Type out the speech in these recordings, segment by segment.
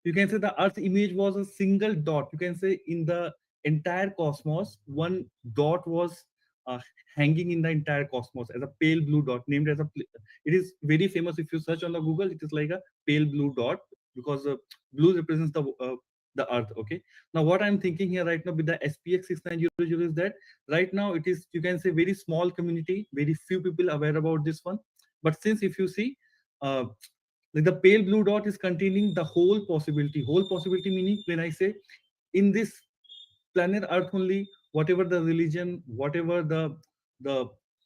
you can say the Earth image was a single dot. You can say in the entire cosmos, one dot was uh, hanging in the entire cosmos as a pale blue dot, named as a. It is very famous. If you search on the Google, it is like a pale blue dot because blue represents the Earth. Okay. Now, what I'm thinking here right now with the SPX 6900 is that right now it is, you can say, very small community, very few people aware about this one. But since if you see, uh, like the pale blue dot is containing the whole possibility meaning when I say in this planet Earth only, whatever the religion, whatever the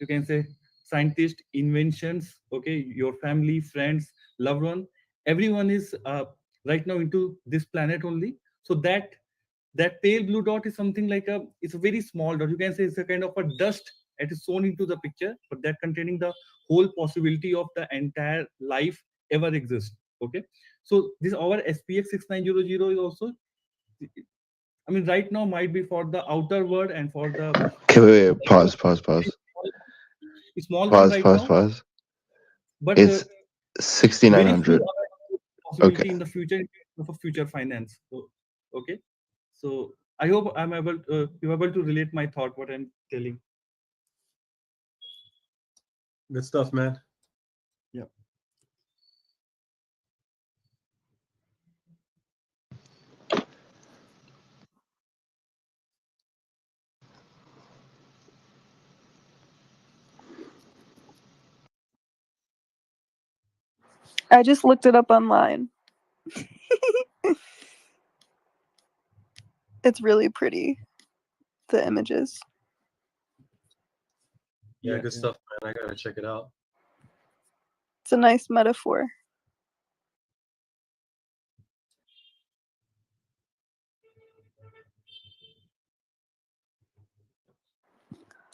you can say scientist inventions, okay, your family, friends, loved one, everyone is right now into this planet only. So that pale blue dot is something like it's a very small dot. You can say it's a kind of a dust that is shown into the picture, but that containing the whole possibility of the entire life ever exists. Okay, so this our SPX 6900 is also, I mean, right now might be for the outer world and for the Okay, wait. Pause. small one right now, Pause. but It's very few 6900. other Okay. possibility in the future of a future finance. So, okay, so I hope I'm able you're able to relate my thought what I'm telling. Good stuff, man. Yeah. I just looked it up online. It's really pretty, the images. Yeah, good stuff, man. I gotta check it out. It's a nice metaphor.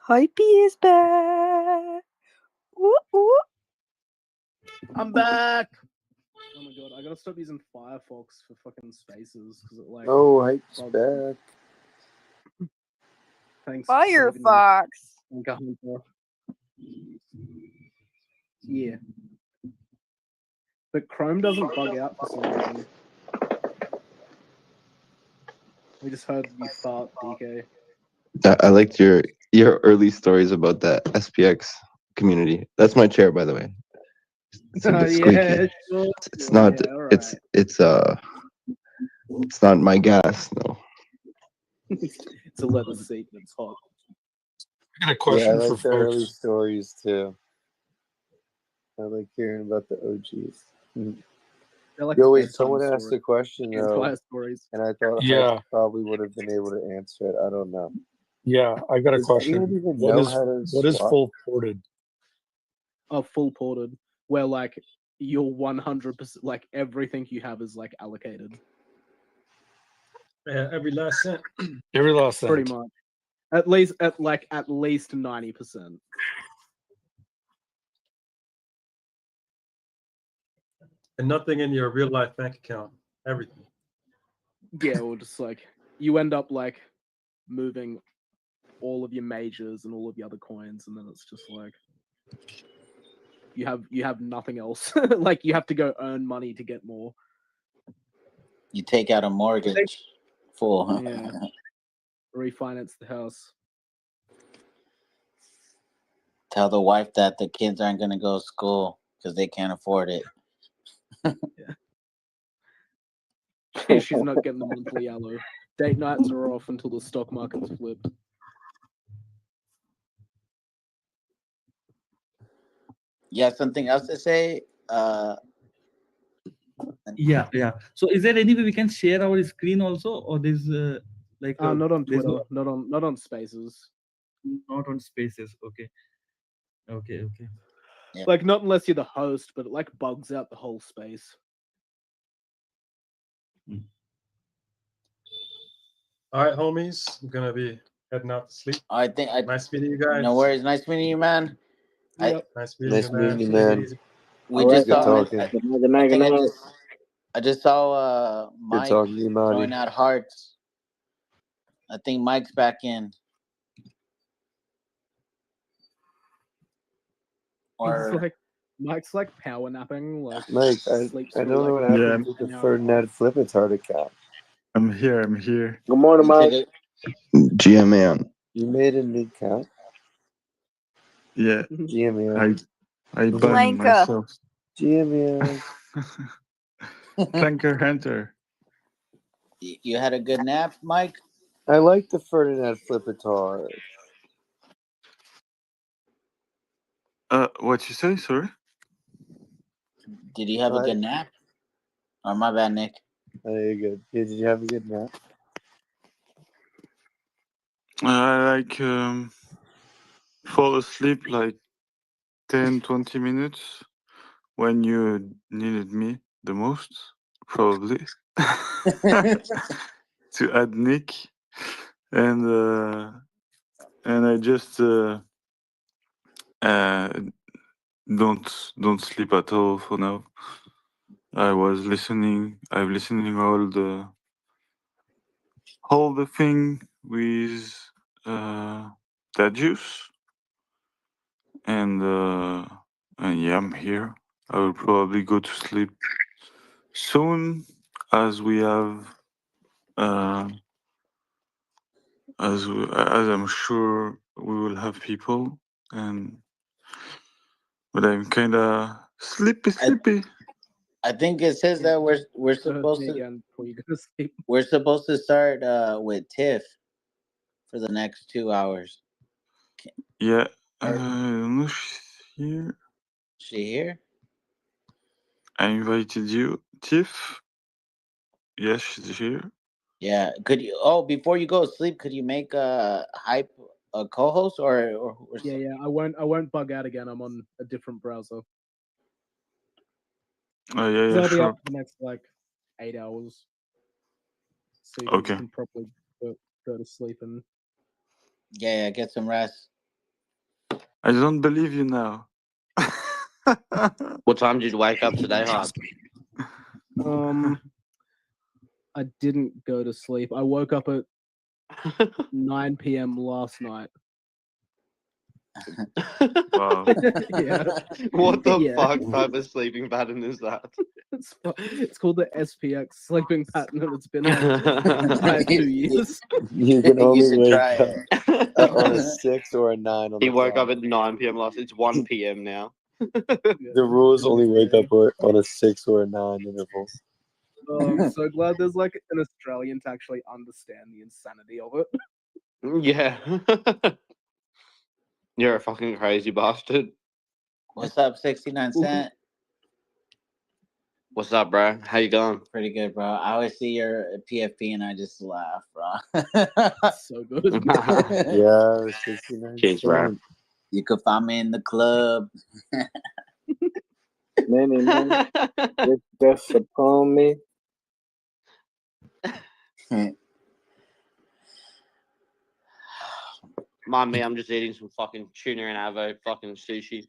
Hypey is back. Woo, woo. I'm back. Oh my god, I gotta stop using Firefox for fucking spaces because it like. Oh, Hype's back. Thanks. Firefox. Yeah. But Chrome doesn't bug out for some reason. We just heard you fart, DK. I liked your early stories about the SPX community. That's my chair, by the way. It's a bit squeaky. Yeah, sure. It's not. Yeah, all It's not my gas. No. It's a leather seat and it's hot. I got a question I for like the early folks. stories too. I like hearing about the OGs. Like Yo, wait, someone asked a question though, stories. and I thought I probably would have been able to answer it. I don't know. Yeah, I got a Does question. anyone even What know is how to what is swap? full ported? Oh, full ported, where like you're 100%, like everything you have is like allocated. Yeah, every last cent. Every last cent. Pretty much. At least 90%. And nothing in your real life bank account. Everything. Yeah, or just like you end up like moving all of your majors and all of your other coins, and then it's just like you have nothing else. Like you have to go earn money to get more. You take out a mortgage for Yeah. Refinance the house. Tell the wife that the kids aren't going to go to school because they can't afford it. Yeah. She's not getting the monthly yellow. Date nights are off until the stock market's flipped. You have something else to say? Yeah. So is there any way we can share our screen also, or there's like not on there's Twitter, not on Spaces. Not on Spaces. Okay. Yeah. Like not unless you're the host, but it like bugs out the whole space. All right, homies. I'm gonna be heading out to sleep. Nice meeting you guys. No worries. Nice meeting you, man. Yep. Nice meeting you, man. We All just right, saw. good talking. Good night. I just saw Mike talking to you, Marty. throwing out hearts. I think Mike's back in. Or It's like Mike's like power napping, like Mike, sleeps I for don't know like what Yeah, happened to the an hour and a Ferdinand Flippitard account. I'm here. I'm here. Good morning, You took Mike. it. GMAN. You made a new account? Yeah, GMAN. I banned Blanca. myself. GMAN. Flanker Hunter. You had a good nap, Mike? I like the Ferdinand Flippitard. What you say? Sorry. Did you have a good nap? Or my bad, Nick. Oh, you're good. Yeah, did you have a good nap? I fall asleep like 10, 20 minutes when you needed me the most, probably. To add Nick, and I just don't sleep at all for now. I'm listening all the thing with that juice, and yeah, I'm here. I will probably go to sleep soon, as we have as I'm sure we will have people, but I'm kind of sleepy. I think it says that we're supposed to again before you go to sleep. we're supposed to start with Tiff for the next 2 hours. Yeah, I don't know if she's here. She here? I invited you, Tiff. Yes, she's here. Yeah. Could you? Oh, before you go to sleep, could you make hype a co-host or Yeah. I won't bug out again. I'm on a different browser. Oh yeah, So I'll be sure. up for the next like 8 hours. So you Okay. can probably go to sleep and Yeah, get some rest. I don't believe you now. What time did you wake up today, Hype? I didn't go to sleep. I woke up at 9 p.m. last night. Wow. Yeah. What the Yeah. fuck type of sleeping pattern is that? It's called the SPX sleeping pattern, and it's been like the entire 2 years. You can You only should wake try up on a 6 or a 9 on He the woke clock. up at 9 p.m. last. It's 1 p.m. now. The rules only wake up on a 6 or a 9 interval. Oh, I'm so glad there's like an Australian to actually understand the insanity of it. Yeah. You're a fucking crazy bastard. What's up, 69 Cent? What's up, bro? How you going? Pretty good, bro. I always see your PFP and I just laugh, bro. So good. Yeah, 69 Cheers, bro. cents. You could find me in the club. Many men with death upon me. Mind me, I'm just eating some fucking tuna and avo fucking sushi.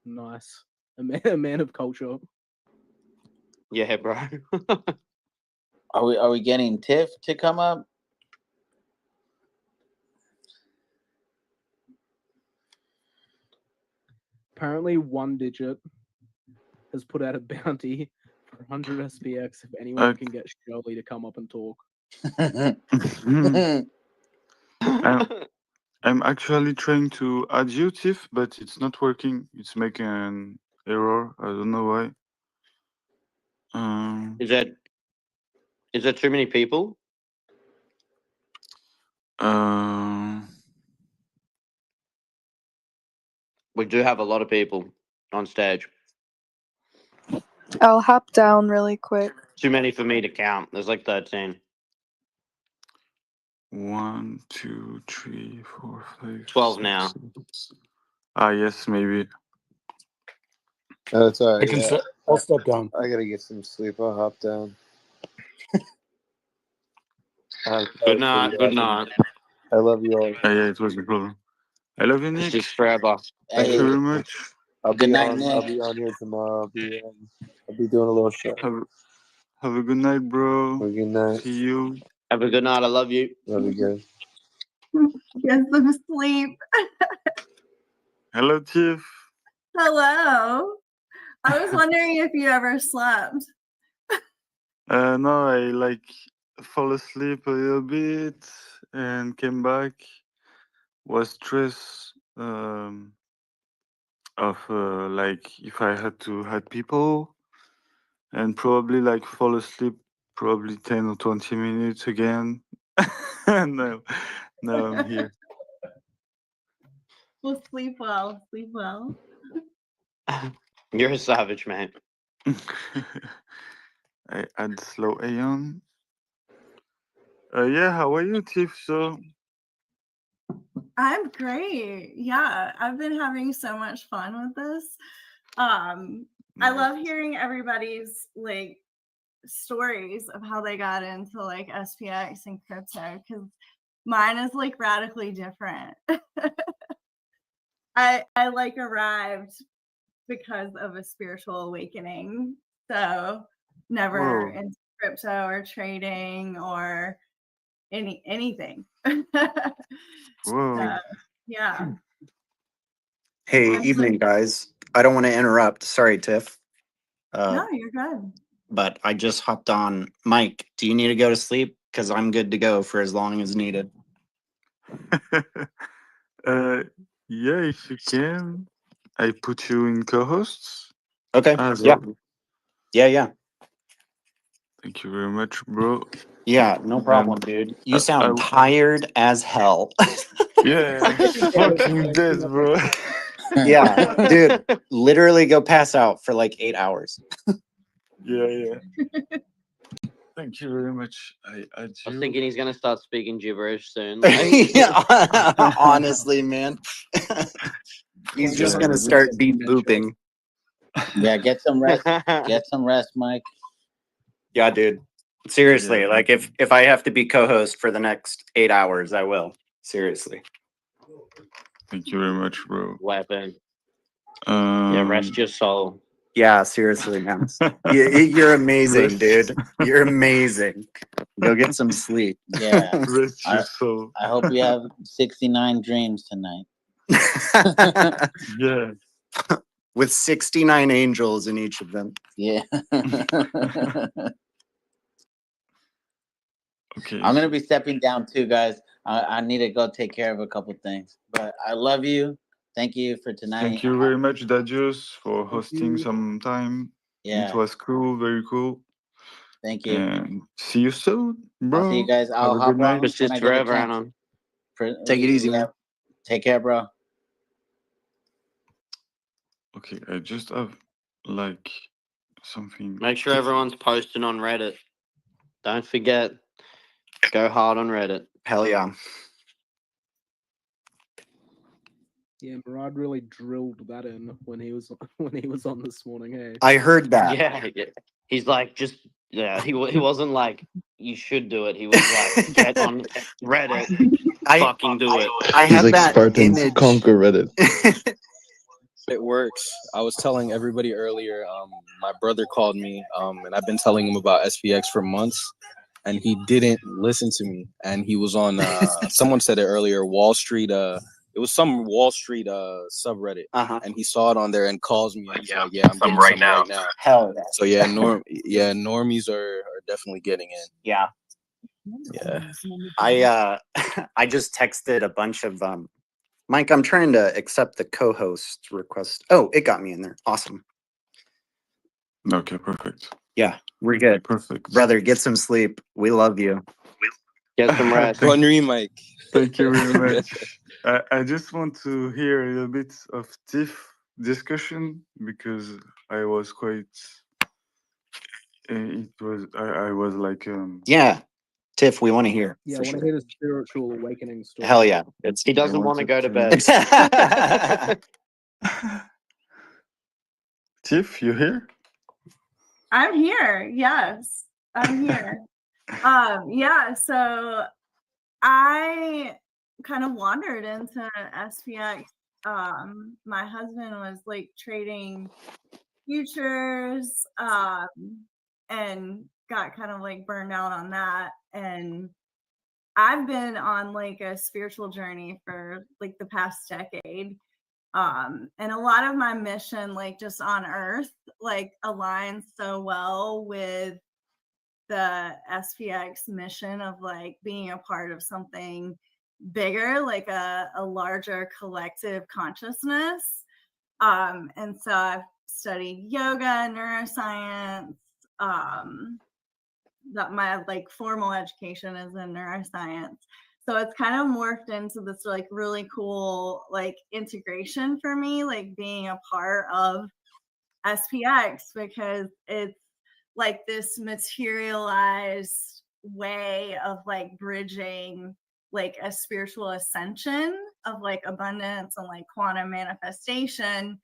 Nice. A man of culture. Yeah, bro. Are we getting Tiff to come up? Apparently, One Digit has put out a bounty for 100 SPX if anyone can get Shirley to come up and talk. I'm actually trying to add you, Tiff, but it's not working. It's making an error. I don't know why. Is that too many people? We do have a lot of people on stage. I'll hop down really quick. Too many for me to count. There's like 13. 1, 2, 3, 4, 5, 12 6, now. 7. Yes, maybe. Oh, it's all right. I can Yeah. I'll step down. I gotta get some sleep. I'll hop down. Good night. Good night. I love you all. Yeah, it was a problem. I love you, Nick. This is forever. Thank you very much. I'll Good be night, on. Nick. I'll be on here tomorrow. I'll be doing a little show. Have a good night, bro. Have a good night. See you. Have a good night. I love you. Love you guys. Get some sleep. Hello, Tiff. Hello. I was wondering if you ever slept. No, I like fall asleep a little bit and came back. Was stressed of like if I had to had people, and probably like fall asleep probably 10 or 20 minutes again. And now I'm here. Well, sleep well. Sleep well. You're a savage, man. I add slow Aeon. Yeah, how are you, Tiff? So I'm great. Yeah, I've been having so much fun with this. I love hearing everybody's like stories of how they got into like SPX and crypto because mine is like radically different. I like arrived because of a spiritual awakening. So never whoa. into crypto or trading or anything. Whoa. Yeah. Hey, I'm evening, guys. I don't want to interrupt. Sorry, Tiff. No, you're good. But I just hopped on. Mike, do you need to go to sleep? Because I'm good to go for as long as needed. Yeah, if you can, I put you in co-hosts. Okay. As Yeah. well. Yeah. Thank you very much, bro. Yeah, no problem, dude. You sound tired as hell. Yeah, fucking dead, bro. Yeah, dude. Literally go pass out for like 8 hours. Yeah. Thank you very much. I was thinking he's gonna start speaking gibberish soon. Yeah, honestly, man. He's just gonna start beep booping. Yeah, get some rest. Get some rest, Mike. Yeah, dude. Seriously, like if I have to be co-host for the next 8 hours, I will. Seriously. Thank you very much, bro. Weapon. Yeah, rest your soul. Yeah, seriously, man. You're amazing, dude. You're amazing. Go get some sleep. Yeah. Rest your soul. I hope you have 69 dreams tonight. Yeah. With 69 angels in each of them. Yeah. Okay. I'm gonna be stepping down too, guys. I need to go take care of a couple things. But I love you. Thank you for tonight. Thank you very much, Dadios, for hosting some time. Yeah. It was cool, very cool. Thank you. And see you soon, bro. I'll see you guys. I'll Have a hop good night. on when I get a chance. Take it easy, man. Take care, bro. Okay, I just have like something. Make sure everyone's posting on Reddit. Don't forget, go hard on Reddit. Hell yeah. Yeah, Murad really drilled that in when he was on this morning. Hey, I heard that. Yeah. He's like, he wasn't like, you should do it. He was like, get on Reddit, fucking do it. I He's have like that Spartans image. conquer Reddit. It works. I was telling everybody earlier, my brother called me, and I've been telling him about SPX for months, and he didn't listen to me. And he was on, someone said it earlier, Wall Street, it was some Wall Street subreddit, and he saw it on there and calls me. And he's like, yeah, I'm getting some right now. Hell yeah. So yeah, normies are definitely getting in. Yeah. Yeah. I just texted a bunch of Mike, I'm trying to accept the co-host request. Oh, it got me in there. Awesome. Okay, perfect. Yeah, we're good. Perfect. Brother, get some sleep. We love you. Get some rest. Wondering, Mike. Thank you very much. I just want to hear a little bit of Tiff discussion because I was quite. I was like. Yeah, Tiff, we want to hear. yeah, I for want to sure. hear the spiritual awakening story. Hell yeah. He doesn't want to go to bed. Tiff, you here? I'm here. Yes, I'm here. Yeah, so I kind of wandered into SPX. My husband was like trading futures, and got kind of like burned out on that. And I've been on like a spiritual journey for like the past decade. And a lot of my mission, like just on Earth, like aligns so well with the SPX mission of like being a part of something bigger, like a larger collective consciousness. And so I've studied yoga, neuroscience, that my like formal education is in neuroscience. So it's kind of morphed into this like really cool like integration for me, like being a part of SPX, because it's like this materialized way of like bridging like a spiritual ascension of like abundance and like quantum manifestation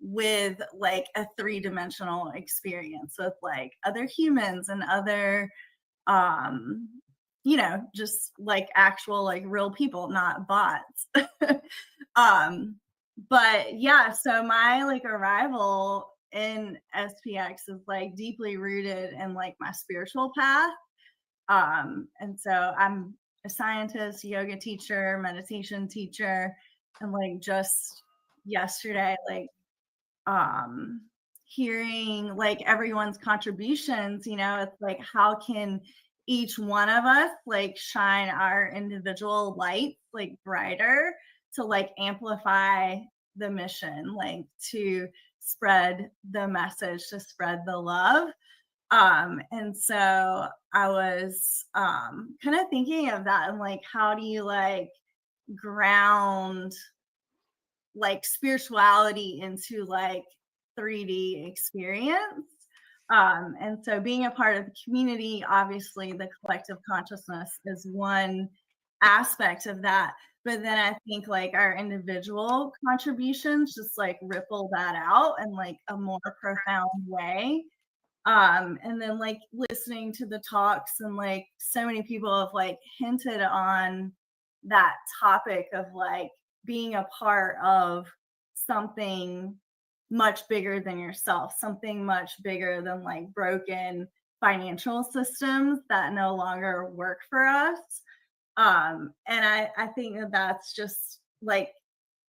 with like a three-dimensional experience with like other humans and other you know, just like actual like real people, not bots. But yeah, so my like arrival in SPX is like deeply rooted in like my spiritual path. And so I'm a scientist, yoga teacher, meditation teacher, and like just yesterday, like hearing like everyone's contributions, you know, it's like how can each one of us like shine our individual light like brighter to like amplify the mission, like to spread the message, to spread the love. And so I was kind of thinking of that and like how do you like ground like spirituality into like 3D experience. And so being a part of the community, obviously the collective consciousness is one aspect of that. But then I think like our individual contributions just like ripple that out in like a more profound way. And then like listening to the talks and like so many people have like hinted on that topic of like being a part of something much bigger than yourself, something much bigger than like broken financial systems that no longer work for us. And I think that that's just like,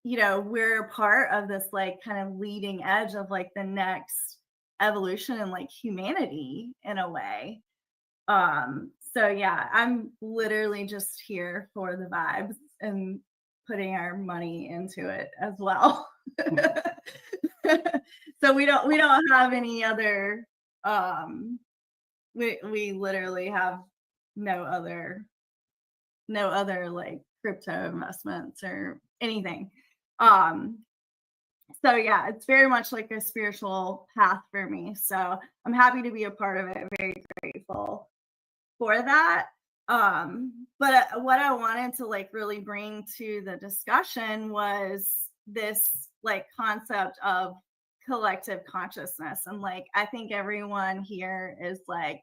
you know, we're part of this like kind of leading edge of like the next evolution in like humanity in a way. So yeah, I'm literally just here for the vibes and putting our money into it as well. So we don't have any other we literally have no other like crypto investments or anything. So yeah, it's very much like a spiritual path for me. So I'm happy to be a part of it. Very grateful for that. But what I wanted to like really bring to the discussion was this like concept of collective consciousness. And like, I think everyone here is like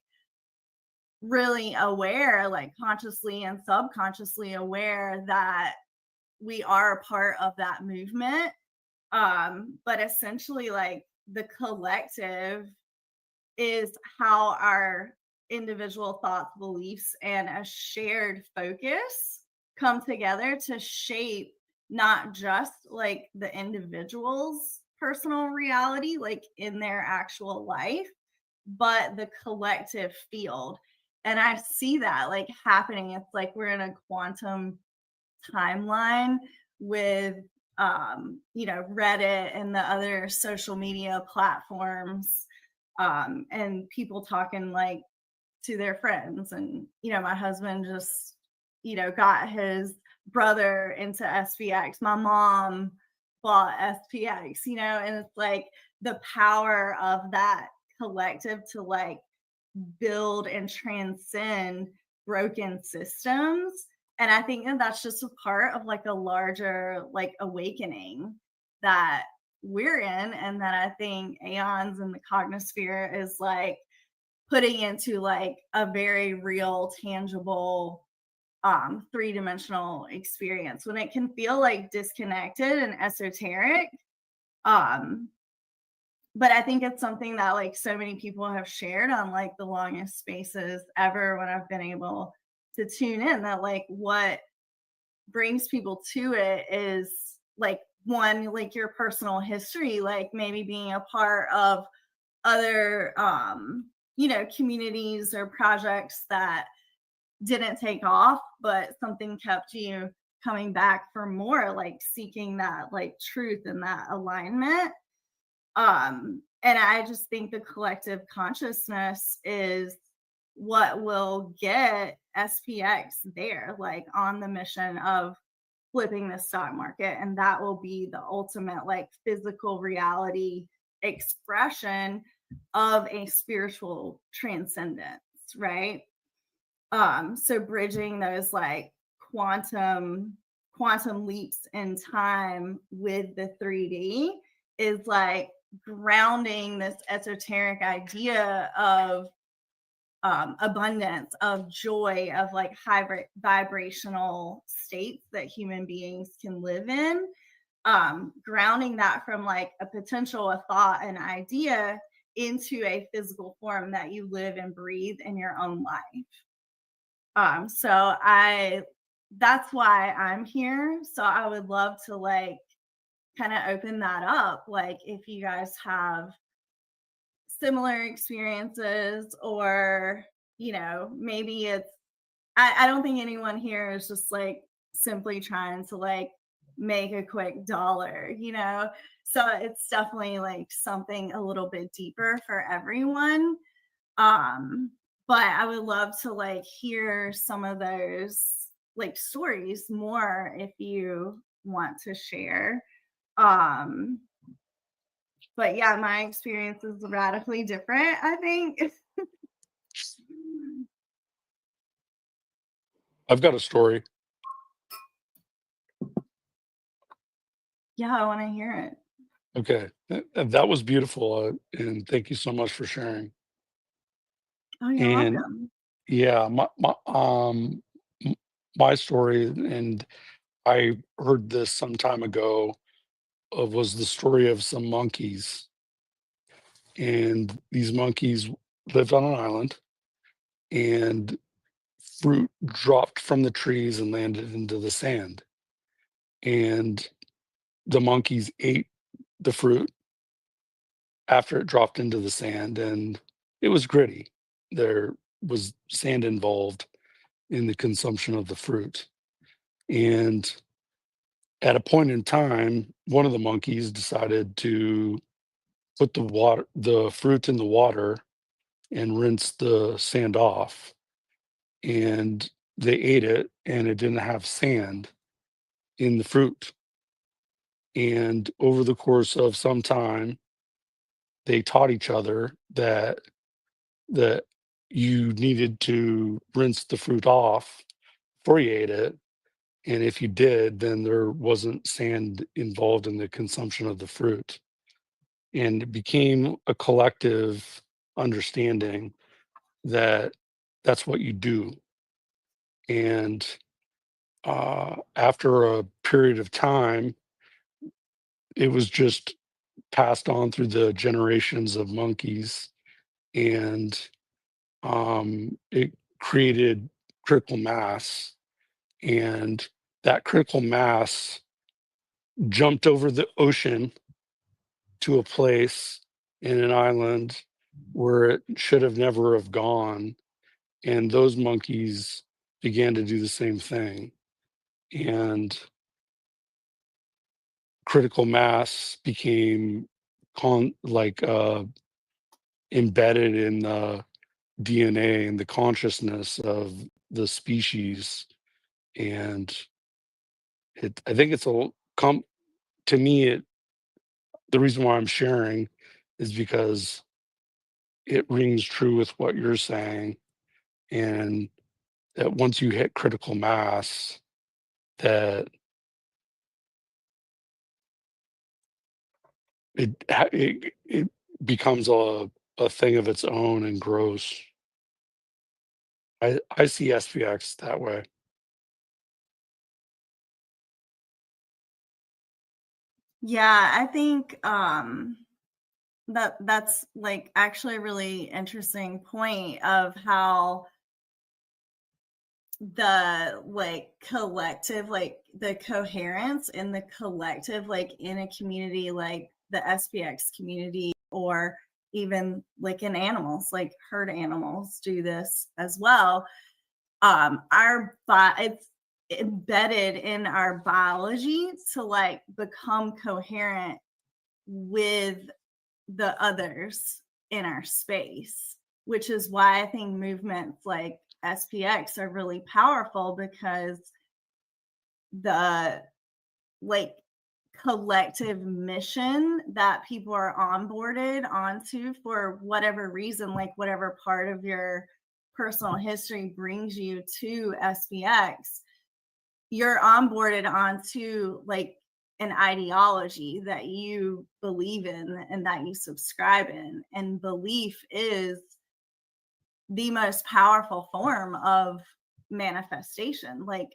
really aware, like consciously and subconsciously aware that we are a part of that movement. But essentially like the collective is how our individual thoughts, beliefs, and a shared focus come together to shape not just like the individual's personal reality, like in their actual life, but the collective field. And I see that like happening. It's like we're in a quantum timeline with you know, Reddit and the other social media platforms, and people talking like to their friends. And you know, my husband just, you know, got his brother into SPX. My mom bought SPX, you know, and it's like the power of that collective to like build and transcend broken systems. And I think that that's just a part of like a larger like awakening that we're in, and that I think Aeons and the Cognosphere is like putting into like a very real, tangible, three-dimensional experience when it can feel like disconnected and esoteric. But I think it's something that like so many people have shared on like the longest spaces ever when I've been able to tune in, that like what brings people to it is like one, like your personal history, like maybe being a part of other you know, communities or projects that didn't take off, but something kept you coming back for more, like seeking that like truth and that alignment. And I just think the collective consciousness is what will get SPX there, like on the mission of flipping the stock market. And that will be the ultimate like physical reality expression of a spiritual transcendence, right? So bridging those like quantum leaps in time with the 3D is like grounding this esoteric idea of abundance, of joy, of like high vibrational states that human beings can live in, grounding that from like a potential, a thought, an idea into a physical form that you live and breathe in your own life. So that's why I'm here. So I would love to like kind of open that up. Like if you guys have similar experiences, or, you know, maybe it's, I don't think anyone here is just like simply trying to like make a quick dollar, you know? So it's definitely like something a little bit deeper for everyone. But I would love to like hear some of those like stories more if you want to share. But yeah, my experience is radically different, I think. I've got a story. Yeah, I want to hear it. Okay, that was beautiful, and thank you so much for sharing. Oh, you're And welcome. yeah, my story, and I heard this some time ago, was the story of some monkeys. And these monkeys lived on an island, and fruit dropped from the trees and landed into the sand. And the monkeys ate the fruit after it dropped into the sand, and it was gritty. There was sand involved in the consumption of the fruit. And at a point in time, one of the monkeys decided to put the fruit in the water and rinse the sand off. And they ate it, and it didn't have sand in the fruit. And over the course of some time, they taught each other that you needed to rinse the fruit off before you ate it. And if you did, then there wasn't sand involved in the consumption of the fruit. And it became a collective understanding that that's what you do. And after a period of time, it was just passed on through the generations of monkeys, and it created critical mass. And that critical mass jumped over the ocean to a place in an island where it should have never have gone. And those monkeys began to do the same thing. And critical mass became embedded in the DNA and the consciousness of the species. And I think it's to me, the reason why I'm sharing is because it rings true with what you're saying. And that once you hit critical mass, that it becomes a thing of its own and grows. I see SPX that way. Yeah, I think that's like actually a really interesting point of how the like collective, like the coherence in the collective, like in a community like the SPX community, or even like in animals, like herd animals do this as well. It's embedded in our biology to like become coherent with the others in our space, which is why I think movements like SPX are really powerful, because the like collective mission that people are onboarded onto for whatever reason, like whatever part of your personal history brings you to SPX, you're onboarded onto like an ideology that you believe in and that you subscribe in. And belief is the most powerful form of manifestation. Like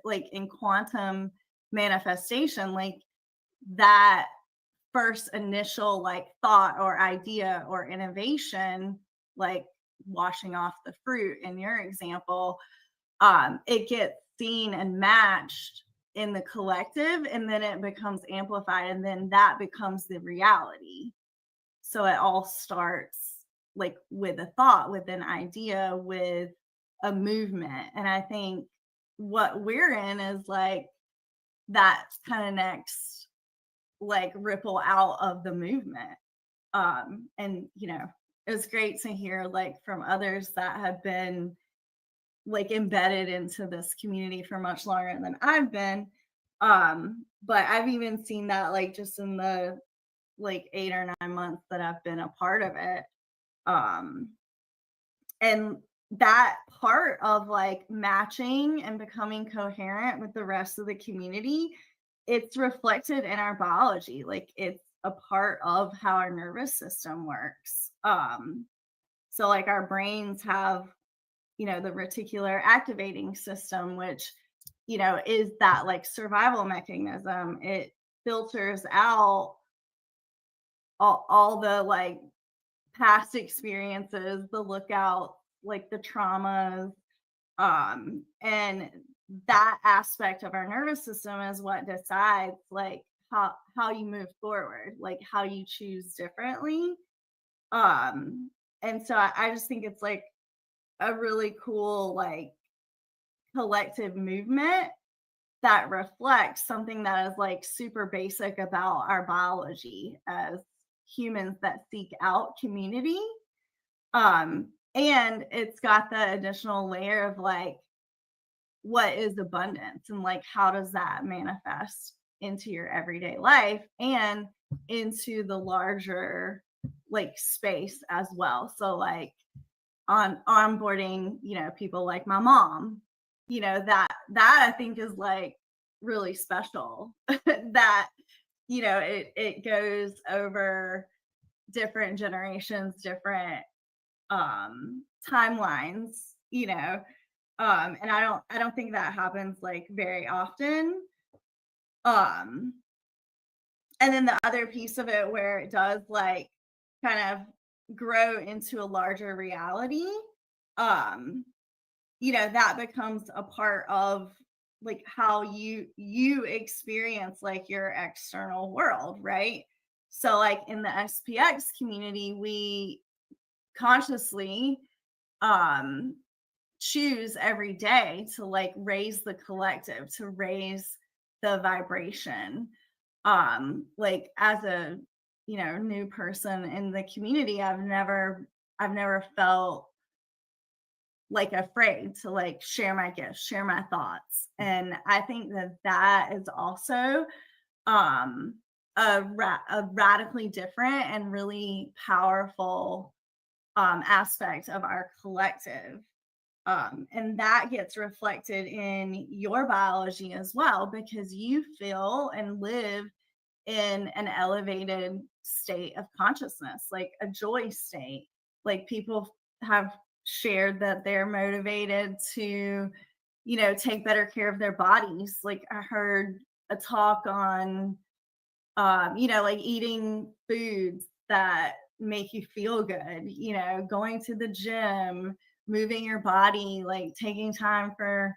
like in quantum manifestation, like that first initial like thought or idea or innovation, like washing off the fruit in your example, it gets seen and matched in the collective, and then it becomes amplified, and then that becomes the reality. So it all starts like with a thought, with an idea, with a movement. And I think what we're in is like that kind of next like ripple out of the movement. And you know, it was great to hear like from others that have been like embedded into this community for much longer than I've been. But I've even seen that like just in the like 8 or 9 months that I've been a part of it. And that part of like matching and becoming coherent with the rest of the community, it's reflected in our biology. Like it's a part of how our nervous system works. So like our brains have, you know, the reticular activating system, which, you know, is that like survival mechanism. It filters out all the like past experiences, the lookout, like the traumas, and that aspect of our nervous system is what decides like how you move forward, like how you choose differently. And so I just think it's like a really cool like collective movement that reflects something that is like super basic about our biology as humans that seek out community. And it's got the additional layer of like what is abundance and like how does that manifest into your everyday life and into the larger like space as well. So like on onboarding, you know, people like my mom, you know, that I think is like really special. That, you know, it goes over different generations, different timelines, you know. And I don't think that happens like very often. And then the other piece of it where it does like kind of grow into a larger reality, you know, that becomes a part of like how you experience like your external world, right? So like in the SPX community, we consciously choose every day to like raise the collective, to raise the vibration. Like as a, you know, new person in the community, I've never felt like afraid to like share my gifts, share my thoughts. And I think that is also a radically different and really powerful aspect of our collective. And that gets reflected in your biology as well, because you feel and live in an elevated state of consciousness, like a joy state. Like people have shared that they're motivated to, you know, take better care of their bodies. Like I heard a talk on, you know, like eating foods that make you feel good, you know, going to the gym, moving your body, like taking time for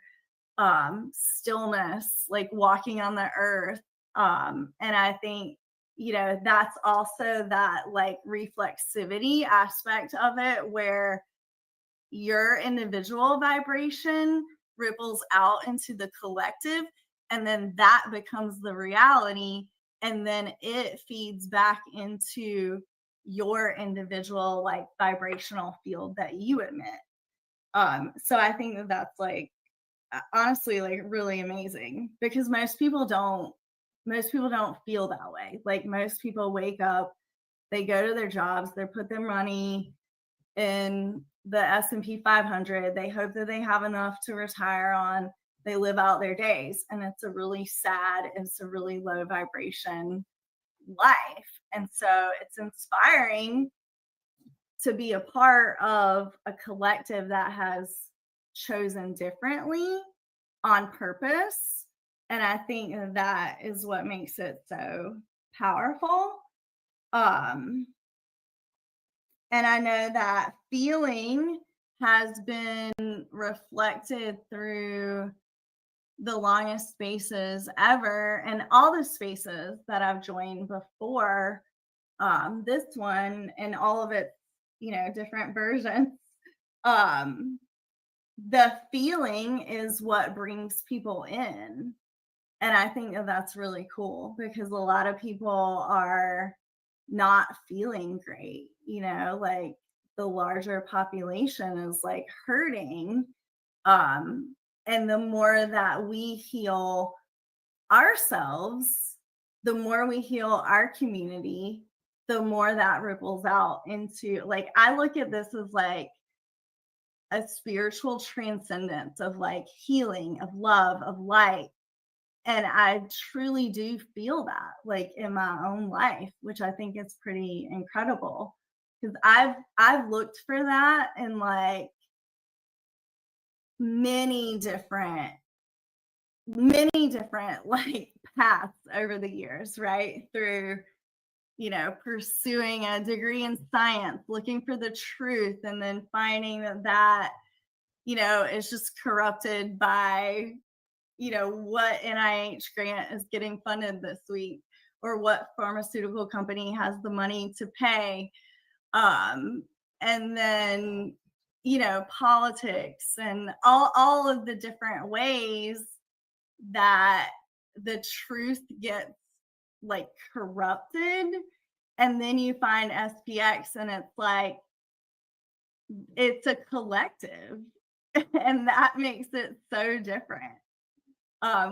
stillness, like walking on the earth. And I think, that's also that like reflexivity aspect of it, where your individual vibration ripples out into the collective, and then that becomes the reality, and then it feeds back into your individual like vibrational field that you emit. So I think that that's like honestly like really amazing, because most people don't feel that way. Like most people wake up, they go to their jobs, they put their money in the S&P 500, they hope that they have enough to retire on, they live out their days, and it's a really sad, it's a really low vibration life. And so it's inspiring to be a part of a collective that has chosen differently on purpose. And I think that is what makes it so powerful. And I know that feeling has been reflected through the longest spaces ever, and all the spaces that I've joined before this one, and all of its different versions. The feeling is what brings people in, and I think that that's really cool, because a lot of people are not feeling great, like the larger population is like hurting. And the more that we heal ourselves, the more we heal our community, the more that ripples out into, like, I look at this as like a spiritual transcendence of like healing, of love, of light. And I truly do feel that like in my own life, which I think is pretty incredible, because I've looked for that in like many different like paths over the years, right? Through pursuing a degree in science, looking for the truth, and then finding that is just corrupted by what NIH grant is getting funded this week, or what pharmaceutical company has the money to pay, and then politics, and all of the different ways that the truth gets like corrupted. And then you find SPX, and it's like it's a collective, and that makes it so different,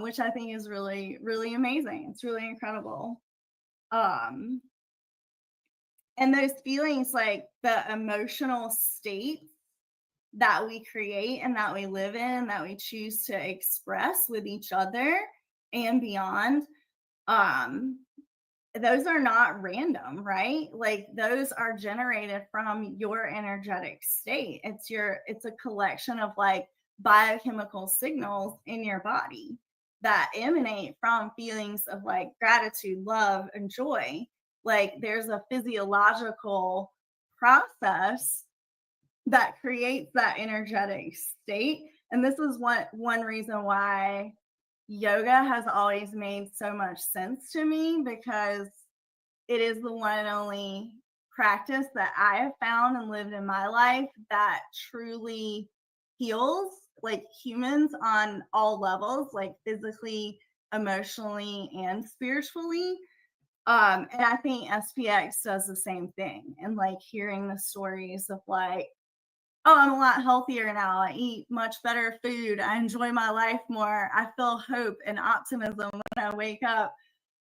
which I think is really, really amazing. It's really incredible. And those feelings, like the emotional states that we create and that we live in, that we choose to express with each other and beyond, those are not random, right? Like those are generated from your energetic state. It's a collection of like biochemical signals in your body that emanate from feelings of like gratitude, love, and joy. Like there's a physiological process that creates that energetic state. And this is one reason why yoga has always made so much sense to me, because it is the one and only practice that I have found and lived in my life that truly heals like humans on all levels, like physically, emotionally, and spiritually. And I think SPX does the same thing. And like hearing the stories of like, oh, I'm a lot healthier now, I eat much better food, I enjoy my life more, I feel hope and optimism when I wake up.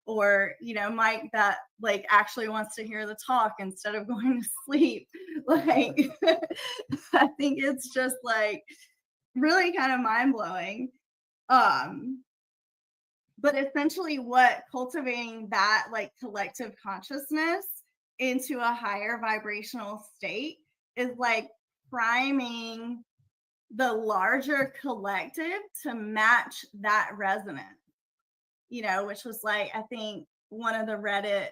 Or Mike that like actually wants to hear the talk instead of going to sleep. Like I think it's just like really kind of mind-blowing. But essentially what cultivating that like collective consciousness into a higher vibrational state is like priming the larger collective to match that resonance, which was like, I think one of the Reddit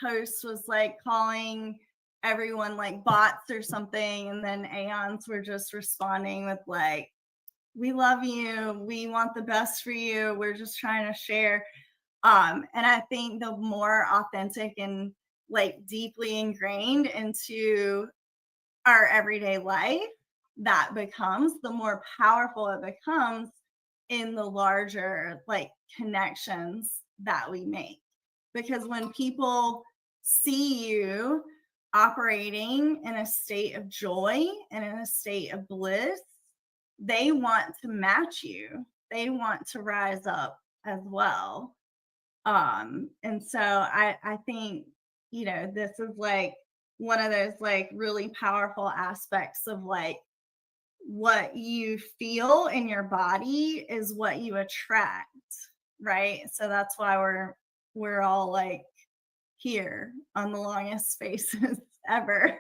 posts was like calling everyone like bots or something, and then aeons were just responding with like, we love you, we want the best for you, we're just trying to share. And I think the more authentic and like deeply ingrained into our everyday life that becomes, the more powerful it becomes in the larger like connections that we make. Because when people see you operating in a state of joy and in a state of bliss, they want to match you. They want to rise up as well. And so I think, you know, this is like one of those like really powerful aspects of like what you feel in your body is what you attract, right? So that's why we're all like here on the longest spaces ever.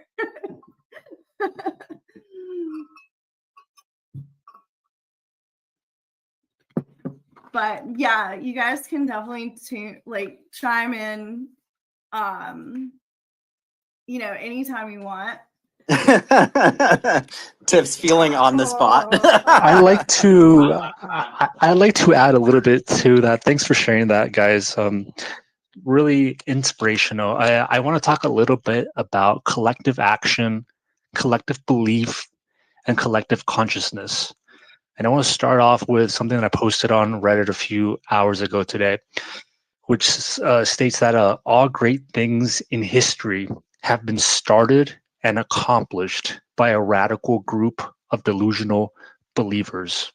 But yeah, you guys can definitely chime in, you know, anytime you want. Tiff's feeling on the spot. I like to add a little bit to that. Thanks for sharing that, guys. Really inspirational. I want to talk a little bit about collective action, collective belief, and collective consciousness. And I want to start off with something that I posted on Reddit a few hours ago today, which states that all great things in history have been started and accomplished by a radical group of delusional believers.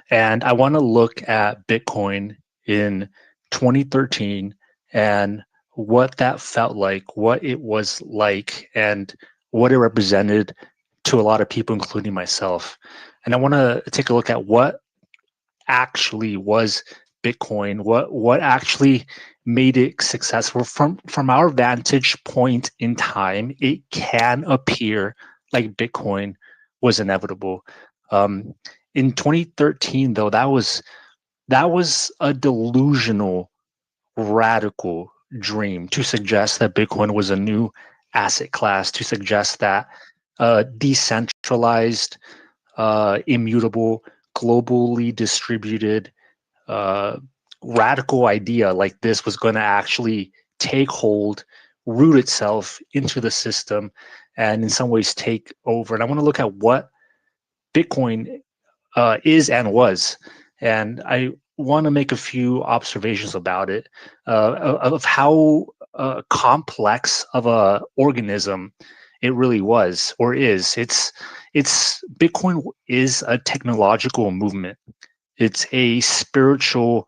And I want to look at Bitcoin in 2013 and what that felt like, what it was like, and what it represented to a lot of people, including myself. And I want to take a look at what actually was Bitcoin, what actually made it successful. From our vantage point in time, it can appear like Bitcoin was inevitable. In 2013, though, that was a delusional, radical dream to suggest that Bitcoin was a new asset class, to suggest that decentralized, immutable, globally distributed, radical idea like this was going to actually take hold, root itself into the system, and in some ways take over. And I want to look at what Bitcoin is and was. And I want to make a few observations about it, of how complex of a organism it really was or is. It's Bitcoin is a technological movement. It's a spiritual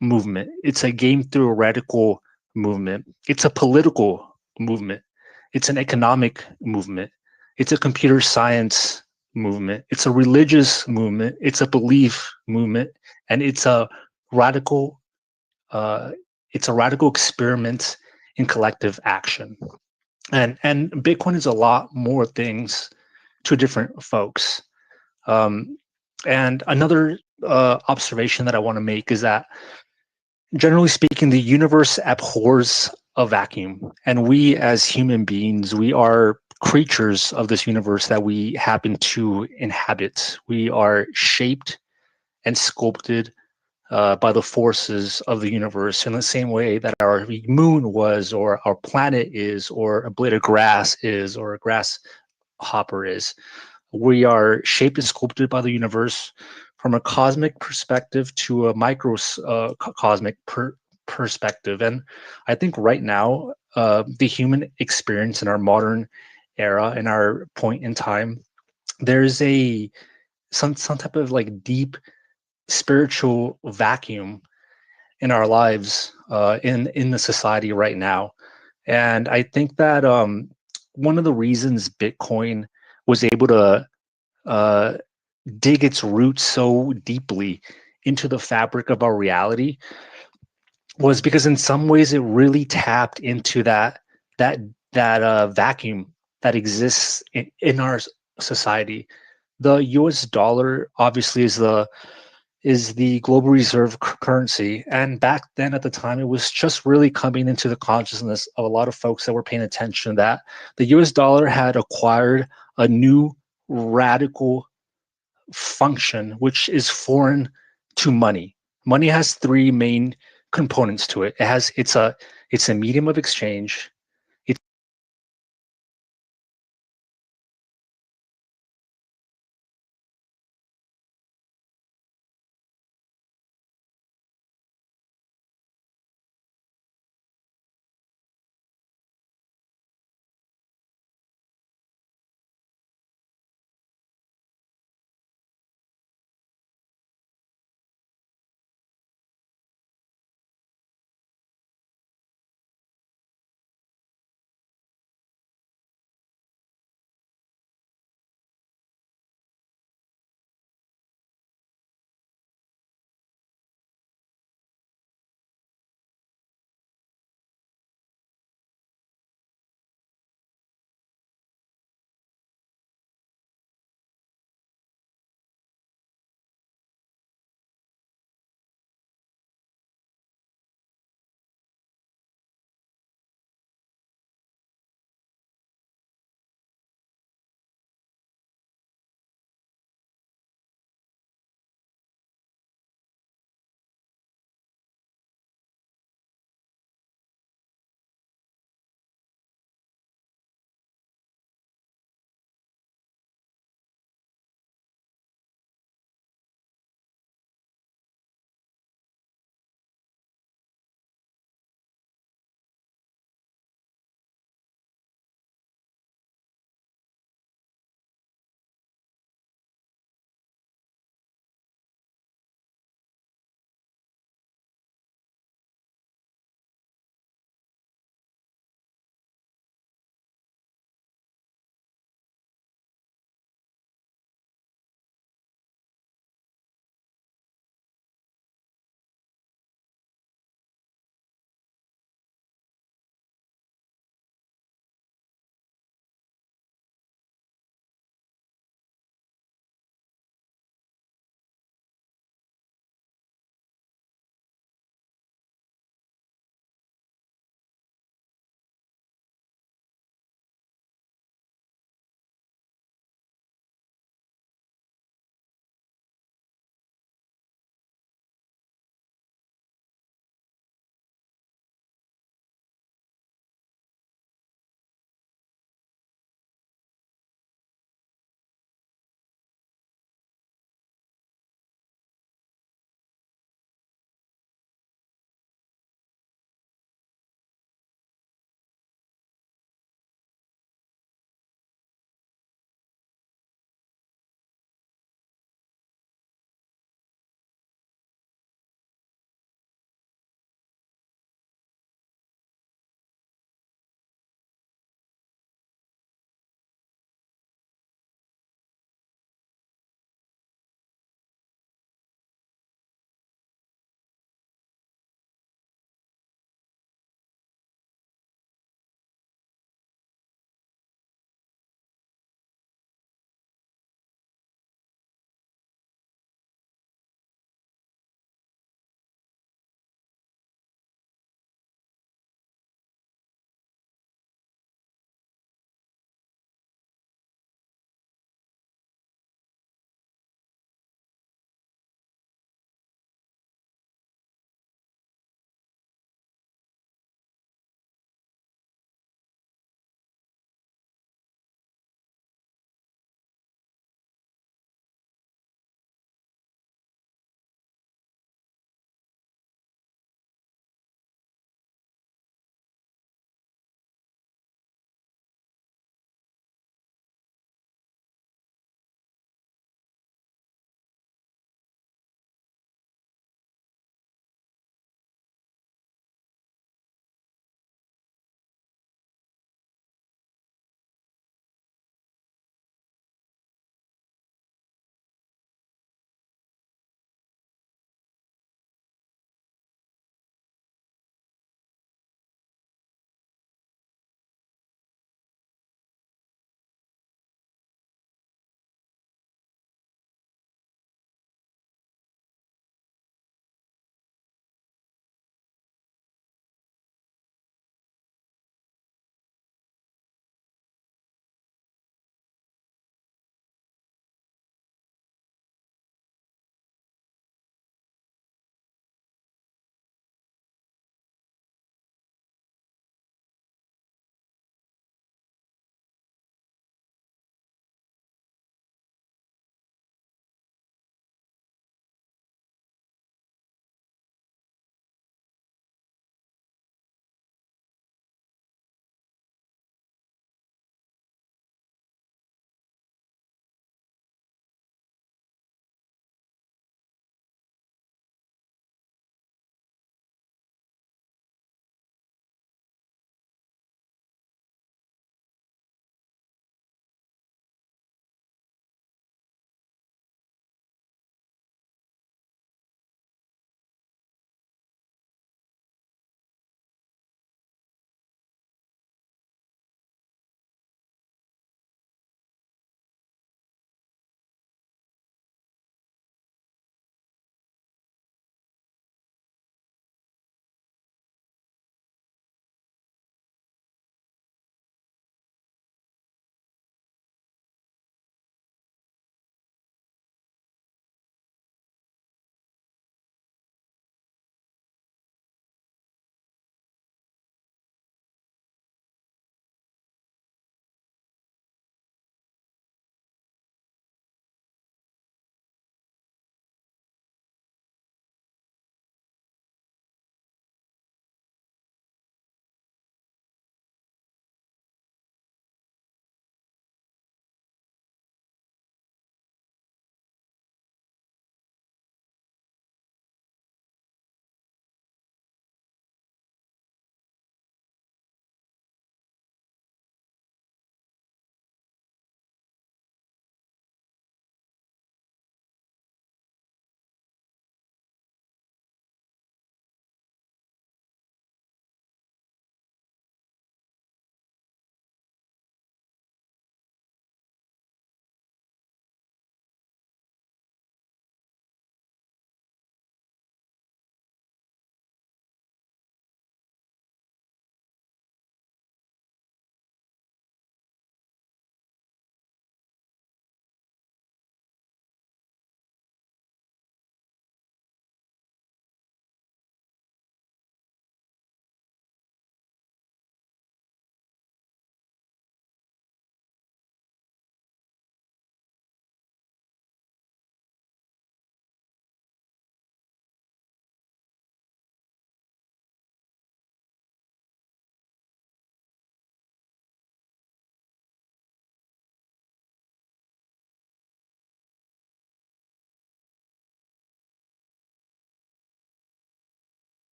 movement. It's a game theoretical movement. It's a political movement. It's an economic movement. It's a computer science movement. It's a religious movement. It's a belief movement, and it's a radical experiment in collective action. And Bitcoin is a lot more things to different folks. And another observation that I want to make is that, generally speaking, the universe abhors a vacuum, and we as human beings, we are creatures of this universe that we happen to inhabit. We are shaped and sculpted by the forces of the universe in the same way that our moon was, or our planet is, or a blade of grass is, or a grasshopper is. We are shaped and sculpted by the universe from a cosmic perspective to a microcosmic perspective. And I think right now, the human experience in our modern era, in our point in time, there's some type of like deep spiritual vacuum in our lives, in the society right now. And I think that one of the reasons Bitcoin was able to dig its roots so deeply into the fabric of our reality was because in some ways it really tapped into that vacuum that exists in our society. The US dollar obviously is the is the global reserve currency. And back then at the time, it was just really coming into the consciousness of a lot of folks that were paying attention that the US dollar had acquired a new radical function, which is foreign to money. Money has three main components to it. It's a medium of exchange,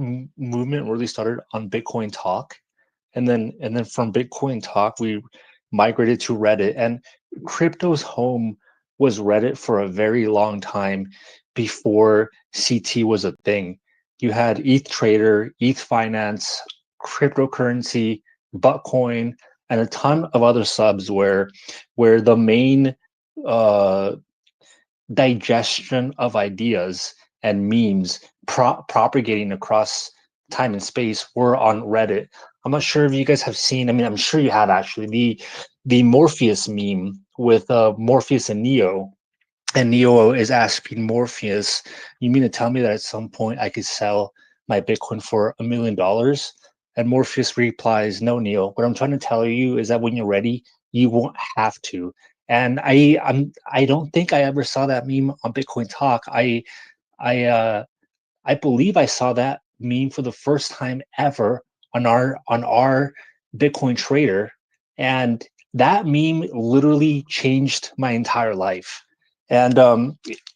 movement really started on Bitcoin Talk, and then from Bitcoin Talk we migrated to Reddit, and crypto's home was Reddit for a very long time before CT was a thing. You had ETH Trader, ETH Finance, cryptocurrency, Buttcoin, and a ton of other subs where the main digestion of ideas and memes propagating across time and space were on Reddit. I'm not sure if you guys have seen, I mean, I'm sure you have actually, the Morpheus meme with Morpheus and Neo. And Neo is asking Morpheus, you mean to tell me that at some point I could sell my Bitcoin for $1 million? And Morpheus replies, no, Neo, what I'm trying to tell you is that when you're ready, you won't have to. And I don't think I ever saw that meme on Bitcoin Talk. I believe I saw that meme for the first time ever on our Bitcoin Trader, and that meme literally changed my entire life. And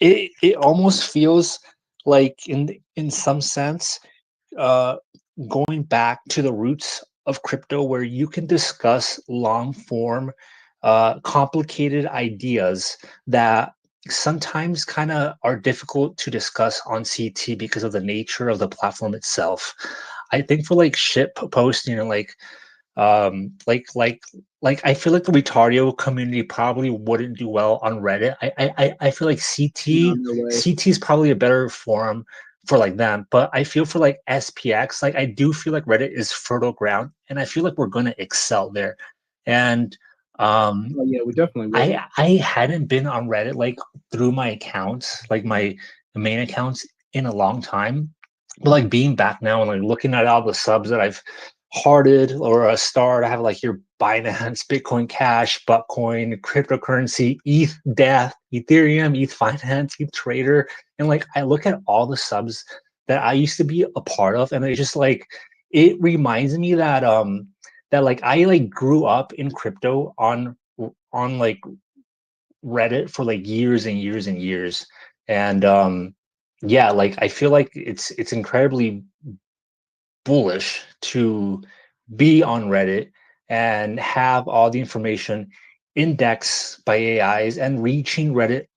it almost feels like in some sense going back to the roots of crypto, where you can discuss long form complicated ideas that sometimes kind of are difficult to discuss on CT because of the nature of the platform itself. I think for like shit posting and like I feel like the Retardio community probably wouldn't do well on Reddit. I feel like CT is probably a better forum for like them, but I feel for like SPX, like I do feel like Reddit is fertile ground, and I feel like we're gonna excel there. And yeah, we definitely will. I hadn't been on Reddit like through my accounts, like my main accounts, in a long time. But like being back now and like looking at all the subs that I've hearted or starred, I have like your Binance, Bitcoin Cash, Buttcoin, cryptocurrency, ETH Death, Ethereum, ETH Finance, ETH Trader, and like I look at all the subs that I used to be a part of, and it just like it reminds me that that like I like grew up in crypto on like Reddit for like years and years and years, and yeah, like I feel like it's incredibly bullish to be on Reddit and have all the information indexed by AIs and reaching Reddit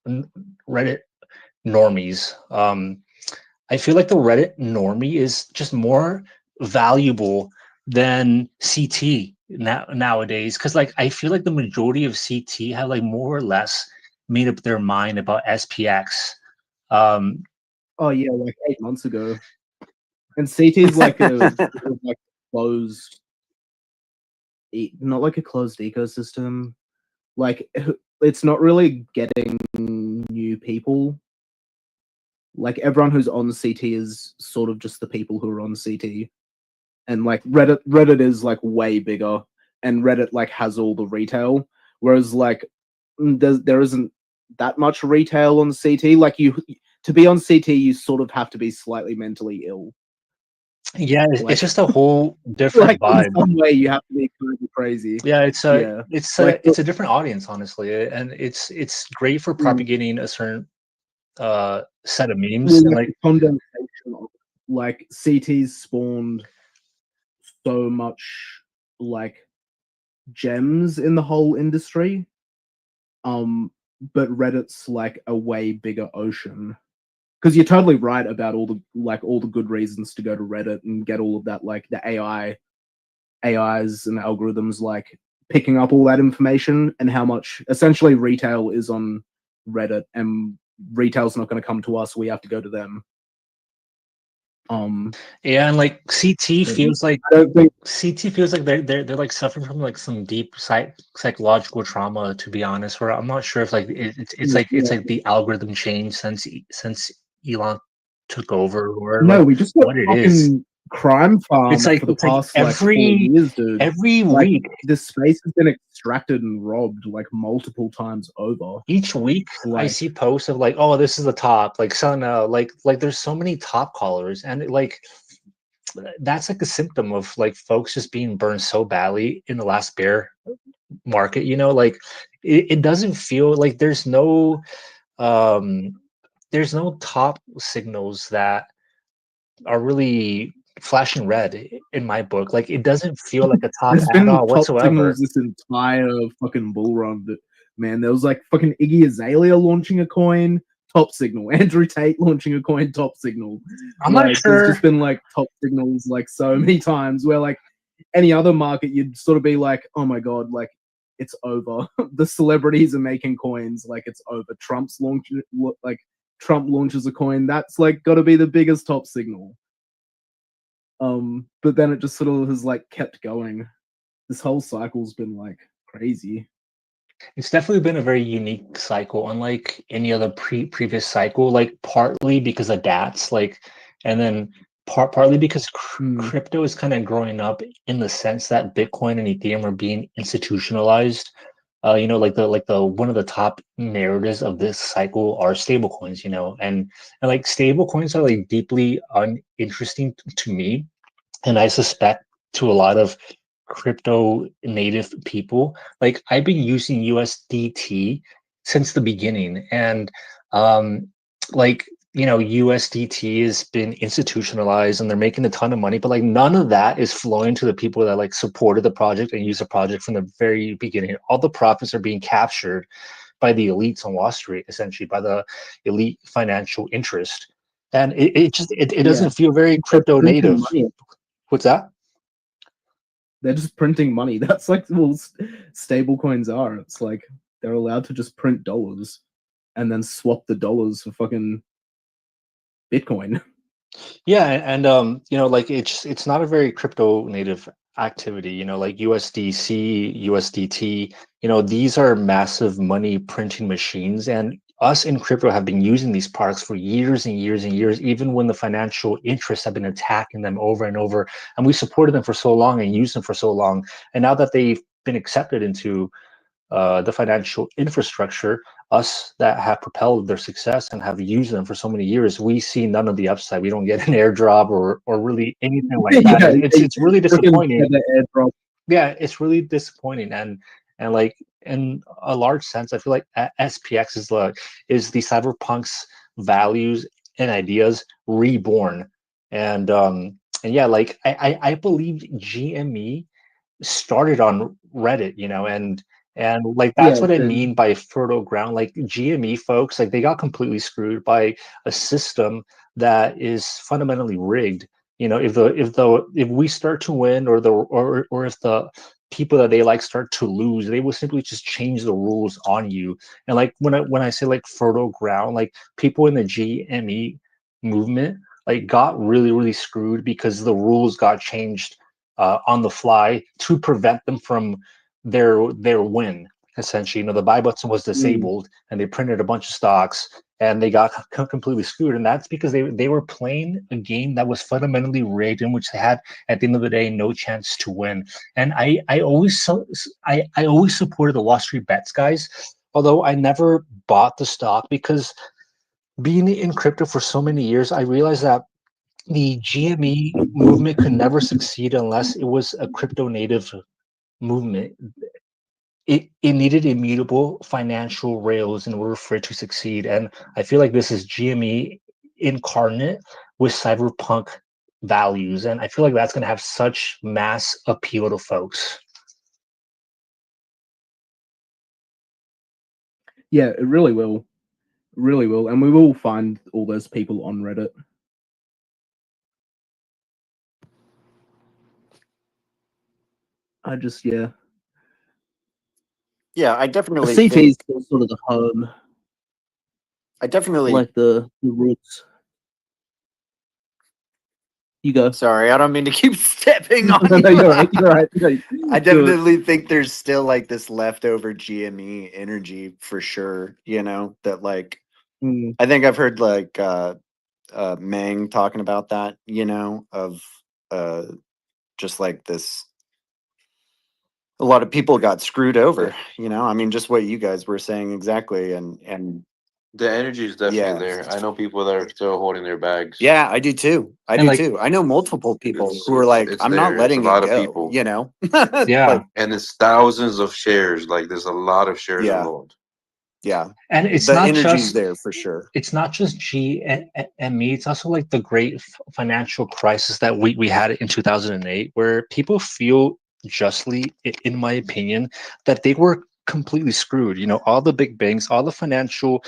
normies. I feel like the Reddit normie is just more valuable than CT nowadays, because like I feel like the majority of CT have like more or less made up their mind about SPX. Oh yeah, like 8 months ago. And CT is like a sort of like closed, not like a closed ecosystem. Like it's not really getting new people. Like everyone who's on CT is sort of just the people who are on CT. And like Reddit is like way bigger, and Reddit like has all the retail, whereas like there isn't that much retail on CT. Like to be on CT, you sort of have to be slightly mentally ill. Yeah, Like, it's just a whole different like in vibe. some way you have to be kind of crazy. Yeah, it's Like, a different audience, honestly, and it's great for propagating a certain set of memes. And like condensation of like CT's spawned so much like gems in the whole industry, but Reddit's like a way bigger ocean. Because you're totally right about all the good reasons to go to Reddit and get all of that, like the AIs and algorithms like picking up all that information, and how much essentially retail is on Reddit, and retail's not going to come to us, we have to go to them. yeah, and like CT feels like they're like suffering from like some deep psychological trauma, to be honest. Where I'm not sure if like it's like the algorithm change since Elon took over, or No, like we just got what it fucking is. crime farm It's like for the past like 4 every years, dude. every Like, week. this space has been extracted and robbed like multiple times over. Each week I Like, see posts of like, oh, this is the top, like selling out, like there's so many top callers, and it, like that's like a symptom of like folks just being burned so badly in the last bear market, you know, like it doesn't feel like there's no top signals that are really flashing red in my book. Like it doesn't feel like a top There's at been all top whatsoever. signals this entire fucking bull run. Man, there was like fucking Iggy Azalea launching a coin, top signal. Andrew Tate launching a coin, top signal. I'm not Like, sure. there's just been like top signals like so many times where like any other market you'd sort of be like, oh my god, like it's over. The celebrities are making coins, like it's over. Trump's launching, like Trump launches a coin, that's like got to be the biggest top signal. But then it just sort of has like kept going. This whole cycle's been like crazy. It's definitely been a very unique cycle, unlike any other previous cycle. Like partly because of DATs, like, and then partly because crypto is kind of growing up in the sense that Bitcoin and Ethereum are being institutionalized. You know, like the one of the top narratives of this cycle are stable coins. You know, and like stable coins are like deeply uninteresting to me, and I suspect to a lot of crypto native people. Like I've been using USDT since the beginning, and like you know USDT has been institutionalized and they're making a ton of money, but like none of that is flowing to the people that like supported the project and used the project from the very beginning. All the profits are being captured by the elites on Wall Street, essentially by the elite financial interest, and it just it doesn't feel very crypto native. What's that? They're just printing money. That's like all stable coins are. It's like they're allowed to just print dollars and then swap the dollars for fucking Bitcoin. Yeah, and you know, like it's not a very crypto native activity. You know, like USDC, USDT. You know, these are massive money printing machines, and us in crypto have been using these products for years and years and years, even when the financial interests have been attacking them over and over. And we supported them for so long and used them for so long. And now that they've been accepted into the financial infrastructure, us that have propelled their success and have used them for so many years, we see none of the upside. We don't get an airdrop or really anything like that. Yeah, It's really disappointing. the airdrop. Yeah, it's really disappointing, and like in a large sense, I feel like SPX is the cyberpunk's values and ideas reborn, and yeah, like I believe GME started on Reddit, you know, and like that's Yeah, what I the- mean by fertile ground. Like GME folks, like they got completely screwed by a system that is fundamentally rigged. You know, if we start to win, or if the people that they like start to lose, they will simply just change the rules on you. And like when I say like fertile ground, like people in the GME movement like got really screwed because the rules got changed on the fly to prevent them from their win. Essentially, you know, the buy button was disabled, and they printed a bunch of stocks, and they got completely screwed. And that's because they were playing a game that was fundamentally rigged, in which they had, at the end of the day, no chance to win. And I always supported the Wall Street bets guys, although I never bought the stock, because being in crypto for so many years, I realized that the GME movement could never succeed unless it was a crypto native movement. It needed immutable financial rails in order for it to succeed. And I feel like this is GME incarnate with cyberpunk values. And I feel like that's going to have such mass appeal to folks. Yeah, it really will. Really will. And we will find all those people on Reddit. I just, yeah. Yeah, I definitely CT think is still sort of the home. I definitely like the roots. You go. Sorry, I don't mean to keep stepping on No, you. you're right. You're right. No, I do it. definitely think there's still like this leftover GME energy for sure. You know, that like I think I've heard like Mang talking about that, you know, of just like this, a lot of people got screwed over, you know. I mean, just what you guys were saying exactly, and the energy is definitely there. I know people that are still holding their bags. yeah, I do too. I do too. I know multiple people who are like, I'm not letting a lot it of go, people. you know. Yeah. Like, And it's thousands of shares. Like there's a lot of shares Yeah. involved. Yeah. And it's The not energy's just there for sure. it's not just G and me. It's also like the great financial crisis that we had in 2008, where people feel justly, in my opinion, that they were completely screwed. You know, all the big banks, all the financial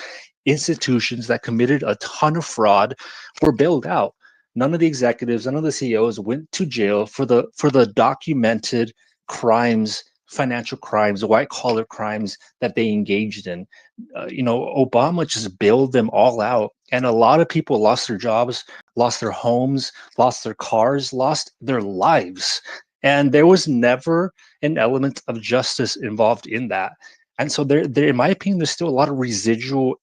institutions that committed a ton of fraud were bailed out. None of the executives, none of the CEOs went to jail for the documented crimes, financial crimes, white collar crimes that they engaged in. You know, Obama just bailed them all out, and a lot of people lost their jobs, lost their homes, lost their cars, lost their lives, and there was never an element of justice involved in that. And so there, in my opinion, there's still a lot of residual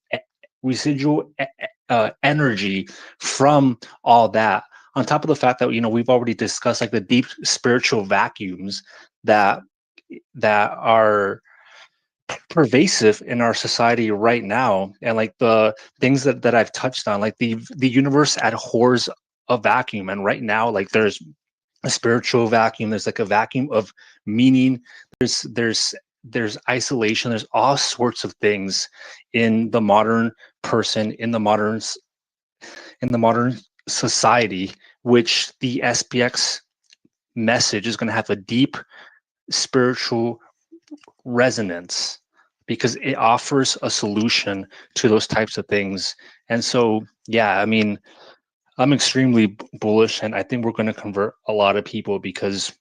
energy from all that. On top of the fact that, you know, we've already discussed like the deep spiritual vacuums that are pervasive in our society right now, and like the things that I've touched on, like the universe abhors a vacuum, and right now, like, there's a spiritual vacuum, there's like a vacuum of meaning, there's isolation, there's all sorts of things in the modern person, in the modern society, which the SPX message is going to have a deep spiritual resonance, because it offers a solution to those types of things. And so, yeah, I mean, I'm extremely bullish, and I think we're going to convert a lot of people, because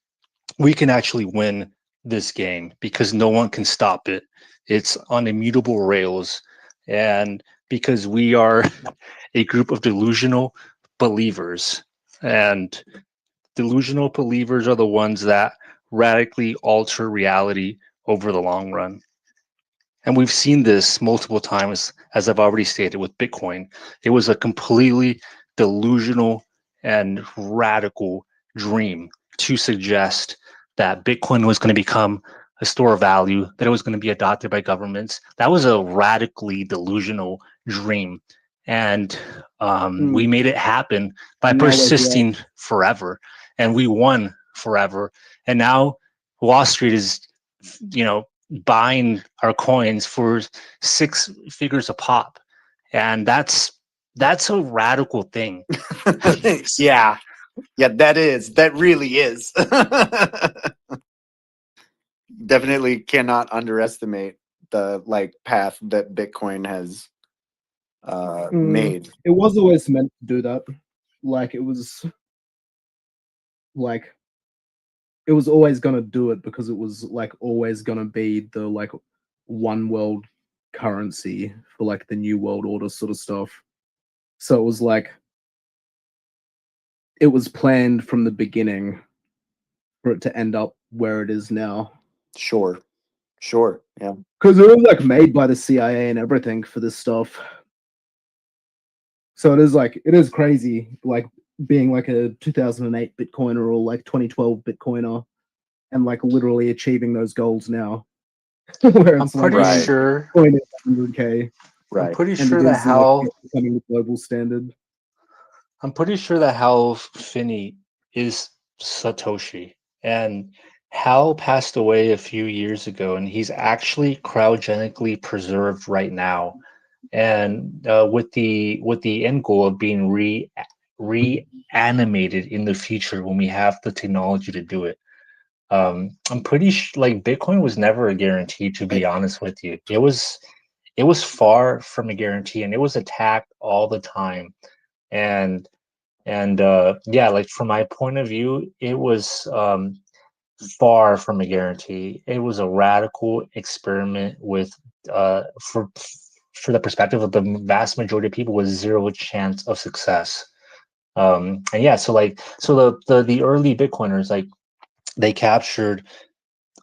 we can actually win this game, because no one can stop it. It's on immutable rails, and because we are a group of delusional believers, and delusional believers are the ones that radically alter reality over the long run. And we've seen this multiple times, as I've already stated, with Bitcoin. It was a completely delusional and radical dream to suggest that Bitcoin was going to become a store of value, that it was going to be adopted by governments. That was a radically delusional dream. And we made it happen by And now we're here. persisting forever. And we won forever. And now Wall Street is, you know, buying our coins for 6 figures a pop. And that's a radical thing. Yeah, that really is. Definitely cannot underestimate the like path that Bitcoin has made. It was always meant to do that. Like it was always gonna do it, because it was like always gonna be the like one world currency for like the new world order sort of stuff. So it was like it was planned from the beginning for it to end up where it is now. Sure, yeah. Because it was like made by the CIA and everything for this stuff. So it is crazy, like being like a 2008 Bitcoiner or like 2012 Bitcoiner, and like literally achieving those goals now. Where I'm it's like pretty sure. Bitcoin is 100K. I'm pretty And sure it that is Hal. becoming the global standard. I'm pretty sure that Hal Finney is Satoshi, and Hal passed away a few years ago, and he's actually cryogenically preserved right now, and with the end goal of being reanimated in the future when we have the technology to do it. I'm pretty like Bitcoin was never a guarantee, to be honest with you. It was far from a guarantee, and it was attacked all the time. And yeah, like from my point of view, it was far from a guarantee. It was a radical experiment with for the perspective of the vast majority of people, with zero chance of success. And yeah, so the early Bitcoiners, like, they captured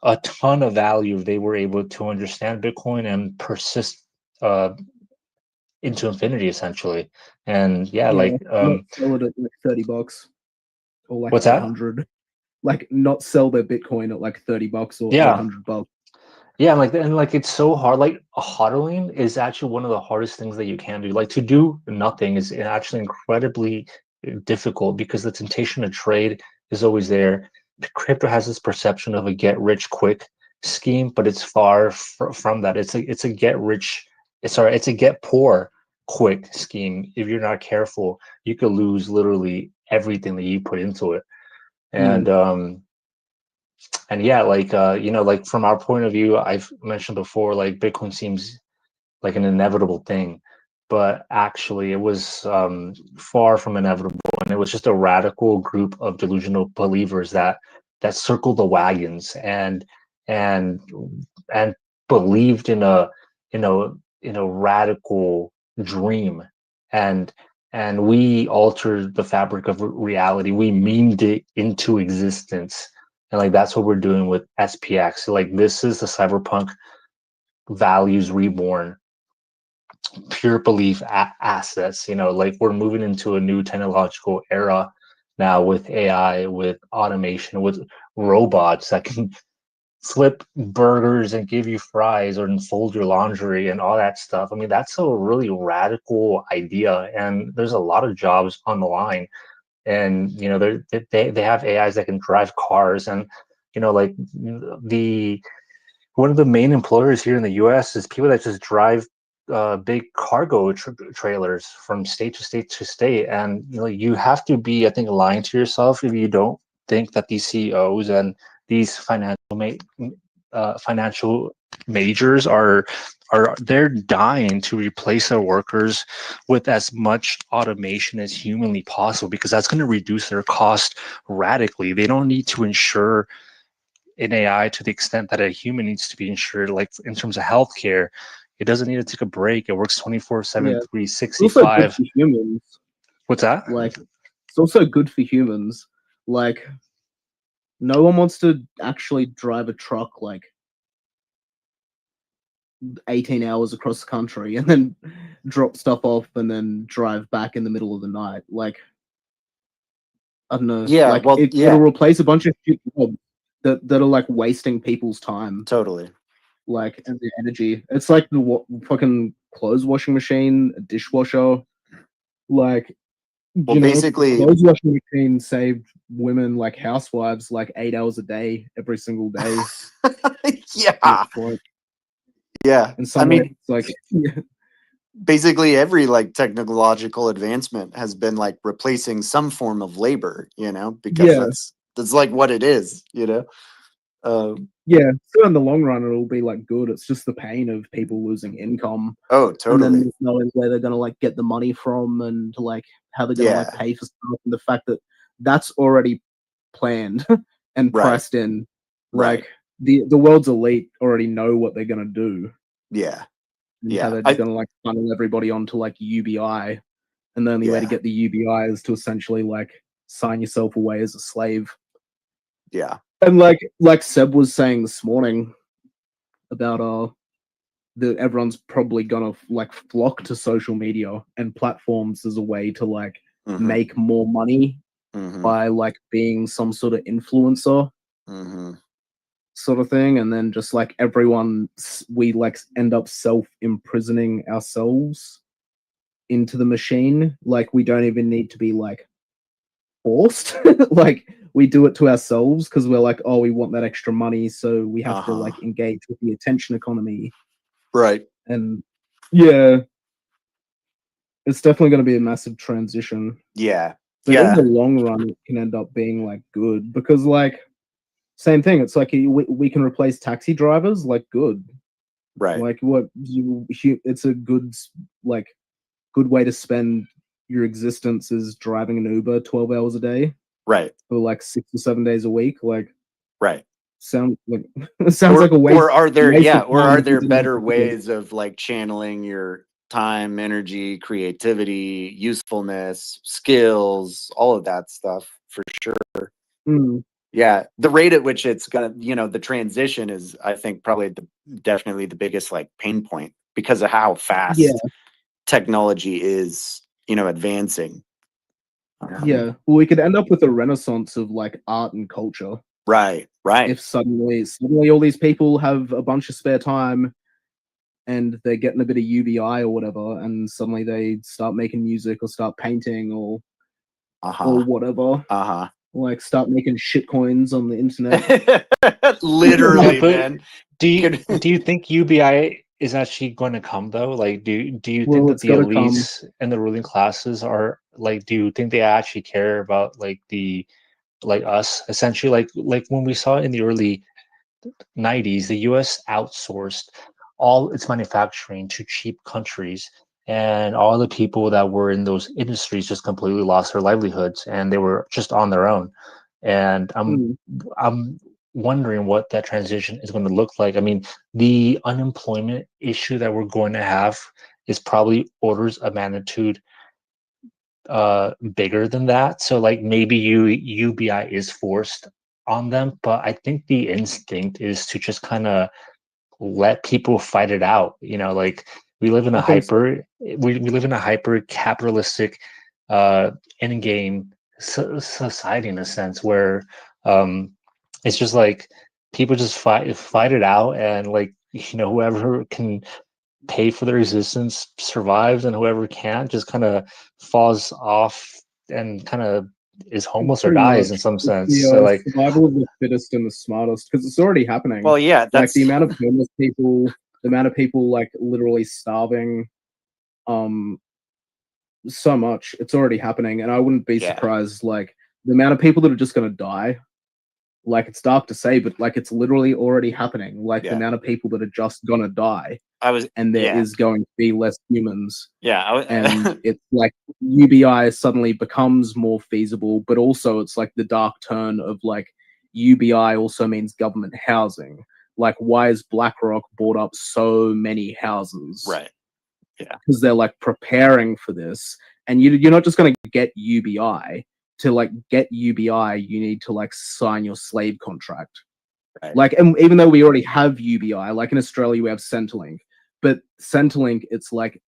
a ton of value. They were able to understand Bitcoin and persist into infinity, essentially. And yeah, like not sell it at like $30 or like what's that? 800. Like not sell their Bitcoin at like $30 or Yeah. $800. Yeah, like it's so hard. Like hodling is actually one of the hardest things that you can do. Like to do nothing is actually incredibly difficult, because the temptation to trade is always there. Crypto has this perception of a get rich quick scheme, but it's far from that. It's a get rich it's a get poor quick scheme. If you're not careful, you could lose literally everything that you put into it. And yeah, like like from our point of view, I've mentioned before, like Bitcoin seems like an inevitable thing, but actually it was far from inevitable, and it was just a radical group of delusional believers that circled the wagons and believed in a radical dream, and we altered the fabric of reality. We memed it into existence, and like that's what we're doing with SPX. Like this is the cyberpunk values reborn, pure belief assets. Like we're moving into a new technological era now with AI, with automation, with robots that can flip burgers and give you fries or fold your laundry and all that stuff. I mean, that's a really radical idea, and there's a lot of jobs on the line. And they have AIs that can drive cars, and like one of the main employers here in the US is people that just drive big cargo trailers from state to state to state. And you have to be, I think, lying to yourself if you don't think that these CEOs and these financial majors are they're dying to replace their workers with as much automation as humanly possible, because that's going to reduce their cost radically. They don't need to insure an AI to the extent that a human needs to be insured, like in terms of healthcare. It doesn't need to take a break. It works 24/7, Yeah. 365. It's also good for humans. What's that? Like, it's also good for humans. Like, no one wants to actually drive a truck like 18 hours across the country and then drop stuff off and then drive back in the middle of the night. Like, I don't know. Yeah, like well, it'll replace a bunch of jobs that are like wasting people's time. Totally. Like, and the energy. It's like the fucking clothes washing machine, a dishwasher. Like, Well, basically, clothes washing machine saved women, like housewives, like 8 hours a day every single day. Yeah. Yeah. And some I mean, it's like basically every like technological advancement has been like replacing some form of labor, because Yeah. that's like what it is, yeah. So in the long run, it'll be like good. It's just the pain of people losing income. Oh, And totally. then knowing where they're gonna like get the money from and like how they're gonna like Yeah. pay for stuff, and the fact that that's already planned and Right. priced in. Right. Like the world's elite already know what they're gonna do. Yeah. And Yeah. how they're just gonna like funnel everybody onto like UBI, and the only way to Yeah. get the UBI is to essentially like sign yourself away as a slave. Yeah. And like Seb was saying this morning about that everyone's probably gonna like flock to social media and platforms as a way to like Mhm. make more money by like being some sort of influencer sort of thing, and then just like everyone we like end up self-imprisoning ourselves into the machine. Like we don't even need to be like forced. Like we do it to ourselves because we're like, oh, we want that extra money, so we have to like engage with the attention economy. Right. And yeah, it's definitely going to be a massive transition. Yeah. But in Yeah. the long run, it can end up being like good because like same thing. It's like we can replace taxi drivers. Like good. Right. Like what it's a good like good way to spend your existence is driving an Uber 12 hours a day. Right. For like 6 or 7 days a week. Like right. Sounds like like a waste. Or are there time better ways of like channeling your time, energy, creativity, usefulness, skills, all of that stuff for sure. Mm. Yeah, the rate at which it's gonna, the transition is, I think, probably definitely the biggest like pain point because of how fast technology is, advancing. Yeah, well, we could end up with a renaissance of like art and culture. Right, right. If suddenly all these people have a bunch of spare time and they're getting a bit of UBI or whatever, and suddenly they start making music or start painting or whatever. Like start making shit coins on the internet. Literally, Yeah, but man. Do you think UBI is actually going to come though? Like, do you Well, think that it's the got to come. elites and the ruling classes are like? Do you think they actually care about like us essentially? Like when we saw in the early 90s, the U.S. outsourced all its manufacturing to cheap countries, and all the people that were in those industries just completely lost their livelihoods, and they were just on their own. And I'm wondering what that transition is going to look like. I mean, the unemployment issue that we're going to have is probably orders of magnitude bigger than that. So like maybe UBI is forced on them, but I think the instinct is to just kind of let people fight it out. You know, like we live in a we live in a hyper capitalistic end game society in a sense where it's just like people just fight it out, and like whoever can pay for their existence survives, and whoever can't just kind of falls off and kind of is homeless or Pretty dies in much. some It's sense. the So like, survival of the fittest and the smartest, because it's already happening. Well, yeah, like that's the amount of homeless people, the amount of people like literally starving, so much. It's already happening, and I wouldn't be surprised. Like the amount of people that are just gonna die. Like it's dark to say, but like it's literally already happening. Like the amount of people that are just gonna die. And there is going to be less humans. And it's like UBI suddenly becomes more feasible, but also it's like the dark turn of like UBI also means government housing. Like, why is BlackRock bought up so many houses? Right. Yeah. Because they're like preparing for this, and you're not just going to get UBI. To like get UBI, you need to like sign your slave contract. Right. Like, and even though we already have UBI, like in Australia we have Centrelink, but Centrelink it's like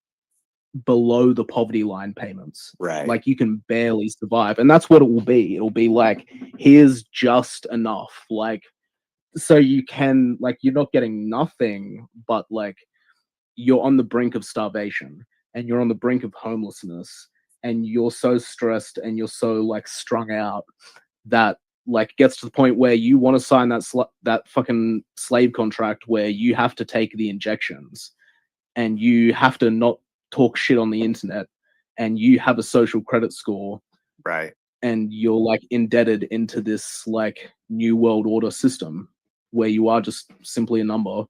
below the poverty line payments. Right. Like you can barely survive, and that's what it will be. It'll be like here's just enough, like so you can like you're not getting nothing, but like you're on the brink of starvation and you're on the brink of homelessness. And you're so stressed and you're so like strung out that like gets to the point where you want to sign that fucking slave contract where you have to take the injections and you have to not talk shit on the internet and you have a social credit score. Right. And you're like indebted into this like new world order system where you are just simply a number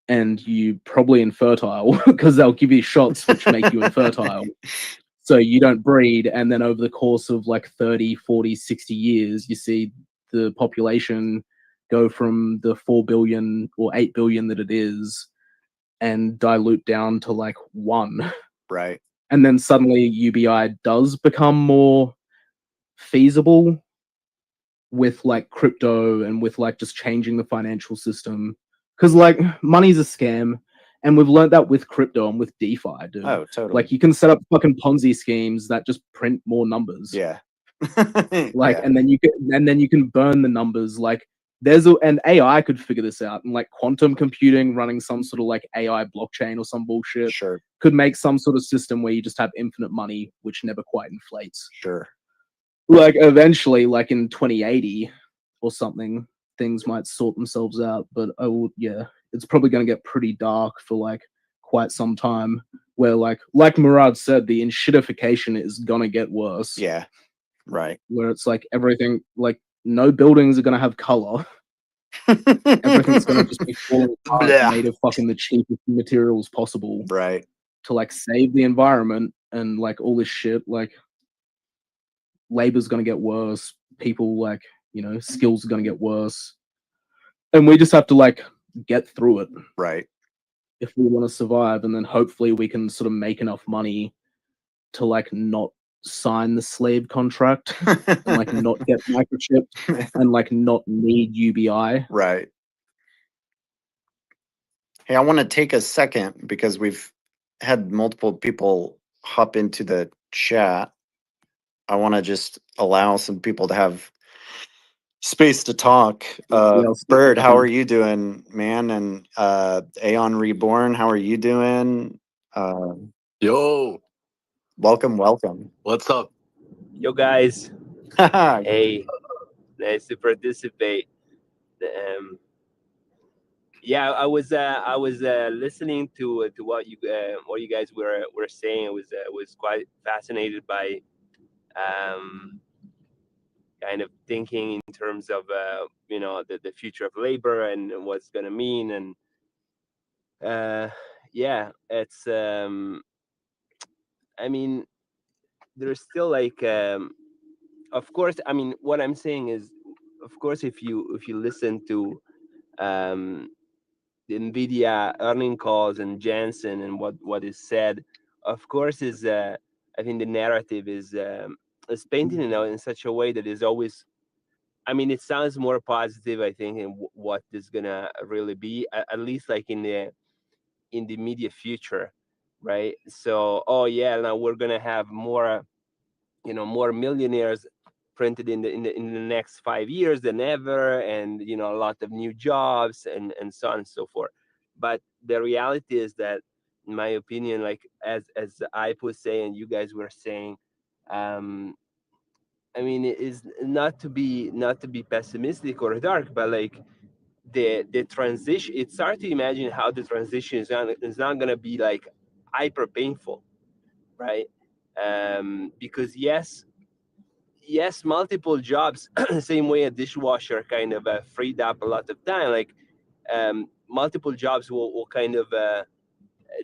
and you probably infertile because they'll give you shots which make you infertile. So you don't breed, and then over the course of like 30, 40, 60 years, you see the population go from the 4 billion or 8 billion that it is and dilute down to like 1. Right. And then suddenly UBI does become more feasible with like crypto and with like just changing the financial system. Because like money's a scam. And we've learned that with crypto and with DeFi, dude. Oh, totally. Like you can set up fucking Ponzi schemes that just print more numbers. Yeah. Like, and then you can burn the numbers. Like, and AI could figure this out, and like quantum computing running some sort of like AI blockchain or some bullshit. Sure. Could make some sort of system where you just have infinite money, which never quite inflates. Sure. Like eventually, like in 2080 or something, things might sort themselves out. But it's probably going to get pretty dark for like quite some time where like Murad said, the enshittification is going to get worse. Yeah. Right. Where it's like everything, like no buildings are going to have color. Everything's going to just be falling apart made of fucking the cheapest materials possible. Right. To like save the environment and like all this shit, like labor's going to get worse. People like, skills are going to get worse. And we just have to like get through it, right? If we want to survive, and then hopefully we can sort of make enough money to like not sign the slave contract and like not get microchipped and like not need UBI. Right. Hey, I want to take a second because we've had multiple people hop into the chat. I want to just allow some people to have space to talk. Bird, how are you doing, man? And Aeon Reborn, how are you doing? Yo, welcome. What's up? Yo, guys. Hey, nice to participate. Yeah, I was listening to what you guys were saying. I was quite fascinated by kind of thinking in terms of the future of labor and what's gonna mean. And yeah, it's I mean, there's still like of course, I mean, what I'm saying is, of course, if you listen to the Nvidia earning calls and Jensen and what is said, of course, is I think the narrative is painted in such a way that is always. I mean, it sounds more positive, I think, in what is gonna really be, at least like in the immediate future, right? So, oh yeah, now we're gonna have more, more millionaires printed in the next 5 years than ever, and a lot of new jobs and so on and so forth. But the reality is that, in my opinion, like as I was saying, you guys were saying, I mean, it is not to be pessimistic or dark, but like the transition, it's hard to imagine how the transition is not going to be like hyper painful, right? Because yes, multiple jobs, same way a dishwasher kind of freed up a lot of time. Like multiple jobs will kind of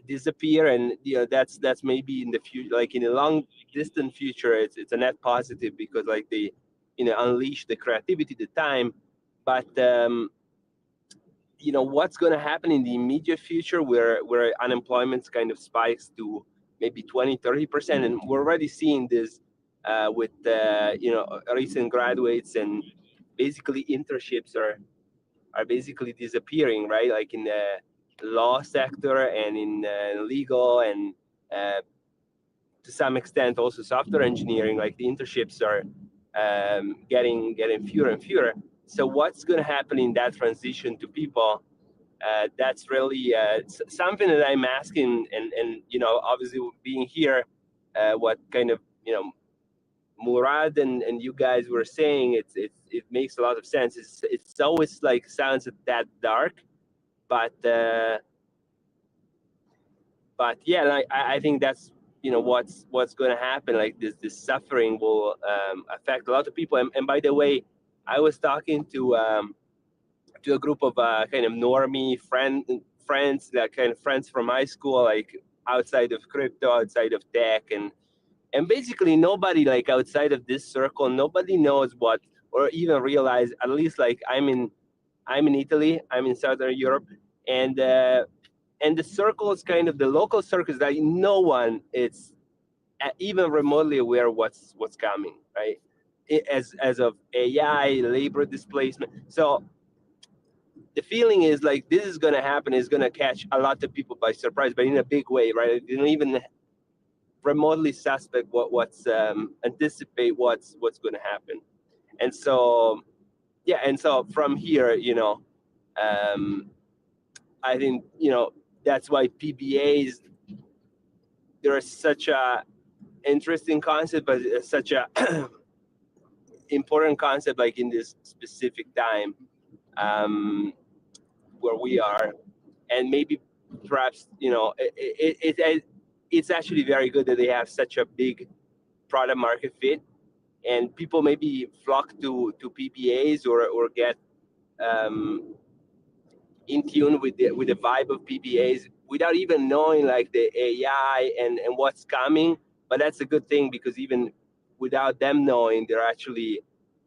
disappear, and that's maybe in the future, like in a long distant future, it's a net positive because like they unleash the creativity, the time. But what's going to happen in the immediate future, where unemployment kind of spikes to maybe 20-30%, and we're already seeing this with recent graduates, and basically internships are basically disappearing, right? Like in the law sector and in legal, and to some extent also software engineering. Like the internships are getting fewer and fewer. So what's going to happen in that transition to people? That's really something that I'm asking, and obviously being here, what kind of Murad and you guys were saying, it makes a lot of sense. It's always like sounds that dark, but yeah, like I think that's what's going to happen. Like this suffering will affect a lot of people. And by the way, I was talking to a group of kind of normie friends, that kind of friends from high school, like outside of crypto, outside of tech, and basically nobody, like outside of this circle, nobody knows what, or even realize, at least like I'm in Italy, I'm in Southern Europe, and the circle is kind of the local circles that no one is even remotely aware what's coming, right? As of AI, labor displacement. So the feeling is like this is going to happen, is going to catch a lot of people by surprise, but in a big way, right? They don't even remotely suspect what's anticipate what's going to happen. And so yeah, and so from here, I think that's why PBAs, they're such a interesting concept, but it's such a important concept, like in this specific time where we are. And maybe perhaps it's actually very good that they have such a big product market fit, and people maybe flock to PBAs or get in tune with the vibe of PBAs without even knowing like the AI and what's coming. But that's a good thing, because even without them knowing, they're actually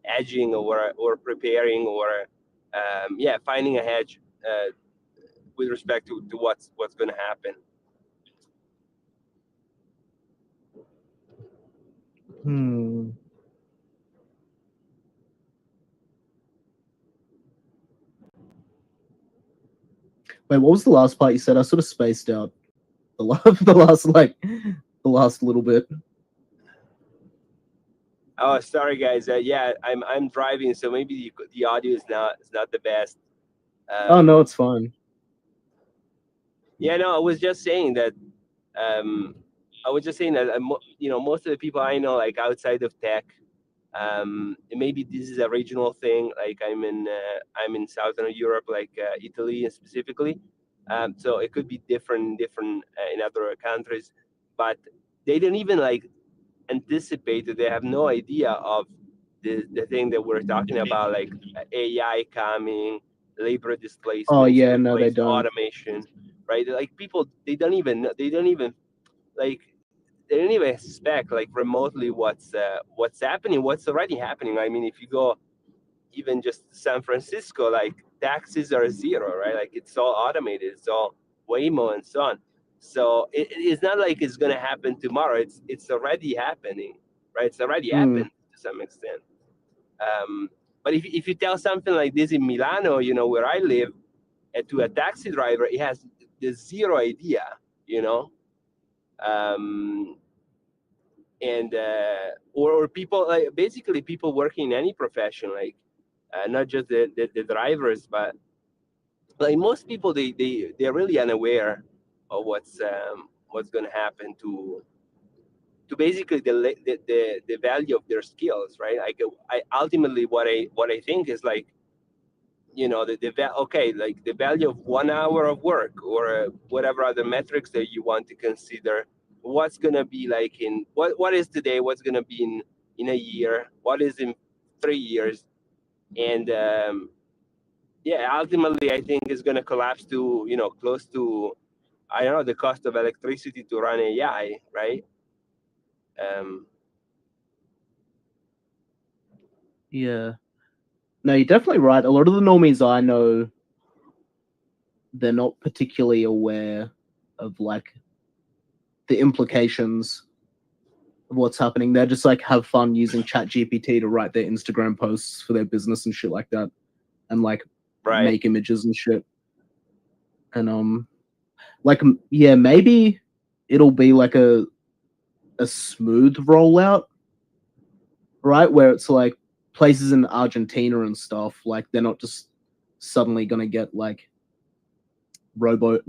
hedging or preparing or finding a hedge with respect to what's going to happen. Wait, what was the last part you said? I sort of spaced out the last little bit. Oh, sorry guys. Yeah, I'm driving, so maybe the audio is not the best. Oh no, it's fine. Yeah, no, I was just saying that. Most of the people I know, like outside of tech, Maybe this is a regional thing. Like I'm in Southern Europe, like Italy specifically. So it could be different in other countries, but they didn't even like anticipate it. They have no idea of the thing that we're talking about, like AI coming, labor Oh displacements, yeah, no, they replace don't. automation, right? Like people, they don't even like they don't even expect like remotely what's happening, what's already happening. I mean, if you go even just San Francisco, like taxis are zero, right? Like it's all automated, it's all Waymo and so on. So it's not like it's gonna happen tomorrow. It's already happening, right? It's already happened to some extent. But if you tell something like this in Milano, you know, where I live, to a taxi driver, he has the zero idea, you know. And or people, like basically people working in any profession, like not just the drivers, but like most people, they're really unaware of what's going to happen to basically the value of their skills, right? Like I ultimately what I think is like, you know, okay, like the value of 1 hour of work or whatever other metrics that you want to consider. What's gonna be like in what is today? What's gonna be in a year? What is in 3 years? And yeah, ultimately, I think it's gonna collapse to, you know, close to, I don't know, the cost of electricity to run AI, right? Yeah. No, you're definitely right. A lot of the normies I know, they're not particularly aware of like the implications of what's happening. They're just like have fun using ChatGPT to write their Instagram posts for their business and shit like that, and like make images and shit. And like yeah, maybe it'll be like a smooth rollout, right? Where it's like places in Argentina and stuff, like they're not just suddenly gonna get like robo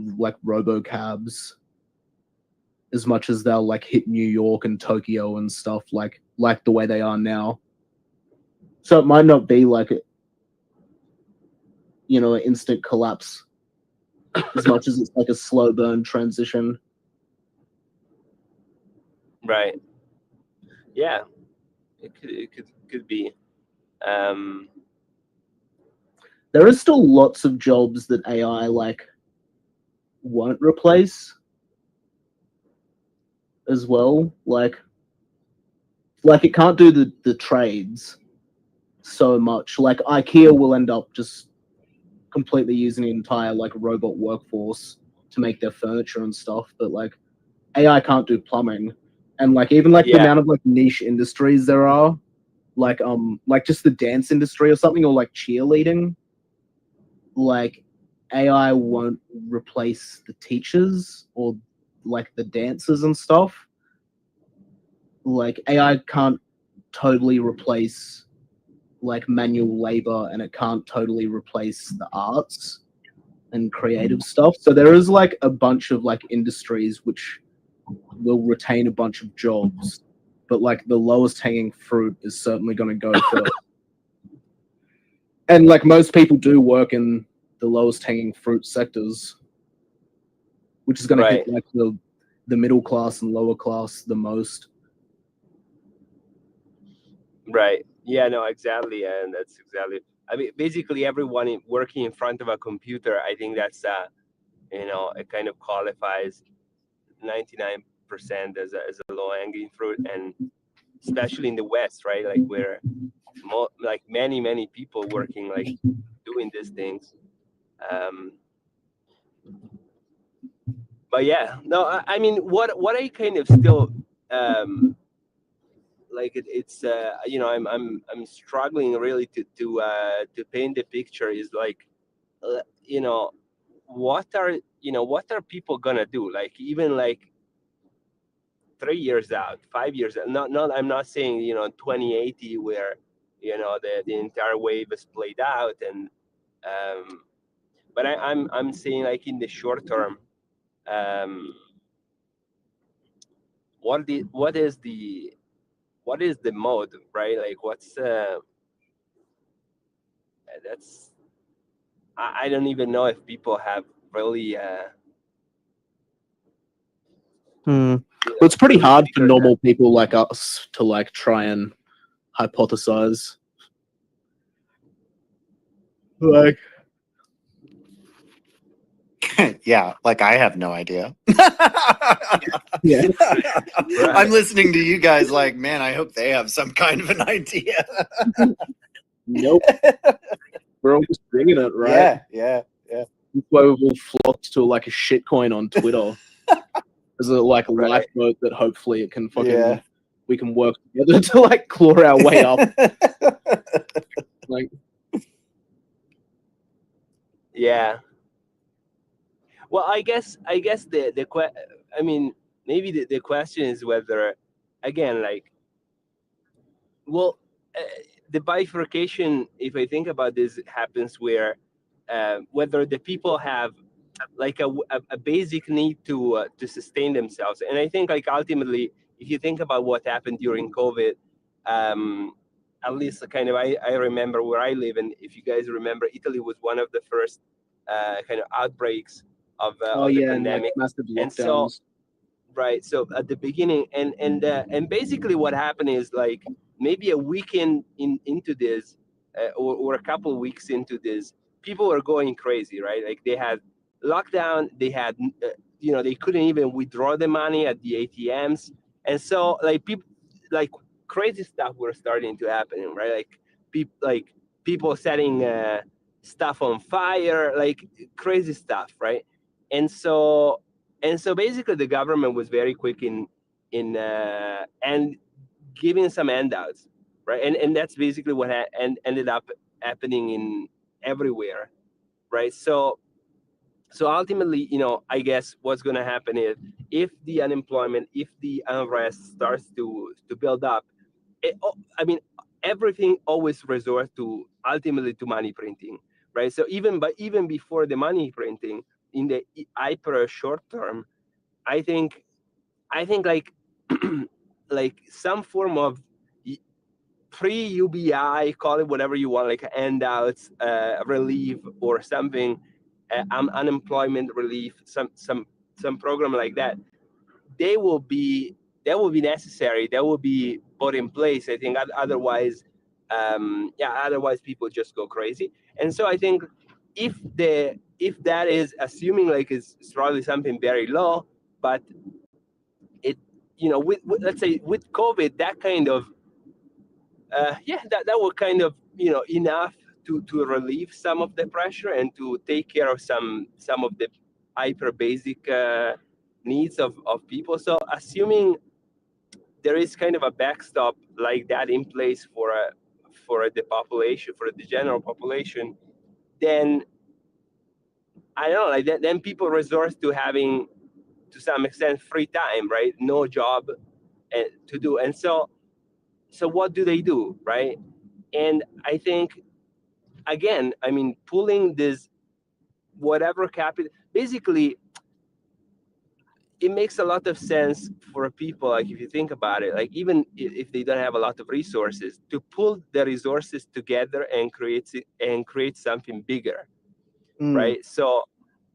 cabs as much as they'll like hit New York and Tokyo and stuff, like the way they are now. So it might not be like you know, an instant collapse as much as it's like a slow burn transition. Right. Yeah. It could be. There are still lots of jobs that AI like won't replace as well. Like it can't do the trades so much. Like IKEA will end up just completely using the entire like robot workforce to make their furniture and stuff, but like AI can't do plumbing. And like even like the amount of like niche industries there are, like just the dance industry or something, or like cheerleading, like AI won't replace the teachers or like the dancers and stuff. Like AI can't totally replace like manual labor, and it can't totally replace the arts and creative stuff. So there is like a bunch of like industries which will retain a bunch of jobs, but like the lowest hanging fruit is certainly going to go first. And like most people do work in the lowest hanging fruit sectors, which is going to hit like the middle class and lower class the most. Right. Yeah, no, exactly. And that's exactly, I mean, basically everyone working in front of a computer, I think that's, you know, it kind of qualifies 99% as a low hanging fruit. And especially in the West, right? Like where like many people working, like doing these things. But yeah, no, I mean, what I kind of still, like it's you know, I'm struggling really to paint the picture is like, you know, what are people gonna do, like even like 3 years out, 5 years out? Not I'm not saying, you know, 2080 where, you know, the entire wave is played out, and but I'm saying like in the short term, what is the what is the mode, right? Like what's that's I don't even know if people have really Well, it's pretty hard for normal people like us to like try and hypothesize. Like, Yeah, like I have no idea. yeah. I'm listening to you guys like, man, I hope they have some kind of an idea. Nope. We're all just bringing it, right? Yeah. That's why we've all flocked to like a shitcoin on Twitter. As a like a lifeboat that hopefully it can fucking we can work together to like claw our way up. Like, yeah. Well, I guess the I mean, maybe the question is whether, again, like, well, the bifurcation, if I think about this, happens where whether the people have like a basic need to sustain themselves, and I think like ultimately, if you think about what happened during COVID, at least kind of I remember where I live, and if you guys remember, Italy was one of the first kind of outbreaks of the and like pandemic, massive and so lockdowns. right, so at the beginning, and basically what happened is like maybe a weekend into this, or a couple of weeks into this, people were going crazy, right? Like they had lockdown, they had they couldn't even withdraw the money at the ATMs, and so like people, like crazy stuff were starting to happen, right? Like people setting stuff on fire, like crazy stuff, right? And so basically the government was very quick in and giving some handouts, right? And that's basically what ended up happening in everywhere, right? So ultimately, I guess what's going to happen is if the unemployment, if the unrest starts to build up, I mean, everything always resorts to ultimately to money printing, right? So even before the money printing, in the hyper short term, I think like like some form of pre-UBI, call it whatever you want, like handouts, relief or something, unemployment relief, some program like that, they will be necessary. They will be put in place. I think otherwise, otherwise people just go crazy. And so I think if that is assuming like it's probably something very low, but it with let's say with COVID, that kind of that will kind of enough to relieve some of the pressure and to take care of some of the hyper basic needs of people. So assuming there is kind of a backstop like that in place for the population, for the general population, then I don't know, like that, then people resort to having to some extent free time, right? No job to do, and so what do they do, right? And I think again, I mean, pulling this whatever capital, basically it makes a lot of sense for people, like if you think about it, like even if they don't have a lot of resources, to pull the resources together and create something bigger, right? So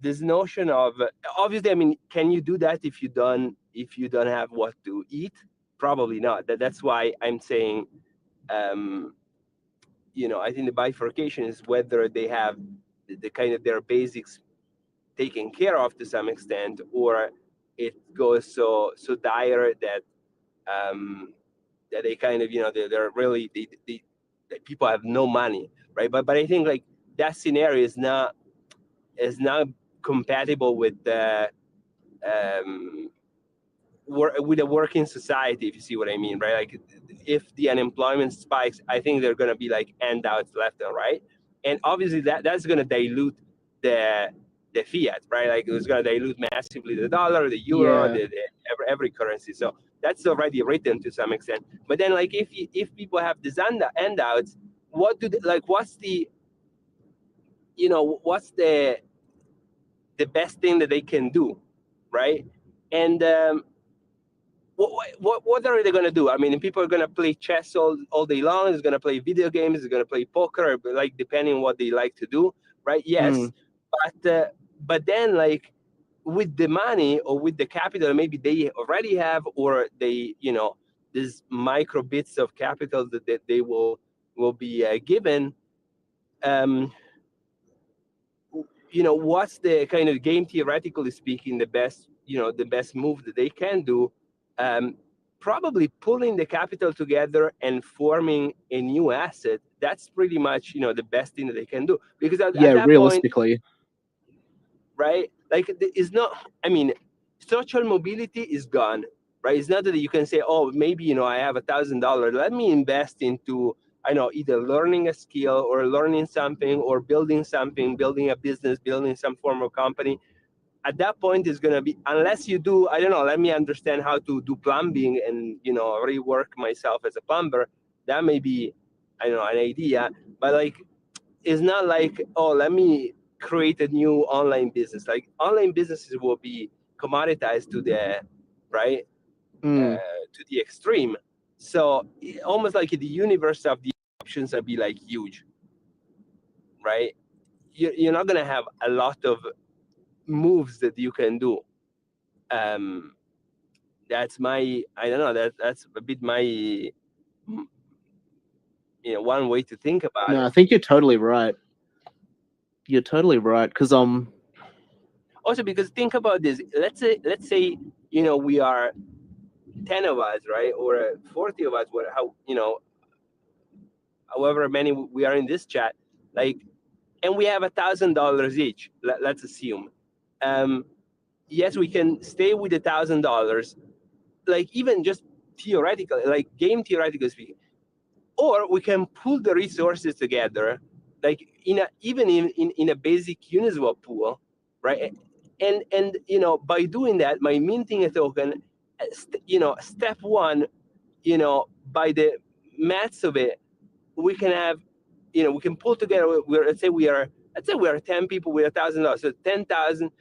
this notion of obviously, I mean, can you do that if you don't have what to eat? Probably not. That's why I'm saying I think the bifurcation is whether they have the kind of their basics taken care of to some extent, or it goes so dire that that they kind of they're really that people have no money, right? But I think like that scenario is not compatible with the with a working society, if you see what I mean, right? Like if the unemployment spikes, I think they're going to be like handouts left and right, and obviously that's going to dilute the fiat, right? Like it's going to dilute massively the dollar, the euro, every currency. So that's already written to some extent. But then like if people have these handouts, what do they, like what's the what's the best thing that they can do, right? And what are they going to do? I mean, people are going to play chess all day long. They're going to play video games. They're going to play poker, like depending on what they like to do, right? Yes, but then like with the money or with the capital, maybe they already have, or they, you know, these micro bits of capital that they will be given. You know, what's the kind of game, theoretically speaking, the best, you know, the best move that they can do? Probably pulling the capital together and forming a new asset. That's pretty much, you know, the best thing that they can do, because at that realistically. point, right? Like it's not. I mean, social mobility is gone, right? It's not that you can say, oh, maybe, you know, I have $1,000. Let me invest into, I know, either learning a skill or learning something or building something, building a business, building some form of company. At that point, it's going to be, unless you do, I don't know, let me understand how to do plumbing and, you know, rework myself as a plumber. That may be, I don't know, an idea. But like, it's not like, oh, let me create a new online business. Like online businesses will be commoditized to the, right, to the extreme. So almost like the universe of the options will be like huge, right? You're not gonna have a lot of moves that you can do. That's my, I don't know, that's a bit my, you know, one way to think about No, it. I think you're totally right. You're totally right, because Also, because think about this. Let's say, you know, we are 10 of us, right, or 40 of us, how, you know, however many we are in this chat, like, and we have $1,000 each. Let's assume. Yes, we can stay with $1,000, like even just theoretically, like game theoretically speaking, or we can pull the resources together, like even in a basic Uniswap pool, right? And you know, by doing that, by minting a token, you know, step one, you know, by the maths of it, we can have, you know, we can pull together. Let's say we are 10 people with $1,000, so 10,000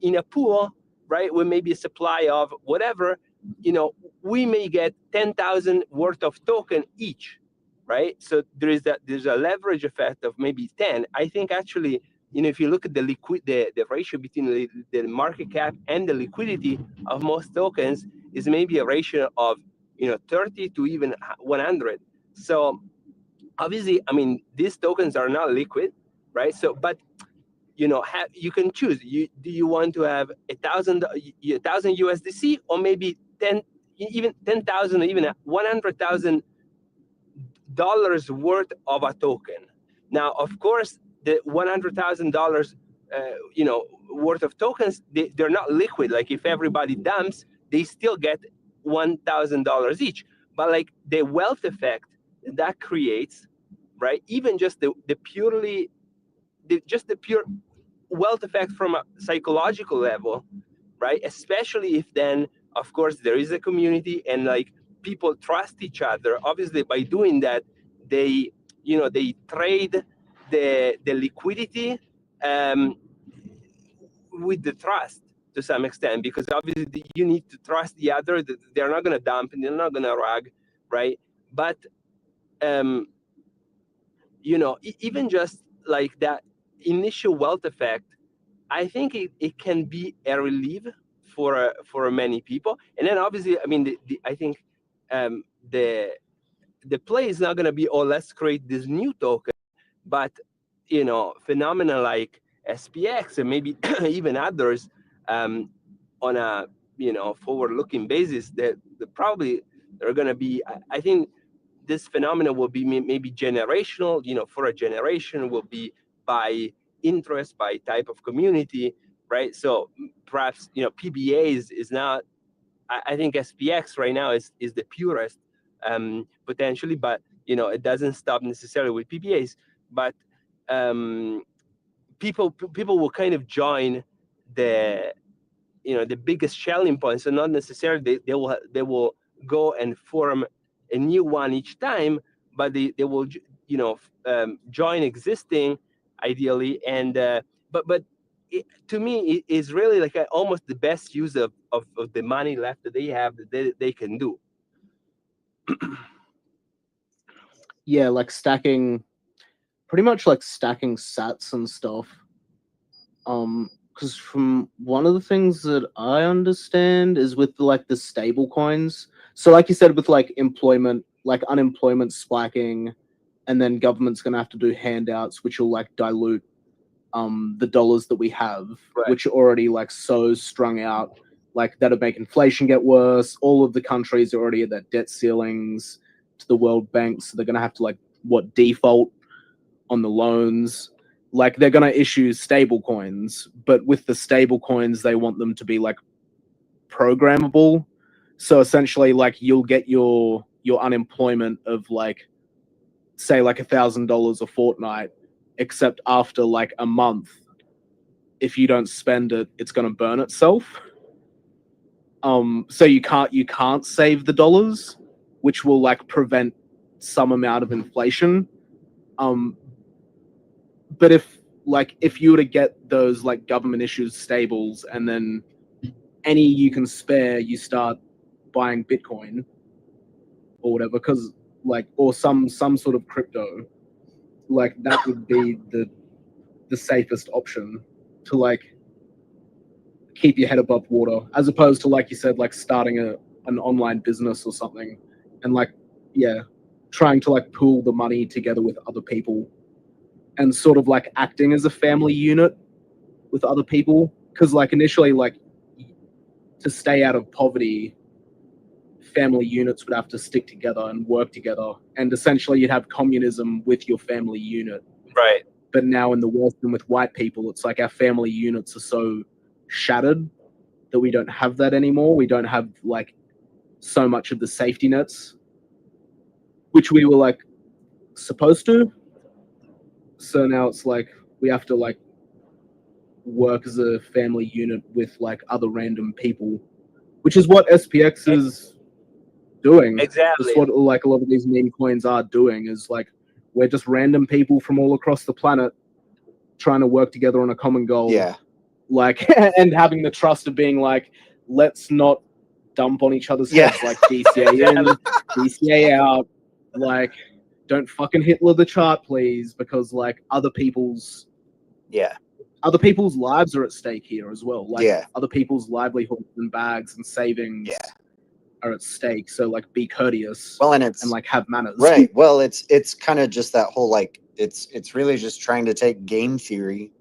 in a pool, right? With maybe a supply of whatever, you know, we may get 10,000 worth of token each, right? So there's a leverage effect of maybe 10. I think actually, you know, if you look at the ratio between the market cap and the liquidity of most tokens is maybe a ratio of, you know, 30 to even 100. So obviously, I mean, these tokens are not liquid, right? So, but you know, you can choose. Do you want to have 1,000 USDC, or maybe 10,000, even $100,000 worth of a token? Now, of course, the $100,000, you know, worth of tokens, they're not liquid. Like if everybody dumps, they still get $1,000 each. But like the wealth effect that creates, right? Even just the pure wealth effect from a psychological level, right? Especially if then, of course, there is a community and like people trust each other. Obviously, by doing that, they, you know, they trade the liquidity with the trust to some extent, because obviously you need to trust the other. They're not going to dump and they're not going to rug, right? But you know, even just like that initial wealth effect, I think it can be a relief for many people. And then obviously, I mean, I think the play is not going to be, oh, let's create this new token, but you know, phenomena like SPX and maybe even others on a, you know, forward-looking basis, that probably are going to be. I think this phenomenon will be maybe generational. You know, for a generation, will be by interest, by type of community, right? So perhaps, you know, PBA is not. I think SPX right now is the purest potentially, but you know, it doesn't stop necessarily with PBAs. But people will kind of join the, you know, the biggest shelling point. So not necessarily they will go and form a new one each time, but they will, you know, join existing ideally. And but it, to me, it is really like almost the best use of of the money left that they have that they can do. Yeah, like stacking, pretty much like stacking sats and stuff. Because from one of the things that I understand is with like the stable coins. So like you said, with like employment, like unemployment spiking, and then government's gonna have to do handouts, which will like dilute the dollars that we have, which are already like so strung out, like that'll make inflation get worse. All of the countries are already at their debt ceilings to the World Bank, so they're gonna have to like default on the loans. Like they're gonna issue stable coins, but with the stable coins, they want them to be like programmable. So essentially, like you'll get your unemployment of like, say like $1,000 a fortnight, except after like a month, if you don't spend it, it's gonna burn itself. So you can't save the dollars, which will like prevent some amount of inflation. But if you were to get those like government issued stables and then any you can spare, you start buying Bitcoin or whatever, because like, or some sort of crypto, like that would be the safest option to like keep your head above water, as opposed to, like you said, like starting an online business or something, and like, yeah, trying to like pool the money together with other people and sort of like acting as a family unit with other people. Because like initially, like to stay out of poverty, family units would have to stick together and work together, and essentially you'd have communism with your family unit. Right. But now in the West and with white people, it's like our family units are so shattered that we don't have that anymore. We don't have like so much of the safety nets, which we were like supposed to. So now it's like we have to like work as a family unit with like other random people, which is what SPX is doing. Exactly. That's what like a lot of these meme coins are doing, is like we're just random people from all across the planet trying to work together on a common goal. Yeah. Like, and having the trust of being like, let's not dump on each other's Yeah. heads, like DCA in, DCA out, like don't fucking Hitler the chart, please, because like other people's lives are at stake here as well. Like other people's livelihoods and bags and savings are at stake. So like be courteous. Well, and like have manners. Right. Well, it's kind of just that whole like it's really just trying to take game theory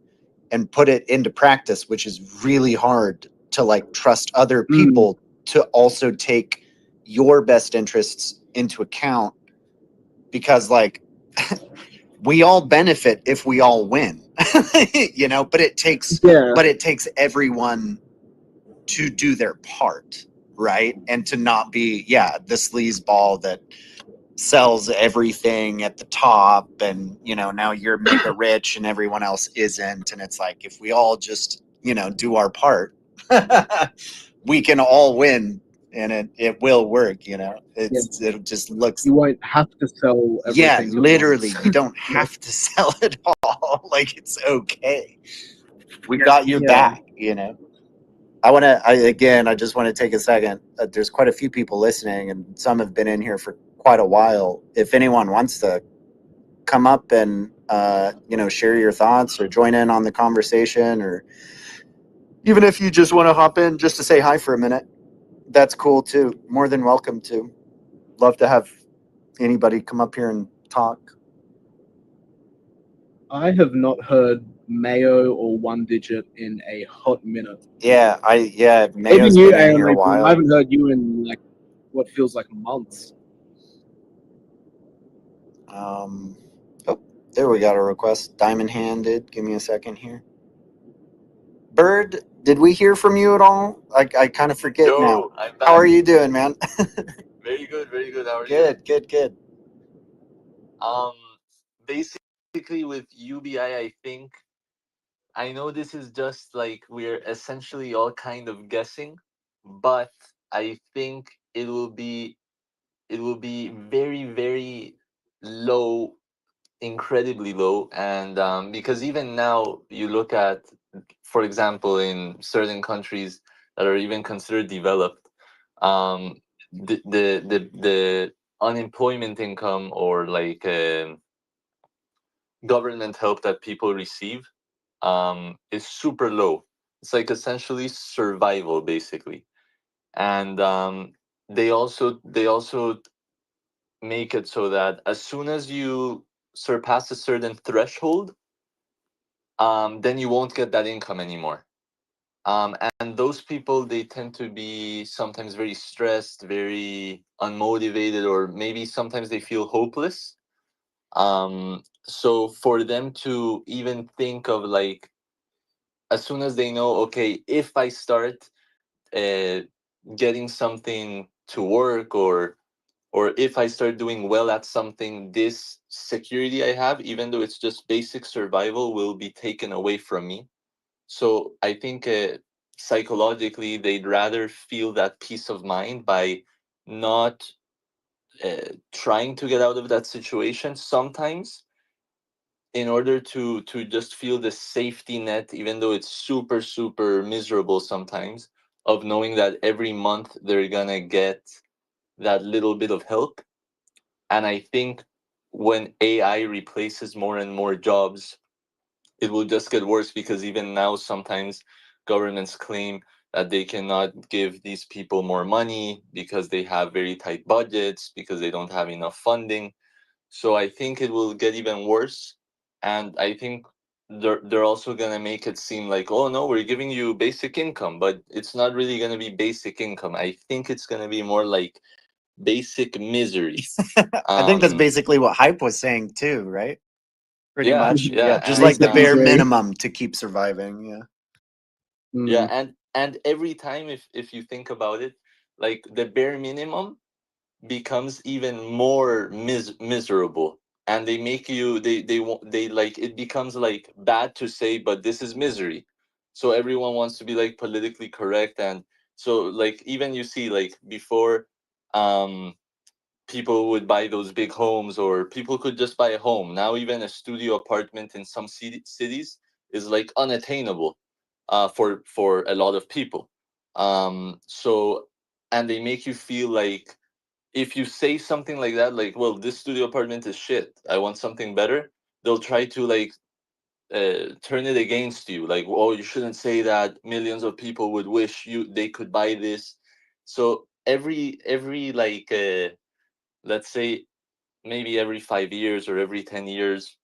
and put it into practice, which is really hard to like trust other people to also take your best interests into account, because like we all benefit if we all win. You know, but it takes everyone to do their part, right? And to not be the sleazeball that sells everything at the top, and you know, now you're mega rich and everyone else isn't, and it's like if we all just, you know, do our part, we can all win, and it will work, you know. It just looks, you won't have to sell everything. Literally you don't have to sell it all. Like it's okay, we got your back, you know. I just want to take a second. There's quite a few people listening, and some have been in here for quite a while. If anyone wants to come up and you know, share your thoughts or join in on the conversation, or even if you just want to hop in just to say hi for a minute, that's cool too. More than welcome to. Love to have anybody come up here and talk. I have not heard Mayo or One Digit in a hot minute. Mayo's Even you, been in here a while. I haven't heard you in like what feels like months. Oh, there we got a request. Diamond handed. Give me a second here. Bird, did we hear from you at all? I kind of forget now. I'm How are back. you doing, man? Very good, very good. How are Good. Basically with UBI, I think, I know this is just like we're essentially all kind of guessing, but I think it will be very, very low, incredibly low. And because even now you look at, for example, in certain countries, that are even considered developed, the unemployment income or like government help that people receive is super low. It's like essentially survival basically, and they also make it so that as soon as you surpass a certain threshold, then you won't get that income anymore. And those people, they tend to be sometimes very stressed, very unmotivated, or maybe sometimes they feel hopeless. So for them to even think of like, as soon as they know, okay, if I start uh, getting something to work, or if I start doing well at something, this security I have, even though it's just basic survival, will be taken away from me. So I think psychologically, they'd rather feel that peace of mind by not trying to get out of that situation sometimes, in order to just feel the safety net, even though it's super super miserable sometimes, of knowing that every month they're gonna get that little bit of help. And I think when AI replaces more and more jobs, it will just get worse, because even now sometimes governments claim that they cannot give these people more money because they have very tight budgets, because they don't have enough funding. So I think it will get even worse. And I think they're also going to make it seem like, oh no, we're giving you basic income, but it's not really going to be basic income. I think it's going to be more like basic misery. I think that's basically what Hype was saying too, right? Pretty Yeah, much. yeah, Yeah, just and like the bare minimum to keep surviving. Yeah. yeah, and every time, if you think about it, like the bare minimum becomes even more miserable, and they make you they like, it becomes like bad to say, but this is misery. So everyone wants to be like politically correct. And so like, even you see like before, um people would buy those big homes, or people could just buy a home. Now even a studio apartment in some cities is like unattainable for a lot of people. So, and they make you feel like, if you say something like that, like, well, this studio apartment is shit, I want something better, they'll try to like turn it against you, like, oh, you shouldn't say that, millions of people would wish they could buy this. So every like let's say maybe every 5 years or every 10 years,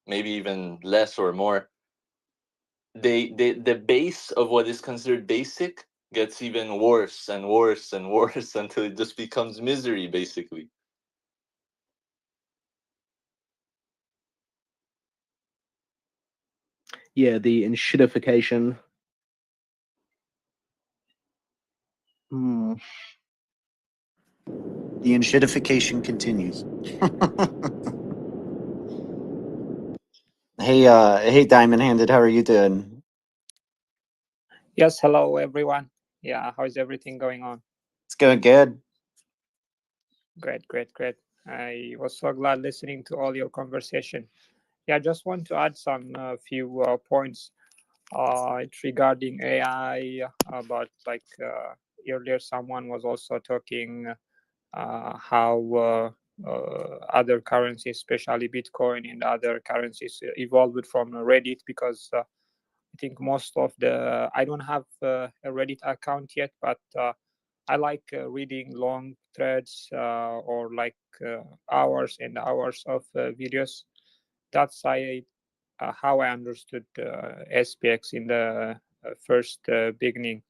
maybe even less or more, the base of what is considered basic gets even worse and worse and worse until it just becomes misery basically. Yeah, the enshittification. Hmm. The enshittification continues. Hey, Diamond Handed, how are you doing? Yes, hello everyone. Yeah, how is everything going on? It's going good. Great, great, great. I was so glad listening to all your conversation. Yeah, I just want to add some few points. It's regarding AI, about like earlier someone was also talking how other currencies, especially Bitcoin and other currencies, evolved from Reddit, because I think most of I don't have a Reddit account yet, but I like reading long threads, or like hours and hours of videos. That's how I understood SPX in the first beginning.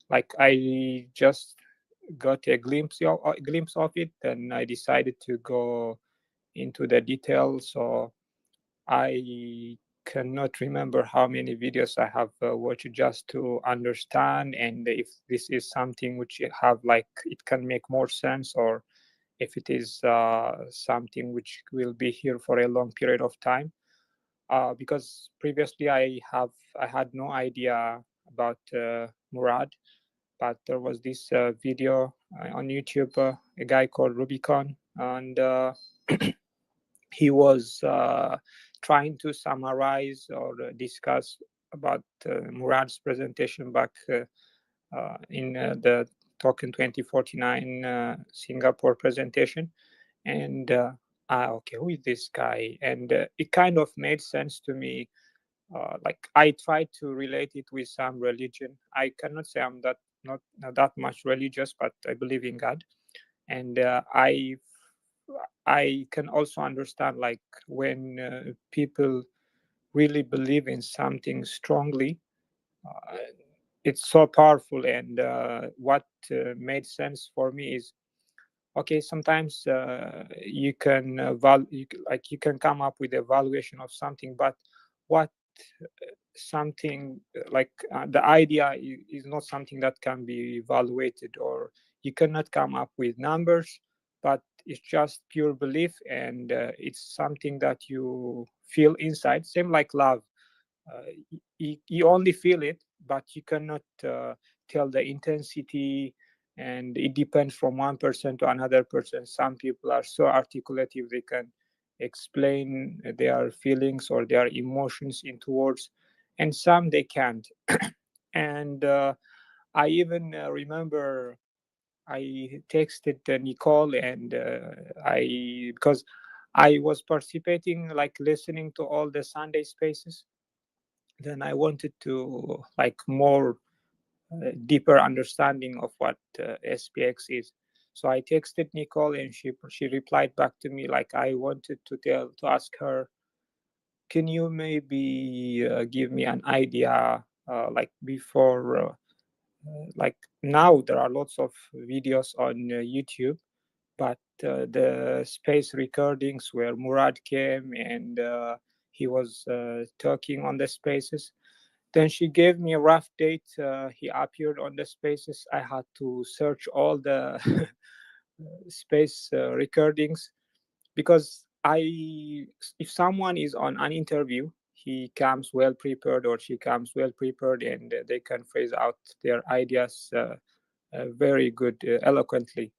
Like I just got a glimpse of it, and I decided to go into the details. So I cannot remember how many videos I have watched just to understand, and if this is something which you have like it can make more sense, or if it is something which will be here for a long period of time. Because previously I had no idea about Murad, but there was this video on YouTube, a guy called Rubicon, and he was trying to summarize or discuss about Murad's presentation back in the token 2049 Singapore presentation. And okay, who is this guy? And it kind of made sense to me. Like I tried to relate it with some religion. I cannot say I'm not that much religious, but I believe in God. And I can also understand, like, when people really believe in something strongly, it's so powerful. And what made sense for me is, okay, sometimes you can you can come up with a valuation of something, but what something like the idea is not something that can be evaluated, or you cannot come up with numbers, but it's just pure belief, and it's something that you feel inside, same like love. You only feel it, but you cannot tell the intensity, and it depends from one person to another person. Some people are so articulative, they can explain their feelings or their emotions into words, and some they can't. And I even remember I texted Nicole, and I because I was participating, like listening to all the Sunday spaces. Then I wanted to like more deeper understanding of what SPX is. So I texted Nicole, and she replied back to me, like, I wanted to ask her, can you maybe give me an idea, like before, like now there are lots of videos on YouTube, but the space recordings where Murad came, and he was talking on the spaces. Then she gave me a rough date. He appeared on the spaces. I had to search all the space recordings, because if someone is on an interview, he comes well prepared, or she comes well prepared, and they can phrase out their ideas very good, eloquently.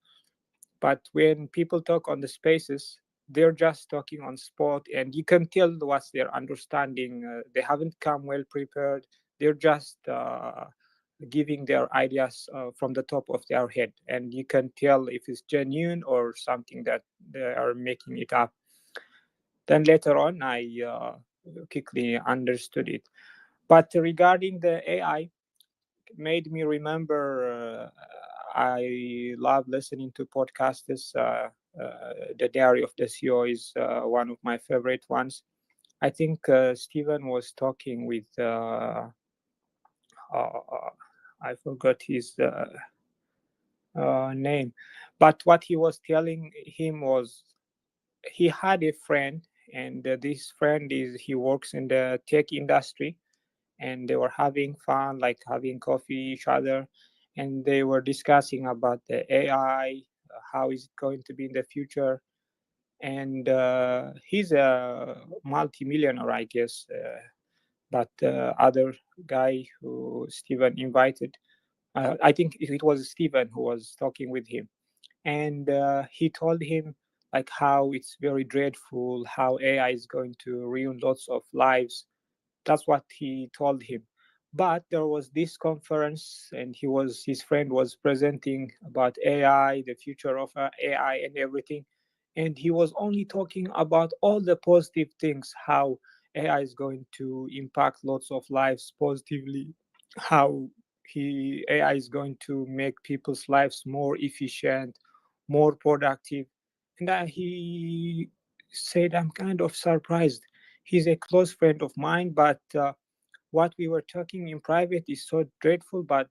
But when people talk on the spaces, they're just talking on spot, and you can tell what's their understanding. They haven't come well prepared. They're just giving their ideas from the top of their head, and you can tell if it's genuine or something that they are making it up. Then later on, I quickly understood it. But regarding the AI, made me remember I love listening to podcasts. The Diary of the CEO is one of my favorite ones. I think Stephen was talking with, I forgot his name, but what he was telling him was he had a friend, and this friend he works in the tech industry, and they were having fun, like having coffee each other, and they were discussing about the AI, how is it going to be in the future. And he's a multimillionaire, I guess, but other guy who Stephen invited, I think it was Stephen who was talking with him, and he told him like how it's very dreadful, how AI is going to ruin lots of lives. That's what he told him. But there was this conference, and his friend was presenting about AI, the future of AI, and everything. And he was only talking about all the positive things, how AI is going to impact lots of lives positively, how AI is going to make people's lives more efficient, more productive. And he said, I'm kind of surprised. He's a close friend of mine, but what we were talking in private is so dreadful. But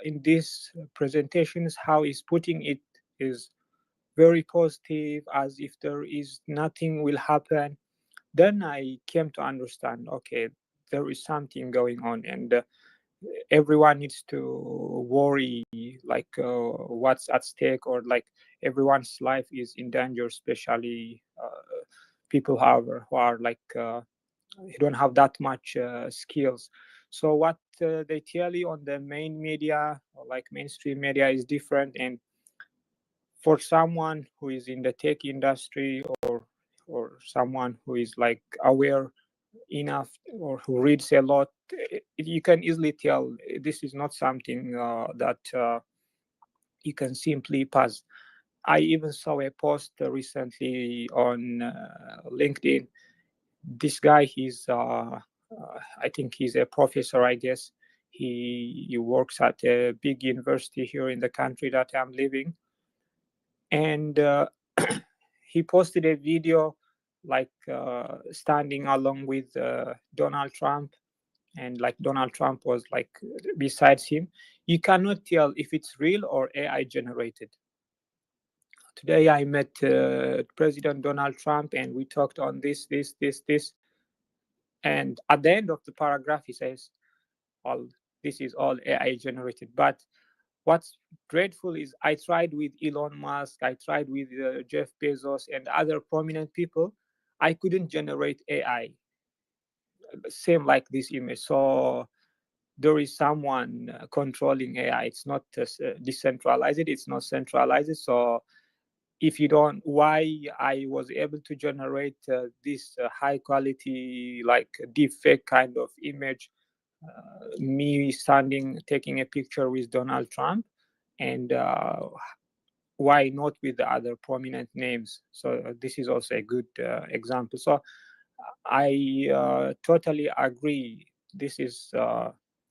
in this presentations, how he's putting it is very positive, as if there is nothing will happen. Then I came to understand, okay, there is something going on, and everyone needs to worry, like what's at stake, or like everyone's life is in danger, especially people who are like who don't have that much skills. So what they tell you on the main media, or like mainstream media, is different. And for someone who is in the tech industry, or someone who is like aware enough or who reads a lot, you can easily tell this is not something that you can simply pass. I even saw a post recently on LinkedIn. This guy, I think he's a professor, I guess. He works at a big university here in the country that I'm living. And he posted a video like standing along with Donald Trump, and like Donald Trump was like besides him. You cannot tell if it's real or AI generated. Today I met President Donald Trump and we talked on this. And at the end of the paragraph, he says, "All this is all AI generated." But what's dreadful is I tried with Elon Musk, I tried with Jeff Bezos and other prominent people. I couldn't generate AI same like this image. So there is someone controlling AI. It's not decentralized, it's not centralized. So if you don't, why I was able to generate this high quality, like deep fake kind of image, me standing taking a picture with Donald Trump, and why not with the other prominent names? So this is also a good example. So I totally agree. This is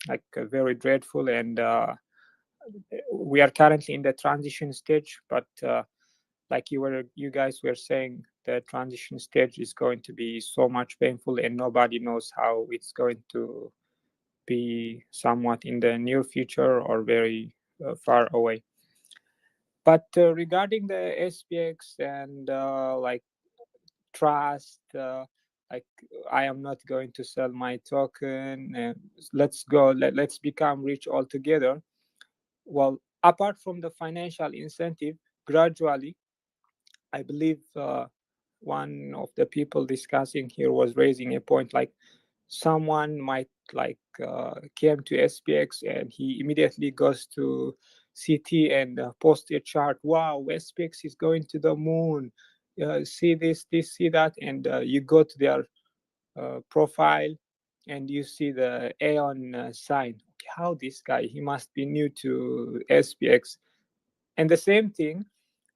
like very dreadful, and we are currently in the transition stage. But like you guys were saying, the transition stage is going to be so much painful, and nobody knows how it's going to be, somewhat in the near future or very far away. But regarding the SPX and like trust, like I am not going to sell my token, and let's go, let's become rich all together. Well, apart from the financial incentive, gradually, I believe one of the people discussing here was raising a point, like someone might like came to SPX and he immediately goes to CT and post a chart. Wow, SPX is going to the moon. See this, see that, and you go to their profile and you see the Aeon sign. Okay, how this guy? He must be new to SPX. And the same thing,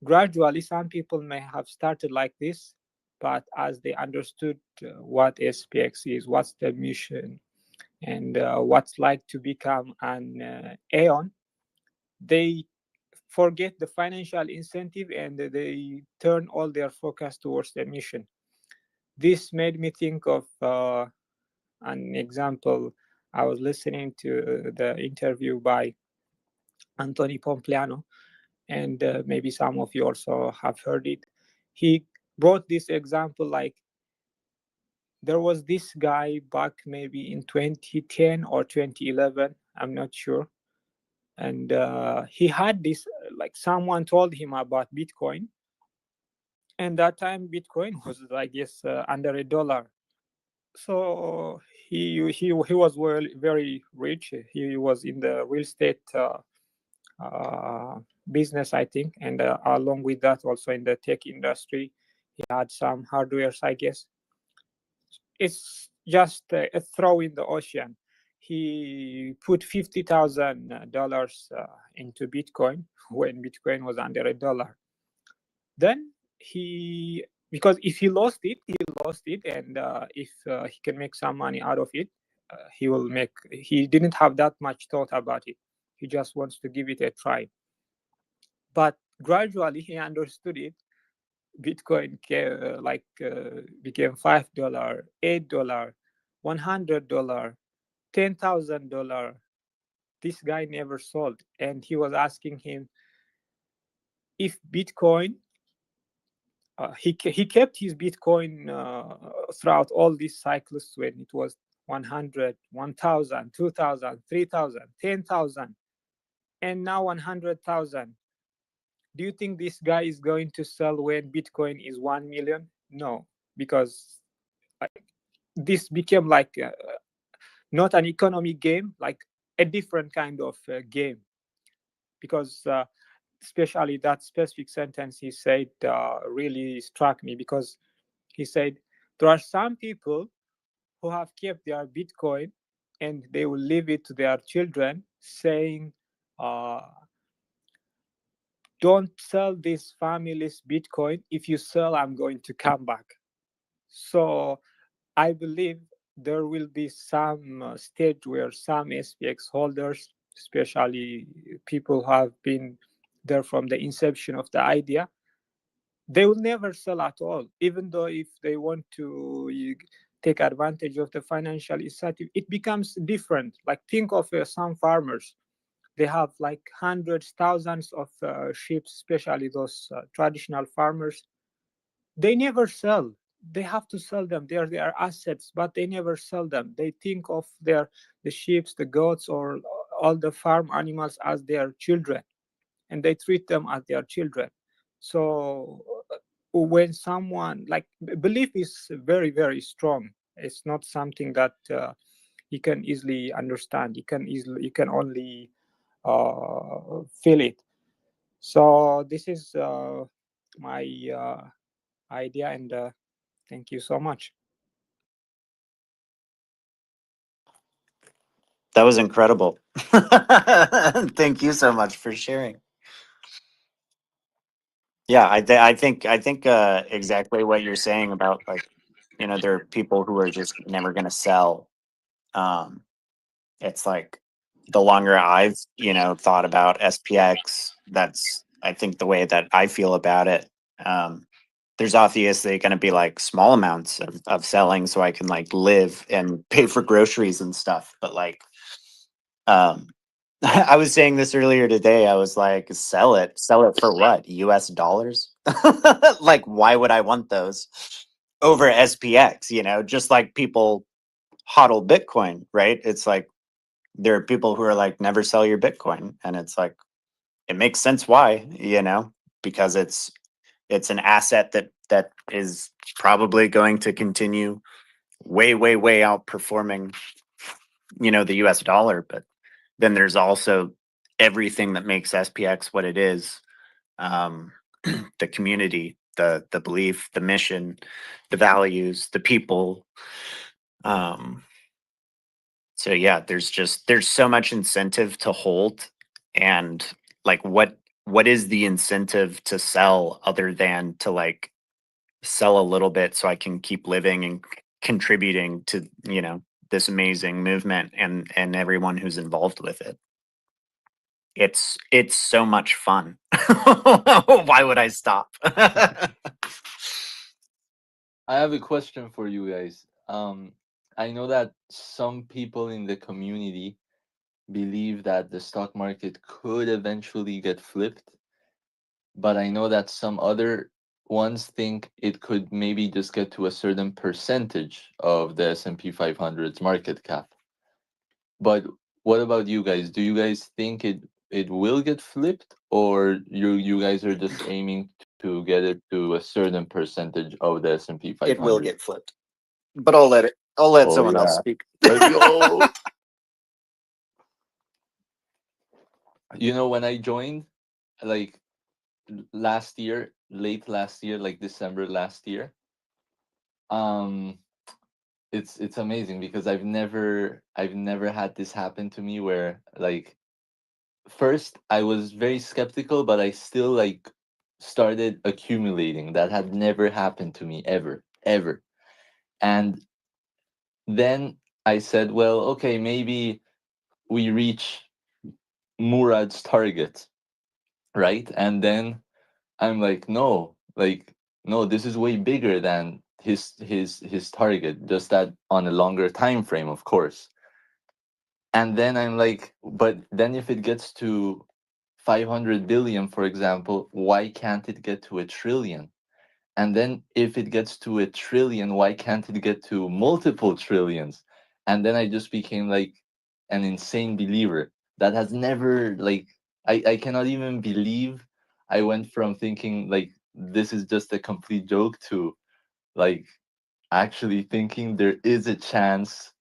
gradually, some people may have started like this, but as they understood what SPX is, what's the mission, and what's like to become an Aeon, they forget the financial incentive and they turn all their focus towards the mission. This made me think of an example. I was listening to the interview by Anthony Pompliano, and maybe some of you also have heard it. He brought this example, like there was this guy back maybe in 2010 or 2011, I'm not sure. And he had this, like someone told him about Bitcoin. And that time Bitcoin was, I guess, under $1. So he was very rich. He was in the real estate business, I think, and along with that also in the tech industry. He had some hardwares, I guess. It's just a throw in the ocean. He put $50,000 into Bitcoin when Bitcoin was under $1. Then because if he lost it, he lost it, and if he can make some money out of it, he will make. He didn't have that much thought about it. He just wants to give it a try. But gradually he understood it. Bitcoin became $5, $8, $100, $10,000. This guy never sold, and he was asking him if Bitcoin. He kept his Bitcoin throughout all these cycles when it was 100, 1,000, 2,000, 3,000, 10,000, and now 100,000. Do you think this guy is going to sell when Bitcoin is 1 million? No, because this became like not an economic game, like a different kind of game. Because especially that specific sentence he said really struck me, because he said there are some people who have kept their Bitcoin and they will leave it to their children, saying, don't sell this family's Bitcoin. If you sell, I'm going to come back. So I believe there will be some stage where some SPX holders, especially people who have been there from the inception of the idea, they will never sell at all, even though if they want to take advantage of the financial incentive, it becomes different. Like think of some farmers. They have like hundreds, thousands of sheep, especially those traditional farmers. They never sell. They have to sell them. They are their assets, but they never sell them. They think of the sheep, the goats, or all the farm animals as their children, and they treat them as their children. So when someone like belief is very, very strong. It's not something that you can easily understand. You can only feel it. So this is my idea, and thank you so much. That was incredible. Thank you so much for sharing. Yeah, I think exactly what you're saying about, like, you know, there are people who are just never going to sell. It's like the longer I've, you know, thought about SPX, that's, I think, the way that I feel about it. There's obviously going to be like small amounts of selling so I can like live and pay for groceries and stuff. But like, I was saying this earlier today. I was like, sell it for what? US dollars? Like, why would I want those over SPX? You know, just like people hodl Bitcoin, right? It's like, there are people who are like, never sell your Bitcoin. And it's like, it makes sense why, you know, because it's an asset that is probably going to continue way outperforming, you know, the US dollar. But then there's also everything that makes SPX what it is. The community, the belief, the mission, the values, the people. So yeah, there's so much incentive to hold, and like what is the incentive to sell other than to like sell a little bit so I can keep living and contributing to, you know, this amazing movement and everyone who's involved with it. It's so much fun. Why would I stop? I have a question for you guys. I know that some people in the community believe that the stock market could eventually get flipped, but I know that some other ones think it could maybe just get to a certain percentage of the S&P 500's market cap. But what about you guys? Do you guys think it will get flipped, or you guys are just aiming to get it to a certain percentage of the S&P 500? It will get flipped, but I'll let Oh, someone else yeah. speak. Let's go. You know, when I joined, like last year, late last year, like December last year, it's amazing because I've never had this happen to me where, like, first I was very skeptical, but I still like started accumulating. That had never happened to me ever. And then I said, well, okay, maybe we reach Murad's target, right? And then I'm like, no, this is way bigger than his target, just that on a longer time frame, of course. And then I'm like, but then if it gets to 500 billion, for example, why can't it get to 1 trillion? And then if it gets to 1 trillion, why can't it get to multiple trillions? And then I just became like an insane believer. That has never, like, I cannot even believe I went from thinking like this is just a complete joke to like actually thinking there is a chance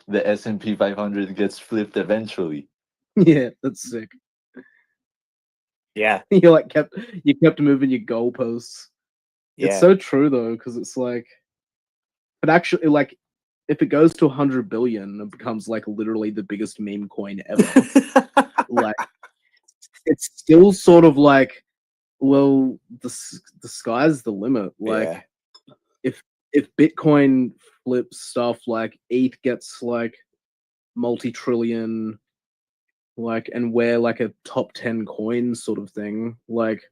the S&P 500 gets flipped eventually. Yeah, that's sick. Yeah. You like kept moving your goalposts. It's Yeah. so true though, because it's like, but actually, like, if it goes to 100 billion, it becomes like literally the biggest meme coin ever. Like, it's still sort of like, well, the sky's the limit. Like, if Bitcoin flips stuff, like ETH gets like multi-trillion, like, and we're like a top 10 coin sort of thing. Like,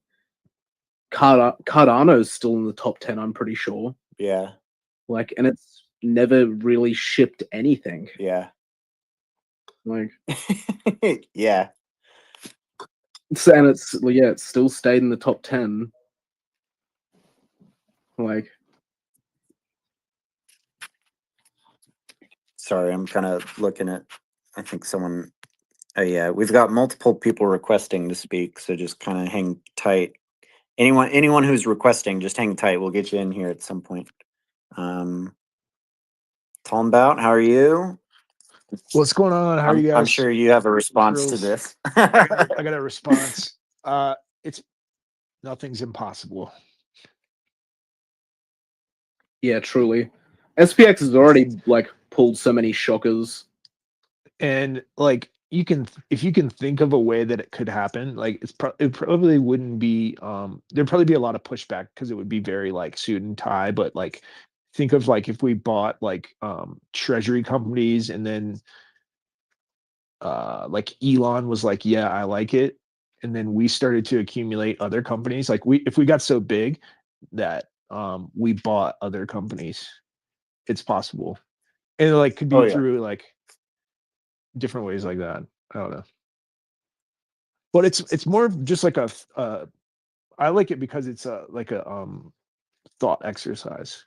Cardano's still in the top 10, I'm pretty sure. Yeah. Like, and it's never really shipped anything. Yeah. Like, yeah. and it's still stayed in the top 10. Like, sorry, I'm kind of looking at, I think someone, yeah, we've got multiple people requesting to speak, so just kind of hang tight. Anyone who's requesting, just hang tight. We'll get you in here at some point. Talmbout, how are you? What's going on? How are you guys? I'm sure you have a response to this. I got a response. It's nothing's impossible. yeah, truly. SPX has already like pulled so many shockers. And like if you can think of a way that it could happen, like it probably wouldn't be there'd probably be a lot of pushback because it would be very like suit and tie, but like think of like if we bought like treasury companies and then like Elon was like, yeah, I like it, and then we started to accumulate other companies. Like if we got so big that we bought other companies, it's possible. And it like could be through like different ways like that. I don't know. But it's more of just like a I like it because it's like a thought exercise.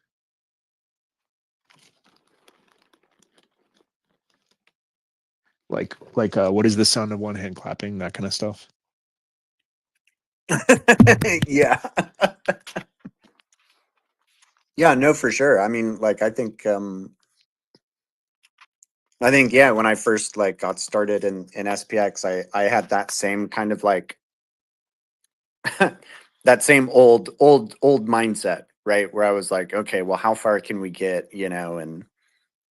Like what is the sound of one hand clapping, that kind of stuff. Yeah. Yeah, no, for sure. I mean, like, I think, yeah, when I first like got started in SPX, I had that same kind of like, that same old mindset, right? Where I was like, okay, well, how far can we get, you know, and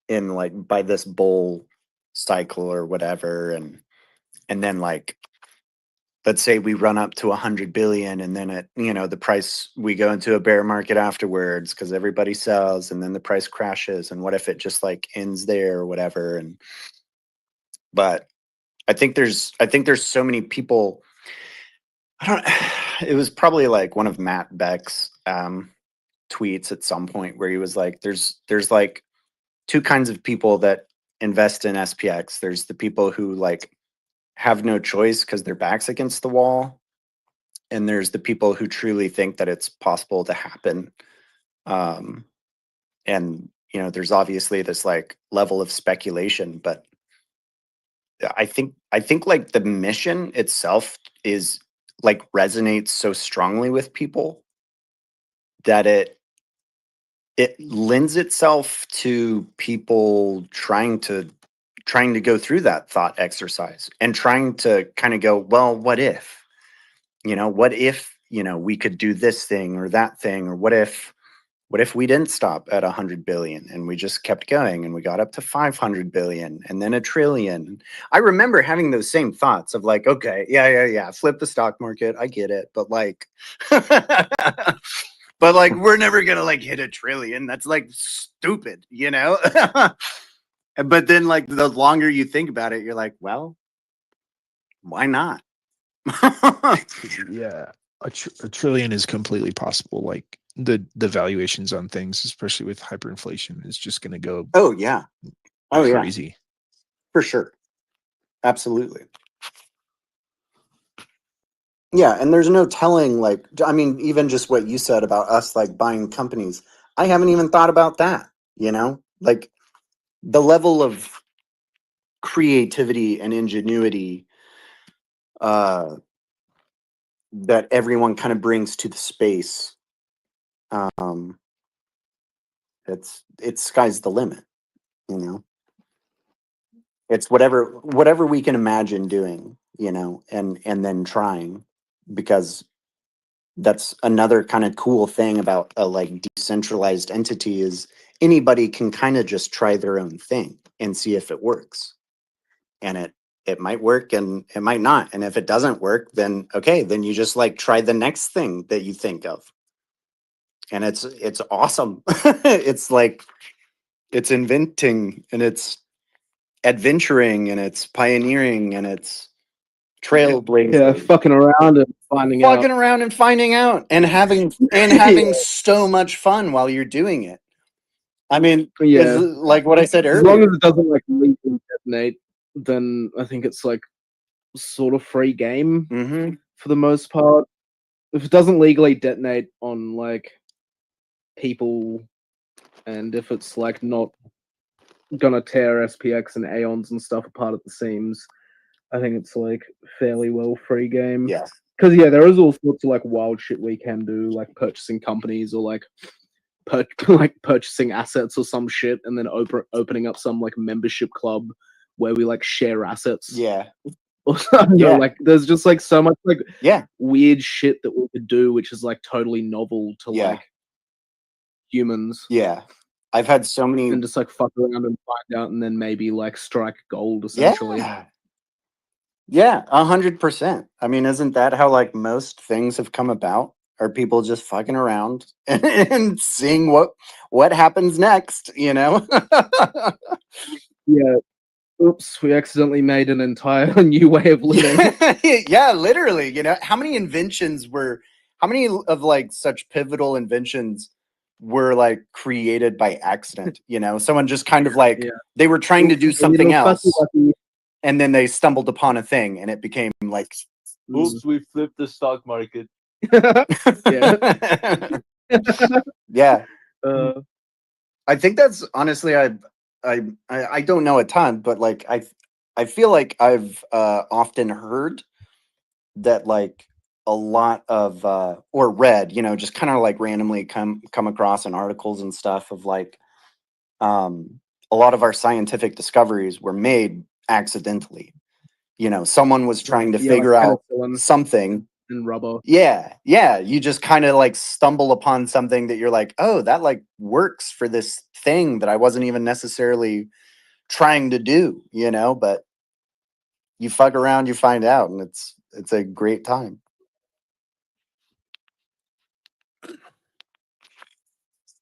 in like by this bull cycle or whatever. And then like, let's say we run up to 100 billion and then the price, we go into a bear market afterwards because everybody sells and then the price crashes. And what if it just like ends there or whatever? But I think there's so many people. It was probably like one of Matt Beck's tweets at some point where he was like, there's like two kinds of people that invest in SPX. There's the people who like have no choice because their back's against the wall. And there's the people who truly think that it's possible to happen. And, there's obviously this like level of speculation, but I think like the mission itself is like resonates so strongly with people that it lends itself to people trying to go through that thought exercise and trying to kind of go, well, what if we could do this thing or that thing, or what if we didn't stop at 100 billion and we just kept going and we got up to 500 billion and then a trillion. I remember having those same thoughts of like, okay, yeah, flip the stock market, I get it, but like but like we're never gonna like hit a trillion. That's like stupid, But then like the longer you think about it, you're like, well, why not? Yeah, a trillion is completely possible. Like the valuations on things, especially with hyperinflation, is just going to go crazy. For sure. Absolutely. Yeah, and there's no telling, like, I mean, even just what you said about us like buying companies, I haven't even thought about that, like the level of creativity and ingenuity that everyone kind of brings to the space. It's sky's the limit, It's whatever we can imagine doing, and then trying, because that's another kind of cool thing about a like decentralized entity is anybody can kind of just try their own thing and see if it works. And it might work and it might not. And if it doesn't work, then okay, then you just like try the next thing that you think of. And it's awesome. It's like it's inventing and it's adventuring and it's pioneering and it's trailblazing. Yeah, fucking around and finding out. Fucking around and finding out and having Yeah. so much fun while you're doing it. I mean, Yeah. it's like what I said As long as earlier. it doesn't like legally detonate, then I think it's like sort of free game for the most part. If it doesn't legally detonate on like people, and if it's like not gonna tear SPX and Aeons and stuff apart at the seams, I think it's like fairly well free game. Yeah. Because yeah, there is all sorts of like wild shit we can do, like purchasing companies or like like purchasing assets or some shit, and then opening up some like membership club where we like share assets. Yeah. Or something. Yeah. Like there's just like so much like Yeah. weird shit that we could do, which is like totally novel to Yeah. like humans. Yeah. I've had so many And just like fuck around and find out, and then maybe like strike gold essentially. Yeah. Yeah, 100%. I mean, isn't that how like most things have come about? Are people just fucking around and seeing what happens next, you know? Yeah. Oops, we accidentally made an entire new way of living. Yeah, literally, you know, how many of like such pivotal inventions were like created by accident, you know? Someone just kind of like they were trying to do something else and then they stumbled upon a thing and it became like Oops, we flipped the stock market. yeah. I think that's honestly I don't know a ton, but like I feel like I've often heard that like a lot of or read, you know, just kind of like randomly come across in articles and stuff of like a lot of our scientific discoveries were made accidentally. You know, someone was trying to figure out something and rubber. Yeah, you just kind of like stumble upon something that you're like, oh, that like works for this thing that I wasn't even necessarily trying to do, you know, but you fuck around, you find out, and it's a great time.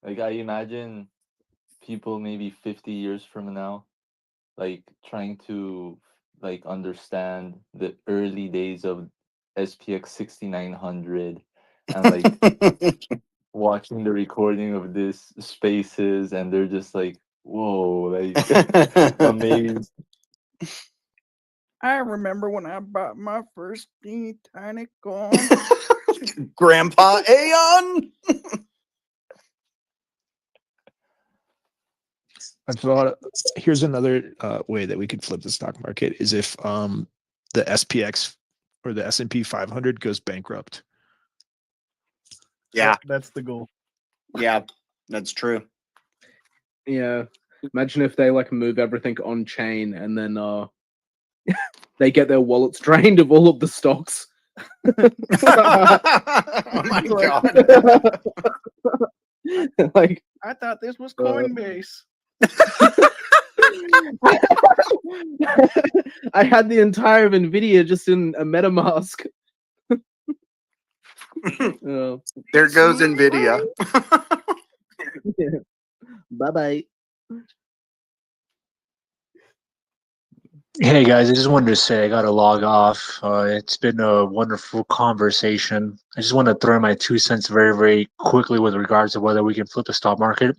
Like I imagine people maybe 50 years from now, like trying to like understand the early days of SPX6900 and like watching the recording of this spaces, and they're just like, whoa, like amazed. I remember when I bought my first teeny tiny coin. Grandpa Aeon. I thought here's another way that we could flip the stock market is if the SPX or the S&P 500 goes bankrupt. Yeah, That's the goal. Yeah, that's true. Yeah. Imagine if they like move everything on chain and then they get their wallets drained of all of the stocks. Oh my god. Like I thought this was Coinbase. I had the entire of Nvidia just in a MetaMask. There goes Nvidia. Bye bye. Hey guys, I just wanted to say I got to log off. It's been a wonderful conversation. I just want to throw in my 2 cents very, very quickly with regards to whether we can flip the stock market.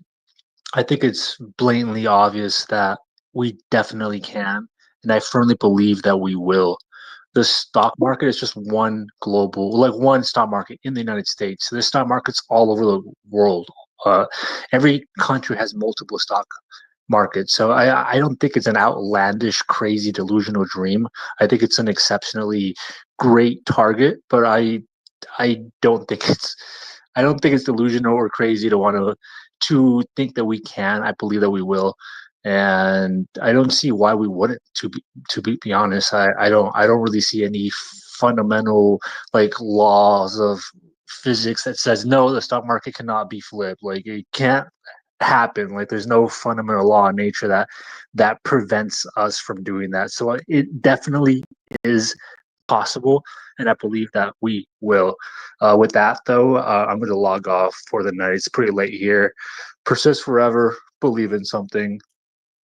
I think it's blatantly obvious that we definitely can, and I firmly believe that we will. The stock market is just one global, like one stock market in the United States. There's stock markets all over the world. Every country has multiple stock markets. So I don't think it's an outlandish, crazy, delusional dream. I think it's an exceptionally great target, but I don't think it's delusional or crazy to want to think that we can. I believe that we will, and I don't see why we wouldn't. To be honest, I don't really see any fundamental like laws of physics that says no, the stock market cannot be flipped. Like it can't happen. Like there's no fundamental law in nature that prevents us from doing that. So it definitely is possible, and I believe that we will. With that though, I'm going to log off for the night. It's pretty late here. Persist forever. Believe in something.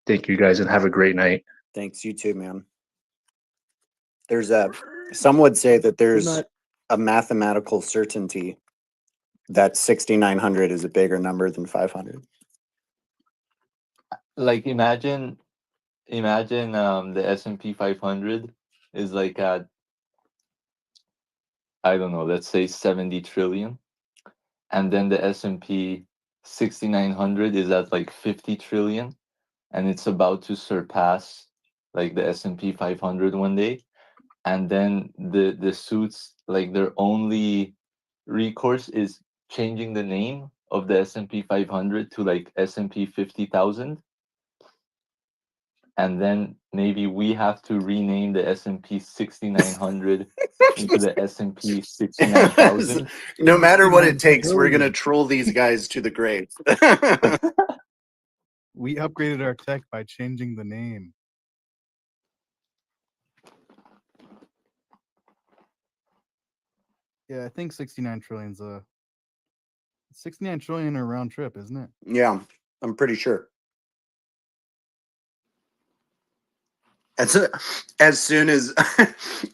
Thank you guys, and have a great night. Thanks, you too, man. There's some would say that there's night. a mathematical certainty that 6,900 is a bigger number than 500. Like imagine the S&P 500 is like at, I don't know, let's say 70 trillion, and then the S&P 6900 is at like 50 trillion, and it's about to surpass like the S&P 500 one day, and then the suits, like their only recourse is changing the name of the S&P 500 to like S&P 50,000, and then maybe we have to rename the S&P 6900 into the S&P 69,000. No matter what it takes, we're gonna troll these guys to the grave. We upgraded our tech by changing the name. Yeah, I think 69 trillion's 69 trillion a round trip, isn't it? Yeah, I'm pretty sure. As soon as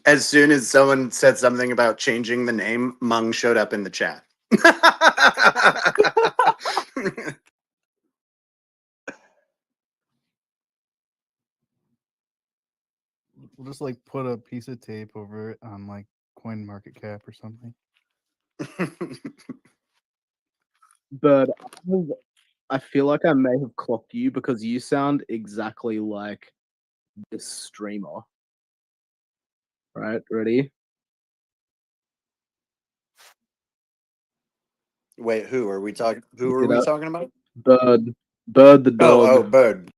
as soon as someone said something about changing the name, Mung showed up in the chat. We'll just like put a piece of tape over it on like Coin Market Cap or something. But I feel like I may have clocked you because you sound exactly like this streamer. Right, ready? Wait, who are we talking? Who You are see we that? talking about? Bird the dog. Oh, Bird.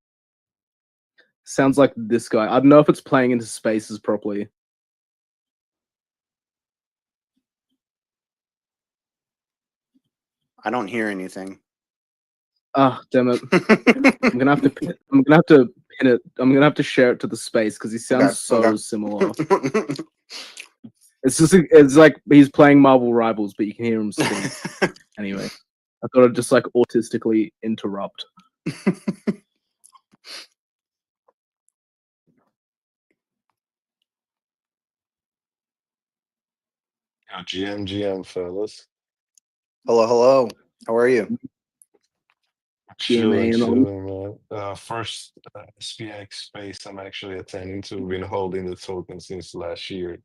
Sounds like this guy. I don't know if it's playing into spaces properly. I don't hear anything. Ah, damn it! I'm gonna have to pin it. I'm gonna have to share it to the space because he sounds so similar. It's like he's playing Marvel Rivals, but you can hear him speak. Anyway, I thought I'd just like autistically interrupt. GM, fellas. Hello, hello. How are you? Chilling, GMA and all. chilling, man. First SPX space I'm actually attending to. Been holding the token since last year.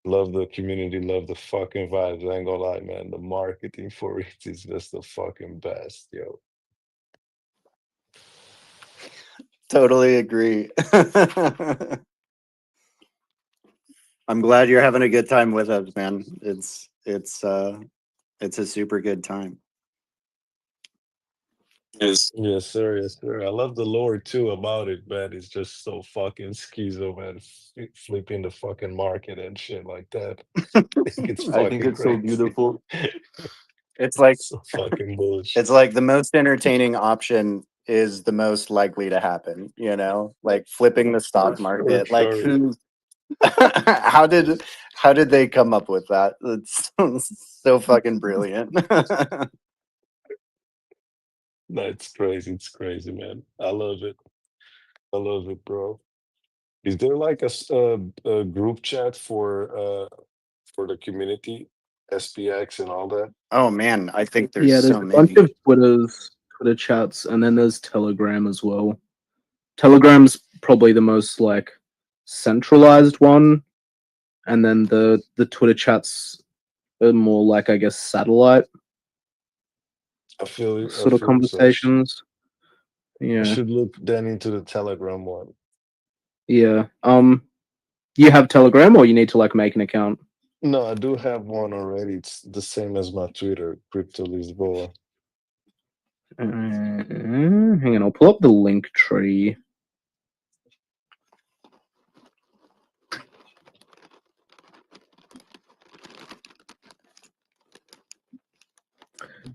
Love the community, love the fucking vibes. I ain't gonna lie, man. The marketing for it is just the fucking best, yo. Totally agree. I'm glad you're having a good time with us, man. It's a super good time. Yes, sir, yes, sir. I love the lore too about it, man. It's just so fucking schizo, man. Flipping the fucking market and shit like that. I think it's I think fucking it's so crazy. beautiful. It's like So fucking bullshit. it's like the most entertaining option is the most likely to happen, you know? Like flipping the stock market. Like sure. who how did they come up with that? It's so fucking brilliant. No, it's crazy. It's crazy, man. I love it. I love it, bro. Is there like a group chat for the community, SPX and all that? Oh man, I think there's Yeah, there's so a bunch many. of Twitter chats, and then there's Telegram as well. Telegram's probably the most like centralized one, and then the Twitter chats are more like, I guess, satellite I feel it. sort of conversations. I Yeah, should look then into the Telegram one. yeah. You have Telegram, or you need to like make an account? No, I do have one already. It's the same as my Twitter, Crypto Lisboa. Hang on, I'll pull up the link tree.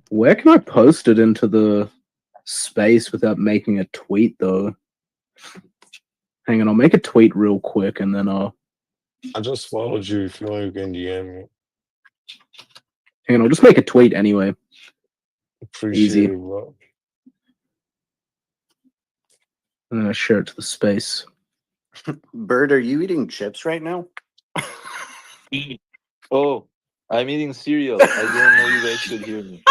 Where can I post it into the space without making a tweet though? Hang on, I'll make a tweet real quick and then I'll. I just followed you. If you want, you can DM me. Hang on, I'll just make a tweet anyway. Appreciate Easy. it, bro. I'm gonna share it to the space. Bird, are you eating chips right now? Oh, I'm eating cereal. I didn't know you guys could hear me.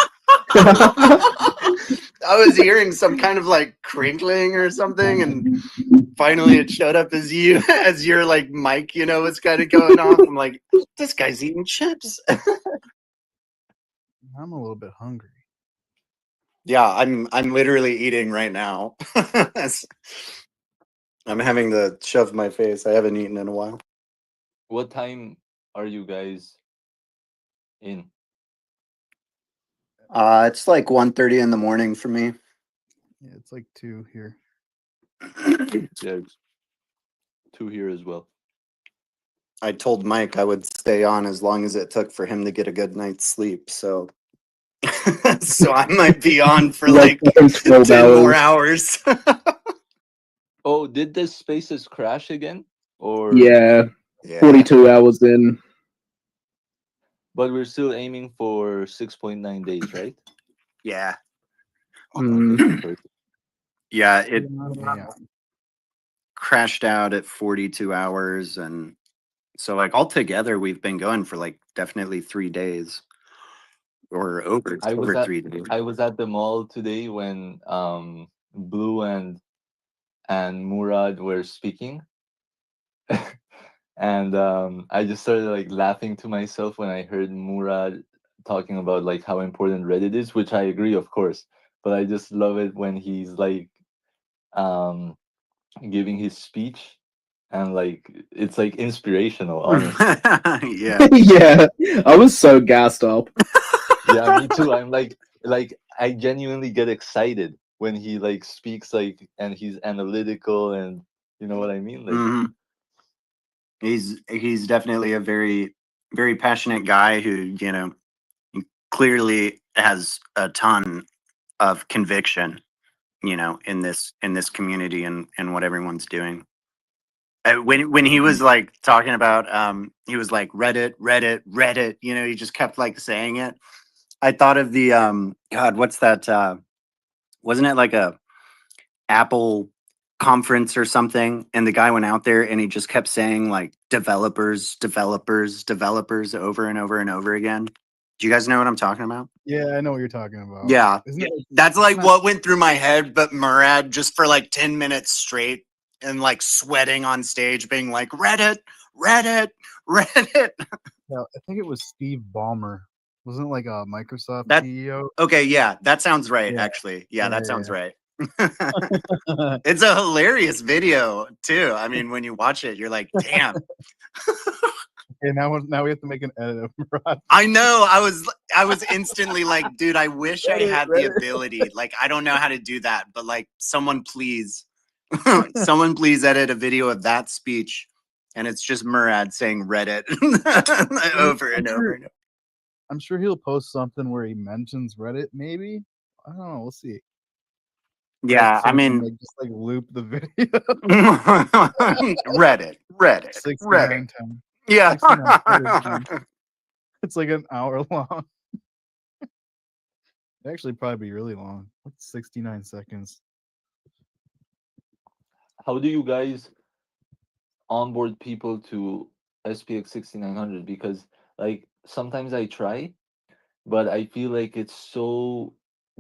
I was hearing some kind of like crinkling or something, and finally it showed up as you, as your like mic, you know, was kind of going off. I'm like, this guy's eating chips. I'm a little bit hungry. Yeah, I'm literally eating right now. I'm having to shove my face. I haven't eaten in a while. What time are you guys in? It's like 1:30 in the morning for me. Yeah, it's like 2 here. Yeah, 2 here as well. I told Mike I would stay on as long as it took for him to get a good night's sleep. So, so I might be on for like 12 10 more hours. hours. Oh, did the spaces crash again? Or Yeah, 42 hours in. But we're still aiming for 6.9 days, right? Yeah. Mm. Yeah, it Yeah. crashed out at 42 hours, and so like altogether we've been going for like definitely 3 days or over I was 3 days. at the mall today when Blue and Murad were speaking. And I just started like laughing to myself when I heard Murad talking about like how important Reddit is, which I agree, of course. But I just love it when he's like giving his speech, and like it's like inspirational, honestly. Yeah. Yeah, I was so gassed up. Yeah, me too. I'm like I genuinely get excited when he like speaks, like, and he's analytical, and you know what I mean, like. Mhm. He's definitely a very passionate guy who, you know, clearly has a ton of conviction, you know, in this community and what everyone's doing. When he was like talking about he was like Reddit, you know, he just kept like saying it. I thought of the God, what's that wasn't it like a Apple conference or something, and the guy went out there and he just kept saying like developers over and over and over again. Do you guys know what I'm talking about? Yeah, I know what you're talking about. Yeah, Isn't it like, that's it's like not- what went through my head, but Murad just for like 10 minutes straight and like sweating on stage being like Reddit. Yeah, I think it was Steve Ballmer. Wasn't it like a Microsoft That CEO? okay, yeah, that sounds right, Yeah. actually. Yeah, that sounds Yeah. right. It's a hilarious video too. I mean, when you watch it, you're like, damn. Okay, now we have to make an edit of Rod. I know. I was instantly like, dude, I wish I had the ability. Like, I don't know how to do that, but like, someone please, someone please edit a video of that speech, and it's just Murad saying Reddit over and over and over. I'm sure he'll post something where he mentions Reddit. Maybe, I don't know. We'll see. Yeah, I So we can, mean, like, just like loop the video. Reddit. 69 times. Yeah. 69 times. It's like an hour long. It'd actually probably be really long. What's 69 seconds? How do you guys onboard people to SPX6900? Because like sometimes I try, but I feel like it's so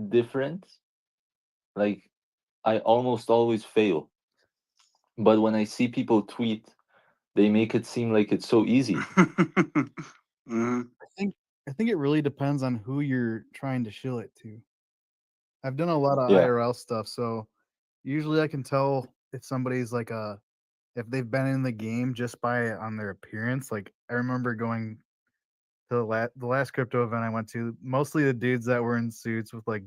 different. Like I almost always fail. But when I see people tweet, they make it seem like it's so easy. Mhm. I think it really depends on who you're trying to shill it to. I've done a lot of Yeah. IRL stuff, so usually I can tell if somebody's like if they've been in the game just by on their appearance. Like I remember going to the last crypto event I went to, mostly the dudes that were in suits with like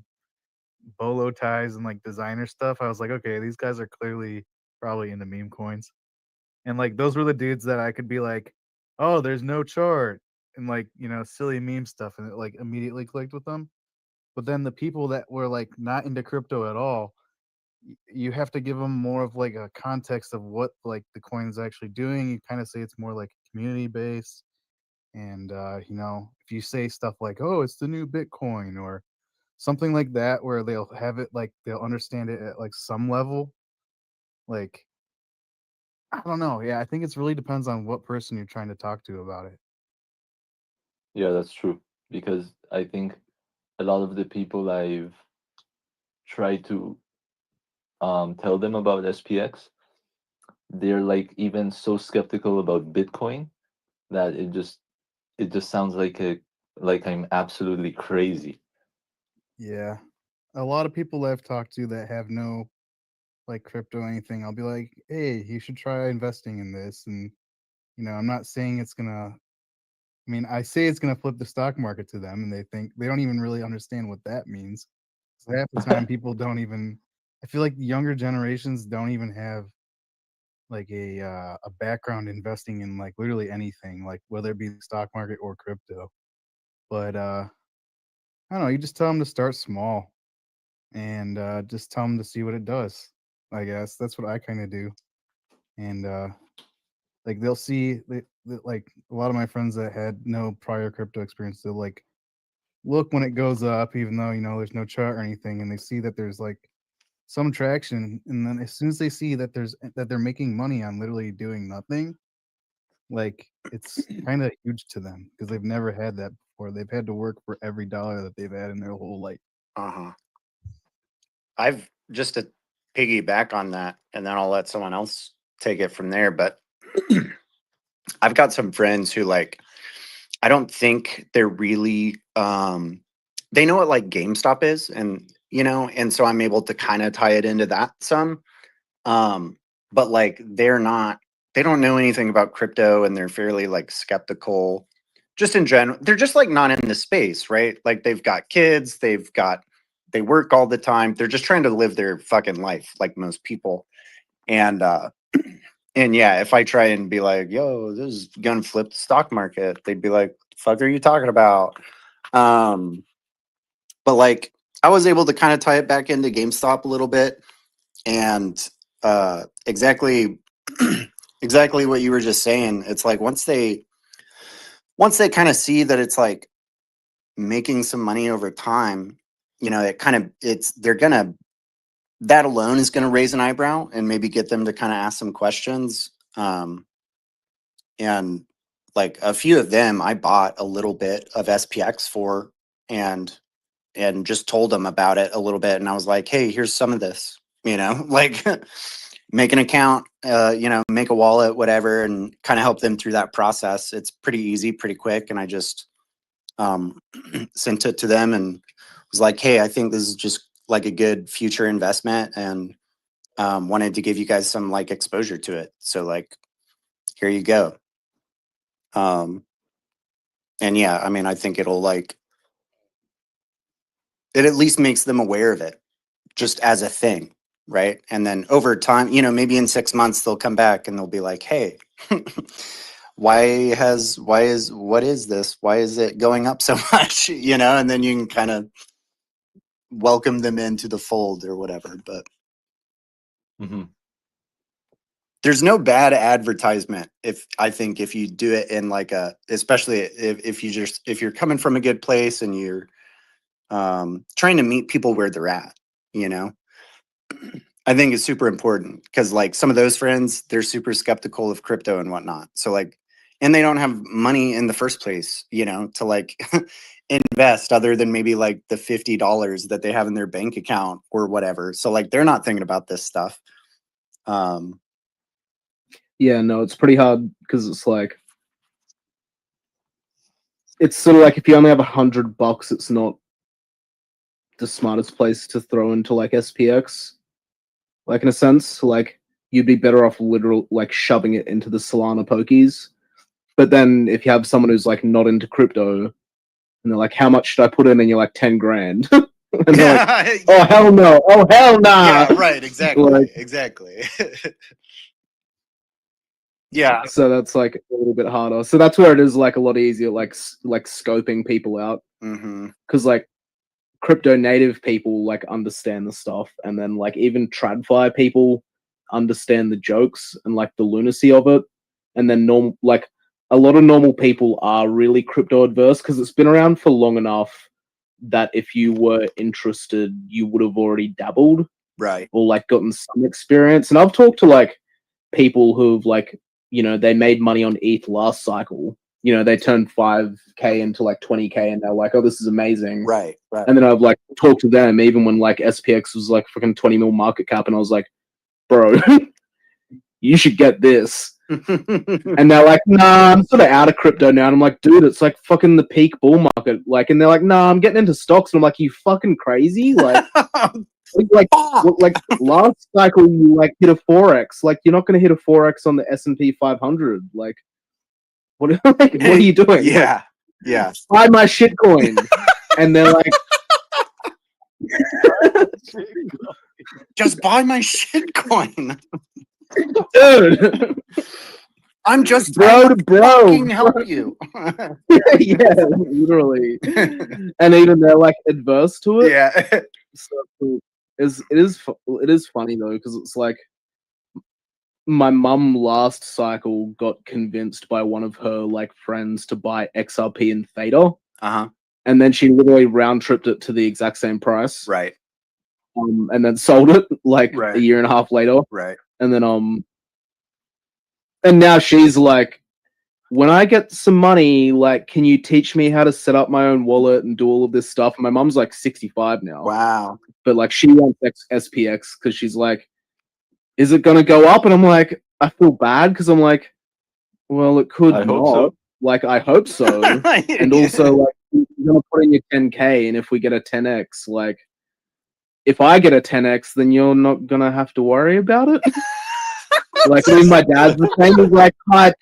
bolo ties and like designer stuff. I was like, okay, these guys are clearly probably into meme coins. And like those were the dudes that I could be like, oh, there's no chart and like, you know, silly meme stuff, and it like immediately clicked with them. But then the people that were like not into crypto at all, you have to give them more of like a context of what like the coin's actually doing. You kind of say it's more like community based, and if you say stuff like, "Oh, it's the new Bitcoin," or something like that, where they'll have it like they'll understand it at like some level, like I don't know. Yeah, I think it's really depends on what person you're trying to talk to about it. Yeah, that's true. Because I think a lot of the people I've tried to tell them about SPX, they're like even so skeptical about Bitcoin that it just sounds like I'm absolutely crazy. Yeah, a lot of people I've talked to that have no like crypto or anything, I'll be like, "Hey, you should try investing in this." And I'm not saying it's gonna. I mean, I say it's gonna flip the stock market to them, and they don't even really understand what that means. So half the time, people don't even. I feel like the younger generations don't even have like a background investing in like literally anything, like whether it be the stock market or crypto. But I don't know. You just tell them to start small, and just tell them to see what it does. I guess that's what I kind of do, and like they'll see like a lot of my friends that had no prior crypto experience, they'll like look when it goes up, even though there's no chart or anything, and they see that there's like some traction, and then as soon as they see that they're making money on literally doing nothing, like it's kind of huge to them because they've never had that before. They've had to work for every dollar that they've had in their whole life. I've just to piggyback on that, and then I'll let someone else take it from there. But I've got some friends who like I don't think they're really they know what like GameStop is, and so I'm able to kind of tie it into that some. But like they don't know anything about crypto, and they're fairly like skeptical just in general. They're just like not in the space, right? Like they've got kids, they work all the time. They're just trying to live their fucking life like most people. And and yeah, if I try and be like, yo, this is gonna flip the stock market, they'd be like, the fuck are you talking about? But like I was able to kind of tie it back into GameStop a little bit, and exactly exactly what you were just saying. It's like once they kind of see that it's like making some money over time, that alone is gonna raise an eyebrow and maybe get them to kind of ask some questions. And like a few of them I bought a little bit of SPX for, and just told them about it a little bit, and I was like, hey, here's some of this, like make an account, make a wallet, whatever, and kind of help them through that process. It's pretty easy, pretty quick, and I just sent it to them and was like, hey, I think this is just like a good future investment, and wanted to give you guys some like exposure to it, so like here you go. And yeah, I mean, I think it'll like it at least makes them aware of it just as a thing, right? And then over time, maybe in 6 months they'll come back and they'll be like, hey, what is this? Why is it going up so much? And then you can kind of welcome them into the fold or whatever. But there's no bad advertisement if you do it in like especially if you're coming from a good place and you're trying to meet people where they're at, I think it's super important because like some of those friends, they're super skeptical of crypto and whatnot. So like, and they don't have money in the first place, to like invest other than maybe like the $50 that they have in their bank account or whatever. So like, they're not thinking about this stuff. Yeah, no, it's pretty hard because it's like it's sort of like if you only have $100, it's not the smartest place to throw into like SPX. Like in a sense, like you'd be better off literal like shoving it into the Solana pokies. But then if you have someone who's like not into crypto and they're like, how much should I put in? And you're like 10 grand. And they're like, oh hell no, oh hell nah. Yeah, right, exactly. Like, exactly. Yeah. So that's like a little bit harder. So that's where it is like a lot easier, like scoping people out. Mm-hmm. Because like crypto native people like understand the stuff, and then like even TradFi people understand the jokes and like the lunacy of it, and then like a lot of normal people are really crypto adverse because it's been around for long enough that if you were interested, you would have already dabbled, right, or like gotten some experience. And I've talked to like people who've like, you know, they made money on ETH last cycle. You know, they turned 5K into like 20K, and they're like, "Oh, this is amazing." Right, right. And then I've like talked to them even when like SPX was like freaking 20 mil market cap, and I was like, "Bro, you should get this." And they're like, "Nah, I'm sort of out of crypto now." And I'm like, "Dude, it's like fucking the peak bull market." Like, and they're like, "Nah, I'm getting into stocks." And I'm like, "You fucking crazy?" Like, like last cycle you like hit a 4x. Like, you're not gonna hit a 4x on the S&P 500. Like, what what are you doing? Yeah, Like, yeah. buy my shitcoin. And they're like, just buy my shitcoin. Dude, I'm just bro to bro. fucking help you. Yeah, literally. And even they're like adverse to it. Yeah. So it is funny though, because it's like my mum last cycle got convinced by one of her like friends to buy XRP and Theta. Uh-huh. And then she literally round tripped it to the exact same price. Right. And then sold it like a year and a half later. Right. And then and now she's like, when I get some money, like, can you teach me how to set up my own wallet and do all of this stuff? And my mom's like 65 now. Wow. But like she wants SPX because she's like, is it gonna go up? And I'm like, I feel bad because I'm like, well, it could I not. hope so. Like, I hope so. And also, like, you're gonna put in your 10K, and if we get a 10x, like, if I get a 10x, then you're not gonna have to worry about it. Like, I mean, my dad's the same. He's like, hi,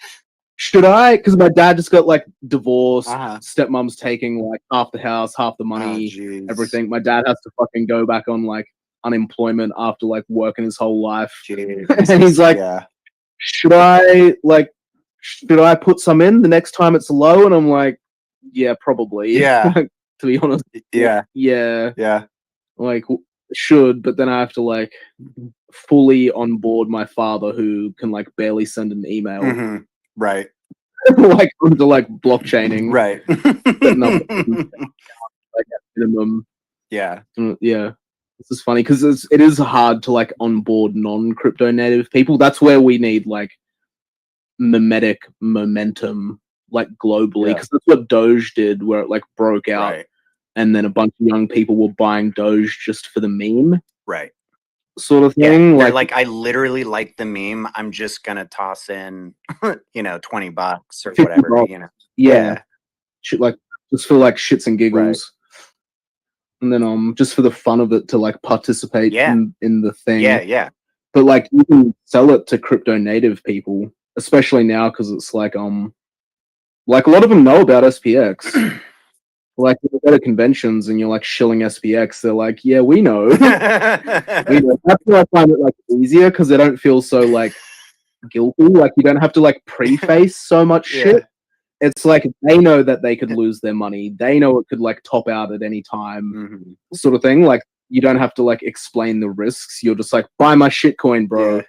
should I? Because my dad just got like divorced. Stepmom's taking like half the house, half the money, everything. My dad has to fucking go back on like unemployment after like working his whole life. And he's like, should I put some in the next time it's low? And I'm like, yeah, probably. Yeah. To be honest. Yeah. Yeah. Like, should, but then I have to like fully onboard my father, who can like barely send an email. Mm-hmm. Right. Like onto like blockchaining. Right. Setting up, like at minimum. Yeah. Yeah. This is funny because it is hard to like onboard non-crypto native people. That's where we need like mimetic momentum, like globally, because that's what Doge did, where it like broke out, and then a bunch of young people were buying Doge just for the meme, right? Sort of Yeah, thing. they're like, I literally like the meme. I'm just gonna toss in, $20 or whatever. $50. Yeah. Like just for like shits and giggles. And then just for the fun of it to like participate in the thing. Yeah. But like you can sell it to crypto native people, especially now because it's like a lot of them know about SPX. Like when you go to conventions and you're like shilling SPX, they're like, yeah, we know. We know. That's why I find it like easier, because they don't feel so like guilty. Like you don't have to like preface so much shit. It's like they know that they could lose their money. They know it could like top out at any time, sort of thing. Like you don't have to like explain the risks. You're just like, buy my shitcoin, bro.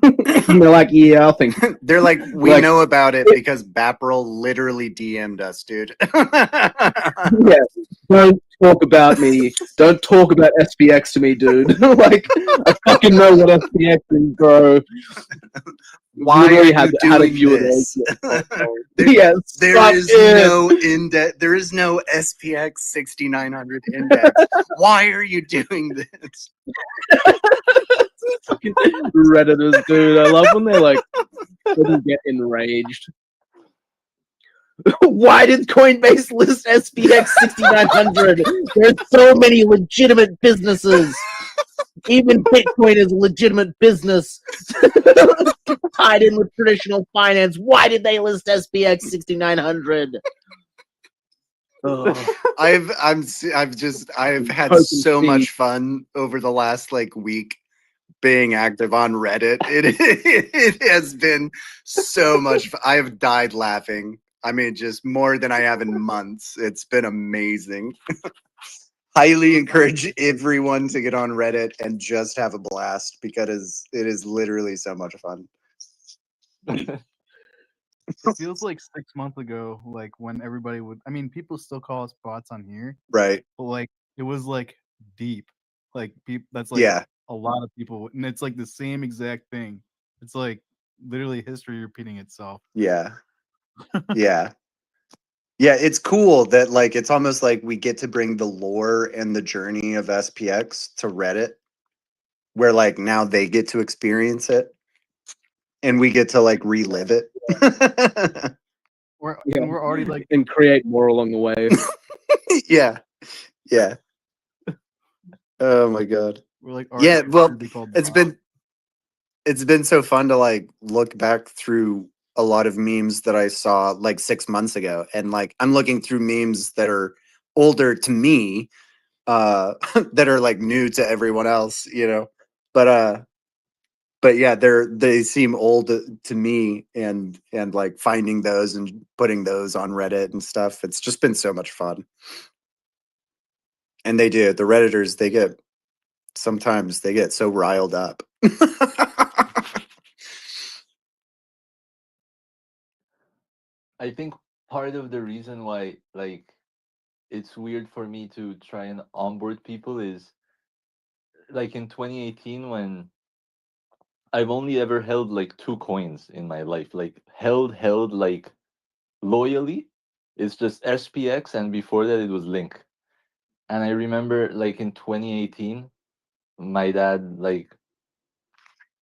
And they're like, yeah, I'll think. They're like, we know about it because Bapril literally DM'd us, dude. Yeah, don't talk about me. Don't talk about SPX to me, dude. Like, I fucking know what SPX is, bro. Why Literally are you had a doing few of this? those. There Stop is it. no index. There is no SPX 6900 index. Why are you doing this? Fucking Redditors, dude. I love when they like get enraged. Why did Coinbase list SPX 6900? There's so many legitimate businesses. Even Bitcoin is a legitimate business tied in with traditional finance. Why did they list SPX 6900? I've had so much fun over the last like week being active on Reddit. It has been so much fun. I have died laughing. I mean, just more than I have in months. It's been amazing. highly encourage everyone to get on Reddit and just have a blast because it is literally so much fun. It feels like 6 months ago, like when everybody would. I mean, people still call us bots on here, Right. but like it was like deep, like that's like Yeah. a lot of people, and it's like the same exact thing. It's like literally history repeating itself. Yeah. Yeah. Yeah, it's cool that like it's almost like we get to bring the lore and the journey of SPX to Reddit, where like now they get to experience it and we get to like relive it. And we're already like and create more along the way. Yeah. Yeah. Oh my god. We're like Yeah, well, be called it's been so fun to like look back through a lot of memes that I saw like 6 months ago, and like I'm looking through memes that are older to me, that are like new to everyone else, you know. But yeah, they seem old to me, and like finding those and putting those on Reddit and stuff. It's just been so much fun. And the Redditors, sometimes they get so riled up. I think part of the reason why like it's weird for me to try and onboard people is like in 2018 when I've only ever held like 2 coins in my life, like held like loyally. It's just SPX, and before that it was Link. And I remember like in 2018, my dad like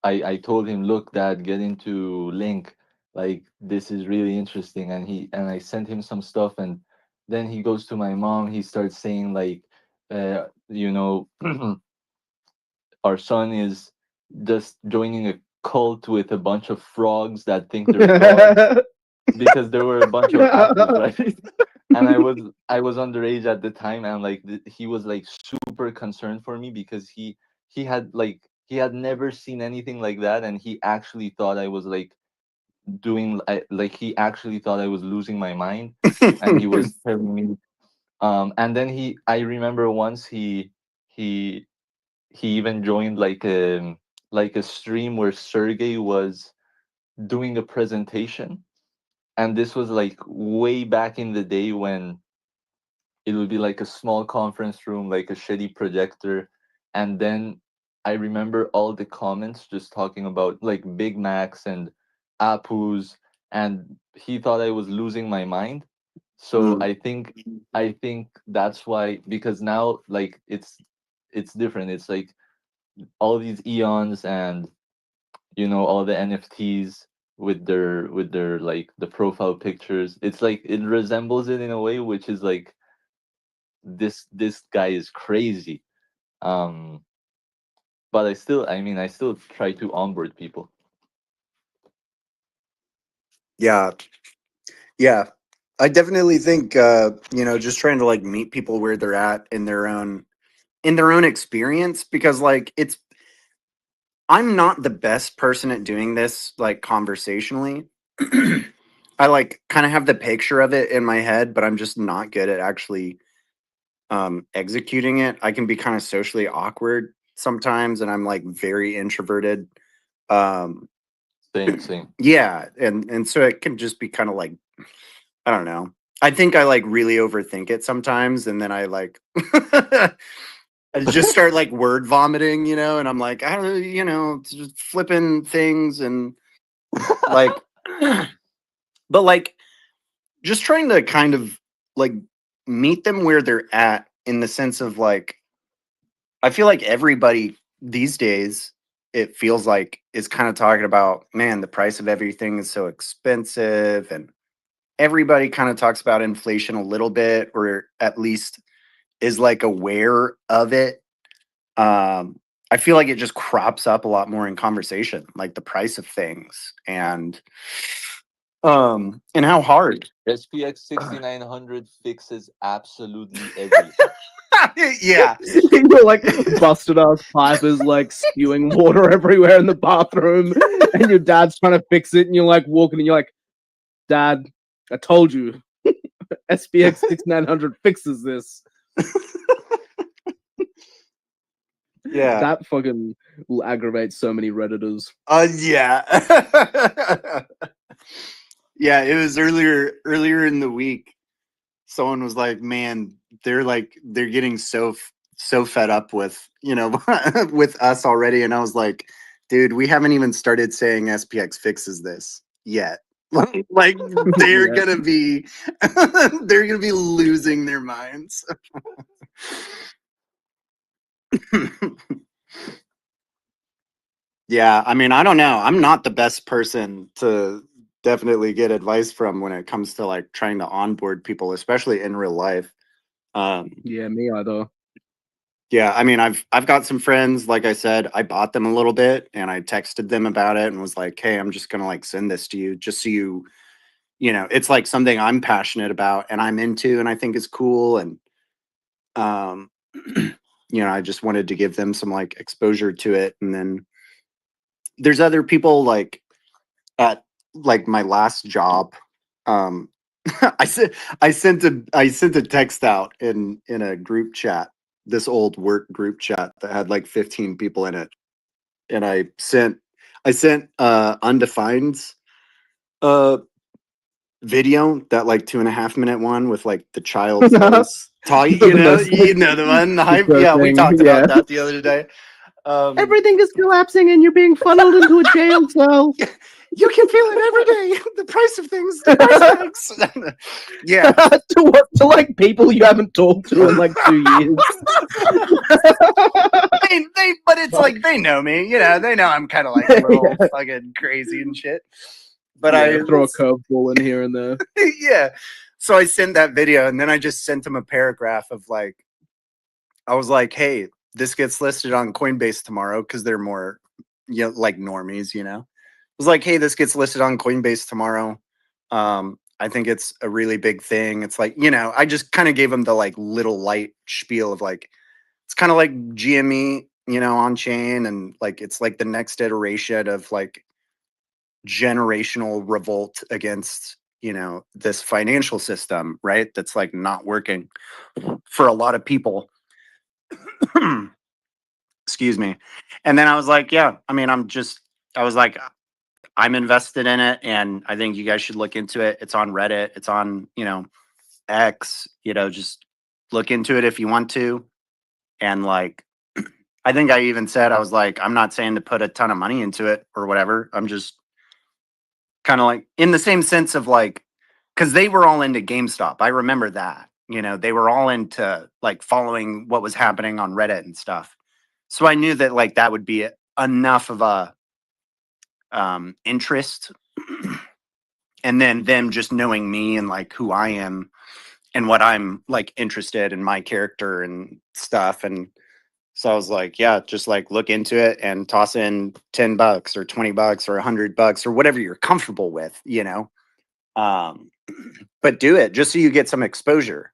I told him, look, dad, get into Link. Like this is really interesting. And I sent him some stuff, and then he goes to my mom, he starts saying like you know, our son is just joining a cult with a bunch of frogs that think they're gods because there were a bunch of apples, right? And I was underage at the time, and like he was like super concerned for me because he had never seen anything like that, and he actually thought I was like like he actually thought I was losing my mind, and he was telling me and then I remember once he he even joined like a stream where Sergey was doing a presentation, and this was like way back in the day when it would be like a small conference room, like a shitty projector. And then I remember all the comments just talking about like Big Macs and Apus, and he thought I was losing my mind. So I think that's why, because now like it's different. It's like all these eons and you know all the NFTs with their like the profile pictures. It's like it resembles it in a way, which is like this guy is crazy. But I still try to onboard people. Yeah. Yeah. I definitely think you know, just trying to like meet people where they're at in their own experience, because like I'm not the best person at doing this like conversationally. I like kind of have the picture of it in my head, but I'm just not good at actually executing it. I can be kind of socially awkward sometimes, and I'm like very introverted. Same. Yeah, and so it can just be kind of like, I don't know. I think I like really overthink it sometimes, and then I like I just start like word vomiting, you know, and I'm like, I don't know, you know, just flipping things and like, but like just trying to kind of like meet them where they're at, in the sense of like, I feel like everybody these days, it feels like, is kind of talking about, man, the price of everything is so expensive, and everybody kind of talks about inflation a little bit, or at least is like aware of it. I feel like it just crops up a lot more in conversation, like the price of things, and how hard. SPX6900 fixes absolutely everything. Yeah. You're like busted ass pipers like spewing water everywhere in the bathroom, and your dad's trying to fix it, and you're like walking, and you're like, Dad, I told you, SPX6900 fixes this. Yeah. That fucking will aggravate so many Redditors. Yeah. Yeah, it was earlier in the week. Someone was like, "Man, they're getting so fed up with, with us already." And I was like, "Dude, we haven't even started saying SPX fixes this yet." Like they're Yeah. gonna be losing their minds. Yeah, I mean, I don't know. I'm not the best person to definitely get advice from when it comes to like trying to onboard people, especially in real life. Yeah, me either. Yeah, I mean, I've got some friends, like I said, I bought them a little bit and I texted them about it and was like, "Hey, I'm just gonna like send this to you just so it's like something I'm passionate about and I'm into and I think is cool." And um, I just wanted to give them some like exposure to it. And then there's other people like at like my last job. Um, I sent a text out in a group chat, this old work group chat that had like 15 people in it, and I sent Undefined's video, that like 2.5 minute one with like the child's voice. You know the one, the hype. Yeah, we talked about that the other day. Everything is collapsing and you're being funneled into a jail cell. You can feel it every day. The price of things. The price of things. Yeah. to like people you haven't talked to in like 2 years. But it's like they know me. They know I'm kind of like a little fucking crazy and shit. But I throw a curveball in here and there. Yeah. So I sent that video and then I just sent him a paragraph of like, I was like, "Hey, this gets listed on Coinbase tomorrow," because they're more, like normies, I was like, "Hey, this gets listed on Coinbase tomorrow. I think it's a really big thing." It's like, I just kind of gave them the like little light spiel of like, it's kind of like GME, on chain, and like it's like the next iteration of like generational revolt against this financial system, right? That's like not working for a lot of people. Excuse me. And then I was like, yeah, I mean, I was like, I'm invested in it and I think you guys should look into it. It's on Reddit. It's on, X, just look into it if you want to. And like, I think I even said, I was like, I'm not saying to put a ton of money into it or whatever. I'm just kind of like in the same sense of like, because they were all into GameStop. I remember that, they were all into like following what was happening on Reddit and stuff. So I knew that like that would be enough of a interest. And then them just knowing me and like who I am and what I'm like interested in, my character and stuff. And so I was like, yeah, just like look into it and toss in $10 or $20 or $100 or whatever you're comfortable with, but do it just so you get some exposure.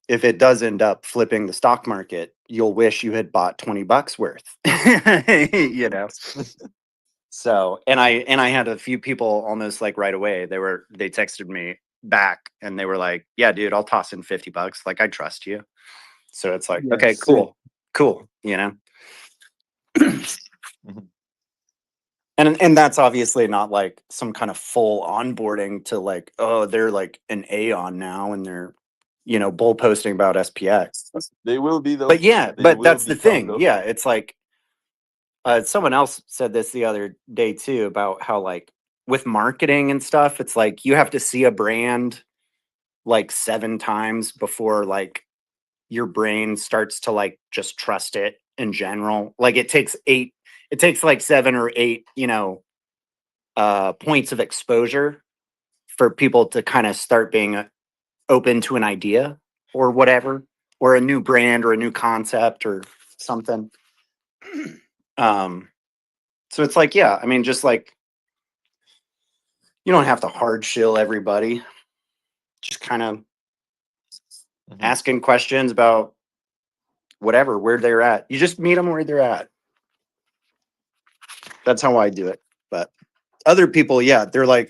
If it does end up flipping the stock market, you'll wish you had bought $20 worth, So, and I had a few people almost like right away. They texted me back and they were like, "Yeah, dude, I'll toss in $50. Like, I trust you." So it's like, Yeah, okay, sick. cool. And that's obviously not like some kind of full onboarding to like, oh, they're like an Aeon now and they're, bull posting about SPX. They will be though. But yeah, They but will that's the become thing. though. Yeah, it's like someone else said this the other day too about how like with marketing and stuff, it's like you have to see a brand like 7 times before like your brain starts to like just trust it in general. Like it takes like 7 or 8, points of exposure for people to kind of start being open to an idea or whatever, or a new brand or a new concept or something. So it's like, yeah, I mean, just like, you don't have to hard shill everybody. Just kind of asking questions about whatever, where they're at. You just meet them where they're at. That's how I do it. But other people, yeah, they're like,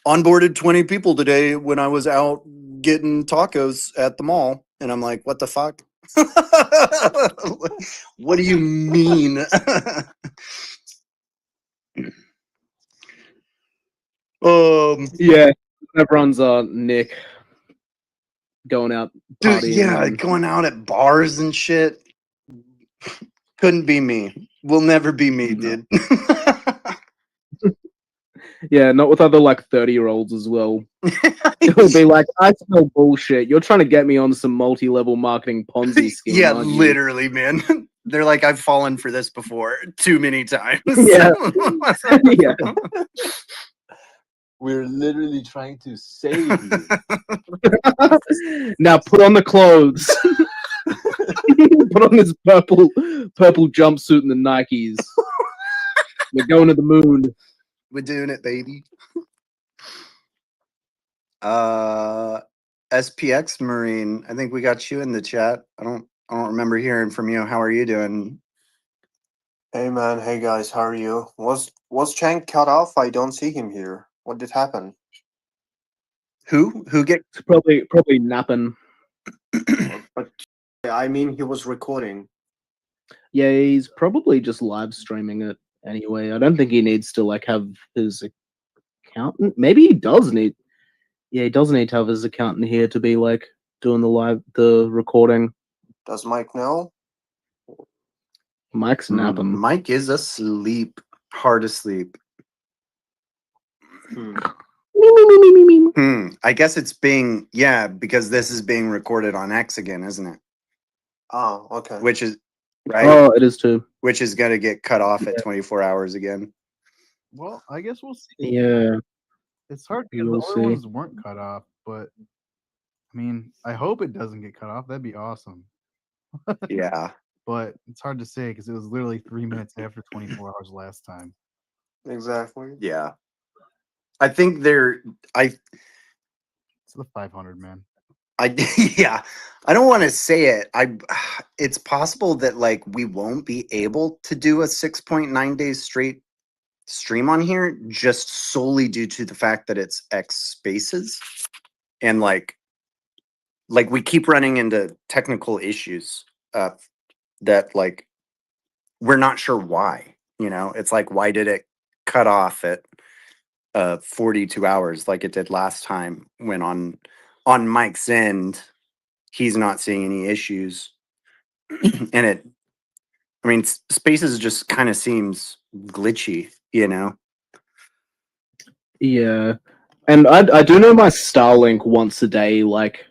onboarded 20 people today when I was out getting tacos at the mall. And I'm like, what the fuck? What do you mean? Yeah, everyone's Nick going out Dude, partying. yeah, And... going out at bars and shit. Couldn't be me. Will never be me, dude. Yeah, not with other like 30-year-olds as well. It'll be like, I smell bullshit. You're trying to get me on some multi-level marketing Ponzi scheme, Yeah, aren't you? literally, man. They're like, I've fallen for this before too many times. Yeah. Yeah. We're literally trying to save you. Now put on the clothes. Put on this purple jumpsuit and the Nikes. We're going to the moon. We're doing it, baby. SPX Marine, I think we got you in the chat. I don't remember hearing from you. How are you doing? Hey man, hey guys, how are you? Was Chang cut off? I don't see him here. What did happen? Who get probably napping. But I mean, he was recording. Yeah, he's probably just live streaming it anyway. I don't think he needs to like have his accountant. Maybe he does need. Yeah, he does need to have his accountant here to be like doing the recording. Does Mike know? Mike's napping. Mike is asleep, hard asleep. I guess it's being because this is being recorded on X again, isn't it? Oh, okay. Which is right. Oh, it is too. Which is gonna get cut off at 24 hours again. Well, I guess we'll see. Yeah. It's hard because We'll the other see. ones weren't cut off, but I mean, I hope it doesn't get cut off. That'd be awesome. Yeah. But it's hard to say because it was literally 3 minutes after 24 hours last time. Exactly. Yeah. I think It's the 500, man. yeah. I don't want to say it. It's possible that like we won't be able to do a 6.9 days straight stream on here just solely due to the fact that it's X spaces and like we keep running into technical issues that like we're not sure why, it's like, why did it cut off at 42 hours like it did last time when on Mike's end he's not seeing any issues. And spaces just kind of seems glitchy, Yeah, and I do know my Starlink once a day like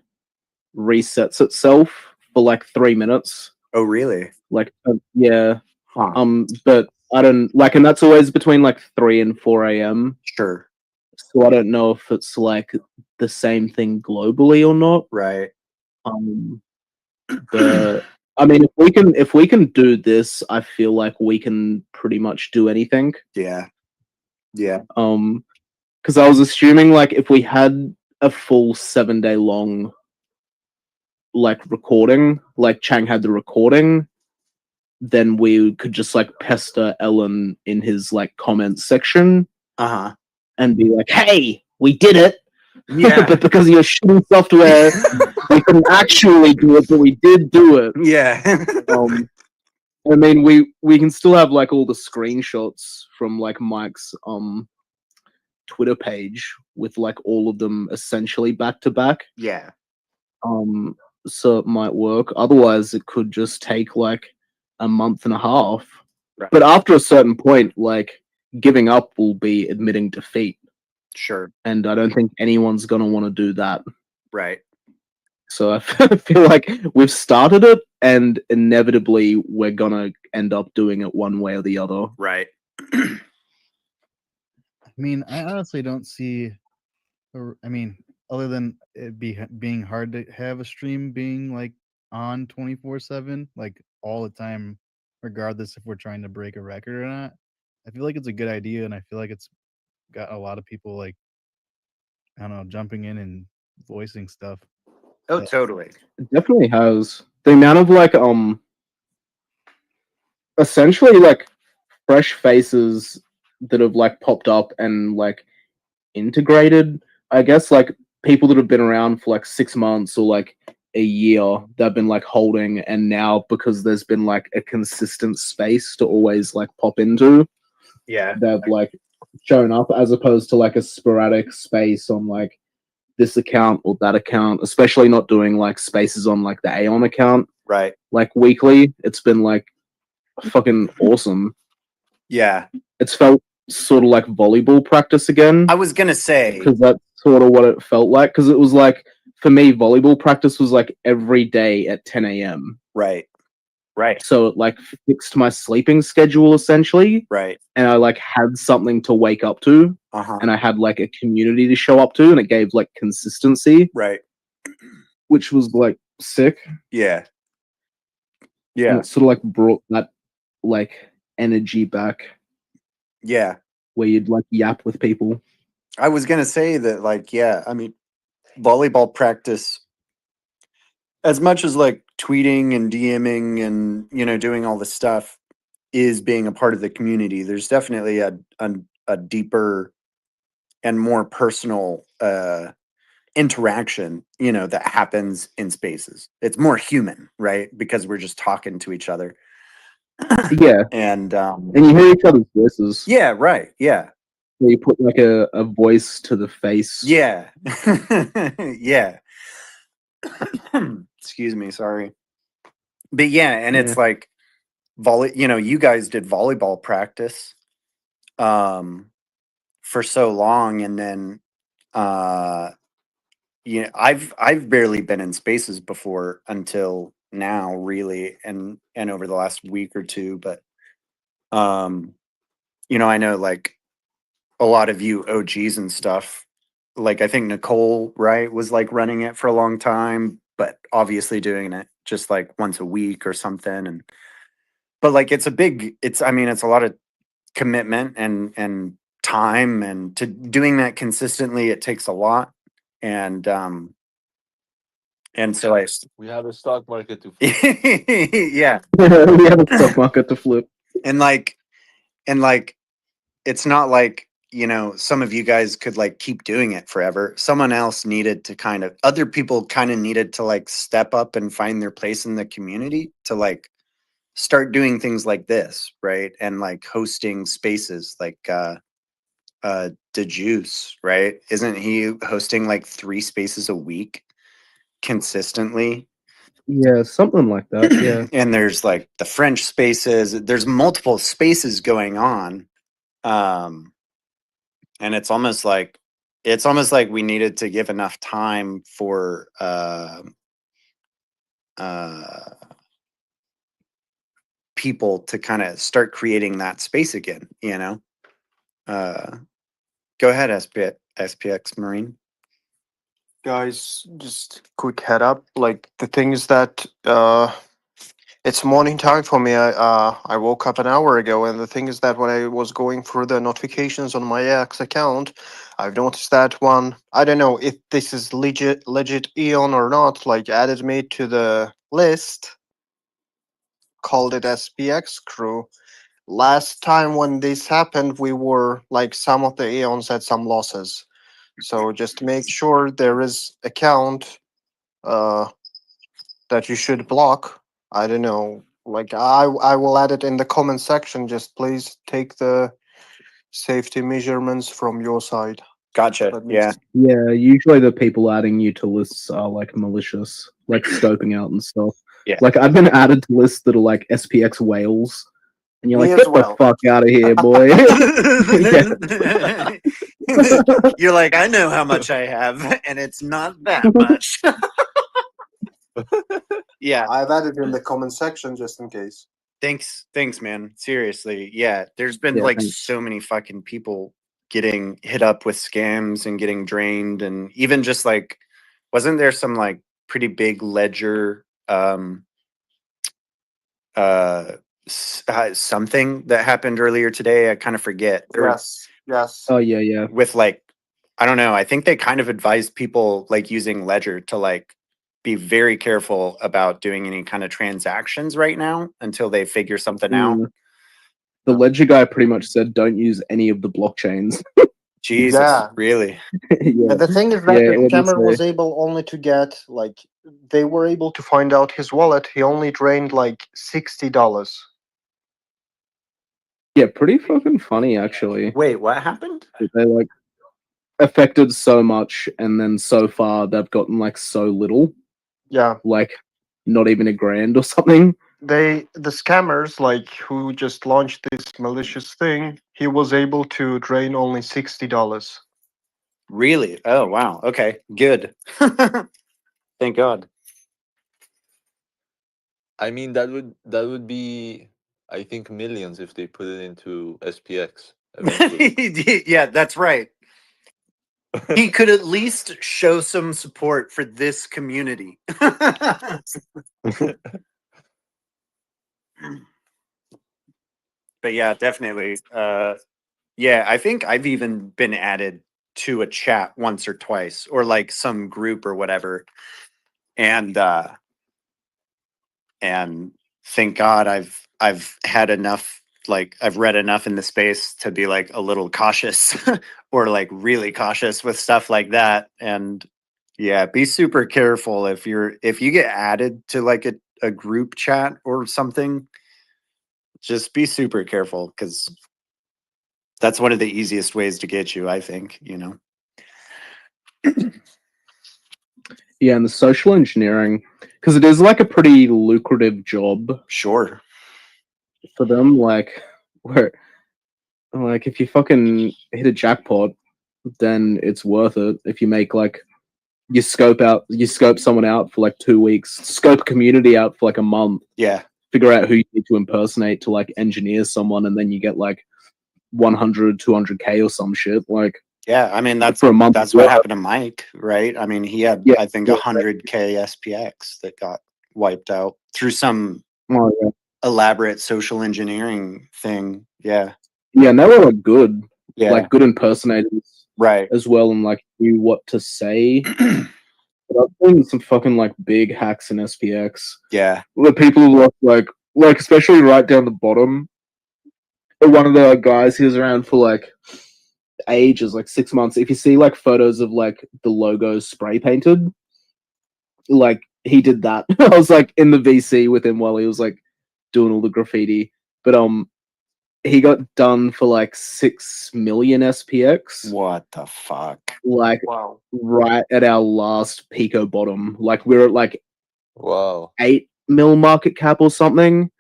resets itself for like 3 minutes. Oh, really? Like yeah. Huh. But I don't like, and that's always between like 3 and 4 a.m. Sure. So I don't know if it's like the same thing globally or not. Right. But I mean, if we can do this, I feel like we can pretty much do anything. Yeah. Yeah. Because I was assuming like if we had a full 7-day long like recording, like Chang had the recording, then we could just like pester Ellen in his like comments section. And be like, hey, we did it. Yeah. But because of your shitty software, we couldn't actually do it, but we did do it. Yeah. I mean, we can still have like all the screenshots from like Mike's Twitter page with like all of them essentially back to back. Yeah. So it might work. Otherwise, it could just take like a month and a half. Right. But after a certain point, like giving up will be admitting defeat. Sure. And I don't think anyone's gonna want to do that. Right. So I feel like we've started it, and inevitably we're gonna end up doing it one way or the other. Right. I mean, I honestly don't see. I mean, other than it being hard to have a stream being like on 24/7, like all the time, regardless if we're trying to break a record or not. I feel like it's a good idea, and I feel like it's got a lot of people like, I don't know, jumping in and voicing stuff. Oh, totally. It definitely has. The amount of like essentially like fresh faces that have like popped up and like integrated, I guess, like people that have been around for like 6 months or like a year they've been like holding, and now because there's been like a consistent space to always like pop into, Yeah. they've like shown up as opposed to like a sporadic space on like this account or that account, especially not doing like spaces on like the Aeon account. Right. Like weekly. It's been like fucking awesome. Yeah. It's felt sort of like volleyball practice again. I was gonna say, because that's sort of what it felt like. Because it was like, for me, volleyball practice was like every day at 10 a.m. Right. Right. So it like fixed my sleeping schedule essentially. Right. And I like had something to wake up to. Uh-huh. And I had like a community to show up to, and it gave like consistency. Right. Which was like sick. Yeah. And Yeah. it sort of like brought that like energy back. Yeah. Where you'd like yap with people. I was gonna say that, like, yeah, I mean, volleyball practice, as much as like tweeting and DMing and, you know, doing all this stuff is being a part of the community, there's definitely a deeper and more personal interaction, you know, that happens in spaces. It's more human, right? Because we're just talking to each other. Yeah. And you hear each other's voices. yeah, right. Yeah. You put like a voice to the face. Yeah. Yeah. Excuse me, sorry. But yeah, and it's Yeah. like you know, you guys did volleyball practice for so long, and then you know, I've barely been in spaces before until now, really, and over the last week or two, but you know, I know like a lot of you OGs and stuff. Like I think Nicole, right, was like running it for a long time, but obviously doing it just like once a week or something. And but like it's I mean, it's a lot of commitment and time, and to doing that consistently, it takes a lot. And so We have a stock market to yeah. We have a stock market to flip. And like it's not like, you know, some of you guys could like keep doing it forever. Someone else needed to other people kind of needed to like step up and find their place in the community to like start doing things like this, right? And like hosting spaces like the Juice, right? Isn't he hosting like 3 spaces a week consistently? Yeah, something like that. Yeah. And there's like the French spaces, there's multiple spaces going on. And it's almost like we needed to give enough time for people to kind of start creating that space again, you know. Go ahead, SPX Marine. Guys, just quick head up. Like the thing is that it's morning time for me. I woke up an hour ago, and the thing is that when I was going through the notifications on my X account, I've noticed that one. I don't know if this is legit Eon or not. Like added me to the list, called it SPX crew. Last time when this happened, we were like some of the Eons had some losses. So just make sure there is account that you should block. I don't know. Like I will add it in the comment section. Just please take the safety measurements from your side. Gotcha. Yeah. Yeah, usually the people adding you to lists are like malicious, like scoping out and stuff. Yeah. Like I've been added to lists that are like SPX whales. And you're Me like, as get well. the fuck out of here, boy. You're like, I know how much I have, and it's not that much. Yeah. I've added in the comment section just in case. Thanks, man. Seriously. Yeah. There's been Yeah, like thanks. so many fucking people getting hit up with scams and getting drained, and even just like, wasn't there some like pretty big ledger something that happened earlier today? I kind of forget. Yes. Oh yeah. With like, I don't know, I think they kind of advised people like using Ledger to like be very careful about doing any kind of transactions right now until they figure something out. The ledger guy pretty much said don't use any of the blockchains. Jesus, Yeah. really? And the thing is Yeah, that the what did he scammer was say? able only to get like they were able to find out his wallet. He only drained like $60. Yeah, pretty fucking funny actually. Wait, what happened? They like affected so much, and then so far they've gotten like so little. Yeah. Like not even $1,000 or something. The scammers like who just launched this malicious thing, he was able to drain only $60. Really? Oh, wow. Okay, good. Thank God. I mean, that would be, I think, millions if they put it into SPX eventually. Yeah, that's right. He could at least show some support for this community. But yeah, definitely. Yeah, I think I've even been added to a chat once or twice, or like some group or whatever. And thank God I've had enough, like I've read enough in the space to be like a little cautious or like really cautious with stuff like that. And yeah, be super careful if you get added to like a group chat or something. Just be super careful, because that's one of the easiest ways to get you, I think, Yeah, and the social engineering, because it is like a pretty lucrative job. Sure. For them, like where like if you fucking hit a jackpot, then it's worth it. If you make like you scope someone out for like 2 weeks, scope a community out for like a month. Yeah. Figure out who you need to impersonate to like engineer someone, and then you get like 100, 200K or some shit. Like Yeah, I mean that's for a month. that's what happened to Mike, right? I mean, he had I think 100K SPX that got wiped out through some elaborate social engineering thing. Yeah. Yeah, and they were like good. Yeah. Like good impersonators. Right. As well, and like knew what to say. But I've seen some fucking like big hacks in SPX. Yeah. The people who look like especially right down the bottom. One of the guys, he was around for like ages, like 6 months. If you see like photos of like the logos spray painted, like he did that. I was like in the VC with him while he was like doing all the graffiti. But he got done for like 6 million SPX. What the fuck? Like right at our last Pico bottom. Like we're at like 8 mil market cap or something.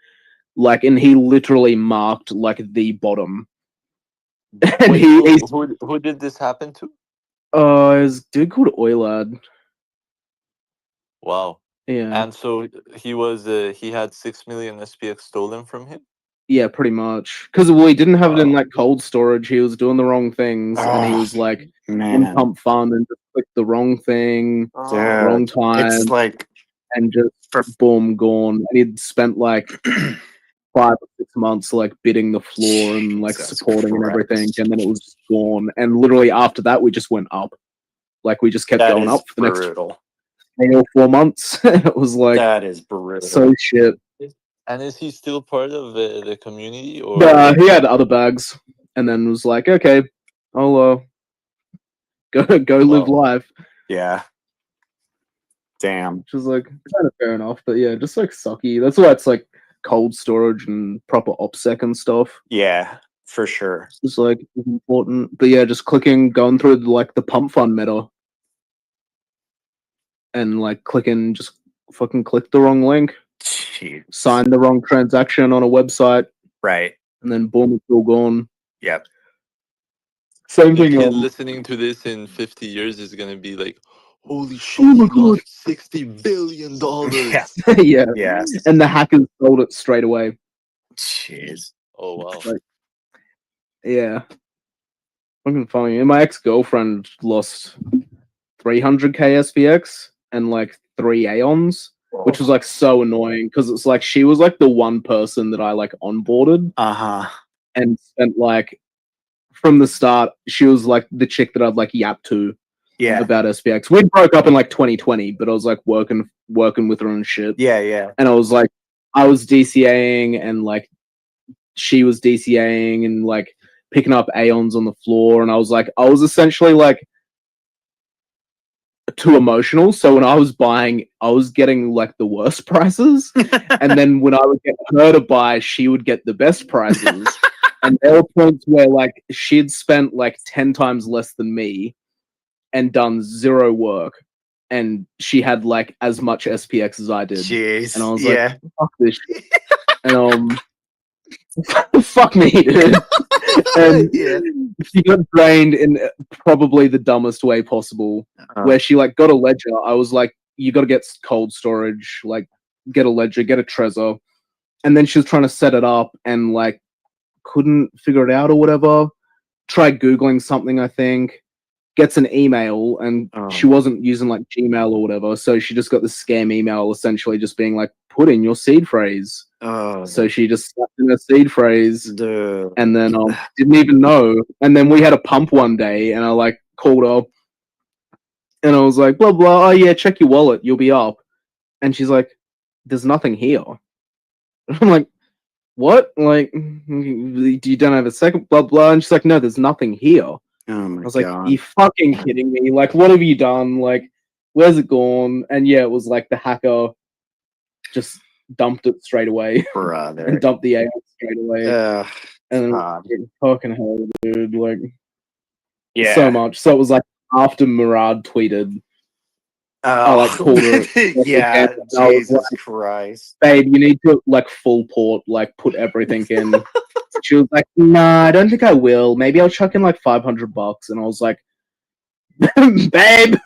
Like, and he literally marked like the bottom. And Wait, who did this happen to? There's a dude called Oilad. Wow. Yeah. And so he had 6 million SPX stolen from him? Yeah, pretty much. Because he didn't have it in like cold storage. He was doing the wrong things, and he was like in pump fun and just clicked the wrong thing, wrong time. It's like and just boom, gone. And he'd spent like 5 or 6 months like bidding the floor and like supporting and everything, and then it was just gone. And literally after that, we just went up. Like we just kept going up for the next 3 or 4 months. It was like that is brutal. So shit. And is he still part of the community, or? He had other bags, and then was like, okay, I'll go live life. Yeah. Damn. Which was like kind of fair enough, but yeah, just like sucky. That's why it's like cold storage and proper OPSEC and stuff. Yeah, for sure. It's like important. But yeah, just going through like the pump fund meta. And like just fucking click the wrong link. Jeez. Sign the wrong transaction on a website. Right. And then boom, it's all gone. Yep. Same The thing. kid listening to this in 50 years is gonna be like, holy shit, Oh my he lost $60 billion. Yeah. Yeah. And the hackers sold it straight away. Jeez. Oh wow. Like, yeah. Fucking funny. And my ex-girlfriend lost 300K SPX and like 3 Aeons, which was like so annoying because it's like she was like the one person that I like onboarded. And spent like from the start, she was like the chick that I'd like yapped to about SPX. We broke up in like 2020, but I was like working with her and shit. Yeah. And I was DCAing and like she was DCAing and like picking up aeons on the floor, and I was essentially like too emotional. So when I was buying, I was getting like the worst prices, and then when I would get her to buy, she would get the best prices. And there were points where like she'd spent like 10 times less than me and done zero work, and she had like as much SPX as I did. Jeez. And I was Yeah. like, fuck this shit. And fuck me, dude. And she got drained in probably the dumbest way possible, where she like got a ledger. I was like, you got to get cold storage, like get a ledger, get a Trezor. And then she was trying to set it up and like couldn't figure it out or whatever. Tried Googling something, I think, gets an email, and she wasn't using like Gmail or whatever. So she just got the scam email essentially just being like, put in your seed phrase. So she just slapped in her seed phrase, and then didn't even know. And then we had a pump one day, and I like called her, and I was like, blah blah. Oh yeah, check your wallet, you'll be up. And she's like, there's nothing here. I'm like, what? Like, you don't have a second, blah blah. And she's like, no, there's nothing here. Oh my I was like, God. are you fucking kidding me? Like, what have you done? Like, where's it gone? And yeah, it was like the hacker just dumped it straight away. Brother. And dumped the AI straight away. And fucking hell, dude. Like, so much. So it was like after Murad tweeted, I like called her. Yeah, and I was Jesus like, Christ. babe, you need to like full port, like put everything in. She was like, nah, I don't think I will. Maybe I'll chuck in like $500. And I was like, babe,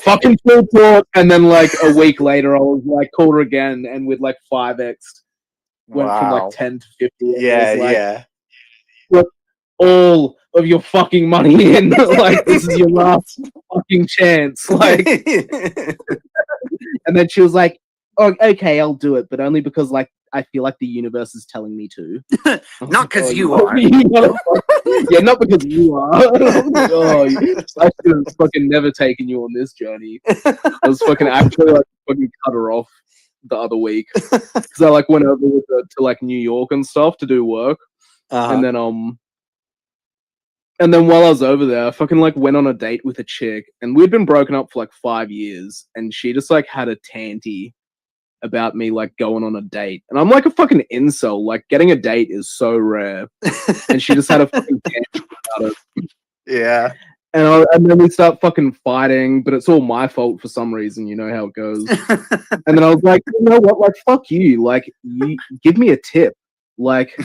fucking full port. And then like a week later, I was like, called her again, and with like 5x, went from like 10 to 50. Yeah, like, yeah. Put all of your fucking money in. Like, this is your last fucking chance. Like, and then she was like, oh, okay, I'll do it, but only because like I feel like the universe is telling me to. Not because you are. Yeah, not because you are. Oh, I should have fucking never taken you on this journey. I was fucking actually like fucking cut her off the other week because I like went over with her to like New York and stuff to do work, and then while I was over there, I fucking like went on a date with a chick, and we'd been broken up for like 5 years, and she just like had a tanty about me like going on a date, and I'm like a fucking incel. Like getting a date is so rare, and she just had a fucking tanty about it. Yeah. And then we start fucking fighting, but it's all my fault for some reason. You know how it goes. And then I was like, you know what? Like, fuck you. Like, you give me a tip. Like,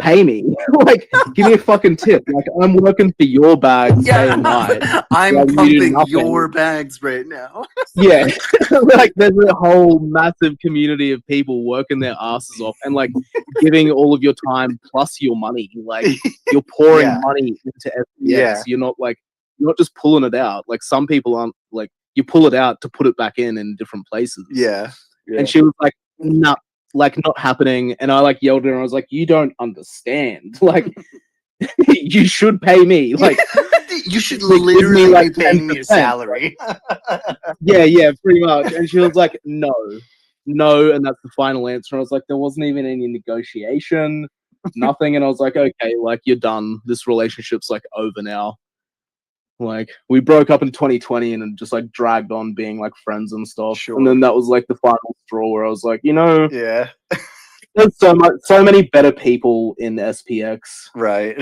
pay me. Like, give me a fucking tip. Like, I'm working for your bag day and night. I'm Like, you do pumping nothing. your bags right now. Yeah. Like, there's a whole massive community of people working their asses off and, like, giving all of your time plus your money. Like, you're pouring money into SPX. Yeah. You're not just pulling it out. Like, some people aren't, like, you pull it out to put it back in different places. Yeah. And she was like, nah, like, not happening. And I, like, yelled at her, and I was like, you don't understand. Like, you should pay me. Like, you should give me, literally like, be paying me a 10%. salary. Yeah, pretty much. And she was like, no, and that's the final answer. And I was like, there wasn't even any negotiation, nothing. And I was like, okay, like, you're done. This relationship's like over now. Like, we broke up in 2020 and it just like dragged on being like friends and stuff. Sure. And then that was like the final straw where I was like, you know, Yeah. there's so many better people in SPX. Right.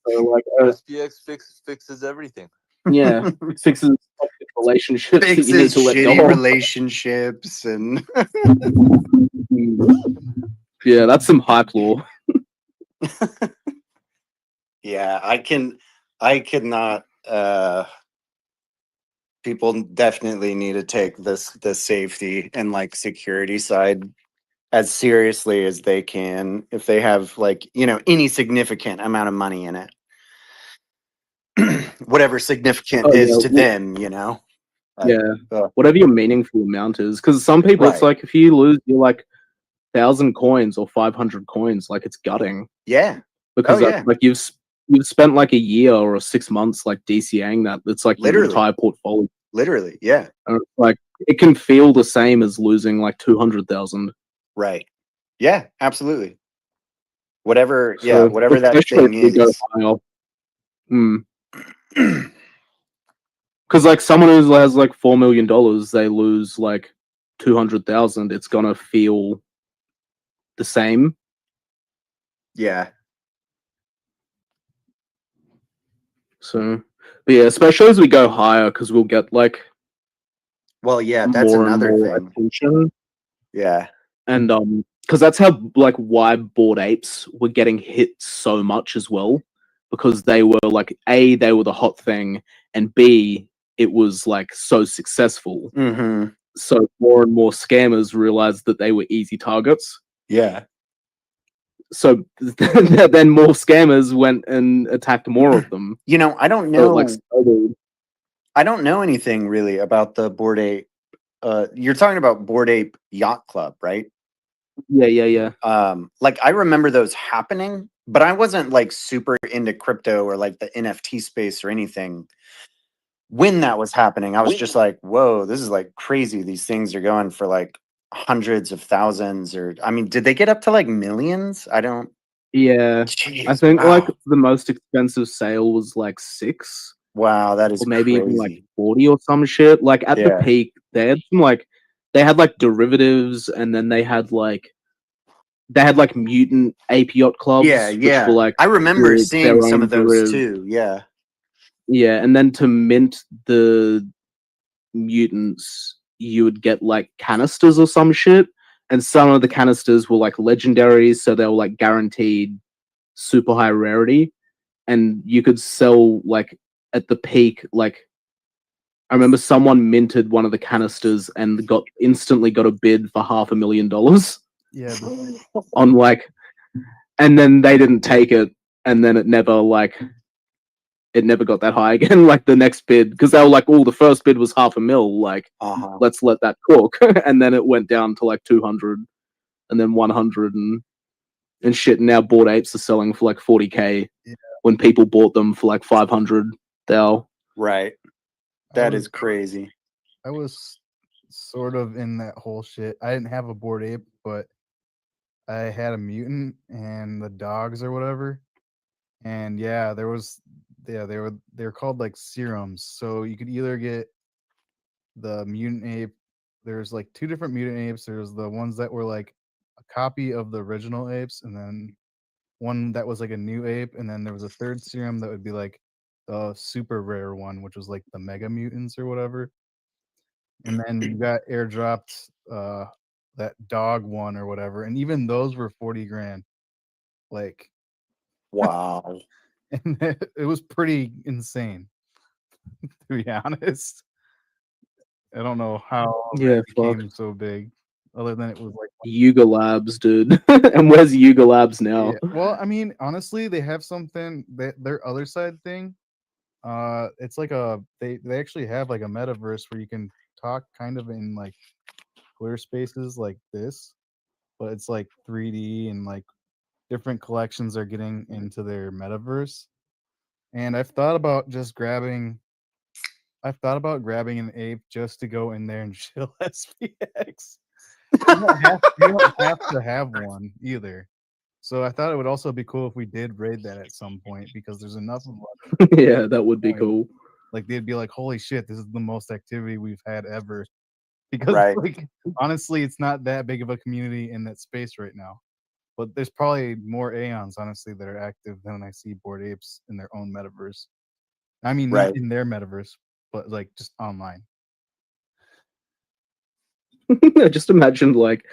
So like, SPX fixes everything. yeah, fixes relationships that you need Fixes to let shitty go of. relationships and Yeah, that's some hype law. yeah, I could not people definitely need to take the safety and like security side as seriously as they can if they have like, you know, any significant amount of money in it. Whatever significant is to them, you know. Whatever your meaningful amount is, because some people it's like if you lose your like 1,000 coins or 500 coins, like it's gutting. Yeah, because like you've spent like a year or 6 months like DCAing that. It's like your entire portfolio. Literally, yeah. Like it can feel the same as losing like 200,000. Right. Yeah, absolutely. Whatever, yeah, So whatever that especially thing if we go is. high up. Because like someone who has like $4 million, they lose like 200,000. It's gonna feel the same. Yeah. So, but yeah, especially as we go higher, because we'll get like Well, yeah, that's more and another more thing. attention. Yeah. And because that's how like why Bored Apes were getting hit so much as well, because they were like A, they were the hot thing, and B, it was like so successful. Mm-hmm. So more and more scammers realized that they were easy targets. Yeah. So then more scammers went and attacked more of them. You know, I don't So it, like, know. I don't know anything really about the Bored Ape. You're talking about Bored Ape Yacht Club, right? Yeah. Like I remember those happening, but I wasn't like super into crypto or like the NFT space or anything when that was happening. I was just like, whoa, this is like crazy. These things are going for like hundreds of thousands, or I mean, did they get up to like millions? I don't. Yeah. Jeez, I think wow. like the most expensive sale was like 6. Wow, that is or maybe crazy. even like 40 or some shit. Like at the Yeah. peak, they had some like they had like derivatives, and then they had like mutant ape yacht clubs, Yeah, which yeah. were like I remember seeing their some own of those derivative. too. Yeah. Yeah, and then to mint the mutants, you would get like canisters or some shit, and some of the canisters were like legendaries, so they were like guaranteed super high rarity, and you could sell like at the peak. Like I remember someone minted one of the canisters and instantly got a bid for $500,000 Yeah. on like, and then they didn't take it, and then it never got that high again. Like the next bid, because they were like, "Oh, the first bid was $500,000. Like, let's let that cook," and then it went down to like 200, and then 100 and shit. And now Bored Apes are selling for like 40K when people bought them for like 500. Thou Right. That is crazy. I was sort of in that whole shit. I didn't have a Bored Ape, but I had a mutant and the dogs or whatever. And yeah, they were called like serums. So you could either get the mutant ape. There's like 2 different mutant apes. There's the ones that were like a copy of the original apes, and then one that was like a new ape, and then there was a third serum that would be like the super rare one, which was like the mega mutants or whatever. And then you got airdropped that dog one or whatever, and even those were 40 grand. Like, wow. And it was pretty insane, to be honest. I don't know how it became so big, other than it was like Yuga Labs, dude. And where's Yuga Labs now? Yeah. Well, I mean, honestly, they have something that their other side thing. It's like they actually have like a metaverse where you can talk kind of in like Twitter Spaces like this, but it's like 3D, and like different collections are getting into their metaverse. And I've thought about grabbing an ape just to go in there and chill SPX. You don't have to have one either. So I thought it would also be cool if we did raid that at some point, because there's enough of us. Yeah, that would be cool. Like they'd be like, "Holy shit, this is the most activity we've had ever." Because Right. like honestly, it's not that big of a community in that space right now. But there's probably more Aeons, honestly, that are active than I see Bored Apes in their own metaverse. I mean, not Right. in their metaverse, but like just online. I just imagined like,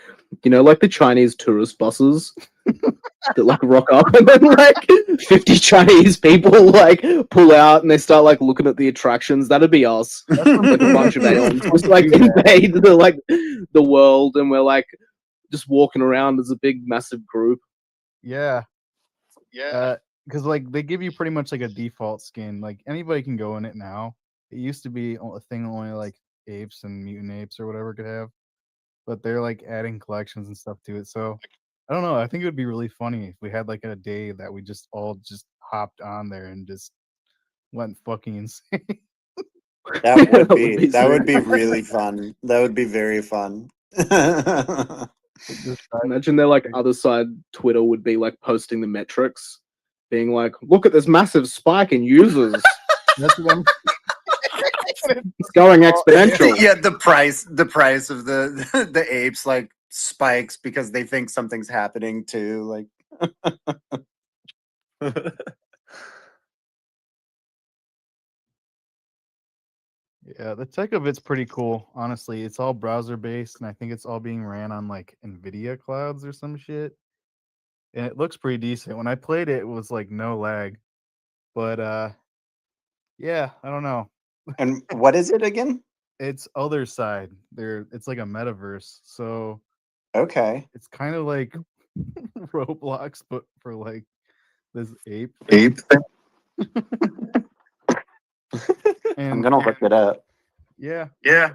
like the Chinese tourist buses that like rock up, and then like 50 Chinese people like pull out and they start like looking at the attractions. That'd be us. Like a bunch of Aeons just like invade the world, and we're like just walking around as a big massive group. Yeah. Because like they give you pretty much like a default skin. Like anybody can go in it now. It used to be a thing only like apes and mutant apes or whatever could have, but they're like adding collections and stuff to it. So I don't know. I think it would be really funny if we had like a day that we just all just hopped on there and just went fucking insane. That would be really fun. That would be very fun. Imagine their like other side Twitter would be like posting the metrics, being like, "Look at this massive spike in users. That's what I'm. It's going exponential." Yeah, the price of the apes like spikes because they think something's happening too. Like, Yeah, the tech of it's pretty cool. Honestly, it's all browser based, and I think it's all being ran on like NVIDIA clouds or some shit. And it looks pretty decent. When I played it, it was like no lag. But yeah, I don't know. and what is it again? It's other side. It's like a metaverse. So Okay. it's kind of like Roblox, but for like this ape thing. I'm gonna look it up. Yeah. Yeah.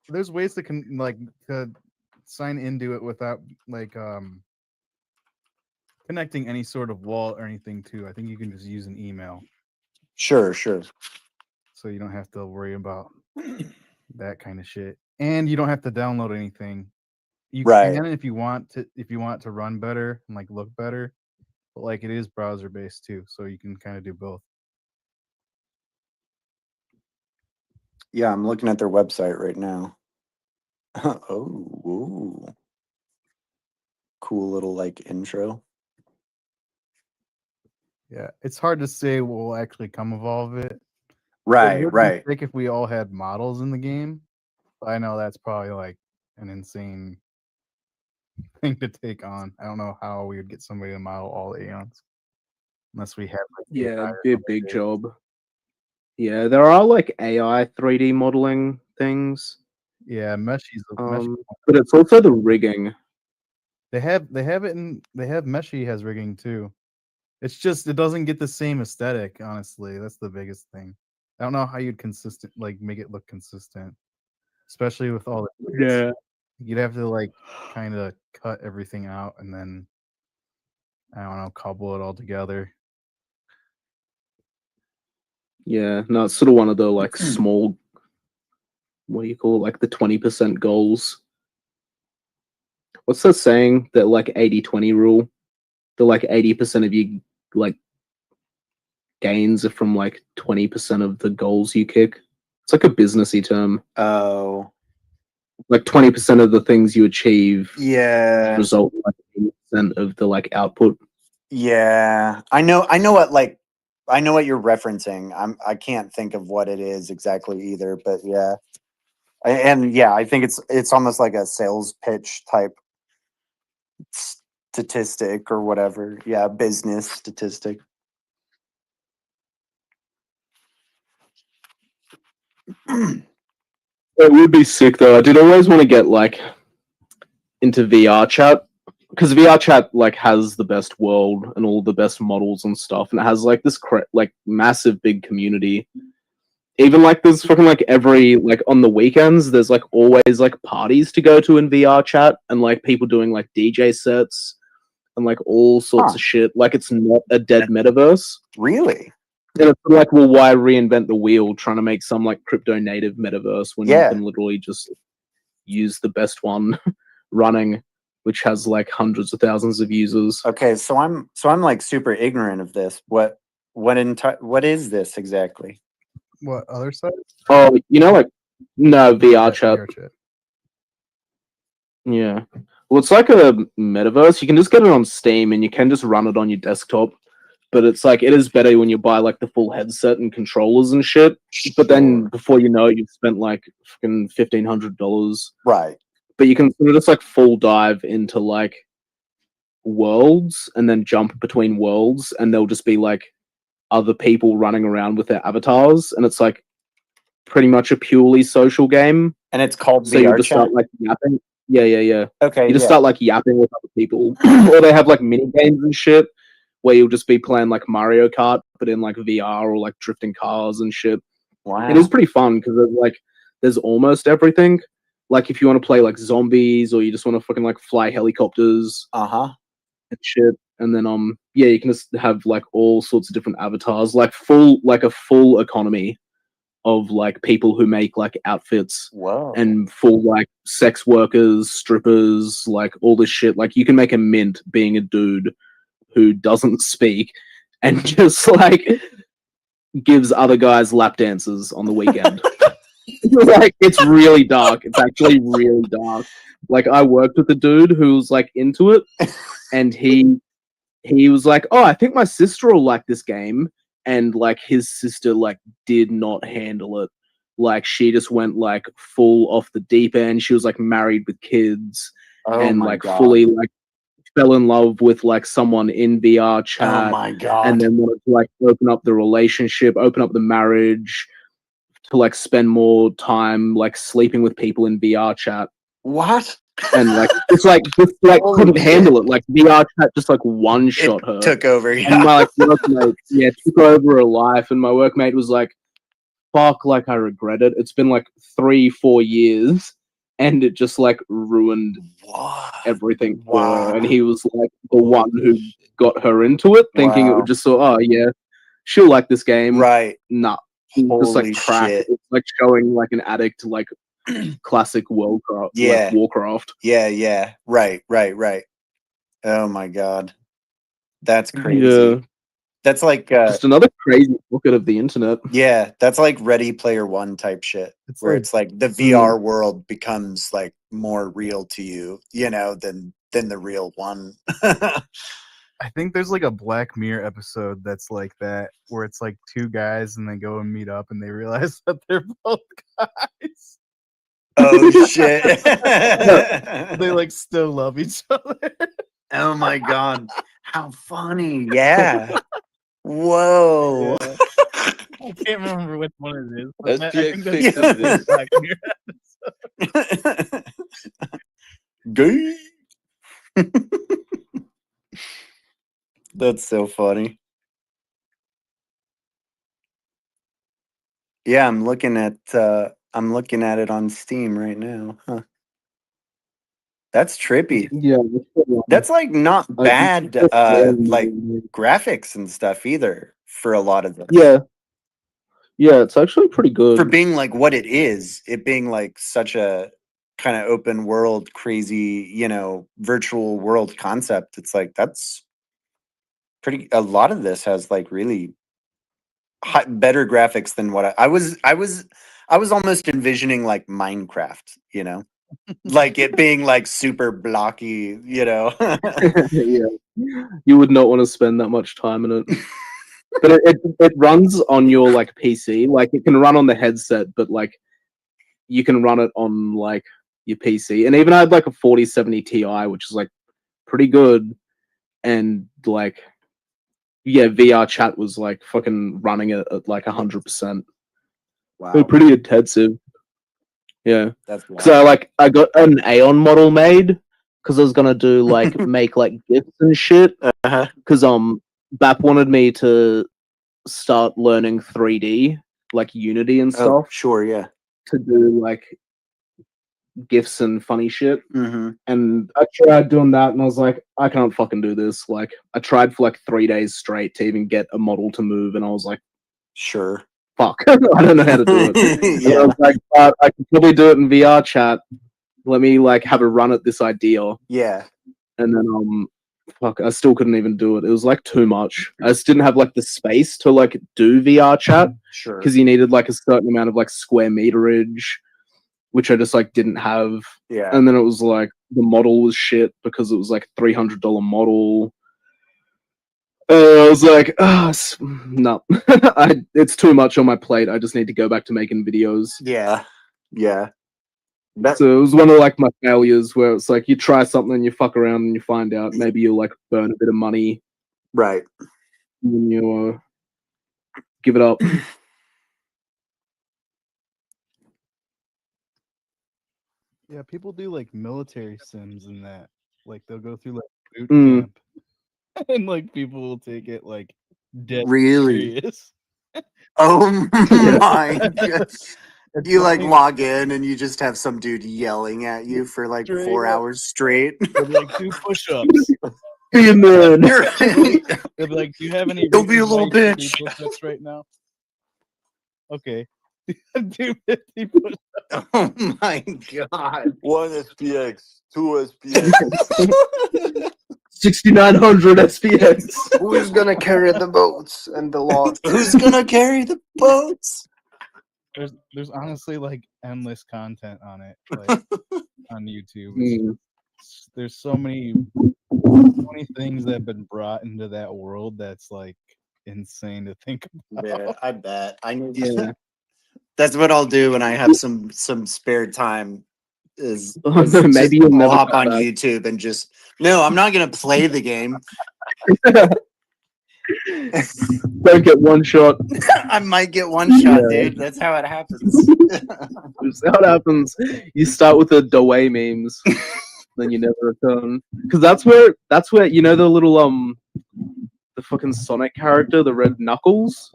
There's ways to to sign into it without like connecting any sort of wallet or anything too. I think you can just use an email. Sure. So you don't have to worry about that kind of shit. And you don't have to download anything. You Right. can if you want to run better and like look better. But like it is browser based too, so you can kind of do both. Yeah, I'm looking at their website right now. Oh, ooh. Cool little like intro. Yeah, it's hard to say what will actually come of all of it. It Right, would be right. sick if we all had models in the game. But I know that's probably like an insane thing to take on. I don't know how we would get somebody to model all the Aeons unless we had like Yeah, AI it'd or be a something big big. job. Yeah, there are like AI 3D modeling things. Yeah, Meshy's But it's also the rigging. They have Meshy has rigging too. It's just it doesn't get the same aesthetic, honestly. That's the biggest thing. I don't know how you'd make it look consistent. Especially with all the Yeah. You'd have to like kind of cut everything out and then I don't know, cobble it all together. Yeah, no, it's sort of one of the like small, what do you call it? Like the 20% goals. What's that saying? That like 80-20 rule? The like 80% of you like gains are from like 20% of the goals you kick. It's like a businessy term. Oh. Like 20% of the things you achieve Yeah. result in like 80% of the like output. Yeah. I know what you're referencing. I can't think of what it is exactly either, but yeah. And yeah, I think it's almost like a sales pitch type statistic or whatever. Yeah, business statistic. It would be sick though. I did always want to get like into VR chat because VR chat like has the best world and all the best models and stuff, and it has like this like massive big community. Even like there's fucking like every like on the weekends there's like always like parties to go to in VR chat and like people doing like DJ sets and like all sorts of shit. Like it's not a dead metaverse. Really? And it's like, well, why reinvent the wheel trying to make some like crypto native metaverse when you can literally just use the best one running, which has like hundreds of thousands of users. Okay, so I'm like super ignorant of this. What is this exactly? What other side? Oh, you know, like no VR chat. VR chat. Yeah. Well, it's like a metaverse. You can just get it on Steam and you can just run it on your desktop. But it's like it is better when you buy like the full headset and controllers and shit. But then before you know it, you've spent like fucking $1,500. Right. But you can sort of just like full dive into like worlds and then jump between worlds, and there'll just be like other people running around with their avatars, and it's like pretty much a purely social game. And it's called so you VR just chat? start like yapping. Yeah. Okay, You just yeah. start like yapping with other people, or they have like mini games and shit where you'll just be playing like Mario Kart, but in like VR or like drifting cars and shit. Wow. It is pretty fun because there's almost everything. Like if you want to play like zombies or you just want to fucking like fly helicopters. And shit. And then yeah, you can just have like all sorts of different avatars, like a full economy of like people who make like outfits Whoa. and full like sex workers, strippers, like all this shit. Like you can make a mint being a dude who doesn't speak and just like gives other guys lap dances on the weekend. Like it's really dark. It's actually really dark. Like I worked with a dude who was like into it, and he was like, "Oh, I think my sister will like this game," and like his sister like did not handle it. Like she just went like full off the deep end. She was like married with kids, Oh and my like God. fully like fell in love with like someone in VR Oh chat, my God. and then wanted to like open up the relationship, open up the marriage, to like spend more time like sleeping with people in VR chat. What? And like just Holy couldn't shit. handle it. Like VR chat just like one shot her. Took over. And Yeah. my like workmate, took over her life. And my workmate was like, "Fuck, like I regret it. It's been like 3-4 years, and it just like ruined everything for her." And he was like the one who got her into it, thinking it would Wow. just oh yeah, she'll like this game. Right. Nah. It was just like Holy crack. shit. It's like showing like an addict like classic Warcraft, Yeah. like Warcraft. Yeah. Right. Oh my God. That's crazy. Yeah. That's like Just another crazy pocket of the internet. yeah, that's like Ready Player One type shit. It's Where like- it's like the VR world becomes like more real to you, than the real one. I think there's like a Black Mirror episode that's like that, where it's like two guys and they go and meet up and they realize that they're both guys. Oh shit. They like still love each other. Oh my God. How funny. Yeah. Whoa. Yeah. I can't remember which one it is. But I SPX think that's fixes this. Black Mirror episode. Gay. That's so funny. Yeah, I'm looking at it on Steam right now. Huh. That's trippy. Yeah, That's like not bad like graphics and stuff either for a lot of this. Yeah, it's actually pretty good. For being like what it is, it being like such a kind of open world, crazy, virtual world concept. It's like that's pretty. A lot of this has like really better graphics than what I was almost envisioning like Minecraft, like it being like super blocky, Yeah. You would not want to spend that much time in it. But it runs on your like PC. Like it can run on the headset, but like you can run it on like your PC. And even I had like a 4070 Ti, which is like pretty good. And like VR chat was like fucking running it at like 100%. Wow. They're pretty intensive. Yeah. That's So I got an Aeon model made because I was gonna do like make like gifts and shit. Because BAP wanted me to start learning 3D, like Unity and stuff. Sure, yeah. To do like gifts and funny shit. Mm-hmm. And I tried doing that, and I was like, I can't fucking do this. Like, I tried for like 3 days straight to even get a model to move, and I was like, sure. Fuck, I don't know how to do it. And I was like, but I can probably do it in VR chat. Let me like have a run at this idea. Yeah. And then fuck, I still couldn't even do it. It was like too much. I just didn't have like the space to like do VR chat. Sure. Because you needed like a certain amount of like square meterage, which I just like didn't have. Yeah. And then it was like the model was shit because it was like $300 model. I was like, no, it's too much on my plate. I just need to go back to making videos. Yeah. So it was one of like my failures where it's like you try something and you fuck around and you find out maybe you'll like burn a bit of money. Right. And you give it up. Yeah, people do like military sims and that. Like they'll go through like boot Mm. camp, and like people will take it like dead Really? serious. Oh my god. It's You like funny. log in and you just have some dude yelling at you for like Straight 4 up. hours straight. They'll be like, do push-ups. Be a man. They'll be like, do you have any Don't be a reason why little you should do bitch. push-ups right now? Okay. 250 push. Oh my god. 1 SPX, 2 SPX. 6900 SPX. Who's gonna carry the boats and the lot? Who's gonna carry the boats? There's honestly like endless content on it, like on YouTube. There's so many things that have been brought into that world that's like insane to think about. Yeah, I bet. I know. Yeah. That's what I'll do when I have some spare time. Is Maybe you'll I'll never hop come on back. YouTube and just no. I'm not gonna play the game. Don't get one shot. I might get one shot, dude. That's how it happens. That's how it happens. You start with the Dawei memes, then you never return. Because that's where you know the little the fucking Sonic character, the red Knuckles.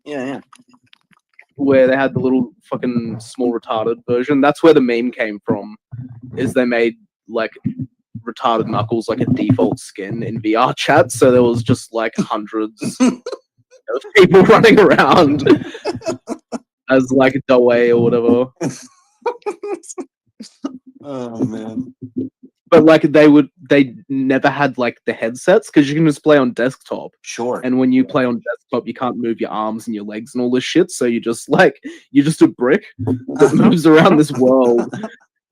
Yeah. Where they had the little fucking small retarded version. That's where the meme came from. Is they made like retarded Knuckles like a default skin in VR chat, so there was just like hundreds of people running around as like Dawei or whatever. Oh man. But like they never had like the headsets because you can just play on desktop. Sure. And when you play on desktop, you can't move your arms and your legs and all this shit. So you're just a brick that moves around this world,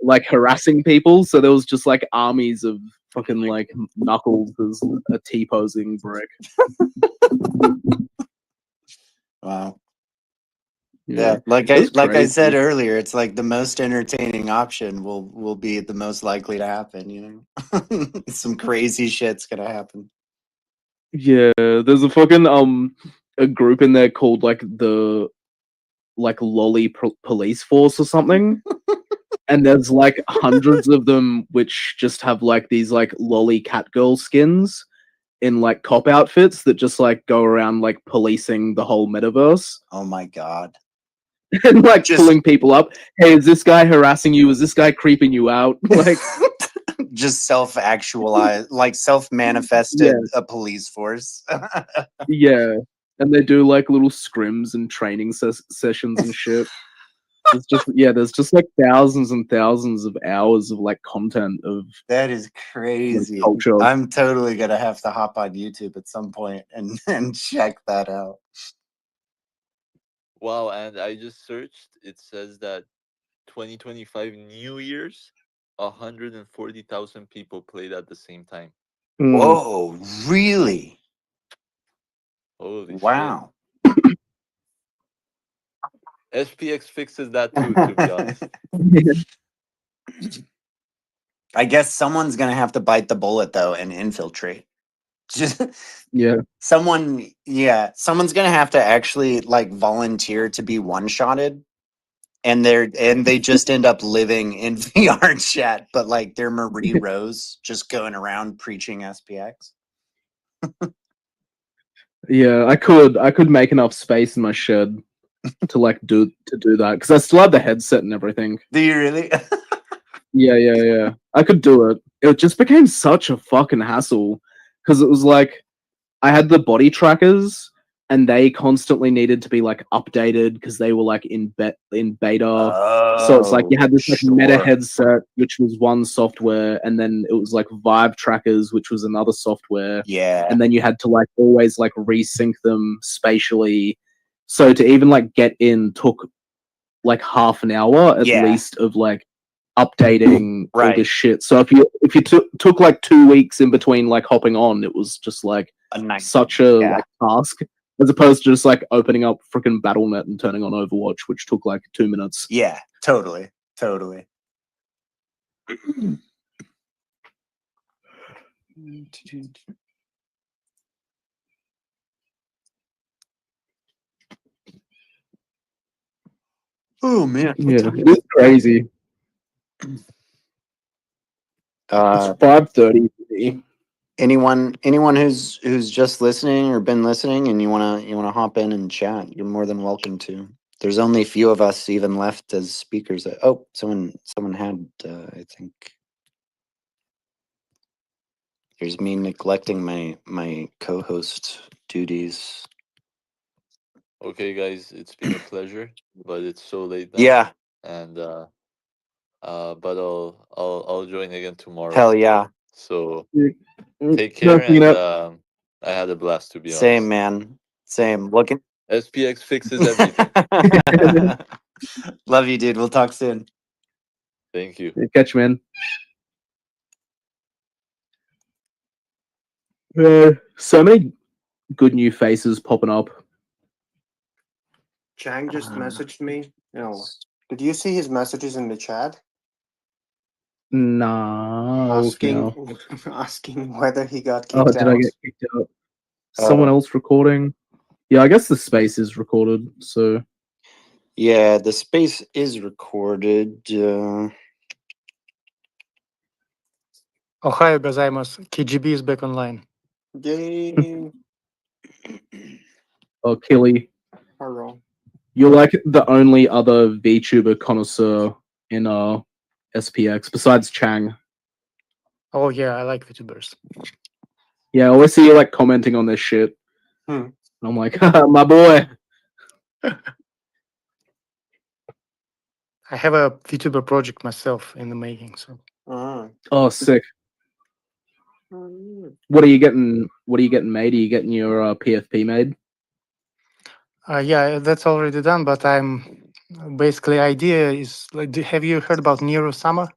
like harassing people. So there was just like armies of fucking like Knuckles as a T-posing brick. Wow. Yeah, like I said earlier, it's like the most entertaining option will be the most likely to happen. You know, some crazy shit's gonna happen. Yeah, there's a fucking a group in there called like the lolly police force or something. And there's like hundreds of them which just have like these like lolly catgirl skins in like cop outfits that just like go around like policing the whole metaverse. Oh my god. And like pulling people up. Hey, is this guy harassing you? Is this guy creeping you out? Like just self-actualized, like self-manifested a police force. Yeah. And they do like little scrims and training sessions and shit. There's just like thousands and thousands of hours of like content of That is crazy. culture. I'm totally gonna have to hop on YouTube at some point and check that out. Wow, and I just searched. It says that 2025 New Year's, 140,000 people played at the same time. Whoa, really? Holy Wow. shit. SPX fixes that too, to be honest. I guess someone's gonna have to bite the bullet though and infiltrate. Someone's gonna have to actually like volunteer to be one-shotted, and they just end up living in VR chat, but like they're Marie Rose just going around preaching SPX. Yeah, I could make enough space in my shed to do that because I still have the headset and everything. Do you really? Yeah. I could do it. It just became such a fucking hassle because it was like I had the body trackers and they constantly needed to be like updated because they were like in beta. So it's like you had this like meta headset, which was one software, and then it was like Vive trackers, which was another software. Yeah. And then you had to like always like resync them spatially. So to even like get in took like half an hour at least of like updating all this shit. So if you took like 2 weeks in between like hopping on, it was just like such a like, task as opposed to just like opening up freaking Battle.net and turning on Overwatch, which took like 2 minutes. Yeah, totally. Oh man, yeah, it's crazy. It's 5:30. Anyone who's just listening or been listening and you wanna hop in and chat, you're more than welcome to. There's only a few of us even left as speakers. Oh, someone had I think. Here's me neglecting my co-host duties. Okay, guys, it's been a pleasure, but it's so late now. Yeah. And but I'll join again tomorrow. Hell yeah. So Mm, take care, you and know, I had a blast, to be Same, honest. man. Same. Looking. SPX fixes everything. Love you, dude. We'll talk soon. Thank you. catch you, man. So many good new faces popping up. Chang just messaged me. No. Did you see his messages in the chat? No. Asking asking whether he got Oh, kicked did I out. get kicked out? Someone else recording? Yeah, I guess the space is recorded. So Yeah, the space is recorded. Ohio gozaimasu. KGB is back online. Yay. oh, Killy, Hello. you're like the only other VTuber connoisseur in SPX besides Chang. Oh yeah, I like VTubers. Yeah, I always see you like commenting on this shit. Hmm. And I'm like, my boy. I have a VTuber project myself in the making. So Oh, sick. What are you getting? What are you getting made? Are you getting your PFP made? yeah, that's already done. But I'm basically idea is like, have you heard about Nero Summer?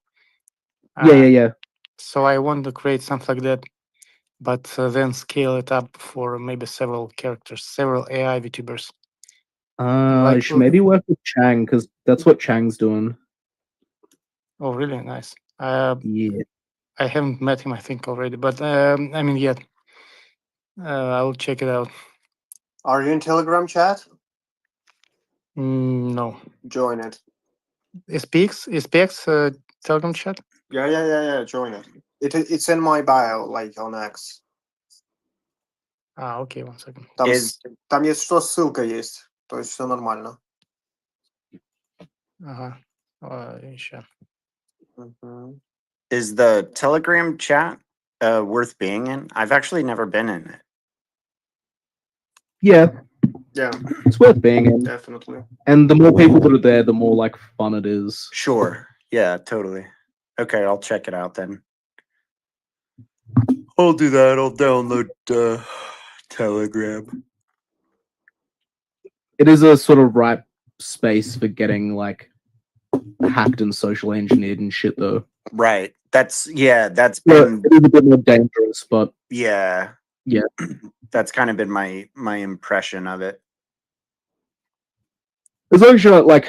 Yeah. So I want to create something like that, but then scale it up for maybe several characters, several AI VTubers. You should maybe work with Chang because that's what Chang's doing. Oh, really nice. Yeah. I haven't met him, I think, already, but I mean, yet. I'll check it out. Are you in Telegram chat? No. Join it. SPX Telegram chat? Yeah. Join it. It's in my bio, like on X. Окей, one second. Там есть что, ссылка есть. То есть все нормально. Ага. Еще. Is the Telegram chat worth being in? I've actually never been in it. Yeah. Yeah. It's worth being in. Definitely. And the more people that are there, the more like fun it is. Sure. Yeah, totally. Okay, I'll check it out then. I'll do that. I'll download Telegram. It is a sort of ripe space for getting like hacked and social engineered and shit though. Right. That's It been is a bit more dangerous, but yeah. That's kind of been my impression of it. as long as you're not like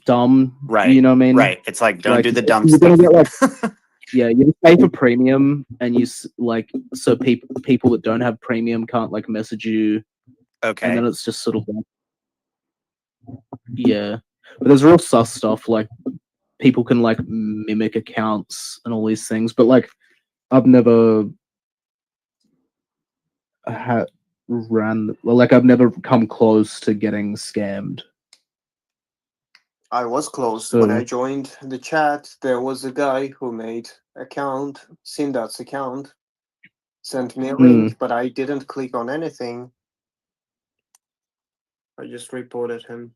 dumb, Right. You know what I mean? Right. It's like don't do the dumb you're stuff. gonna get like yeah, you pay for premium, and like so people that don't have premium can't like message you. Okay. And then it's just sort of like yeah, but there's real sus stuff like people can like mimic accounts and all these things, but like I've never I've never come close to getting scammed. I was close. So- When I joined the chat, there was a guy who made Sindat's account, sent me a link, but I didn't click on anything. I just reported him.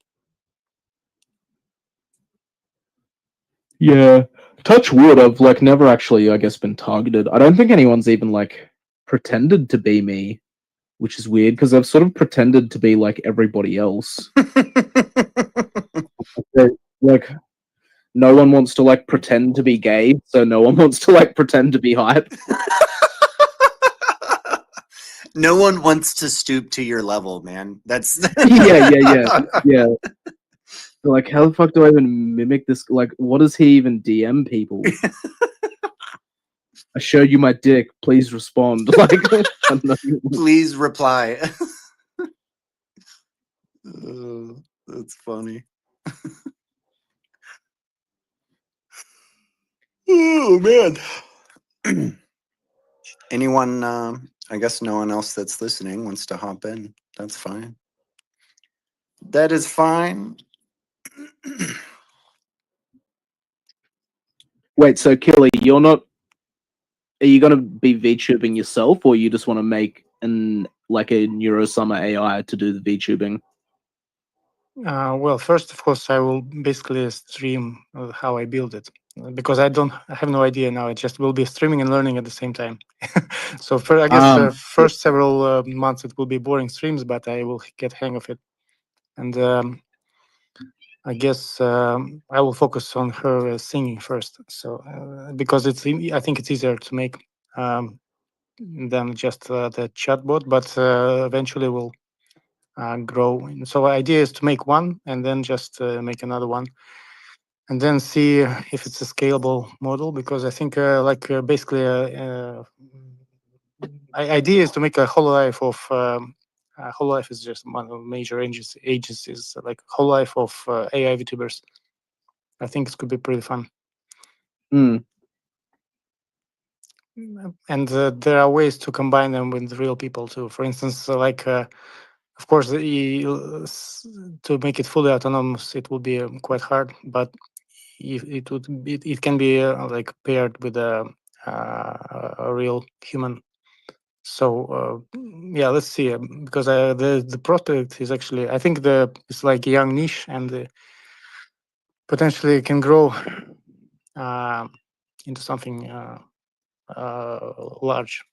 Yeah, touch wood. I've like never actually, I guess, been targeted. I don't think anyone's even like pretended to be me, which is weird because I've sort of pretended to be like everybody else. Like, no one wants to like pretend to be gay, so no one wants to like pretend to be hype. No one wants to stoop to your level, man. That's yeah. Like, how the fuck do I even mimic this? Like, what does he even DM people? I showed you my dick. Please respond. Like, I don't know. Please reply. That's funny. Oh man. Anyone? I guess no one else that's listening wants to hop in. That's fine. That is fine. Wait, so Killy, you're not? Are you gonna be VTubing yourself, or you just want to make like a neurosummer AI to do the VTubing? Well, first, of course, I will basically stream how I build it because I have no idea now. It just will be streaming and learning at the same time. So I guess first several months it will be boring streams, but I will get hang of it. And I guess I will focus on her singing first. So because I think it's easier to make than just the chatbot, but eventually will grow. So idea is to make one and then just make another one, and then see if it's a scalable model. Because I think basically idea is to make a Hololive of. Hololive is just one of the major agencies like Hololive of AI VTubers. I think it could be pretty fun. And there are ways to combine them with real people too. For instance, of course, to make it fully autonomous, it will be quite hard. But it can be like paired with a real human. So yeah, let's see. Because the prospect is actually, I think it's like a young niche and potentially can grow into something large.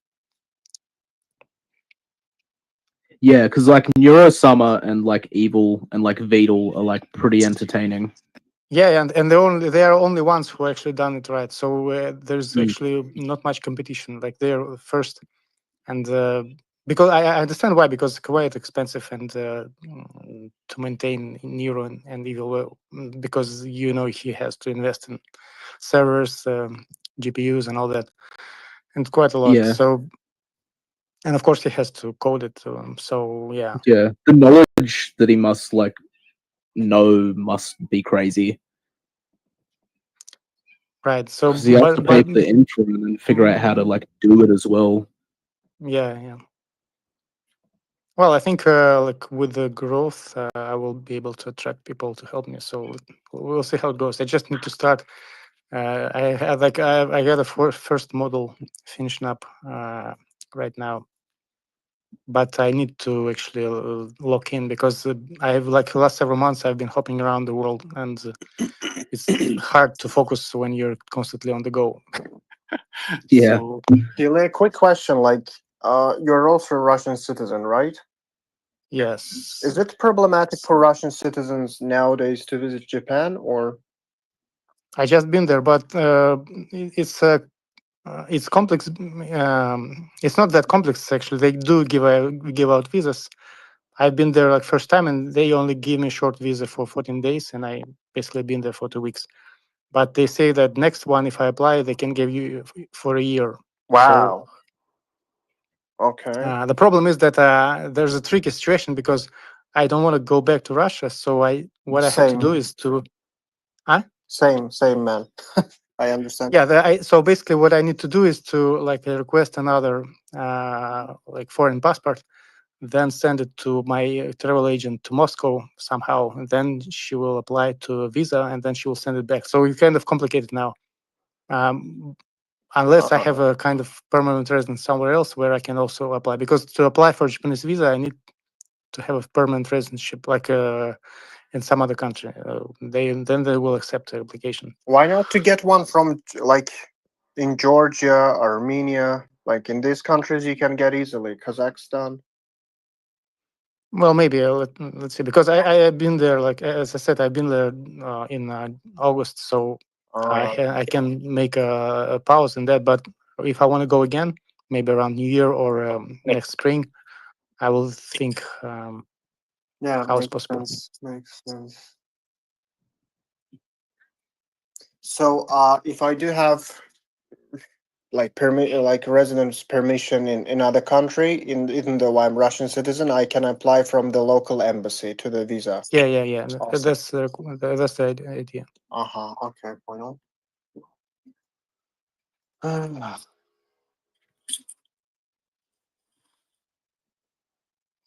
Yeah, because like Neurosummer and like Evil and like Vedal are like pretty entertaining. Yeah, and they are only ones who actually done it right. So there's actually not much competition. Like they're first, and because I understand why, because it's quite expensive and to maintain Nero and Evil, because he has to invest in servers, GPUs, and all that, and quite a lot. Yeah. So, and of course he has to code it. So yeah. Yeah, the knowledge that he must like know must be crazy. Right. So he has to pay for the intro and then figure out how to like do it as well. Yeah. Well, I think like with the growth, I will be able to attract people to help me. So we'll see how it goes. I just need to start. I got a first model finishing up right now, but I need to actually lock in because I have like the last several months I've been hopping around the world, and it's hard to focus when you're constantly on the go. Yeah. So, Dile, quick question. Like, you're also a Russian citizen, right? yes. Is it problematic for Russian citizens nowadays to visit Japan, or? I just been there, but it's complex. It's not that complex actually. They do give out visas. I've been there like first time, and they only give me short visa for 14 days, and I basically been there for 2 weeks. But they say that next one, if I apply, they can give you for a year. Wow. Okay. The problem is that there's a tricky situation because I don't want to go back to Russia. So what I have to do is to. Same, man. I understand. Yeah, so basically what I need to do is to like request another like foreign passport, then send it to my travel agent to Moscow somehow, and then she will apply to a visa, and then she will send it back. So it's kind of complicated now. Unless I have a kind of permanent residence somewhere else where I can also apply, because to apply for Japanese visa, I need to have a permanent residence, like in some other country. Then they will accept the application. Why not to get one from like in Georgia, Armenia, like in these countries you can get easily. Kazakhstan. Well, maybe let's see, because I have been there. Like as I said, I've been there in August, so I can make a pause in that. But if I want to go again, maybe around New Year or next spring, I will think Yeah, how it's possible. Makes sense. So, if I do have like residence permission in other country, even though I'm Russian citizen, I can apply from the local embassy to the visa. Yeah. Awesome. That's the idea. Okay, bueno.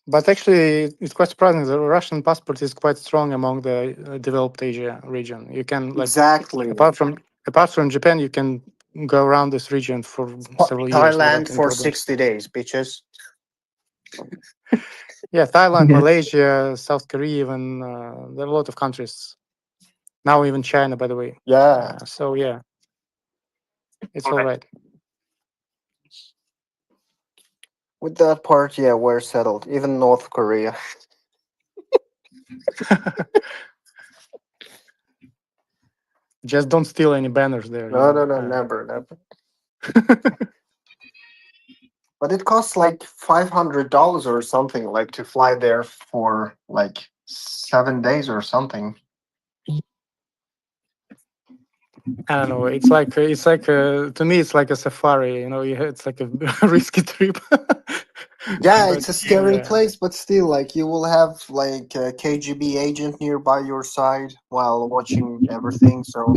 But actually, it's quite surprising. The Russian passport is quite strong among the developed Asia region. You can exactly apart from Japan, you can go around this region for several years. Thailand for 60 days, bitches. Yeah, Thailand, Malaysia, South Korea, even there are a lot of countries. Now even China, by the way. Yeah. So yeah, it's all right. With that part, yeah, we're settled. Even North Korea. Just don't steal any banners there. No, never, never. But it costs like $500 or something, like to fly there for like 7 days or something. I don't know. It's like to me, it's like a safari. You know, it's like a risky trip. Yeah, But, it's a scary yeah. place, but still, like you will have like a KGB agent nearby your side while watching everything. So,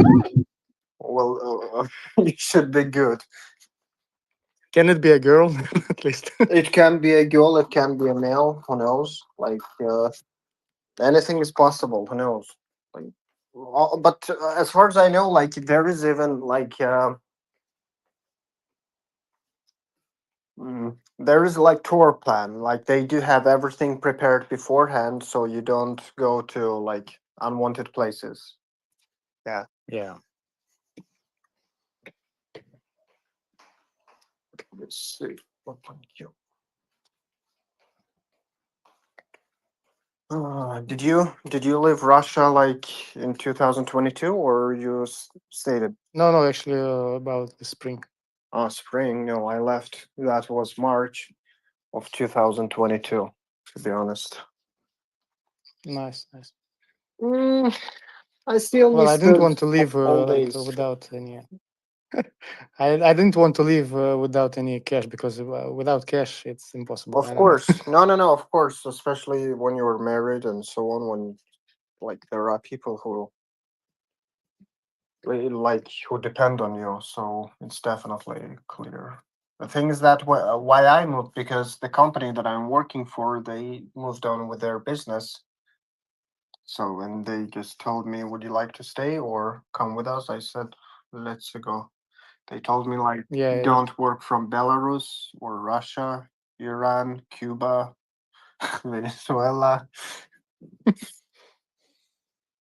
well, it should be good. Can it be a girl at least? It can be a girl, it can be a male. Who knows? Like anything is possible. Who knows? Like, but as far as I know, like there is even like there is like tour plan. Like they do have everything prepared beforehand, so you don't go to like unwanted places. Yeah. Yeah. Let's see. What thank you. Did you leave Russia like in 2022 or you stayed? No, actually, about the spring. Oh, spring. No, I left. That was March of 2022. To be honest. Nice. I still Well, miss I didn't the want to leave old like days. without any. I didn't want to leave without any cash because without cash it's impossible. Of I don't know. course. No. Of course. Especially when you're married and so on. When like there are people who like who depend on you, so it's definitely clear. The thing is that why I moved, because the company that I'm working for, they moved on with their business. So and they just told me, "Would you like to stay or come with us?" I said, "Let's go." They told me like, Yeah. "Don't work from Belarus or Russia, Iran, Cuba, Venezuela."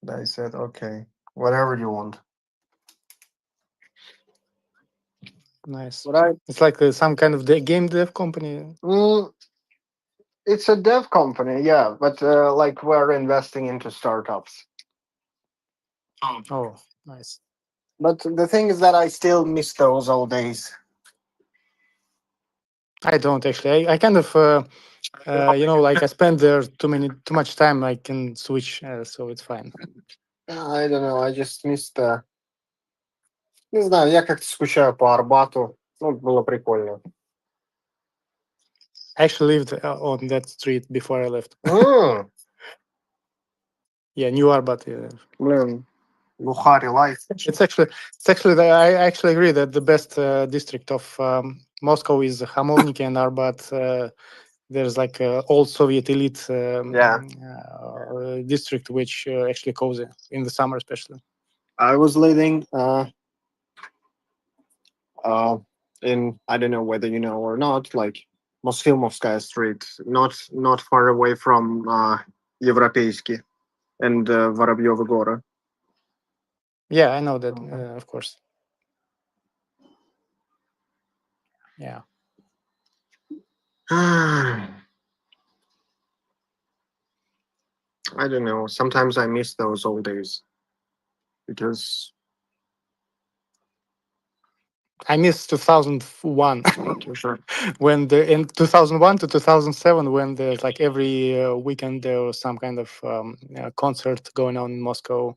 I said, "Okay, whatever you want." Nice. But It's like some kind of game dev company. it's a dev company, yeah, but like we're investing into startups. Oh, nice. But the thing is that I still miss those old days. I don't actually. I kind of like I spend there too much time. I can switch, so it's fine. I don't know, I just miss the... Не знаю, я как-то скучаю по Арбату. Ну, было прикольно. I actually lived on that street before I left. Yeah, New Arbat. Yeah. Блин, Bukhari life. It's actually I actually agree that the best district of Moscow is Khamovniki and Arbat. There's like old Soviet elite district, which actually cozy in the summer, especially. I was living in, I don't know whether you know or not, like Mosfilmovskaya Street, not far away from Европейский and Воробьёвы горы. Yeah, I know that, of course. Yeah. I don't know. Sometimes I miss those old days because I miss 2001 when in 2001 to 2007 when there's like every weekend there was some kind of concert going on in Moscow.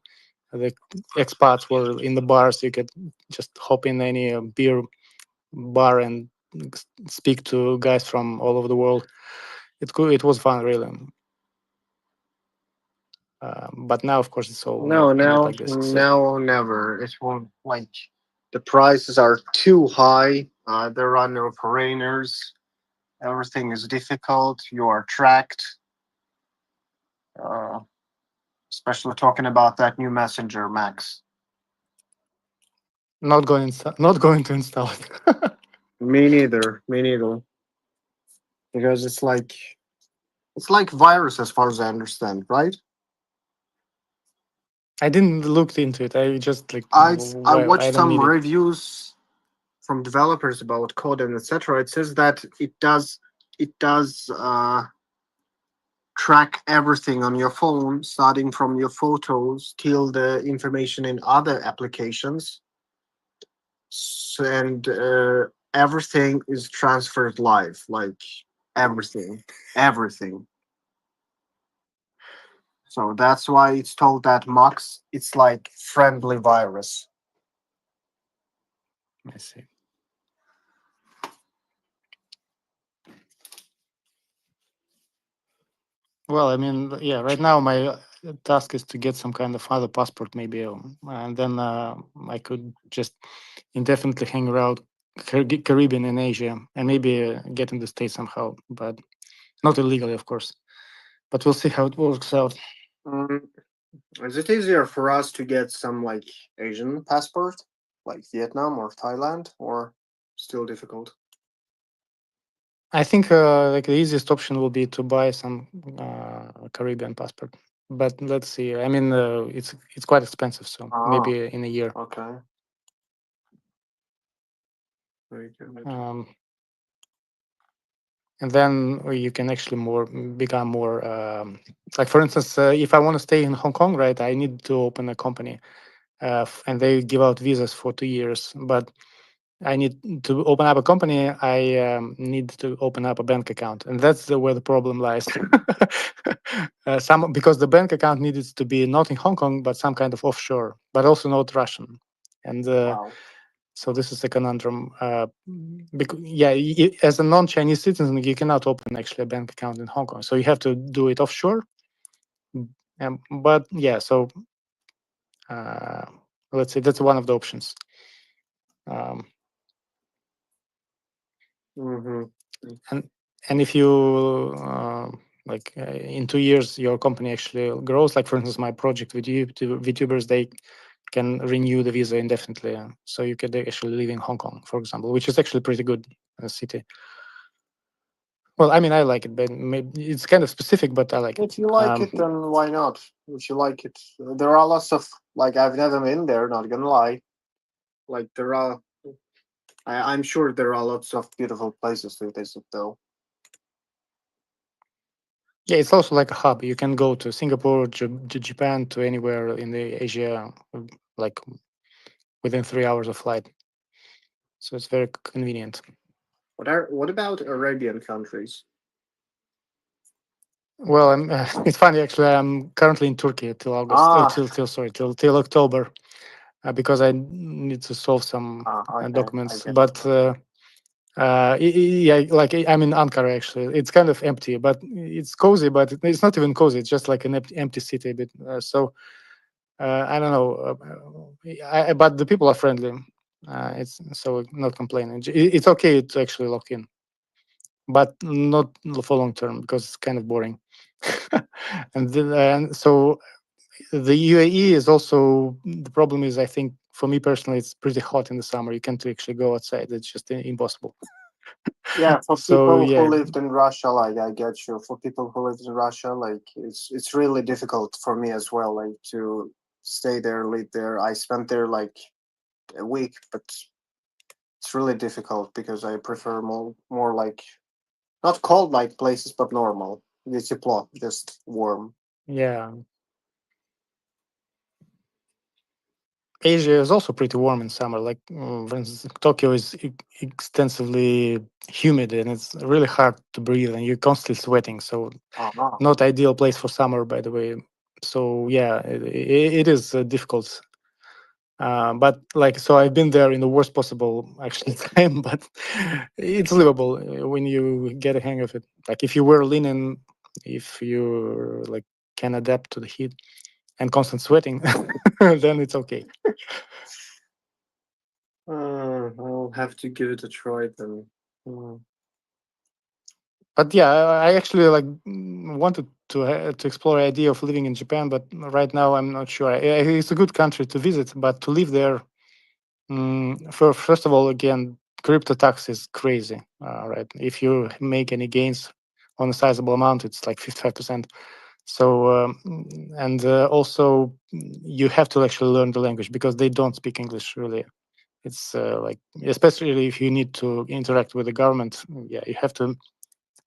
The expats were in the bars. You could just hop in any beer bar and speak to guys from all over the world. It was fun, really. But now, of course, it's all not like this. So. never. It won't, like, the prices are too high. There are no foreigners. Everything is difficult. You are tracked. Especially talking about that new messenger, Max. Not going to install it. Me neither. because it's like virus as far as I understand, right? I didn't look into it. I just like I well, I watched don't some need it. reviews from developers about code and etc. It says that it does track everything on your phone, starting from your photos till the information in other applications. And everything is transferred live, like everything. So that's why it's told that Mux, it's like friendly virus. I see. Well, I mean, yeah. Right now, my task is to get some kind of other passport, maybe, and then I could just indefinitely hang around Caribbean and Asia, and maybe get in the States somehow, but not illegally, of course. But we'll see how it works out. Is it easier for us to get some like Asian passport, like Vietnam or Thailand, or still difficult? I think like the easiest option will be to buy some Caribbean passport. But let's see. I mean, it's quite expensive, so maybe in a year. Okay. Very good. And then you can actually become more like, for instance, if I want to stay in Hong Kong, right, I need to open a company, and they give out visas for 2 years. But I need to open up a company. I need to open up a bank account, and that's where the problem lies. Because the bank account needed to be not in Hong Kong, but some kind of offshore, but also not Russian. And so this is a conundrum. As a non-Chinese citizen, you cannot open actually a bank account in Hong Kong, so you have to do it offshore. But yeah, so let's say that's one of the options. And if you in 2 years your company actually grows, like for instance my project with VTubers, they can renew the visa indefinitely, so you could actually live in Hong Kong, for example, which is actually pretty good city. Well, I mean, I like it, but maybe it's kind of specific, but I like it. If you like it, then why not? If you like it, there are lots of like I've never been there. Not gonna lie, like there are. I'm sure there are lots of beautiful places to visit, though. Yeah, it's also like a hub. You can go to Singapore, to Japan, to anywhere in the Asia, like within 3 hours of flight. So it's very convenient. What about Arabian countries? Well, it's funny actually. I'm currently in Turkey till August, till October, because I need to solve some documents. But yeah, like I'm in Ankara actually. It's kind of empty, but it's cozy. But it's not even cozy. It's just like an empty city. But so I don't know. But the people are friendly. It's so not complaining. It's okay to actually lock in, but not for long term because it's kind of boring. and so the UAE is also, the problem is, I think for me personally, it's pretty hot in the summer. You can't actually go outside. It's just impossible. Yeah, for So, people yeah. who lived in Russia, like I get you. For people who lived in Russia, like it's really difficult for me as well, like to stay there, live there. I spent there like a week, but it's really difficult because I prefer more like not cold like places, but normal. Just warm. Yeah. Asia is also pretty warm in summer. Like, for instance, Tokyo is extensively humid and it's really hard to breathe and you're constantly sweating. So, not ideal place for summer, by the way. So, yeah, it is difficult. But like, so I've been there in the worst possible actually time, but it's livable when you get a hang of it. Like, if you wear linen, if you like can adapt to the heat and constant sweating, then it's okay. I'll have to give it a try then. But yeah, I actually like wanted to explore the idea of living in Japan, but right now I'm not sure. It's a good country to visit, but to live there, first of all, again, crypto tax is crazy, right? If you make any gains on a sizable amount, it's like 55%. So and also you have to actually learn the language because they don't speak English really. It's like, especially if you need to interact with the government, yeah, you have to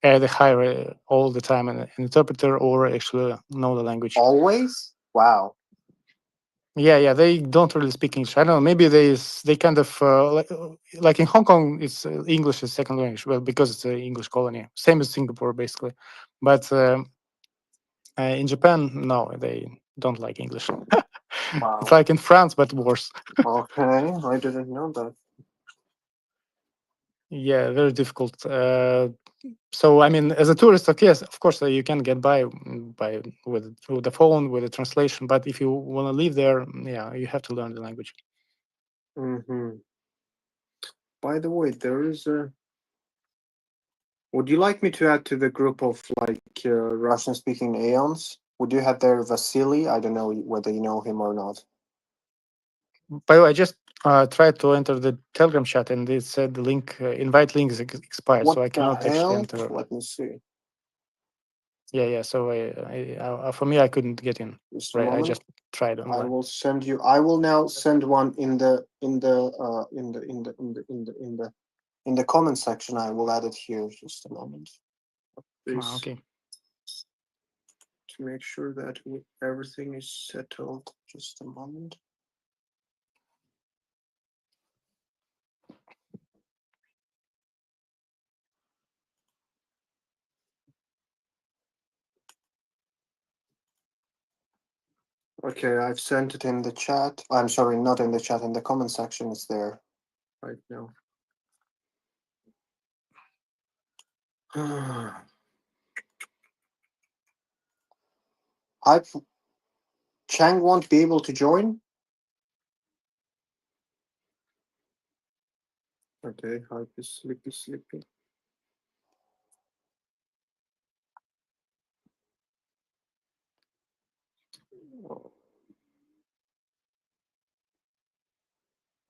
either hire all the time an interpreter or actually know the language. Always? Wow. Yeah, they don't really speak English. I don't know. Maybe they kind of like in Hong Kong, it's English is second language. Well, because it's an English colony, same as Singapore basically. But in Japan, no, they don't like English. Wow. It's like in France, but worse. Okay, I didn't know that. Yeah, very difficult. So I mean, as a tourist, okay, yes, of course, you can get by with the phone with the translation. But if you want to live there, yeah, you have to learn the language. Mm-hmm. By the way, there is a. Would you like me to add to the group of like Russian-speaking Aeons? Would you have there Vasily? I don't know whether you know him or not. By the way, I just tried to enter the Telegram chat, and it said the link, invite link is expired, What so I the cannot actually hell? enter. Let me see. Yeah. So for me, I couldn't get in. Just a Right, I moment. just tried I online. will send you. I will now send one in the comment section. I will add it here. Just a moment. Please. Okay. To make sure that everything is settled. Just a moment. Okay, I've sent it in the chat. I'm sorry, not in the chat, in the comment section. It's there right now. Chang won't be able to join. Okay, Hype is sleepy.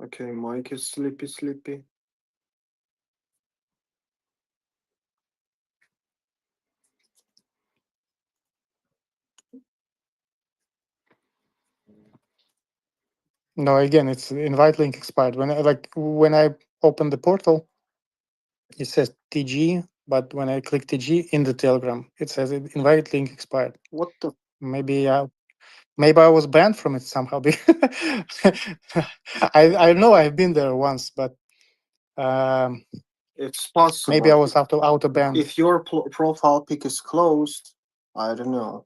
Okay, Mike is sleepy. No, again, it's invite link expired. When I open the portal, it says TG, but when I click TG in the Telegram, it says invite link expired. What the? Maybe I was banned from it somehow. I know I've been there once, but It's possible. maybe I was auto banned. If your profile pic is closed, I don't know.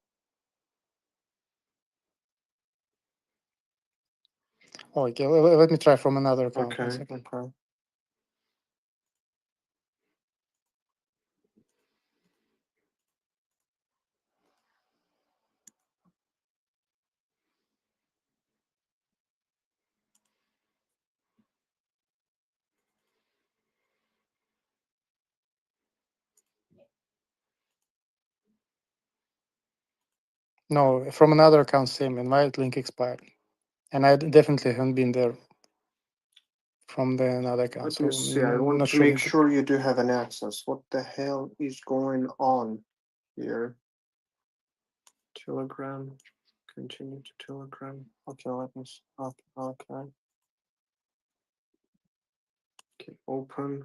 Oh, okay, let me try from another account. Okay. No, from another account, same invite link expired, and I definitely haven't been there from the another account. Let me see. I want to make sure you do have an access. What the hell is going on here? Telegram. Continue to Telegram. Okay, let me see. Okay. Okay, open.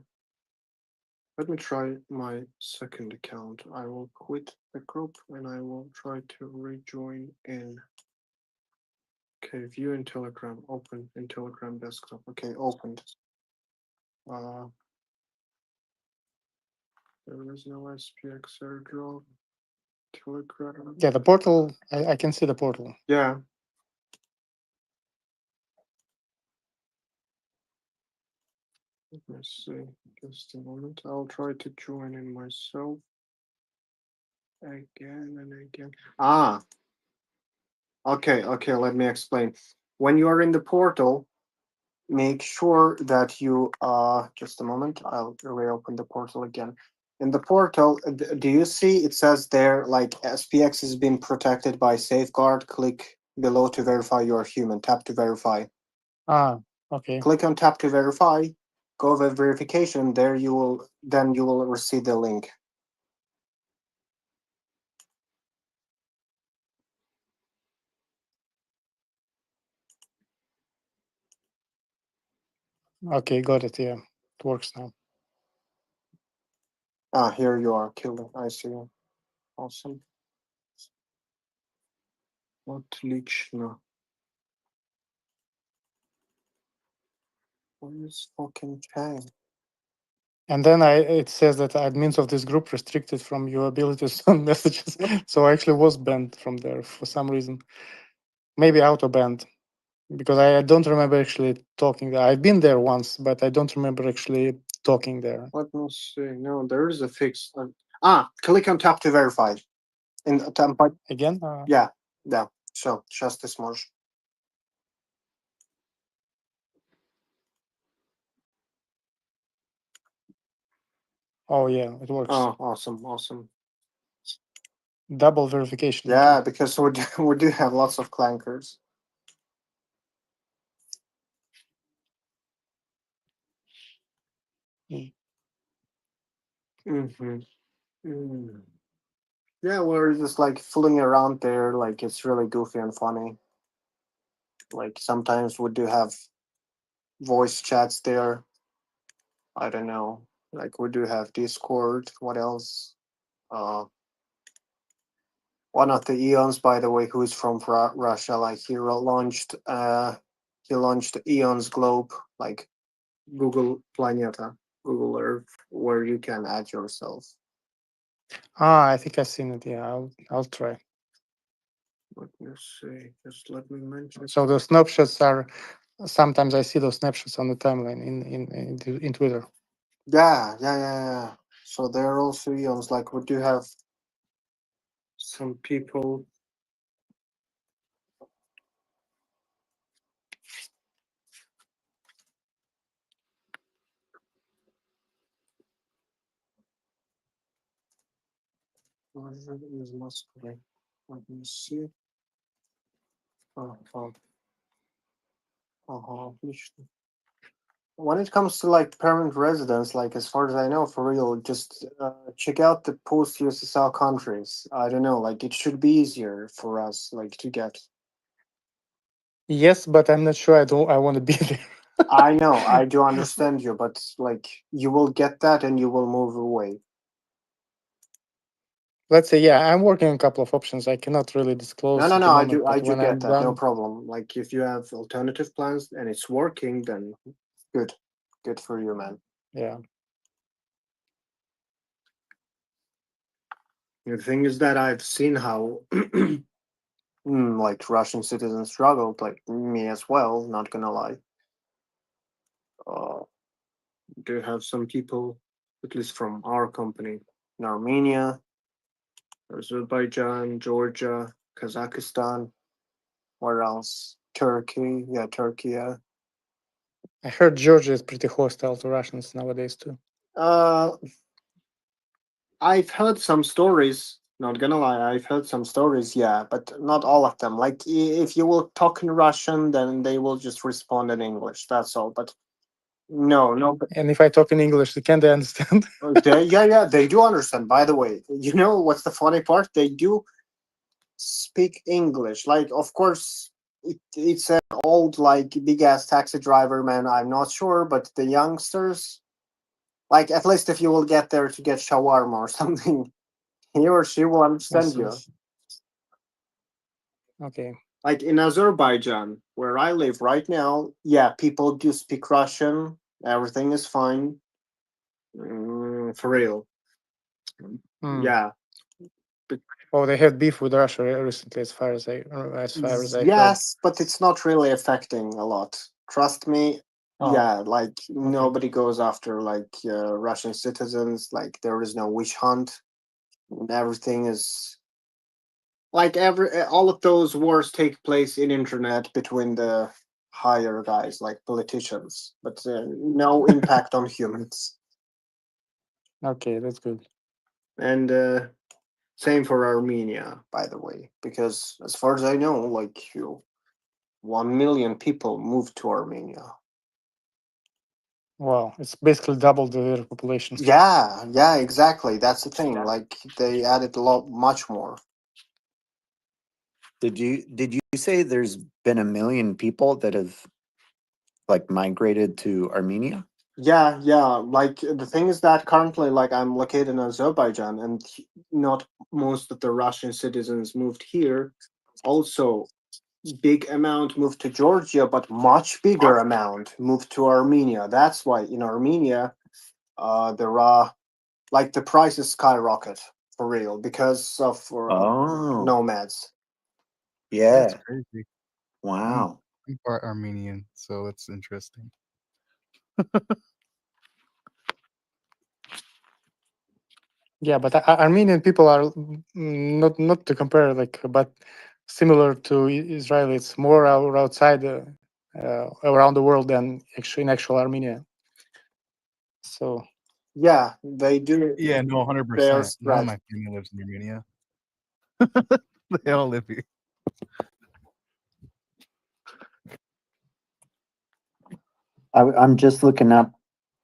Let me try my second account. I will quit the group and I will try to rejoin in. Okay, view in Telegram. Open in Telegram desktop. Okay, opened. There is no SPX airdrop. Telegram. Yeah, the portal. I can see the portal. Yeah. Let me see. Just a moment. I'll try to join in myself again and again. Okay. Let me explain. When you are in the portal, make sure that you just a moment. I'll reopen the portal again. In the portal, do you see it says there like SPX has been protected by safeguard? Click below to verify you are human. Tap to verify. Okay. Click on tap to verify. go with verification. There you will receive the link. Okay, got it. Yeah, it works now. Ah, here you are, killer. I see you. Awesome. Отлично. What is fucking time? And then it says that admins of this group restricted from your ability to send messages. So I actually was banned from there for some reason. Maybe auto banned. Because I don't remember actually talking there. I've been there once, but I don't remember actually talking there. Let me see. No, there is a fix. Click on tap to verify. In template. Again? Yeah. So, just this much. Oh yeah, it works. Oh, awesome. Double verification. Yeah, because we do have lots of clankers. Mm-hmm. Yeah, we're just like fooling around there. Like it's really goofy and funny. Like sometimes we do have voice chats there. I don't know. Like we do have Discord. What else? One of the Eons, by the way, who is from Russia. Like he launched Eons Globe, like Google Planeta, Google Earth, where you can add yourself. I think I've seen it. Yeah, I'll try. Let me see. Just let me mention. So the snapshots are sometimes I see those snapshots on the timeline in Twitter. Yeah. So there are also Eons. Like we do have some people. Is Moscow. Let me see. Отлично. When it comes to like permanent residence, like as far as I know, for real, just check out the post USSR countries. I don't know, like it should be easier for us, like to get. Yes, but I'm not sure. I want to be there. I know, I do understand you, but like you will get that and you will move away. Let's say, yeah, I'm working on a couple of options. I cannot really disclose. No, at the I moment, do when get I'm that. No done, problem. Like if you have alternative plans and it's working, then good for you, man. Yeah. The thing is that I've seen how like Russian citizens struggled, like me as well, not gonna lie. Do have some people, at least from our company, in Armenia, Azerbaijan, Georgia, Kazakhstan, where else? Turkey, Turkey, yeah. I heard Georgia is pretty hostile to Russians nowadays too. I've heard some stories. Not gonna lie, I've heard some stories, yeah, but not all of them. Like if you will talk in Russian, then they will just respond in English. That's all. But no. But And if I talk in English, can they understand? they do understand. By the way, you know what's the funny part? They do speak English. Like, of course, it's an old, like, big ass taxi driver, man. I'm not sure, but the youngsters, like, at least if you will get there to get shawarma or something, he or she will understand you. Okay. Like in Azerbaijan, where I live right now, yeah, people do speak Russian. Everything is fine. For real. Yeah. Oh, they had beef with Russia recently, as far as I heard. Yes, but it's not really affecting a lot. Trust me. Oh. Yeah, like nobody goes after like Russian citizens. Like there is no witch hunt. Everything is like all of those wars take place in internet between the higher guys, like politicians, but no impact on humans. Okay, that's good. And same for Armenia, by the way, because as far as I know, like 1 million people moved to Armenia. Wow, it's basically double their population. Yeah, exactly. That's the thing. Like they added a lot, much more. Did you say there's been 1 million people that have like migrated to Armenia? Yeah. Like the thing is that currently, like I'm located in Azerbaijan, and not most of the Russian citizens moved here. Also, big amount moved to Georgia, but much bigger amount moved to Armenia. That's why in Armenia, there are like the prices skyrocket for real because of Oh, nomads. That's yeah. crazy. Wow. I'm part Armenian, so it's interesting. Yeah, but Armenian people are not to compare, like, but similar to Israel. It's more outside around the world than actually in actual Armenia. So Yeah, they do. Yeah, no, They are 100%. None of spread. my family lives in Armenia. They all live here. I'm just looking up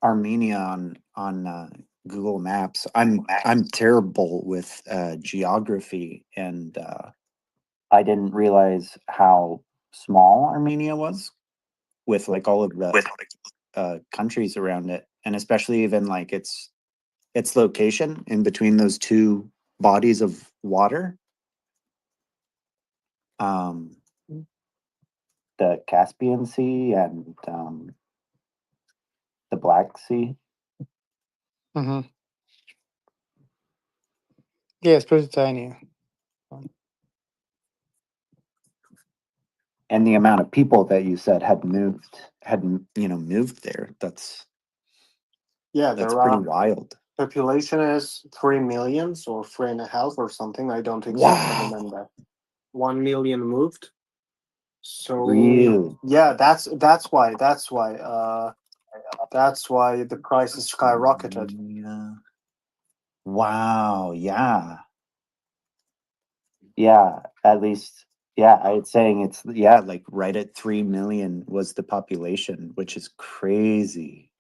Armenia on Google Maps. I'm terrible with geography, and I didn't realize how small Armenia was with like all of the countries around it, and especially even like its location in between those two bodies of water. The Caspian Sea and the Black Sea. yeah, it's pretty tiny. And the amount of people that you said had moved there. That's There pretty are wild. population is 3 millions or 3.5 or something. I don't exactly Wow. remember. 1 million moved. So Really? yeah, that's why that's why the prices skyrocketed. Yeah. Wow. Yeah. Yeah. At least. Yeah, I'd saying it's like right at 3 million was the population, which is crazy.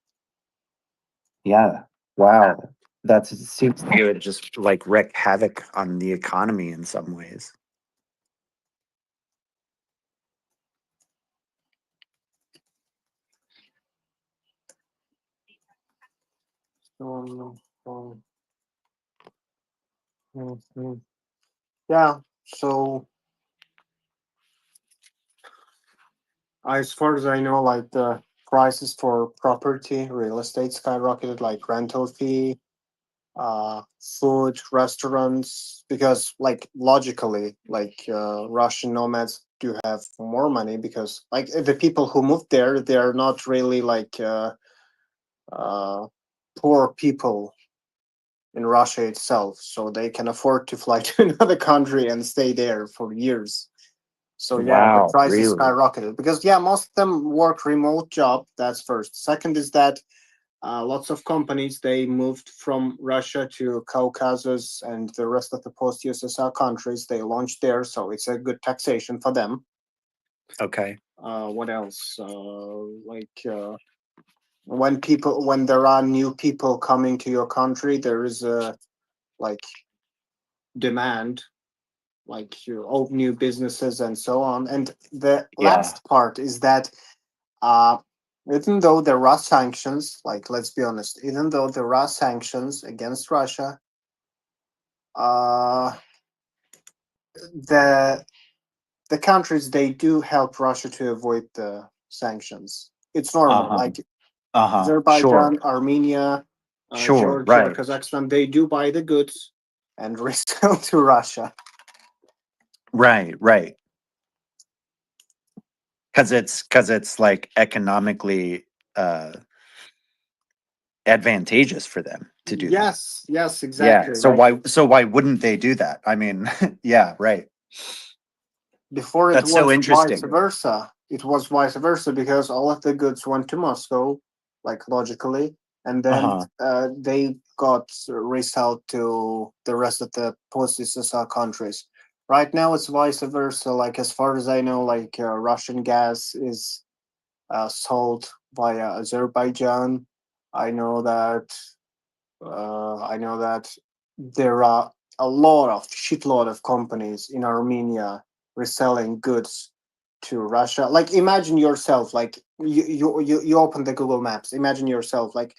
Yeah. Wow. It seems like it would just like wreak havoc on the economy in some ways. Yeah, so as far as I know, like the prices for property, real estate skyrocketed, like rental fee, food, restaurants, because like logically, like Russian nomads do have more money because like the people who moved there, they're not really like poor people in Russia itself, so they can afford to fly to another country and stay there for years. So yeah, the Wow, prices really? skyrocketed because most of them work remote job. That's first. Second is that lots of companies they moved from Russia to Caucasus and the rest of the post-USSR countries. They launched there, so it's a good taxation for them. Okay. What else? When there are new people coming to your country, there is a like demand, like you open new businesses and so on. And the last part is that even though there are sanctions, like let's be honest, even though there are sanctions against Russia, the countries they do help Russia to avoid the sanctions. It's normal. Like Azerbaijan, Sure. Armenia, Sure. Georgia, Right. Kazakhstan, they do buy the goods and resell to Russia. Right. Right. Because it's like economically advantageous for them to do that. Yes, exactly. Yeah. So why wouldn't they do that? I mean, yeah. Right. Before it That's so was vice interesting. versa. It was vice versa because all of the goods went to Moscow, like logically, and then they got resold to the rest of the post-USSR countries. Right now, it's vice versa. Like as far as I know, like Russian gas is sold via Azerbaijan. I know that there are a shitload of companies in Armenia reselling goods to Russia. Like imagine yourself, like you open the Google Maps. Imagine yourself, like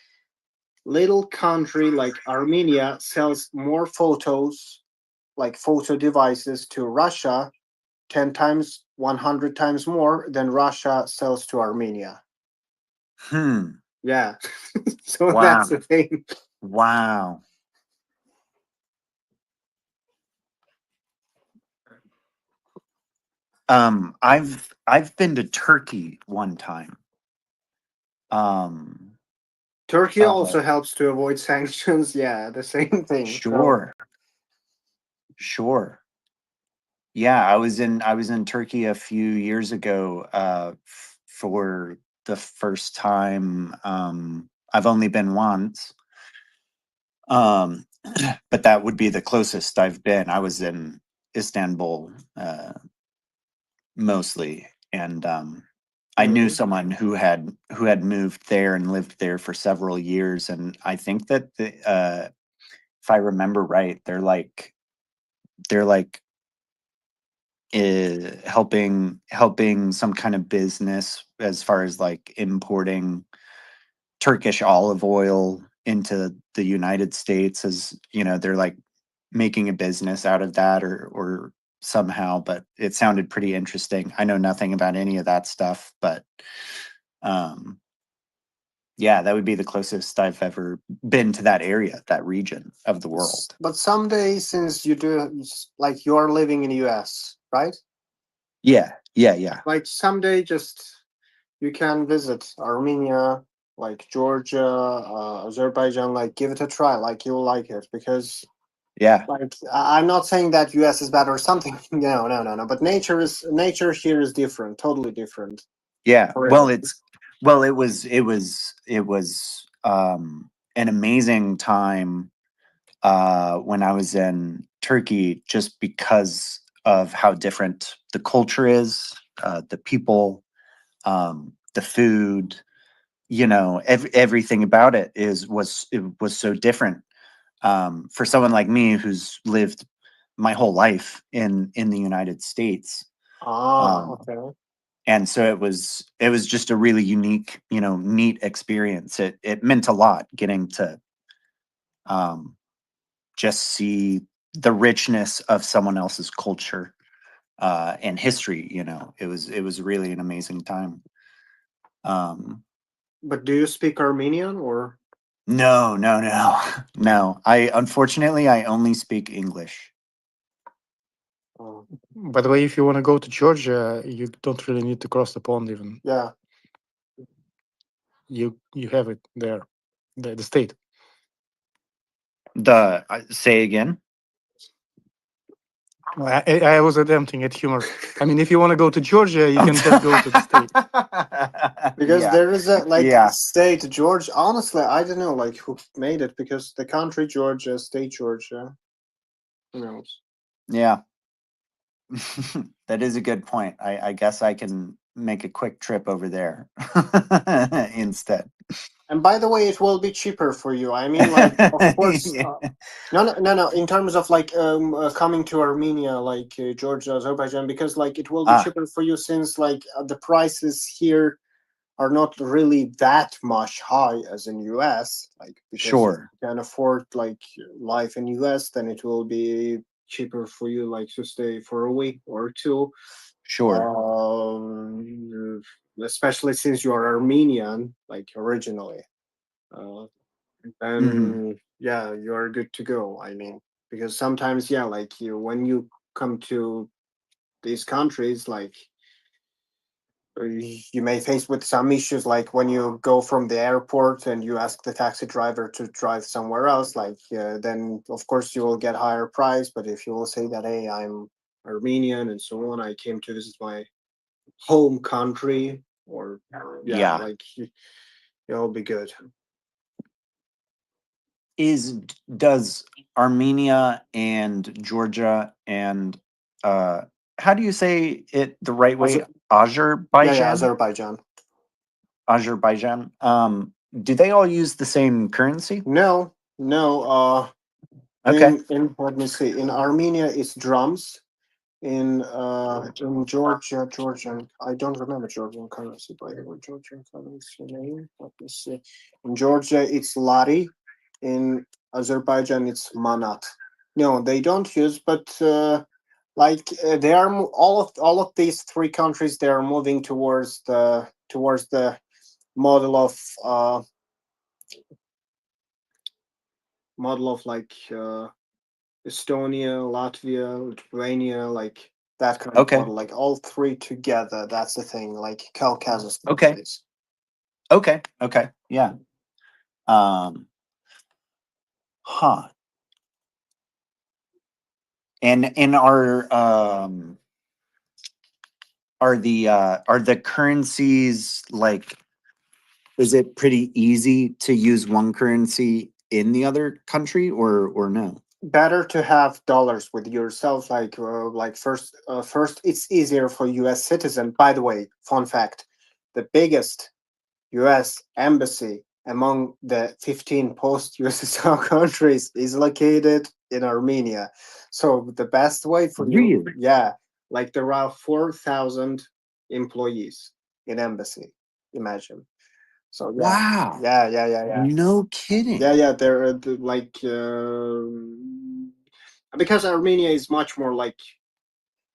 little country like Armenia sells more photos, like photo devices to Russia, 10 times, 100 times more than Russia sells to Armenia. Yeah. So Wow. that's the thing. Wow. I've been to Turkey one time. Turkey also helps to avoid sanctions. Yeah, the same thing. Sure. Yeah, I was in Turkey a few years ago for the first time. I've only been once. But that would be the closest I've been. I was in Istanbul mostly, and I knew someone who had moved there and lived there for several years, and I think that if I remember right, they're like helping some kind of business as far as like importing Turkish olive oil into the United States, as you know, they're like making a business out of that or somehow, but it sounded pretty interesting. I know nothing about any of that stuff, but yeah, that would be the closest I've ever been to that area, that region of the world. But someday, since you do, like you are living in the US, right? Yeah. Like someday, just you can visit Armenia, like Georgia, Azerbaijan. Like give it a try. Like you'll like it because yeah. Like I'm not saying that US is bad or something. No. But nature here is different, totally different. Yeah. Forever. It was an amazing time when I was in Turkey, just because of how different the culture is, the people, the food, you know, everything about it was so different. For someone like me who's lived my whole life in the United States. Okay. And so it was just a really unique, you know, neat experience. It meant a lot getting to just see the richness of someone else's culture and history. You know, it was really an amazing time. But do you speak Armenian or? No. I unfortunately I only speak English. By the way, if you want to go to Georgia, you don't really need to cross the pond even. Yeah. You have it there, the state. Say again. I was attempting at humor. I mean, if you want to go to Georgia, you can just go to the state. Because there is a state Georgia. Honestly, I don't know like who made it because the country Georgia, state Georgia. Who knows? Yeah. That is a good point. I guess I can make a quick trip over there instead. And by the way, it will be cheaper for you. I mean, like, of course, no. In terms of like coming to Armenia, like Georgia, Azerbaijan, because like it will be cheaper for you since like the prices here are not really that much high as in US. Like, because Sure. you can afford like life in US, then it will be cheaper for you like to stay for a week or two. Sure. Especially since you are Armenian, like originally. Then yeah, you are good to go. I mean, because sometimes like when you come to these countries, like you may face with some issues, like when you go from the airport and you ask the taxi driver to drive somewhere else, like then of course you will get higher price. But if you will say that, hey, I'm Armenian and so on, I came to visit my home country, or like you'll be good. Does Armenia and Georgia and how do you say it the right way? Azerbaijan? Yeah, Azerbaijan. Azerbaijan. Do they all use the same currency? No, no. Okay. In let me see. In Armenia, it's drums. In Georgia, I don't remember Georgian currency by the way. Georgian currency name. Let me see. In Georgia, it's lari. In Azerbaijan, it's manat. No, they don't use, but they are all of these three countries. They are moving towards the model of like Estonia, Latvia, Lithuania, like that kind of model, like all three together. That's the thing, like Caucasus. Okay. Okay. Yeah. Huh. And are the currencies like, is it pretty easy to use one currency in the other country or no? Better to have dollars with yourself. First, it's easier for U.S. citizen. By the way, fun fact: the biggest U.S. embassy among the 15 post-USSR countries is located in Armenia. So the best way for you, like there are 4,000 employees in embassy. Imagine. So Wow. Yeah. No kidding. Yeah. They're because Armenia is much more like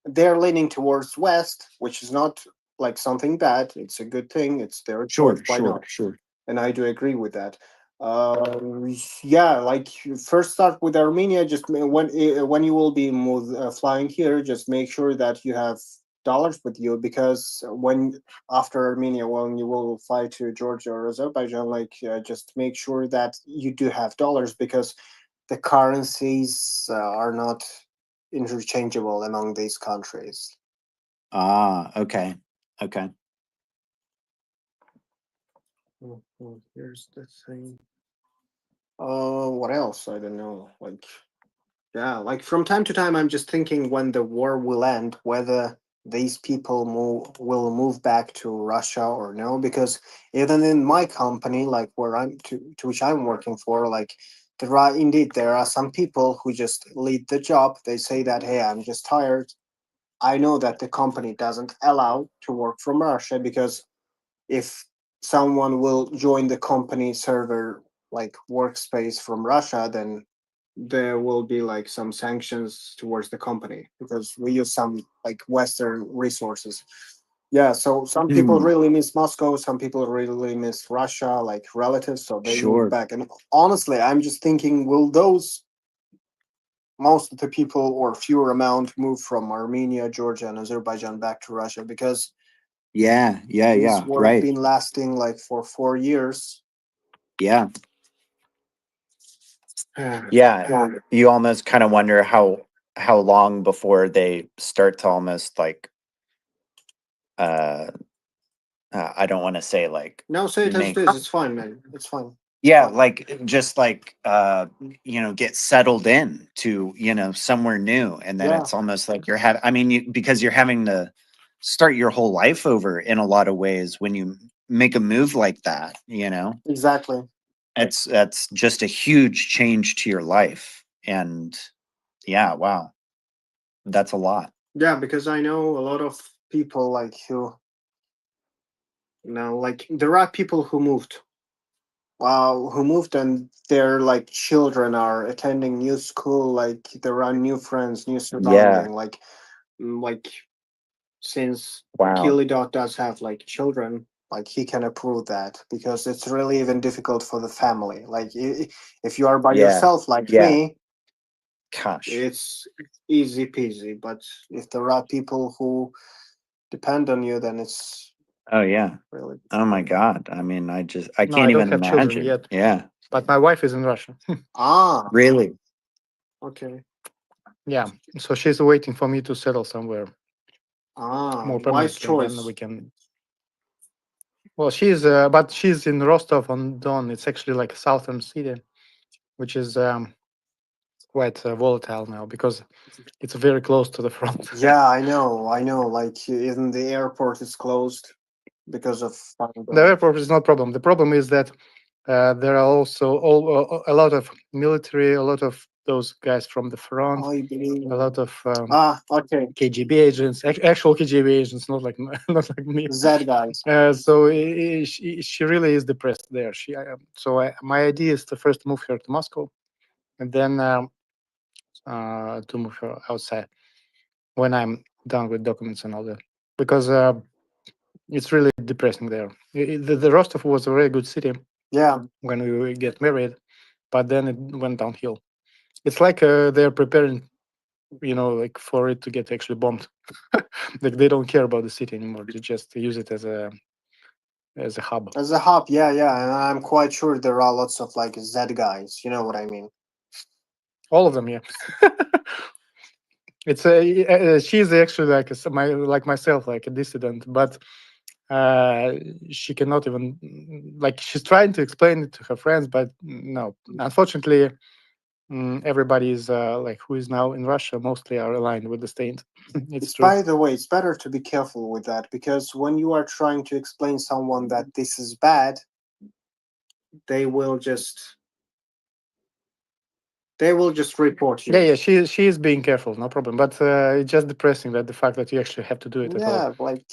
they're leaning towards West, which is not like something bad. It's a good thing. It's their choice. Why not? Sure. And I do agree with that. Yeah, like first start with Armenia. Just when you will be flying here, just make sure that you have dollars with you, because when after Armenia, when you will fly to Georgia or Azerbaijan, just make sure that you do have dollars, because the currencies are not interchangeable among these countries. Okay. Here's the thing. What else? I don't know. Like from time to time, I'm just thinking when the war will end, whether these people will move back to Russia or no. Because even in my company, like where I'm to which I'm working for, like there are some people who just leave the job. They say that, hey, I'm just tired. I know that the company doesn't allow to work from Russia, because if someone will join the company server like workspace from Russia, then there will be like some sanctions towards the company, because we use some like Western resources. Yeah, so some people really miss Moscow, some people really miss Russia, like relatives, so they move back. And honestly, I'm just thinking, will those most of the people or fewer amount move from Armenia, Georgia, and Azerbaijan back to Russia? Because this war has been lasting like for 4 years. Yeah. You almost kind of wonder how long before they start to almost like I don't want to say like No, say it as it is. It's fine, man. It's fine. like just like get settled in to somewhere new, and then it's almost like you're having, I mean, because you're having to start your whole life over in a lot of ways when you make a move like that. Exactly. That's just a huge change to your life. And wow, that's a lot. Yeah, because I know a lot of people like who like there are people who moved. Who moved, and their like children are attending new school, like there are new friends, new surrounding, like since Killy does have like children, like he can approve that, because it's really even difficult for the family. Like if you are by yourself like me, it's easy peasy. But if there are people who depend on you, then it's really. Oh my God. I mean, I No, can't I don't even have children imagine. yet. Yeah. But my wife is in Russia. Really? Okay. Yeah. So she's waiting for me to settle somewhere more Wise permanently, and then choice. we can. Well, but she's in Rostov on Don. It's actually like a southern city, which is quite volatile now because it's very close to the front. Yeah, I know. Like even the airport is closed. because of The airport is not problem. The problem is that there are also a lot of military, a lot of those guys from the front, I believe a lot of okay. KGB agents, actual KGB agents, not like not like me. Z guys. So she really is depressed there. My idea is to first move her to Moscow, and then to move her outside when I'm done with documents and all that, because it's really depressing there. The Rostov was a very good city. Yeah. When we get married, but then it went downhill. It's like they're preparing, like for it to get actually bombed. Like they don't care about the city anymore. They just use it as a hub. As a hub, yeah, and I'm quite sure there are lots of like Z guys. You know what I mean? All of them, yeah. It's she's actually like myself, like a dissident, but she cannot even she's trying to explain it to her friends, but no, unfortunately, everybody is who is now in Russia mostly are aligned with the state. It's true. By the way, it's better to be careful with that, because when you are trying to explain someone that this is bad, they will just report you. Yeah, she is being careful, no problem. But it's just depressing that the fact that you actually have to do it at all. Yeah, like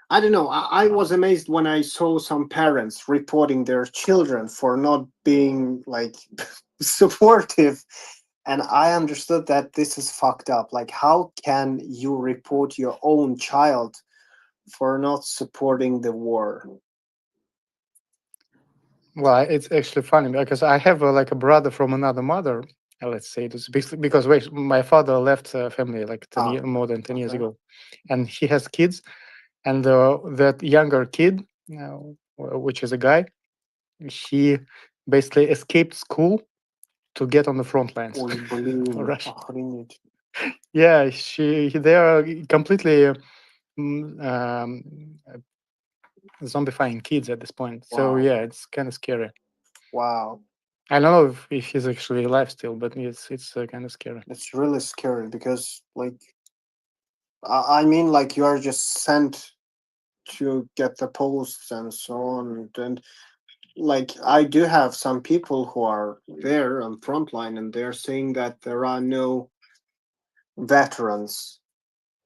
I don't know. I was amazed when I saw some parents reporting their children for not being like supportive. And I understood that this is fucked up. Like, how can you report your own child for not supporting the war? Well, it's actually funny because I have a brother from another mother. Let's say this because my father left family like more than 10 years ago, and he has kids, and that younger kid, which is a guy, he basically escaped school to get on the front lines. Russia. Yeah, they are completely zombifying kids at this point. Wow. So yeah, it's kind of scary. Wow. I don't know if he's actually alive still, but it's kind of scary. It's really scary because like I mean, like you are just sent to get the posts and so on, and like I do have some people who are there on frontline, and they're saying that there are no veterans.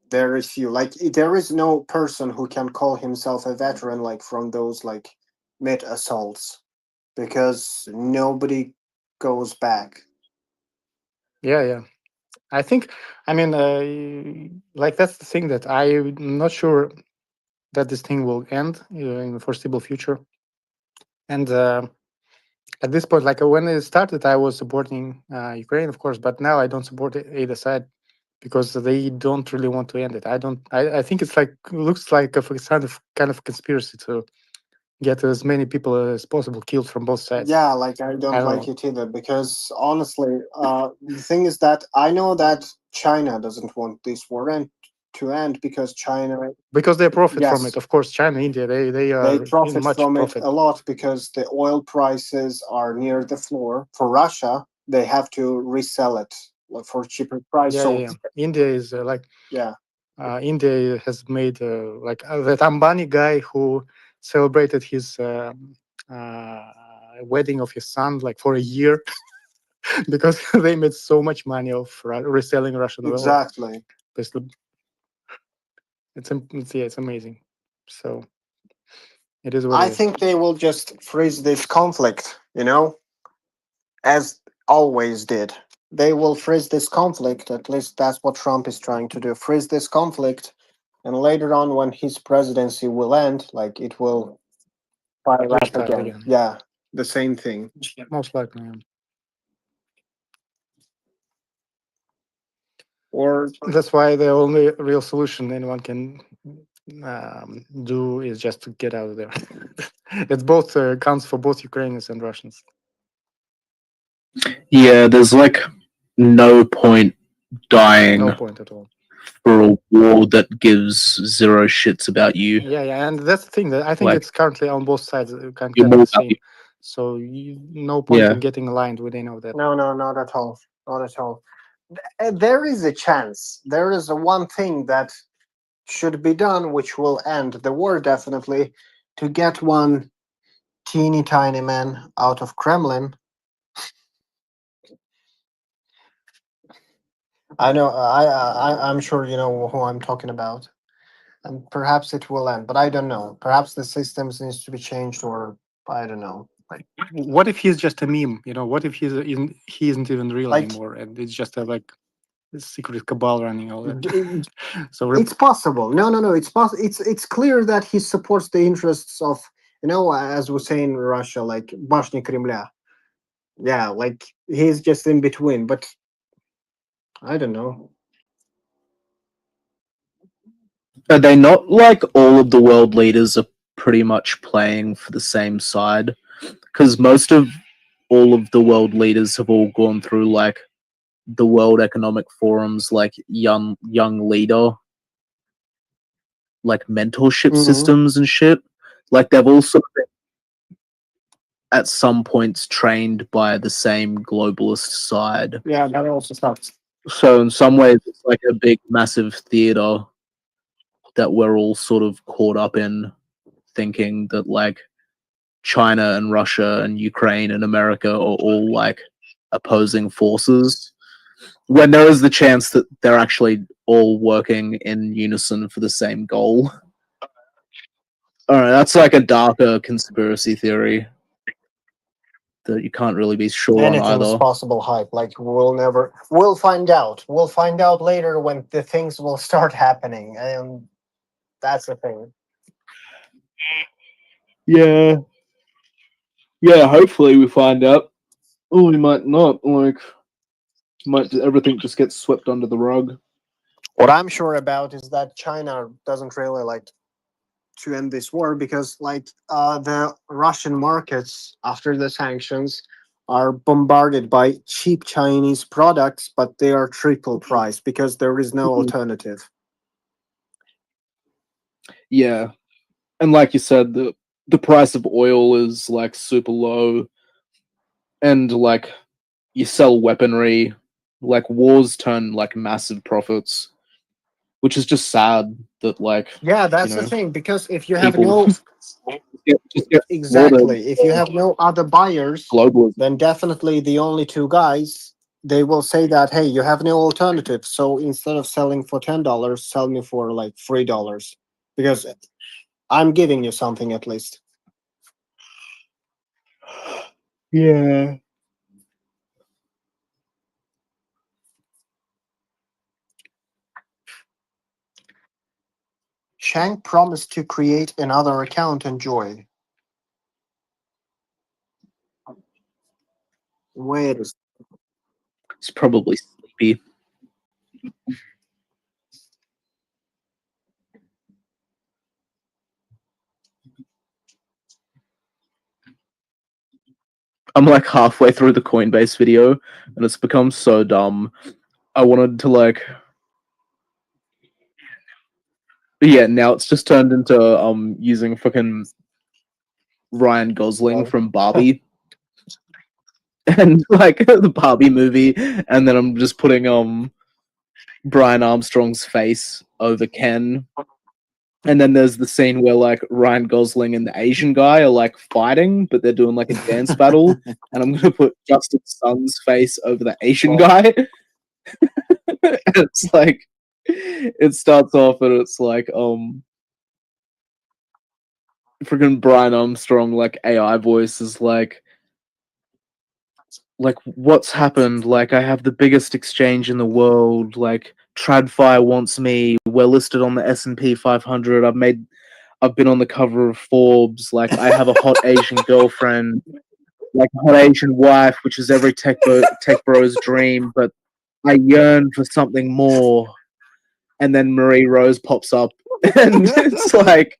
There is few. Like there is no person who can call himself a veteran, like from those like mid assaults, because nobody goes back. Yeah. I think, I mean, that's the thing that I'm not sure that this thing will end in the foreseeable future. And at this point, like when it started, I was supporting Ukraine, of course, but now I don't support either side because they don't really want to end it. I think it's looks like a kind of conspiracy to get as many people as possible killed from both sides. Yeah, like I don't like it either, because honestly, the thing is that I know that China doesn't want this war to end because they profit from Yes. it. Of course, China, India, they are profit much from profit. it a lot because the oil prices are near the floor. For Russia, they have to resell it for cheaper price. Yeah. India is yeah. India has made that Ambani guy who celebrated his wedding of his son for a year because they made so much money of reselling Russian oil. Exactly. It's amazing. So it is what I it is. think they will just freeze this conflict, as always did. They will freeze this conflict. At least that's what Trump is trying to do. Freeze this conflict, and later on, when his presidency will end, it will fire up again. Yeah, the same thing. Most likely. Yeah. Or that's why the only real solution anyone can do is just to get out of there. It's both counts for both Ukrainians and Russians. Yeah, there's no point dying. No point at all. For a war that gives zero shits about you. Yeah, and that's the thing that I think it's currently on both sides kind of the same. So no point in getting aligned with any of that. No, not at all. Not at all. There is a chance. There is one thing that should be done, which will end the war definitely, to get one teeny tiny man out of Kremlin. I know. I'm sure you know who I'm talking about, and perhaps it will end, but I don't know. Perhaps the systems needs to be changed, or I don't know. What if he's just a meme? You know, what if he isn't even real Like- anymore, and it's just a like a secret cabal running all that? So It's possible. No. It's possible. It's clear that he supports the interests of, you know, as we say in Russia, like Bashni Kremля. Yeah, like he's just in between. But I don't know. Are they not like all of the world leaders are pretty much playing for the same side? Because most of all of the world leaders have all gone through like the World Economic Forum's like young leader like mentorship Mhm. systems and shit. Like they've also been at some points trained by the same globalist side. Yeah, that also sucks. So in some ways it's like a big massive theater that we're all sort of caught up in, thinking that like China and Russia and Ukraine and America are all like opposing forces, when there is the chance that they're actually all working in unison for the same goal. Alright, that's like a darker conspiracy theory that you can't really be sure on Anything's either. possible hype. Like we'll find out. We'll find out later when the things will start happening, and that's the thing. Yeah. Yeah, hopefully we find out. Or we might not. Like, might everything just get swept under the rug. What I'm sure about is that China doesn't really like to end this war, because like the Russian markets after the sanctions are bombarded by cheap Chinese products, but they are triple price because there is no alternative. Yeah. And like you said, the price of oil is like super low, and like you sell weaponry, like wars turn like massive profits, which is just sad that like Yeah, that's you the know, thing, because if you have people no just get exactly, if you have no other buyers, globalism. then definitely the only two guys, they will say that, hey, you have no alternative, so instead of selling for $10, sell me for like $3, because I'm giving you something at least. Yeah. Shank promised to create another account and join. Wait a It's probably sleepy. I'm like halfway through the Coinbase video and it's become so dumb. I wanted to like yeah, now it's just turned into using fucking Ryan Gosling from Barbie. And like the Barbie movie, and then I'm just putting Brian Armstrong's face over Ken. And then there's the scene where like Ryan Gosling and the Asian guy are like fighting, but they're doing like a dance battle. And I'm gonna put Justin Sun's face over the Asian guy. And it's like it starts off and it's like freaking Brian Armstrong like AI voice is like what's happened? Like I have the biggest exchange in the world. Like TradFi wants me. We're listed on the S&P 500. I've been on the cover of Forbes. Like I have a hot Asian girlfriend, like a hot Asian wife, which is every tech bro's dream. But I yearn for something more. And then Marie Rose pops up, and it's like,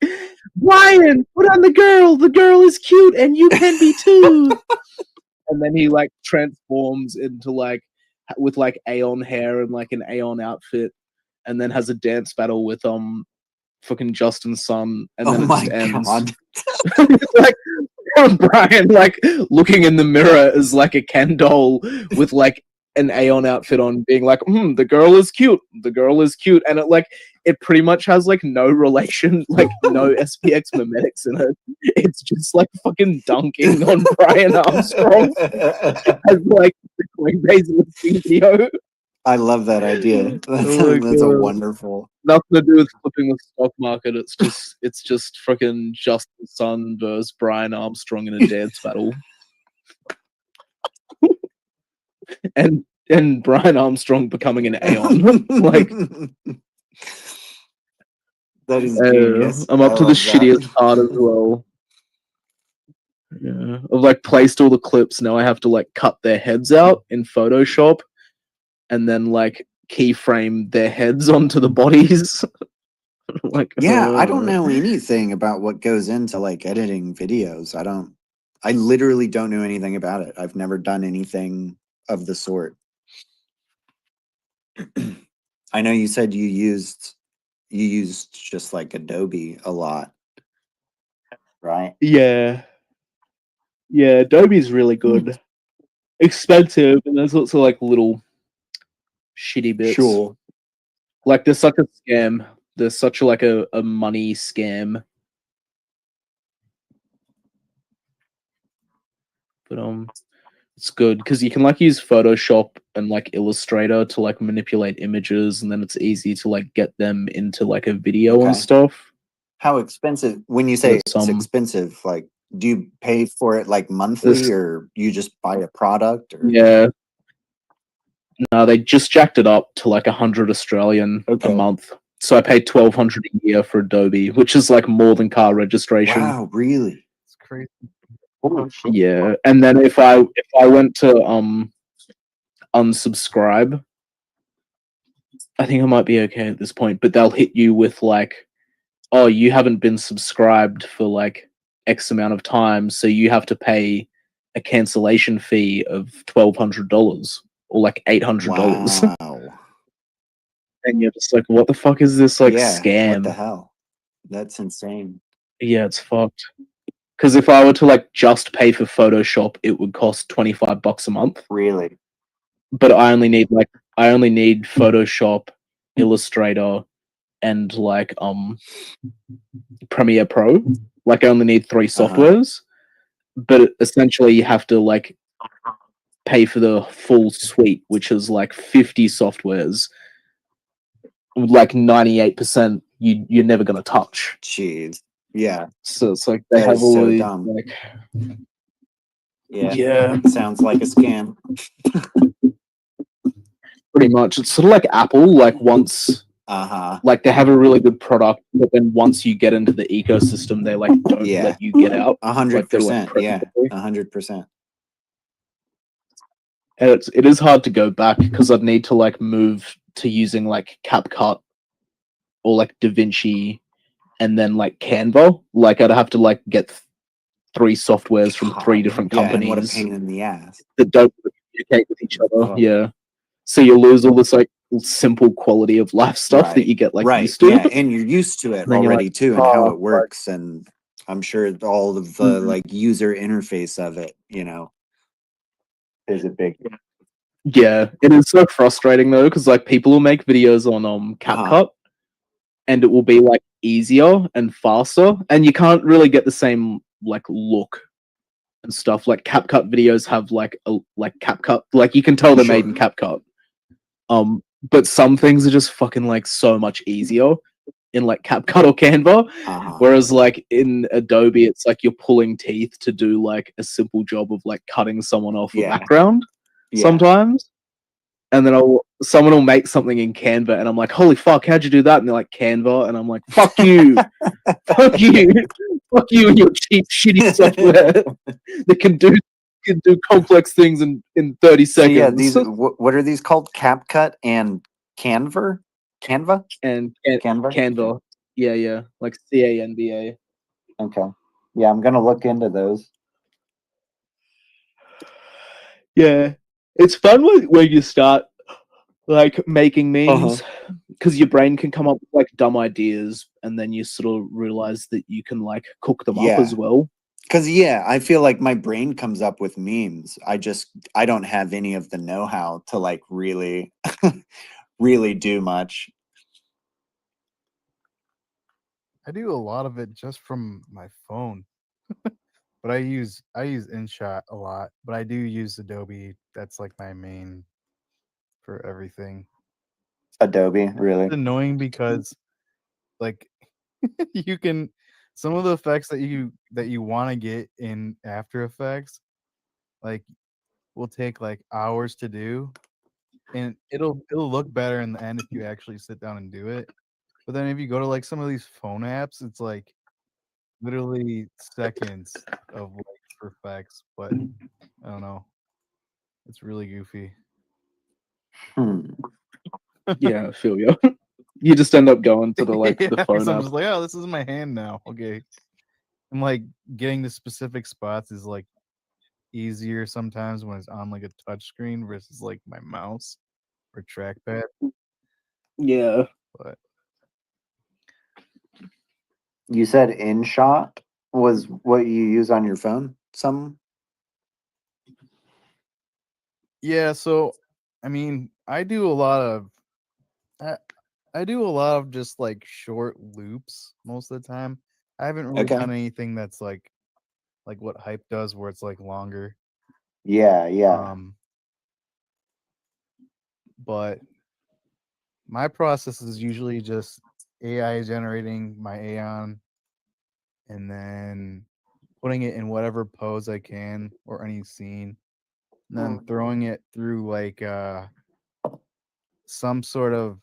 Brian, put on the girl. The girl is cute, and you can be too. And then he like transforms into like with like Aeon hair and like an Aeon outfit, and then has a dance battle with fucking Justin Sun, and then it just ends. Like Brian like looking in the mirror as like a Ken doll with like an Aeon outfit on, being like, the girl is cute, and it pretty much has like no relation, like no SPX memetics in it. It's just like fucking dunking on Brian Armstrong as like the Coinbase listing video. I love that idea. That's, Oh my that's a God. wonderful. Nothing to do with flipping the stock market. It's just freaking Justin Sun versus Brian Armstrong in a dance battle. And Brian Armstrong becoming an Aeon. Like that is genius. I'm up I to the love that. shittiest part as well. Yeah. I've like placed all the clips. Now I have to like cut their heads out in Photoshop and then like keyframe their heads onto the bodies. Like Yeah, I don't know anything about what goes into like editing videos. I literally don't know anything about it. I've never done anything of the sort. I know you said you used just like Adobe a lot, right? Yeah. Yeah, Adobe's really good. Expensive, and there's also like little shitty bits. Sure. Like there's such a scam. There's such like a money scam. But it's good because you can like use Photoshop and like Illustrator to like manipulate images, and then it's easy to like get them into like a video and Okay. stuff. How expensive? When you say It's, it's expensive, like do you pay for it like monthly, or you just buy a product? Or Yeah. No, they just jacked it up to like 100 Australian a month. So I paid 1,200 a year for Adobe, which is like more than car registration. wow, really? It's crazy. Yeah, and then if I went to unsubscribe, I think I might be okay at this point. But they'll hit you with like, oh, you haven't been subscribed for like X amount of time, so you have to pay a cancellation fee of $1,200 or like $800. Wow. And you're just like, what the fuck is this like Yeah, scam? what the hell? That's insane. Yeah, it's fucked. Because if I were to like just pay for Photoshop, it would cost $25 a month. Really? But I only need Photoshop, Illustrator, and like Premiere Pro. Like I only need 3 softwares. But essentially you have to like pay for the full suite, which is like 50 softwares. Like 98% you're never gonna touch. Jeez. Yeah. So it's like they That have is all so these dumb. like Yeah. Sounds like a scam. pretty much. It's sort of like Apple, like once like they have a really good product, but then once you get into the ecosystem, they like don't let you get out. 100%. Yeah. 100%. And it is hard to go back because I'd need to like move to using like CapCut or like DaVinci and then like Canva. Like I'd have to like get 3 softwares from 3 different Yeah, companies and what a pain in the ass. that don't communicate with each other. Oh. Yeah. So you lose all this like simple quality of life stuff that you get like used to. Yeah, and you're used to it And then you're already like, too, and how "Oh, it works, and I'm sure all of the like user interface of it, is a big. Yeah, it is so frustrating though, because like people will make videos on CapCut, and it will be like easier and faster, and you can't really get the same like look and stuff. Like CapCut videos have like a CapCut, like you can tell they're made in CapCut. But some things are just fucking like so much easier in like CapCut or Canva, whereas like in Adobe, it's like you're pulling teeth to do like a simple job of like cutting someone off a background sometimes. And then someone will make something in Canva, and I'm like, "Holy fuck, how'd you do that?" And they're like, "Canva," and I'm like, "Fuck you, fuck you, fuck you and your cheap, shitty software that can do complex things in 30 So seconds." yeah, these what are these called? CapCut and Canva, and Canva. Canva, yeah, like CANVA. Okay, yeah, I'm gonna look into those. Yeah, it's fun when you start like making memes because your brain can come up with like dumb ideas, and then you sort of realize that you can like cook them up as well. Because I feel like my brain comes up with memes. I don't have any of the know-how to like really, really do much. I do a lot of it just from my phone. But I use InShot a lot, but I do use Adobe. That's like my main for everything. Adobe, really? It's annoying because like you can some of the effects that you want to get in After Effects like will take like hours to do, and it'll look better in the end if you actually sit down and do it. But then if you go to like some of these phone apps, it's like literally seconds of like for effects, but I don't know. It's really goofy. Yeah, I feel you. You just end up going to the the Yeah, 'cause phone I'm app. just like, oh, this is my hand now. Okay. And like getting to specific spots is like easier sometimes when it's on like a touch screen versus like my mouse or trackpad. Yeah. But You said InShot was what you use on your phone? Some? yeah, so I mean, I do a lot of I do a lot of just like short loops most of the time. I haven't really Okay. done anything that's like what Hype does where it's like longer. Yeah, yeah. But my process is usually just AI generating my Aeon and then putting it in whatever pose I can or any scene, and then throwing it through like some sort of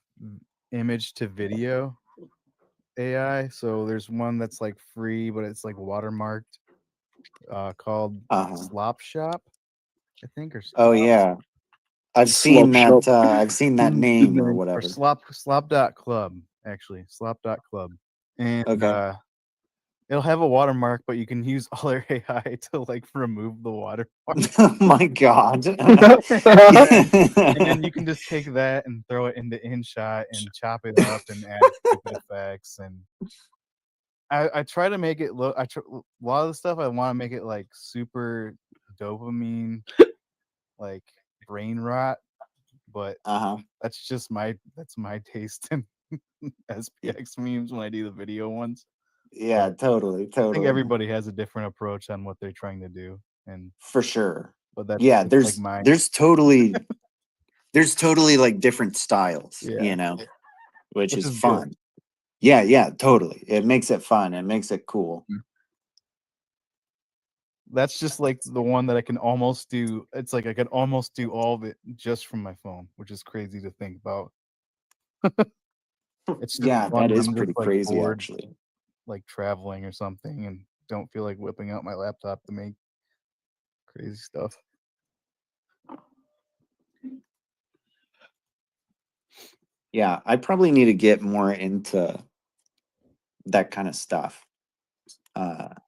image to video AI. So there's one that's like free, but it's like watermarked, called Slop Shop, I think, or Oh Slop. yeah. I've Slop seen shop. that I've seen that name or whatever. Or slop.club, actually. Slop.club. And Okay. it'll have a watermark, but you can use all their AI to like remove the watermark. Oh my god. and then you can just take that and throw it into InShot and chop it up and add stupid effects. And I try to make it look. A lot of the stuff I want to make it like super dopamine, like brain rot. But that's just my taste in SPX memes when I do the video ones. Yeah, But totally, I think totally. everybody has a different approach on what they're trying to do, and For sure. but that's Yeah, like mine. there's totally like different styles, you know, which is is good. fun. Yeah, yeah, totally. It makes it fun. It makes it cool. That's just like the one that I can almost do. It's like I can almost do all of it just from my phone, which is crazy to think about. It's just Yeah, fun that when is I'm pretty just like crazy bored, actually. like traveling or something, and don't feel like whipping out my laptop to make crazy stuff. Yeah, I probably need to get more into that kind of stuff.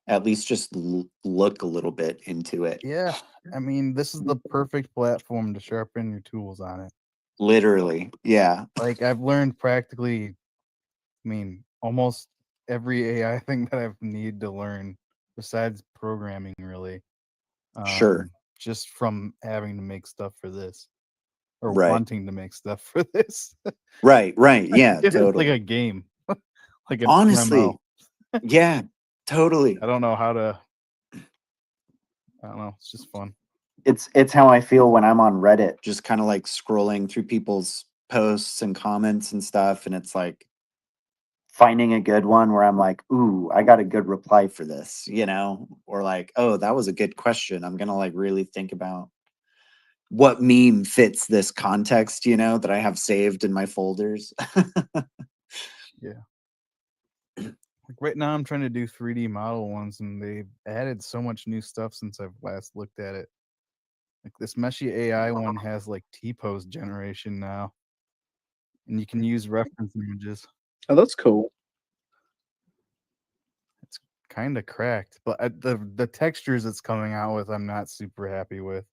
At least just look a little bit into it. Yeah, I mean, this is the perfect platform to sharpen your tools on it. Literally, yeah. Like I've learned practically, I mean, almost every AI thing that I've needed to learn besides programming, really. Sure. Just from having to make stuff for this, or Right. wanting to make stuff for this. Right, right. Yeah, It's like totally. a game, like an Honestly, MMO. yeah, totally. I don't know how to. I don't know. It's just fun. It's how I feel when I'm on Reddit, just kind of like scrolling through people's posts and comments and stuff, and it's like finding a good one where I'm like, ooh, I got a good reply for this, you know, or like, oh, that was a good question. I'm gonna like really think about what meme fits this context, you know, that I have saved in my folders. Yeah. Like right now, I'm trying to do 3D model ones, and they've added so much new stuff since I've last looked at it. Like this Meshy AI one has like T-pose generation now, and you can use reference images. Oh, that's cool. It's kind of cracked, but the textures it's coming out with, I'm not super happy with.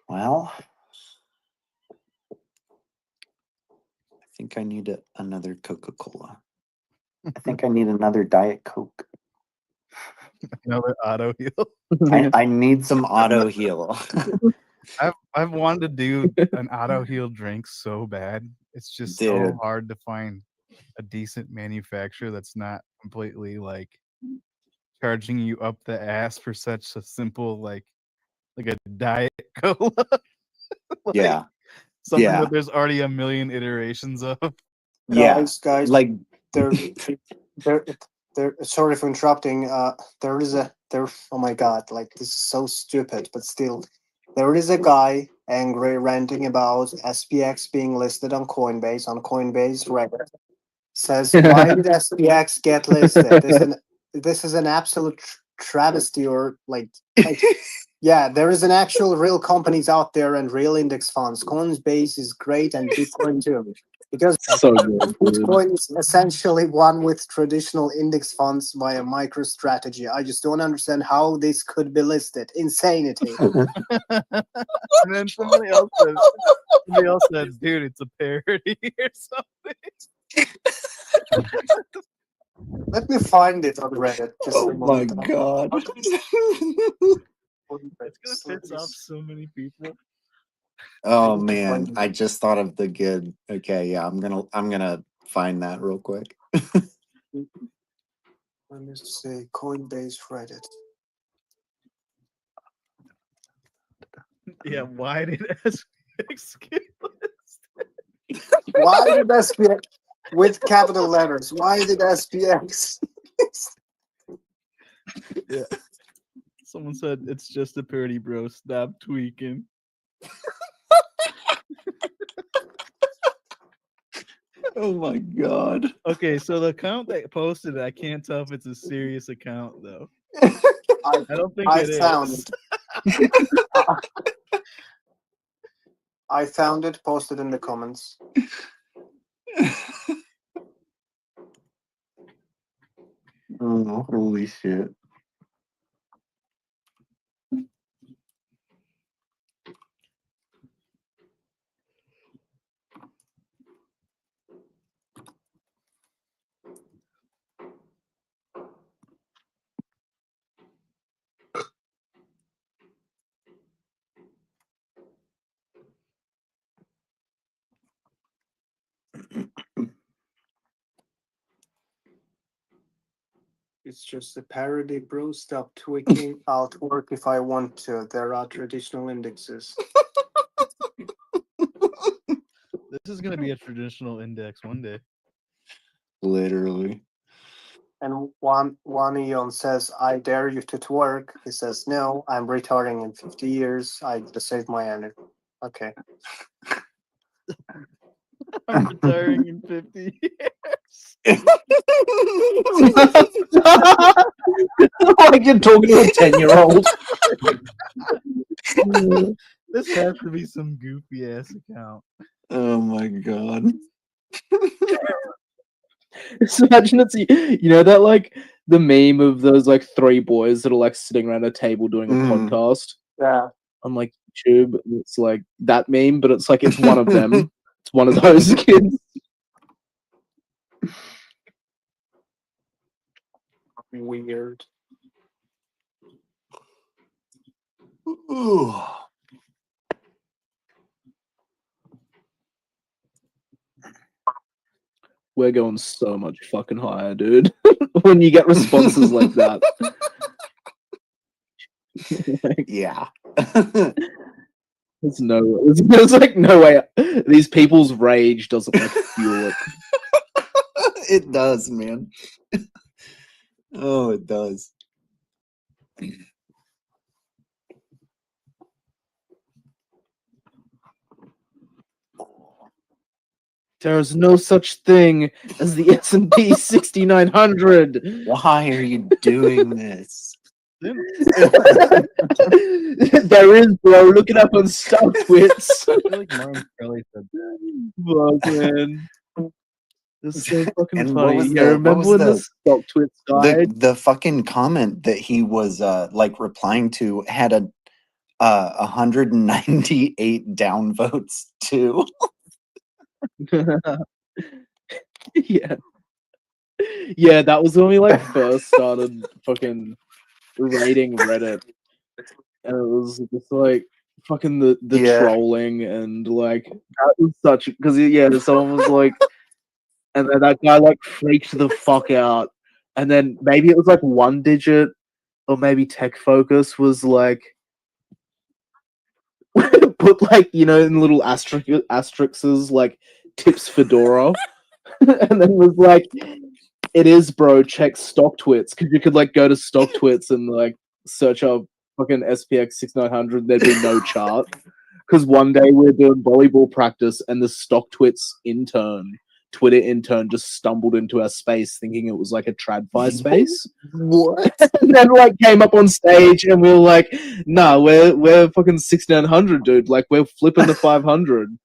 Well, I think think I need another Coca-Cola. I think I need another Diet Coke. Another auto heal. I need some auto heal. I've wanted to do an auto heal drink so bad. It's just so Dude. hard to find a decent manufacturer that's not completely like charging you up the ass for such a simple like a Diet Cola. Like, Yeah. something Yeah. that there's already a million iterations of. Yeah. Guys, Like there, sorry for interrupting. Oh my god, like this is so stupid, but still, there is a guy angry ranting about SPX being listed on Coinbase Reddit. Says, why did SPX get listed? This is an absolute travesty, or like yeah, there is an actual real companies out there and real index funds. Coinbase is great and Bitcoin too. Because So good, dude. Bitcoin is essentially one with traditional index funds via MicroStrategy. I just don't understand how this could be listed. Insanity. And then somebody else said, dude, it's a parody or something. Let me find it on Reddit. Just a oh my moment. god. It's gonna piss off so many people. Oh man, I just thought of the good. Okay, yeah, I'm gonna find that real quick. Let me see. Coinbase Reddit. Yeah, why did SPX get listed? Why did SPX with capital letters? Why did SPX? Yeah. Someone said it's just a parody, bro. Stop tweaking. Oh my god. Okay, so the account that posted it, I can't tell if it's a serious account though. I don't think I it found is. it. I found it posted in the comments. Oh, holy shit. It's just a parody, bro. Stop tweaking. I'll twerk if I want to. There are traditional indexes. This is gonna be a traditional index one day. Literally. And one Eon says, I dare you to twerk. He says, no, I'm retiring in 50 years. I gotta save my energy. Okay. I'm retiring in 50 years. Like you're talking to a 10-year-old. This has to be some goofy ass account. Oh my god. Just imagine it's you know that like the meme of those like three boys that are like sitting around a table doing a podcast Yeah. on like YouTube. And it's like that meme, but it's like it's one of them. It's one of those kids. Weird. Ooh. We're going so much fucking higher, dude. When you get responses like that. Like, yeah. There's like no way. These people's rage doesn't like fuel it. It does, man. Oh, it does. There's no such thing as the S&P 6900. Why are you doing this? There is, bro. Look it up on StockTwits. I feel like Martin Shkreli said that. Fuck, man. This is so fucking And funny. what was Yeah, remember when the StockTwits died? the fucking comment that he was like replying to had a 198 downvotes too. Yeah. Yeah, that was when we like first started fucking raiding Reddit. And it was just like fucking the Yeah. trolling and like that was such because yeah, someone was like and then that guy like freaked the fuck out. And then maybe it was like one digit or maybe Tech Focus was like put like, you know, in little asterisks like tips Fedora. And then was like, it is, bro, check StockTwits. Because you could like go to StockTwits and like search up fucking SPX6900, there'd be no chart. Because one day we're doing volleyball practice and the StockTwits Twitter intern just stumbled into our space thinking it was like a TradFi space. What? And then like came up on stage and we were like, nah, we're fucking 6900, dude. Like we're flipping the 500.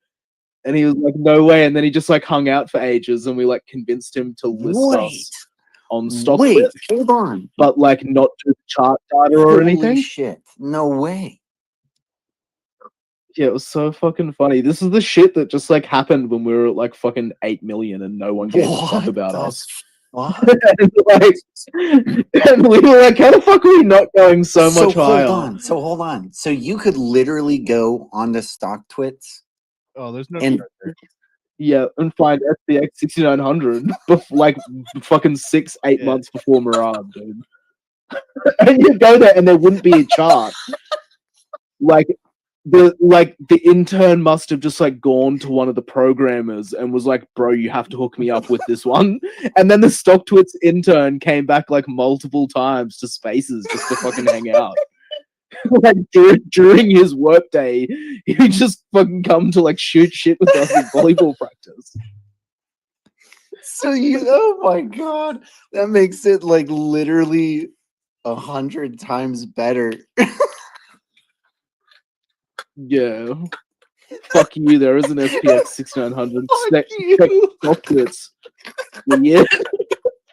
And he was like, no way. And then he just like hung out for ages and we like convinced him to list us on StockTwits. Wait, hold on. But like not to chart data or Holy anything. shit. No way. Yeah, it was so fucking funny. This is the shit that just like happened when we were at like fucking 8 million and no one gave a fuck about us. And, like, and we were like, how the fuck are we not going so much higher? Hold on. So you could literally go onto StockTwits. Oh, there's no and Yeah, and find SPX 6900 like fucking 6-8 months before Mirage, dude. And you go there and there wouldn't be a chart. Like the intern must have just like gone to one of the programmers and was like, bro, you have to hook me up with this one. And then the StockTwits intern came back like multiple times to spaces just to fucking hang out. Like during his workday, he would just fucking come to like shoot shit with us at volleyball practice. So oh my god, that makes it like literally 100 times better. Yeah. Fuck you, there is an SPX 6900. Check StockTwits. Yeah.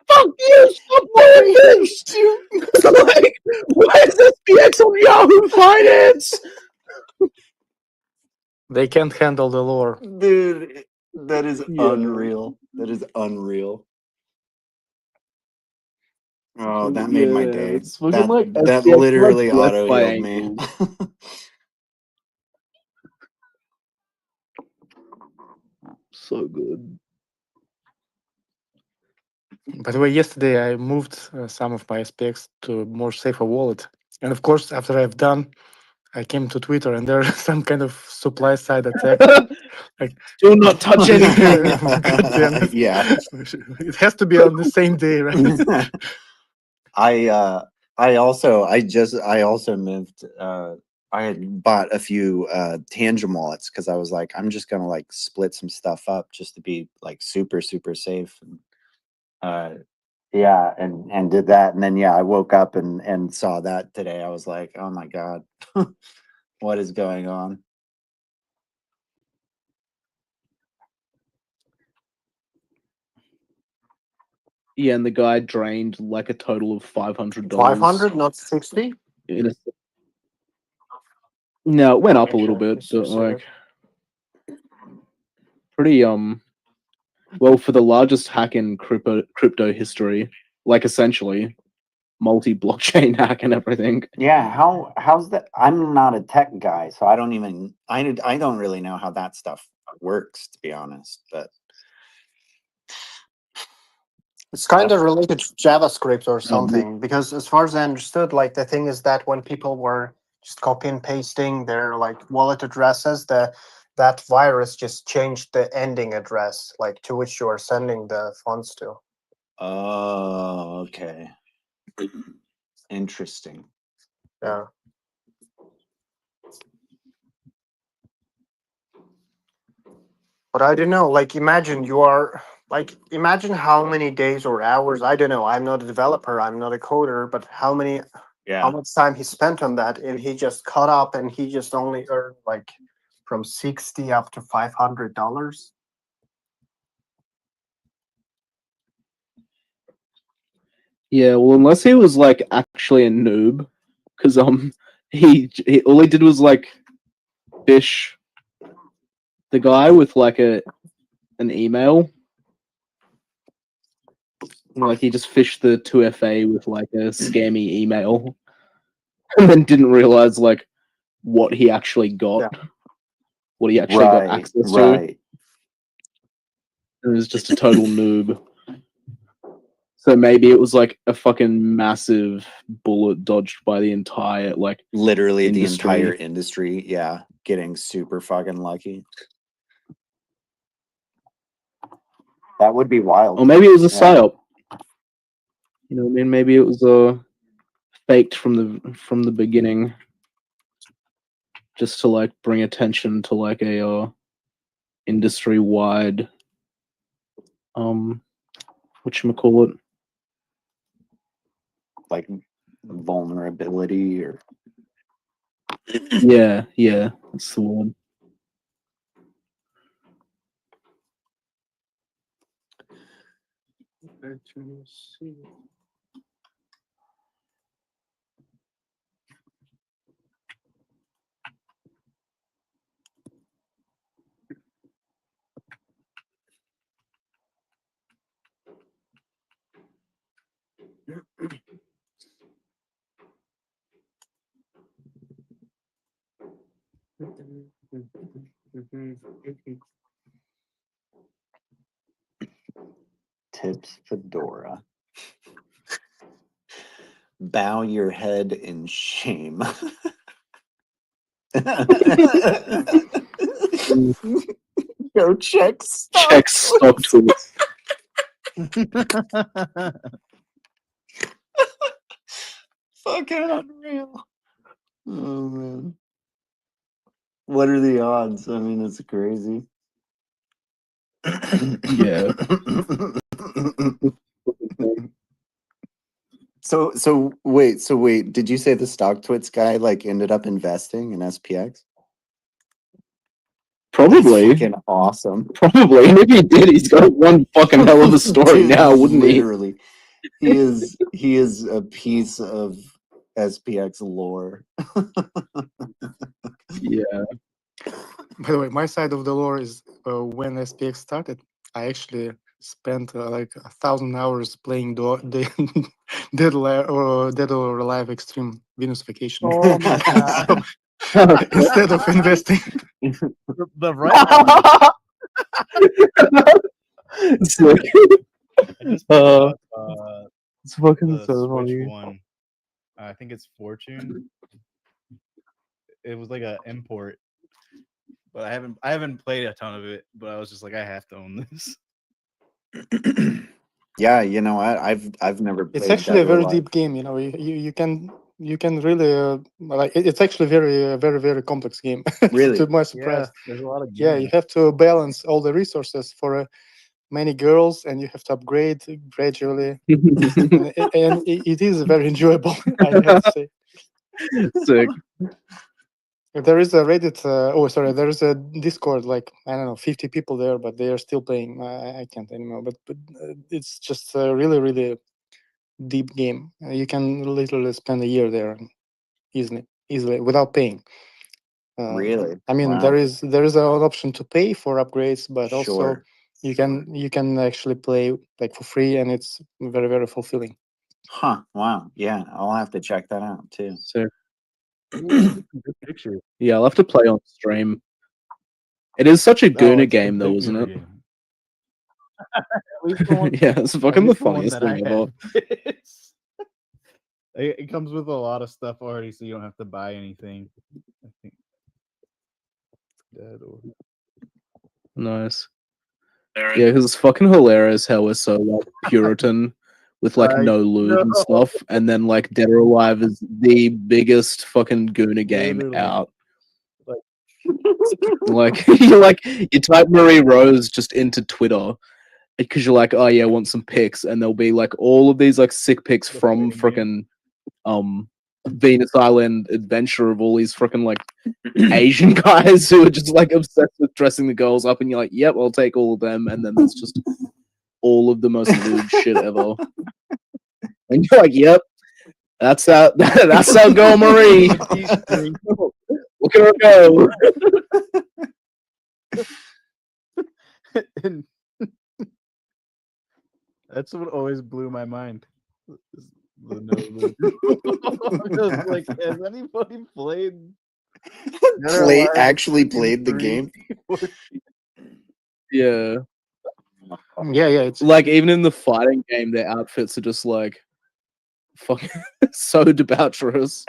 Fuck you! Stop doing this! Like, where's SPX on Yahoo Finance? They can't handle the lore. Dude, that is unreal. That is unreal. Oh, that made my day. It's looking like That SPX literally like auto by healed me. angles. So good. By the way, yesterday I moved some of my SPX to a more safer wallet. And of course, after I've done, I came to Twitter and there's some kind of supply side attack. Like, do not touch anything. God damn it. Yeah. It has to be on the same day, right? I also moved I had bought a few tangent wallets because I was like, I'm just gonna like split some stuff up just to be like super safe. And yeah, and did that, and then yeah, I woke up and saw that today. I was like, oh my god, what is going on? Yeah, and the guy drained like a total of $500. 500, not 60. No, it went up a little bit, but like pretty well for the largest hack in crypto history, like essentially multi-blockchain hack and everything. Yeah, how's that? I'm not a tech guy, so I don't really know how that stuff works, to be honest. But It's kind of related to JavaScript or something, because as far as I understood, like the thing is that when people were just copy and pasting their like wallet addresses, that virus just changed the ending address, like to which you are sending the funds to. oh, okay, interesting. Yeah. But I don't know, like imagine imagine how many days or hours, I don't know, I'm not a developer, I'm not a coder, but how much time he spent on that, and he just caught up and he just only earned like from $60 up to $500. Yeah, well, unless he was like actually a noob, because he all he did was like fish the guy with like an email Like he just fished the 2FA with like a scammy email, and then didn't realize like what he actually got, what he actually got Right, access to. right. It was just a total noob. So maybe it was like a fucking massive bullet dodged by the entire like Literally industry. the entire industry, yeah, getting super fucking lucky. That would be wild. Or maybe it was a Yeah. psyop. You know what I mean? Maybe it was faked from the beginning, just to like bring attention to like a industry wide whatchamacallit? Like vulnerability or yeah, that's the word. Tips Fedora. Bow your head in shame. Go check stock tweets. Fucking unreal. Oh man. What are the odds? I mean, it's crazy. Yeah. So wait. Did you say the stock twits guy like ended up investing in SPX? Probably. That's fucking awesome. Probably. And if he did, he's got one fucking hell of a story Dude, now, wouldn't he? literally. He is a piece of SPX lore. Yeah. By the way, my side of the lore is when SPX started, I actually spent like 1,000 hours playing the Dead or Alive Extreme Venus Vacation. Oh my god! So, instead of investing, the right one. Sick. I just pulled up, it's fucking the so Switch funny. one. I think it's Fortune. It was like an import, but I haven't played a ton of it. But I was just like, I have to own this. Yeah, you know, I've never played it's actually a Dead or very Alive. deep game. You know, you can really like it's actually very complex game. Really? To my Yeah, surprise. there's a lot of Yeah, you have to balance all the resources for many girls, and you have to upgrade gradually. and it is very enjoyable, I have to say. Sick. There is a Reddit. There is a Discord. Like I don't know, 50 people there, but they are still playing. I can't anymore. But it's just a really deep game. You can literally spend a year there easily without paying. Really? I mean, Wow. there is an option to pay for upgrades, but also Sure. you can actually play like for free, and it's very fulfilling. Huh. Wow. Yeah, I'll have to check that out too. Sick. Good picture. Yeah, I'll have to play on stream. It is such a Gooner It's a game, though, big isn't Gooner it? game. At least the one, Yeah, it's at fucking the least the one funniest that I thing ever. have. It comes with a lot of stuff already, so you don't have to buy anything. I think. Dead or Nice. Yeah, because it's fucking hilarious how we're so like Puritan with like I no lube and stuff, and then like Dead or Alive is the biggest fucking Gooner game Literally. out. Like You type Marie Rose just into Twitter because you're like, oh yeah, I want some pics, and there'll be like all of these like sick pics from freaking Venus Island Adventure of all these freaking like Asian guys who are just like obsessed with dressing the girls up, and you're like, yep, I'll take all of them, and then there's just all of the most lewd shit ever. And you're like, yep, that's how girl Marie. Look at her go. That's what always blew my mind. The no I'm just like, has anybody played? Actually played the game? Yeah. Yeah, it's like even in the fighting game, their outfits are just like fucking so debaucherous.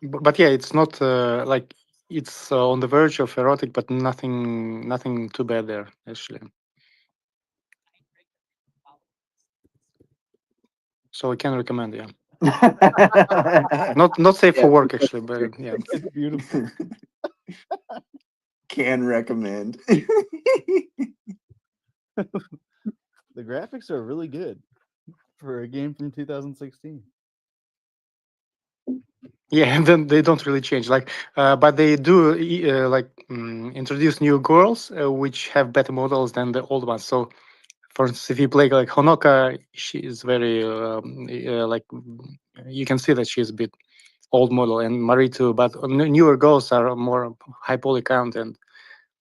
But yeah, it's not like it's on the verge of erotic, but nothing too bad there actually. So I can recommend, yeah. not safe for work actually, but yeah. It's beautiful. Can recommend. The graphics are really good for a game from 2016. Yeah, and then they don't really change. Like, but they do introduce new girls which have better models than the old ones. So, for instance, if you play like Honoka, she is very you can see that she's a bit old model, and Marie too. But newer girls are more high poly count and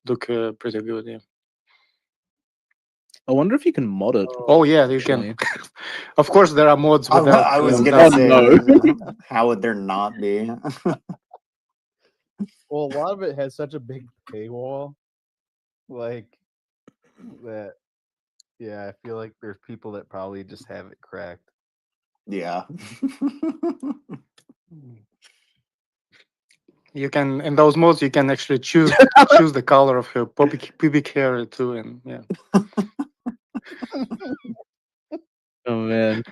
look pretty good. Yeah. I wonder if you can mod it. Oh yeah, you can. Of course, there are mods I without. was gonna say, how would there not be? Well, a lot of it has such a big paywall, like that. Yeah, I feel like there's people that probably just have it cracked. Yeah. You can in those modes you can actually choose the color of her pubic hair too, and yeah. Oh man.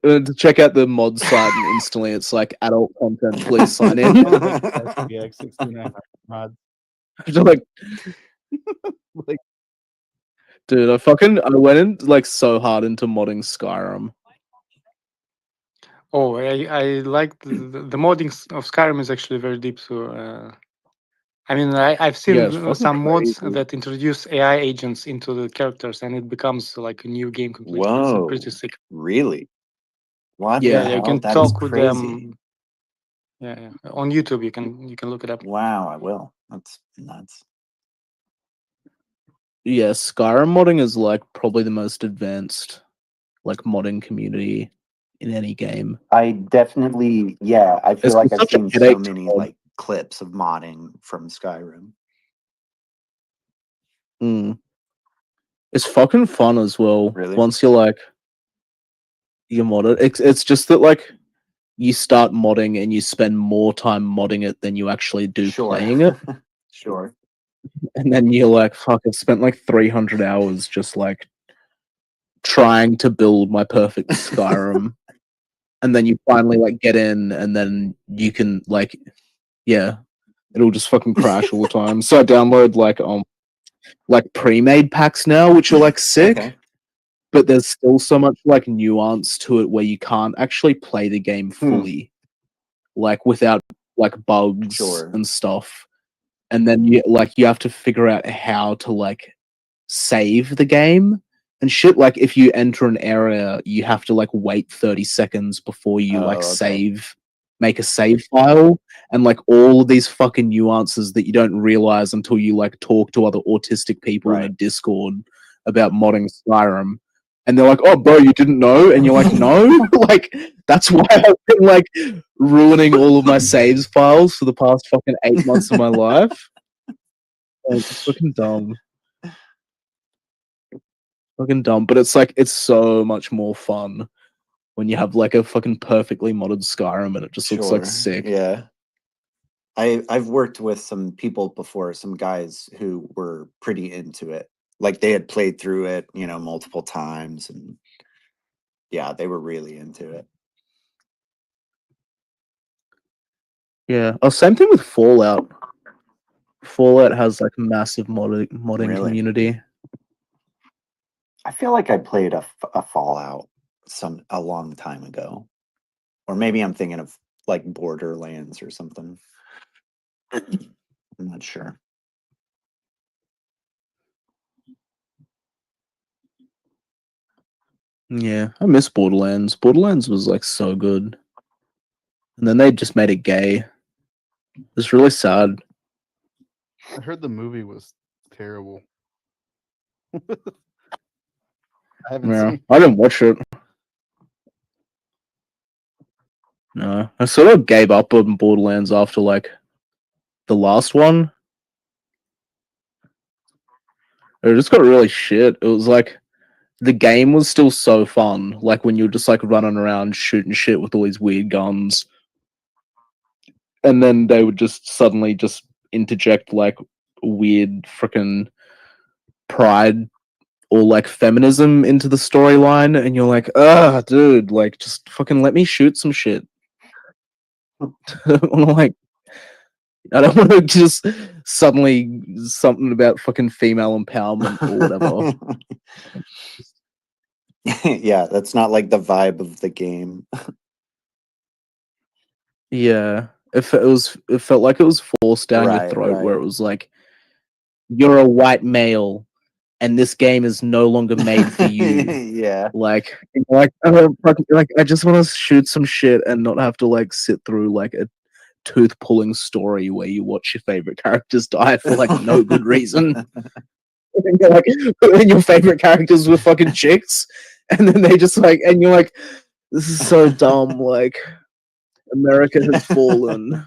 To check out the mod site and instantly it's like adult content, please sign in. SPX6900 mod. like, dude, I went in like so hard into modding Skyrim. Oh, I like the modding of Skyrim is actually very deep. So I mean, I've seen some mods that introduce AI agents into the characters, and it becomes like a new game completely. Whoa, It's pretty sick. Really? What Yeah, the you hell? can That is talk with crazy. them. Yeah, on YouTube you can look it up. Wow, I will. That's nuts. Yeah, Skyrim modding is like probably the most advanced like modding community in any game. I definitely, yeah, I feel It's like I've such a seen so headache to many mod. like clips of modding from Skyrim. It's fucking fun as well. Really? Once you're like you mod it. It's just that like you start modding and you spend more time modding it than you actually do playing it. Sure. And then you're like, fuck, I've spent like 300 hours just like trying to build my perfect Skyrim. And then you finally like get in and then you can like, yeah, it'll just fucking crash all the time. So I download like pre-made packs now, which are like sick. Okay. But there's still so much like nuance to it where you can't actually play the game fully, like without like bugs and stuff. And then you have to figure out how to like save the game and shit. Like if you enter an area, you have to like wait 30 seconds before you like save, make a save file, and like all of these fucking nuances that you don't realize until you like talk to other autistic people in a Discord about modding Skyrim. And they're like, "Oh, bro, you didn't know?" And you're like, "No." Like that's why I've been like ruining all of my saves files for the past fucking 8 months of my life. It's fucking dumb. Fucking dumb, but it's like it's so much more fun when you have like a fucking perfectly modded Skyrim and it just looks like sick. Yeah. I've worked with some people before, some guys who were pretty into it. Like they had played through it, you know, multiple times, and yeah, they were really into it. Yeah. Oh, same thing with Fallout. Fallout has like a massive modding community. I feel like I played a Fallout a long time ago, or maybe I'm thinking of like Borderlands or something. I'm not sure. Yeah, I miss Borderlands. Borderlands was like so good. And then they just made it gay. It's really sad. I heard the movie was terrible. I haven't Yeah, seen. I didn't watch it. No, I sort of gave up on Borderlands after like the last one. It just got really shit. It was like the game was still so fun, like when you were just like running around shooting shit with all these weird guns, and then they would just suddenly just interject like weird freaking pride or like feminism into the storyline, and you're like, ah, dude, like just fucking let me shoot some shit. I'm like, I don't want to just suddenly something about fucking female empowerment or whatever. Yeah, that's not like the vibe of the game. Yeah, it felt like it was forced down your Right, throat, where right. it was like, you're a white male, and this game is no longer made for you. Yeah. Like, like I just want to shoot some shit and not have to like sit through like a tooth pulling story where you watch your favorite characters die for like no good reason. And you're like, and your favorite characters were fucking chicks, and then they just like, and you're like, this is so dumb. Like, America has fallen.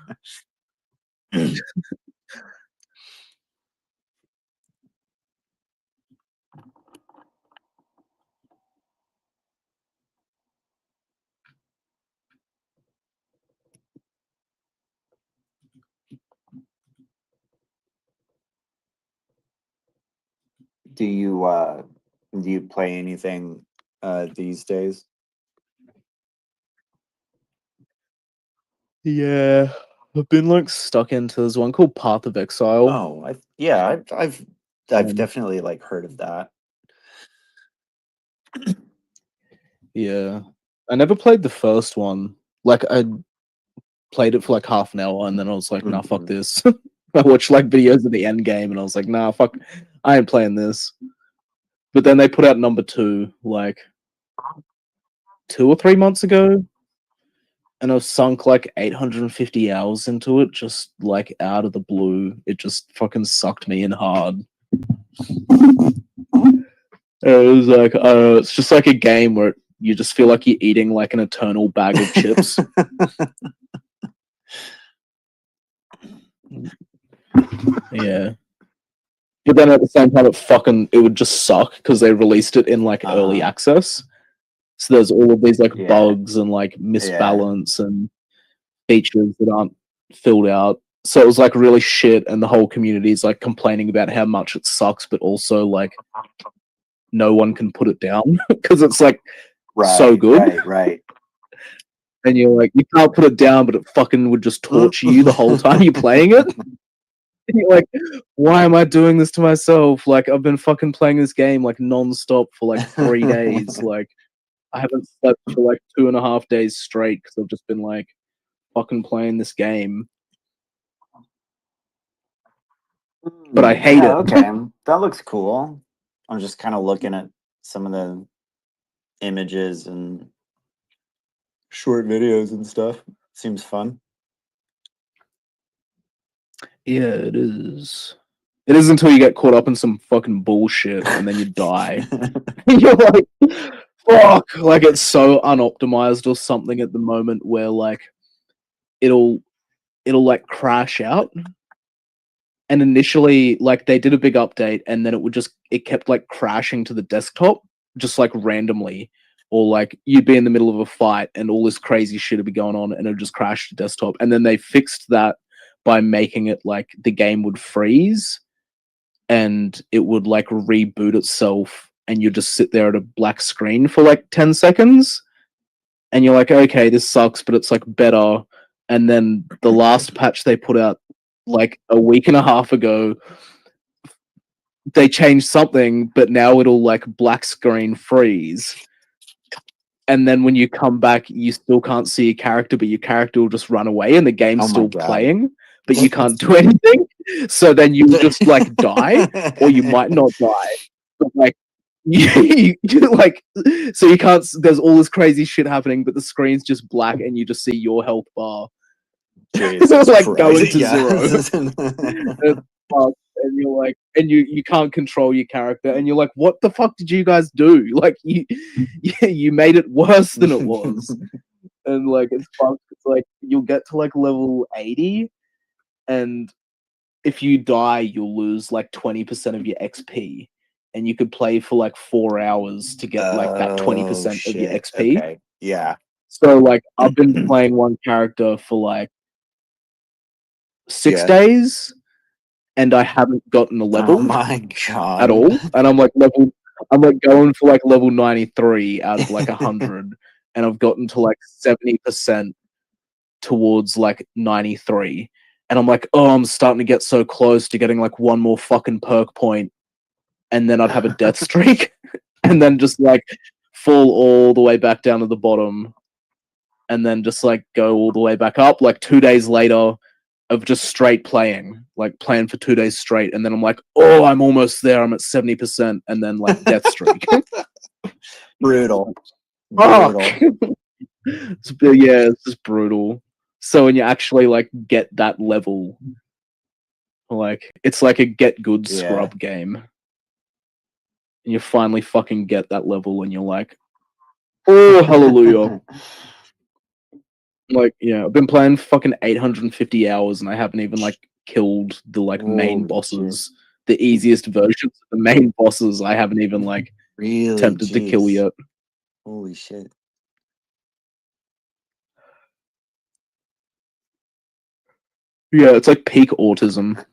Do you play anything these days? Yeah, I've been like stuck into this one called Path of Exile. Oh, I've definitely like heard of that. Yeah, I never played the first one. Like, I played it for like half an hour, and then I was like, nah, fuck this. I watched like videos of the end game, and I was like, nah, fuck, I ain't playing this. But then they put out number 2 like 2 or 3 months ago, and I've sunk like 850 hours into it, just like out of the blue. It just fucking sucked me in hard. It was like, it's just like a game where you just feel like you're eating like an eternal bag of chips. Yeah. But then at the same time, it would just suck because they released it in like early access. So there's all of these like bugs and like misbalance and features that aren't filled out. So it was like really shit, and the whole community is like complaining about how much it sucks, but also like no one can put it down because it's like so good. Right. And you're like, you can't put it down, but it fucking would just torture you the whole time you're playing it. And you're like, why am I doing this to myself? Like, I've been fucking playing this game like non-stop for like 3 days. Like, I haven't slept for like 2.5 days straight because I've just been like fucking playing this game. But I hate it. Okay, that looks cool. I'm just kind of looking at some of the images and short videos and stuff. Seems fun. Yeah, it is. It is until you get caught up in some fucking bullshit and then you die. You're like, fuck! Like, it's so unoptimized or something at the moment where like it'll like crash out. And initially, like, they did a big update, and then it kept like crashing to the desktop, just like randomly, or like you'd be in the middle of a fight and all this crazy shit would be going on, and it would just crash to desktop. And then they fixed that by making it like the game would freeze, and it would like reboot itself, and you just sit there at a black screen for like 10 seconds, and you're like, okay, this sucks, but it's like better. And then the last patch they put out like a week and a half ago, they changed something, but now it'll like black screen freeze. And then when you come back, you still can't see your character, but your character will just run away and the game's still playing, but you can't do anything. So then you just like die, or you might not die. But like you like, so you can't, there's all this crazy shit happening, but the screen's just black and you just see your health bar. Jesus like Christ, going to yeah. zero. and you're like, and you can't control your character, and you're like, what the fuck did you guys do? Like you made it worse than it was, and like it's fucked. It's like you'll get to like level 80, and if you die, you'll lose like 20% of your XP, and you could play for like 4 hours to get like that 20% of your shit. XP. Okay. Yeah. So like I've been playing one character for like 6 Yeah. days, and I haven't gotten a level Oh my god. at all. And I'm like going for like level 93 out of like 100, and I've gotten to like 70% towards like 93. And I'm like, oh, I'm starting to get so close to getting like one more fucking perk point, and then I'd have a death streak, and then just like fall all the way back down to the bottom, and then just like go all the way back up. Like 2 days later of just straight playing, like playing for 2 days straight, and then I'm like, oh, I'm almost there. I'm at 70%, and then like death streak. Brutal. Fuck. Brutal. It's just brutal. So when you actually like get that level, like it's like a get good scrub game. And you finally fucking get that level, and you're like, oh, hallelujah. Like, yeah, I've been playing fucking 850 hours, and I haven't even like killed the like main Holy bosses. shit. The easiest versions of the main bosses I haven't even like Really? attempted to kill Jeez. yet. Holy shit. Yeah, it's like peak autism.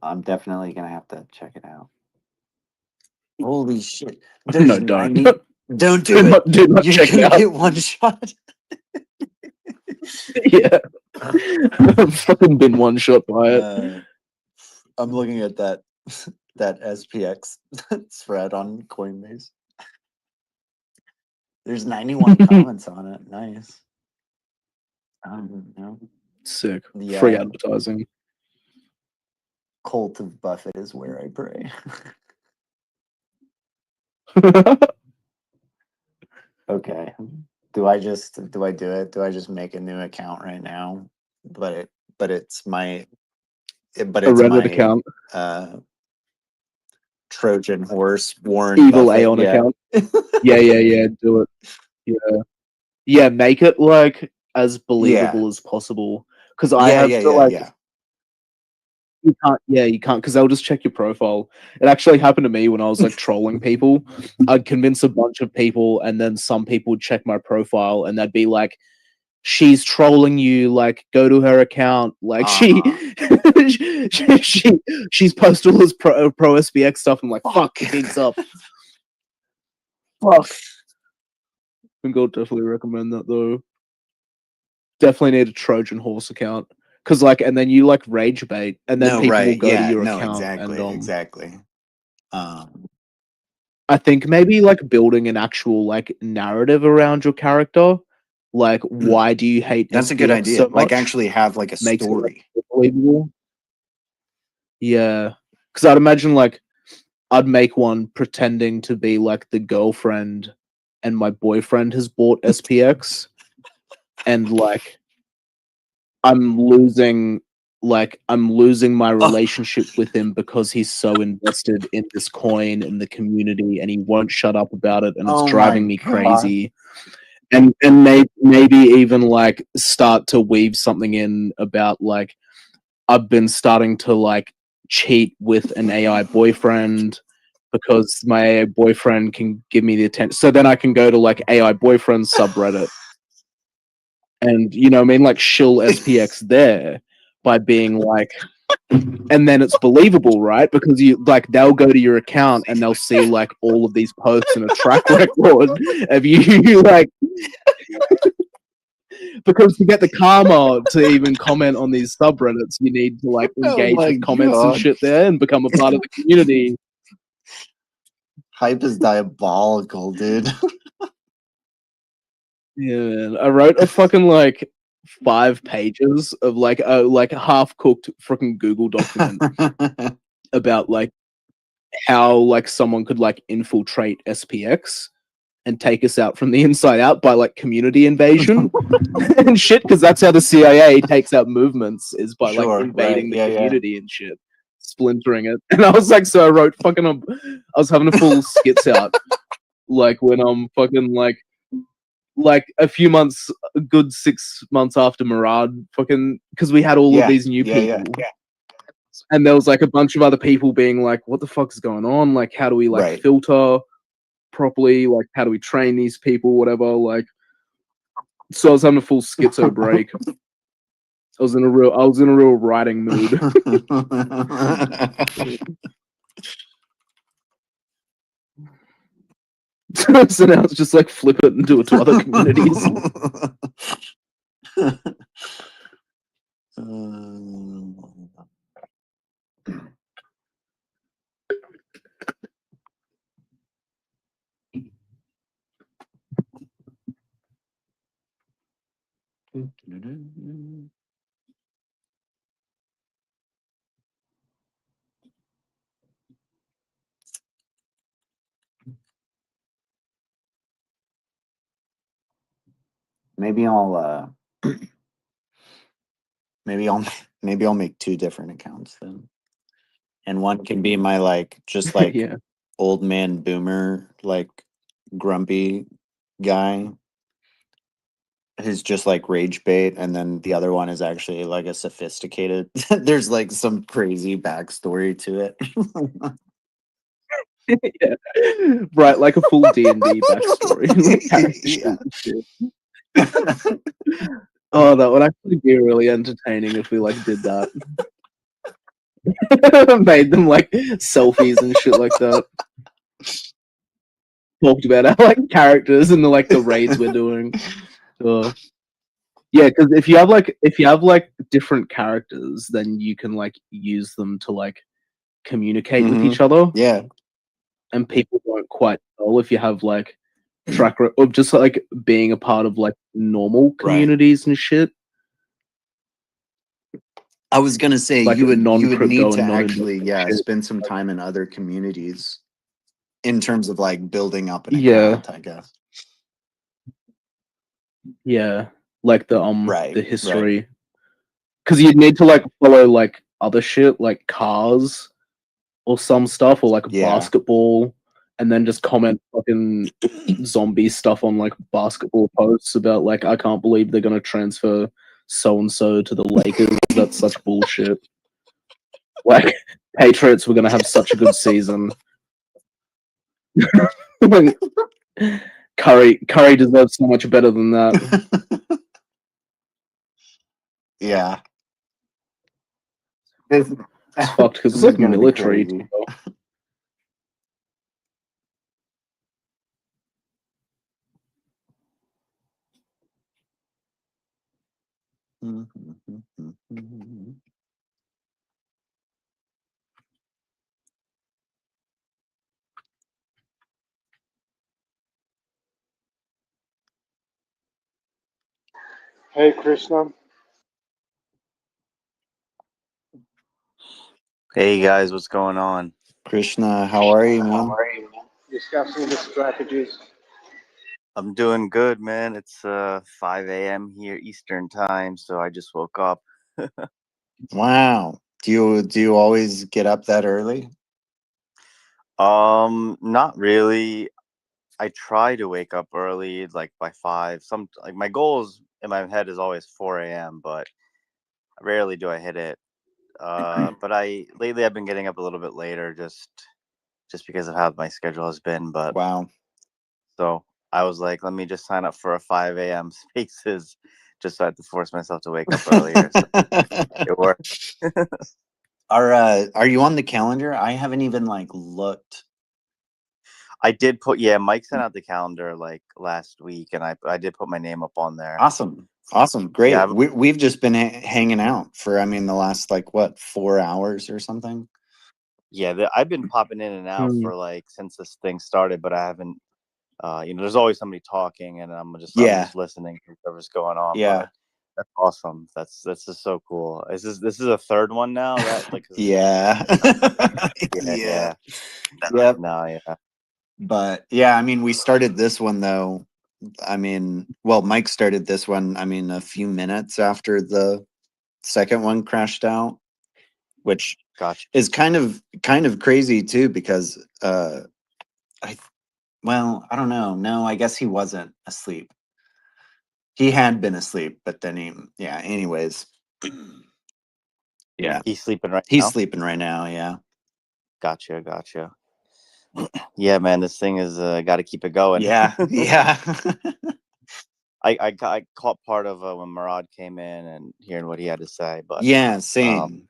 I'm definitely gonna have to check it out. Holy shit. No, don't. Don't do it. Do not You're check it gonna out. get one shot. Yeah. I've fucking been one shot by it. I'm looking at that SPX thread on Coinbase. There's 91 comments on it. Nice. No. Sick. Yeah. Free advertising. Cult of Buffett is where I pray. Okay. Do I do it? Do I just make a new account right now? But it's my A Reddit account. Trojan horse Warren Evil Buffett. Aeon Yeah. account. Yeah. Do it. Yeah, make it like as believable as possible. Because I have to like you can't because they'll just check your profile. It actually happened to me when I was like trolling people. I'd convince a bunch of people, and then some people would check my profile, and they'd be like, she's trolling you, like go to her account, like she's posted all this pro SPX stuff. I'm like, fuck, heads up. Fuck. I think I'll definitely recommend that though. Definitely need a Trojan horse account. Cause like, and then you like rage bait, and then people will go to your account. Exactly. I think maybe like building an actual like narrative around your character. Like, why do you hate? That's a good SPX idea. so Like, much? actually have like a Makes it, story. like, believable. Yeah, because I'd imagine like I'd make one pretending to be like the girlfriend, and my boyfriend has bought SPX, and like I'm losing my relationship with him because he's so invested in this coin and the community, and he won't shut up about it, and it's driving me crazy. And maybe even like start to weave something in about like I've been starting to like cheat with an AI boyfriend because my AI boyfriend can give me the attention. So then I can go to like AI boyfriend subreddit and, you know what I mean, like shill SPX there by being like, and then it's believable, right? Because you like they'll go to your account and they'll see like all of these posts and a track record of you like because to get the karma to even comment on these subreddits, you need to like engage with comments and shit there and become a part of the community. Hype is diabolical, dude. Yeah, man. I wrote a fucking like 5 pages of like a half cooked freaking Google document about like how like someone could like infiltrate SPX and take us out from the inside out by like community invasion and shit, because that's how the CIA takes out movements, is by like invading the community and shit, splintering it. And I was like, so I wrote fucking I was having a full skits out like when I'm fucking like a few months, a good 6 months after Murad, fucking, because we had all of these new people. And there was like a bunch of other people being like, what the fuck is going on? Like, how do we like filter properly? Like, how do we train these people? Whatever. Like, so I was having a full schizo break. I was in a real writing mood. So now it's just like flip it and do it to other communities. Maybe I'll maybe I'll make 2 different accounts then. And one can be my like just like old man boomer, like grumpy guy who's just like rage bait, and then the other one is actually like a sophisticated there's like some crazy backstory to it. Yeah. Right, like a full D&D backstory. Oh, that would actually be really entertaining if we like did that. Made them like selfies and shit like that. Talked about our like characters and the raids we're doing. Yeah, because if you have like different characters, then you can like use them to like communicate with each other. Yeah. And people won't quite tell if you have like track of just like being a part of like normal communities and shit. I was gonna say Like you would need non-crypto to and actually non-shit. spend some time in other communities in terms of like building up an Yeah. account, I guess. Yeah, like the history, because you'd need to like follow like other shit like cars or some stuff, or like basketball, and then just comment fucking zombie stuff on like basketball posts about like, I can't believe they're gonna transfer so and so to the Lakers. That's such bullshit. Like, Patriots were gonna have such a good season. Curry deserves so much better than that. Yeah. It's fucked because it's like military. Hey, Krishna. Hey guys, what's going on? Krishna, how are you, man? Discussing the strategies. I'm doing good, man. It's 5 a.m. here Eastern time, so I just woke up. Wow. Do you always get up that early? Not really. I try to wake up early, like by 5. Like my goals in my head is always 4 a.m., but rarely do I hit it. But lately I've been getting up a little bit later, just because of how my schedule has been. But wow. So I was like, let me just sign up for a 5 a.m. spaces, just so I had to force myself to wake up earlier. So it worked. Are you on the calendar? I haven't even like looked. I did Mike sent out the calendar like last week, and I did put my name up on there. Awesome, great. Yeah, We've just been hanging out for the last like what 4 hours or something. Yeah, I've been popping in and out for like since this thing started, but I haven't. There's always somebody talking, and I'm just listening to whatever's going on. Yeah. But that's awesome. That's just so cool. This is a third one now. That like Yeah. yeah. Yep. No, yeah. But yeah, I mean, we started this one though. I mean, well, Mike started this one. I mean, a few minutes after the second one crashed out, which Gotcha. is kind of crazy too, because I don't know. No, I guess he wasn't asleep. He had been asleep, but then yeah. Anyways, yeah, He's sleeping right he's now. sleeping right now. Yeah. Gotcha. Yeah, man, this thing is got to keep it going. Yeah. Yeah. I caught part of when Murad came in and hearing what he had to say, but Yeah. Same.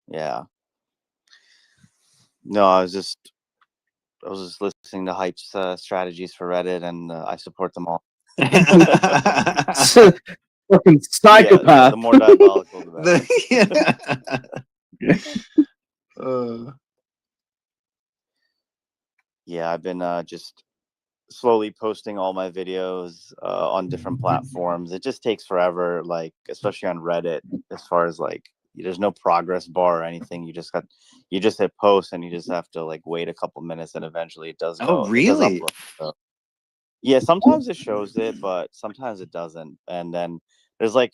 yeah. No, I was just listening to Hype's strategies for Reddit, and I support them all. Fucking psychopath. Yeah, the more diabolical, the better. Yeah, I've been just slowly posting all my videos on different platforms. It just takes forever, like especially on Reddit, as far as like there's no progress bar or anything. You just hit post and you just have to like wait a couple minutes, and eventually it does Oh, go. It does really? upload. So. Yeah, sometimes it shows it, but sometimes it doesn't. And then there's like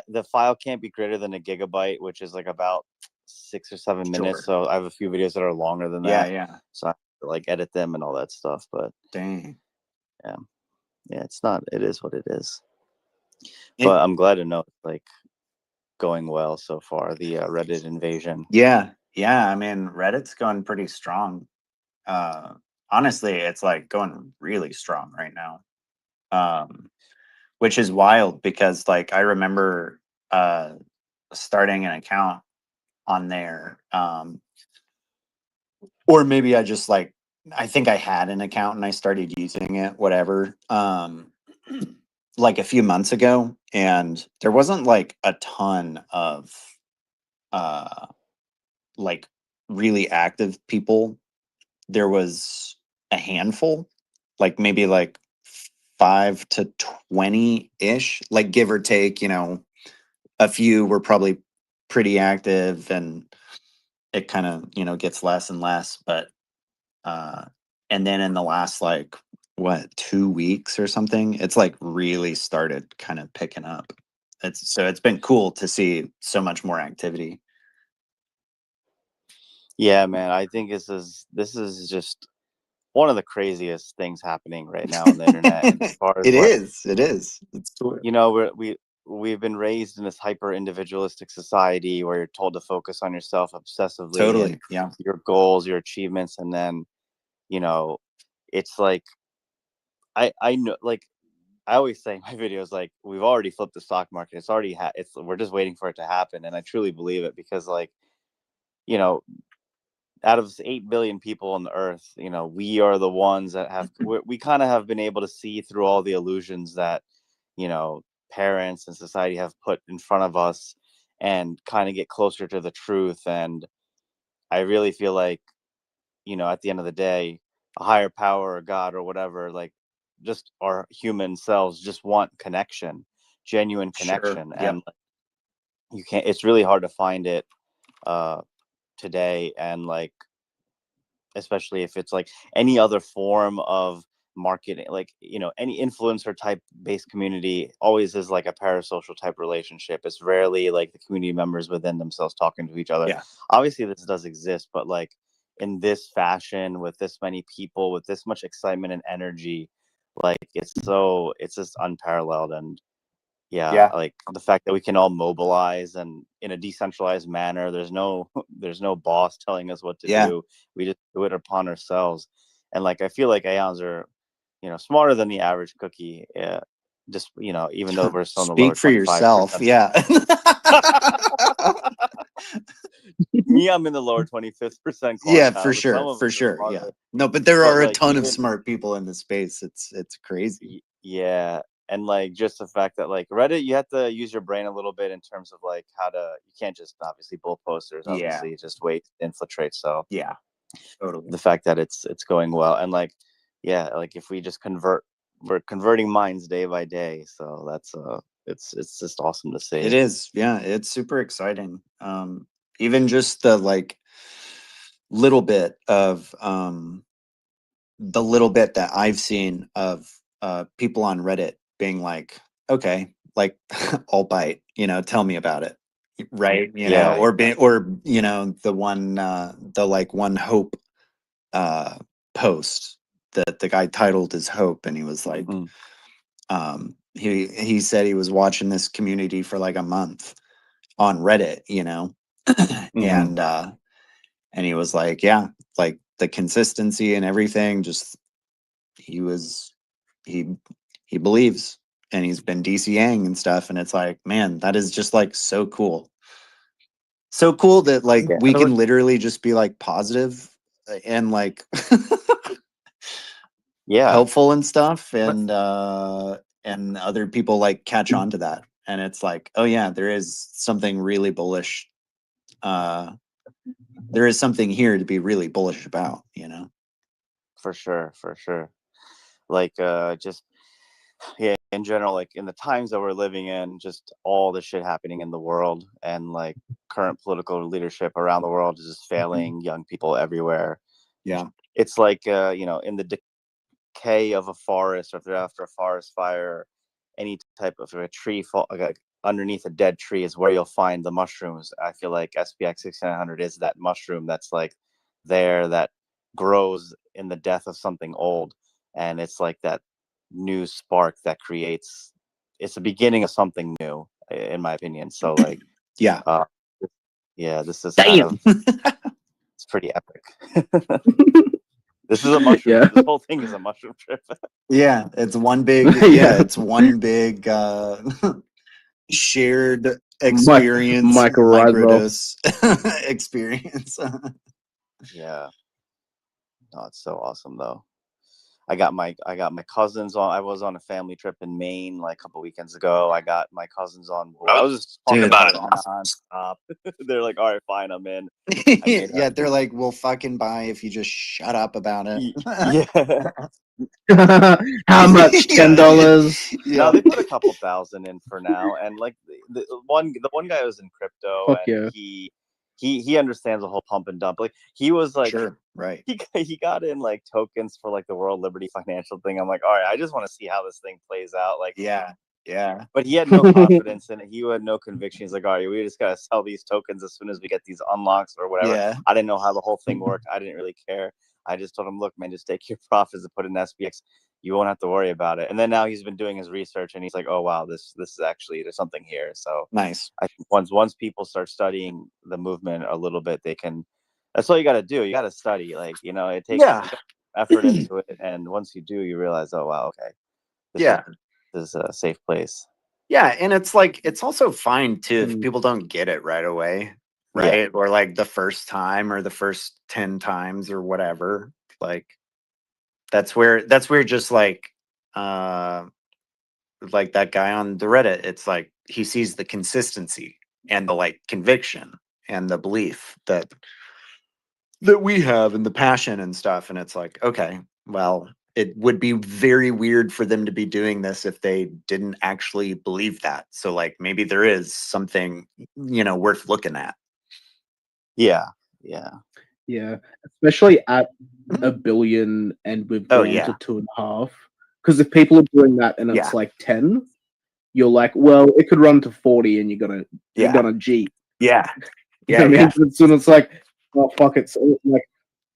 the file can't be greater than a gigabyte, which is like about 6 or 7 minutes. Sure. So I have a few videos that are longer than Yeah. that. Yeah. So I have to like edit them and all that stuff. But dang. Yeah, it's not. It is what it is. But I'm glad to know it's like going well so far. The Reddit invasion. Yeah. I mean, Reddit's going pretty strong. Honestly, it's like going really strong right now. Which is wild because like I remember starting an account on there. Or maybe I just like I think I had an account and I started using it, whatever. Like a few months ago, and there wasn't like a ton of like really active people. There was a handful, like maybe like 5 to 20 ish, like give or take, a few were probably pretty active, and it kind of, gets less and less. But and then in the last like what 2 weeks or something, it's like really started kind of picking up. It's been cool to see so much more activity. Yeah, man. I think this is just one of the craziest things happening right now on the internet. And as far as It like, is. It's cool. We've been raised in this hyper individualistic society where you're told to focus on yourself obsessively Totally. and Yeah. your goals, your achievements, and then it's like I know, like I always say in my videos, like we've already flipped the stock market. It's already we're just waiting for it to happen, and I truly believe it because like you know out of 8 billion people on the earth, we are the ones that we kind of have been able to see through all the illusions that parents and society have put in front of us and kind of get closer to the truth. And I really feel like at the end of the day, a higher power or God or whatever, like just our human selves just want connection, genuine Sure. connection. Yep. And it's really hard to find it today. And like, especially if it's like any other form of marketing, like any influencer type based community always is like a parasocial type relationship. It's rarely like the community members within themselves talking to each other. Yeah. Obviously this does exist, but like in this fashion, with this many people, with this much excitement and energy, like it's just unparalleled. And Yeah. like the fact that we can all mobilize and in a decentralized manner, there's no boss telling us what to Yeah. do. We just do it upon ourselves. And like I feel like Aeons are smarter than the average cookie. Just even though we're still in the lower Speak for 25%. yourself. Yeah. Me, I'm in the lower 25th percentile. Yeah, for But some sure. of For us are sure. Yeah. smarter. No, but there But are a like ton of even smart people in the space. It's crazy. yeah. And like just the fact that like Reddit, you have to use your brain a little bit in terms of like you can't just obviously bull posters, Yeah. obviously just wait to infiltrate. So Yeah. Totally. the fact that it's going well, and like like if we just we're converting minds day by day. So that's it's just awesome to see. It is. Yeah, it's super exciting. Even just the like little bit of the little bit that I've seen of people on Reddit being like, okay, like I'll bite, tell me about it. Right. Yeah. Or the one hope post that the guy titled as Hope, and he was like, he said he was watching this community for like a month on Reddit, and he was like, yeah, like the consistency and everything, just he believes, and he's been DCing and stuff, and it's like, man, that is just like so cool. So cool that like we can literally just be like positive and like helpful and stuff, and other people like catch on to that, and it's like, oh yeah, there is something really bullish. There is something here to be really bullish about, For sure. Like just in general, like in the times that we're living in, just all the shit happening in the world, and like current political leadership around the world is just failing young people everywhere. Yeah. It's like in the decay of a forest, or if they're after a forest fire, any type of a tree fall, like underneath a dead tree is where you'll find the mushrooms. I feel like SPX6900 is that mushroom that's like there, that grows in the death of something old, and it's like that new spark that creates, it's the beginning of something new, in my opinion. So like yeah, this is kind of it's pretty epic. This is a mushroom. This whole thing is a mushroom trip. Yeah, it's one big it's one big shared experience, microdose experience. Yeah. Oh, it's so awesome though. I got my cousins on. I was on a family trip in Maine like a couple weekends ago. I got my cousins on board. I was just talking about it nonstop. They're like, all right, fine, I'm in. Yeah, they're like, we'll fucking buy if you just shut up about it. Yeah. How much? $10? No, they put a couple thousand in for now, and like the one guy was in crypto, Fuck and yeah. he understands the whole pump and dump. Like he was like, sure, right. He got in like tokens for like the World Liberty Financial thing. I'm like, all right, I just want to see how this thing plays out. Like, yeah. But he had no confidence in it. He had no conviction. He's like, all right, we just gotta sell these tokens as soon as we get these unlocks or whatever. Yeah. I didn't know how the whole thing worked. I didn't really care. I just told him, look, man, just take your profits and put it in SPX. You won't have to worry about it. And then now he's been doing his research, and he's like, oh wow, this is actually, there's something here. So nice. I think once people start studying the movement a little bit, they can. That's all you got to do. You got to study. Like, it takes effort into it, and once you do, you realize, oh wow, okay, this is a safe place. Yeah, and it's like, it's also fine too if people don't get it right away, right? Or like the first time or the first 10 times or whatever. Like that's where just like that guy on the Reddit, it's like he sees the consistency and the like conviction and the belief that we have, and the passion and stuff, and it's like, okay, well, it would be very weird for them to be doing this if they didn't actually believe that. So like maybe there is something, worth looking at. Yeah. Especially at $1 billion, and we've gone to 2.5. Because if people are doing that and it's like 10, you're like, well, it could run to 40, and you're gonna cheat. Yeah. You know what I mean? But soon it's like, oh fuck, it's like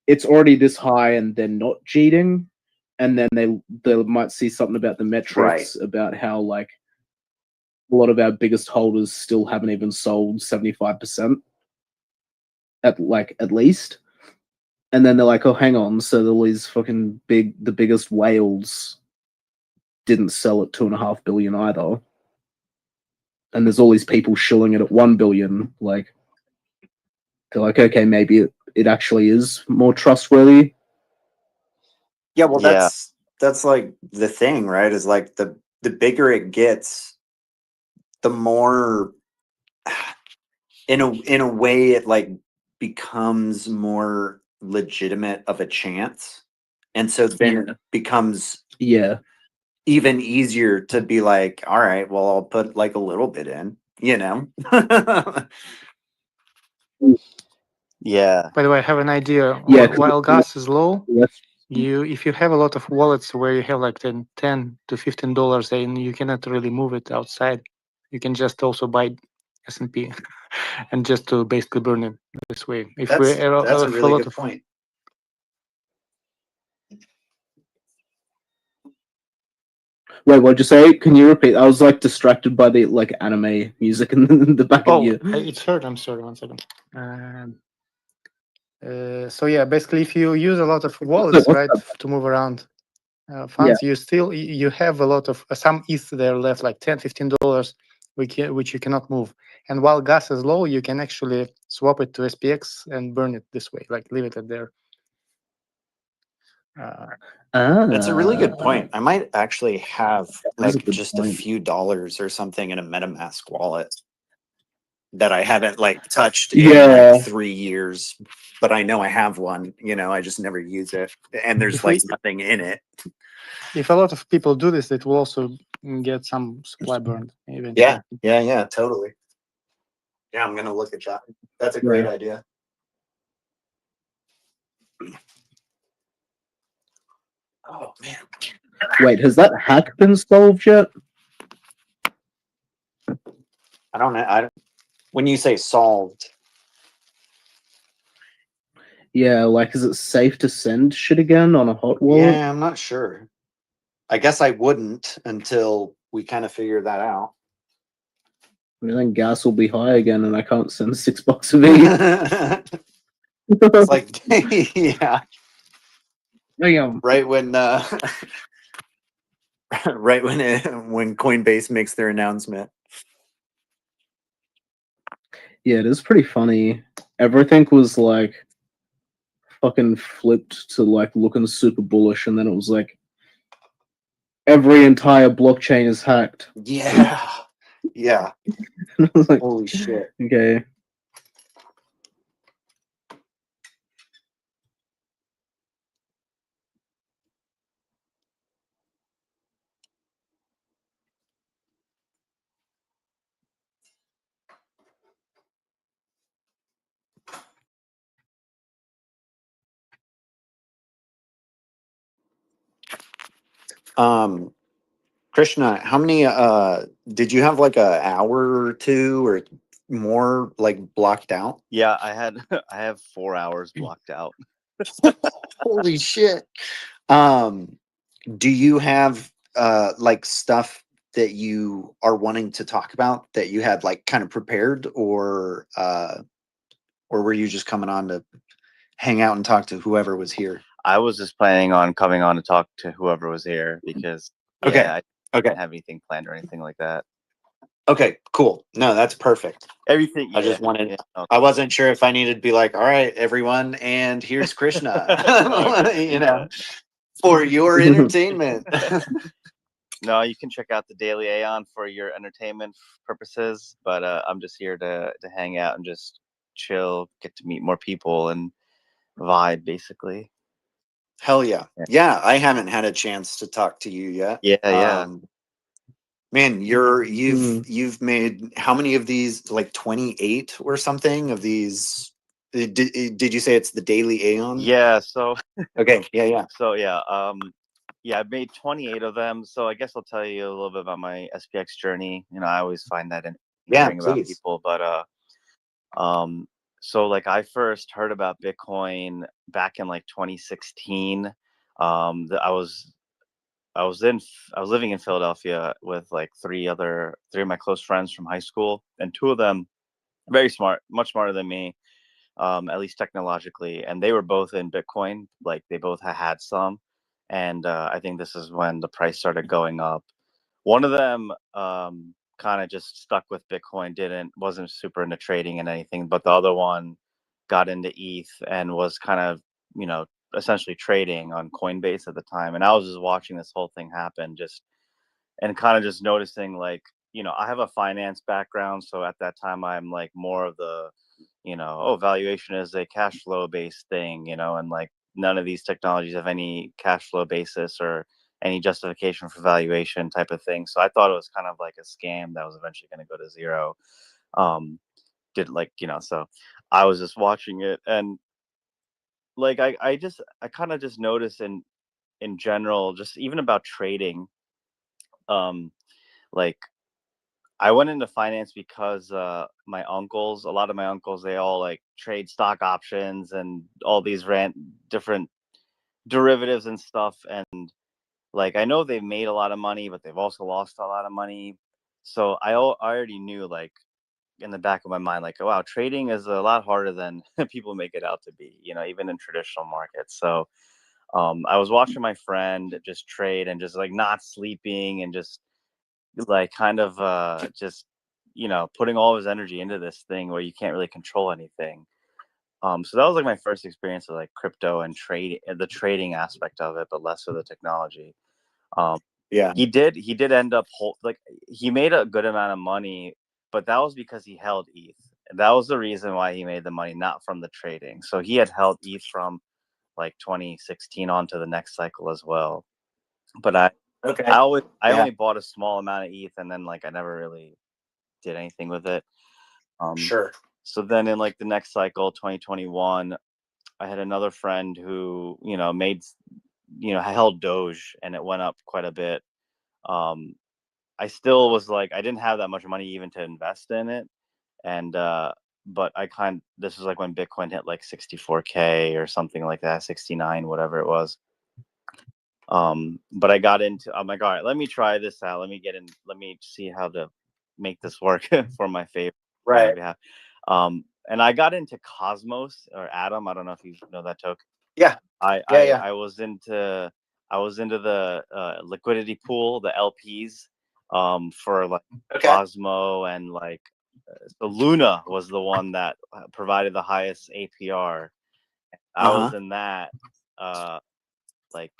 it's already this high, and they're not cheating, and then they might see something about the metrics about how like a lot of our biggest holders still haven't even sold 75% at least, and then they're like, oh, hang on, so all these fucking the biggest whales didn't sell at 2.5 billion either, and there's all these people shilling it at 1 billion. Like, they're like, okay, maybe it actually is more trustworthy. Yeah, well, that's like the thing, right? Is like the bigger it gets, the more in a way it like becomes more legitimate of a chance, and so then it becomes even easier to be like, all right, well, I'll put like a little bit in, Yeah. By the way, I have an idea. Yeah, While gas is low, if you have a lot of wallets where you have like $10 to $15, and you cannot really move it outside, you can just also buy S&P and just to basically burn it this way. If That's a if really lot good of point. Wait, what'd you say? Can you repeat? I was like distracted by the like anime music in the back of you. It's heard. I'm sorry. 1 second. So yeah, basically, if you use a lot of wallets, right, to move around funds, you have a lot of some ETH there left, like $10, $15, which you cannot move. And while gas is low, you can actually swap it to SPX and burn it this way, like leave it at there. That's a really good point. I might actually have That's a like good just point. a few dollars or something in a MetaMask wallet that I haven't like touched in like 3 years, but I know I have one. You know, I just never use it, and there's If like we- nothing in it. If a lot of people do this, it will also get some supply burned eventually. Yeah, totally. Yeah, I'm gonna look at that. That's a great idea. Oh man. Wait, has that hack been solved yet? I don't know. When you say solved, Yeah, like is it safe to send shit again on a hot wallet? yeah, I'm not sure. I guess I wouldn't until we kind of figure that out. I mean, then gas will be high again, and I can't send $6 of it. It's like, yeah. Damn. Right when, right when Coinbase makes their announcement. Yeah, it is pretty funny. Everything was like fucking flipped to like looking super bullish, and then it was like every entire blockchain is hacked. Yeah, yeah. I was like, holy shit. Okay. Krishna, how many did you have like a hour or two or more like blocked out? Yeah, I have 4 hours blocked out. Holy shit. Do you have like stuff that you are wanting to talk about that you had like kind of prepared, or were you just coming on to hang out and talk to whoever was here? I was just planning on coming on to talk to whoever was here because I didn't have anything planned or anything like that. Okay, cool. No, that's perfect. Everything. I just wanted. I wasn't sure if I needed to be like, all right, everyone, and here's Krishna, you know, for your entertainment. No, you can check out the Daily Aeon for your entertainment purposes, but I'm just here to hang out and just chill, get to meet more people, and vibe, basically. Hell yeah. Yeah, I haven't had a chance to talk to you yet. Yeah. Man, you've made how many of these? Like 28 or something of these? Did you say it's the Daily Aeon? Yeah. So. Okay. Yeah. So yeah. Yeah, I've made 28 of them. So I guess I'll tell you a little bit about my SPX journey. You know, I always find that interesting hearing about people, but so like I first heard about Bitcoin back in like 2016. I was living in Philadelphia with like three of my close friends from high school, and two of them very smart, much smarter than me, at least technologically, and they were both in Bitcoin. Like they both had some, and I think this is when the price started going up. One of them kind of just stuck with Bitcoin, wasn't super into trading and anything, but the other one got into ETH and was kind of, essentially trading on Coinbase at the time. And I was just watching this whole thing happen, and kind of just noticing, like, I have a finance background, so at that time I'm like more of the, valuation is a cash flow based thing, and like none of these technologies have any cash flow basis or any justification for valuation type of thing. So I thought it was kind of like a scam that was eventually going to go to zero. So I was just watching it, and like I kind of just noticed in general, just even about trading, like I went into finance because a lot of my uncles, they all like trade stock options and all these different derivatives and stuff. And like, I know they've made a lot of money, but they've also lost a lot of money. So I already knew, like, in the back of my mind, like, oh, wow, trading is a lot harder than people make it out to be, even in traditional markets. So I was watching my friend just trade and just like not sleeping and just like kind of just putting all of his energy into this thing where you can't really control anything. So that was like my first experience with like crypto and the trading aspect of it, but less of the technology. Yeah. He did end up like he made a good amount of money, but that was because he held ETH. That was the reason why he made the money, not from the trading. So he had held ETH from like 2016 on to the next cycle as well. But I only bought a small amount of ETH, and then like I never really did anything with it. Sure. So then in like the next cycle, 2021, I had another friend who held Doge, and it went up quite a bit. I still was like, I didn't have that much money even to invest in it, and but this was like when Bitcoin hit like 64K or something like that, 69, whatever it was. But I got into, I'm like, all right, let me try this out. Let me see how to make this work for my favorite. Right. And I got into Cosmos or Atom. I don't know if you know that token. Yeah. I was into the liquidity pool, the LPs, for like Cosmo, and like so Luna was the one that provided the highest APR. I was in that. Like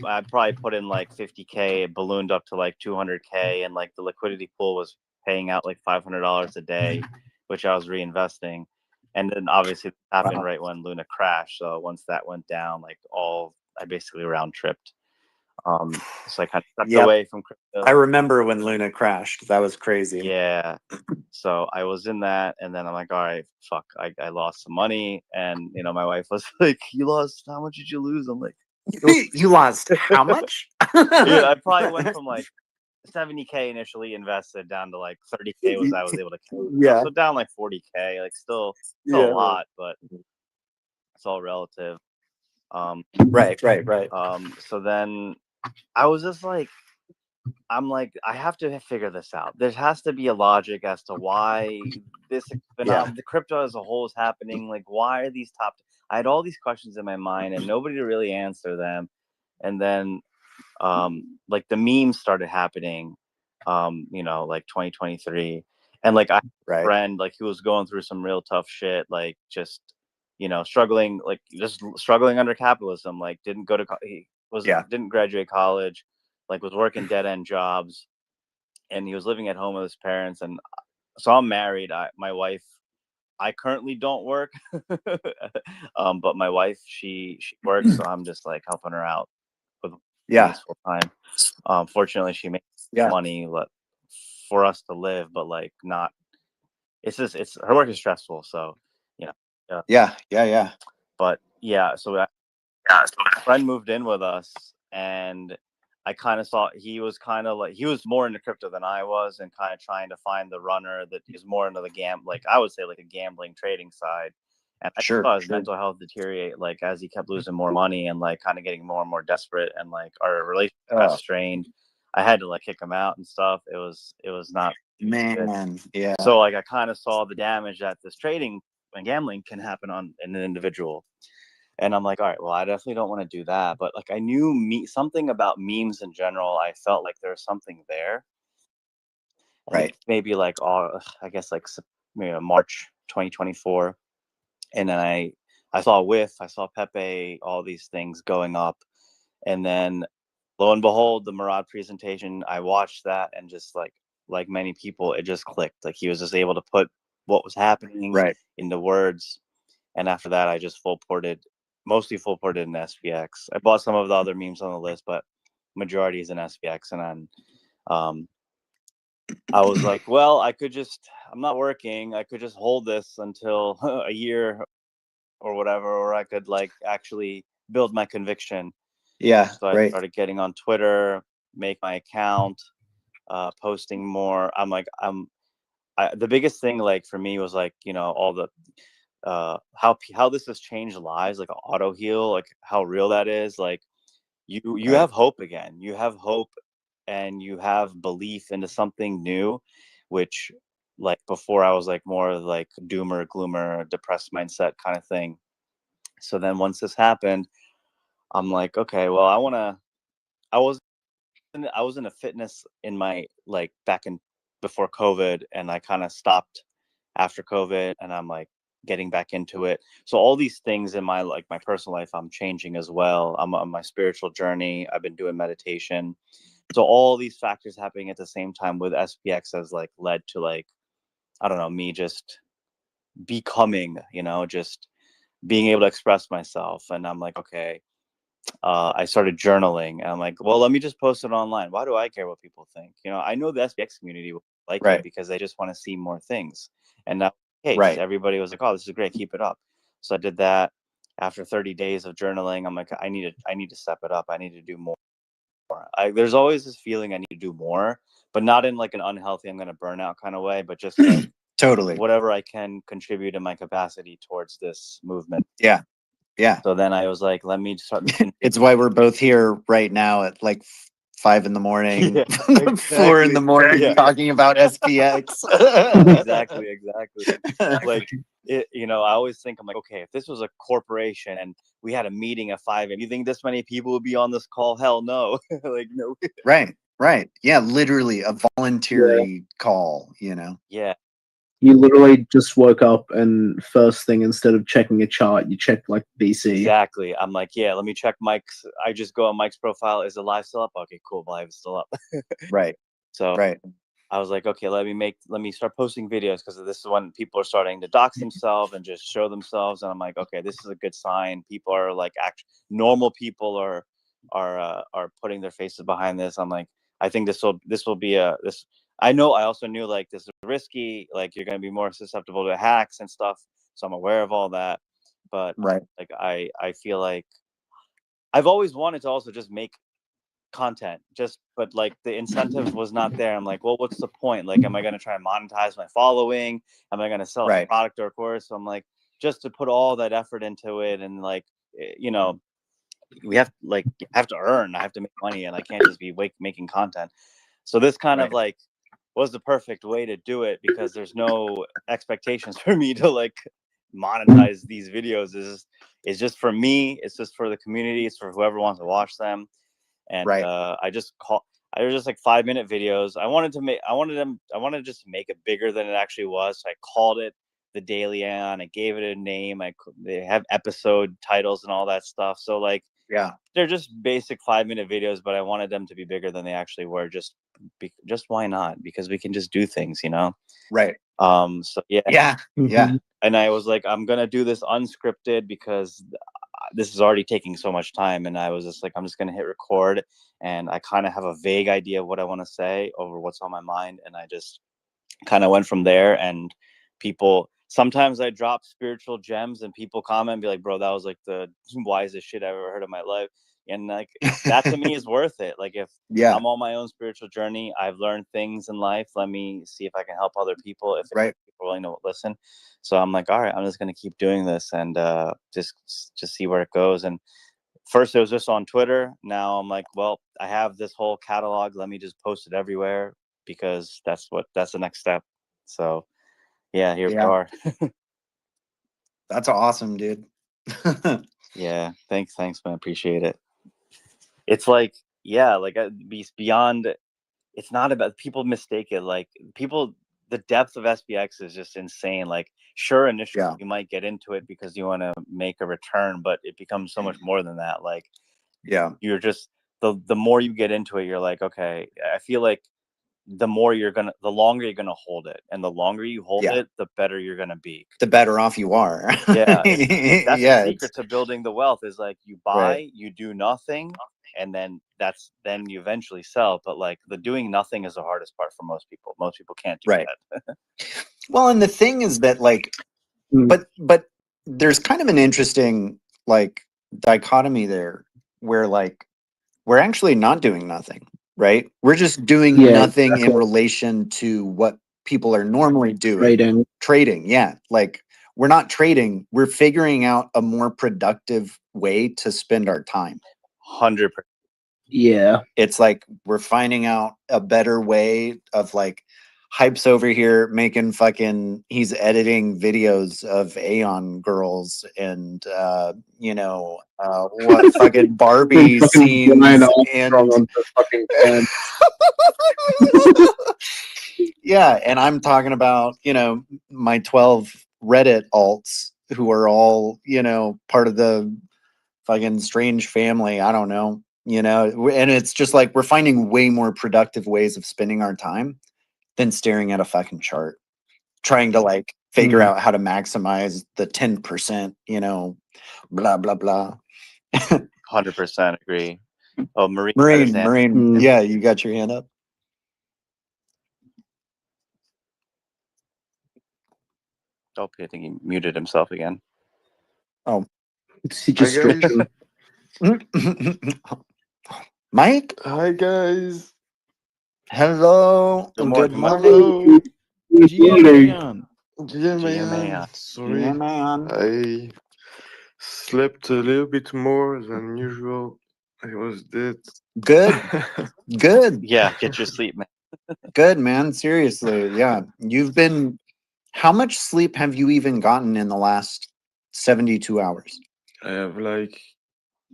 I probably put in like 50K, it ballooned up to like 200K, and like the liquidity pool was paying out like $500 a day, which I was reinvesting. And then obviously it happened right when Luna crashed. So once that went down, like I basically round tripped. So I kind of stepped away from crypto. I remember when Luna crashed. That was crazy. Yeah. So I was in that, and then I'm like, all right, fuck, I lost some money. And my wife was like, how much did you lose? I'm like, you lost how much? Yeah, I probably went from like 70K initially invested down to like 30K was able to count. Yeah. So down like 40K, like still a lot, but it's all relative. Right. So then I was just like, I have to figure this out. There has to be a logic as to why this the crypto as a whole is happening. Like, why are these I had all these questions in my mind and nobody to really answer them. And then like the memes started happening, like 2023. And like I had a friend, like he was going through some real tough shit, like just struggling under capitalism, like didn't go to didn't graduate college, like was working dead end jobs, and he was living at home with his parents. And so I'm married. My wife, I currently don't work, but my wife, she works, so I'm just like helping her out with full time. Fortunately, she makes money for us to live, but like not. It's her work is stressful, so Yeah. But yeah, so a friend moved in with us, and I kind of saw he was more into crypto than I was, and kind of trying to find the runner that is more into the like I would say like a gambling trading side. And I saw his mental health deteriorate, like as he kept losing more money and like kind of getting more and more desperate, and like our relationship got strained. I had to like kick him out and stuff. It was not Man. Yeah. So like I kind of saw the damage that this trading and gambling can happen on an individual. And I'm like, all right, well, I definitely don't want to do that. But like I knew something about memes in general. I felt like there was something there. Right. Maybe like I guess like March 2024. And then I saw Whiff, I saw Pepe, all these things going up. And then lo and behold, the Murad presentation, I watched that, and just like many people, it just clicked. Like he was just able to put what was happening into words. And after that, I just mostly full ported in SPX. I bought some of the other memes on the list, but majority is in SPX. And then I was like, well, I'm not working. I could just hold this until a year or whatever, or I could like actually build my conviction. Yeah, So I started getting on Twitter, make my account, posting more. I'm like, the biggest thing like for me was like, you know, all the how this has changed lives, like auto heal, like how real that is. Like you have hope again. You have hope, and you have belief into something new, which like before I was like more like doomer, gloomer, depressed mindset kind of thing. So then once this happened, I'm like, okay, well, I was in a fitness in my like back in before COVID, and I kind of stopped after COVID, and I'm like getting back into it. So all these things in my like my personal life, I'm changing as well. I'm on my spiritual journey. I've been doing meditation. So all these factors happening at the same time with SPX has like led to like, I don't know, me just becoming, you know, just being able to express myself. And I'm like, okay, I started journaling, and I'm like, well, let me just post it online. Why do I care what people think? You know, I know the SPX community will like it because they just want to see more things. And that case, everybody was like, oh, this is great, keep it up. So I did that. After 30 days of journaling, I'm like, I need to step it up. I need to do more. There's always this feeling I need to do more, but not in like an unhealthy, I'm going to burn out kind of way, but just like totally whatever I can contribute in my capacity towards this movement. Yeah. Yeah. So then I was like, let me start. It's why we're both here right now at like 5 in the morning, Yeah, 4 in the morning, Yeah. talking about SPX. exactly. Like it, you know, I always think, I'm like, okay, if this was a corporation and we had a meeting at 5 a.m., you think this many people would be on this call? Hell no. Like no. Right. Yeah, literally a voluntary call, you know. Yeah. You literally just woke up, and first thing, instead of checking a chart, you check like BC. Exactly. I'm like, yeah, let me check Mike's. I just go on Mike's profile. Is the live still up? Okay, cool. Live is still up. Right. So I was like, okay, let me start posting videos, because this is when people are starting to dox themselves and just show themselves. And I'm like, okay, this is a good sign. People are like, normal people are putting their faces behind this. I'm like, I think this will be this. I also knew like this is risky. Like you're going to be more susceptible to hacks and stuff. So I'm aware of all that. But like I feel like I've always wanted to also just make content, but like the incentive was not there. I'm like, well, what's the point? Like, am I going to try and monetize my following? Am I going to sell a product or a course? So I'm like, just to put all that effort into it, and like, you know, we have to earn. I have to make money, and I can't just be making content. So this kind of like was the perfect way to do it, because there's no expectations for me to like monetize these videos. It's just for me. It's just for the community. It's for whoever wants to watch them. And I was just like 5-minute videos. I wanted to just make it bigger than it actually was. So I called it the Daily Aeon. I gave it a name. They have episode titles and all that stuff. So like, they're just basic 5-minute videos, but I wanted them to be bigger than they actually were. Just why not? Because we can just do things, you know? So yeah. And I was like, I'm gonna do this unscripted, because this is already taking so much time. And I was just like, I'm just gonna hit record, and I kind of have a vague idea of what I want to say over what's on my mind, and I just kind of went from there. And sometimes I drop spiritual gems, and people comment and be like, bro, that was like the wisest shit I've ever heard in my life. And like, that to me is worth it. Like, if I'm on my own spiritual journey, I've learned things in life, let me see if I can help other people, if people are willing to listen. So I'm like, all right, I'm just going to keep doing this, and just see where it goes. And first it was just on Twitter. Now I'm like, well, I have this whole catalog, let me just post it everywhere, because that's the next step. So yeah, here we are. That's awesome, dude. Yeah, thanks, man. Appreciate it. It's like, yeah, like beyond. It's not about, people mistake it. Like the depth of SPX is just insane. Like, sure, initially you might get into it because you want to make a return, but it becomes so much more than that. Like, you're just the more you get into it, you're like, okay, I feel like the longer you're gonna hold it, and the longer you hold it, the better you're gonna be. The better off you are. That's the secret to building the wealth, is like, you buy, you do nothing, and then you eventually sell. But like, the doing nothing is the hardest part for most people. Most people can't do that. Well, and the thing is that like, but there's kind of an interesting like dichotomy there where like we're actually not doing nothing, right? We're just doing Yeah, nothing in exactly. relation to what people are normally doing. Trading. Trading, yeah. Like we're not trading, we're figuring out a more productive way to spend our time. 100%. Yeah. It's like we're finding out a better way of like Hype's over here making fucking he's editing videos of Aeon girls and you know what fucking Barbie Fucking scenes Brian Armstrong and on the fucking pen. yeah, and I'm talking about, you know, my 12 Reddit alts who are all, you know, part of the fucking strange family. I don't know, you know, and it's just like we're finding way more productive ways of spending our time than staring at a fucking chart, trying to like figure out how to maximize the 10%, you know, blah, blah, blah. 100% agree. Oh, Marine had his hand. Marine. Yeah, you got your hand up. Oh, I think he muted himself again. Oh, he just Hi, guys. Mike? Hi, guys. Hello. Good Good Hello. morning. GM. GM, sorry. Yeah, man. I slept a little bit more than usual. I was dead. Good. Good. Yeah, get your sleep, man. Good, man. Seriously. Yeah. You've been, how much sleep have you even gotten in the last 72 hours? I have like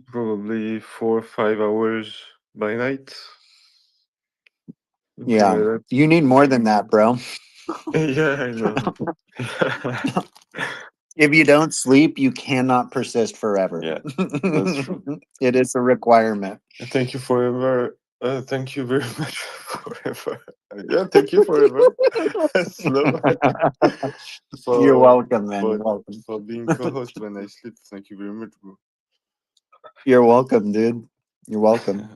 probably 4 or 5 hours by night. Something Yeah. like that. You need more than that, bro. Yeah, I know. If you don't sleep, you cannot persist forever. Yeah, that's true. It is a requirement. Thank you forever. Thank you very much forever. Yeah, thank you forever. Slow. You're welcome, man. You're welcome. For being co-host when I sleep. Thank you very much, bro. You're welcome, dude. You're welcome.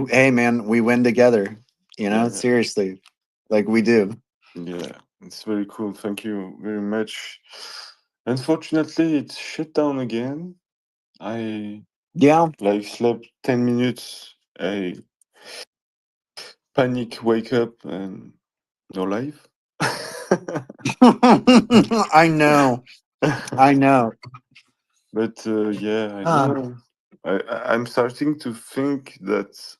Hey, man, we win together. You know, Yeah. seriously, like we do. Yeah, it's very cool. Thank you very much. Unfortunately, it's shut down again. I like slept 10 minutes. I panic, wake up, and no life. I know. I know. But yeah, I don't know. I'm starting to think that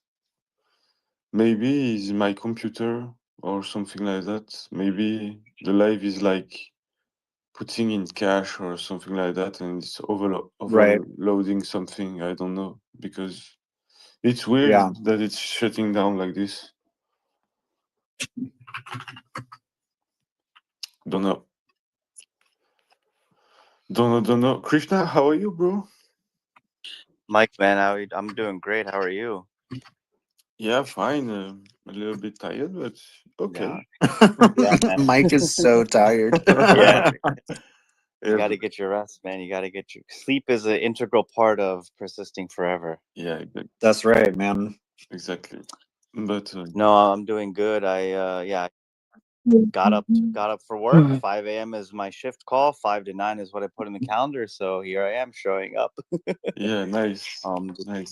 maybe it's my computer or something like that. Maybe the life is like putting in cache or something like that, and it's Right. overloading something. I don't know, because it's weird that it's shutting down like this. Don't know. Don't know. Krishna, how are you, bro? Mike, man, I'm doing great. How are you? Yeah, fine. A little bit tired, but okay. Yeah, man. Mike is so tired. Yeah. You Yeah, got to get your rest, man. You got to get your sleep is an integral part of persisting forever. Yeah, exactly. That's right, man. Exactly. But no, I'm doing good. I got up for work. 5 a.m. is my shift call. 5 to 9 is what I put in the calendar. So here I am showing up. Yeah, nice.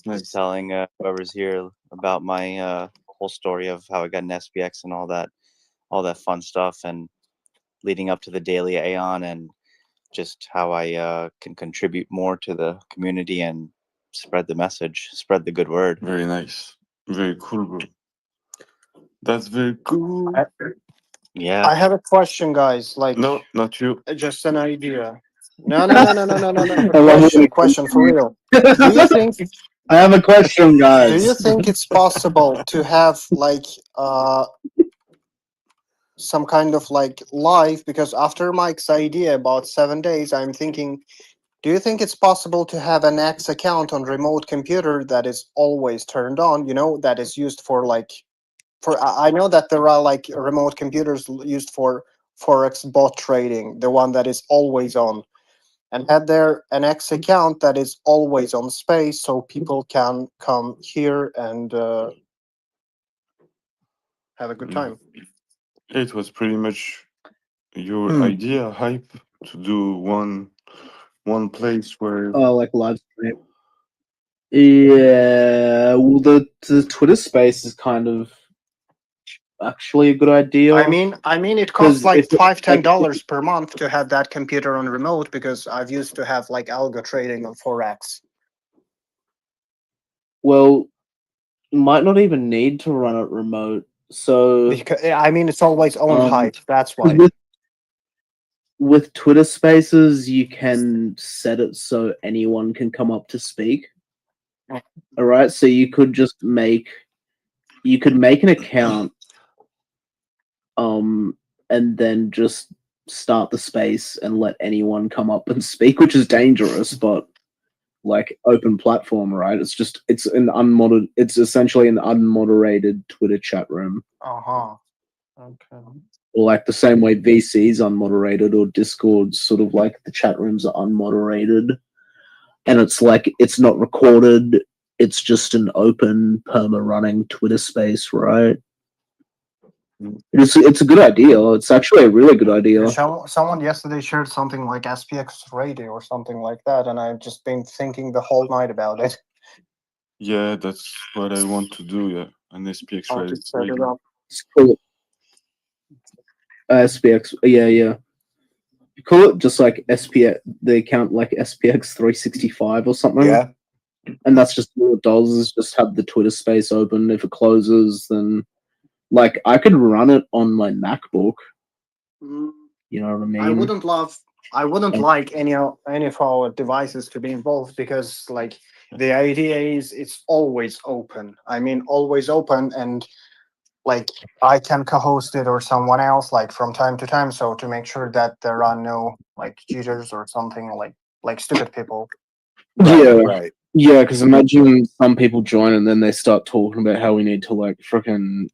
Just telling whoever's here about my whole story of how I got an SPX and all that fun stuff, and leading up to the daily Aeon, and just how I can contribute more to the community and spread the message, spread the good word. Very nice. Very cool, bro. That's very cool. Yeah. I have a question, guys. Like, no, not you. Just an idea. No. Question for real. Do you think? I have a question, guys. Do you think it's possible to have like some kind of like live? Because after Mike's idea about 7 days, I'm thinking, do you think it's possible to have an X account on remote computer that is always turned on? You know, that is used for like, I know that there are like remote computers used for forex bot trading, the one that is always on, and have there an X account that is always on space, so people can come here and have a good time. It was pretty much your idea, Hype, to do one one place where Oh, like live stream. Yeah, well, the Twitter space is kind of actually a good idea. I mean, it costs like if $5-10 per month to have that computer on remote because I've used to have like algo trading on Forex. Well, might not even need to run it remote. So Because I mean, it's always on hype. That's 'cause why. with Twitter Spaces, you can set it so anyone can come up to speak. All right, so you could make an account, and then just start the space and let anyone come up and speak, which is dangerous, but like open platform, right? It's essentially an unmoderated Twitter chat room. Uh-huh. Okay. Or like the same way VC's unmoderated or Discord's sort of like the chat rooms are unmoderated. And it's like it's not recorded, it's just an open perma running Twitter space, right? It's a good idea. It's actually a really good idea. Someone yesterday shared something like SPX radio or something like that, and I've just been thinking the whole night about it. yeah, that's what I want to do. Yeah, an SPX How to set it radio. up. It's cool. SPX, yeah. You call it just like SPX, the account like SPX 365 or something. Yeah. And that's just all it does is just have the Twitter space open. If it closes, then like I could run it on my MacBook. You know what I mean? I wouldn't like any of our devices to be involved because like the idea is it's always open. I mean always open, and like I can co-host it or someone else like from time to time, so to make sure that there are no like cheaters or something like stupid people. Yeah, because imagine some people join and then they start talking about how we need to like freaking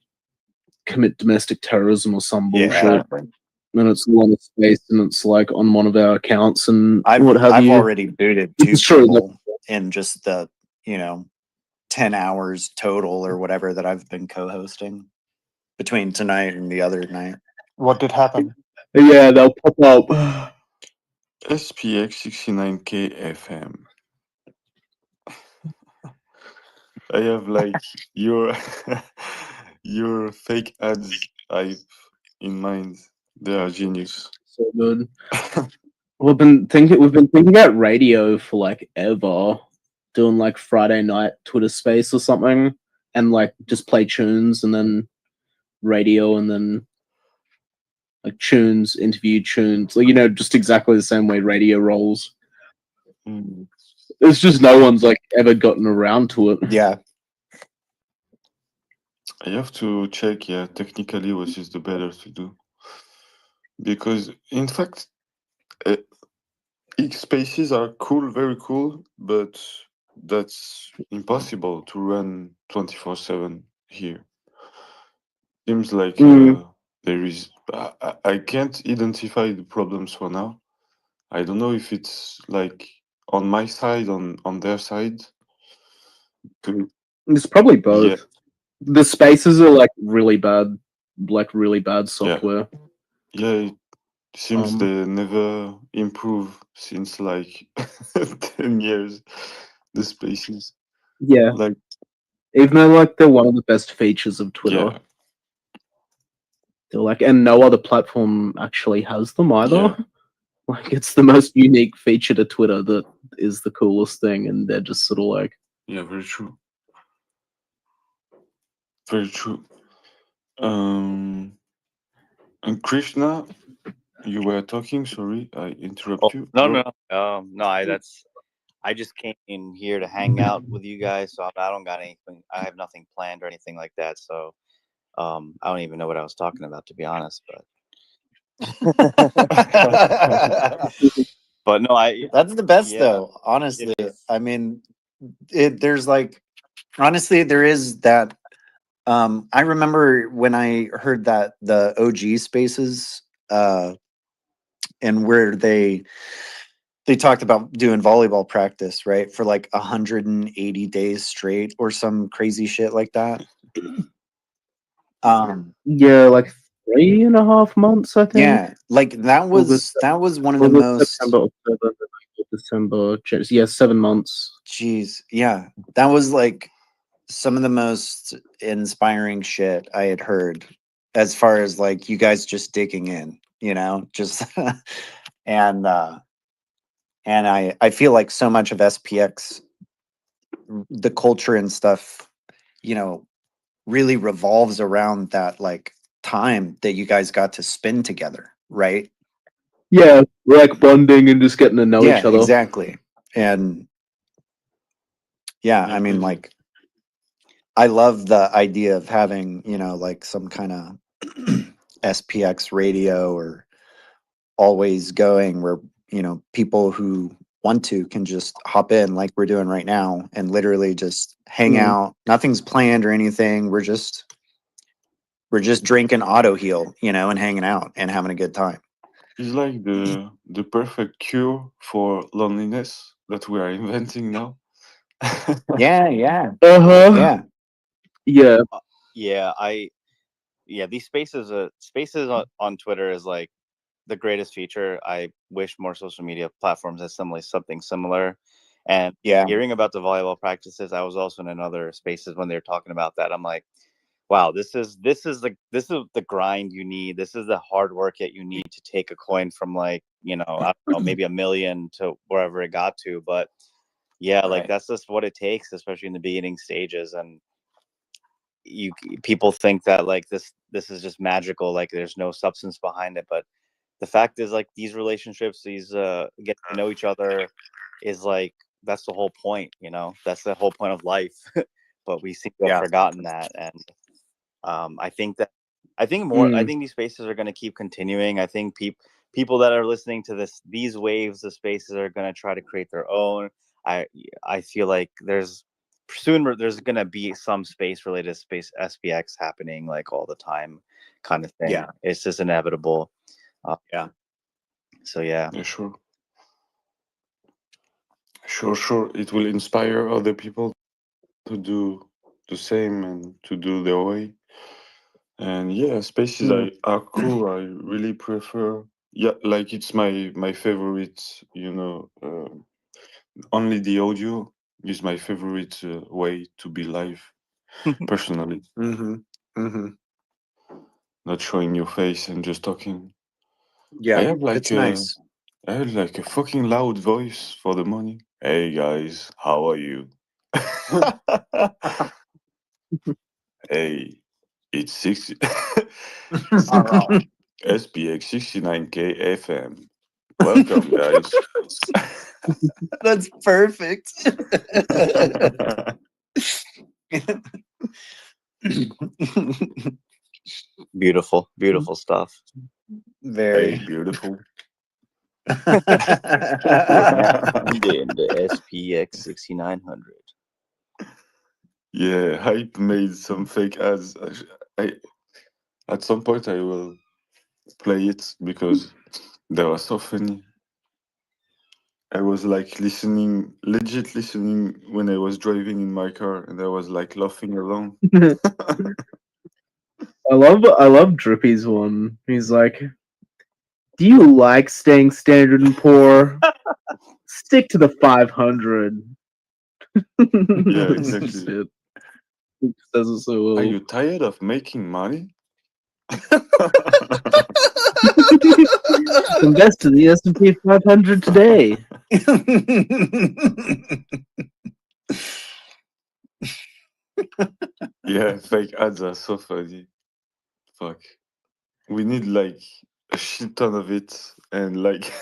commit domestic terrorism or some bullshit. And it's a lot of space, and it's like on one of our accounts, and I've you. already booted two It's true. people in just the 10 hours total or whatever that I've been co-hosting between tonight and the other night. What did happen? Yeah, they'll pop up. SPX69K FM. I have like your your fake ads hype in mind. They are genius. So good. We've been thinking about radio for like ever, doing like Friday night Twitter space or something, and like just play tunes and then radio and then like tunes, interview tunes, like just exactly the same way radio rolls. It's just no one's like ever gotten around to it. Yeah. I have to check, technically what is the better to do. Because in fact, X spaces are cool, very cool, but that's impossible to run 24/7 here. Seems like there is. I can't identify the problems for now. I don't know if it's like on my side, on their side. It's probably both. Yeah. The spaces are like really bad software. Yeah, it seems they never improve since like 10 years. The spaces. Yeah. Like, even though like they're one of the best features of Twitter. Yeah. They're like, and no other platform actually has them either. Yeah. Like it's the most unique feature to Twitter that is the coolest thing, and they're just sort of like, yeah, very true. Very true. And Krishna, you were talking. Sorry, I interrupt you. No. I just came in here to hang out with you guys, so I don't got anything. I have nothing planned or anything like that. So, I don't even know what I was talking about, to be honest. But no, that's the best yeah, though. Honestly, I mean, there's like, honestly, there is that. I remember when I heard that the OG spaces, and where they talked about doing volleyball practice, right, for like 180 days straight or some crazy shit like that. Yeah, like 3.5 months, I think. Yeah, like that was one of the most September, October. December. Yeah, 7 months. Jeez, yeah, that was like some of the most inspiring shit I had heard, as far as like you guys just digging in, you know, just and I feel like so much of SPX, the culture and stuff, you know, really revolves around that like time that you guys got to spend together, right? Yeah, we're like bonding and just getting to know Yeah, each other. exactly. And yeah, I mean, like, I love the idea of having, you know, like some kind of SPX radio or always going where, you know, people who want to can just hop in like we're doing right now and literally just hang out. Nothing's planned or anything. We're just drinking auto heal, you know, and hanging out and having a good time. It's like the perfect cure for loneliness that we are inventing now. Yeah, yeah. Uh-huh. Yeah. Yeah. These spaces on Twitter is like the greatest feature. I wish more social media platforms had something similar. And hearing about the volleyball practices, I was also in another spaces when they were talking about that. I'm like, wow, this is the grind you need. This is the hard work that you need to take a coin from, like, you know, I don't know, maybe 1 million to wherever it got to. But yeah, like that's just what it takes, especially in the beginning stages. And people think that like this is just magical, like there's no substance behind it. But the fact is, like, these relationships, these get to know each other, is like, that's the whole point, you know. That's the whole point of life. But we seem to have forgotten that. And I think these spaces are going to keep continuing. I think people that are listening to these waves of spaces are going to try to create their own. I feel like there's going to be some space related to space SPX happening like all the time, kind of thing. Yeah. It's just inevitable. So yeah. Sure. It will inspire other people to do the same and to do their way. And yeah, spaces are cool. I really prefer. Yeah, like it's my favorite. You know, only the audio is my favorite way to be live. Personally, not showing your face and just talking. Yeah, I have like it's nice. I have like a fucking loud voice for the morning. Hey guys, how are you? Hey, it's 60 SPX69K FM. Welcome, guys. That's perfect. Beautiful stuff. Very beautiful. The SPX6900. Yeah, Hype made some fake ads. At some point I will play it because they were so funny. I was like legit listening when I was driving in my car, and I was like laughing along. I love Drippy's one. He's like, do you like staying standard and poor? Stick to the 500. Yeah, exactly. He says it so well. Are you tired of making money? Invest in the S&P 500 today. Yeah, fake ads are so funny. Fuck. We need like a shit ton of it, and like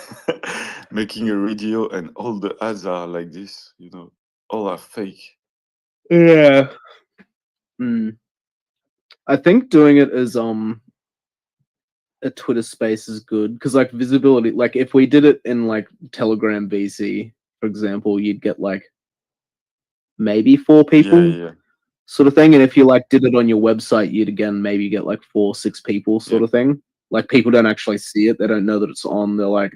making a radio and all the ads are like this, you know, all are fake. Yeah. I think doing it as a Twitter space is good because like visibility, like if we did it in like Telegram VC, for example, you'd get like maybe 4 people. Yeah. Sort of thing. And if you like did it on your website, you'd again maybe get like 4-6 people sort of thing. Like people don't actually see it, they don't know that it's on. They're like,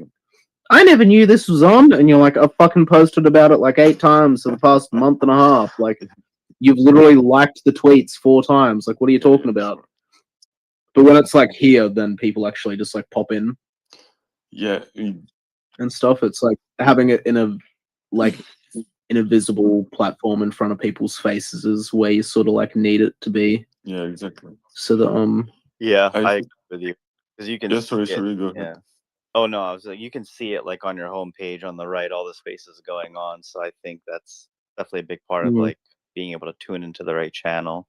I never knew this was on, and you're like, I've fucking posted about it like 8 times for the past month and a half. Like you've literally liked the tweets 4 times. Like, what are you talking about? But when it's like here, then people actually just like pop in. Yeah, and stuff. It's like having it in a visible platform in front of people's faces is where you sort of like need it to be. Yeah, exactly. So that Yeah, I I think- agree with you because you can. Yeah, sorry, see it, sorry, go ahead. Yeah. Oh no, I was like, you can see it like on your homepage on the right, all the spaces going on. So I think that's definitely a big part of like being able to tune into the right channel.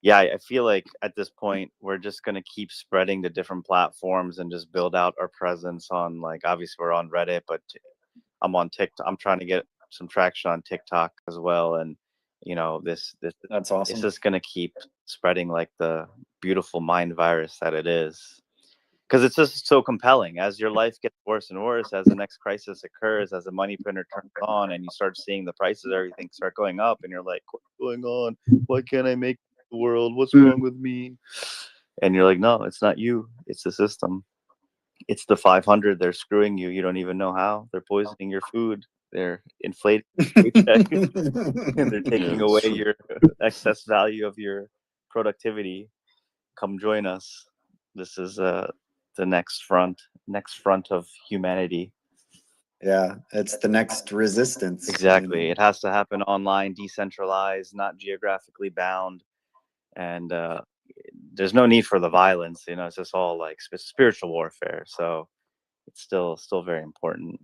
Yeah, I feel like at this point we're just gonna keep spreading to different platforms and just build out our presence on, like, obviously we're on Reddit, but I'm on TikTok. I'm trying to get some traction on TikTok as well, and you know this That's awesome. it's just gonna keep spreading like the beautiful mind virus that it is. Because it's just so compelling. As your life gets worse and worse, as the next crisis occurs, as the money printer turns on, and you start seeing the prices of everything start going up, and you're like, "What's going on? Why can't I make the world? What's wrong with me?" And you're like, "No, it's not you. It's the system. It's the 500. They're screwing you. You don't even know how. They're poisoning your food. They're inflating your paycheck, and they're taking Yeah, away it's true. your excess value of your productivity. Come join us. This is the next front of humanity." Yeah, it's the next resistance. Exactly. It has to happen online, decentralized, not geographically bound, and there's no need for the violence. You know, it's just all like spiritual warfare. So it's still very important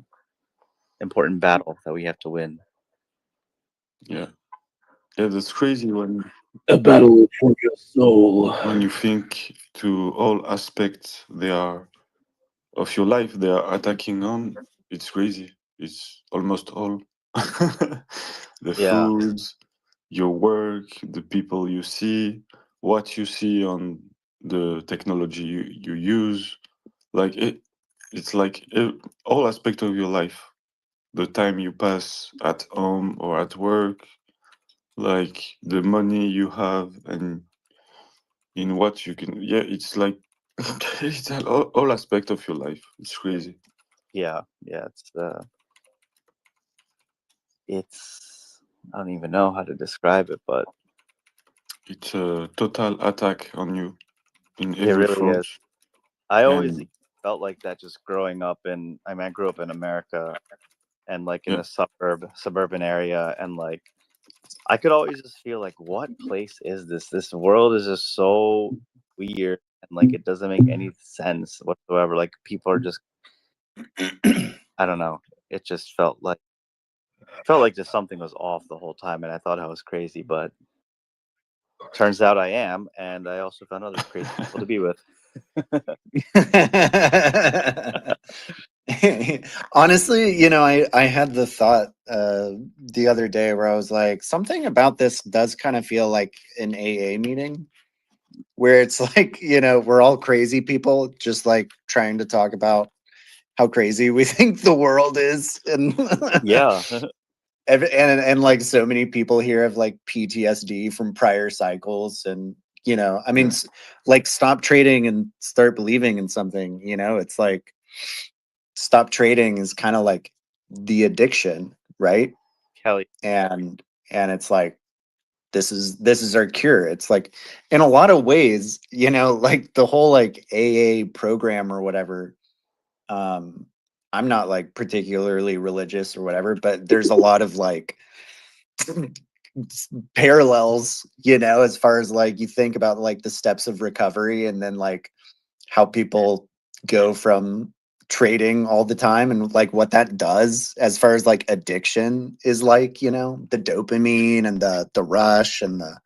battle that we have to win. Yeah. Yeah, that's crazy when a battle for your soul. when you think to all aspects they are of your life they are attacking on. It's crazy. It's almost all. The Yeah. food, your work, the people you see, what you see on the technology you use. Like it's like all aspect of your life. The time you pass at home or at work, like the money you have and in what you can. Yeah, it's like it's all aspect of your life. It's crazy. Yeah. It's I don't even know how to describe it, but It's a total attack on you in it every really front. is. I always And felt like that just growing up in. I mean, I grew up in America, and like in yeah, a suburban area, and like I could always just feel like, what place is this? This world is just so weird, and like it doesn't make any sense whatsoever. Like people are just, I don't know. It just felt like just something was off the whole time, and I thought I was crazy, but turns out I am, and I also found other crazy people to be with. Honestly, you know, I had the thought the other day where I was like, something about this does kind of feel like an AA meeting where it's like, you know, we're all crazy people just like trying to talk about how crazy we think the world is. And Yeah. and like so many people here have like PTSD from prior cycles. And, you know, I mean, like stop trading and start believing in something, you know, it's like stop trading is kind of like the addiction, right? Kelly. And it's like this is our cure. It's like in a lot of ways, you know, like the whole like AA program or whatever. I'm not like particularly religious or whatever, but there's a lot of like parallels, you know, as far as like you think about like the steps of recovery and then like how people go from trading all the time and like what that does as far as like addiction is, like, you know, the dopamine and the rush and the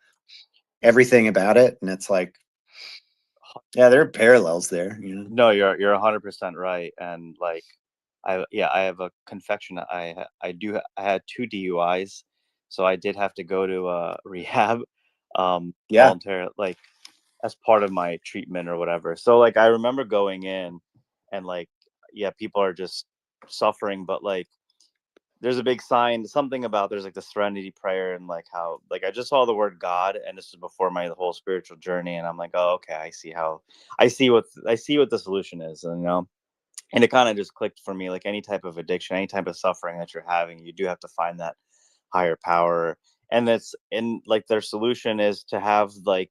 everything about it. And it's like, yeah, there are parallels there, you know. No, you're 100% right, and like I have a confession. I had 2 DUIs, so I did have to go to rehab, Yeah. voluntarily, like as part of my treatment or whatever. So like I remember going in, and like yeah, people are just suffering, but like there's a big sign, something about there's like the serenity prayer, and like how like I just saw the word God, and this is before my whole spiritual journey, and I'm like, oh okay, I see what the solution is, and you know. And it kind of just clicked for me, like any type of addiction, any type of suffering that you're having, you do have to find that higher power. And like their solution is to have like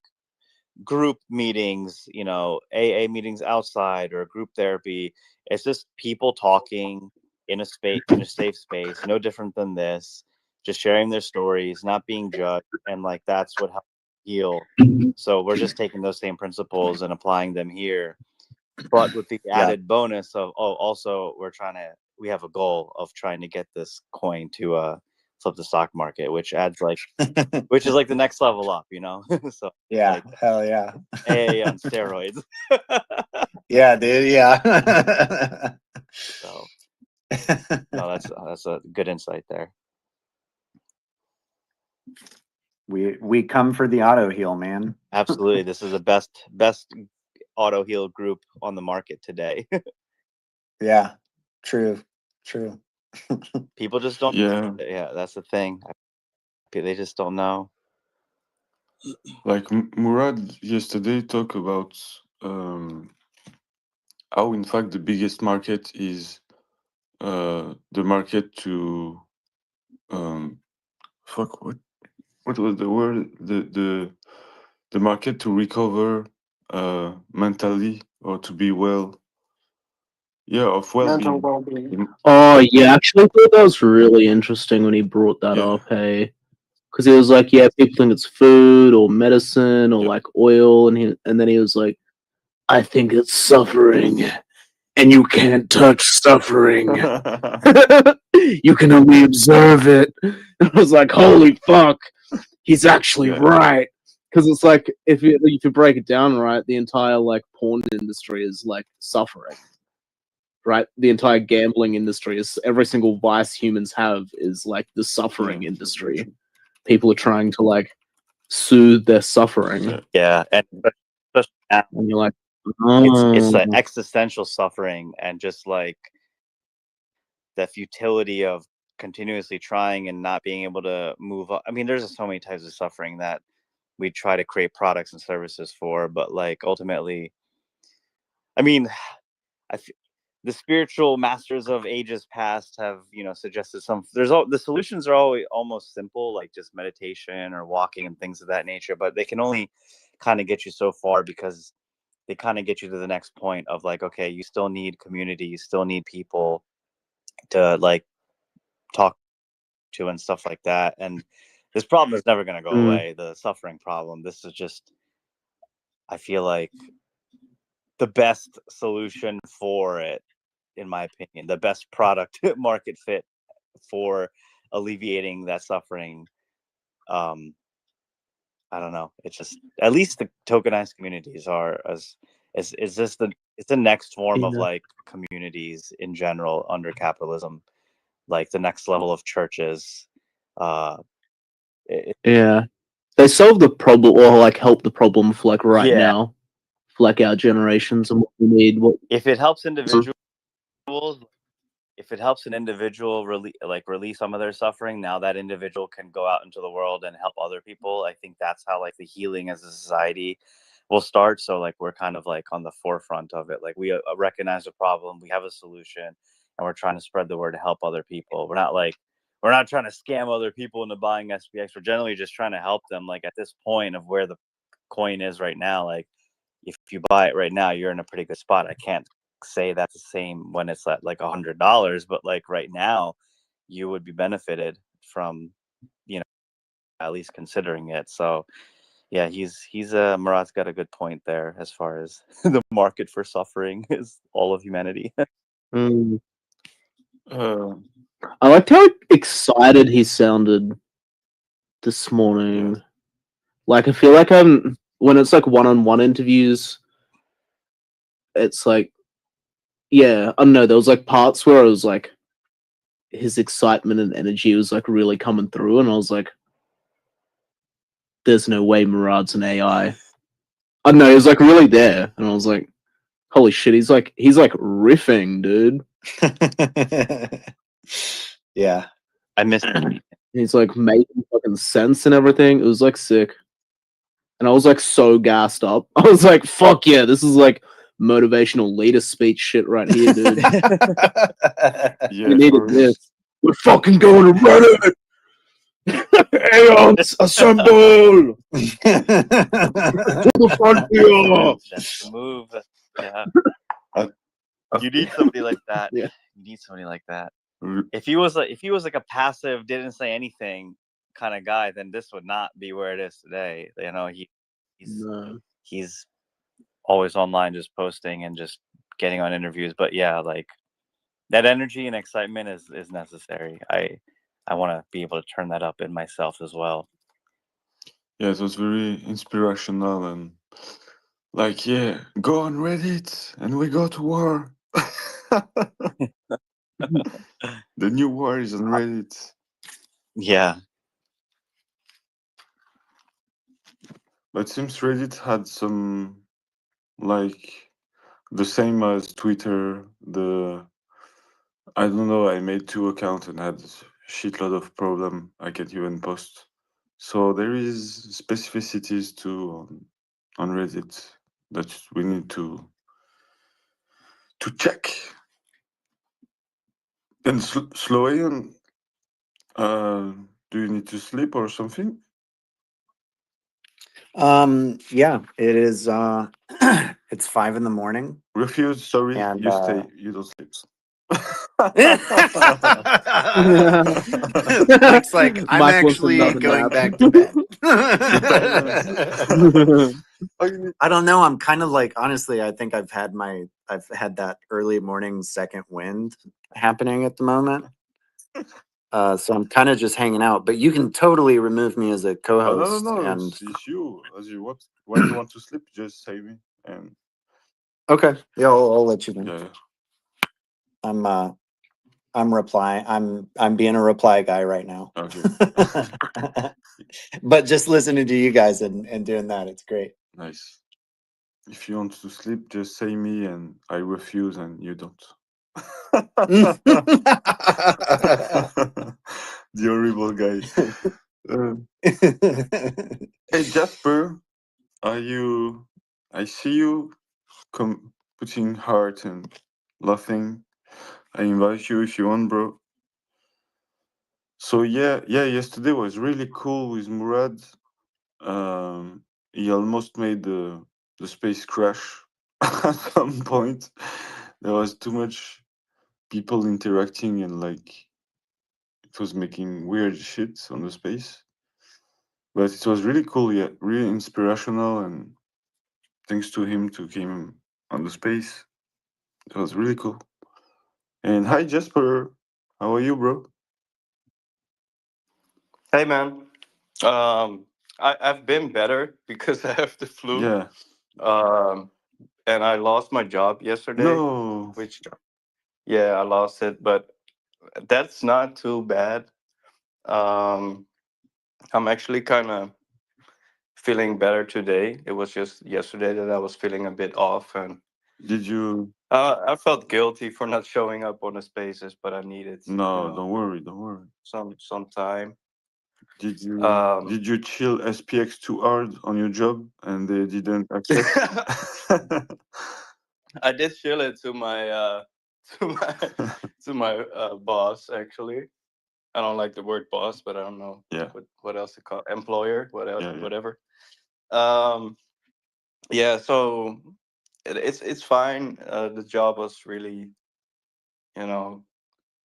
group meetings, you know, AA meetings outside or group therapy. It's just people talking in a safe space, no different than this, just sharing their stories, not being judged, and like that's what helps heal. So we're just taking those same principles and applying them here, but with the added bonus of also we have a goal of trying to get this coin to flip the stock market, which adds like which is like the next level up, you know. So Yeah, like hell yeah. AA on steroids. Yeah, dude. Yeah. So no, that's a good insight there. We come for the auto heal, man. Absolutely, this is the best auto heal group on the market today. Yeah, true. People just don't. Yeah, that's the thing. They just don't know. Like Murad yesterday talked about how in fact the biggest market is the market to fuck what was the word, the market to recover mentally or to be well, of Mental well-being. well-being. Oh yeah, actually, I thought that was really interesting when he brought that up. Hey, because he was like, yeah, people think it's food or medicine or like oil, and then he was like, I think it's suffering, and you can't touch suffering. You can only observe it. And I was like, holy fuck, he's actually right. Because it's like if you break it down right, the entire like porn industry is like suffering. Right, the entire gambling industry is every single vice humans have is like the suffering industry. People are trying to like soothe their suffering. Yeah, and especially now, and you're like, it's like existential suffering and just like the futility of continuously trying and not being able to move up. I mean, there's so many types of suffering that we try to create products and services for, but like ultimately, I mean, the spiritual masters of ages past have, you know, suggested the solutions are always almost simple, like just meditation or walking and things of that nature, but they can only kind of get you so far because they kind of get you to the next point of like, okay, you still need community, you still need people to like talk to and stuff like that. And this problem is never going to go away, the suffering problem. This is just, I feel like, the best solution for it, in my opinion, the best product market fit for alleviating that suffering. I don't know. It's just, at least the tokenized communities are it's the next form of like communities in general under capitalism, like the next level of churches. Yeah, they solve the problem or like help the problem for like now, for like our generations and what we need. If it helps individuals, if it helps an individual release some of their suffering, now that individual can go out into the world and help other people. I think that's how like the healing as a society will start. So like we're kind of like on the forefront of it. Like we recognize a problem, we have a solution, and we're trying to spread the word to help other people. We're not trying to scam other people into buying SPX. We're generally just trying to help them. Like at this point of where the coin is right now, like if you buy it right now, you're in a pretty good spot. I can't say that's the same when it's at like $100, but like right now you would be benefited from, you know, at least considering it. So yeah, Murat's got a good point there as far as the market for suffering is all of humanity. I liked how excited he sounded this morning. Like I feel like when it's like one-on-one interviews, it's like, yeah, I don't know. There was like parts where I was like, his excitement and energy was like really coming through, and I was like, "There's no way Murad's an AI." I don't know. He was like really there, and I was like, "Holy shit!" He's like riffing, dude. Yeah, I missed it. He's like making fucking sense and everything. It was like sick, and I was like so gassed up. I was like, "Fuck yeah, this is like motivational leader speech shit right here, dude." We needed this. We're fucking going to Reddit. Aeons, assemble! To the frontier! That's the move. Yeah. You need somebody like that. Yeah. You need somebody like that. If he was like a passive, didn't say anything kind of guy, then this would not be where it is today. You know, he's always online, just posting and just getting on interviews. But yeah, like that energy and excitement is necessary. I want to be able to turn that up in myself as well. Yeah, it was very inspirational and like, yeah, go on Reddit and we go to war. The new war is on Reddit. Yeah. But it seems Reddit had some like the same as Twitter. I don't know, I made 2 accounts and had shitload of problem. I can't even post. So there is specificities too on Reddit that we need to check. And Sloan, do you need to sleep or something? Yeah, it is. It's 5 a.m. Refuse. Sorry, and you stay. You don't sleep. Mike's like, I'm Mike wants actually another going nap. back to bed. I don't know. I'm kind of like, honestly, I think I've had that early morning second wind happening at the moment. So I'm kind of just hanging out, but you can totally remove me as a Oh, co-host. no. And It's you as you want. When you want to sleep, just say me. And okay, yeah, I'll let you know. Yeah. I'm replying. I'm being a reply guy right now. Okay. But just listening to you guys and doing that, it's great. Nice. If you want to sleep, just say me, and I refuse, and you don't. The horrible guy. Hey Jasper, I see you putting heart and laughing. I invite you if you want, bro. So yeah, yesterday was really cool with Murad. He almost made the space crash at some point. There was too much people interacting and like it was making weird shit on the space. But it was really cool, yeah, really inspirational, and thanks to him to came on the space. It was really cool. And hi Jasper, how are you, bro? Hey man, I've been better because I have the flu. Yeah. And I lost my job yesterday. No. Which, yeah, I lost it, but that's not too bad. I'm actually kind of feeling better today. It was just yesterday that I was feeling a bit off, and Did you? I felt guilty for not showing up on the spaces, but I needed No, don't worry. some time. Did you chill SPX too hard on your job and they didn't accept? I did chill it to my to my boss. Actually, I don't like the word boss, but I don't know what else to call employer, whatever. Yeah, so it's fine. The job was really,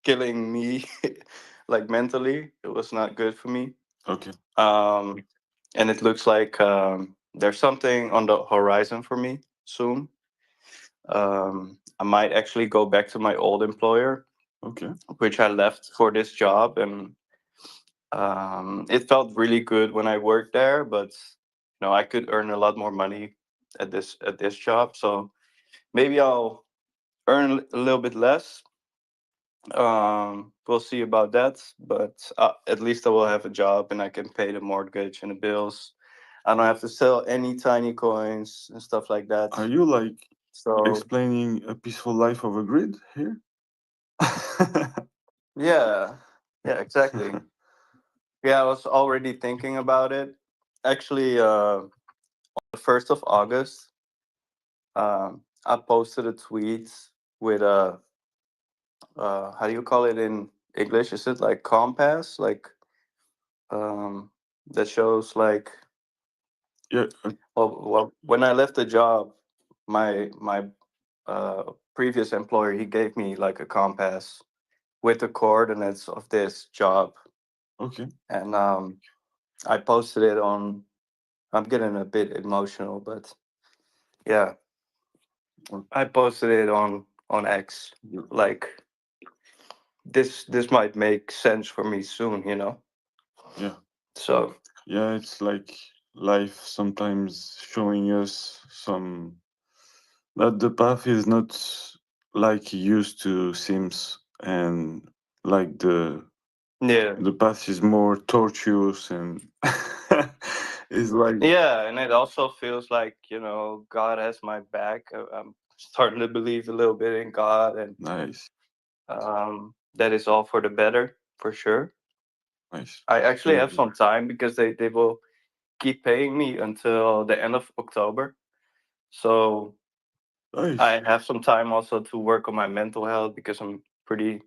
killing me, like mentally. It was not good for me. Okay. And it looks like there's something on the horizon for me soon. I might actually go back to my old employer. Okay. Which I left for this job, and it felt really good when I worked there. But I could earn a lot more money at this job. So maybe I'll earn a little bit less. We'll see about that. But at least I will have a job, and I can pay the mortgage and the bills. I don't have to sell any tiny coins and stuff like that. Are you like So explaining a peaceful life of a grid here? yeah, exactly. Yeah, I was already thinking about it. Actually, on the 1st of August, I posted a tweet with a how do you call it in English? Is it like compass? Like that shows like Yeah. well when I left the job, my previous employer, he gave me like a compass with the coordinates of this job, Okay. and I posted it on. I'm getting a bit emotional, but yeah, I posted it on X. Like this might make sense for me soon, you know. Yeah. So Yeah, it's like life sometimes showing us some that the path is not like it used to seems, and like the path is more tortuous and it's like yeah, and it also feels like, God has my back. I'm starting to believe a little bit in God, and nice. That is all for the better, for sure. Nice. I actually have some time because they will keep paying me until the end of October. So Nice. I have some time also to work on my mental health because I'm pretty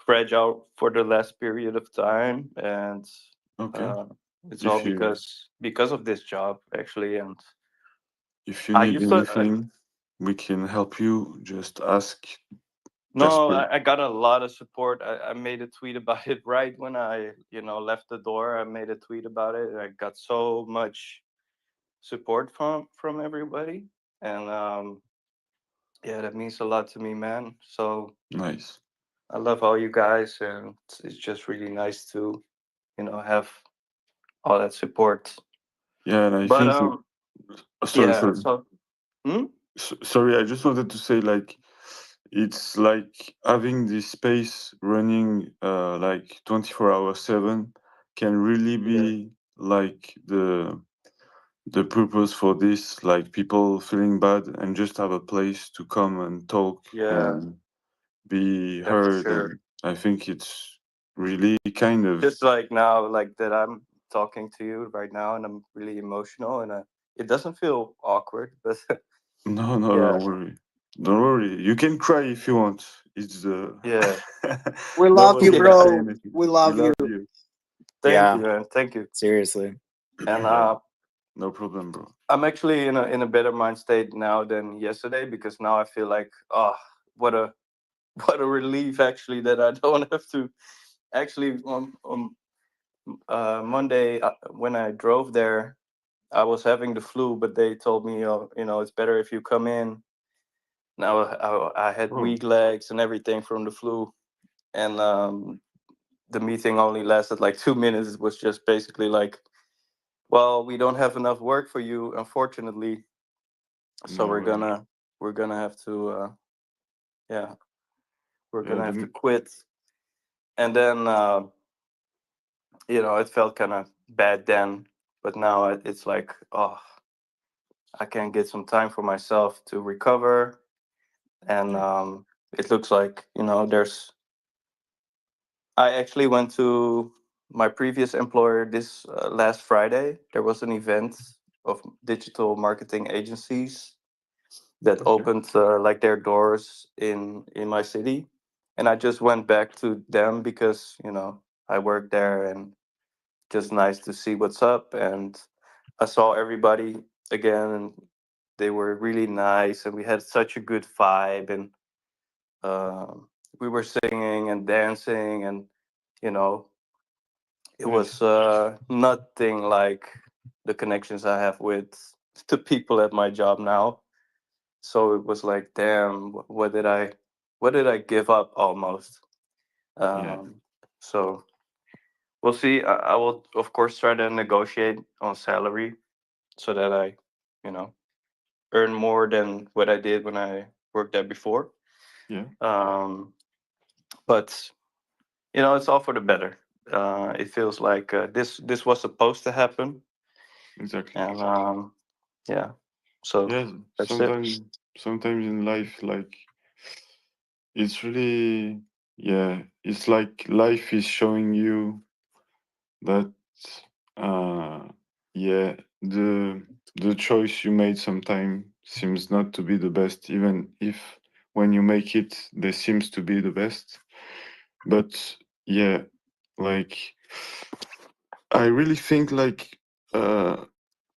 fragile for the last period of time, and Okay. it's If all you because of this job actually. And if you I need used to anything, we can help you. Just ask no, Jasper. I got a lot of support. I made a tweet about it right when I left the door. I made a tweet about it, and I got so much support from everybody, and yeah, that means a lot to me, man. So Nice. I love all you guys, and it's just really nice to have all that support. Yeah, and I But think sorry, yeah. sorry. So Sorry, I just wanted to say like it's like having this space running like 24/7 can really yeah, be like the purpose for this, like people feeling bad and just have a place to come and talk yeah, and be yeah, for heard. sure. And I think it's really kind of Just like now, like that, I'm talking to you right now, and I'm really emotional, and it doesn't feel awkward, but no, yeah, don't worry. Don't worry. You can cry if you want. It's yeah. We love you, nobody will say bro. anything. We We love you. love you. Thank you, Yeah, man. Thank you. seriously. And Yeah, no problem, bro. I'm actually in a better mind state now than yesterday, because now I feel like, oh, what a what a relief actually that I don't have to actually on Monday, when I drove there, I was having the flu, but they told me, it's better if you come in. Now I had Oh, weak legs and everything from the flu, and the meeting only lasted like 2 minutes. It was just basically like, well, we don't have enough work for you, unfortunately, so no way. we're gonna have to yeah, we're Yeah, gonna have to quit. And then it felt kind of bad then, but now it's like, oh, I can get some time for myself to recover. And it looks like, there's I actually went to my previous employer this last Friday. There was an event of digital marketing agencies that okay. opened like their doors in my city, and I just went back to them because I work there, and just nice to see what's up. And I saw everybody again, and they were really nice, and we had such a good vibe, and um, we were singing and dancing, and you know it Nice. was nothing like the connections I have with the people at my job now. So it was like, damn, what did I give up almost? Yeah. So we'll see. I will of course try to negotiate on salary so that I, you know, earn more than what I did when I worked there before. Yeah. But it's all for the better. It feels like this was supposed to happen, Exactly. and yeah. So Yeah. that's it. Sometimes in life, like it's really, yeah. It's like life is showing you that, uh, yeah, the choice you made sometime seems not to be the best, even if when you make it, there seems to be the best. But yeah, like I really think like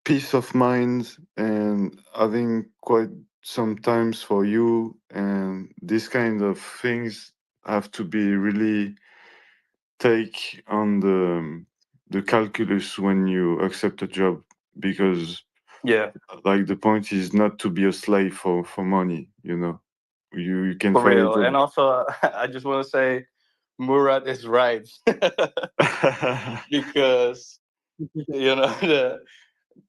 peace of mind and having quite some times for you and this kind of things have to be really take on the calculus when you accept a job, because Yeah, like the point is not to be a slave for money, you know. You can for find a real. job. And also, I just want to say, Murat is right because you know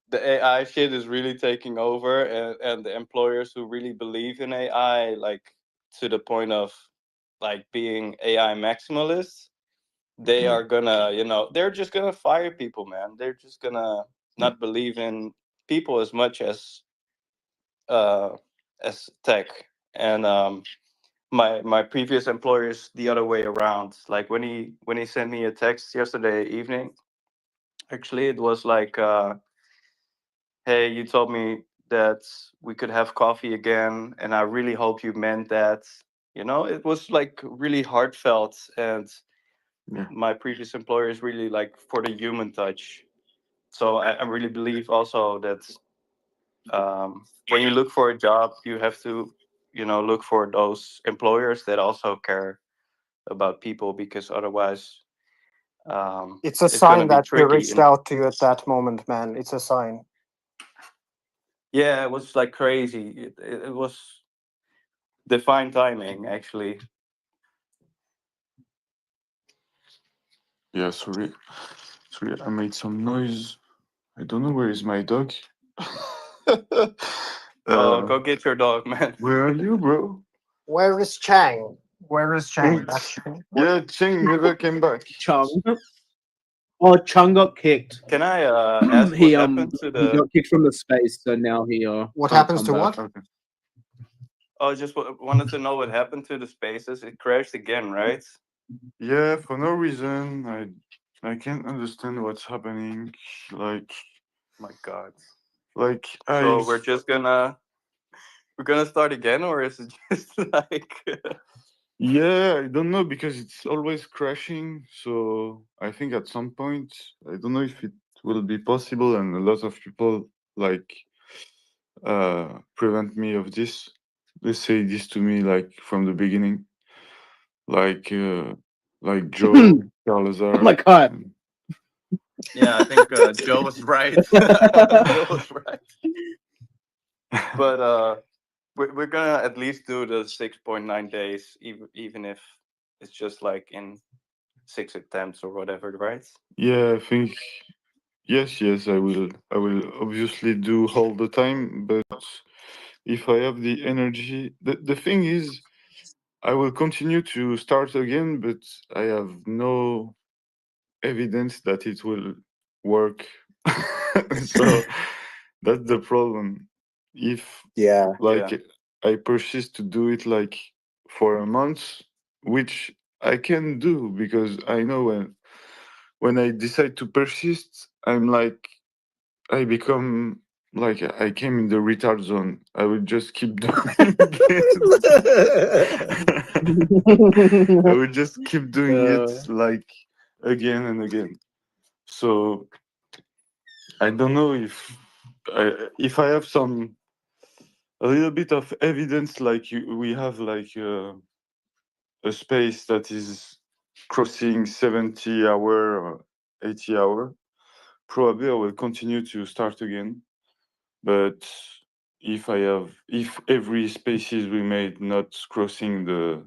the AI shit is really taking over, and the employers who really believe in AI, like to the point of like being AI maximalists, they are gonna, you know, they're just gonna fire people, man. They're just gonna not believe in people uh as tech. And my previous employer is the other way around. Like when he sent me a text yesterday evening, actually it was like hey, you told me that we could have coffee again, and I really hope you meant that. You know, it was like really heartfelt, and Yeah. my previous employer is really like for the human touch. So I really believe also that when you look for a job, you have to, you know, look for those employers that also care about people, because otherwise, It's a it's gonna sign be that he tricky. reached out to you at that moment, man. It's a sign. Yeah, it was like crazy. It was divine timing, actually. Yeah, sorry. Sorry, I made some noise. I don't know where is my dog. Oh, go get your dog, man. Where are you, bro? Where is Chang? Where is Chang? Yeah, Ching never came back. Chung. Oh, Chung got kicked. Can I ask he what happened to he the? got kicked from the space, so now he What can't happens come to back. what? Okay. Oh, just wanted to know what happened to the spaces. It crashed again, right? Yeah, for no reason. I can't understand what's happening. Like My God. like So I we're gonna start again, or is it just like? yeah, I don't know because it's always crashing. So I think at some point, I don't know if it will be possible, and a lot of people like prevent me of this. They say this to me like from the beginning, like Joe, Carlazar. Oh my god. and- Yeah, I think Joe was right. Joe was right. But we're gonna at least do the 6.9 days, even if it's just like in 6 attempts or whatever, right? Yeah, I think yes, I will. I will obviously do all the time, but if I have the energy, the thing is, I will continue to start again, but I have no evidence that it will work. So that's the problem. If Yeah. like Yeah. I persist to do it like for a month, which I can do because I know when I decide to persist, I'm like I become like I came in the retard zone. I will just keep doing it. I will just keep doing it like again and again. So I don't know if I have some a little bit of evidence like we have like a space that is crossing 70 hour or 80 hour. Probably I will continue to start again. But if every species we made not crossing the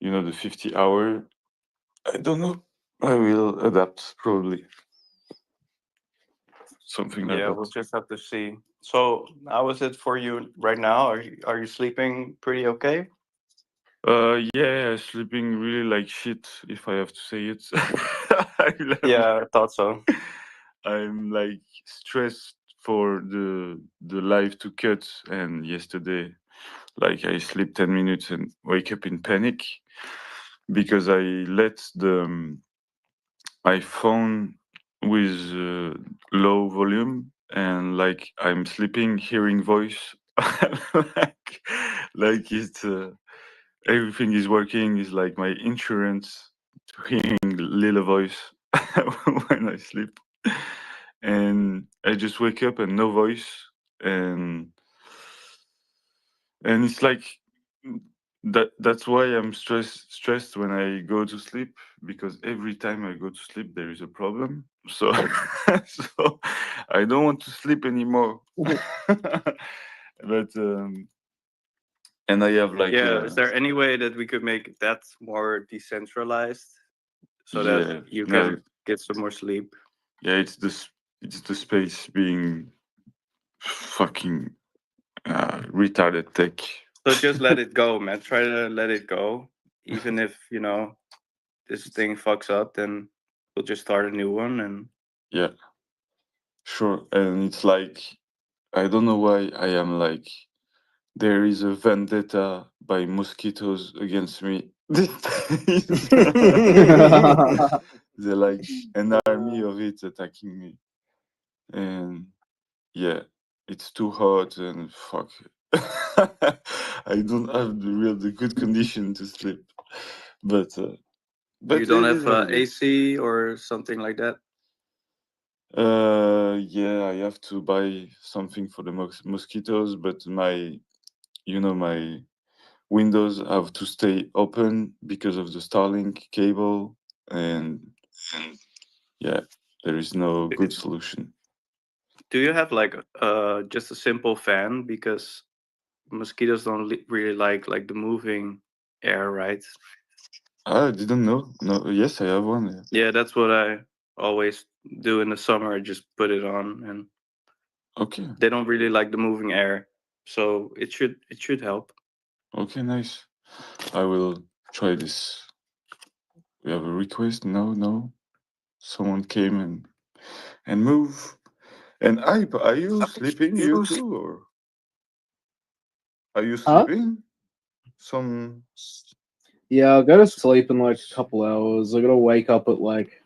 the 50 hour, I don't know. I will adapt probably. Something like Yeah, that. we'll just have to see. So, how is it for you right now? Are you sleeping pretty okay? Yeah, sleeping really like shit if I have to say it. Yeah, I thought so. I'm like stressed for the live to cut, and yesterday like I sleep 10 minutes and wake up in panic because I let the my phone with low volume, and like I'm sleeping hearing voice like it's everything is working is like my insurance to hearing little voice. when I sleep, and I just wake up and no voice, and it's like that's why I'm stressed when I go to sleep, because every time I go to sleep there is a problem. So so I don't want to sleep anymore. But and I have like Yeah, is there any way that we could make that more decentralized so yeah, that you no, can get some more sleep? yeah, it's the space being fucking retarded tech. So just let it go, man. Try to let it go. Even if, you know, this thing fucks up, then we'll just start a new one. And Yeah, sure. And it's like, I don't know why I am like, there is a vendetta by mosquitoes against me. They're like an army of it attacking me. And yeah, it's too hot and fuck. I don't have the good condition to sleep. But you don't it is have what it is. AC or something like that? Yeah, I have to buy something for the mosquitoes, but my windows have to stay open because of the Starlink cable, and yeah, there is no good solution. Do you have like just a simple fan? Because mosquitoes don't really like the moving air, right? I didn't know. No, yes, I have one. Yeah. Yeah, that's what I always do in the summer. I just put it on, and Okay. they don't really like the moving air, so it should help. Okay, nice. I will try this. We have a request. No. Someone came and move. And are you sleeping, you too, or are you Huh? sleeping? Some. Yeah, I'll go to sleep in like a couple hours. I gotta wake up at like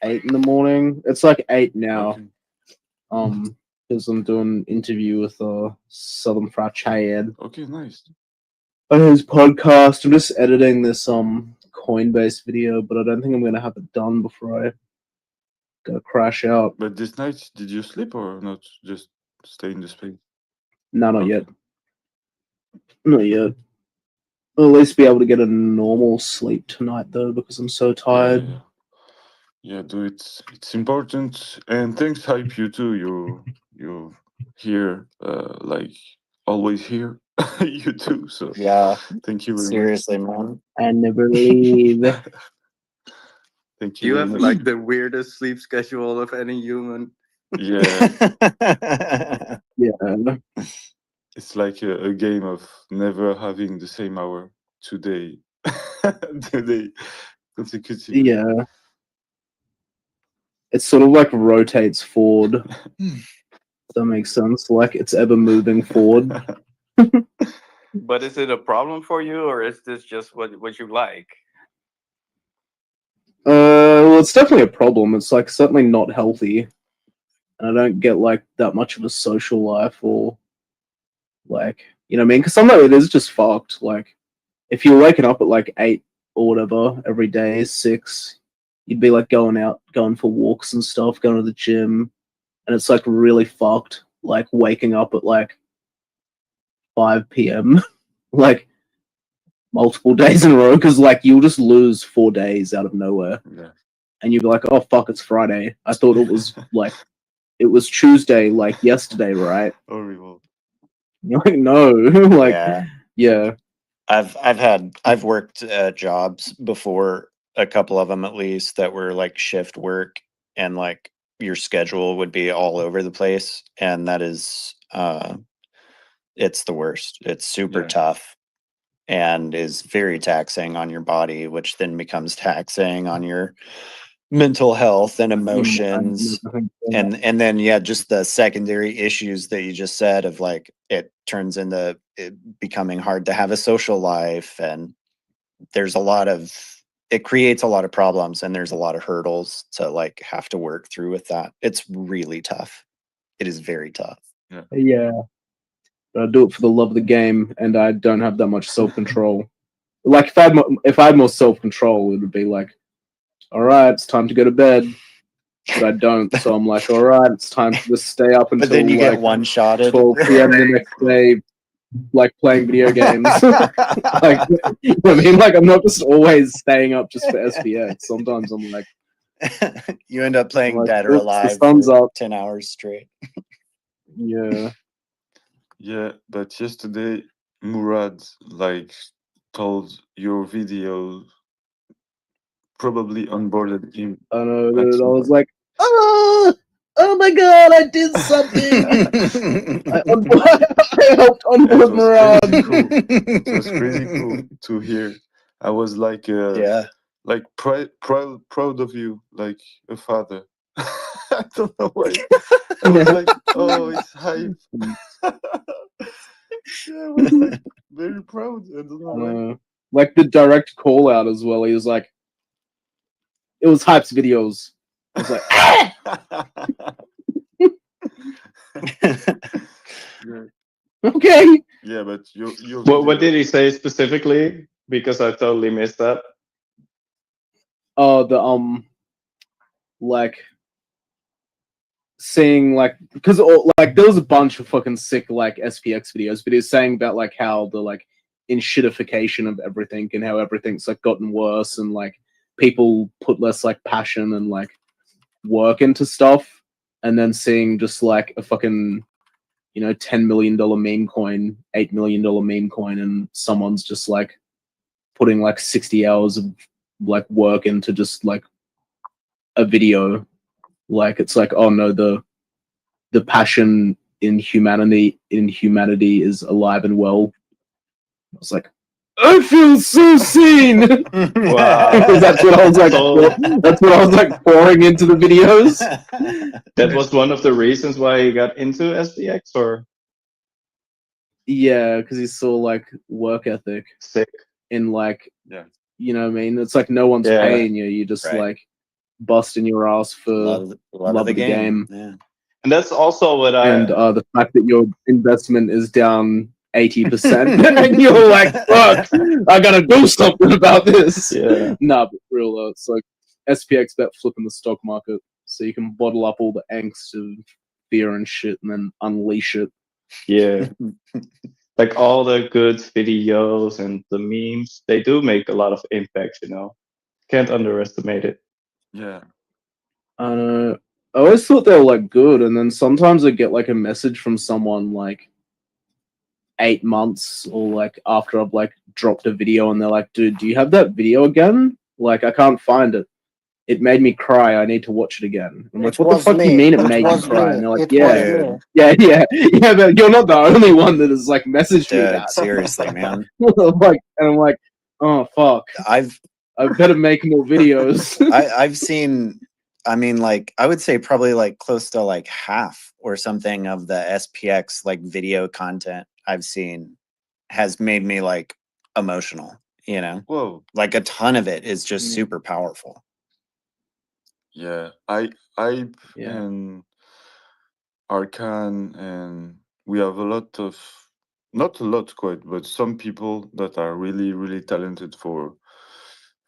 8 in the morning. It's like 8 now. Okay. Because I'm doing an interview with Southern Fried Chad Okay, nice. on his podcast. I'm just editing this Coinbase video, but I don't think I'm gonna have it done before I go crash out. But this night, did you sleep or not? Just stay in the space? No, not yet. Not yet. I'll at least be able to get a normal sleep tonight though, because I'm so tired. Yeah, do it. It's important. And thanks, Hype, you too. You're here, like always here. You too. So Yeah. thank you very Seriously, much. man. I never leave. Thank You very have much. like the weirdest sleep schedule of any human. Yeah. Yeah. It's like a game of never having the same hour today. Today consecutively. Yeah. It sort of like rotates forward. That makes sense. Like it's ever moving forward. But is it a problem for you, or is this just what you like? Well, it's definitely a problem. It's like certainly not healthy, and I don't get like that much of a social life or like you know what I mean. Because sometimes it is just fucked. Like if you're waking up at like 8 or whatever every day, 6, you'd be like going for walks and stuff, going to the gym, and it's like really fucked. Like waking up at like 5 p.m. like multiple days in a row because like you'll just lose 4 days out of nowhere. Yeah. And you'll be like, oh fuck, it's Friday. I thought it was like it was Tuesday like yesterday, right? Horrible. You're like, no. Like yeah. I've worked jobs before, a couple of them at least, that were like shift work, and like your schedule would be all over the place, and that is it's the worst. It's super tough and is very taxing on your body, which then becomes taxing on your mental health and emotions, and then just the secondary issues that you just said of like it turns into it becoming hard to have a social life, and there's a lot of it creates a lot of problems, and there's a lot of hurdles to like have to work through with that. It's really tough. It is very tough. Yeah. But I do it for the love of the game, and I don't have that much self control. Like if I had more self control, it would be like all right, it's time to go to bed. But I don't, so I'm like, all right, it's time to just stay up until But then you like get one-shotted. 12 p.m. the next day, like playing video games. Like, you know what I mean? Like, I'm not just always staying up just for SPX. Sometimes I'm like, You end up playing like, Dead or oops, the Alive sun's for up. 10 hours straight. Yeah. Yeah, but yesterday Murad like told your video probably onboarded him. I know, Like dude. I was somebody. like, oh my god, I did something. I helped It onboard was Murad. crazy cool. It was crazy cool to hear. I was like, Yeah. like proud of you, like a father. I don't know why. I was like, oh, it's hype. Yeah, I was like very proud. I don't know why. Like the direct call out as well. He was like, it was Hype's videos. I was like, Yeah. okay. Yeah, but your What video. did he say specifically? Because I totally missed that. Oh, like saying like, because like there was a bunch of fucking sick like SPX videos, but he was saying about like how the like enshittification of everything and how everything's like gotten worse and like people put less like passion and like work into stuff, and then seeing just like a fucking, you know, $10 million meme coin, $8 million meme coin, and someone's just like putting like 60 hours of like work into just like a video. Like it's like, oh no, the passion in humanity is alive and well. I was like, I feel so seen. Wow. That's what I was like. So That's what I was like pouring into the videos. that was one of the reasons why you got into SPX, or Yeah, because he saw like work ethic sick in like, yeah, you know what I mean? It's like no one's Yeah. paying you. You just Right. like busting your ass for Love love of the game. Yeah. And that's also what I and the fact that your investment is down 80%, and you're like, "Fuck, I gotta do something about this." Yeah. Nah, but for real, it's like SPX bet flipping the stock market, so you can bottle up all the angst of fear and shit, and then unleash it. Yeah. Like all the good videos and the memes, they do make a lot of impact, you know. Can't underestimate it. Yeah. I always thought they were like good, and then sometimes I get like a message from someone like 8 months or like after I've like dropped a video, and they're like, "Dude, do you have that video again? Like, I can't find it. It made me cry. I need to watch it again." I'm like, It "What the was fuck do you me. mean it It made you was cry?" me. And they're like, It "Yeah, was me. yeah, but you're not the only one that has like messaged me Dude, that." seriously, man. Like, and I'm like, "Oh fuck, I better make more videos." I've seen, I mean, like, I would say probably like close to like half or something of the SPX like video content I've seen has made me like emotional, you know? Whoa. Like a ton of it is just super powerful. Yeah, I Yeah. and Arcan, and we have a lot of, not a lot quite, but some people that are really really talented for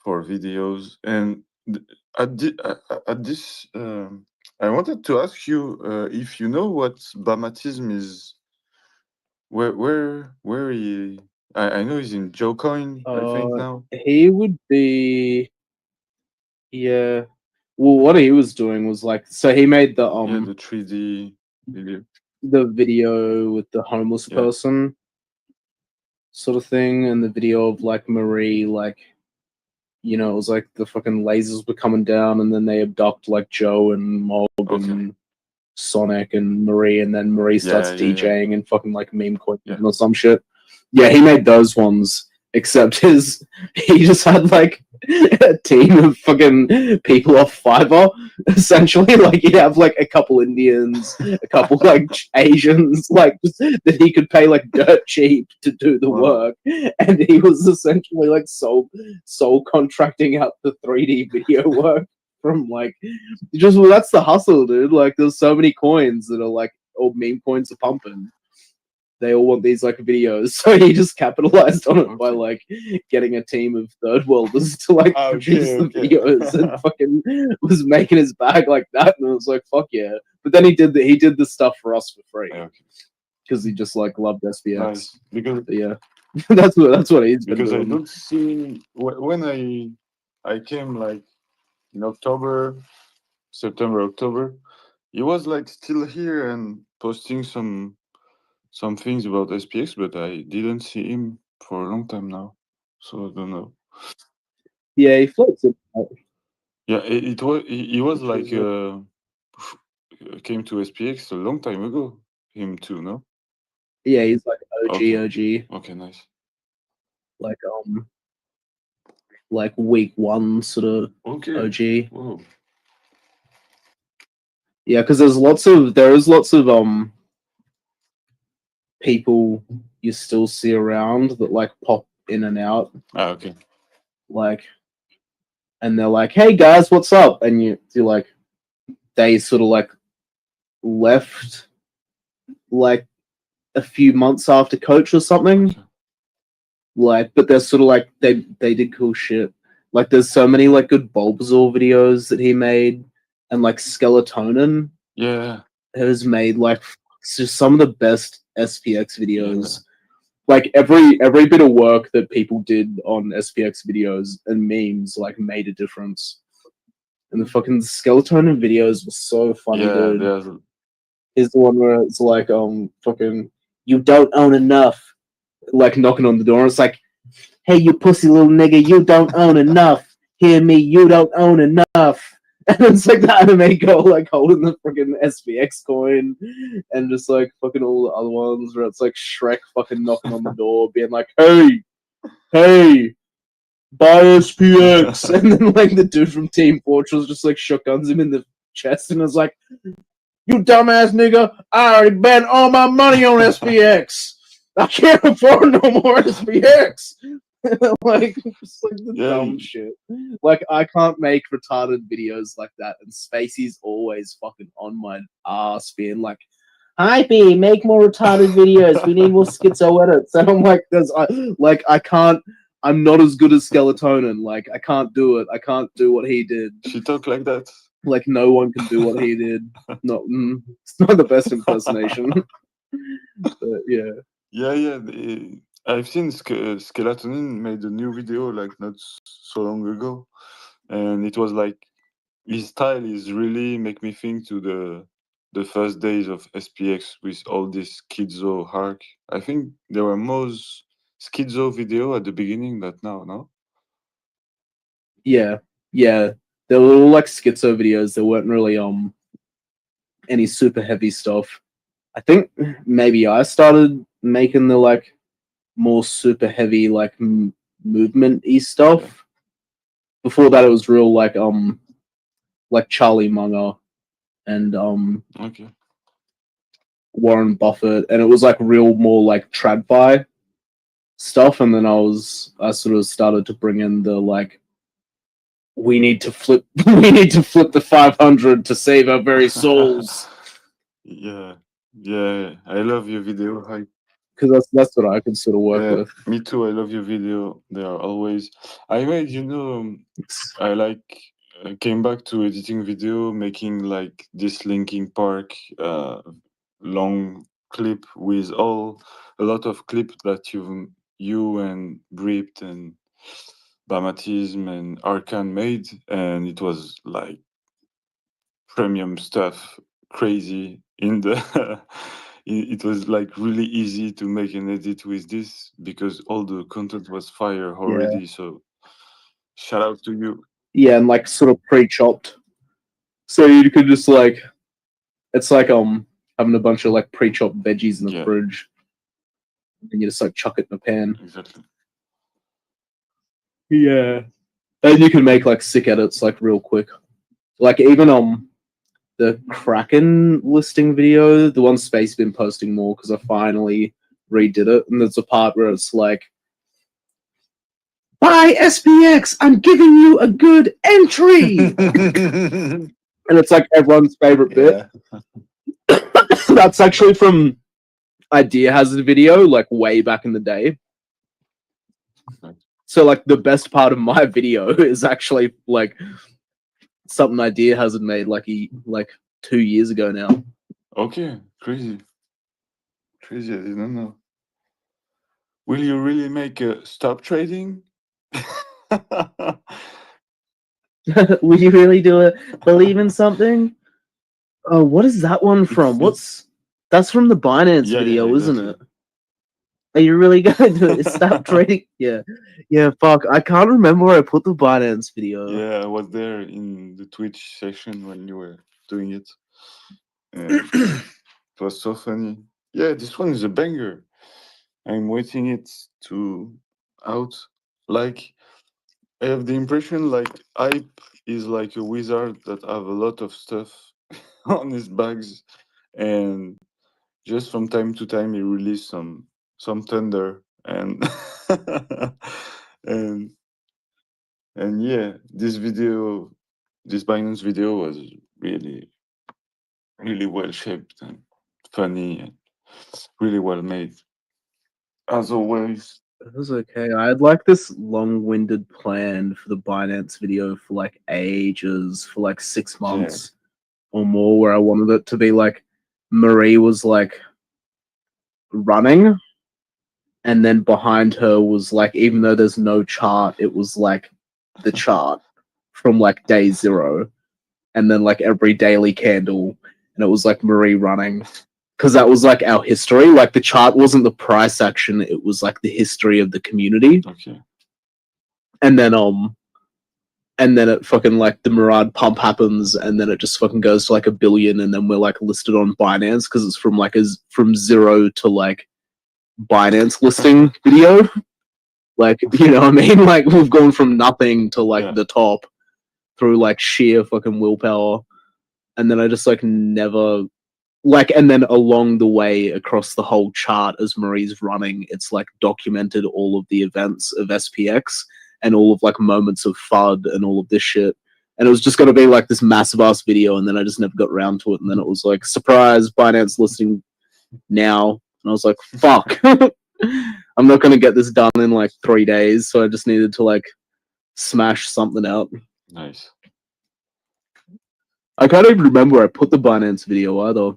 videos. And at this, I wanted to ask you if you know what Bamatism is. Where he? I know he's in Joecoin, I think now. He would be, yeah. Well, what he was doing was like, so he made the Yeah, the 3D video. the video with the homeless Yeah. person sort of thing, and the video of like Marie, like, you know, it was like the fucking lasers were coming down, and then they abduct like Joe and Mog and Sonic and Marie, and then Marie starts Yeah, yeah, yeah. DJing and fucking like meme coin or some shit. Yeah, he made those ones. Except he just had like a team of fucking people off Fiverr, essentially. Like he'd have like a couple Indians, a couple like Asians, like that he could pay like dirt cheap to do the work, and he was essentially like sole contracting out the 3D video work from like just, well, that's the hustle, dude. Like there's so many coins that are like, all meme coins are pumping, they all want these like videos, so he just capitalized on it by like getting a team of third worlders to like produce the videos and fucking was making his bag like that, and I was like, fuck yeah. But then he did the stuff for us for free because he just like loved SPX. Nice. Because But yeah, that's what he's been because I doing. don't see when I came like in October, September, October, he was like still here and posting some things about SPX, but I didn't see him for a long time now, so I don't know. Yeah, he floats it. Yeah, it was he was like came to SPX a long time ago. Him too, no? Yeah, he's like OG. Okay, nice. Like week 1 sort of OG. Whoa. Yeah, because there is lots of people you still see around that like pop in and out. Okay. Like, and they're like, "Hey guys, what's up?" And you're like, they sort of like left like a few months after Coach or something. Like, but they're sort of like they did cool shit. Like, there's so many like good Bulbasaur videos that he made, and like Skeletonin. Yeah. Has made like just some of the best SPX videos. Like every bit of work that people did on SPX videos and memes like made a difference. And the fucking Skeletonin videos were so funny, dude. Yeah, Is the one where it's like fucking you don't own enough, like knocking on the door. And it's like, hey, you pussy little nigga, you don't own enough. Hear me, you don't own enough. And it's like the anime girl like holding the fucking SPX coin, and just like fucking all the other ones where it's like Shrek fucking knocking on the door, being like, hey, buy SPX. And then like the dude from Team Fortress just like shotguns him in the chest and was like, you dumbass nigga, I already bet all my money on SPX. I can't afford no more SPX. Like, just like the dumb shit. Like, I can't make retarded videos like that, and Spacey's always fucking on my ass, being like, "Hi, B, make more retarded videos. We need more schizo edits." And I'm like, I can't. I'm not as good as Skeletonin. Like, I can't do it. I can't do what he did. She talk like that. Like, no one can do what he did. It's not the best impersonation. But yeah. Yeah. I've seen Skeletonin made a new video like not so long ago, and it was like his style is really make me think to the first days of SPX with all this schizo arc. I think there were most schizo video at the beginning than now, no? Yeah. They were all like schizo videos. There weren't really any super heavy stuff. I think maybe I started making the like more super heavy like movement-y stuff. Before that, it was real like Charlie Munger and Warren Buffett, and it was like real more like TradFi stuff. And then I sort of started to bring in the like, we need to flip the 500 to save our very souls. Yeah, I love your video. Because that's what I can sort of work with. Me too. I love your video. They are always. I made, I like came back to editing video, making like this Linkin Park long clip with a lot of clip that you and Bript and Bamatism and Arcan made, and it was like premium stuff, crazy in the. It was like really easy to make an edit with this because all the content was fire already. So shout out to you. Yeah, and like sort of pre-chopped, so you could just like, it's like having a bunch of like pre-chopped veggies in the fridge, and you just like chuck it in a pan. Exactly. Yeah, and you can make like sick edits like real quick, like even the Kraken listing video, the one Space been posting more because I finally redid it, and there's a part where it's like, buy SPX, I'm giving you a good entry. And it's like everyone's favorite bit. That's actually from idea hazard video like way back in the day. So like the best part of my video is actually like something Idea Hazard made like 2 years ago now. Okay, crazy. Crazy, I didn't know. Will you really make a stop trading? Will you really do it? Believe in something? Oh, what is that one from? That's from the Binance video, isn't it? Are you really going to stop trading? Yeah. Yeah, fuck. I can't remember where I put the Binance video. Yeah, I was there in the Twitch session when you were doing it. It was so funny. Yeah, this one is a banger. I'm waiting it to out. Like, I have the impression like Hype is like a wizard that have a lot of stuff on his bags, and just from time to time he release some thunder and and yeah, this Binance video was really well shaped and funny and really well made, as always. It was okay. I had like this long-winded plan for the Binance video for like ages, for like 6 months or more, where I wanted it to be like Marie was like running, and then behind her was like, even though there's no chart, it was like the chart from like day 0, and then like every daily candle, and it was like Marie running. Because that was like our history. Like the chart wasn't the price action; it was like the history of the community. Okay. And then it fucking like the Murad pump happens, and then it just fucking goes to like 1 billion, and then we're like listed on Binance because it's from like from 0 to like Binance listing video. Like, you know what I mean? Like we've gone from nothing to like the top through like sheer fucking willpower, and then I just like never. Like, and then along the way across the whole chart as Marie's running, it's like documented all of the events of SPX and all of like moments of FUD and all of this shit. And it was just going to be like this massive ass video, and then I just never got around to it. And then it was like, surprise, Binance listing now. And I was like, fuck. I'm not going to get this done in like 3 days. So I just needed to like smash something out. Nice. I can't even remember where I put the Binance video either.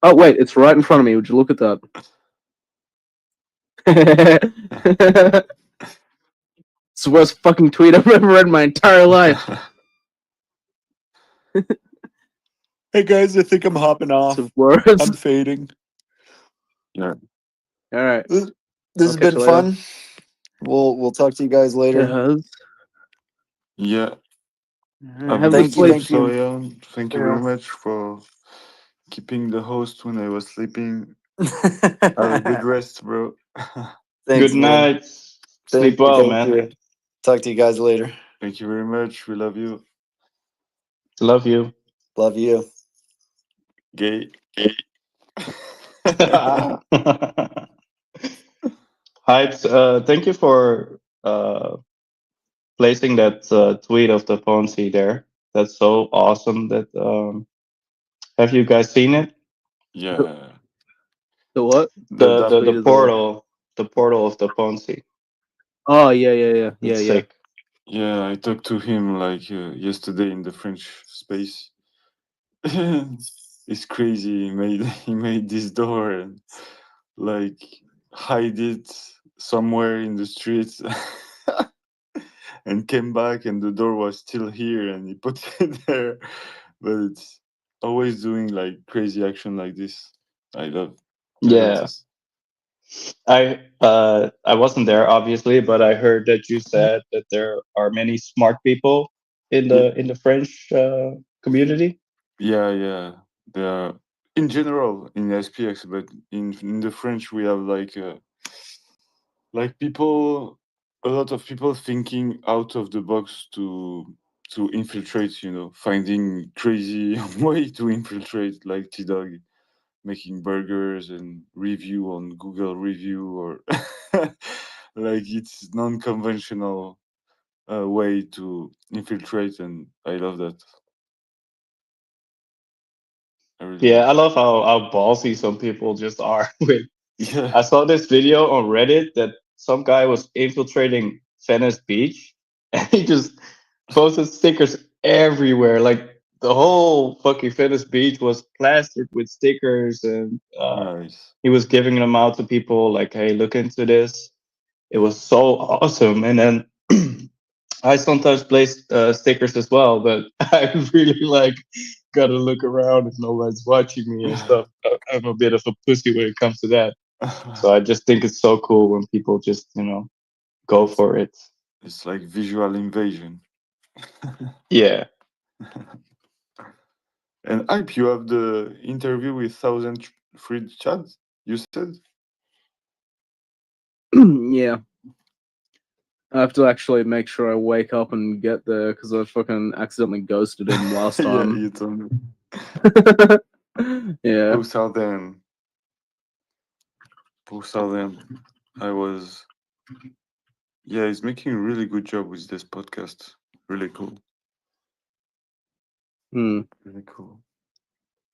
Oh, wait, it's right in front of me. Would you look at that? It's the worst fucking tweet I've ever read in my entire life. Hey guys, I think I'm hopping off. I'm fading. Yeah. All right. This has been fun. We'll talk to you guys later. Yeah. Have a a good good sleep. sleep, Soyan. Thank you very much for keeping the host when I was sleeping. Have a good rest, bro. Thanks, Good man. night. Sleep well, man. you. Talk to you guys later. Thank you very much. We love you. Love you. Love you. Gay. Hypes, thank you for placing that tweet of the Ponzi there. That's so awesome. That have you guys seen it? Yeah. The what? The portal, the portal of the Ponzi. Oh yeah. It's sick. Yeah, I talked to him like yesterday in the French space. It's crazy. He made this door and like hide it somewhere in the streets and came back and the door was still here and he put it there. But it's always doing like crazy action like this. I love Yeah. this. I wasn't there obviously, but I heard that you said that there are many smart people in the French community. Yeah. There are in general in SPX, but in the French we have like people, a lot of people thinking out of the box to infiltrate. Finding crazy way to infiltrate, like T-Dog making burgers and review on Google review, or like it's non-conventional way to infiltrate, and I love that. Yeah, I love how ballsy some people just are with. Yeah. I saw this video on Reddit that some guy was infiltrating Venice Beach, and he just posted stickers everywhere. Like the whole fucking Venice Beach was plastered with stickers, and Nice. he was giving them out to people. Like, hey, look into this. It was so awesome. And then I sometimes place stickers as well, but I really like gotta look around if nobody's watching me and stuff. I'm a bit of a pussy when it comes to that. So I just think it's so cool when people just, go for it. It's like visual invasion. Yeah. And Hype, you have the interview with 1,000 free chats, you said? Yeah. I have to actually make sure I wake up and get there because I fucking accidentally ghosted him last Yeah, time. you told me. Yeah. Post out them. I was. Yeah, he's making a really good job with this podcast. Really cool. Really cool.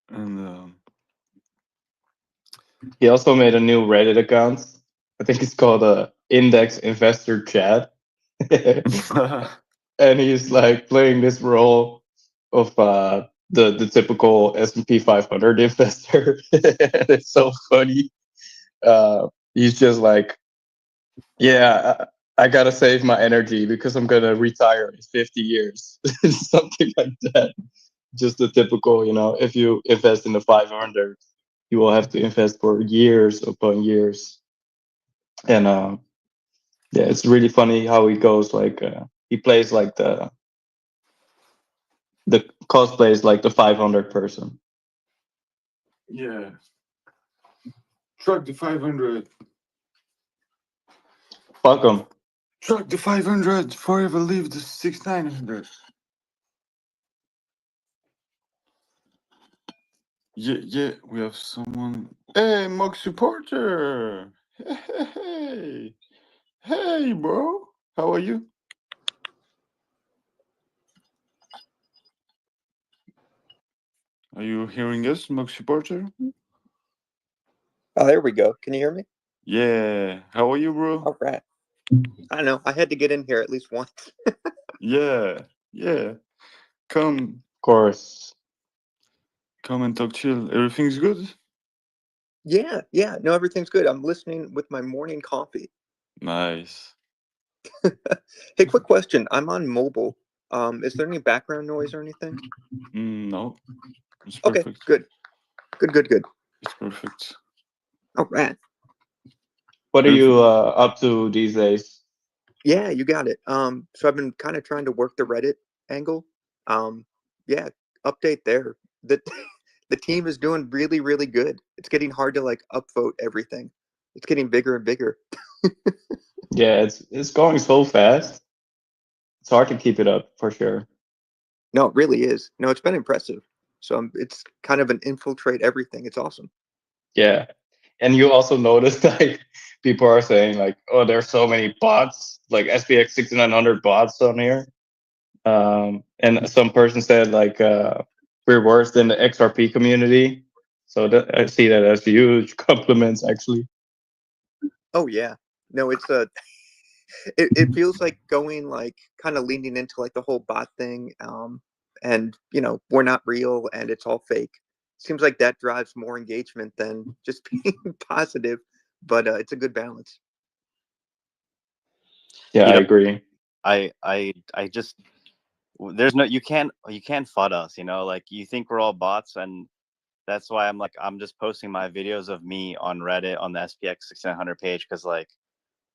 And He also made a new Reddit account. I think it's called Index Investor Chat. And he's like playing this role of the typical S&P 500 investor. It's so funny. He's just like, yeah, I gotta save my energy because I'm gonna retire in 50 years, something like that. Just the typical, if you invest in the 500, you will have to invest for years upon years. And yeah, it's really funny how he goes. Like he plays like the cosplays like the 500 person. yeah. Truck the 500. Fuck him. Truck the 500. Forever leave the 6900. Yeah, we have someone. Hey, Mock supporter. Hey, bro. How are you? Are you hearing us, Mock supporter? Oh, there we go. Can you hear me? Yeah. How are you, bro? All right. I don't know. I had to get in here at least once. Yeah. Come. Of course. Come and talk chill. Everything's good? Yeah. No, everything's good. I'm listening with my morning coffee. Nice. Hey, quick question. I'm on mobile. Is there any background noise or anything? No. It's Okay, perfect. good. It's perfect. All right. What are you up to these days? Yeah, you got it. So I've been kind of trying to work the Reddit angle. Yeah, update there. The team is doing really, really good. It's getting hard to like upvote everything. It's getting bigger and bigger. Yeah, it's going so fast. It's hard to keep it up for sure. No, it really is. No, it's been impressive. So it's kind of an infiltrate everything. It's awesome. Yeah. And you also notice like people are saying like, oh, there's so many bots, like SPX6900 bots on here. And some person said like we're worse than the XRP community. So I see that as huge compliments actually. Oh yeah. No, it's it feels like going like kind of leaning into like the whole bot thing. And we're not real and it's all fake. Seems like that drives more engagement than just being positive, but it's a good balance. Yeah, I agree. I just there's no you can't FUD us, like you think we're all bots, and that's why I'm just posting my videos of me on Reddit on the SPX6900 page because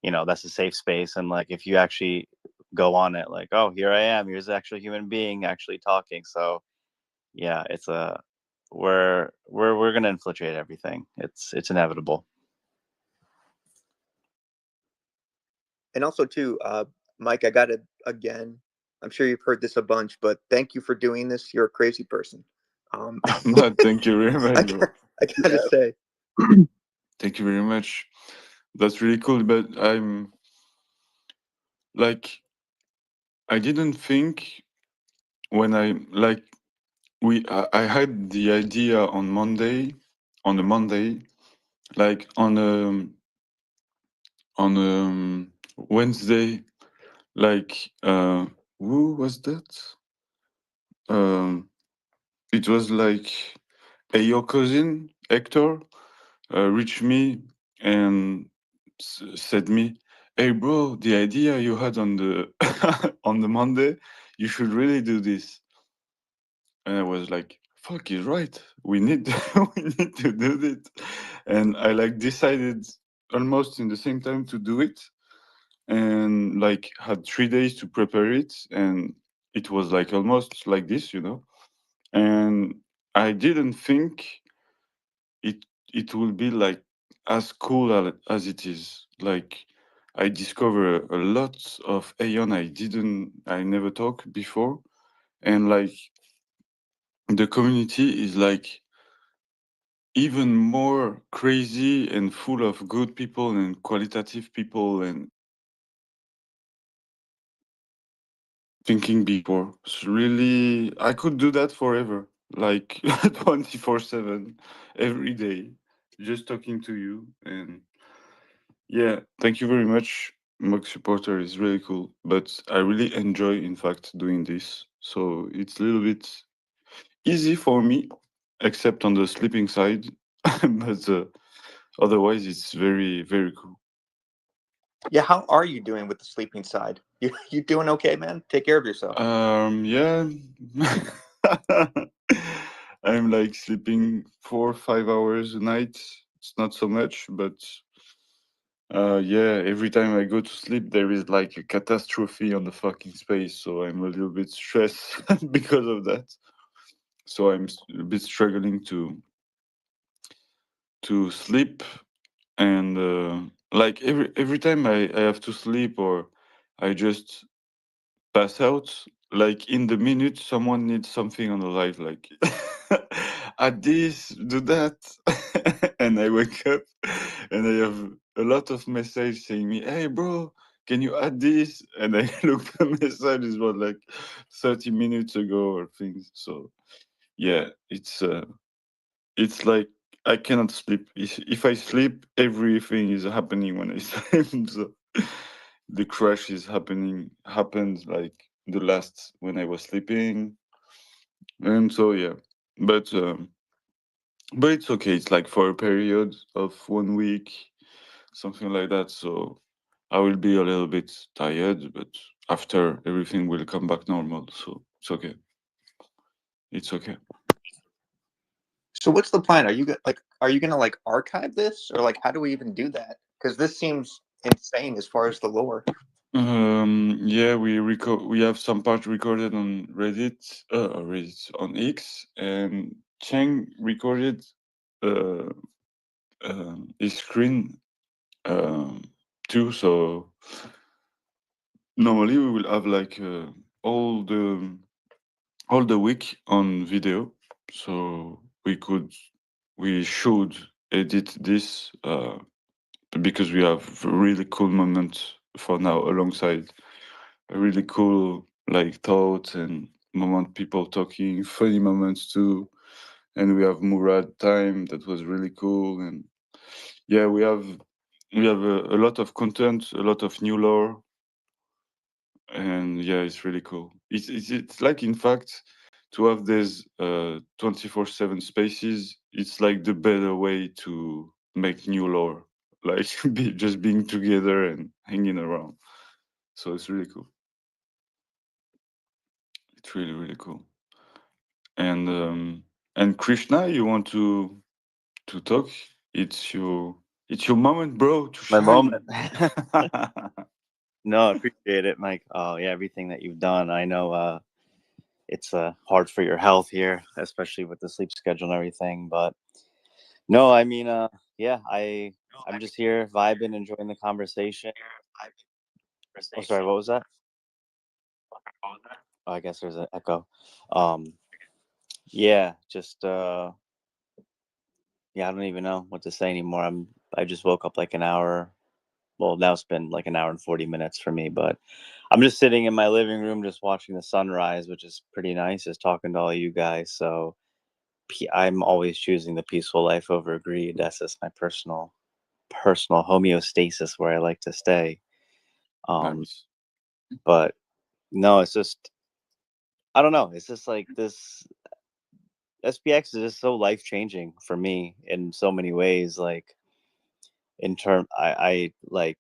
that's a safe space, and like if you actually go on it, like, oh, here I am, here's an actual human being actually talking. So yeah, it's we're gonna infiltrate everything. It's inevitable. And also too, Mike, I got it again. I'm sure you've heard this a bunch, but thank you for doing this. You're a crazy person. No, thank you very much, bro. I gotta say. Thank you very much. That's really cool. But I'm like, I didn't think when I like I had the idea on Monday, on a Monday, like on Wednesday, like who was that? It was like your cousin Hector reached me and said me, "Hey bro, the idea you had on the on the Monday, you should really do this." And I was like, "Fuck, he's right. We need we need to do it." And I like decided almost in the same time to do it, and like had 3 days to prepare it, and it was like almost like this, you know. And I didn't think it it will be like as cool as it is. Like I discover a lot of Aeon I never talked before, and like the community is like even more crazy and full of good people and qualitative people and thinking before. It's really, I could do that forever, like 24/7, every day, just talking to you. And yeah, thank you very much. Mug supporter is really cool, but I really enjoy, in fact, doing this. So it's a little bit easy for me, except on the sleeping side. But otherwise, it's very, very cool. Yeah, how are you doing with the sleeping side? You doing okay, man? Take care of yourself. Yeah. I'm like sleeping 4 or 5 hours a night. It's not so much, but yeah, every time I go to sleep, there is like a catastrophe on the fucking space. So I'm a little bit stressed because of that. So I'm a bit struggling to sleep, and like every time I have to sleep or I just pass out, like in the minute someone needs something on the light, like add this, do that. And I wake up and I have a lot of messages saying me, "Hey bro, can you add this?" And I look, the message is what, like 30 minutes ago or things. So yeah, it's like I cannot sleep. If I sleep, everything is happening when I sleep. So the crash is happened like the last when I was sleeping, and so yeah. But it's okay. It's like for a period of 1 week, something like that. So I will be a little bit tired, but after everything will come back normal. So it's okay. It's okay. So what's the plan? Are you gonna like archive this, or like how do we even do that? Because this seems insane as far as the lore. Yeah, we have some part recorded on Reddit on X, and Cheng recorded uh, his screen um, too. So normally we will have like all the week on video, so we should edit this because we have a really cool moment for now alongside a really cool like thoughts and moment, people talking, funny moments too. And we have Murad time that was really cool. And yeah, we have a lot of content, a lot of new lore, and yeah, it's really cool. It's like, in fact, to have these 24/7 spaces, it's like the better way to make new lore, like just being together and hanging around. So it's really cool. It's really, really cool. And Krishna, you want to talk? It's your moment, bro, to My shine. moment. No, I appreciate it, Mike. Oh yeah, everything that you've done. I know it's hard for your health here, especially with the sleep schedule and everything. But no, I mean, yeah, I'm just here vibing, enjoying the conversation. Oh, sorry, what was that? Oh, I guess there's an echo. Yeah, just yeah, I don't even know what to say anymore. I just woke up like an hour. Well, now it's been like an hour and 40 minutes for me, but I'm just sitting in my living room, just watching the sunrise, which is pretty nice. Just talking to all you guys. So I'm always choosing the peaceful life over greed. That's just my personal homeostasis where I like to stay. Nice. But no, it's just, I don't know. It's just like this. SPX is just so life changing for me in so many ways. Like I like,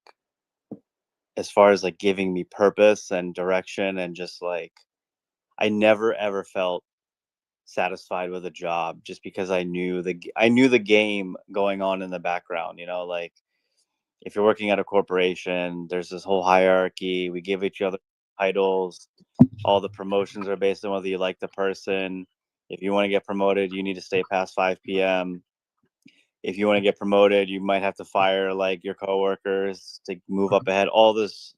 as far as like giving me purpose and direction, and just like I never ever felt satisfied with a job just because I knew the game going on in the background. You know, like if you're working at a corporation, there's this whole hierarchy. We give each other titles. All the promotions are based on whether you like the person. If you want to get promoted, you need to stay past 5 p.m. If you want to get promoted, you might have to fire like your coworkers to move up ahead. All this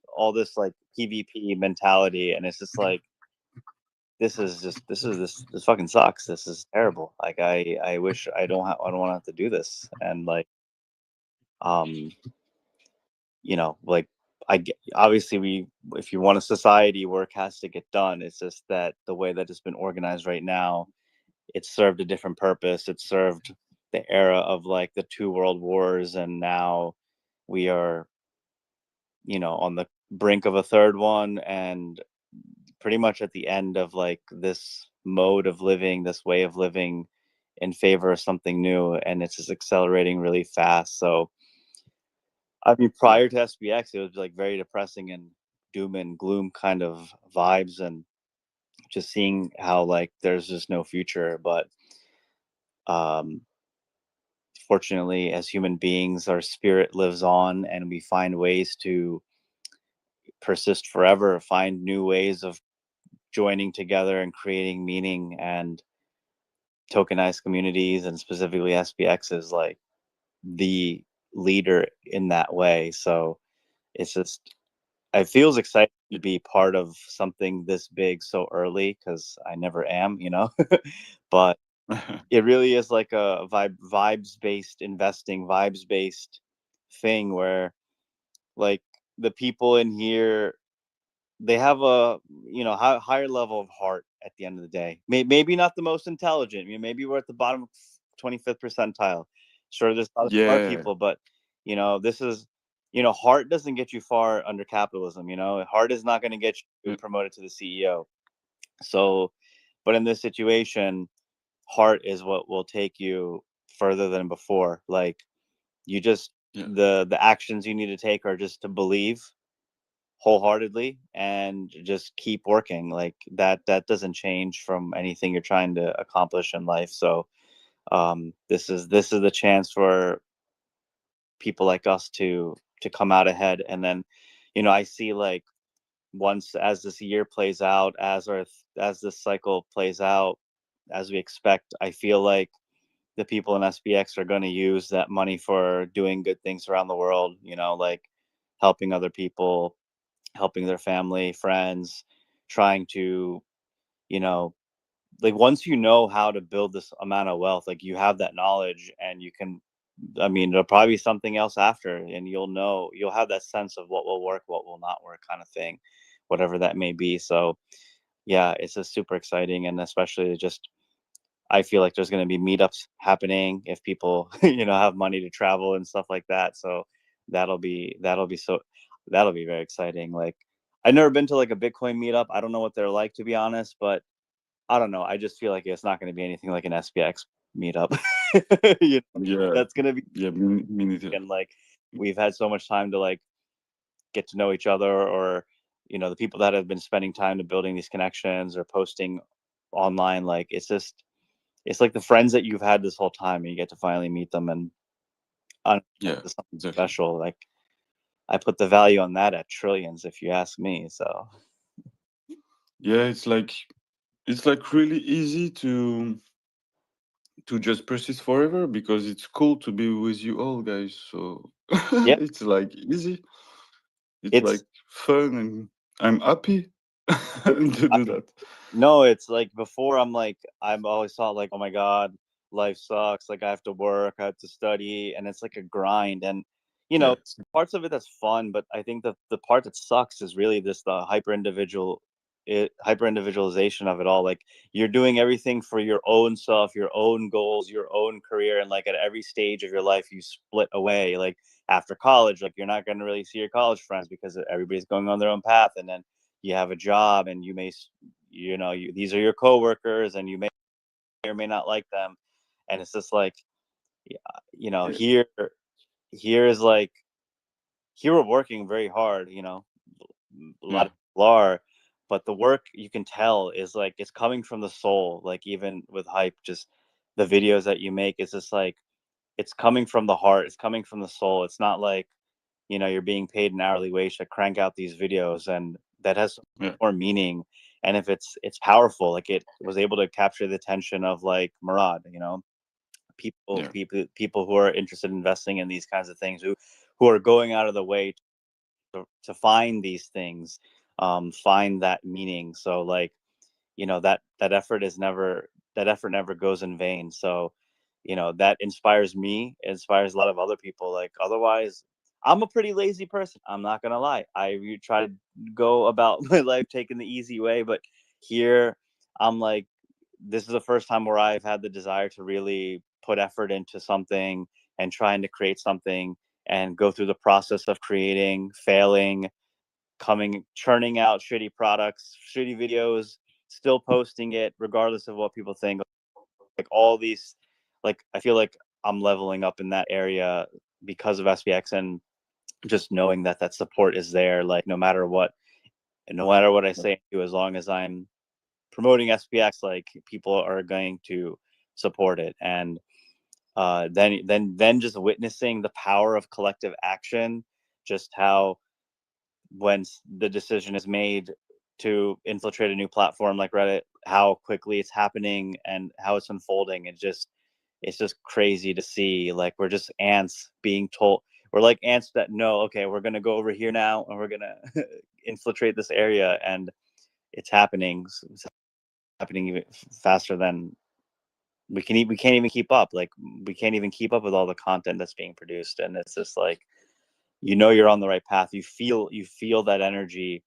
like PvP mentality, and it's just like this fucking sucks. This is terrible. Like I wish I don't want to have to do this. And like you know, like obviously if you want a society, work has to get done. It's just that the way that it's been organized right now, it served a different purpose. It served the era of like the 2 world wars, and now we are, you know, on the brink of a 3rd one, and pretty much at the end of like this mode of living, this way of living in favor of something new, and it's just accelerating really fast. So I mean, prior to SPX, it was like very depressing and doom and gloom kind of vibes, and just seeing how like there's just no future. But fortunately, as human beings, our spirit lives on, and we find ways to persist forever, find new ways of joining together and creating meaning. And tokenized communities, and specifically SPX, is like the leader in that way. So it's just, it feels exciting to be part of something this big so early, because I never am, you know. But it really is like a vibes based investing, vibes based thing where like the people in here, they have a, you know, higher level of heart at the end of the day. Maybe not the most intelligent. I mean, maybe we're at the bottom of 25th percentile. Sure, there's a lot of smart Yeah. people, but you know, this is, you know, heart doesn't get you far under capitalism. You know, heart is not going to get you promoted to the CEO. So, but in this situation, heart is what will take you further than before. Like you just, the actions you need to take are just to believe wholeheartely and just keep working. Like that doesn't change from anything you're trying to accomplish in life. So this is the chance for people like us to come out ahead. And then, you know, I see like once, as this year plays out, as this cycle plays out as we expect, I feel like the people in SPX are going to use that money for doing good things around the world, you know, like helping other people, helping their family, friends, trying to, you know, like once you know how to build this amount of wealth, like you have that knowledge, and you can, I mean, there'll probably be something else after, and you'll have that sense of what will work, what will not work, kind of thing, whatever that may be. So yeah, it's just super exciting. And especially just, I feel like there's going to be meetups happening if people, you know, have money to travel and stuff like that. So that'll be very exciting. Like I've never been to like a Bitcoin meetup. I don't know what they're like, to be honest, but I don't know. I just feel like it's not going to be anything like an SPX meetup. You know, Yeah. that's going to be, yeah, me neither. and like we've had so much time to like get to know each other, or you know, the people that have been spending time to building these connections or posting online, like it's like the friends that you've had this whole time, and you get to finally meet them, and Yeah, something exactly. special. Like I put the value on that at trillions, if you ask me. So Yeah, it's like really easy to just persist forever, because it's cool to be with you all, guys. So yeah, it's like easy. It's like it's fun, and I'm happy to do that. no, it's like before I'm always thought like, oh my God, life sucks. Like I have to work, I have to study, and it's like a grind. And you know, parts of it that's fun, but I think that the part that sucks is really this the hyper individualization of it all. Like you're doing everything for your own self, your own goals, your own career, and like at every stage of your life you split away. Like after college, like you're not going to really see your college friends because everybody's going on their own path, and then you have a job and you may, you know, these are your coworkers and you may or may not like them, and it's just like, you know, here is like, here we're working very hard, you know, a lot of people are, but the work you can tell is like it's coming from the soul. Like even with hype, just the videos that you make, it's just like it's coming from the heart, it's coming from the soul. It's not like, you know, you're being paid an hourly wage to crank out these videos, and that has more meaning. And if it's powerful, like it was able to capture the attention of like Murad, you know, people who are interested in investing in these kinds of things, who are going out of the way to find these things, find that meaning. So like, you know, that effort never goes in vain. So, you know, that inspires me, inspires a lot of other people. Like otherwise, I'm a pretty lazy person, I'm not gonna lie. I try to go about my life taking the easy way, but here I'm like, this is the first time where I've had the desire to really put effort into something and trying to create something and go through the process of creating, failing, churning out shitty products, shitty videos, still posting it regardless of what people think. Like all these, like I feel like I'm leveling up in that area because of SPX, and just knowing that that support is there. Like no matter what I say, as long as I'm promoting SPX, like people are going to support it. And then just witnessing the power of collective action, just how when the decision is made to infiltrate a new platform like Reddit, how quickly it's happening and how it's unfolding. It's just crazy to see. Like we're just ants being told, we're like ants that know, okay, we're gonna go over here now and we're gonna infiltrate this area, and it's happening. It's happening even faster than we can't even keep up. Like we can't even keep up with all the content that's being produced, and it's just like, you know, you're on the right path. You feel that energy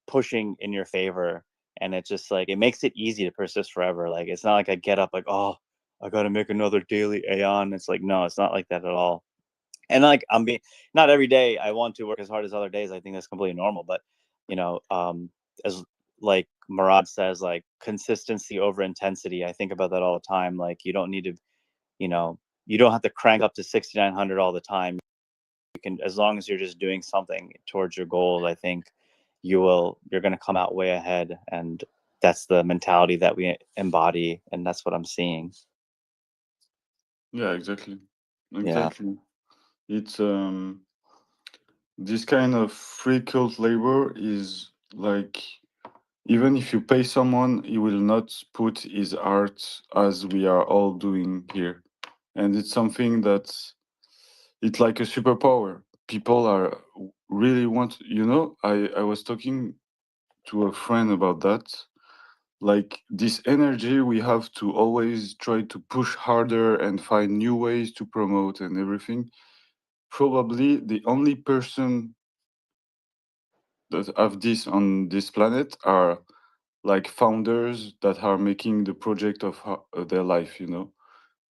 pushing in your favor, and it's just like it makes it easy to persist forever. Like it's not like I get up like, oh, I gotta make another daily Aeon. It's like, no, it's not like that at all. And like I'm being, not every day I want to work as hard as other days. I think that's completely normal. But you know, as like Murad says, like consistency over intensity. I think about that all the time. Like you don't need to, you know, you don't have to crank up to 6,900 all the time. You can, as long as you're just doing something towards your goals, I think you're going to come out way ahead. And that's the mentality that we embody, and that's what I'm seeing. Yeah, exactly. It's this kind of free cult labor is like, even if you pay someone, he will not put his art as we are all doing here. And it's something that's, it's like a superpower. People are really want, you know, I was talking to a friend about that. Like this energy we have to always try to push harder and find new ways to promote and everything. Probably the only person that have this on this planet are like founders that are making the project of their life, you know.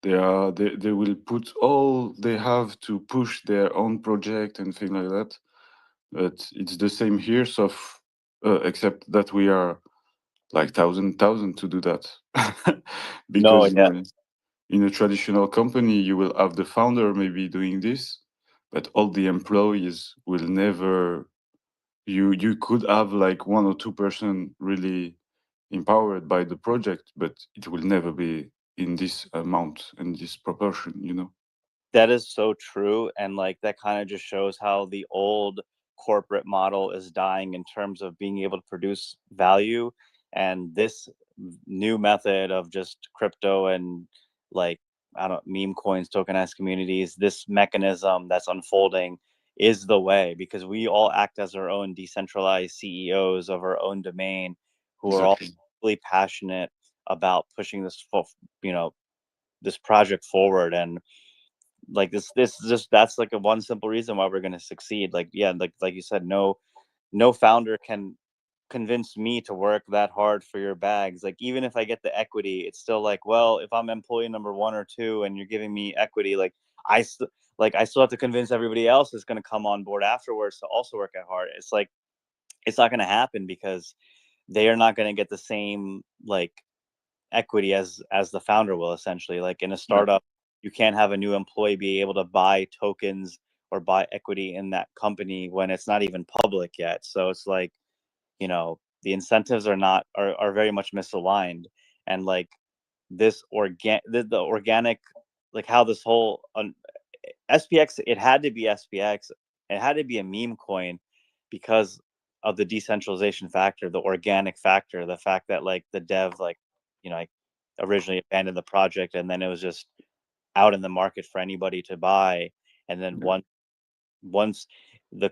They will put all they have to push their own project and things like that. But it's the same here, so except that we are like thousand to do that. Because in a traditional company you will have the founder maybe doing this, but all the employees will never, you could have like 1 or 2% really empowered by the project, but it will never be in this amount and this proportion, you know. That is so true. And like that kind of just shows how the old corporate model is dying in terms of being able to produce value. And this new method of just crypto and like, I don't, meme coins, tokenized communities, this mechanism that's unfolding is the way, because we all act as our own decentralized CEOs of our own domain, who are all really passionate about pushing this, you know, this project forward. And like this just that's like a one simple reason why we're going to succeed. Like, yeah, like you said, no founder can convince me to work that hard for your bags. Like, even if I get the equity, it's still like, well, if I'm employee number 1 or 2 and you're giving me equity, like I still have to convince everybody else that's going to come on board afterwards to also work at hard. It's like, it's not going to happen because they are not going to get the same like equity as the founder will. Essentially, like in a startup, you can't have a new employee be able to buy tokens or buy equity in that company when it's not even public yet. So it's like, you know, the incentives are very much misaligned. And like this the organic, like how this whole SPX, it had to be SPX, it had to be a meme coin because of the decentralization factor, the organic factor, the fact that like the dev, like, you know, like originally abandoned the project and then it was just out in the market for anybody to buy. And then once the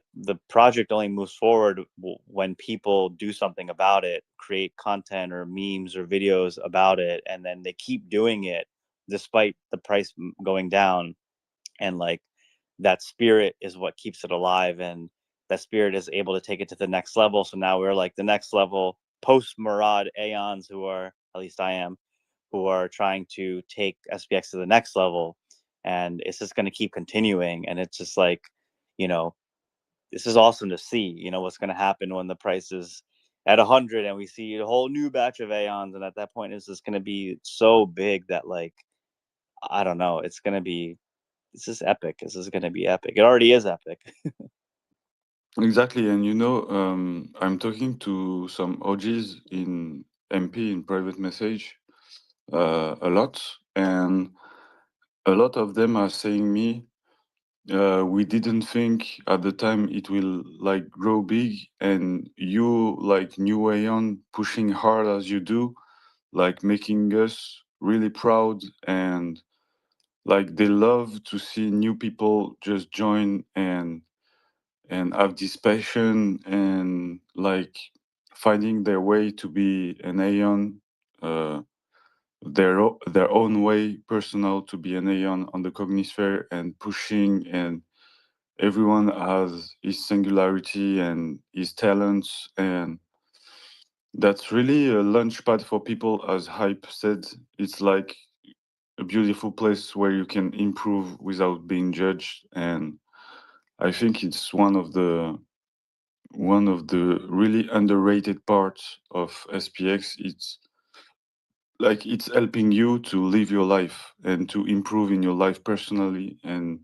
project only moves forward when people do something about it, create content or memes or videos about it, and then they keep doing it despite the price going down. And like that spirit is what keeps it alive, and that spirit is able to take it to the next level. So now we're like the next level post Murad Aeons, who are, at least I am, who are trying to take SPX to the next level. And it's just going to keep continuing. And it's just like, you know, this is awesome to see, you know, what's going to happen when the price is at 100 and we see a whole new batch of Aeons. And at that point, it's just going to be so big that, like, I don't know, it's going to be, this is epic. This is going to be epic. It already is epic. Exactly. And you know, I'm talking to some OGs in MP in private message a lot. And a lot of them are saying me, we didn't think at the time it will like grow big, and you like New Aeon pushing hard as you do, like making us really proud. And like they love to see new people just join and have this passion and like finding their way to be an Aeon, their own way, personal, to be an Aeon on the Cognisphere and pushing. And everyone has his singularity and his talents, and that's really a launch pad for people. As Hype said, it's like a beautiful place where you can improve without being judged. And I think it's one of the really underrated parts of SPX. It's like it's helping you to live your life and to improve in your life personally. And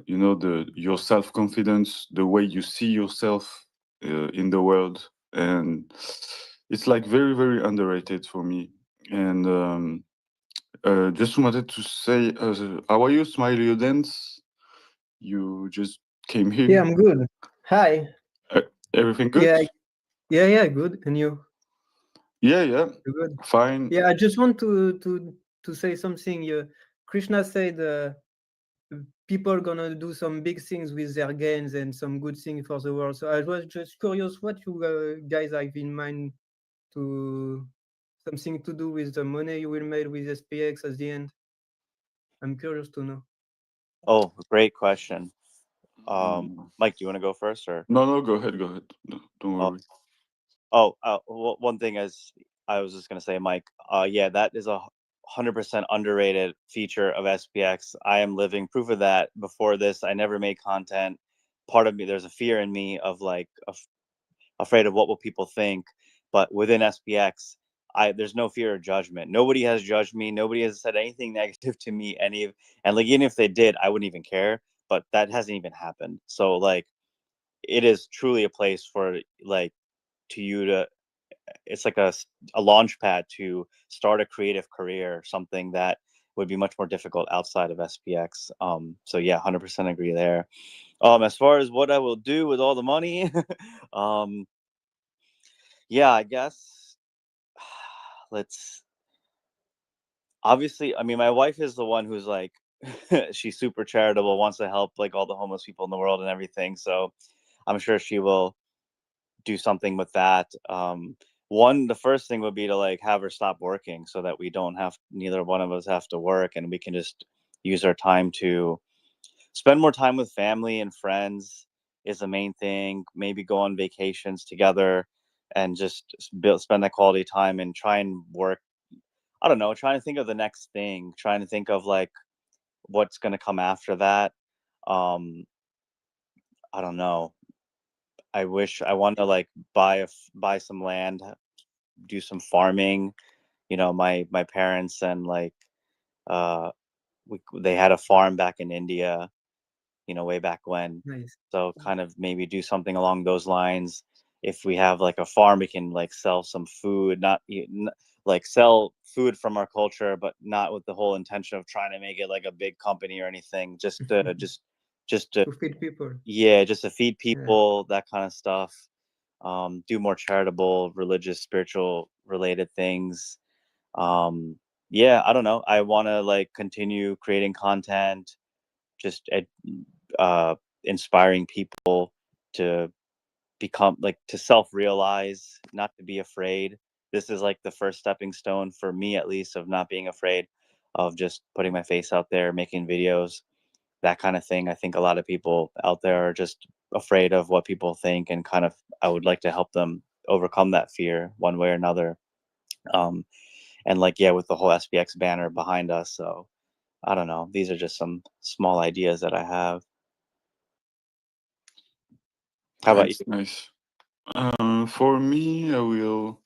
you know, your self-confidence, the way you see yourself in the world. And it's like very, very underrated for me. And just wanted to say, how are you, Smiley Dance? You just came Yeah, here. I'm good. Hi. Everything good? Yeah, good. And you? Yeah, You good? fine. Yeah, I just want to say something. Krishna said people are gonna do some big things with their gains and some good things for the world. So I was just curious what you guys have in mind, to something to do with the money you will make with SPX at the end. I'm curious to know. Oh, great question. Mike, do you want to go first or? No, go ahead. No, don't worry. One thing is, I was just gonna say, Mike. Yeah, that is 100% underrated feature of SPX. I am living proof of that. Before this, I never made content. Part of me, there's a fear in me of like, afraid of what will people think. But within SPX, there's no fear of judgment. Nobody has judged me. Nobody has said anything negative to me. And like, even if they did, I wouldn't even care. But that hasn't even happened. So like, it is truly a place for like, to you to, it's like a launch pad to start a creative career, something that would be much more difficult outside of SPX. So yeah, 100% agree there. As far as what I will do with all the money, yeah, I guess obviously, I mean, my wife is the one who's like, she's super charitable, wants to help like all the homeless people in the world and everything. So I'm sure she will do something with that. The first thing would be to like have her stop working so that we don't have, neither one of us have to work, and we can just, use our time to spend more time with family and friends is the main thing. Maybe go on vacations together and just spend that quality time and try and work. I don't know, trying to think of the next thing, trying to think of like what's going to come after that. I don't know. I wish I want to like buy some land, do some farming. You know, my parents and like they had a farm back in India, you know, way back when. Nice. So kind of maybe do something along those lines. If we have like a farm, we can like sell some food, not like sell food from our culture, but not with the whole intention of trying to make it like a big company or anything. Just to feed people. Yeah, just to feed people, that kind of stuff. Do more charitable, religious, spiritual related things. Yeah, I don't know. I want to like continue creating content, just inspiring people to become like to self-realize, not to be afraid. This is like the first stepping stone for me, at least, of not being afraid of just putting my face out there, making videos, that kind of thing. I think a lot of people out there are just afraid of what people think, and kind of I would like to help them overcome that fear one way or another. And like, yeah, with the whole SPX banner behind us. So I don't know. These are just some small ideas that I have. How about you? Nice. For me, I will.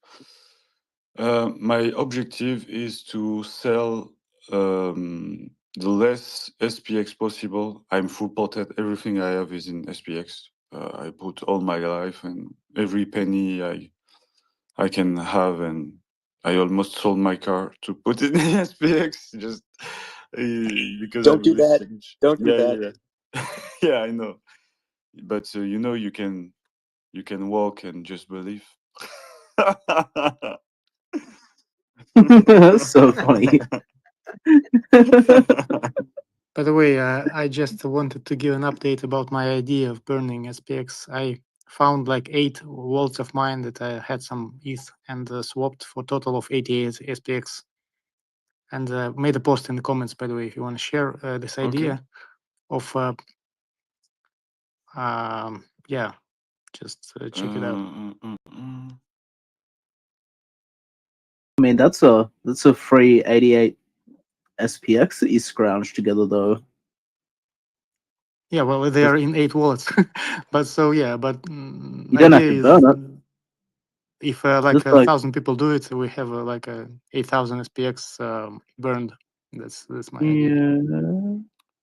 My objective is to sell the less SPX possible. I'm full potted. Everything I have is in SPX. I put all my life and every penny I can have, and I almost sold my car to put it in SPX just because I Don't do really that. change. Don't do Yeah, that. yeah. Yeah, I know. But you know, you can walk and just believe. That's so funny. By the way, I just wanted to give an update about my idea of burning SPX. I found like 8 wallets of mine that I had some ETH and swapped for a total of 88 SPX. And made a post in the comments, by the way, if you want to share this idea of, yeah, just check it out. I mean, that's a free 88 SPX that you scrounged together, though. Yeah, well, they are in 8 wallets, but so yeah, but You don't have idea to is burn it. if like Just 1,000 people do it, we have like a 8,000 SPX burned. That's my idea.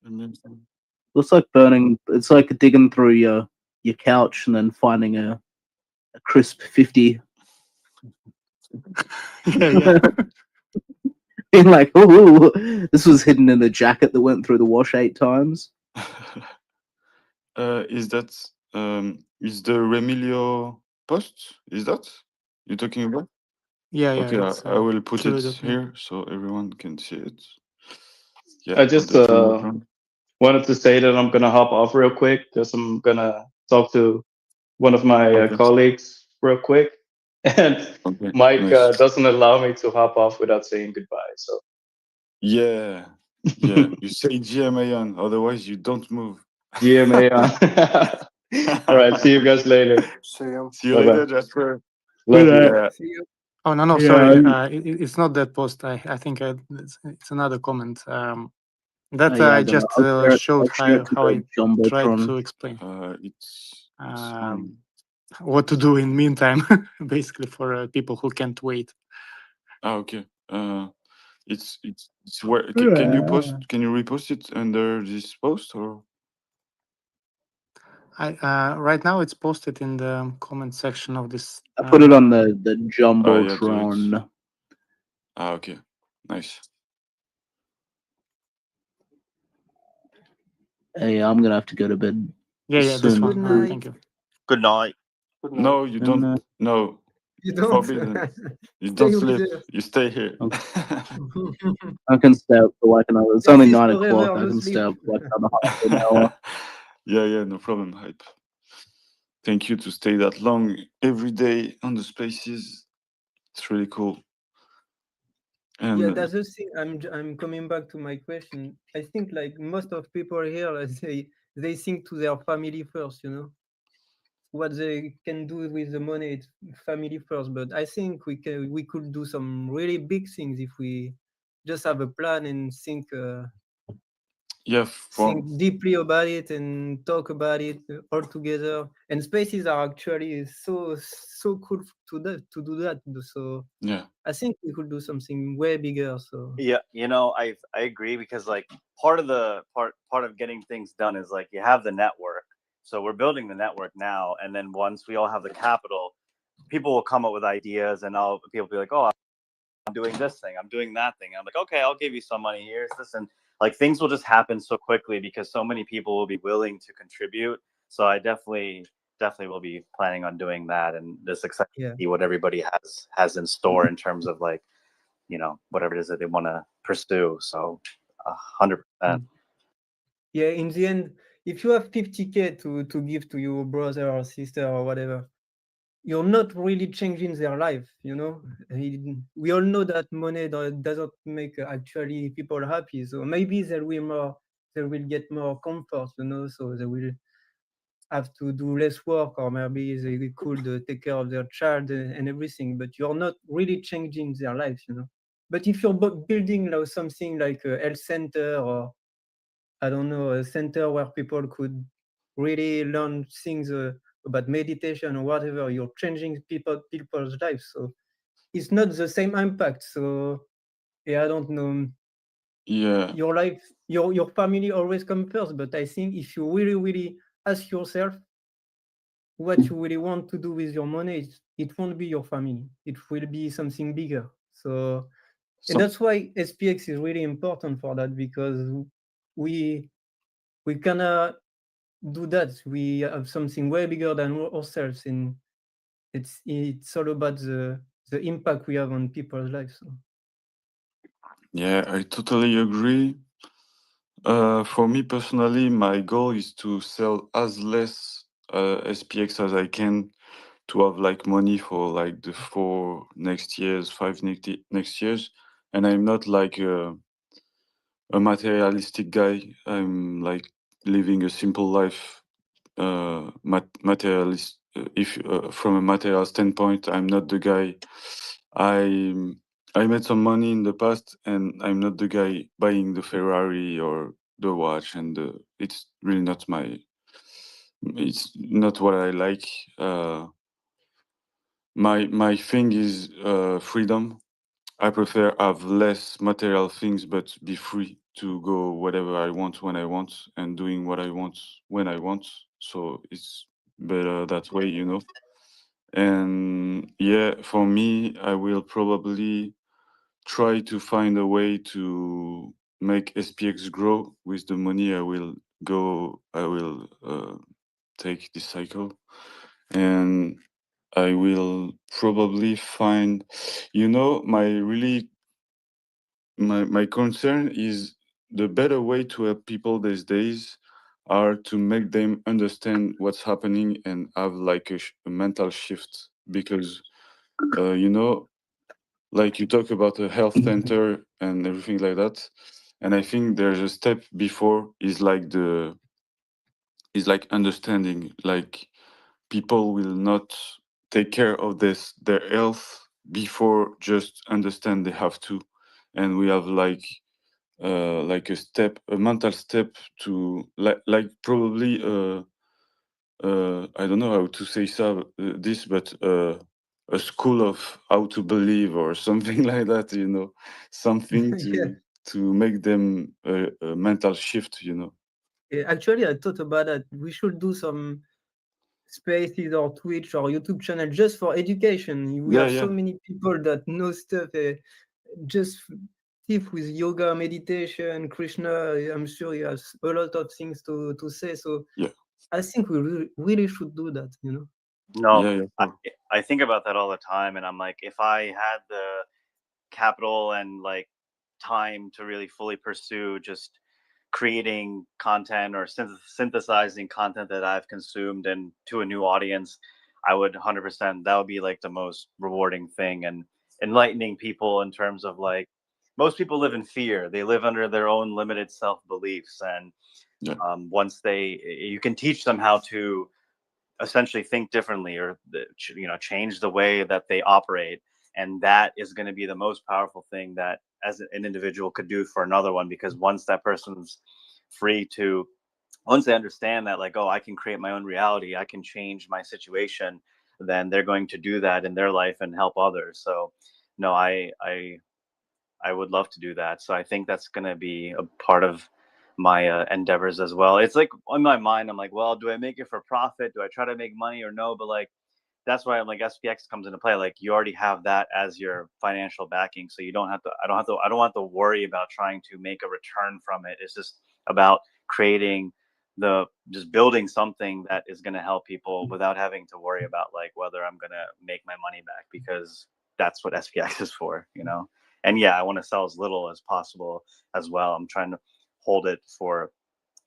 Yeah. Looks like burning. It's like digging through your couch and then finding a crisp 50. Yeah. Being like, oh, this was hidden in the jacket that went through the wash 8 times. Is that is the Remilio post? Is that you're talking about? Yeah, Okay, it's, I will put it chili.me. here so everyone can see it. Yeah, I put just that one more time. wanted to say that I'm gonna hop off real quick because I'm gonna talk to one of my Okay. colleagues real quick, and Okay, Mike nice. doesn't allow me to hop off without saying goodbye. So Yeah, yeah. You say GMAN, otherwise you don't move. GMA on. All right, see you guys later. See you. See you Bye-bye. later, Jasper. Love you. Yeah. See you. Oh no, Yeah, sorry. It's not that post. I think it's another comment. That yeah, I I'm gonna, just I'll showed share it to how I the tried Jumbotron. to explain It's fine. what to do in meantime, basically for people who can't wait. Okay. It's where can you post? Can you repost it under this post or? I right now it's posted in the comment section of this. I put it on the Yeah, do it. Jumbotron. Okay, nice. Hey, I'm gonna have to go to bed. Yeah, this soon. one. Good night. Thank you. Good night. No, you don't. No, You don't. forbidden. You Stay don't with sleep. us. You stay here. I can stay up for like another. It's This only is 9 forever, o'clock. I no can stay sleep. up for like another half an hour. Yeah, no problem, hype. Thank you to stay that long every day on the spaces. It's really cool. And that's the thing. I'm coming back to my question. I think like most of people here, they think to their family first. What they can do with the money, it's family first. But I think we could do some really big things if we just have a plan and think deeply about it and talk about it all together. And spaces are actually so cool to do that. So yeah, I think we could do something way bigger. So Yeah, I agree, because like part of getting things done is like you have the network. So we're building the network now, and then once we all have the capital, people will come up with ideas, and people will be like, "Oh, I'm doing this thing, I'm doing that thing." I'm like, "Okay, I'll give you some money. Here's this," and like things will just happen so quickly because so many people will be willing to contribute. So I definitely will be planning on doing that, and just excited to see what everybody has in store in terms of like, whatever it is that they want to pursue. So 100%. yeah, in the end, if you have 50K to give to your brother or sister or whatever, you're not really changing their life. We all know that money doesn't make actually people happy. So maybe they will get more comfort. So they will have to do less work, or maybe they could take care of their child and everything. But you're not really changing their lives. But if you're building something like a health center, or I don't know, a center where people could really learn things about meditation or whatever, you're changing people's lives. So it's not the same impact. So yeah, I don't know. yeah, Your life, your family always comes first. But I think if you really ask yourself what you really want to do with your money, it won't be your family. It will be something bigger. So, and that's why SPX is really important for that, because we cannot do that. We have something way bigger than ourselves, and it's all about the impact we have on people's lives. So. yeah, I totally agree. For me personally, my goal is to sell as less SPX as I can, to have like money for like the 5 next years. And I'm not like a materialistic guy. I'm like living a simple life. Materialist. If from a material standpoint, I'm not the guy. I made some money in the past, and I'm not the guy buying the Ferrari or the watch, and it's really not my. It's not what I like. My thing is freedom. I prefer have less material things, but be free to go whatever I want when I want, and doing what I want when I want. So it's better that way, And yeah, for me, I will probably try to find a way to make SPX grow with the money I will take this cycle, and I will probably find, my concern is the better way to help people these days are to make them understand what's happening and have like a mental shift, because like you talk about a health center and everything like that, and I think there's a step before is like understanding, like people will not take care of their health before just understand they have to, and we have like a mental step to like probably I don't know how to say this, but a school of how to believe or something like that, something Yeah. to make them a mental shift. Yeah, actually, I thought about that. We should do some spaces or Twitch or YouTube channel just for education. We have so many people that know stuff. Just if with yoga, meditation, Krishna, I'm sure he has a lot of things to say. So I think we really should do that. No, I think about that all the time, and I'm like, if I had the capital and like time to really fully pursue just creating content or synthesizing content that I've consumed and to a new audience, I would 100%. That would be like the most rewarding thing, and enlightening people in terms of like most people live in fear. They live under their own limited self beliefs, and once you can teach them how to essentially think differently, or change the way that they operate, and that is going to be the most powerful thing that as an individual could do for another one. Because once that person's free to, once they understand that, like, oh, I can create my own reality, I can change my situation, then they're going to do that in their life and help others. So no, I would love to do that. So I think that's going to be a part of my endeavors as well. It's like on my mind, I'm like, well, do I make it for profit? Do I try to make money or no? But like, that's why I'm like, SPX comes into play. Like, you already have that as your financial backing, so you don't have to. I don't have to worry about trying to make a return from it. It's just about creating just building something that is going to help people without having to worry about like whether I'm going to make my money back, because that's what SPX is for, And yeah, I want to sell as little as possible as well. I'm trying to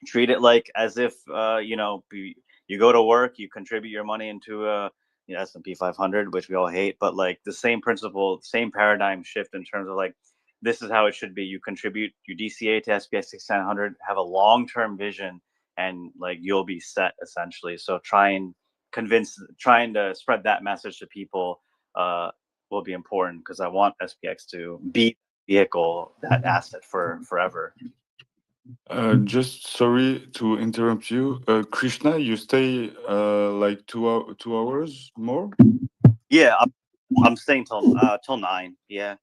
treat it like as if you go to work, you contribute your money into S&P 500, which we all hate, but like the same principle, same paradigm shift in terms of like, this is how it should be. You contribute your DCA to SPX6900, have a long-term vision, and like you'll be set essentially. So trying to spread that message to people will be important, because I want SPX to be vehicle, that asset for forever. Just sorry to interrupt you. Krishna, you stay like 2 hours more? Yeah, I'm staying till 9. Yeah.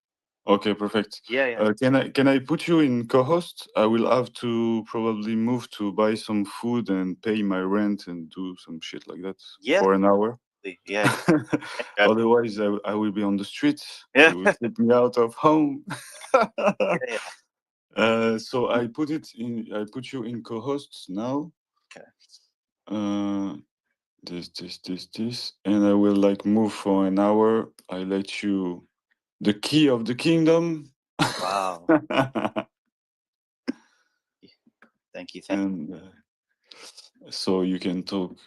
Okay, perfect. Yeah. Can I put you in co-host? I will have to probably move to buy some food and pay my rent and do some shit like that for an hour. Yeah. Otherwise, I will be on the streets. Yeah. You will keep me out of home. Yeah. So I put you in co-hosts now. Okay. This, and I will like move for an hour. I let you the key of the kingdom. Wow. Thank you. And so you can talk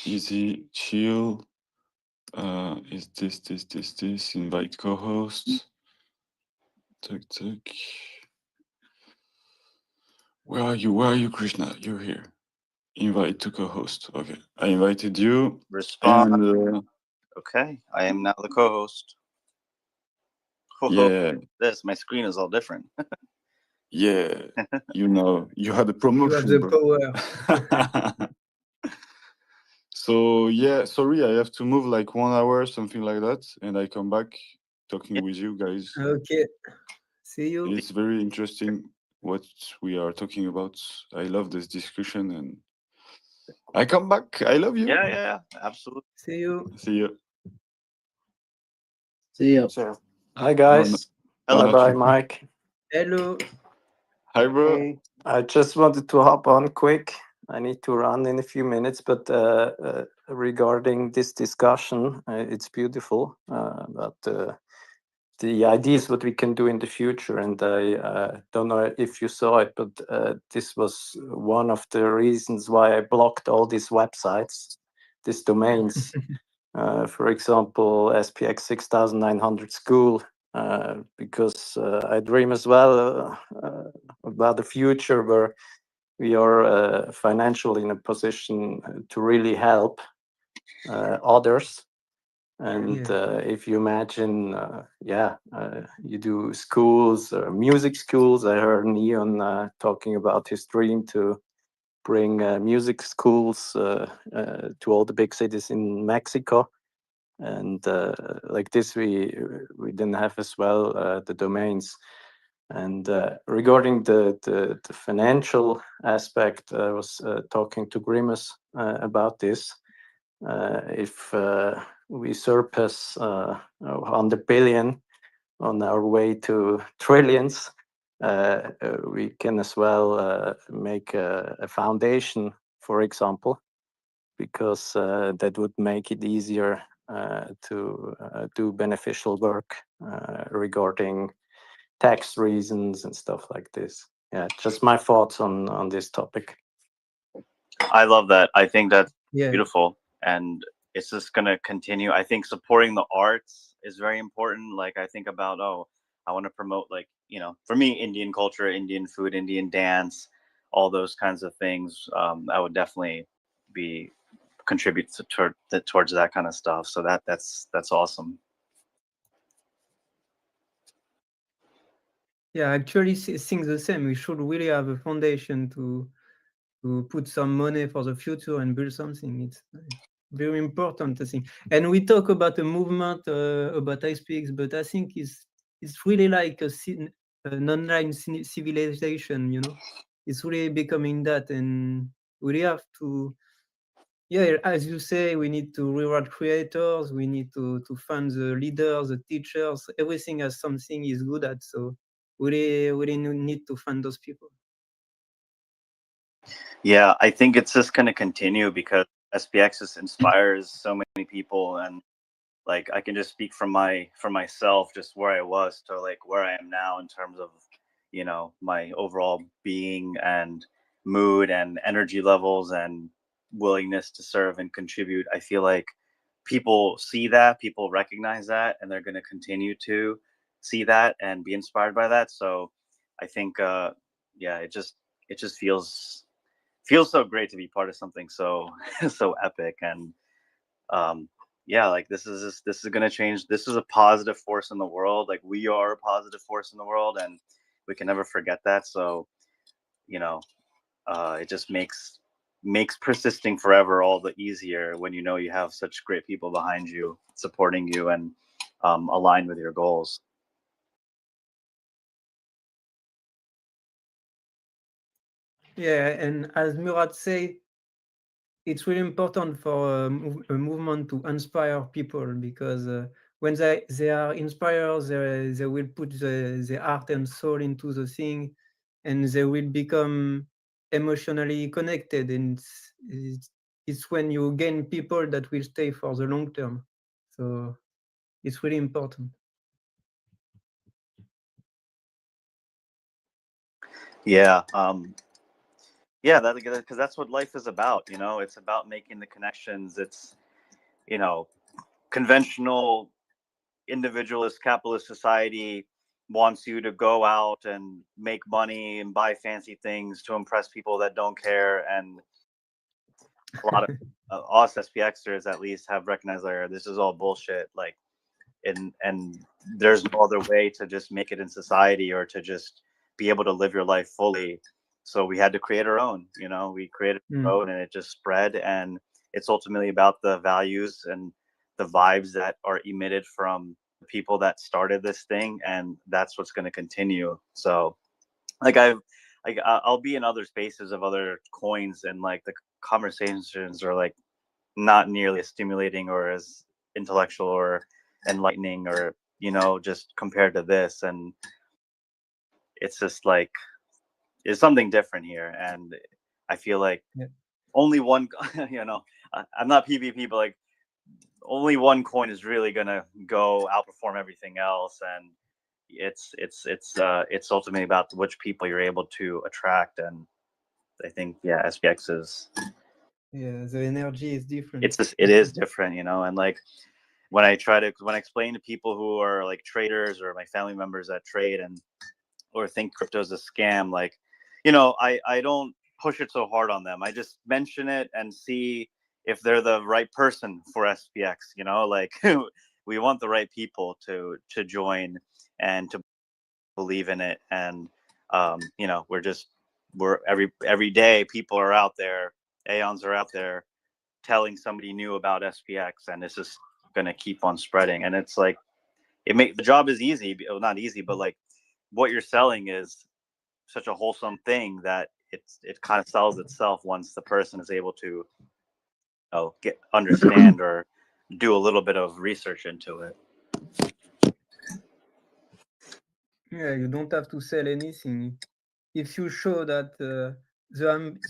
easy, chill. Is this? Invite co-hosts. Tuck. Where are you, Krishna? You're here. Invite to co-host. Okay, I invited you. Respond. And Okay, I am now the co-host. yeah, My screen is all different. yeah. You had a promotion, the bro. power. So yeah, sorry, I have to move like 1 hour, something like that, and I come back talking with you guys. Okay. See you. It's very interesting what we are talking about. I love this discussion, and I come back. I love you. Yeah, absolutely. See you. See you. See you. Hi guys. Hello. Bye, Mike. Hello. Hi, bro. Hey, I just wanted to hop on quick. I need to run in a few minutes, but regarding this discussion, it's beautiful about the ideas what we can do in the future. And I don't know if you saw it, but this was one of the reasons why I blocked all these websites, these domains. For example, SPX 6900 school. Because I dream as well about the future where we are financially in a position to really help others. And if you imagine, you do schools, music schools. I heard Neon talking about his dream to bring music schools to all the big cities in Mexico. And like this, we didn't have as well the domains. And regarding the financial aspect, I was talking to Grimace about this. If we surpass 100 billion on our way to trillions, we can as well make a foundation, for example, because that would make it easier to do beneficial work regarding tax reasons and stuff like this. Yeah, just my thoughts on this topic. I love that. I think that's beautiful, and it's just going to continue. I think supporting the arts is very important. Like I think about, I want to promote like for me, Indian culture, Indian food, Indian dance, all those kinds of things, I would definitely be contribute towards that kind of stuff. So that's awesome. Yeah, actually, think the same. We should really have a foundation to put some money for the future and build something. It's very important, I think. And we talk about a movement about SPX, but I think it's really like an online civilization. It's really becoming that, and we have to. Yeah, as you say, we need to reward creators. We need to fund the leaders, the teachers. Everything as something is good at. So we really need to fund those people. Yeah, I think it's just going to continue because SPX just inspires so many people, and like I can just speak from myself, just where I was to like where I am now in terms of my overall being and mood and energy levels and willingness to serve and contribute. I feel like people see that, people recognize that, and they're going to continue to see that and be inspired by that. So I think yeah, it just feels so great to be part of something so so epic. And yeah, like this is going to change. This is a positive force in the world. Like we are a positive force in the world, and we can never forget that. So it just makes persisting forever all the easier when you have such great people behind you supporting you and aligned with your goals. Yeah, and as Murat said, it's really important for a movement to inspire people, because when they are inspired, they will put the heart and soul into the thing, and they will become emotionally connected. And it's when you gain people that will stay for the long term. So it's really important. Yeah. Yeah, because that's what life is about. It's about making the connections. It's conventional individualist capitalist society wants you to go out and make money and buy fancy things to impress people that don't care. And a lot of us SPXers at least have recognized like this is all bullshit. Like, and there's no other way to just make it in society or to just be able to live your life fully. So we had to create our own. We created our own, and it just spread. And it's ultimately about the values and the vibes that are emitted from the people that started this thing, and that's what's going to continue. So like I'll be in other spaces of other coins, and like the conversations are like not nearly as stimulating or as intellectual or enlightening or just compared to this. And it's just like it's something different here. And I feel like only one I'm not PvP, but like only one coin is really gonna go outperform everything else. And it's ultimately about which people you're able to attract. And I think SPX is the energy is different. It is different, and like when I explain to people who are like traders or my family members that trade or think crypto is a scam, like I don't push it so hard on them. I just mention it and see if they're the right person for SPX. Like we want the right people to join and to believe in it. And we're every day people are out there, aeons are out there telling somebody new about SPX, and it's just gonna keep on spreading. And it's like the job is easy, not easy, but like what you're selling is such a wholesome thing that it kind of sells itself once the person is able to understand or do a little bit of research into it. Yeah, you don't have to sell anything. If you show that the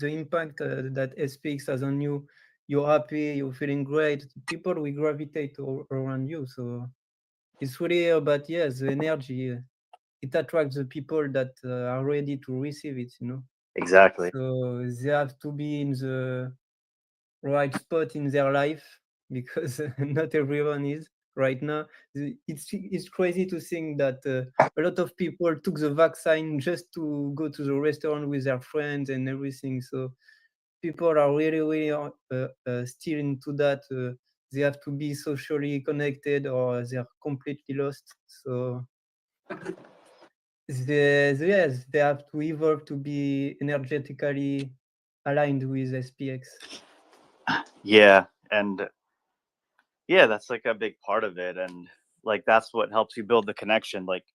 impact that SPX has on you, you're happy, you're feeling great, people will gravitate around you. So it's really about the energy. It attracts the people that are ready to receive it. Exactly. So they have to be in the right spot in their life, because not everyone is. right now. It's crazy to think that a lot of people took the vaccine just to go to the restaurant with their friends and everything. So people are really still into that. They have to be socially connected or they're completely lost. So yes, they have to evolve to be energetically aligned with SPX. Yeah, and yeah, that's like a big part of it, and like that's what helps you build the connection. Like,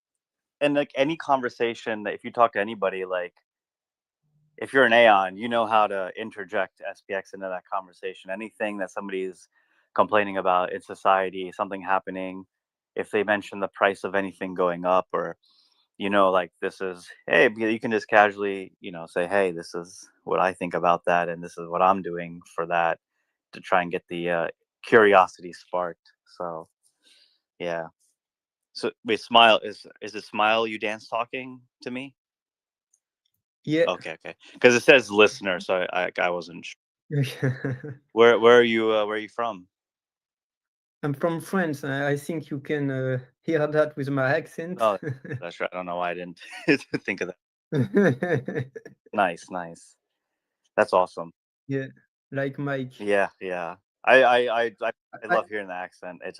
and like any conversation that if you talk to anybody, like if you're an Aeon, you know how to interject SPX into that conversation. Anything that somebody's complaining about in society, something happening, if they mention the price of anything going up, or like this is, hey, you can just casually, say, hey, this is what I think about that, and this is what I'm doing for that, to try and get the curiosity sparked. So, yeah. So wait, Smile, is it Smile you dance talking to me? Yeah. Okay. Because it says listener, so I wasn't sure. Where are you from? I'm from France. I think you can hear that with my accent. Oh, that's right. I don't know why I didn't think of that. Nice. That's awesome. Yeah, like Mike. Yeah. I love hearing the accent. It's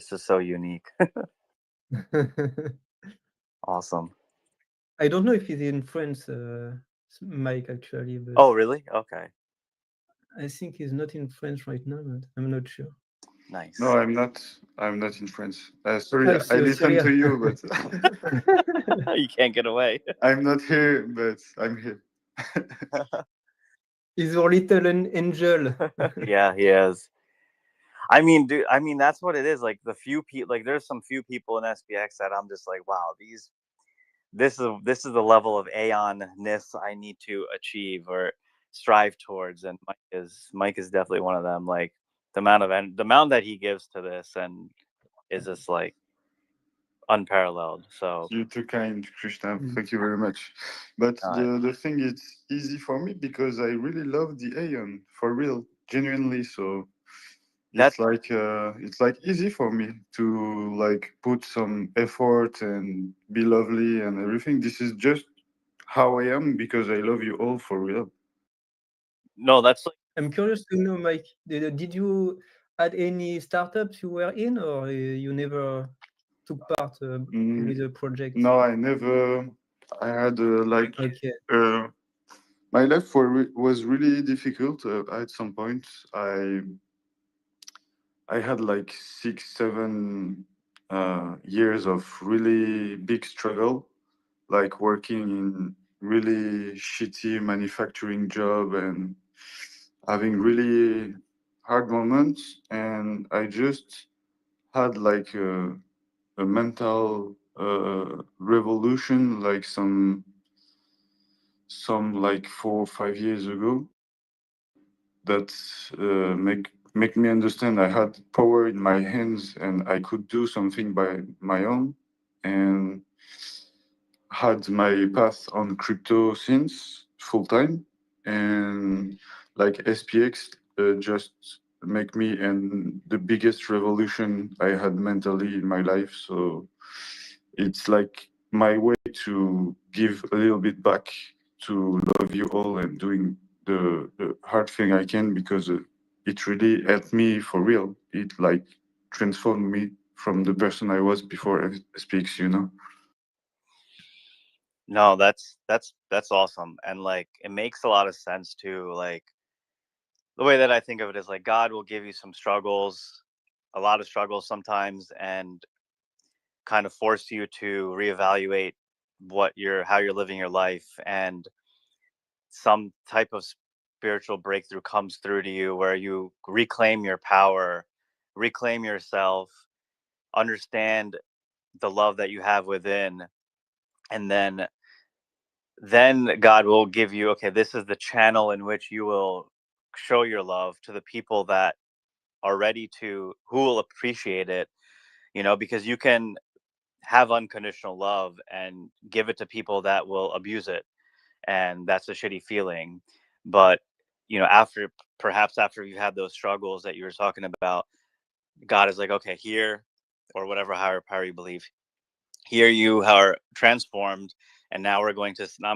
just so unique. Awesome. I don't know if he's in France, Mike, actually. But Oh, really? Okay. I think he's not in France right now, but I'm not sure. Nice. No, I'm not in France. Sorry, Oh, I listen to you, but you can't get away. I'm not here, but I'm here. He's your little angel. Yeah, he is. I mean, dude. I mean, that's what it is. Like the few people, like there's some few people in SPX that I'm just like, wow, this is the level of Aeon-ness I need to achieve or strive towards, and Mike is definitely one of them. Like the amount that he gives to this and is just like unparalleled. So You're too kind, Krishna. Thank you very much. But the thing is easy for me because I really love the Aeon for real, genuinely. So it's like easy for me to like put some effort and be lovely and everything. This is just how I am because I love you all for real. No, that's like I'm curious to know, Mike. Did you had any startups you were in, or you never took part with the project? No, I never. I had Okay. My life was really difficult at some point. I had like 6, 7 years of really big struggle, like working in really shitty manufacturing job and having really hard moments. And I just had like a mental revolution, like some like 4 or 5 years ago, that make me understand I had power in my hands and I could do something by my own, and had my path on crypto since full time, and like SPX just make me and the biggest revolution I had mentally in my life. So it's like my way to give a little bit back, to love you all and doing the hard thing I can, because it really helped me for real. It like transformed me from the person I was before SPX. No, that's awesome, and like it makes a lot of sense too. Like the way that I think of it is like God will give you some struggles, a lot of struggles sometimes, and kind of force you to reevaluate how you're living your life, and some type of spiritual breakthrough comes through to you where you reclaim your power, reclaim yourself, understand the love that you have within, and then God will give you, okay, this is the channel in which you will show your love to the people that are ready who will appreciate it, because you can have unconditional love and give it to people that will abuse it. And that's a shitty feeling. But, perhaps after you've had those struggles that you were talking about, God is like, okay, here, or whatever higher power you believe. Here you are transformed, and now I'm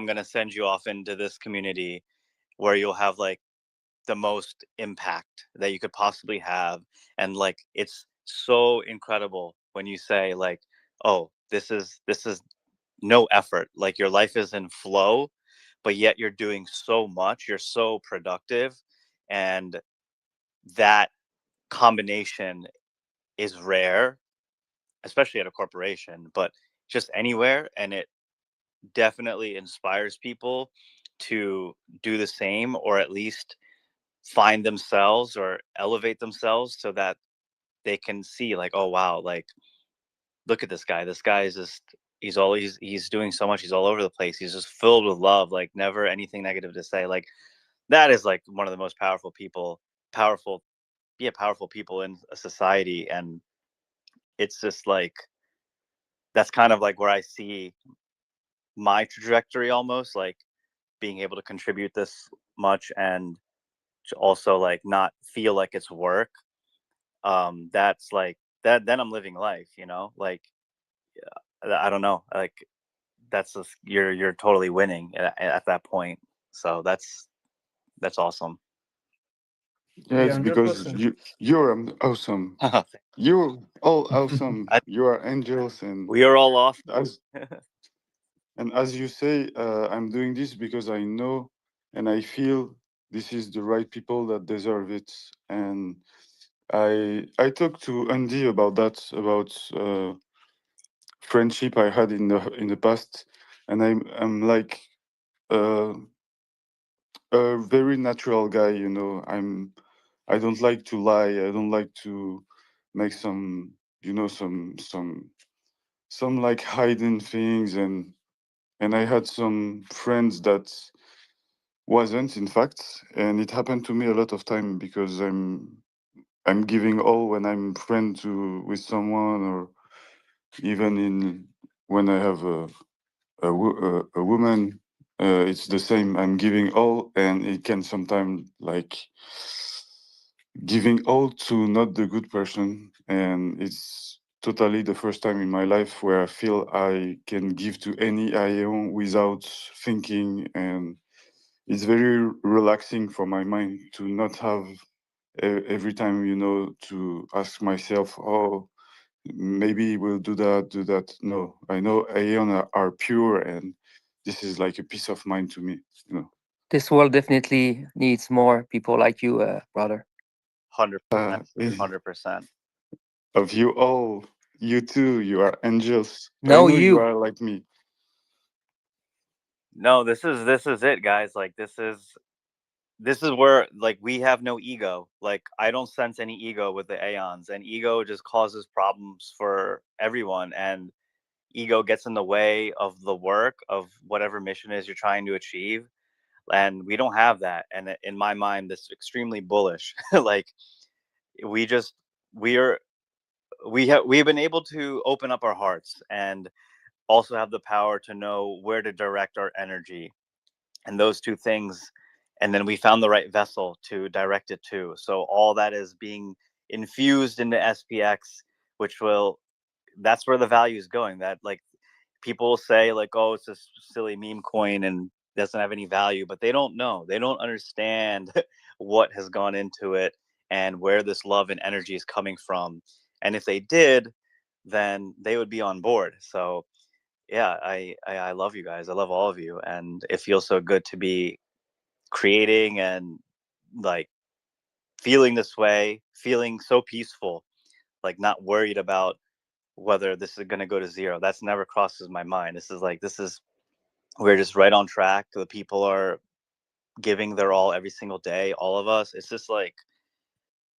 going to send you off into this community where you'll have like the most impact that you could possibly have. And like, it's so incredible when you say like, oh, this is no effort. Like your life is in flow, but yet you're doing so much. You're so productive. And that combination is rare, especially at a corporation, but just anywhere. And it definitely inspires people to do the same, or at least find themselves or elevate themselves so that they can see like, oh wow, like look at this guy. This guy is just he's doing so much. He's all over the place. He's just filled with love, like never anything negative to say. Like that is like one of the most powerful people in a society. And it's just like, that's kind of like where I see my trajectory, almost like being able to contribute this much and to also like not feel like it's work. That's like that, then I'm living life, you know, like I don't know, like that's just, you're totally winning at that point. So that's awesome. Yeah, it's because 100%. you're awesome. You're all awesome. You are angels, and we are all awesome. As you say, I'm doing this because I know and I feel this is the right people that deserve it. And I talked to Andy about that, about friendship I had in the past, and I'm like uh, a very natural guy, you know. I don't like to lie. I don't like to make some, you know, some like hiding things. And I had some friends that wasn't, in fact, and it happened to me a lot of time because I'm giving all when I'm friend to with someone, or even in when I have a woman. It's the same. I'm giving all, and it can sometimes like giving all to not the good person. And it's totally the first time in my life where I feel I can give to any I own without thinking. And it's very relaxing for my mind to not have every time, you know, to ask myself, oh, maybe we'll do that. No, I know Aeon are pure, and this is like a peace of mind to me, you know. This world definitely needs more people like you, brother. 100%. Uh, 100%. of you all, you too, you are angels. I No, know you you. are like me. No, this is it, guys. Like this is where like we have no ego. Like I don't sense any ego with the Aeons, and ego just causes problems for everyone, and ego gets in the way of the work of whatever mission is you're trying to achieve. And we don't have that. And in my mind, this is extremely bullish. Like we just we've been able to open up our hearts and also have the power to know where to direct our energy, and those two things. And then we found the right vessel to direct it to. So all that is being infused into SPX, which that's where the value is going. That like people will say like, oh, it's a silly meme coin and doesn't have any value, but they don't know. They don't understand what has gone into it and where this love and energy is coming from. And if they did, then they would be on board. So yeah, I love you guys. I love all of you, and it feels so good to be creating and like feeling this way, feeling so peaceful, like not worried about whether this is going to go to zero. That's never crosses my mind. We're just right on track. The people are giving their all every single day, all of us. It's just like,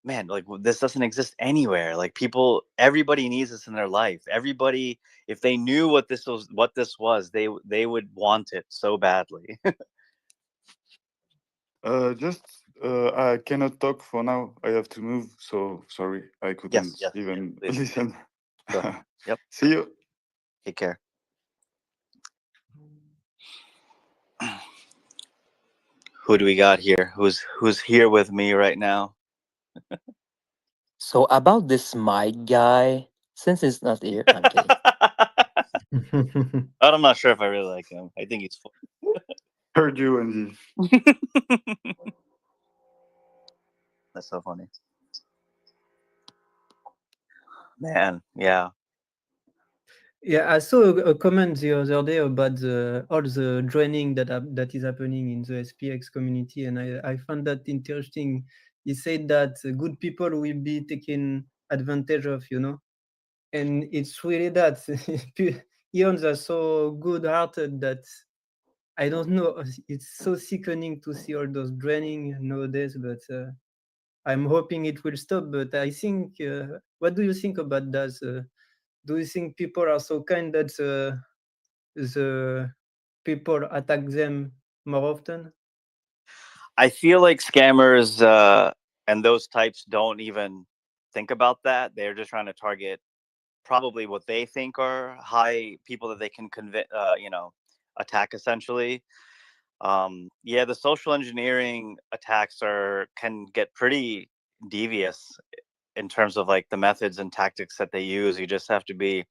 man, like this doesn't exist anywhere. Like everybody needs this in their life. Everybody, if they knew what this was, they would want it so badly. I cannot talk for now. I have to move, so sorry I couldn't Yes, even please. listen. Yep. See you. Take care. Who do we got here? Who's here with me right now? So about this Mike guy, Since it's not here, I'm kidding. But I'm not sure if I really like him. I think he's fun. Heard you indeed. That's so funny. Man, yeah. Yeah, I saw a comment the other day about all the draining that is happening in the SPX community, and I found that interesting. He said that good people will be taken advantage of, and it's really that. Eons are so good-hearted that I don't know. It's so sickening to see all those draining nowadays, but I'm hoping it will stop. But I think, what do you think about that? Do you think people are so kind that the people attack them more often? I feel like scammers and those types don't even think about that. They're just trying to target probably what they think are high people that they can attack essentially. Yeah, the social engineering attacks can get pretty devious in terms of like the methods and tactics that they use. You just have to be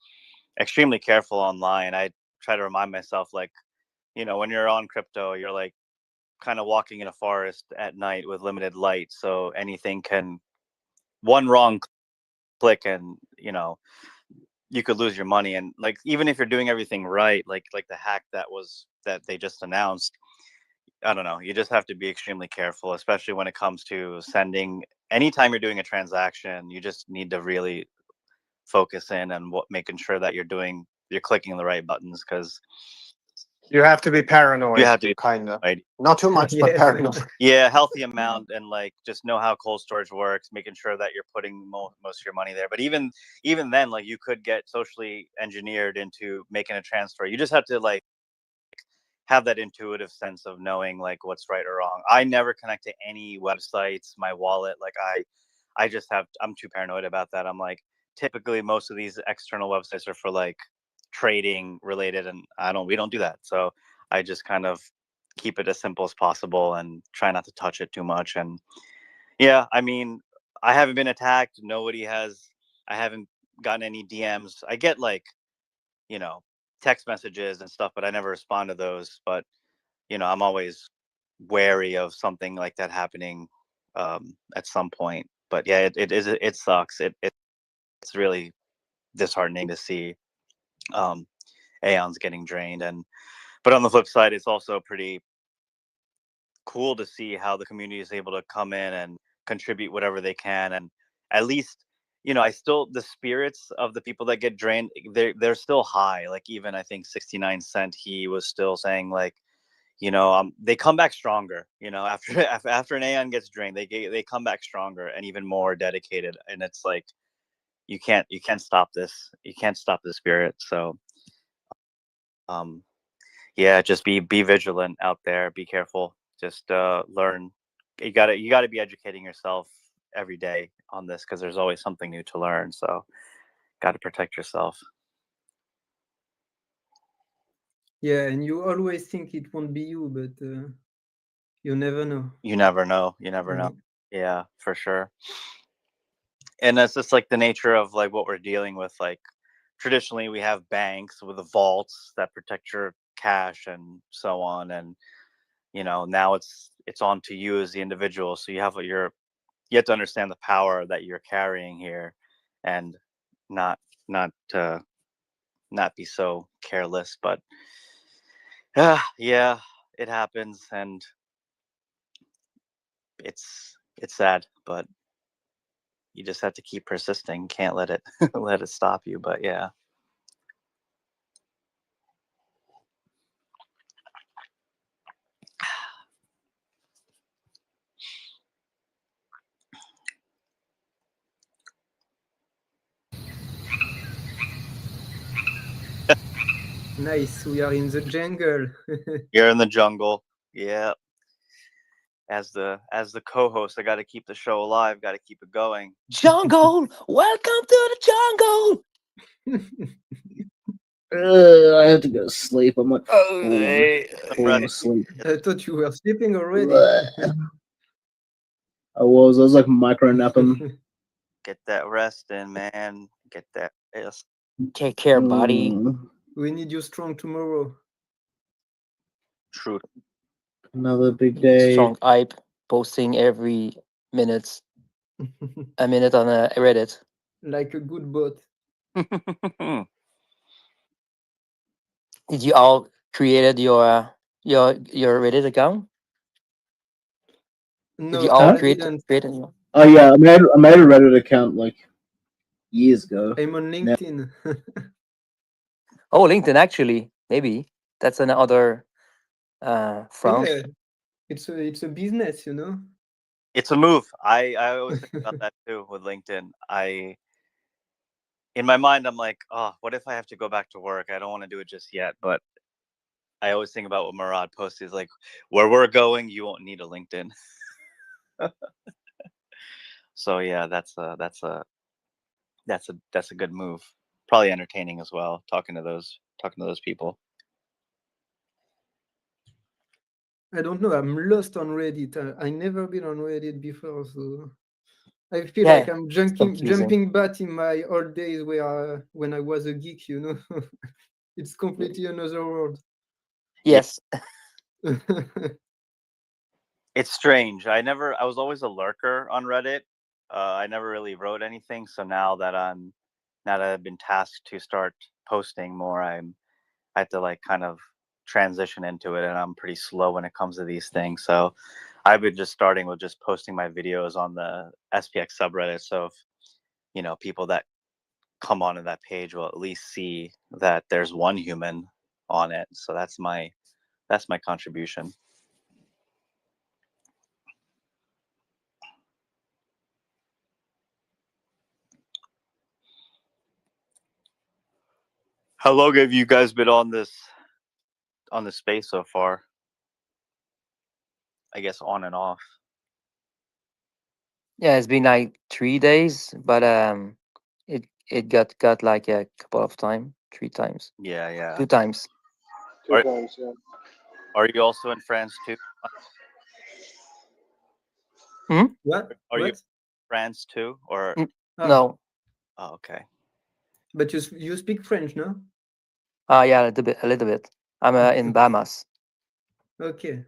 extremely careful online. I try to remind myself, like, when you're on crypto, you're like kind of walking in a forest at night with limited light. So anything one wrong click and, you could lose your money. And like, even if you're doing everything right, like the hack that they just announced, I don't know, you just have to be extremely careful, especially when it comes to sending. Anytime you're doing a transaction, you just need to really focus in and making sure that you're clicking the right buttons, because You have to be paranoid. you have to be kind of. right. Not too much, but Yes. paranoid. Yeah, healthy amount, and like just know how cold storage works, making sure that you're putting most of your money there. But even then, like, you could get socially engineered into making a transfer. You just have to like have that intuitive sense of knowing like what's right or wrong. I never connect to any websites, my wallet. Like I'm too paranoid about that. I'm like, typically most of these external websites are for like trading related, and we don't do that. So I just kind of keep it as simple as possible and try not to touch it too much. And yeah, I mean, I haven't been attacked. I haven't gotten any DMs. I get like, text messages and stuff, but I never respond to those. But I'm always wary of something like that happening at some point. But yeah, it sucks. It's really disheartening to see Aeons getting drained. But on the flip side, it's also pretty cool to see how the community is able to come in and contribute whatever they can. And at least, the spirits of the people that get drained, they're still high. Like, even I think 69 Cent, he was still saying like, they come back stronger, after an Aeon gets drained, they come back stronger and even more dedicated. And it's like, you can't stop this. You can't stop the spirit. So yeah, just be vigilant out there. Be careful. Just learn. You gotta be educating yourself every day on this, because there's always something new to learn. So got to protect yourself. Yeah, and you always think it won't be you, but you never know. You never know. Yeah, for sure. And that's just like the nature of like what we're dealing with. Like, traditionally we have banks with the vaults that protect your cash and so on, and now it's on to you as the individual. So you have to understand the power that you're carrying here, and not be so careless. But yeah, it happens, and it's sad, but you just have to keep persisting. Can't let it let it stop you. But yeah. Nice. We are in the jungle. You're in the jungle. Yeah. As the co-host, I got to keep the show alive. Got to keep it going. Jungle, welcome to the jungle. I have to go to sleep. I'm like falling asleep. I thought you were sleeping already. I was like micro napping. Get that rest in, man. Get that Yes. Take care, buddy. We need you strong tomorrow. True. Another big day. Strong hype, posting every minute, a minute on Reddit. Like a good bot. Did you all created your Reddit account? Did No, you all I create didn't. your? Oh yeah, I made a Reddit account like years ago. I'm on Now- LinkedIn. Oh, LinkedIn actually, maybe that's another front. Yeah, it's a business, you know. It's a move. I always think about that too with LinkedIn. In my mind, I'm like, oh, what if I have to go back to work? I don't want to do it just yet, but I always think about what Murad posted. He's like, where we're going, you won't need a LinkedIn. So yeah, that's a good move. Probably entertaining as well. Talking to those people. I don't know. I'm lost on Reddit. I never been on Reddit before, so I feel Yeah, like I'm it's jumping confusing. back in my old days where when I was a geek, you know. It's completely another world. Yes. It's strange. I was always a lurker on Reddit. I never really wrote anything. So now that I've been tasked to start posting more, I have to like kind of transition into it, and I'm pretty slow when it comes to these things. So I've been just starting with just posting my videos on the SPX subreddit. So if, people that come onto that page will at least see that there's one human on it. So that's my contribution. How long have you guys been on this space so far? I guess on and off. Yeah, it's been like 3 days, but it got like a couple of times, 3 times. Yeah. 2 times. Two times, yeah. Are you also in France too? What? Are you in What? France too, or? No. Oh, okay. But you speak French, no? Yeah, a little bit. I'm in Bahamas. Okay.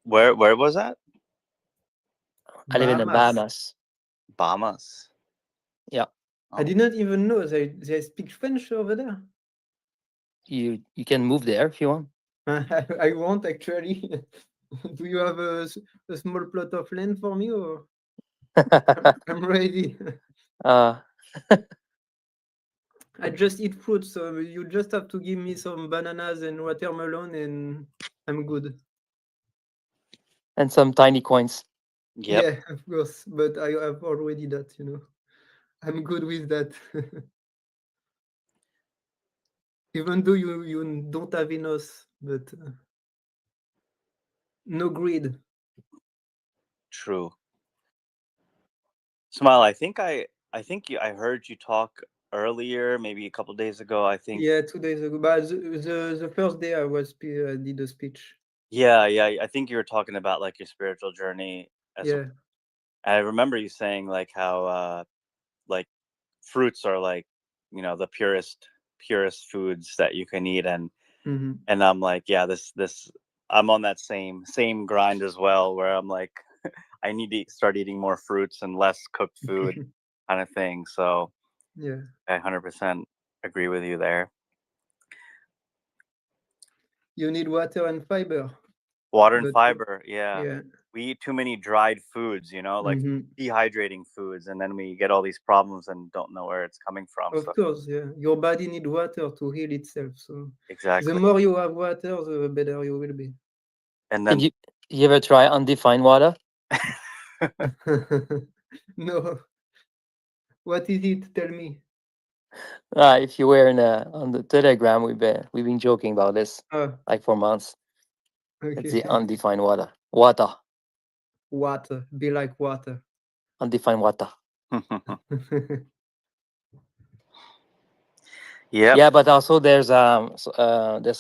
Where was that? I live in the Bahamas. Bahamas. Yeah. I did not even know they speak French over there. You can move there if you want. I want actually. Do you have a small plot of land for me, or I'm ready? I just eat fruits, so you just have to give me some bananas and watermelon, and I'm good. And some tiny coins. Yep. Yeah, of course, but I have already that, you know. I'm good with that. Even though you don't have enough, but no greed. True. Smile. I think I heard you talk earlier, maybe a couple days ago. I think. Yeah, 2 days ago. But the first day I did a speech. Yeah. I think you were talking about like your spiritual journey. Yeah. I remember you saying like how like fruits are like the purest foods that you can eat, and Mhm. I'm like, yeah, this I'm on that same grind as well, where I'm like I need to start eating more fruits and less cooked food kind of thing. So Yeah. I 100% agree with you there. You need water and fiber. Water and But, fiber, yeah. yeah. We eat too many dried foods, like Mhm. dehydrating foods, and then we get all these problems and don't know where it's coming from. Of So course, yeah. Your body needs water to heal itself. So exactly. the more you have water, the better you will be. And Did then you ever try undefined water? No. What is it? Tell me. If you were on the Telegram, we've been joking about this like for months. It's the Okay. undefined water. Water. Water. Be like water. Undefined water. Yeah. Yeah, but also there's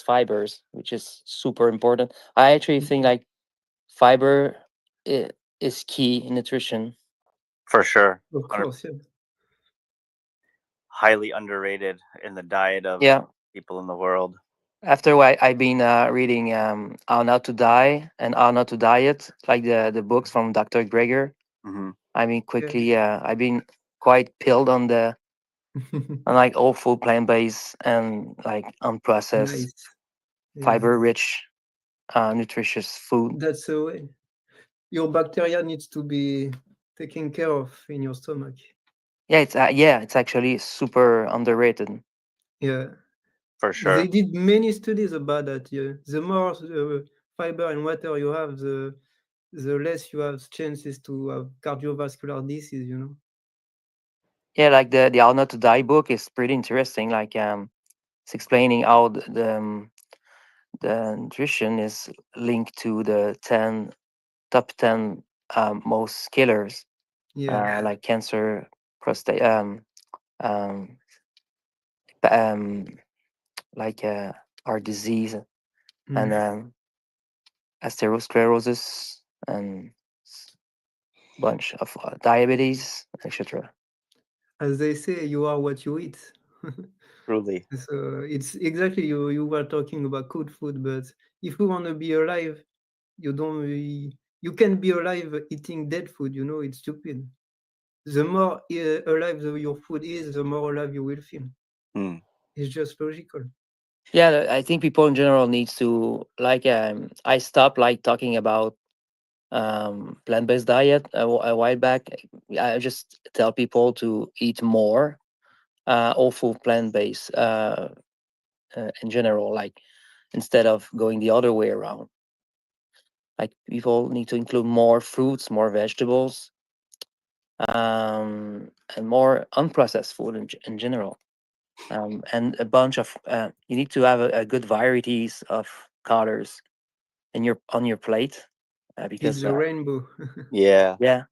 fibers, which is super important. I actually think like fiber is key in nutrition. For sure. Of course, yeah. highly underrated in the diet of Yeah. people in the world. After I've been reading How Not to Die and How Not to Diet, like the books from Dr. Greger. Hmm. I mean, quickly, I've been quite pilled on the on like all full plant based and like unprocessed, Nice. Yeah. fiber rich, nutritious food. That's the way. Your bacteria needs to be taken care of in your stomach. Yeah, it's actually super underrated. Yeah. For sure. They did many studies about that. Yeah. The more fiber and water you have, the less you have chances to have cardiovascular disease, you know. Yeah, like the How Not to Die book is pretty interesting. Like it's explaining how the nutrition is linked to the top 10 most killers, Yeah. like cancer, prostate, um, like heart disease, and atherosclerosis, and bunch of diabetes, etc. As they say, you are what you eat. Truly. So it's exactly you were talking about good food, but if you want to be alive, you can be alive eating dead food. You know, it's stupid. The more alive your food is, the more alive you will feel. Mm. It's just logical. Yeah, I think people in general needs to like. I stopped like talking about plant-based diet a while back. I just tell people to eat more all full plant-based in general, like instead of going the other way around. Like people need to include more fruits, more vegetables, and more unprocessed food in general. And a bunch of you need to have a good varieties of colors in your on your plate It's because the rainbow. Yeah. yeah,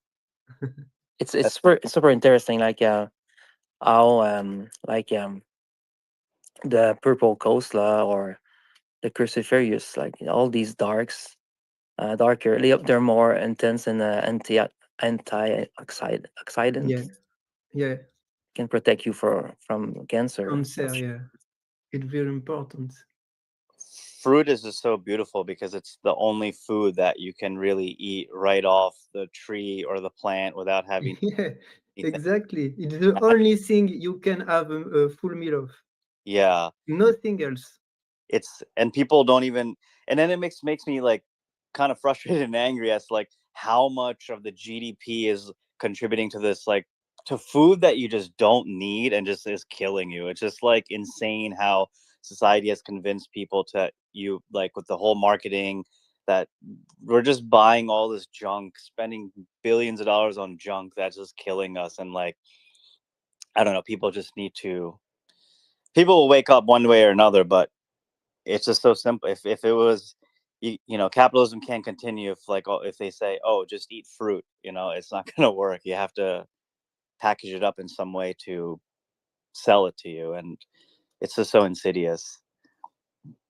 it's super interesting. Like how the purple coleslaw or the cruciferius, like all these darker, they're more intense and antioxidant Yeah, yeah. can protect you from cancer. Cancer, yeah. It's very important. Fruit is just so beautiful because it's the only food that you can really eat right off the tree or the plant without having Yeah, anything. exactly. It's the only thing you can have a full meal of. Yeah. Nothing else. And people don't even, and then it makes me like kind of frustrated and angry as like how much of the GDP is contributing to this, like to food that you just don't need and just is killing you. It's just like insane how society has convinced people to you, like with the whole marketing, that we're just buying all this junk, spending billions of dollars on junk that's just killing us. And like, I don't know, people will wake up one way or another, but it's just so simple. If it was, capitalism can't continue if they say, oh, just eat fruit, it's not going to work. You have to package it up in some way to sell it to you, and it's just so insidious.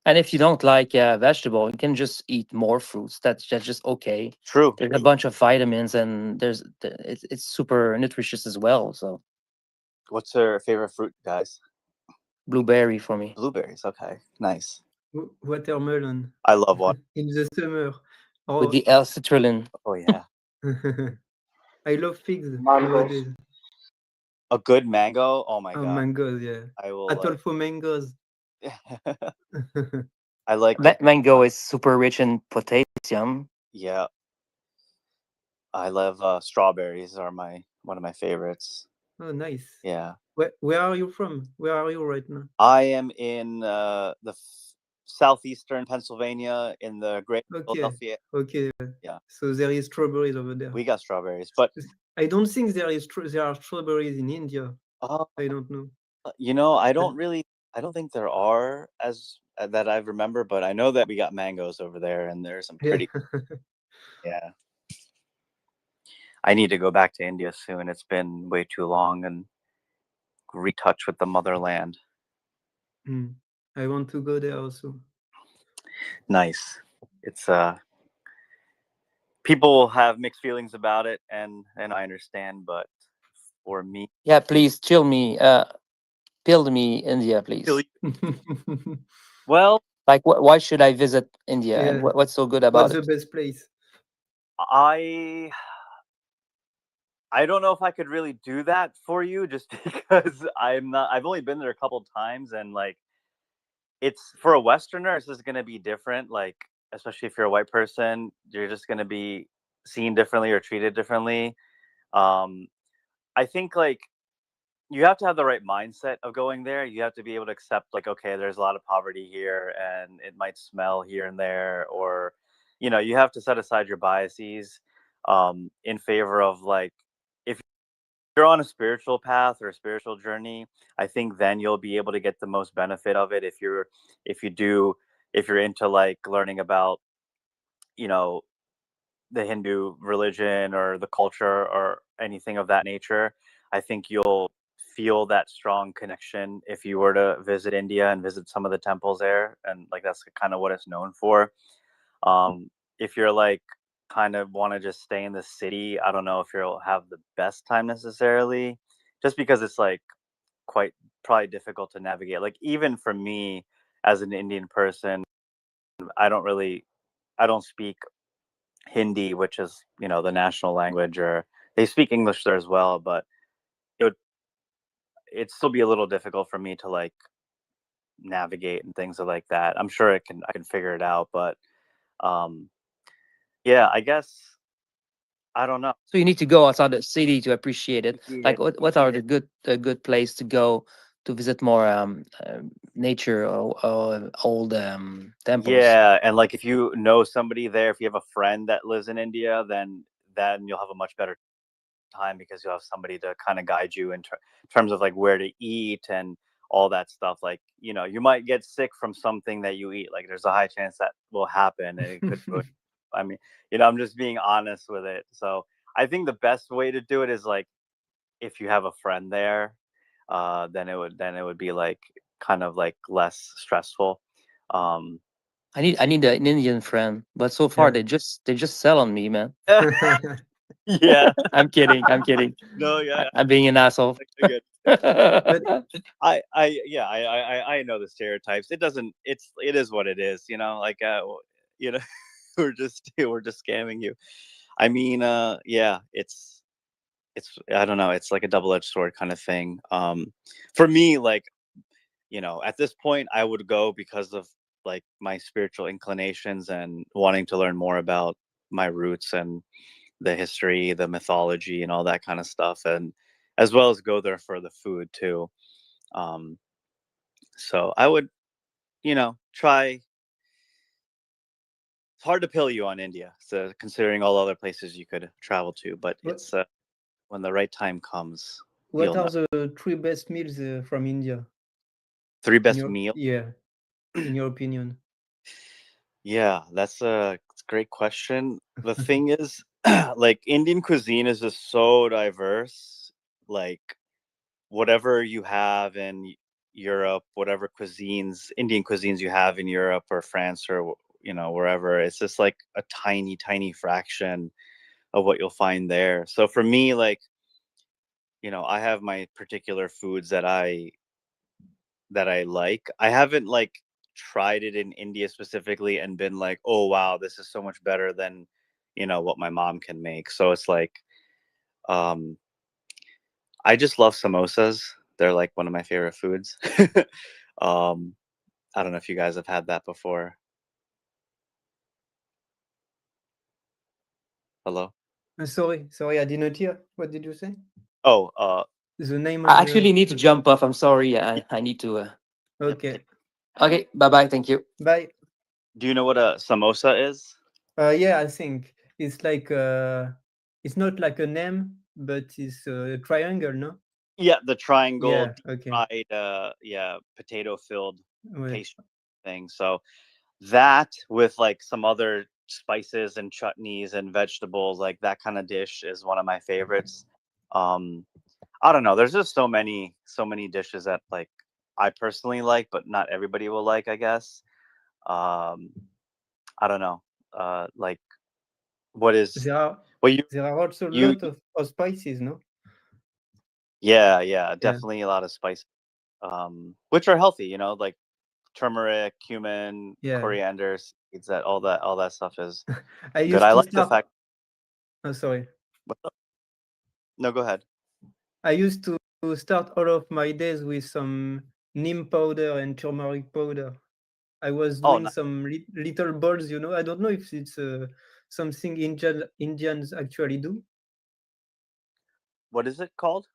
And if you don't like vegetable, you can just eat more fruits. That's just okay. True. There's a bunch of vitamins, and it's super nutritious as well. So What's your favorite fruit, guys? blueberry for me. Blueberries. Okay, nice. Watermelon. I love water. In the summer. With the L-citrulline. Oh yeah. I love figs Mangoes. nowadays. A good mango. Oh my god. Mangoes, yeah. I will. Atolfo mangoes. I like mango is super rich in potassium. Yeah. I love strawberries. Are one of my favorites. Oh, nice. Yeah. Where are you from? Where are you right now? I am in the southeastern Pennsylvania in the great Philadelphia. Okay. Yeah. So there is strawberries over there. We got strawberries, but I don't think there are strawberries in India. I don't know. I don't think there are as that I remember, but I know that we got mangoes over there, and there's some pretty. Yeah. I need to go back to India soon. It's been way too long, and retouch with the motherland. I want to go there also. Nice. It's people have mixed feelings about it, and I understand, but for me, yeah, please chill me. Pill me India, please. Well, like why should I visit India, and Yeah. what's so good about What's the it? best place? I don't know if I could really do that for you, just because I've only been there a couple times, and like, it's for a Westerner, it's just gonna be different. Like, especially if you're a white person, you're just gonna be seen differently or treated differently. I think like you have to have the right mindset of going there. You have to be able to accept like, okay, there's a lot of poverty here, and it might smell here and there, or you have to set aside your biases in favor of like, if you're on a spiritual path or a spiritual journey, I think then you'll be able to get the most benefit of it. If you're into like learning about the Hindu religion or the culture or anything of that nature, I think you'll feel that strong connection if you were to visit India and visit some of the temples there, and like that's kind of what it's known for. If you're like kind of want to just stay in the city, I don't know if you'll have the best time necessarily, just because it's like quite probably difficult to navigate. Like, even for me as an Indian person, I don't speak Hindi, which is the national language, or they speak English there as well, but it'd still be a little difficult for me to like navigate and things like that. I'm sure I can figure it out, but yeah, I guess I don't know. So you need to go outside the city to appreciate it. Like what are the good place to go to visit more nature or old temples? Yeah, and like if you know somebody there, if you have a friend that lives in India, then you'll have a much better time, because you'll have somebody to kind of guide you in terms of like where to eat and all that stuff. Like, you might get sick from something that you eat. Like, there's a high chance that will happen, and it could ruin. I mean, I'm just being honest with it. So I think the best way to do it is like, if you have a friend there, then it would be like kind of like less stressful. I need an Indian friend, but so far they just sell on me, man. Yeah. I'm kidding. I'm kidding. No, yeah, I'm being an asshole. I get it. I know the stereotypes. It is what it is, like we're just scamming you. I mean, yeah, it's I don't know, it's like a double-edged sword kind of thing. For me, like, at this point I would go because of like my spiritual inclinations and wanting to learn more about my roots and the history, the mythology, and all that kind of stuff, and as well as go there for the food too. So I would, try. It's hard to pill you on India, so considering all other places you could travel to, but it's when the right time comes. What are the 3 best meals from India? 3 best meals? Yeah, in your opinion. Yeah, that's a great question. The thing is, like, Indian cuisine is just so diverse. Like, whatever you have in Europe, whatever Indian cuisines you have in Europe or France or wherever, it's just like a tiny, tiny fraction of what you'll find there. So for me, like, I have my particular foods that I like. I haven't like tried it in India specifically and been like, oh wow, this is so much better than what my mom can make. So it's like, I just love samosas. They're like one of my favorite foods. I don't know if you guys have had that before. Hello? Sorry, I did not hear. What did you say? Oh, the name of I actually need to jump off. I'm sorry. I need to. Okay. Okay. Bye. Thank you. Bye. Do you know what a samosa is? Yeah, I think it's like it's not like a name, but it's a triangle, no? Yeah, the triangle, Yeah, okay. fried, potato filled Ouais. pastry thing. So that with like some other spices and chutneys and vegetables, like that kind of dish is one of my favorites. I don't know. There's just so many dishes that like I personally like, but not everybody will like, I guess. I don't know. Like, what is There are also a lot of spices, no? Yeah, definitely a lot of spice. which are healthy. You know, like turmeric, cumin, Yeah. coriander seeds. All that stuff is I good. used I to like the start. fact. Oh, sorry. No, go ahead. I used to start all of my days with some neem powder and turmeric powder. I was Oh, doing some little balls, you know. I don't know if it's something Indians actually do. what is it called?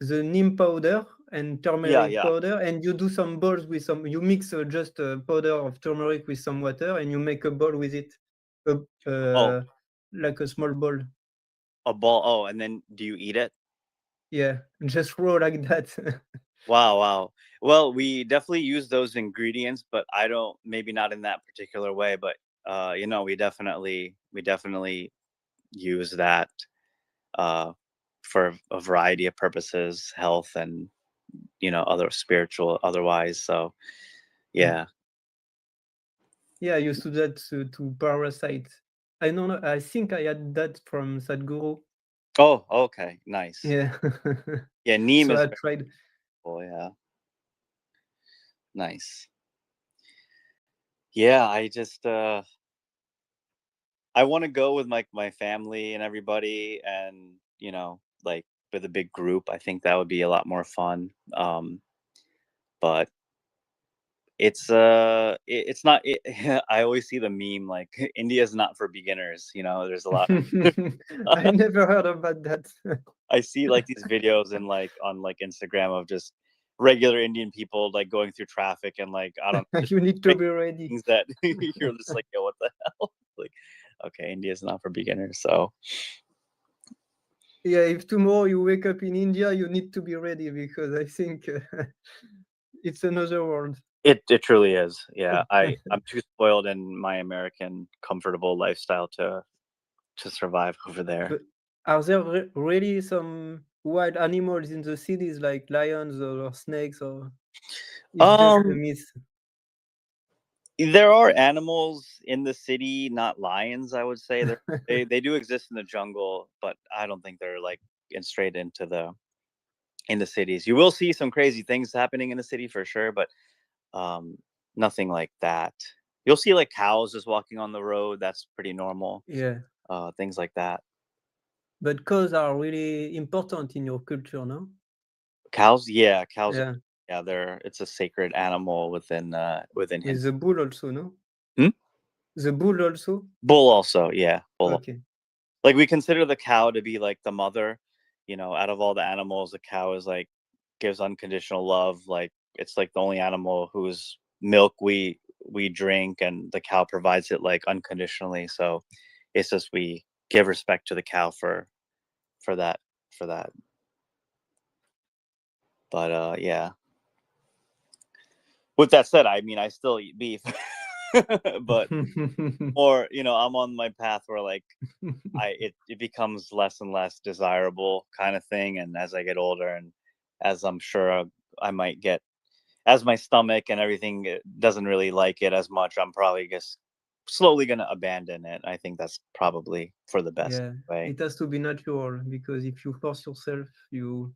The neem powder and turmeric Yeah. powder, and you do some balls with some. You mix just a powder of turmeric with some water, and you make a ball with it, like a small ball. A ball. Oh, and then do you eat it? Yeah, just raw like that. Wow. Well, we definitely use those ingredients, but I don't. Maybe not in that particular way, but you know, we definitely use that for a variety of purposes, health and, you know, other spiritual otherwise. So yeah. Yeah, I used to do that to parasite. I don't know. I think I had that from Sadhguru. Oh, okay, nice. Yeah. Yeah, neem So is I very tried. cool. Yeah, nice. Yeah, I just I want to go with my family and everybody, and you know, like with a big group. I think that would be a lot more fun. But it's it's not. I always see the meme like India is not for beginners. You know, there's a lot. I never heard about that. I see like these videos and like on like Instagram of just regular Indian people like going through traffic and like I don't know, just You need to be ready. things that you're just like, yo, what the hell? Like, okay, India is not for beginners. So Yeah, if tomorrow you wake up in India, you need to be ready because I think it's another world. it truly is. Yeah, I'm too spoiled in my American comfortable lifestyle to survive over there. But are there really some wild animals in the cities like lions or snakes, or it's just a myth? There are animals in the city, not lions. I would say they do exist in the jungle, but I don't think they're like straight into the cities. You will see some crazy things happening in the city for sure, but nothing like that. You'll see like cows just walking on the road. That's pretty normal. Yeah. Things like that. But cows are really important in your culture, no? Cows, yeah, cows. Yeah. Yeah, it's a sacred animal within With Hindu. the bull also, no? Hmm? The bull also? Bull also, yeah. Bull. Okay. Like we consider the cow to be like the mother, you know, out of all the animals, the cow is like gives unconditional love. Like it's like the only animal whose milk we drink, and the cow provides it like unconditionally. So it's just we give respect to the cow for that. But yeah. With that said, I mean I still eat beef. But or you know, I'm on my path where like it becomes less and less desirable kind of thing, and as I get older and as I'm sure I might get, as my stomach and everything doesn't really like it as much, I'm probably just slowly gonna abandon it. I think that's probably for the best way. It has to be natural, because if you force yourself, you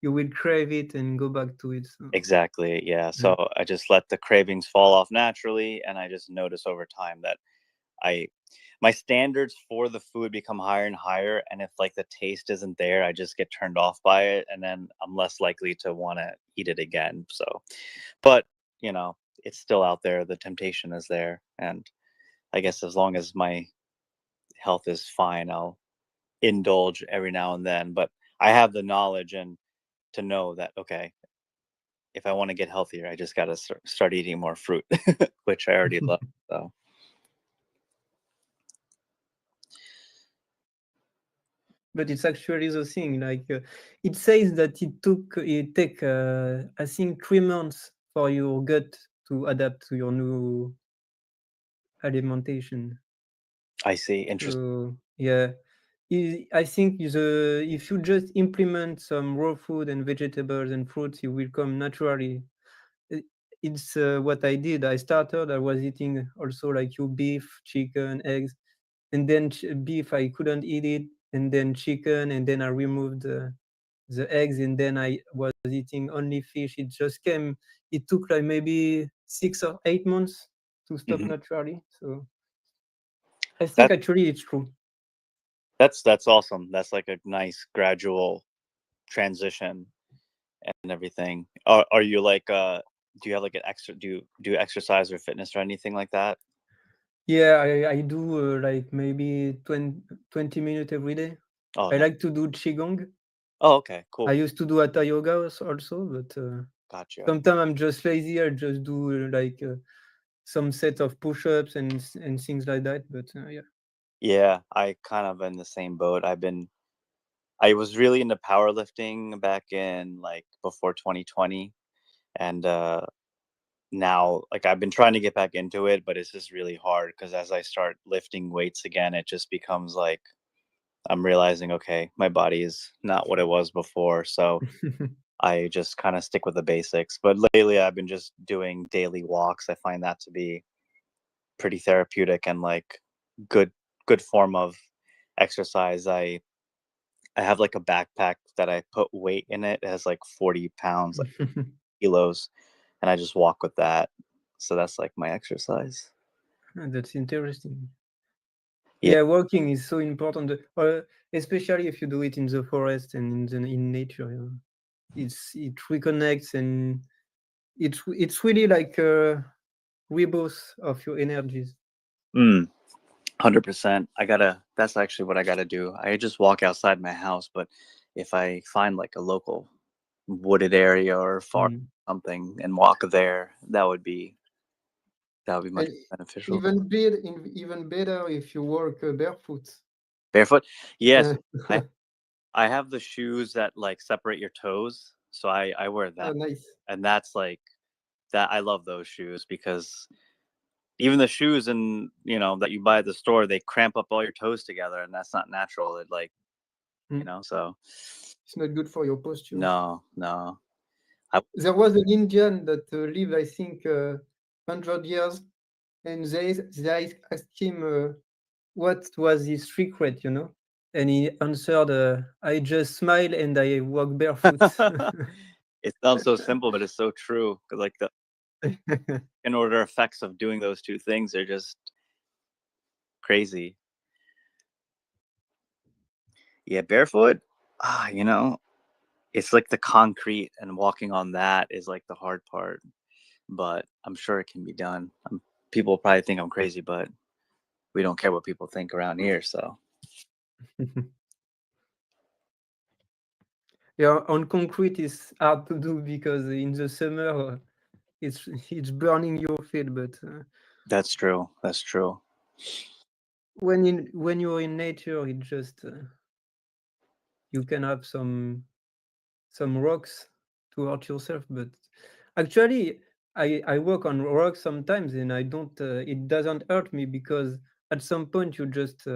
will crave it and go back to it. So. Exactly, yeah. So I just let the cravings fall off naturally, and I just notice over time that my standards for the food become higher and higher, and if like the taste isn't there, I just get turned off by it, and then I'm less likely to want to eat it again. So, but you know, it's still out there, the temptation is there, and I guess as long as my health is fine, I'll indulge every now and then. But I have the knowledge and to know that, okay, if I want to get healthier, I just got to start eating more fruit, which I already love. So but it's actually the thing. Like it says that it take I think 3 months for your gut to adapt to your new alimentation. I see. Interesting. So yeah, I think if you just implement some raw food and vegetables and fruits, it will come naturally. It's what I did. I was eating also like beef, chicken, eggs, and then beef I couldn't eat it, and then chicken, and then I removed the eggs, and then I was eating only fish. It just came. It took like maybe 6 or 8 months to stop naturally. So I think actually it's true. That's awesome. That's like a nice gradual transition and everything. Are you like do you have like an extra do you exercise or fitness or anything like that? Yeah, I do like maybe 20 minutes every day. Oh, I nice. like to do qigong. Oh, okay, cool. I used to do hatha yoga also, but Gotcha. sometimes I'm just lazy. I just do like some set of push-ups and things like that. But yeah. Yeah, I kind of in the same boat. I was really into powerlifting back in like before 2020, and now like I've been trying to get back into it, but it's just really hard because as I start lifting weights again, it just becomes like I'm realizing, okay, my body is not what it was before, so I just kind of stick with the basics. But lately, I've been just doing daily walks. I find that to be pretty therapeutic and like good form of exercise. I have like a backpack that I put weight in it. It has like 40 pounds, like kilos, and I just walk with that. So that's like my exercise. That's interesting. Yeah. Yeah, walking is so important, especially if you do it in the forest and in nature. You know. It reconnects, and it's really like a rebirth of your energies. 100%. That's actually what I gotta do. I just walk outside my house, but if I find like a local wooded area or forest something and walk there, that would be much And beneficial. even better if you walk barefoot. Barefoot? Yes. I have the shoes that like separate your toes, so I wear that. Oh, nice. And that's like that. I love those shoes because even the shoes and that you buy at the store, they cramp up all your toes together, and that's not natural. It like so it's not good for your posture. No. There was an Indian that lived, I think, 100 years, and they asked him what was his secret, and he answered, "I just smile and I walk barefoot." It sounds so simple, but it's so true. Because like the in order effects of doing those two things are just crazy. Yeah, barefoot. It's like the concrete, and walking on that is like the hard part. But I'm sure it can be done. People probably think I'm crazy, but we don't care what people think around here. So. Yeah, on concrete is hard to do because in the summer it's burning your feet, but That's true. That's true. When you're in nature, it just you can have some rocks to hurt yourself. But actually, I work on rocks sometimes, and I don't. It doesn't hurt me because at some point you just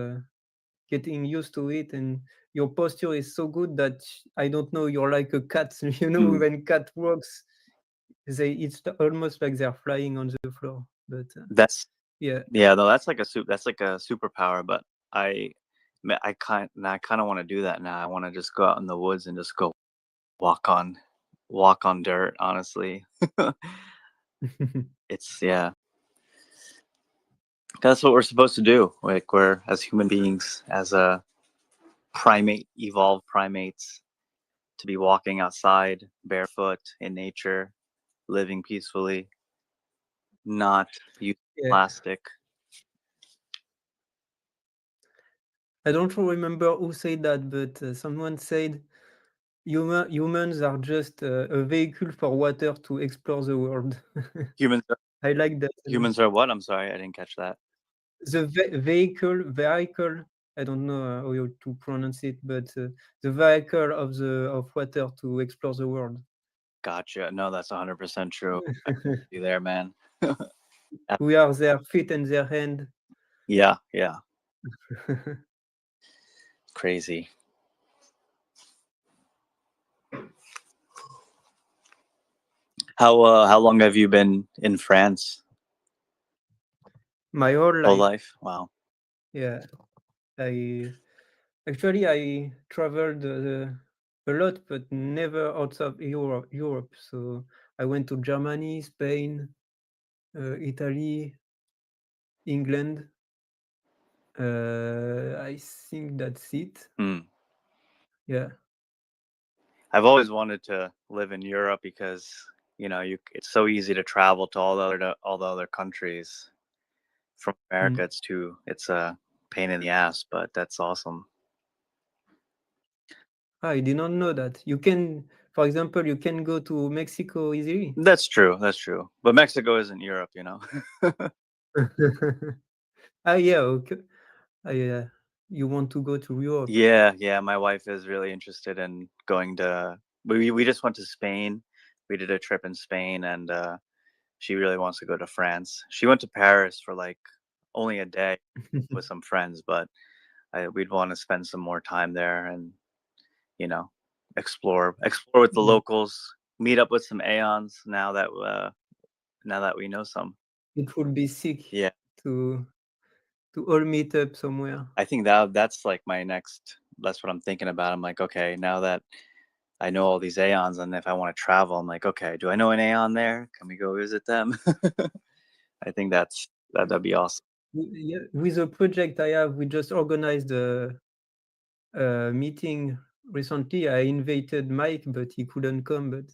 getting used to it, and your posture is so good that I don't know. You're like a cat, when cat walks, it's almost like they're flying on the floor. But yeah. No, that's like a superpower. But I kind of want to do that now. I want to just go out in the woods and just go walk on dirt. Honestly, it's that's what we're supposed to do. Like we're as human beings, as a evolved primates, to be walking outside barefoot in nature, living peacefully, not using plastic. I don't remember who said that, but someone said humans are just a vehicle for water to explore the world. Humans. I like that. Humans are what? I'm sorry, I didn't catch that. The vehicle. I don't know how to pronounce it, but the vehicle of water to explore the world. Gotcha. No, that's 100% true. I see there, man. We are their feet and their hand. Yeah. Crazy. How long have you been in France? My whole life. Whole life? Wow. Yeah. I traveled a lot, but never outside Europe. So I went to Germany, Spain, Italy, England. I think that's it. Yeah. I've always wanted to live in Europe because it's so easy to travel to all the other countries. From America, it's a pain in the ass, but that's awesome. I did not know that. You can, for example, you can go to Mexico easily. That's true. But Mexico isn't Europe, Yeah, okay. You want to go to Europe? Yeah. My wife is really interested in going to. We just went to Spain. We did a trip in Spain, and she really wants to go to France. She went to Paris for like only a day with some friends, but we'd want to spend some more time there and explore with the locals, meet up with some aeons. Now that we know some, it would be sick. Yeah, to all meet up somewhere. I think that's like my next. That's what I'm thinking about. I'm like, okay, now that I know all these aeons, and if I want to travel, I'm like, okay, do I know an aeon there? Can we go visit them? I think that'd be awesome. Yeah, with a project I have, we just organized a meeting recently. I invited Mike, but he couldn't come. But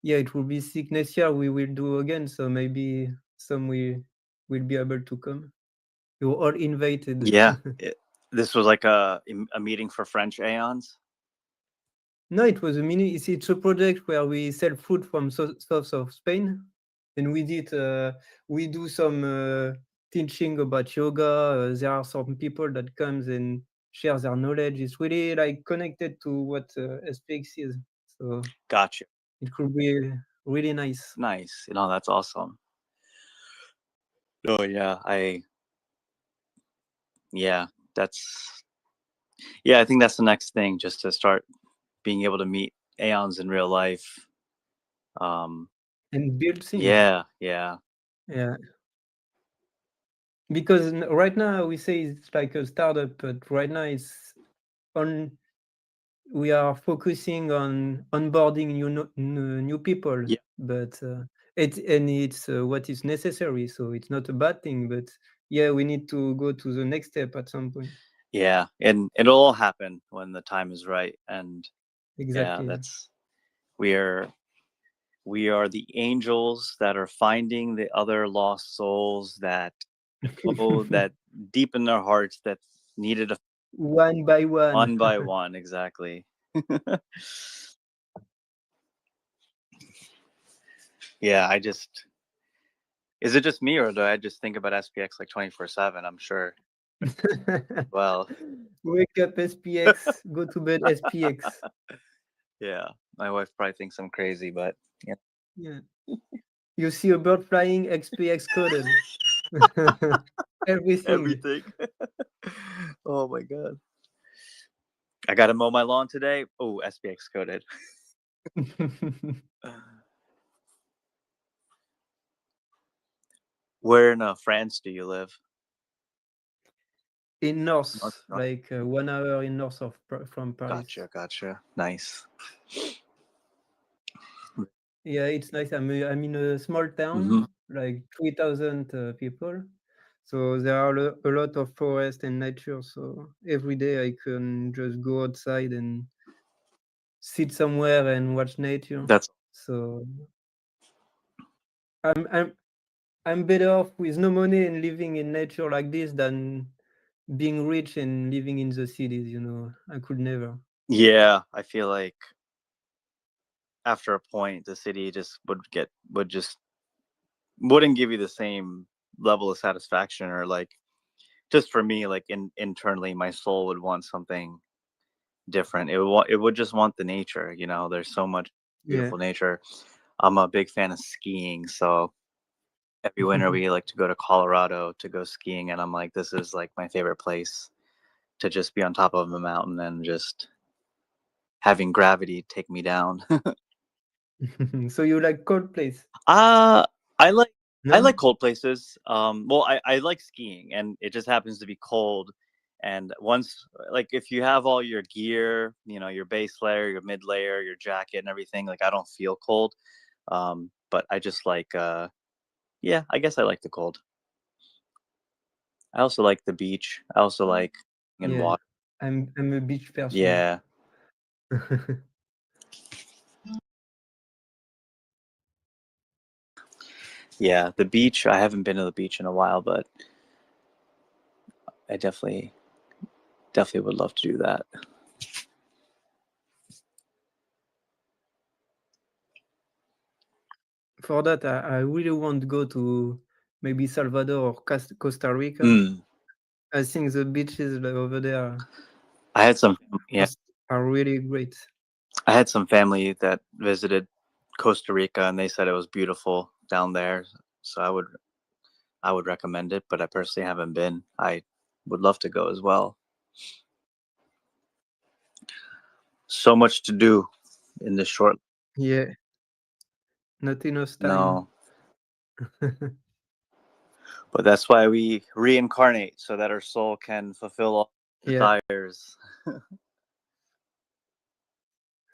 yeah, it will be sick. Next year we will do again, so maybe some will be able to come. You're all invited. Yeah, this was like a meeting for French aeons. No, it was a mini. It's a project where we sell food from south of Spain, and we do some teaching about yoga. There are some people that comes and share their knowledge. It's really like connected to what SPX is. So Gotcha. it could be really nice. Nice. That's awesome. Oh yeah, I think that's the next thing, just to start being able to meet aeons in real life. And build things. Yeah. Because right now we say it's like a startup, but right now we are focusing on onboarding new people. Yeah. But it's what is necessary, so it's not a bad thing. But yeah, we need to go to the next step at some point. Yeah, and it'll all happen when the time is right. And Exactly. Yeah, we are the angels that are finding the other lost souls that that deep in their hearts that needed one by one. One by one, exactly. Yeah, is it just me, or do I just think about SPX like 24/7? I'm sure. Well, wake up SPX, go to bed SPX. Yeah, my wife probably thinks I'm crazy, but Yeah. You see a bird flying, SPX coded. Everything. Oh my god. I got to mow my lawn today. Oh, SPX coded. Where in France do you live? In north, like 1 hour in north from Paris. Gotcha. Nice. Yeah, it's nice. I'm in a small town, like 3,000 people. So there are a lot of forest and nature. So every day I can just go outside and sit somewhere and watch nature. So I'm better off with no money and living in nature like this than being rich and living in the cities. I could never. Yeah, I feel like after a point, the city just wouldn't give you the same level of satisfaction, or like, just for me, like internally, my soul would want something different. It would just want the nature. There's so much beautiful nature. I'm a big fan of skiing, so every winter we like to go to Colorado to go skiing, and I'm like, this is like my favorite place to just be on top of a mountain and just having gravity take me down. So you like cold place? I like cold places. Well, I like skiing, and it just happens to be cold, And once, like, if you have all your gear, you know, your base layer, your mid layer, your jacket and everything, like, I don't feel cold. But I just like, yeah, I guess I like the cold. I also like the beach. I also like in Yeah, water. I'm a beach person. Yeah. Yeah, the beach. I haven't been to the beach in a while, but I definitely would love to do that. For that, I really want to go to maybe Salvador or Costa Rica. Mm. I think the beaches over there I had some, yeah, are really great. I had some family that visited Costa Rica, and they said it was beautiful down there. So I would recommend it, but I personally haven't been. I would love to go as well. So much to do in this short. Yeah, not enough time. No. But that's why we reincarnate, so that our soul can fulfill all desires.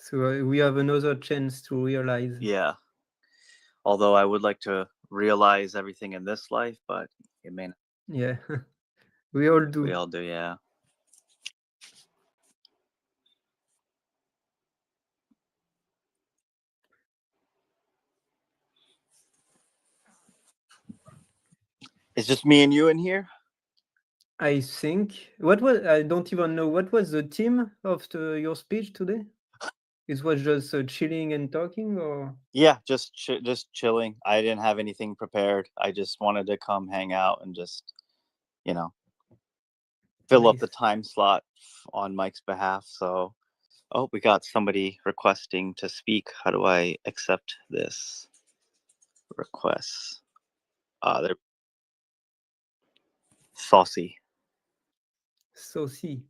So we have another chance to realize. Yeah. Although I would like to realize everything in this life, but it may not. Yeah, we all do. We all do, yeah. It's just me and you in here? I think. What was? I don't even know. What was the theme of your speech today? It was just chilling and talking, or? Yeah, just chilling. I didn't have anything prepared. I just wanted to come hang out and just, you know, fill up the time slot on Mike's behalf. So, oh, we got somebody requesting to speak. How do I accept this request? They're saucy. Saucy.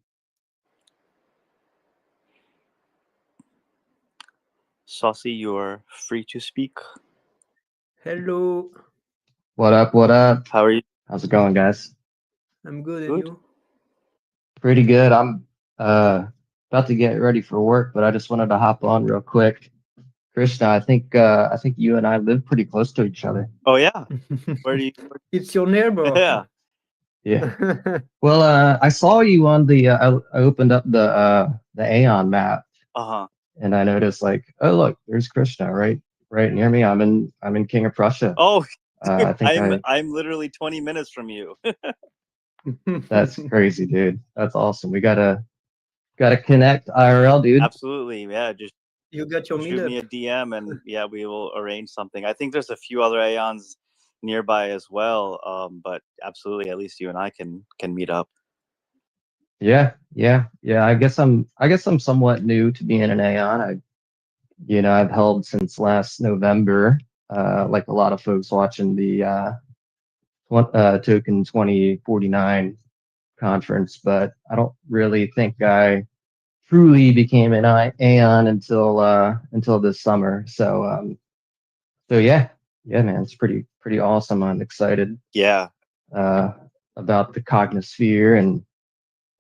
Saucy, you're free to speak. Hello. What up? What up? How are you? How's it going, guys? I'm good, and you? Pretty good. I'm about to get ready for work, but I just wanted to hop on real quick. Krishna, I think you and I live pretty close to each other. Oh yeah. Where do you? It's your neighbor. Yeah. Yeah. Well, I saw you on the. I opened up the Aeon map. And I noticed, like, oh look, there's Krishna right near me. I'm in King of Prussia. Oh, I think I'm literally 20 minutes from you. That's crazy, dude. That's awesome. We gotta connect IRL, dude. Absolutely, yeah. Just you got your shoot me a DM, and yeah, we will arrange something. I think there's a few other Aeons nearby as well, but absolutely, at least you and I can meet up. Yeah. I guess I'm somewhat new to being an Aeon. I've held since last November, like a lot of folks watching the Token 2049 conference, but I don't really think I truly became an Aeon until this summer. So yeah, man, it's pretty awesome. I'm excited. Yeah. About the cognosphere, and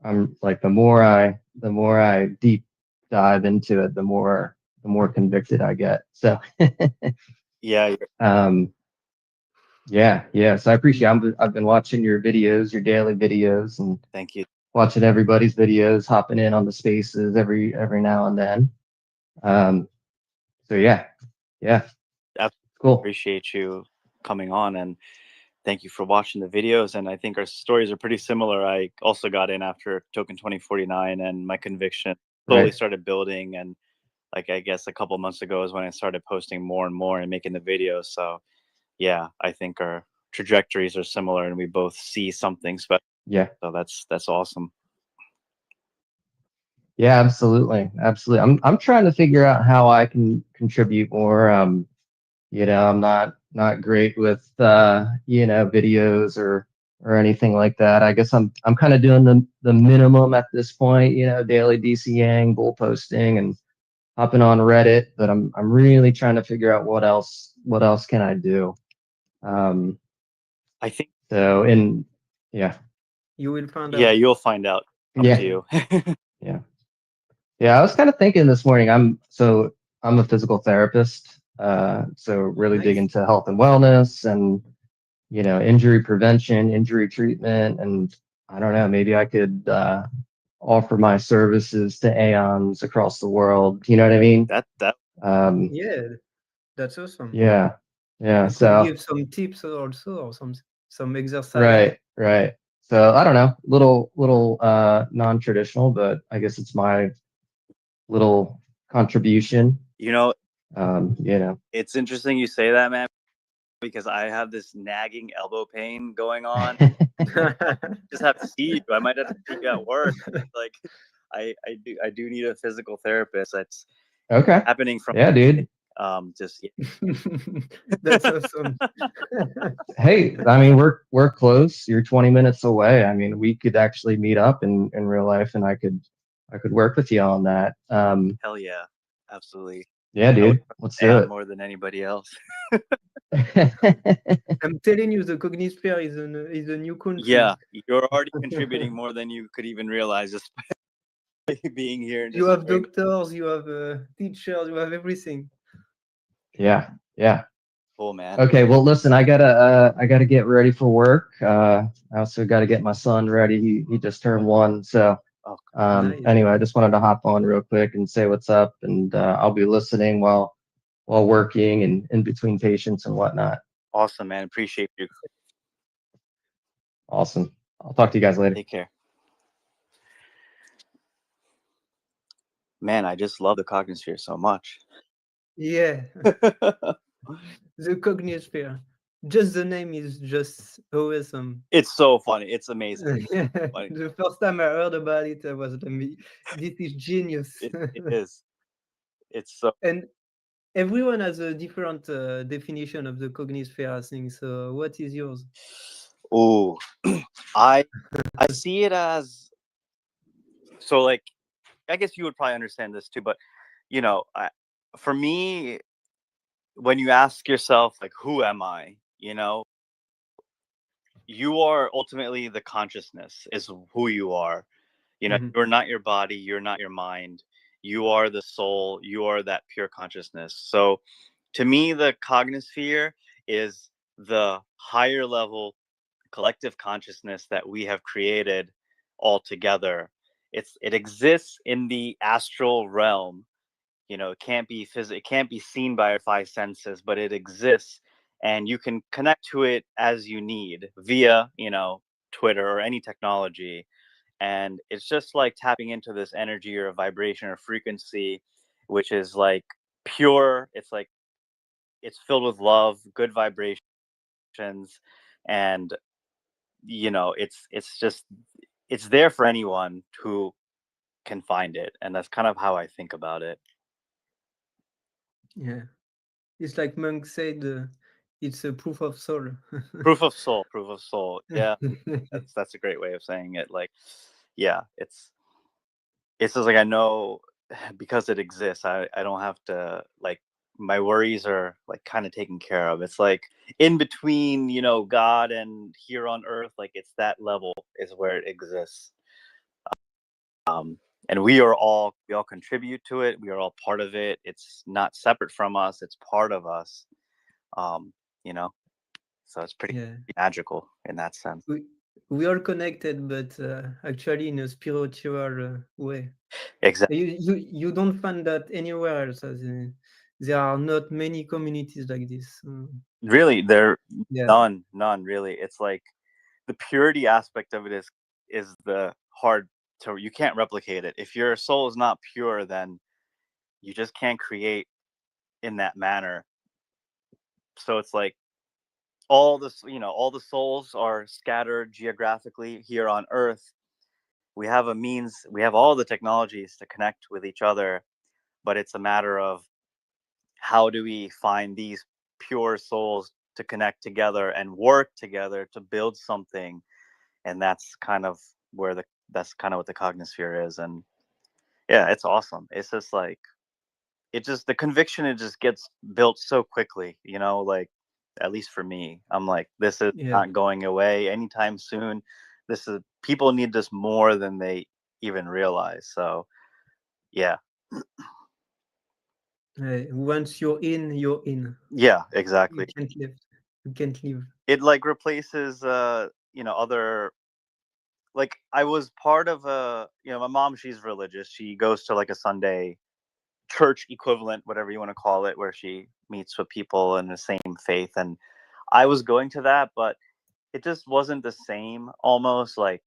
I'm like, the more I deep dive into it, the more convicted I get. So yeah. Yeah. So I appreciate. I've been watching your videos, your daily videos, and thank you. Watching everybody's videos, hopping in on the spaces every now and then. So yeah. Cool. Appreciate you coming on, and thank you for watching the videos. And I think our stories are pretty similar. I also got in after Token 2049, and my conviction slowly started building. And like, I guess a couple months ago is when I started posting more and more and making the videos. So yeah, I think our trajectories are similar, and we both see something special. Yeah. So that's awesome. Yeah, absolutely. I'm trying to figure out how I can contribute more. I'm not great with videos or anything like that. I guess I'm kind of doing the minimum at this point, daily DCing, bull posting, and hopping on Reddit, but I'm really trying to figure out what else can I do. I think so. Yeah. You will find Yeah, out. you'll find out. Up Yeah. to you. Yeah. Yeah, I was kind of thinking this morning. I'm a physical therapist, so really dig Nice. into health and wellness and injury prevention, injury treatment, and I don't know, maybe I could offer my services to aeons across the world. You know what I mean? That Yeah, that's awesome. Yeah, yeah. You could So give some tips also, or some exercise. right. So I don't know, little non-traditional, but I guess it's my little contribution. you know, You know. it's interesting you say that, man, because I have this nagging elbow pain going on. Just have to see you. I might have to see you at work. Like, I do need a physical therapist. That's Okay. happening from Yeah, dude. just That's awesome. Hey, I mean, we're close. You're 20 minutes away. I mean, we could actually meet up in real life, and I could work with you on that. hell yeah, absolutely. Yeah, I would dude. Let's do add it. more than anybody else. I'm telling you, the Cognisphere is a new country. Yeah, you're already contributing more than you could even realize, just by being here. And You just have doctors, you have teachers, you have everything. Yeah. cool, man. Okay. Well, listen, I gotta get ready for work. I also got to get my son ready. He just turned 1. So Nice. anyway, I just wanted to hop on real quick and say what's up, and I'll be listening while working and in between patients and whatnot. Awesome, man. Appreciate you. Awesome. I'll talk to you guys later. Take care. Man, I just love the Cognisphere so much. Yeah. The Cognisphere. Just the name is just awesome. It's so funny. It's amazing. Funny. The first time I heard about it, I was like, this is genius. It is. It's so. And everyone has a different definition of the Cognisphere, I think. So what is yours? Oh, I see it as, so like, I guess you would probably understand this too, but for me, when you ask yourself like, who am I? You are ultimately the consciousness is who you are. You're not your body, you're not your mind. You are the soul, you are that pure consciousness. So to me, the Cognisphere is the higher level collective consciousness that we have created all together. It exists in the astral realm. It can't be it can't be seen by our 5 senses, but it exists, and you can connect to it as you need via Twitter or any technology. And it's just like tapping into this energy or vibration or frequency, which is like pure. It's like it's filled with love, good vibrations, and it's there for anyone who can find it. And that's kind of how I think about it. Yeah. It's like Monk said, it's a proof of soul. Proof of soul. Yeah. That's a great way of saying it. Like, yeah, it's just like, I know because it exists, I don't have to, like, my worries are like kind of taken care of. It's like in between, God and here on earth, like it's that level is where it exists. And we all contribute to it. We are all part of it. It's not separate from us. It's part of us. So it's pretty magical in that sense. We are connected, but actually in a spiritual way. Exactly. You don't find that anywhere else. There are not many communities like this. Really, none really. It's like the purity aspect of it is the hard to, you can't replicate it. If your soul is not pure, then you just can't create in that manner. So it's like all the souls are scattered geographically here on earth. We have all the technologies to connect with each other, but it's a matter of how do we find these pure souls to connect together and work together to build something. And that's kind of what the Cognisphere is. And yeah, it's awesome. It's just like, the conviction, it just gets built so quickly, like, at least for me, I'm like, this is not going away anytime soon. people need this more than they even realize. So yeah. Once you're in, you're in. Yeah, exactly. You can't leave. You can't leave. It like replaces other, like I was part of my mom, she's religious. She goes to like a Sunday church equivalent, whatever you want to call it, where she meets with people in the same faith, and I was going to that, but it just wasn't the same. Almost like,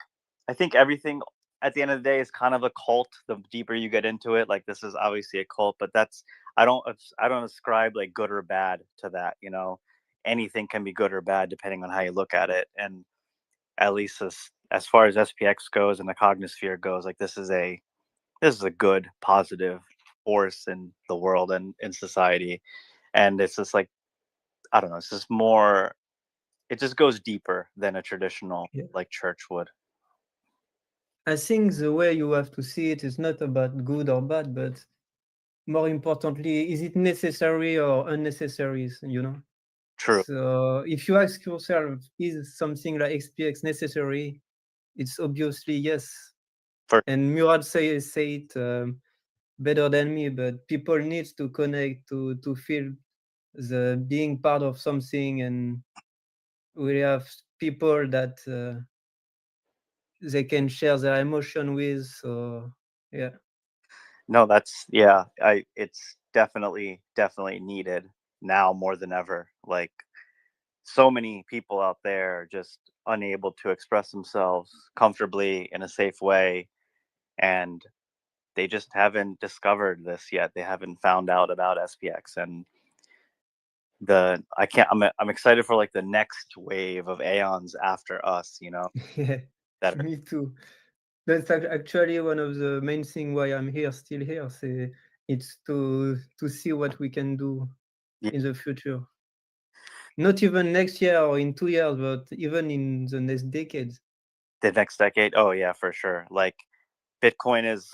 I think everything at the end of the day is kind of a cult. The deeper you get into it, like this is obviously a cult, but that's I don't ascribe like good or bad to that. Anything can be good or bad depending on how you look at it. And at least as far as SPX goes and the cognosphere goes, like this is a good positive force in the world and in society. And it's just like, I don't know, it's just more, it just goes deeper than a traditional like church would. I think the way you have to see it is not about good or bad, but more importantly, is it necessary or unnecessary? True. So if you ask yourself, is something like SPX necessary? It's obviously yes. And Murad say it better than me, but people need to connect to feel the being part of something, and we have people that they can share their emotion with. So yeah. No, it's definitely needed now more than ever. Like so many people out there just unable to express themselves comfortably in a safe way, and they just haven't discovered this yet. They haven't found out about SPX, and I'm excited for like the next wave of Aeons after us, Yeah, me too. That's actually one of the main things why I'm still here. So it's to see what we can do in the future. Not even next year or in 2 years, but even in the next decade. The next decade? Oh yeah, for sure. Like Bitcoin is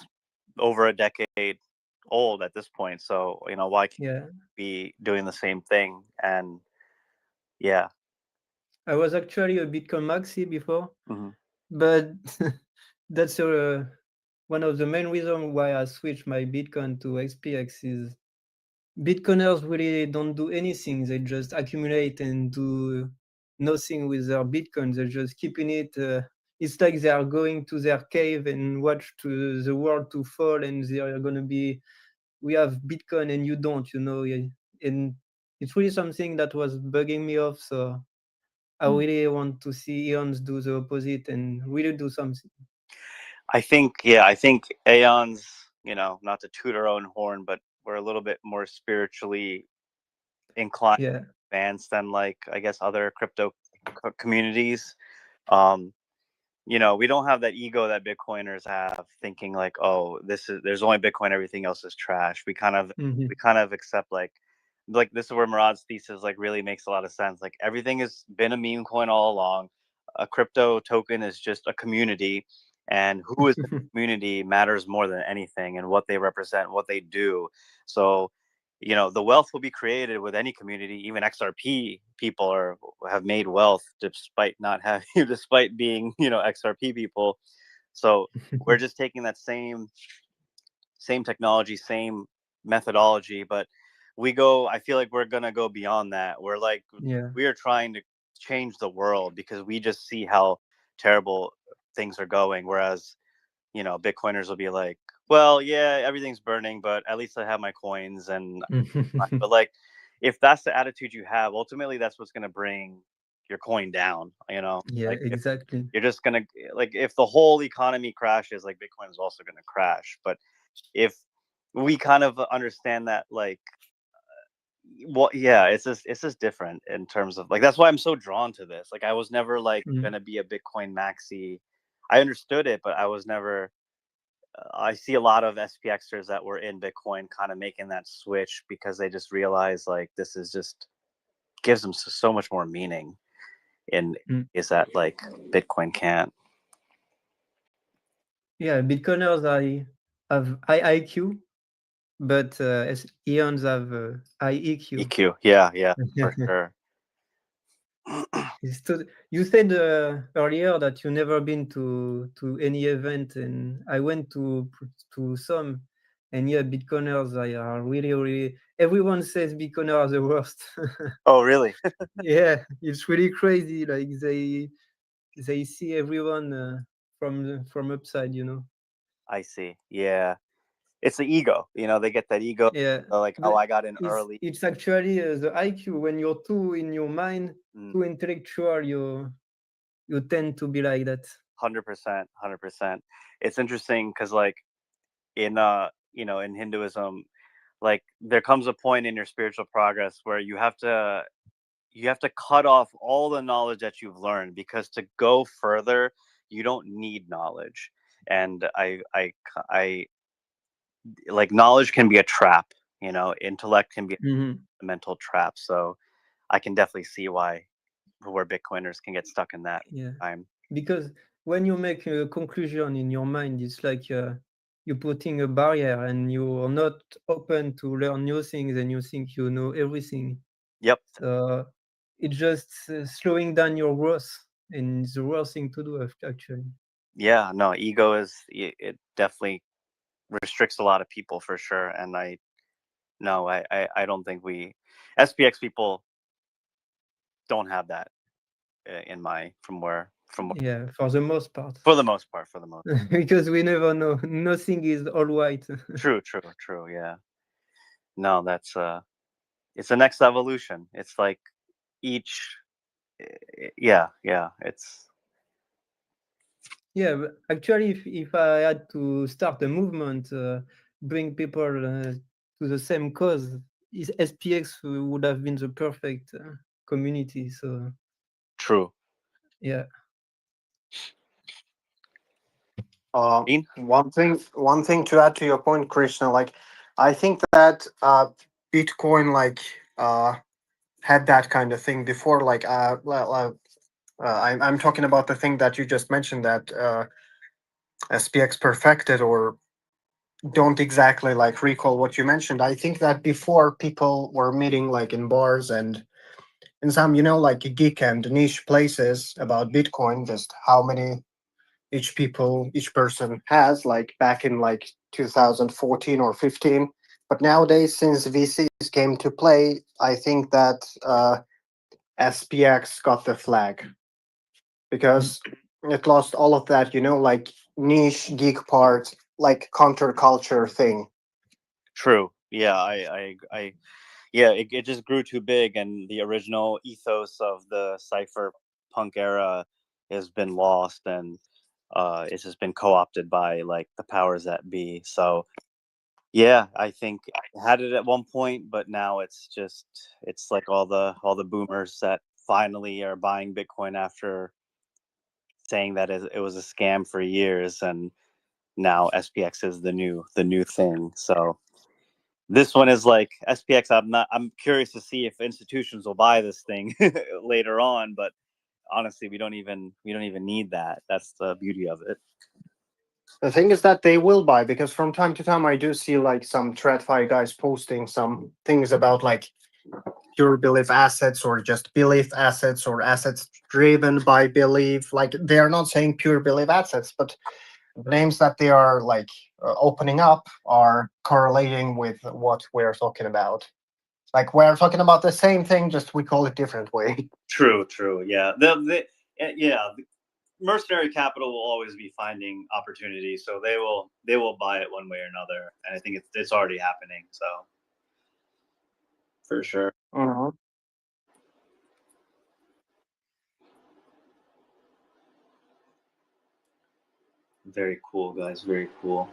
over a decade old at this point, so why can't we be doing the same thing? And yeah, I was actually a Bitcoin maxi before, mm-hmm. but that's one of the main reasons why I switched my Bitcoin to SPX is Bitcoiners really don't do anything. They just accumulate and do nothing with their Bitcoin. They're just keeping it. It's like they are going to their cave and watch to the world to fall, and they are going to be, we have Bitcoin and you don't, and it's really something that was bugging me off. So I really want to see Eons do the opposite and really do something. I think Aeons, not to toot our own horn, but we're a little bit more spiritually inclined, advanced than like, I guess, other crypto communities. We don't have that ego that Bitcoiners have, thinking like, oh, there's only Bitcoin, everything else is trash. We kind of accept like this is where Murad's thesis like really makes a lot of sense. Like everything has been a meme coin all along. A crypto token is just a community, and who is the community matters more than anything, and what they represent, what they do. So the wealth will be created with any community. Even XRP people have made wealth despite not having, despite being, XRP people. So we're just taking that same technology, same methodology, but I feel like we're going to go beyond that. We're like, we are trying to change the world because we just see how terrible things are going. Whereas, Bitcoiners will be like, well, yeah, everything's burning, but at least I have my coins. And but like, if that's the attitude you have, ultimately that's what's going to bring your coin down. Yeah, like exactly. You're just going to, like, if the whole economy crashes, like Bitcoin is also going to crash. But if we kind of understand that, like, it's just different in terms of like, that's why I'm so drawn to this. Like, I was never like going to be a Bitcoin maxi. I understood it, but I was never. I see a lot of SPXers that were in Bitcoin kind of making that switch because they just realize like this is just gives them so much more meaning is that like Bitcoin can't. Yeah, Bitcoiners have high IQ, but Eons have high EQ. EQ, yeah, for sure. You said earlier that you never been to any event, and I went to some, and yeah, Bitcoiners they are really everyone says Bitcoiners are the worst. Oh, really? Yeah, it's really crazy. Like they see everyone from upside, you know. I see. Yeah, it's the ego. You know, they get that ego. Yeah, They're like, oh, but I got in early. it's actually the IQ. When you're too in your mind, Mm. too intellectual, you tend to be like that. 100%, 100%. It's interesting because, like, in you know, in Hinduism, like there comes a point in your spiritual progress where you have to cut off all the knowledge that you've learned, because to go further, you don't need knowledge. And I like, knowledge can be a trap. You know, intellect can be a mental trap. So I can definitely see where Bitcoiners can get stuck in that time. Because when you make a conclusion in your mind, it's like you're putting a barrier and you're not open to learn new things, and you think you know everything. Yep. So it's just slowing down your growth, and it's the worst thing to do, actually. Yeah, no, ego it definitely restricts a lot of people, for sure. And I don't think SPX people don't have that Yeah, for the most part. For the most part. Because we never know. Nothing is all white. True. Yeah. No, that's it's the next evolution. It's like each, yeah. It's Yeah, but actually, if I had to start a movement, bring people to the same cause, SPX would have been the perfect community. So true. yeah. One thing to add to your point, Krishna, like I think that Bitcoin had that kind of thing before. Like I'm talking about the thing that you just mentioned, that SPX perfected, or don't exactly like recall what you mentioned. I think that before, people were meeting like in bars and in some, like geek and niche places about Bitcoin, just how many each person has, like back in like 2014 or 15. But nowadays, since VCs came to play, I think that SPX got the flag, because it lost all of that, like niche geek part, like counterculture thing. True. Yeah, I yeah, it just grew too big, and the original ethos of the cypherpunk era has been lost, and it's just been co-opted by like the powers that be. So yeah, I think I had it at one point, but now it's like all the boomers that finally are buying Bitcoin after saying that it was a scam for years, and now SPX is the new thing. So this one is like SPX. I'm curious to see if institutions will buy this thing later on, but honestly, we don't even need that. That's the beauty of it. The thing is that they will buy, because from time to time I do see like some TradFi guys posting some things about like pure belief assets, or just belief assets, or assets driven by belief. Like they are not saying pure belief assets, but the names that they are like opening up are correlating with what we're talking about. Like we're talking about the same thing, just we call it different way. True. Yeah. Yeah. Mercenary capital will always be finding opportunities, so they will buy it one way or another, and I think it's already happening. So for sure. Uh-huh. Very cool, guys. Very cool.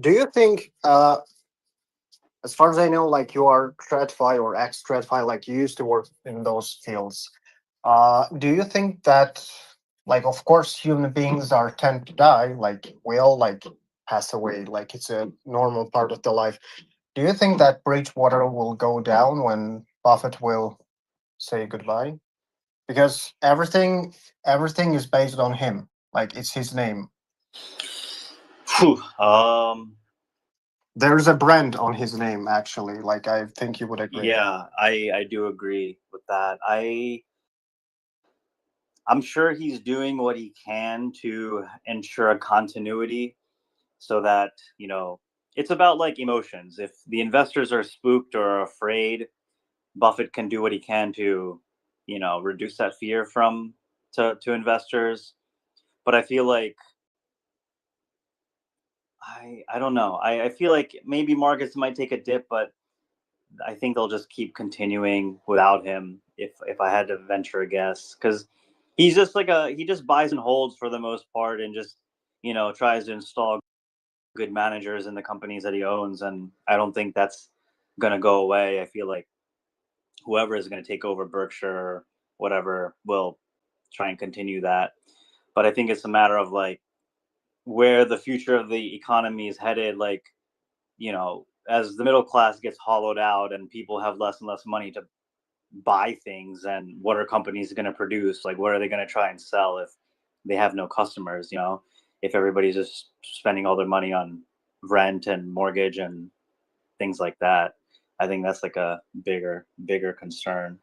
Do you think, as far as I know, like you are TradFi or ex-TradFi, like you used to work in those fields. Do you think that, like, of course, human beings are tend to die, like we all like pass away, like it's a normal part of the life. Do you think that Bridgewater will go down when Buffett will say goodbye? Because everything is based on him. Like it's his name. Whew. There's a brand on his name, actually. Like, I think you would agree. Yeah, I do agree with that. I'm sure he's doing what he can to ensure a continuity so that, you know, it's about like emotions. If the investors are spooked or afraid, Buffett can do what he can to, you know, reduce that fear from to investors. But I feel like I don't know. I feel like maybe markets might take a dip, but I think they'll just keep continuing without him if I had to venture a guess, because he's just like he just buys and holds for the most part and just, you know, tries to install good managers in the companies that he owns, and I don't think that's gonna go away. I feel like whoever is going to take over Berkshire or whatever will try and continue that. But I think it's a matter of like where the future of the economy is headed. Like, you know, as the middle class gets hollowed out and people have less and less money to buy things, and what are companies going to produce? Like, what are they going to try and sell if they have no customers? You know, if everybody's just spending all their money on rent and mortgage and things like that, I think that's like a bigger concern.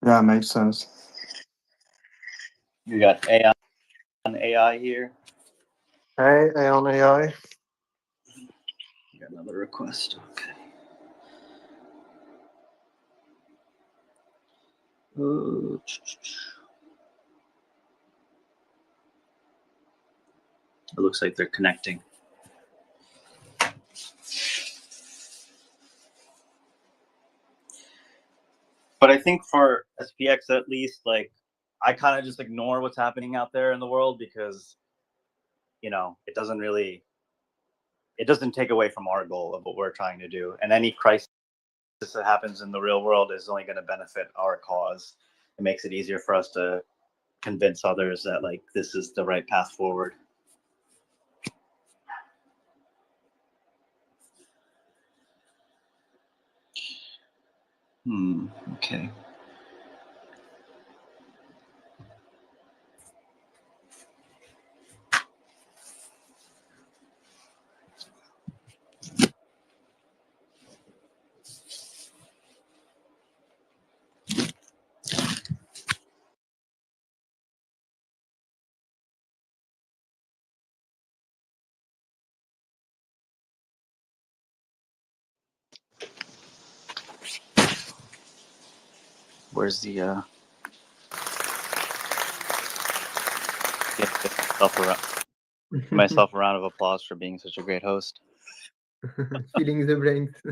Yeah, makes sense. You got AI here. Hey, on AI. Got another request. Okay. It looks like they're connecting. But I think for SPX at least, like, I kind of just ignore what's happening out there in the world because, you know, it doesn't take away from our goal of what we're trying to do. And any crisis that happens in the real world is only going to benefit our cause. It makes it easier for us to convince others that, like, this is the right path forward. Okay. Where's the give myself a round of applause for being such a great host. Filling the blanks.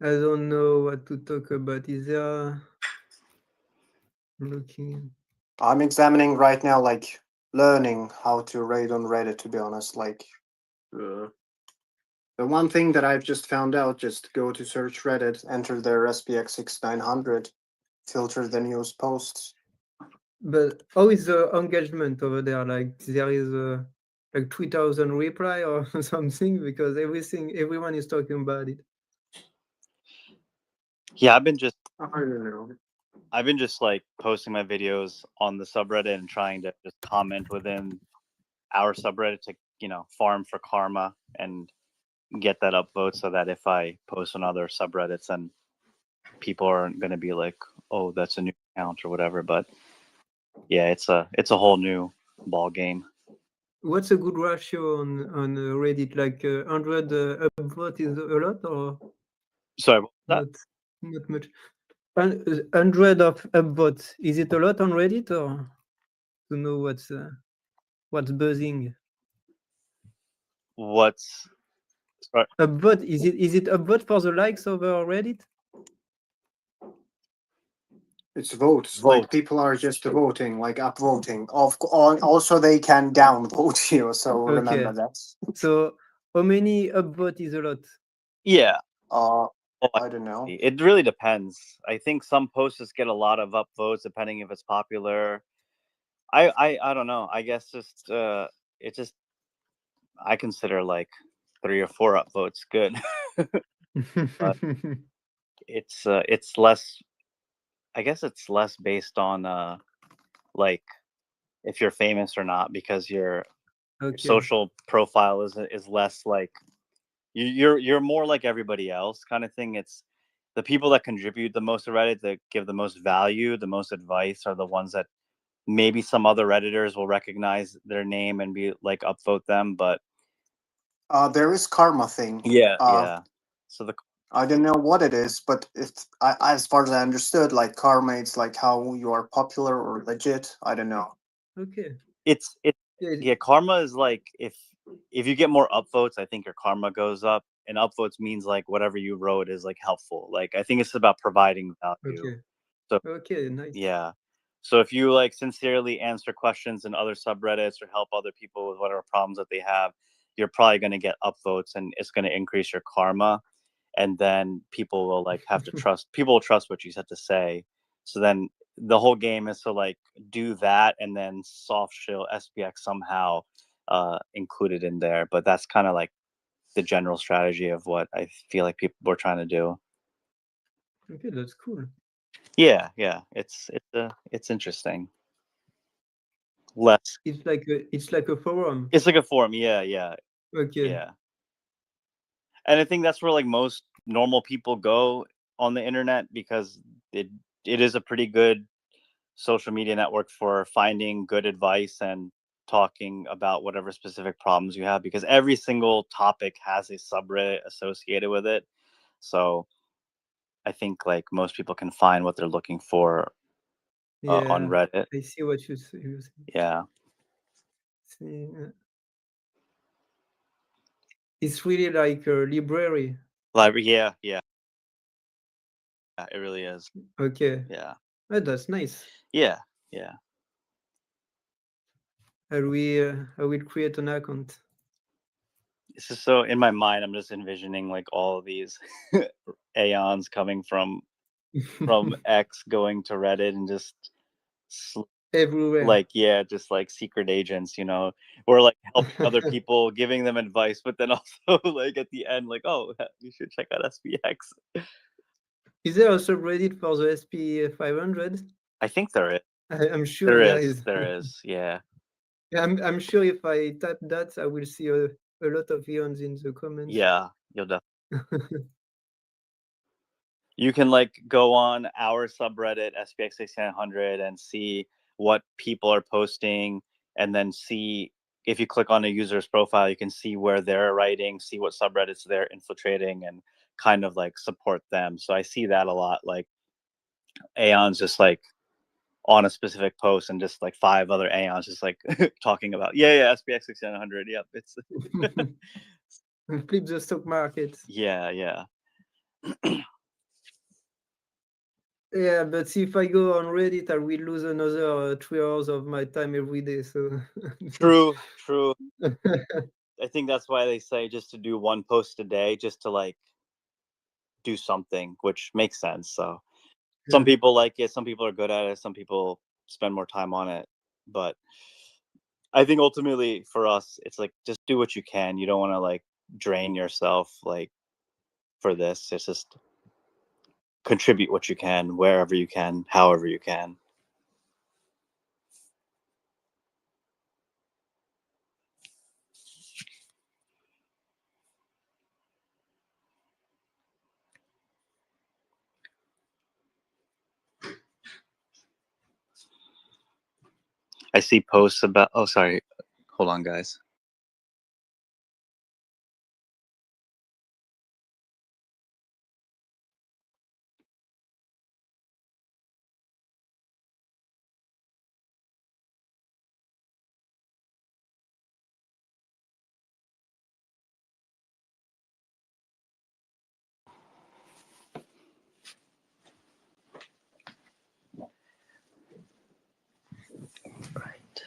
I don't know what to talk about. Is there looking? I'm examining right now, like, learning how to raid on Reddit, to be honest. Like, the one thing that I've just found out, just go to search Reddit, enter their SPX6900, filter the news posts. But how is the engagement over there? Like, there is like 3,000 reply or something, because everyone is talking about it. Yeah, I've been just like posting my videos on the subreddit and trying to just comment within our subreddit to, you know, farm for karma and get that upvote so that if I post on other subreddits, then people aren't going to be like, oh, that's a new account or whatever. But yeah, it's a whole new ball game. What's a good ratio on Reddit? Like 100 upvote is a lot, or sorry, what was that? Not much. 100 of upvotes, is it a lot on Reddit, or to know what's buzzing? What's upvote? Is it upvote for the likes of Reddit? It's votes. Like, people are just voting, like upvoting. Also, they can downvote you, so remember that. So how many upvote is a lot? Yeah. I don't know. It really depends. I think some posts get a lot of upvotes depending if it's popular. I don't know. I guess just it just I consider like 3 or 4 upvotes good. But, it's less. I guess it's less based on like if you're famous or not, because your social profile is less like you're more like everybody else kind of thing. It's the people that contribute the most to Reddit, that give the most value, the most advice, are the ones that maybe some other Redditors will recognize their name and be like upvote them. But there is karma thing. yeah. So I don't know what it is, but it's as far as I understood, like karma, it's like how you are popular or legit. I don't know. Okay. It's karma is like if you get more upvotes, I think your karma goes up. And upvotes means like whatever you wrote is like helpful. Like I think it's about providing value. Okay. So Okay, nice. yeah. So if you like sincerely answer questions in other subreddits or help other people with whatever problems that they have, you're probably going to get upvotes, and it's going to increase your karma. And then people will like have to trust. People will trust what you have to say. So then the whole game is to like do that, and then soft shill SPX somehow included in there. But that's kind of like the general strategy of what I feel like people were trying to do. Okay, that's cool. Yeah, it's interesting. Less. It's like a forum. It's like a forum. Yeah. Okay. Yeah. And I think that's where like most normal people go on the internet, because it is a pretty good social media network for finding good advice and talking about whatever specific problems you have, because every single topic has a subreddit associated with it. So I think like most people can find what they're looking for on Reddit. I see what you say. Yeah. See, it's really like a library. Library, yeah. It really is. Okay. Yeah. Oh, that's nice. Yeah. I will create an account. This is so in my mind. I'm just envisioning like all of these aeons coming from X going to Reddit and just everywhere. Like just like secret agents, or like helping other people, giving them advice, but then also like at the end, like, oh, you should check out SPX. Is there a subreddit for the SP500? I think there is. I'm sure there is. There is. Yeah. I'm sure if I type that, I will see a lot of eons in the comments. Yeah, you'll definitely. You can like go on our subreddit SPX6900 and see what people are posting, and then see if you click on a user's profile, you can see where they're writing, see what subreddits they're infiltrating, and kind of like support them. So I see that a lot. Like Aeon's just like on a specific post, and just like 5 other Aeons just like talking about SPX6900. Yep, it's flip the stock market. Yeah. Yeah, but if I go on Reddit, I will lose another 3 hours of my time every day. So True. I think that's why they say just to do one post a day, just to like do something, which makes sense. So some people like it, some people are good at it, some people spend more time on it. But I think ultimately for us, it's like just do what you can. You don't want to like drain yourself like for this. It's just contribute what you can, wherever you can, however you can. I see posts about, oh, sorry. Hold on, guys. Right.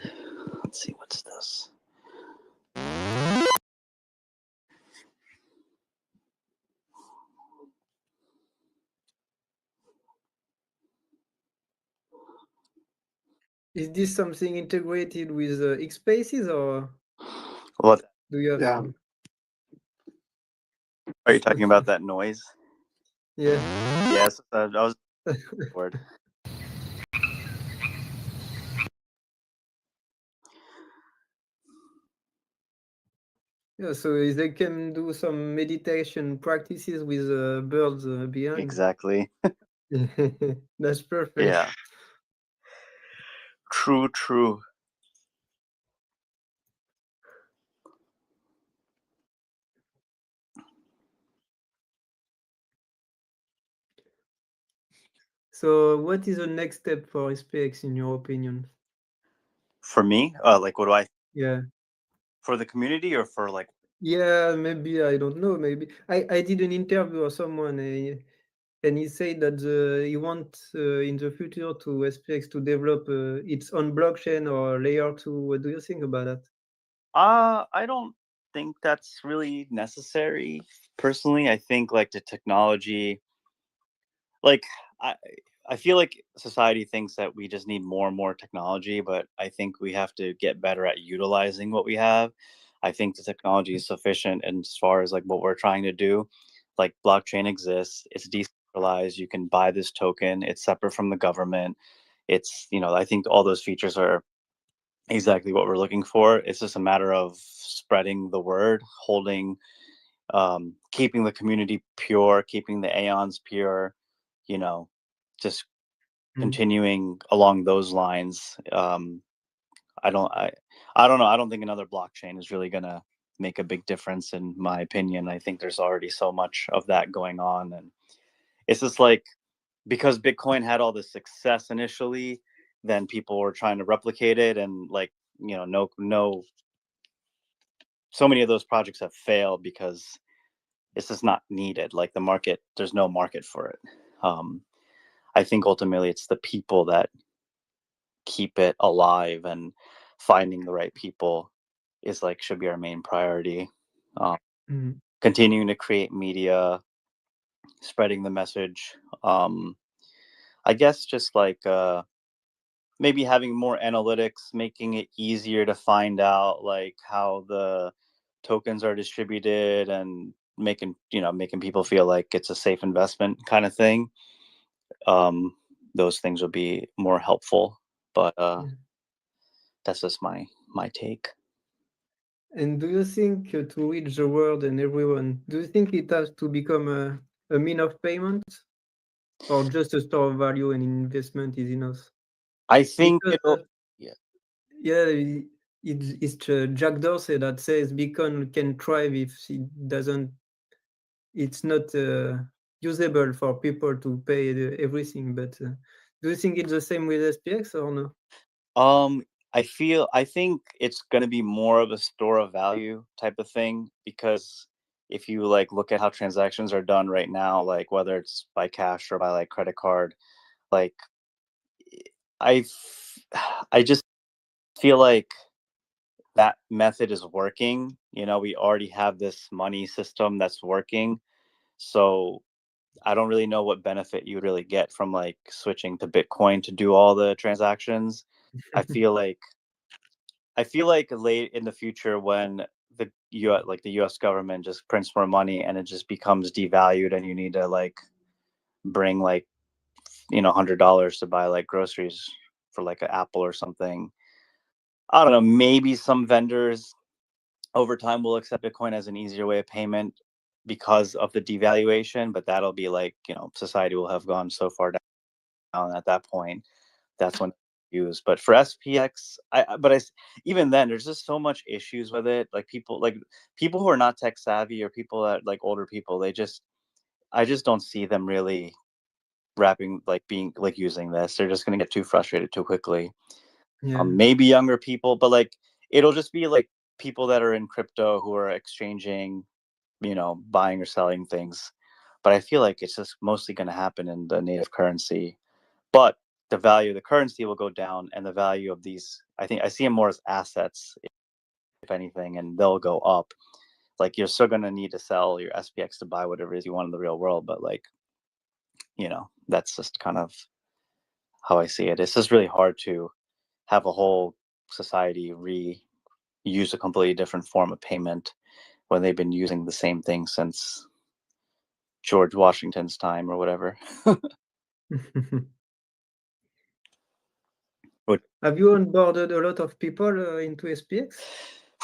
Let's see, what's this? Is this something integrated with X Spaces, or What? do you have Are you talking about that noise? Yeah. Yes, I was bored. Yeah, so they can do some meditation practices with birds behind. Exactly. That's perfect. Yeah. True. So, what is the next step for SPX in your opinion? For me, like, what do I? Yeah. For the community or for like? Yeah, maybe I don't know. Maybe I did an interview with someone, and he said that he wants in the future to SPX to develop its own blockchain or layer 2. What do you think about that? I don't think that's really necessary. Personally, I think like the technology, like I feel like society thinks that we just need more and more technology, but I think we have to get better at utilizing what we have. I think the technology is sufficient, and as far as like what we're trying to do, like blockchain exists, it's decentralized, you can buy this token, it's separate from the government. It's, I think all those features are exactly what we're looking for. It's just a matter of spreading the word, keeping the community pure, keeping the aeons pure, just continuing along those lines. I don't know. I don't think another blockchain is really gonna make a big difference, in my opinion. I think there's already so much of that going on, and it's just like, because Bitcoin had all this success initially, then people were trying to replicate it, and like, no, so many of those projects have failed because it's just not needed. Like the market, there's no market for it. I think ultimately it's the people that keep it alive, and finding the right people should be our main priority. Continuing to create media, spreading the message. I guess just like maybe having more analytics, making it easier to find out like how the tokens are distributed, and making people feel like it's a safe investment kind of thing. Those things would be more helpful, but that's just my take. And do you think to reach the world and everyone, do you think it has to become a mean of payment, or just a store of value and investment is enough? I think Because, yeah, it's Jack Dorsey that says Bitcoin can thrive if it's not usable for people to pay everything. But do you think it's the same with SPX or no? I think it's going to be more of a store of value type of thing, because if you like look at how transactions are done right now, like whether it's by cash or by like credit card, like I just feel like that method is working. We already have this money system that's working, so I don't really know what benefit you would really get from like switching to Bitcoin to do all the transactions. I feel like late in the future, when the US government just prints more money and it just becomes devalued, and you need to like bring like $100 to buy like groceries for like an apple or something. I don't know, maybe some vendors over time will accept Bitcoin as an easier way of payment because of the devaluation, but that'll be like, society will have gone so far down at that point. That's when use. But for SPX, even then, there's just so much issues with it. Like people who are not tech savvy, or people that like older people, I just don't see them really being like using this. They're just gonna get too frustrated too quickly. Yeah. Maybe younger people, but like it'll just be like people that are in crypto who are exchanging, buying or selling things. But I feel like it's just mostly going to happen in the native currency. But the value of the currency will go down, and the value of these, I think I see them more as assets, if anything, and they'll go up. Like you're still going to need to sell your SPX to buy whatever it is you want in the real world, but like, that's just kind of how I see it. It's just really hard to have a whole society use a completely different form of payment when they've been using the same thing since George Washington's time or whatever. Have you onboarded a lot of people into SPX?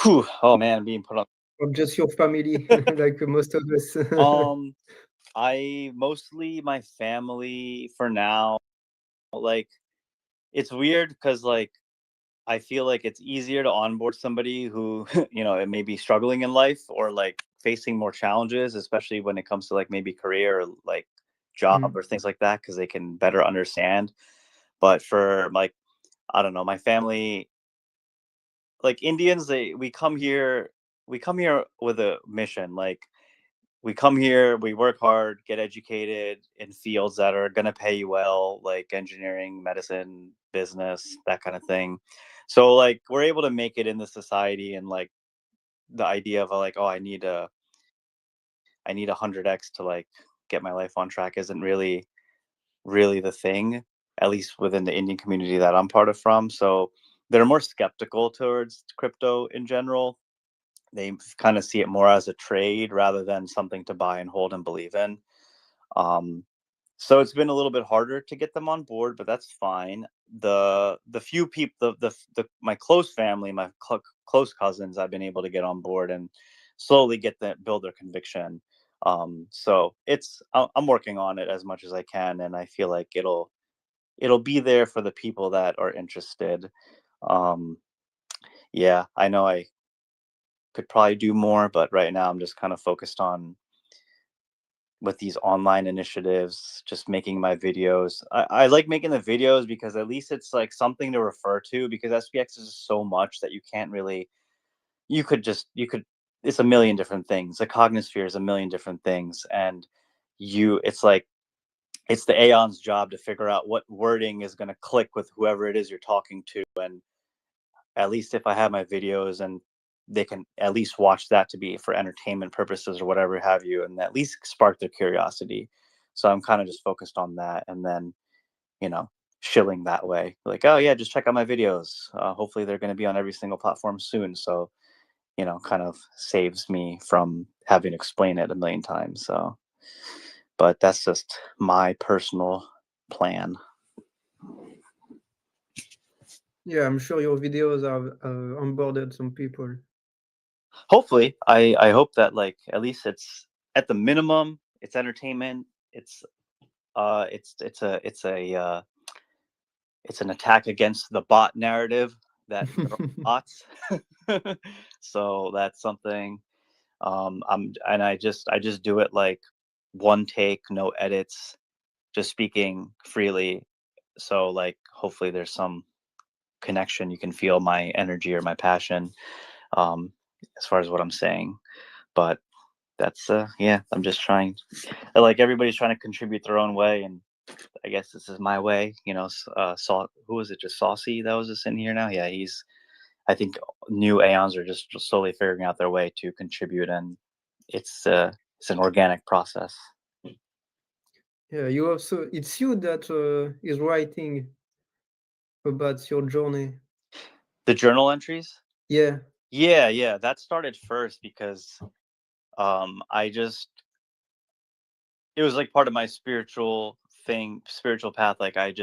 Whew, oh man, being put on. Or just your family, like most of us? I mostly my family for now. Like, it's weird because like I feel like it's easier to onboard somebody who it may be struggling in life or like facing more challenges, especially when it comes to like maybe career or like job or things like that, because they can better understand. But for like, I don't know, my family, like Indians, we come here with a mission. Like, we come here, we work hard, get educated in fields that are going to pay you well, like engineering, medicine, business, that kind of thing. So like we're able to make it in the society, and like the idea of like, oh, I need 100x to like get my life on track isn't really the thing, at least within the Indian community that I'm part of from. So they're more skeptical towards crypto in general. They kind of see it more as a trade rather than something to buy and hold and believe in. So it's been a little bit harder to get them on board, but that's fine. The few people, my close family, my close cousins, I've been able to get on board and slowly build their conviction. So I'm working on it as much as I can, and I feel like it'll be there for the people that are interested. Yeah, I know I could probably do more, but right now I'm just kind of focused on with these online initiatives, just making my videos. I like making the videos because at least it's like something to refer to, because SPX is so much that you can't really, it's a million different things. The cognosphere is a million different things. And it's like, it's the Aeon's job to figure out what wording is going to click with whoever it is you're talking to. And at least if I have my videos and they can at least watch that to be for entertainment purposes or whatever have you, and at least spark their curiosity. So I'm kind of just focused on that, and then shilling that way, like, oh yeah, just check out my videos, hopefully they're going to be on every single platform soon. So kind of saves me from having to explain it a million times. So, but that's just my personal plan. Yeah, I'm sure your videos have onboarded some people. Hopefully, I hope that like at least it's at the minimum, it's entertainment. It's an attack against the bot narrative that there are bots. So that's something. I just do it like one take, no edits, just speaking freely. So like hopefully there's some connection. You can feel my energy or my passion as far as what I'm saying. But that's I'm just trying, like, everybody's trying to contribute their own way, and I guess this is my way. Who was it, just Saucy that was just in here now? Yeah, I think new Aeons are just slowly figuring out their way to contribute, and it's an organic process. Yeah, it's you that is writing about your journey. The journal entries? Yeah. Yeah, that started first because it was like part of my spiritual path. Like I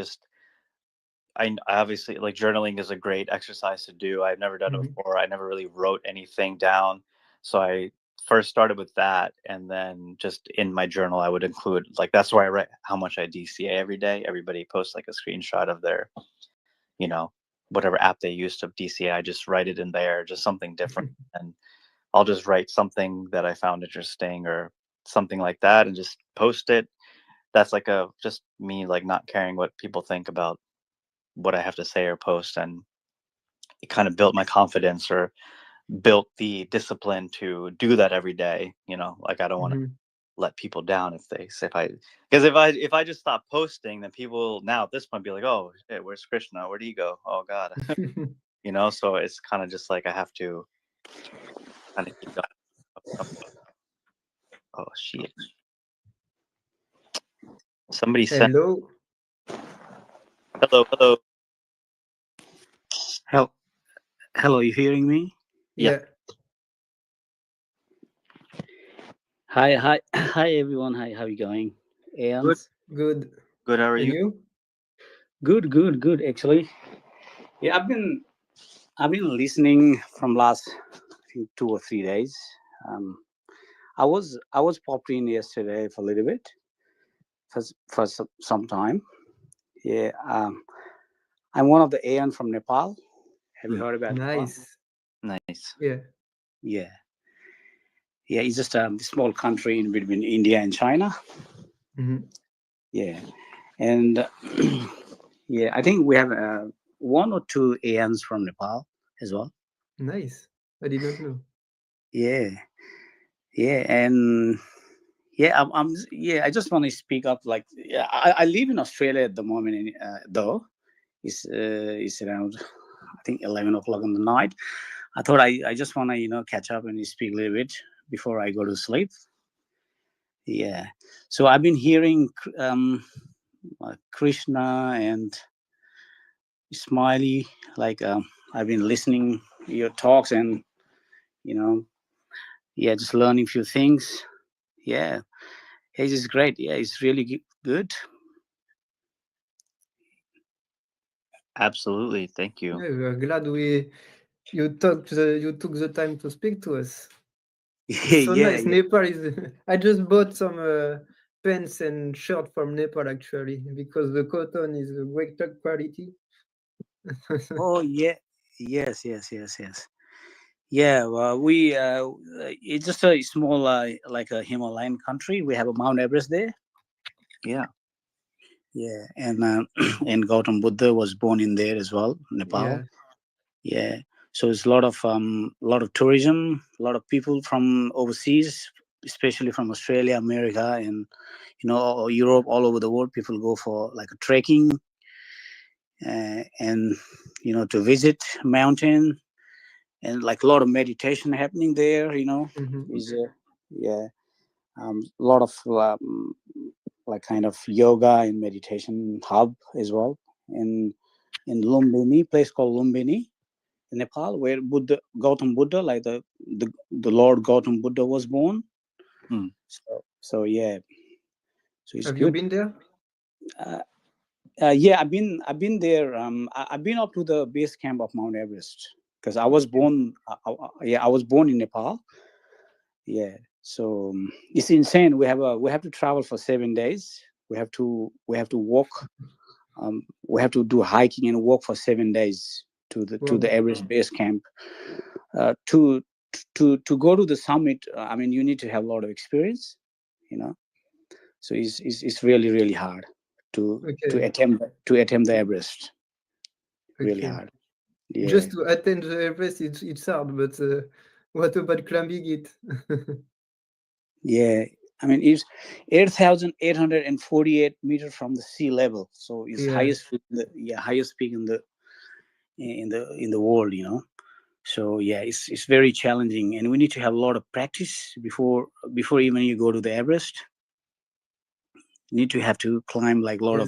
obviously, like, journaling is a great exercise to do. I've never done it before. I never really wrote anything down. So I first started with that, and then just in my journal I would include, like, that's where I write how much I DCA every day. Everybody posts like a screenshot of their whatever app they use to DCA. I just write it in there, just something different. And I'll just write something that I found interesting or something like that and just post it. That's like just me, like, not caring what people think about what I have to say or post. And it kind of built my confidence, or built the discipline to do that every day. Like, I don't want to let people down because if I just stop posting, then people now at this point be like, oh, hey, where's Krishna? Where'd he go? Oh God. So it's kind of just like I have to kind of keep going. Oh shit. Somebody said hello. Hello, you hearing me? Yeah. Hi, hi everyone. Hi, how you going? Good, Aeons? good. Good. How are And you? you? Good. Actually, yeah, I've been listening from last I think 2 or 3 days. Um, I was popped in yesterday for a little bit for some time. Yeah. I'm one of the Aeon from Nepal. Have you heard about Nepal? Nice. Nice. Yeah. Yeah. Yeah. It's just a small country in between India and China. Mhm. Yeah. And yeah, I think we have one or two Aeons from Nepal as well. Nice. I did not know. Yeah, yeah, and yeah, yeah. I just want to speak up. Like, yeah, I live in Australia at the moment. Though it's around, I think 11 o'clock in the night. I thought I just want to catch up and speak a little bit before I go to sleep. Yeah. So I've been hearing Krishna and Smiley. Like I've been listening your talks and you know yeah, just learning few things. Yeah. It's just great. Yeah, it's really good. Absolutely. Thank you. Yeah, we are glad you took the time to speak to us. It's so Yeah, nice. Nepal is. I just bought some pants and shirt from Nepal actually because the cotton is a great top quality. Oh yeah, yes. Yeah, well, we it's just a small like a Himalayan country. We have a Mount Everest there. Yeah. Yeah, and and Gautam Buddha was born in there as well, Nepal. Yeah. Yeah, so it's a lot of tourism, a lot of people from overseas, especially from Australia, America, and Europe, all over the world. People go for like a trekking and to visit mountain and like a lot of meditation happening there. Mhm. Is yeah, a lot of like kind of yoga and meditation hub as well in Lumbini, place called Lumbini in Nepal, where Gautam Buddha, like the Lord Gautam Buddha was born. So yeah, so it's Have you good. been there? Yeah, I've been there. I've been up to the base camp of Mount Everest because I was born. Yeah, I was born in Nepal. Yeah, so it's insane. We have to travel for 7 days. We have to walk. We have to do hiking and walk for 7 days to the Wow. Everest base camp. To go to the summit, I mean, you need to have a lot of experience. You know, so it's really hard to Okay. attempt the Everest. Really Okay. hard. Yeah. Just to attain the Everest, it's hard, but what about climbing it? Yeah, I mean it's 8,848 meters from the sea level, so it's Yeah. highest peak in the world. So yeah, it's very challenging, and we need to have a lot of practice before even you go to the Everest. You need to have to climb like a lot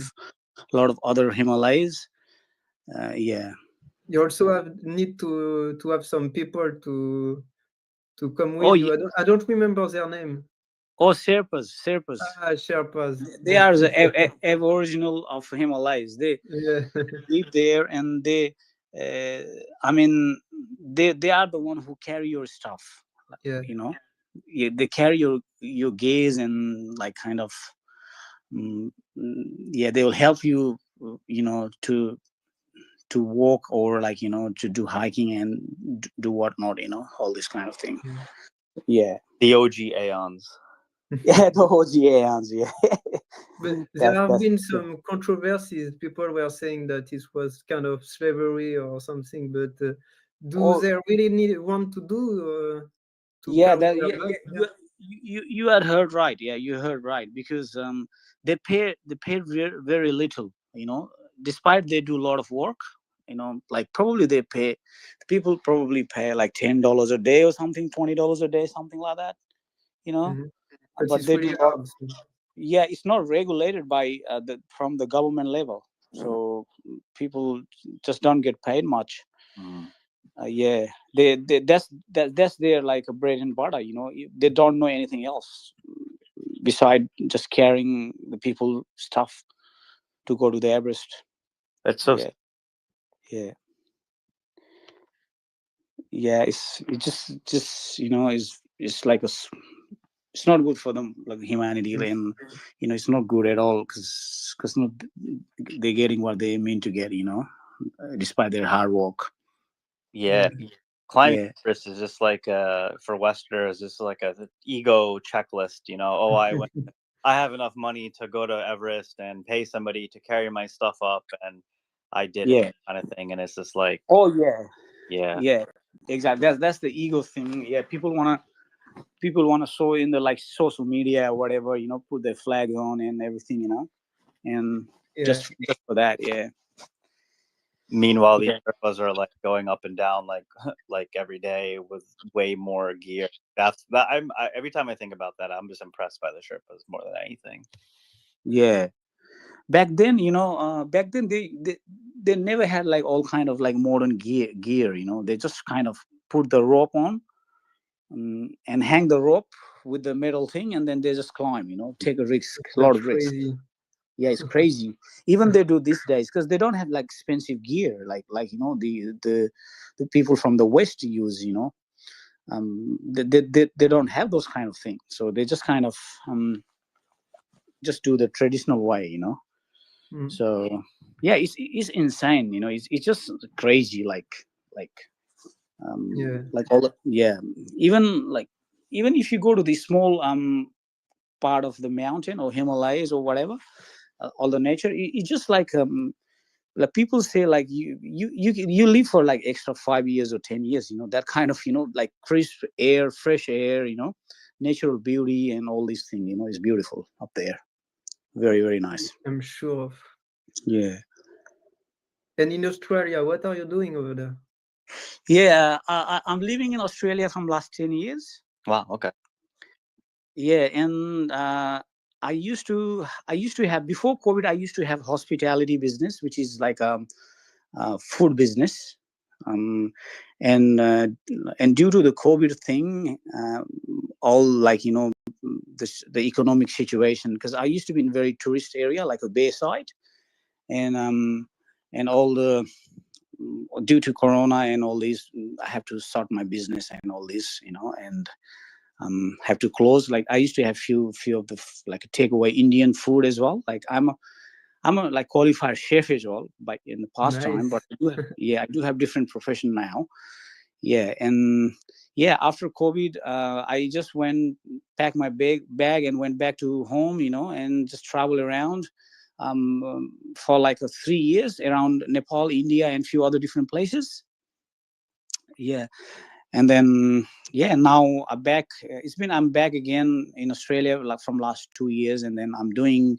Yeah. of other Himalayas. Yeah. You also need to have some people to come Oh with yeah. you. I don't remember their name. Oh, Sherpas. Ah, Sherpas. They are the aboriginal of Himalayas. They Yeah. live there, and I mean, they are the one who carry your stuff. Yeah. Yeah, they carry your gaze and like kind of, yeah, they will help you, to walk or like to do hiking and do whatnot. All this kind of thing. Yeah. The OG Aeons. Yeah, the OGANs, yeah. But there have That's been some controversies. People were saying that it was kind of slavery or something. But do oh they really want to do to yeah, come that there yeah, back? you had heard right. Yeah, you heard right because they pay very little. Despite they do a lot of work. Like probably people probably pay like $10 a day or something, $20 a day, something like that. You know, Mhm. But but it's they really do. hard. So. Yeah, it's not regulated by from the government level, so people just don't get paid much. Yeah, that's their like a bread and butter. They don't know anything else beside just carrying the people stuff to go to the Everest. That's so Yeah, yeah, yeah. It's just it's like it's not good for them, like humanity, and it's not good at all because they're getting what they mean to get. Despite their hard work. yeah. Climbing Yeah. Everest is just like for Westerners, just like a ego checklist. Oh, I have enough money to go to Everest and pay somebody to carry my stuff up, and I did it, Yeah. kind of thing. And it's just like, Oh yeah. yeah, Yeah. Exactly. That's the ego thing. Yeah. People wanna show in the like social media or whatever. Put their flag on and everything. And just for that. Yeah. Meanwhile, the Yeah. Sherpas are like going up and down like every day with way more gear. Every time I think about that, I'm just impressed by the Sherpas more than anything. Yeah. Back then, they never had like all kind of like modern gear. They just kind of put the rope on and hang the rope with the metal thing, and then they just climb. Take a risk, a lot of risk. Crazy. Yeah, it's crazy. Even they do these days because they don't have like expensive gear like the people from the West use. They don't have those kind of things, so they just kind of just do the traditional way. So yeah, it's insane. It's just crazy. Like Yeah. like all even if you go to the small part of the mountain or Himalayas or whatever, all the nature, it's just like people say like you live for like extra 5 years or 10 years, that kind of like crisp air, fresh air, natural beauty and all these things, is beautiful up there. Very, very nice. I'm sure of. Yeah. And in Australia, what are you doing over there? Yeah, I'm living in Australia from last 10 years. Wow. Okay. Yeah, and I used to have, before COVID, I used to have hospitality business, which is like food business. And due to the COVID thing, all like the economic situation, because I used to be in a very tourist area like a Bayside, and all the due to Corona and all these, I have to start my business and all this, and have to close. Like I used to have few of the like takeaway Indian food as well. Like I'm a like qualified chef as well, but in the past time. But I do have different profession now. Yeah, and yeah, after COVID, I just packed my bag and went back to home, and just travel around for like 3 years around Nepal, India, and few other different places. Yeah. And then now I'm back. I'm back again in Australia like from last 2 years, and then I'm doing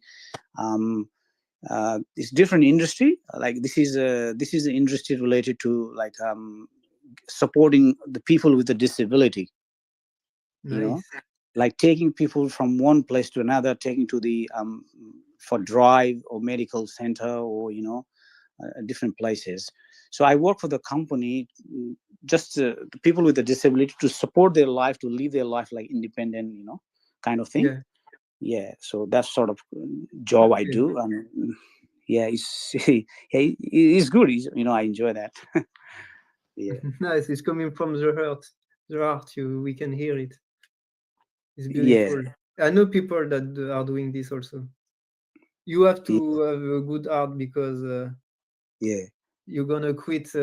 this different industry. Like this is an industry related to like supporting the people with a disability. Nice. Like taking people from one place to another, taking to the for drive or medical center or different places. So I work for the company, just the people with a disability, to support their life, to live their life like independent, kind of thing. Yeah. So that's sort of job I do. Yeah, it's good. I enjoy that. Yeah. Nice. It's coming from the heart. We can hear it. It's Yeah. beautiful. I know people that are doing this also. You have to have a good heart because yeah, you're gonna quit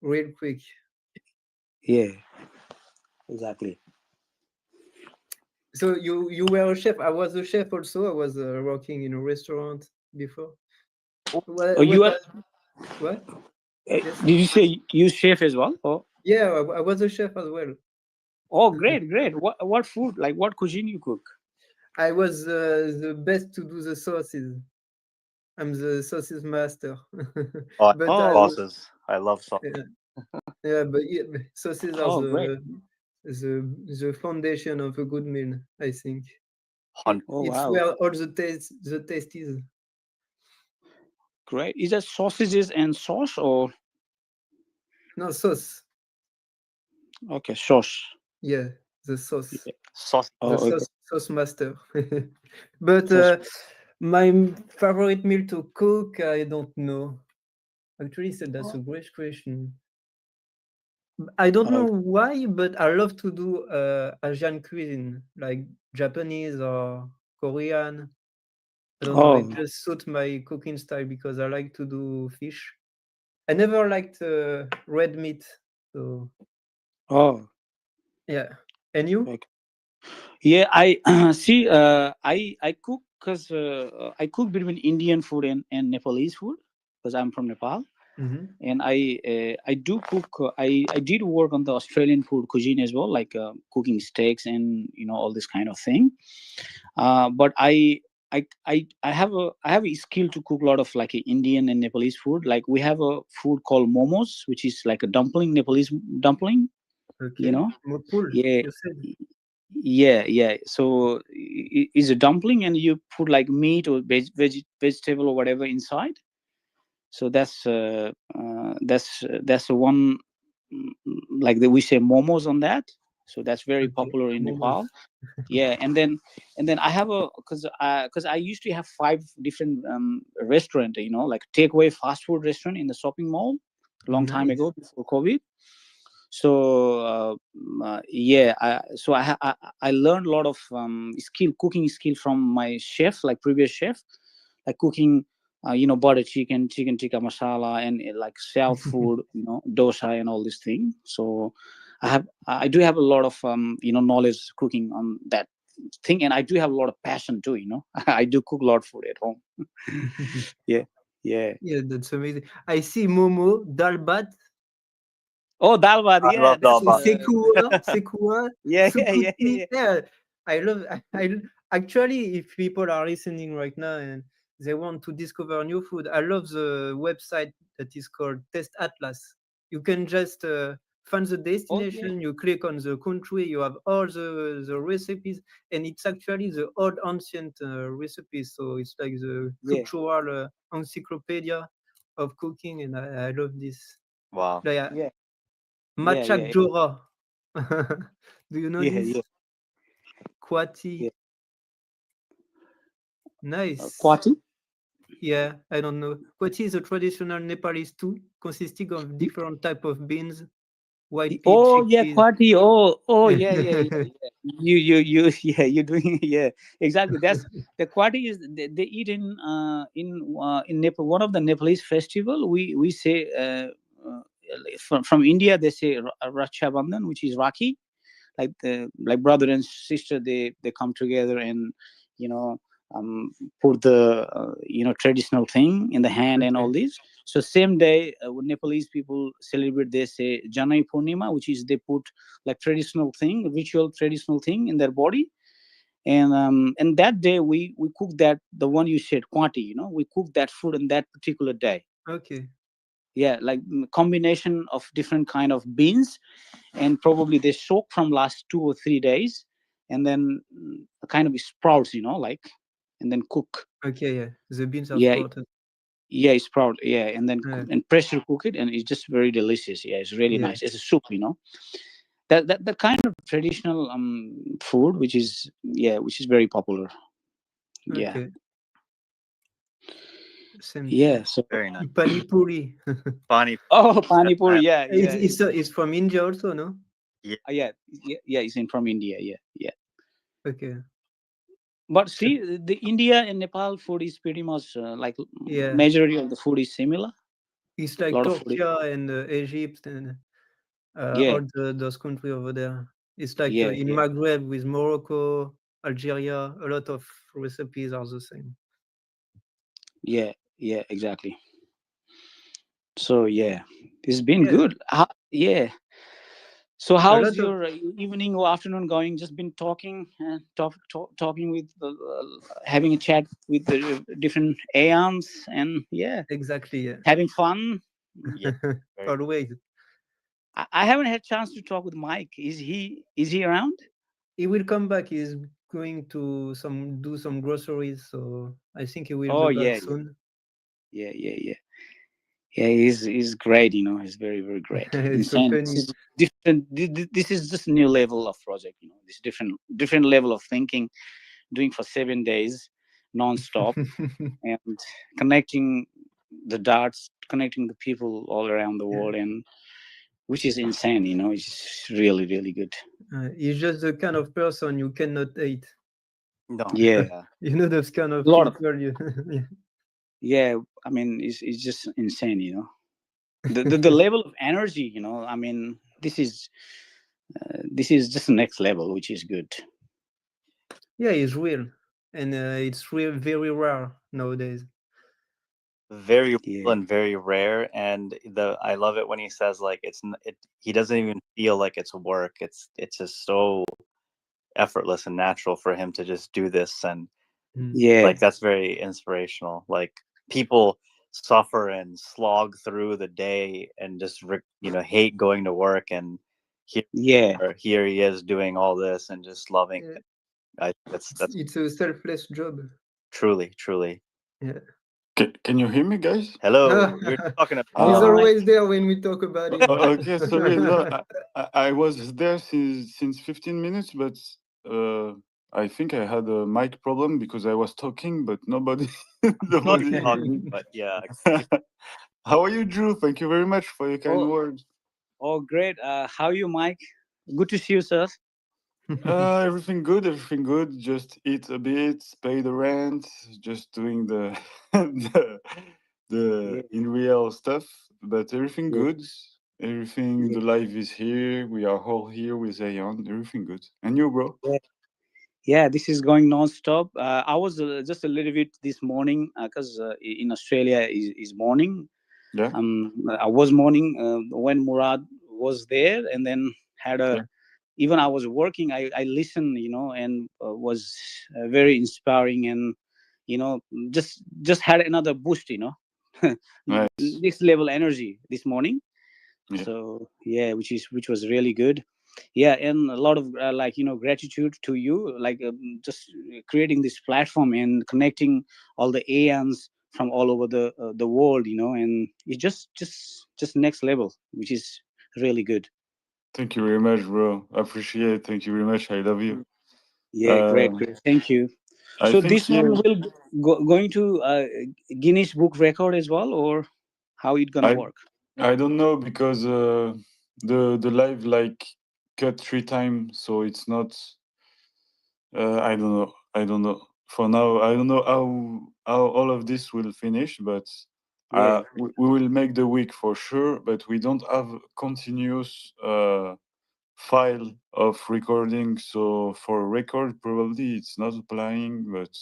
real quick. Yeah, exactly. So you were a chef. I was a chef also. I was working in a restaurant before. You are. What? Yes. Did you say you chef as well? Or? Yeah, I was a chef as well. Oh, great. What food? Like what cuisine you cook? I was the best to do the sauces. I'm the sauces master. But sauces. I love sauces. Yeah, but sauces are great. the foundation of a good meal, I think. It's wow. where all the taste is. Great. Is that sausages and sauce or? No sauce. Okay, sauce. Yeah, the sauce. Sauce. The Oh, okay. sauce master. But Sauce. my favorite meal to cook, I don't know. Actually, so that's a great question. I don't know why, but I love to do Asian cuisine, like Japanese or Korean. I don't know. It Oh, just suits my cooking style because I like to do fish. I never liked red meat, so oh, yeah. And you? okay. Yeah, I see. I cook because I cook between Indian food and Nepalese food because I'm from Nepal, Mm-hmm. and I do cook. I did work on the Australian food cuisine as well, like cooking steaks and all this kind of thing. But I have a skill to cook a lot of like Indian and Nepalese food. Like we have a food called momos, which is like a dumpling, Nepalese dumpling. Okay. Mopul, Yeah, you said. yeah. So it's a dumpling, and you put like meat or vegetable or whatever inside. So that's the one, like we say momos on that. So that's very Okay. popular in Momos. Nepal. Yeah, and then I have a because I used to have 5 different restaurant, like takeaway fast food restaurant in the shopping mall a long time Nice. ago before COVID. So yeah, I learned a lot of cooking skill from my chef, like previous chef, like cooking butter chicken tikka masala, and like south food, dosa and all these things. So I do have a lot of knowledge cooking on that thing, and I do have a lot of passion too. I do cook a lot of food at home. Yeah, yeah. Yeah, that's amazing. I see Momo, Dalbat. Oh, dal bhat, I yeah, love that's Sekua, yeah, Suputi. Yeah, I love. Actually, if people are listening right now and they want to discover new food, I love the website that is called Test Atlas. You can just find the Oh, yeah, destination. You click on the country. You have all the recipes, and it's actually the old ancient recipes. So it's like the yeah, cultural encyclopedia of cooking, and I love this. Wow. Like, yeah, yeah, Machak yeah, Jora. Do you know yeah, this? yeah. Kwati. Yeah. Nice. Kwati. Yeah, I don't know. Kwati is a traditional Nepalese stew consisting of different type of beans, white pea, Oh yeah, chickpeas. Kwati. Oh yeah. Yeah. You're doing yeah, exactly. That's the Kwati is they eat in Nepal. One of the Nepalese festival. We say from India they say Raksha Bandhan, which is Rakhi, like brother and sister. They come together and you know put the traditional thing in the hand and all Okay. this. So same day when Nepalese people celebrate, they say Janai Purnima, which is they put like traditional thing, ritual traditional thing in their body. And that day we cook that, the one you said quanti, we cook that food on that particular day. Okay. Yeah, like combination of different kind of beans, and probably they soak from last 2 or 3 days, and then kind of sprouts, like, and then cook. Okay, yeah. The beans are Yeah, sprouted. yeah, sprout. Yeah, and then Yeah. and pressure cook it, and it's just very delicious. Yeah, it's really Yeah. nice. It's a soup, that kind of traditional food, which is very popular. Yeah, Okay. Same. yeah. So Very nice. Pani puri. Funny. oh, pani puri. Uh, Yeah, yeah, It's from India also, no? yeah. yeah. It's from India. Yeah. Okay. But So, see, the India and Nepal food is pretty much like yeah. majority of the food is similar. It's A like lot of food. Turkey and Egypt and Yeah, all those countries over there. It's like yeah, in yeah, Maghreb with Morocco, Algeria, a lot of recipes are the same. yeah. Exactly. So yeah, it's been Yeah, good. Yeah. So a how's lot of your evening or afternoon going? Just been talking, talking with, having a chat with the different aeons, and yeah, exactly, yeah. having fun. Yeah. Very. Always. I haven't had chance to talk with Mike. Is he around? He will come back. He's going to do some groceries, so I think he will Oh be back yeah, soon. yeah. Yeah, he's great. You know, he's very very great. It's so Insane. This funny. is different. This is just a new level of project. You know, this different level of thinking. Doing for 7 days, non-stop, and connecting the dots, connecting the people all around the world, and which is insane. You know, it's really really good. He's just the kind of person you cannot hate. No. Yeah, You know those kind of a lot of people. You, yeah. yeah. I mean, it's just insane. You know, the level of energy. You know, I mean, this is just the next level, which is good. Yeah, it's real, and it's real, very rare nowadays. Very Yeah, real and very rare, and I love it when he says like he doesn't even feel like it's work. It's just so effortless and natural for him to just do this, and yeah, like that's very inspirational. Like people suffer and slog through the day and just hate going to work, and yeah, here he is doing all this and just loving Yeah. it. That's It's a selfless job. truly. Yeah. Can you hear me, guys? Hello, you're talking about He's the mic. always there when we talk about him. Okay, sorry. No, I was there since 15 minutes, but I think I had a mic problem because I was talking, but nobody nobody heard me. But yeah. How are you, Drew? Thank you very much for your kind Oh, words. oh, great. How are you, Mike? Good to see you, sir. Everything good, everything good. Just eat a bit, pay the rent, just doing the the in real stuff, but everything Yeah. good. Everything, the life is here. We are all here with Aeon. Everything good. And you, bro? Yeah, yeah, this is going non-stop. I was just a little bit this morning because in Australia is morning. Yeah. I was morning when Murad was there, and then had a. Yeah. Even I was working, I listened, you know, and was very inspiring, and you know, just had another boost, you know, Nice. this level energy this morning. Yeah. So yeah, which was really good. Yeah, and a lot of like, you know, gratitude to you, like just creating this platform and connecting all the ANs from all over the world, you know, and it's just next level, which is really good. Thank you very much, bro. I appreciate it. Thank you very much. I love you. Yeah, great, great. Thank you. I So think this one here will going to Guinness Book Record as well, or how it gonna I work? I don't know because the live like cut 3 times, so it's not. I don't know. I don't know. For now, I don't know how all of this will finish, but Yeah, we will make the week for sure. But we don't have continuous file of recording, so for record probably it's not applying. But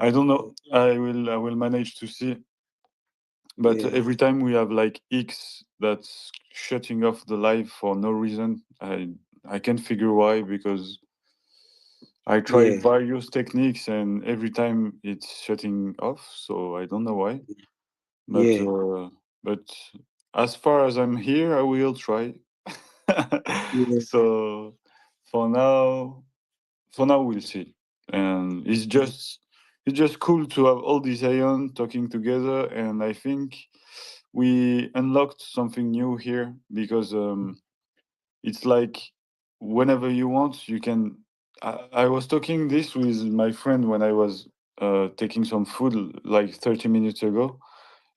I don't know. I will manage to see. But yeah, every time we have like X that's shutting off the live for no reason, I can't figure why because I tried yeah, various techniques and every time it's shutting off. So I don't know why. But yeah, but as far as I'm here, I will try. yeah, So for now, we'll see. And it's just cool to have all these Aeon talking together, and I think we unlocked something new here because it's like whenever you want, you can. I was talking this with my friend when I was taking some food like 30 minutes ago.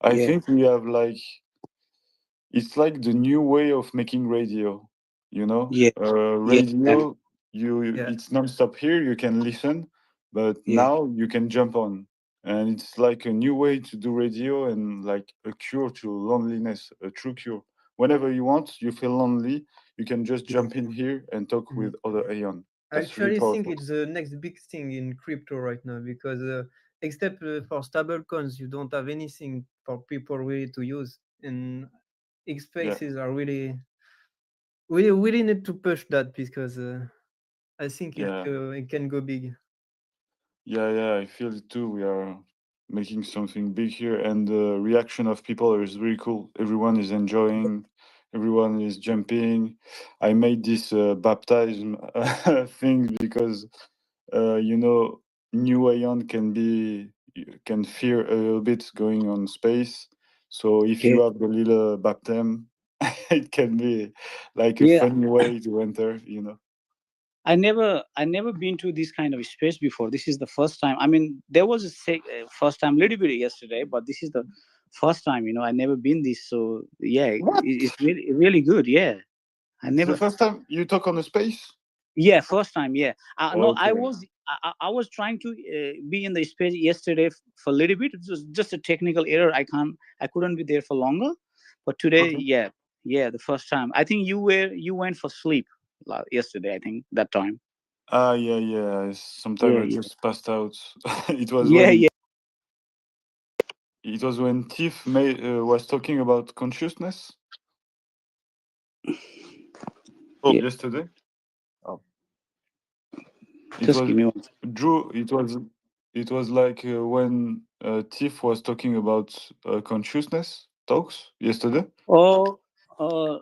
I yeah, think we have like it's like the new way of making radio. You know, yeah, yeah, exactly. radio. Yeah. It's non-stop here. You can listen, but Yeah, now you can jump on, and it's like a new way to do radio and like a cure to loneliness, a true cure. Whenever you want, you feel lonely, you can just yeah, jump in here and talk Mhm. with other Aeon. I That's really actually think powerful. it's the next big thing in crypto right now because except for stable coins, you don't have anything for people really to use. And X Yeah, spaces are really, we really need to push that because I think yeah. it can go big. Yeah, I feel it too. We are making something big here, and the reaction of people is really cool. Everyone is enjoying, everyone is jumping. I made this baptism thing because, new Aeon can fear a little bit going on space. So if you have the little baptism, it can be like a funny way to enter, you know. I never been to this kind of space before. This is the first time. I mean, there was a first time little bit yesterday, but this is the first time. You know, I never been this. So yeah, it's really good. Yeah, I It's the never. first time you talk on a space? Yeah, first time. Yeah, no, Okay. I was trying to be in the space yesterday for a little bit. It was just a technical error. I couldn't be there for longer. But today, Okay. yeah, the first time. I think you went for sleep yesterday. I think that time. Yeah. Sometimes Yeah, I yeah, just passed out. It was yeah, when yeah. Tiff was talking about consciousness. Oh, Yeah. yesterday. Oh, It Just was give me one. Drew. It was like when Tiff was talking about consciousness talks yesterday. Oh, uh,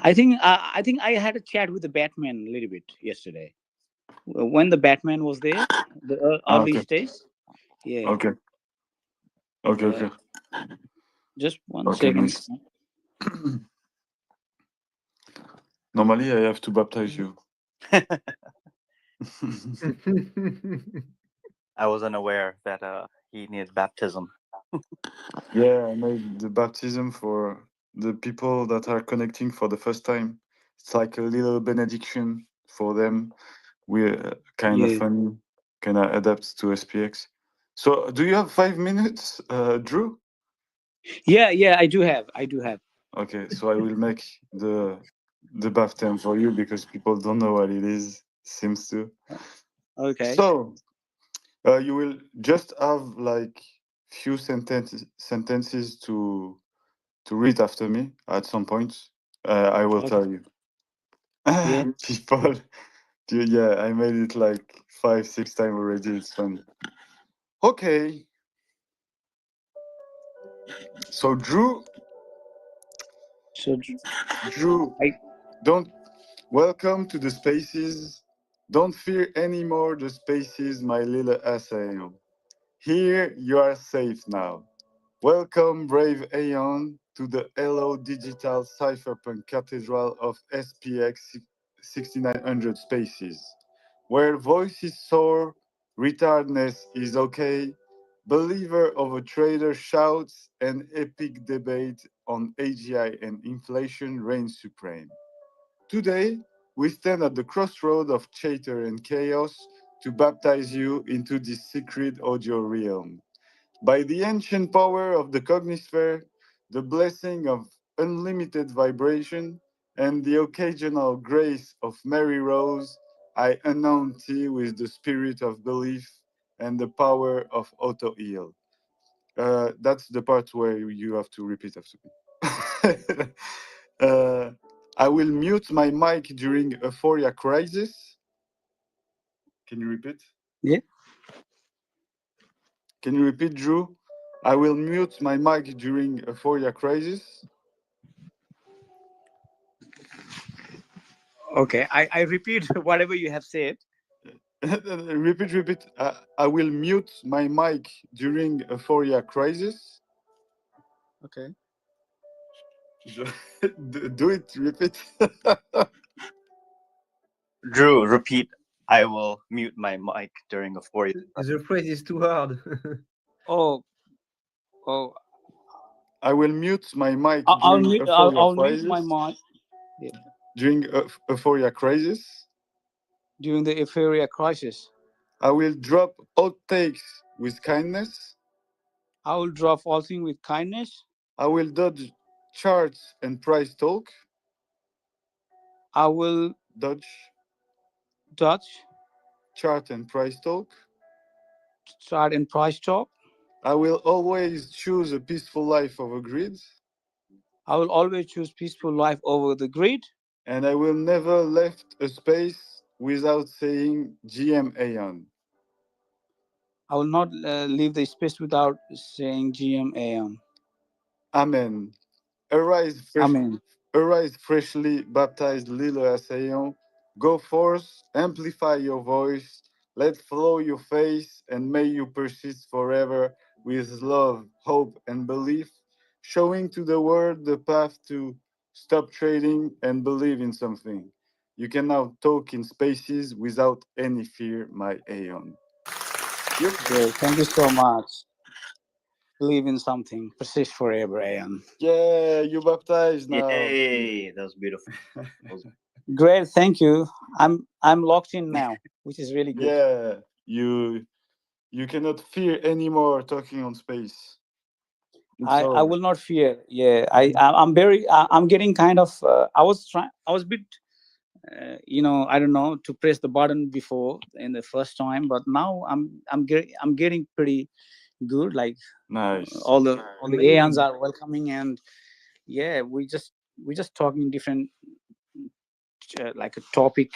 I think I had a chat with the Batman a little bit yesterday when the Batman was there, the early Okay. stage. Yeah. Okay. Okay. Just one Okay. second. Nice. Normally, I have to baptize you. I was unaware that he needed baptism. Yeah, I made the baptism for the people that are connecting for the first time. It's like a little benediction for them. We're kind of Yeah. funny, kind of adapt to SPX. So, do you have 5 minutes, Drew? Yeah, I do have. Okay, so I will make the baptism for you because people don't know what it is. Seems to. Okay. So, you will just have like few sentences to read after me at some point. I will Okay. tell you. Yeah. People, yeah, I made it like 5, 6 times already. It's fun. Okay, so Drew, So I don't welcome to the spaces. Don't fear anymore the spaces, my little Aeon. Here you are safe now. Welcome, brave Aeon, to the Hello Digital Cypherpunk Cathedral of SPX 6900 spaces, where voices soar, retardness is okay, believer of a trader shouts, and epic debate on AGI and inflation reigns supreme. Today, we stand at the crossroad of chatter and chaos to baptize you into this secret audio realm. By the ancient power of the cognisphere, the blessing of unlimited vibration, and the occasional grace of Mary Rose, I anoint thee with the spirit of belief and the power of auto heal. That's the part where you have to repeat after me. I will mute my mic during euphoria crisis. Can you repeat? Yeah. Can you repeat, Drew? I will mute my mic during euphoria crisis. Okay. I repeat whatever you have said. Repeat. I will mute my mic during euphoria crisis. Okay. Do it. Repeat. Drew, repeat. I will mute my mic during euphoria. The phrase is too hard. Oh. I will mute my mic I'll during mute. euphoria I'll mute my crisis. mic. Yeah. During euphoria crisis. During the euphoria crisis. I will drop outtakes with kindness. I will drop all things with kindness. I will dodge charts and price talk. I will Dodge dodge chart and price talk. chart and price talk. I will always choose a peaceful life over greed. I will always choose peaceful life over the greed. And I will never left a space without saying GM Aeon. I will not leave the space without saying GMAM. Amen. Arise freshly baptized little Aeon. Go forth, amplify your voice, let flow your face, and may you persist forever with love, hope, and belief, showing to the world the path to stop trading and believe in something. You can now talk in spaces without any fear, my Aeon. Yep. Yeah, thank you so much. Believe in something. Persist forever, Aeon. Yeah, you baptized now. Yay, that was beautiful. Great, thank you. I'm locked in now, which is really good. Yeah, you cannot fear anymore talking on space. I will not fear. Yeah, I'm getting kind of. I was a bit. I don't know to press the button before in the first time, but now I'm getting pretty good. Like nice. All the Aeons are welcoming, and yeah, we just talking different like a topic,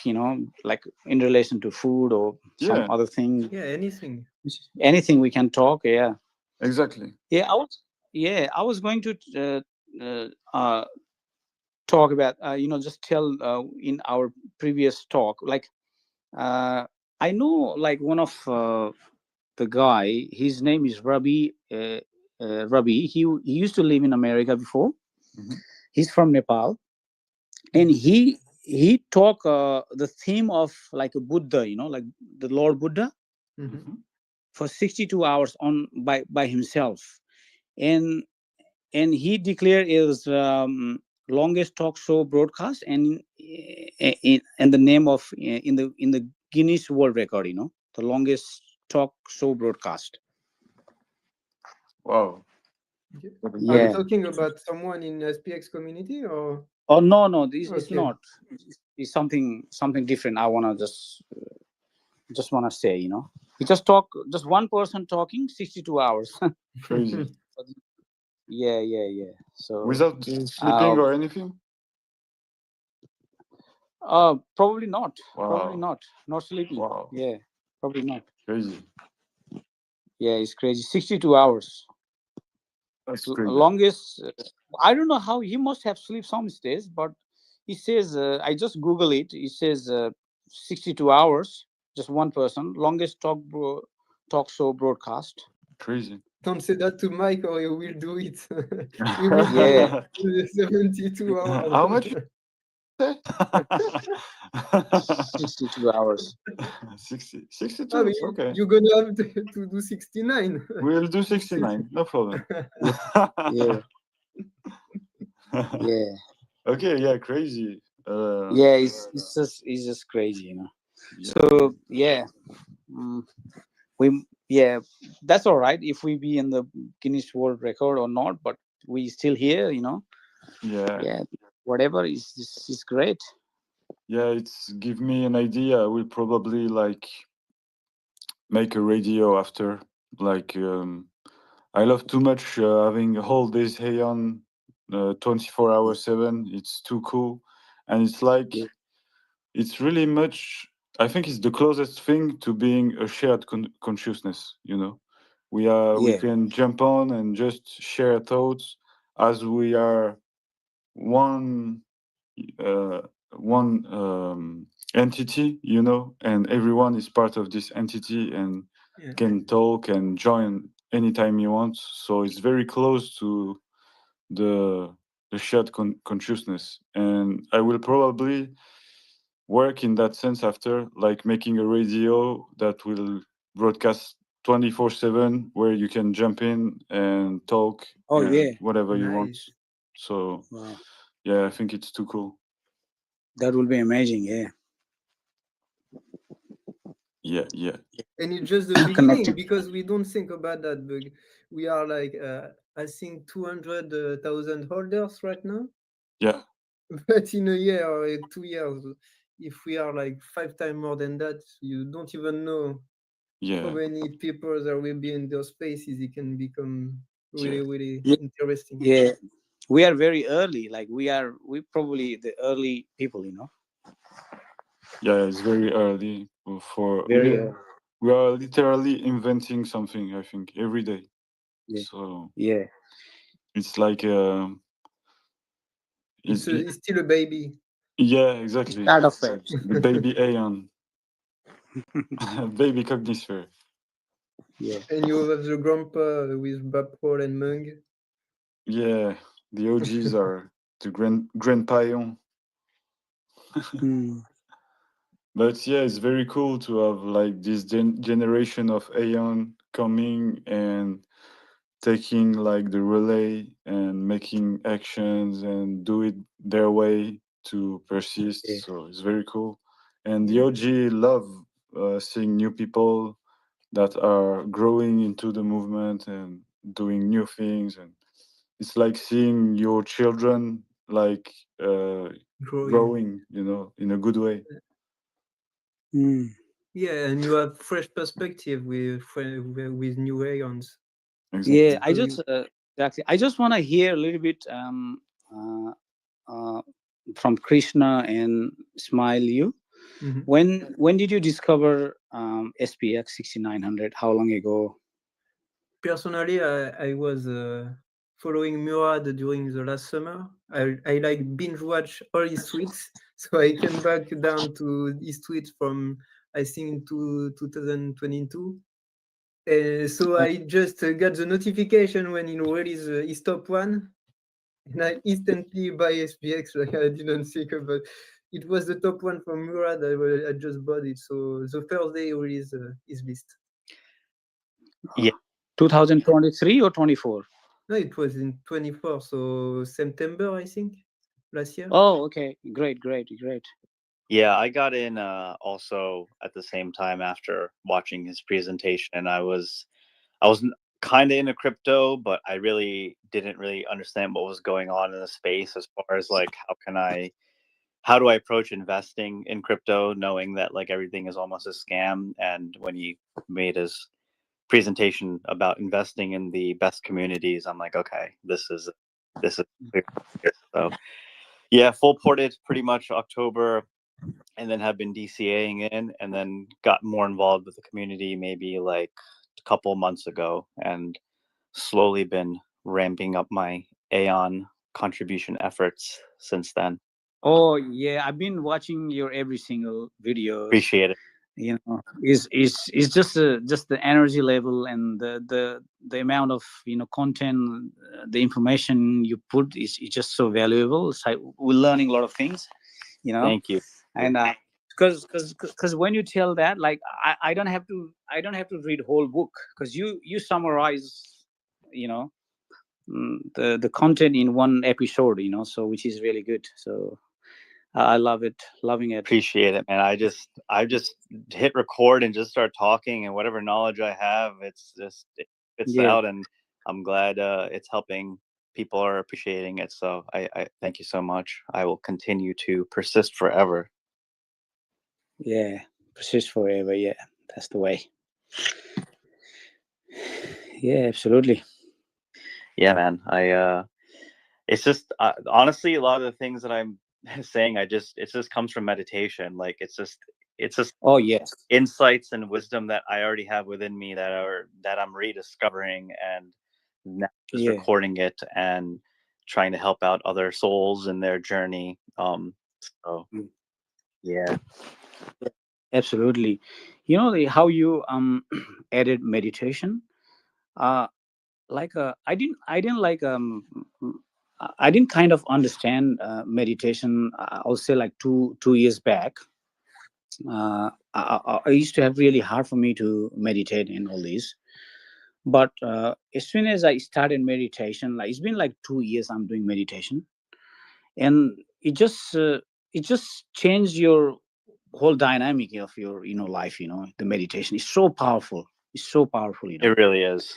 like in relation to food or some other thing. Yeah, Anything we can talk. Yeah. Exactly. Yeah, I was going to talk about just tell in our previous talk, like I know like one of the guy, his name is Rabi. Rabi, he used to live in America before. He's from Nepal, and he talk the theme of like a Buddha, like the Lord Buddha, for 62 hours on by himself, and he declared his longest talk show broadcast, and the name of in the Guinness World Record, the longest talk show broadcast. Wow. Are Yeah. you talking about someone in SPX community or? Oh no, this is Okay. not. It's something different. I wanna just wanna say, we just talk, just one person talking 62 hours. Crazy. Yeah. So Without sleeping or anything? Probably not. Wow. Probably not. Not sleeping. Wow. Yeah, probably not. Crazy. Yeah, it's crazy. 62 hours. That's crazy. Longest. I don't know how he must have sleep some days, but he says I just Google it. He says 62 hours, just one person, longest talk show broadcast. Crazy. Don't say that to Mike or he will do it. He will Yeah. do 72 hours. How much? 62 hours. 62. I mean, Okay. you're gonna have to do 69. We'll do 69. No problem. Yeah. Yeah. Okay. Yeah. Crazy. Yeah, it's just crazy, Yeah. So yeah, that's all right if we be in the Guinness World Record or not, but we still here, Yeah. Whatever is great. Yeah. It's give me an idea. I will probably like make a radio after. Like I love too much having a whole day's Heian 24 hours 7. It's too cool, and it's like it's really much. I think it's the closest thing to being a shared consciousness. We can jump on and just share thoughts as we are one entity, and everyone is part of this entity and can talk and join anytime you want. So it's very close to the shared consciousness, and I will probably work in that sense after, like making a radio that will broadcast 24/7, where you can jump in and talk whatever you want. So wow. Yeah, I think it's too cool. That will be amazing. Yeah. And it's just the beginning, because we don't think about that, but we are like I think 200,000 holders right now. Yeah. But in a year or 2 years, if we are like 5 times more than that, you don't even know how many people there will be in those spaces. It can become really interesting. Yeah, we are very early. Like we probably the early people, Yeah, it's very early for Very early. we are literally inventing something, I think, every day. Yeah. So yeah, it's like It's still a baby. Yeah, exactly. Start of phase. The baby Aeon. Baby Cognisphere. Yeah. And you have the grandpa with Bapol and Mung. Yeah, the OGs are the grandparents. But yeah, it's very cool to have like this generation of Aeon coming and taking like the relay and making actions and do it their way to persist. Yeah. So it's very cool. And the OG love seeing new people that are growing into the movement and doing new things. And it's like seeing your children like growing, you know, in a good way. Yeah, and you have fresh perspective with new Aeons. Yeah, I So just exactly. I just want to hear a little bit from Krishna and Smile. You, Mhm. when did you discover SPX 6900? How long ago? Personally, I was following Murad during the last summer. I like binge watch all his tweets, so I came back down to his tweets from I think to 2022. So I just got the notification when he released his top one, and I instantly buy SPX. Like I didn't think about. It was the top one from Murad. I just bought it. So the first day he released his list. Yeah. 2023 or 24? No, it was in 24, so September, I think, last year. Oh, okay. Great. Yeah, I got in also at the same time after watching his presentation, and I was kind of into crypto, but I really didn't really understand what was going on in the space as far as like how do I approach investing in crypto, knowing that like everything is almost a scam. And when he made his presentation about investing in the best communities, I'm like, okay, this is so yeah, full ported pretty much October, and then have been DCAing in, and then got more involved with the community maybe like a couple months ago, and slowly been ramping up my Aeon contribution efforts since then. Oh yeah, I've been watching your every single videos. Appreciate it. You know, is just the energy level and the amount of content, the information you put is just so valuable. It's like we're learning a lot of things. Thank you. And because when you tell that, like I don't have to read whole book, because you summarize the content in one episode, so which is really good. So I love it, loving it. Appreciate it, man. I just hit record and just start talking, and whatever knowledge I have, it spits out, and I'm glad it's helping. People are appreciating it, so I thank you so much. I will continue to persist forever. Yeah, persist forever. Yeah, that's the way. Yeah, absolutely. Yeah, man. It's just honestly, a lot of the things that I'm saying, it just comes from meditation. Like it's just oh yes, insights and wisdom that I already have within me that I'm rediscovering, and now just recording it and trying to help out other souls in their journey. So yeah, absolutely. You know how you added meditation. Like I didn't like I didn't kind of understand meditation. I'll say like two years back. I used to have really hard for me to meditate and all this. But as soon as I started meditation, like it's been like 2 years I'm doing meditation, and it just changed your whole dynamic of your life. The meditation is so powerful. It's so powerful. It really is.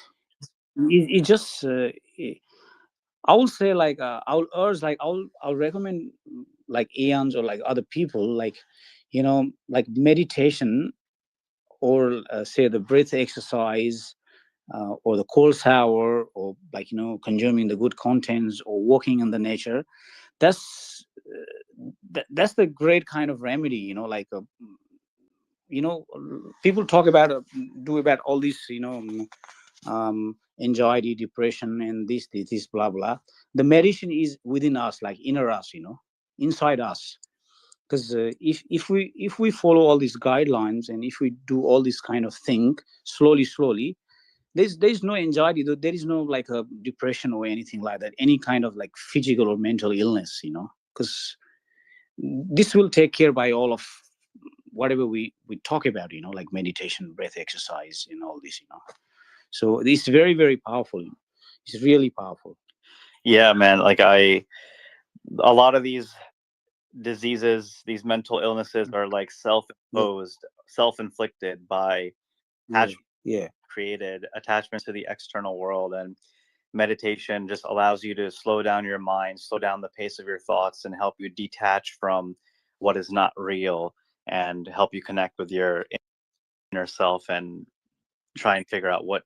It just I will say like I'll urge, like I'll recommend like Aeons or like other people, like like meditation, or say the breath exercise, or the cold shower, or like consuming the good contents, or walking in the nature. That's that's the great kind of remedy. Like people talk about do about all these anxiety, depression, and this blah blah. The medicine is within us, like inner us, inside us. Because if we follow all these guidelines, and if we do all this kind of thing slowly, there's no anxiety, there is no like a depression or anything like that, any kind of like physical or mental illness, because this will take care by all of whatever we talk about, like meditation, breath exercise, and all this, so it's very, very powerful. It's really powerful. Yeah, man. Like a lot of these diseases, these mental illnesses are like self-imposed, self-inflicted by created attachments to the external world. And meditation just allows you to slow down your mind, slow down the pace of your thoughts, and help you detach from what is not real, and help you connect with your inner self, and try and figure out what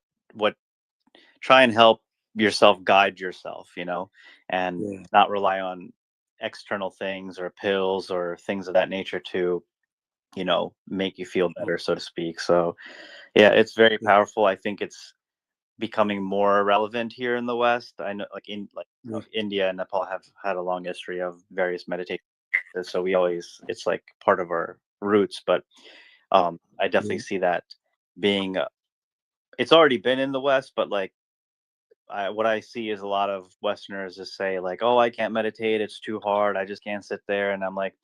try and help yourself guide yourself, and not rely on external things or pills or things of that nature to make you feel better, so to speak. So yeah, it's very powerful. I think it's becoming more relevant here in the West. I know India and Nepal have had a long history of various meditation, so it's like part of our roots. But I definitely see that being it's already been in the West, but like what I see is a lot of Westerners just say like, "Oh, I can't meditate. It's too hard. I just can't sit there." And I'm like,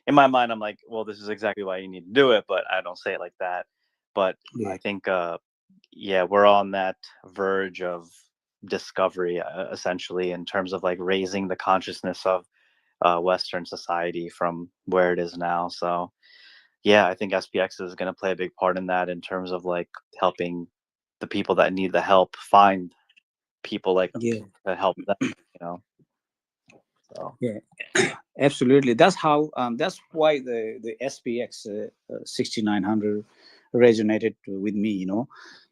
in my mind, I'm like, "Well, this is exactly why you need to do it," but I don't say it like that. But I think, we're on that verge of discovery, essentially, in terms of like raising the consciousness of Western society from where it is now. So, yeah, I think SPX is going to play a big part in that, in terms of like helping the people that need the help find people like to help them. So Absolutely. That's how that's why the SPX 6900 resonated with me.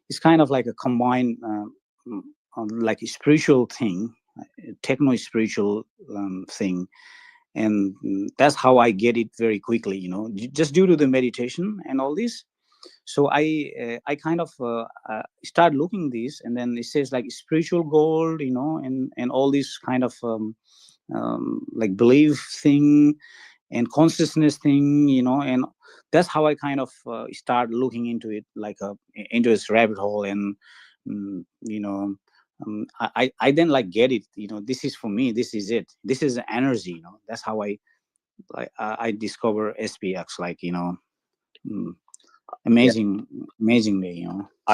It's kind of like a combined like a spiritual thing, techno spiritual thing, and that's how I get it very quickly, just due to the meditation and all this. So I kind of start looking this, and then it says like spiritual gold, and all this kind of like belief thing and consciousness thing, and that's how I kind of start looking into it, like into this rabbit hole. And I then like get it, this is for me, this is it, this is the energy, that's how I discover SPX, like amazingly,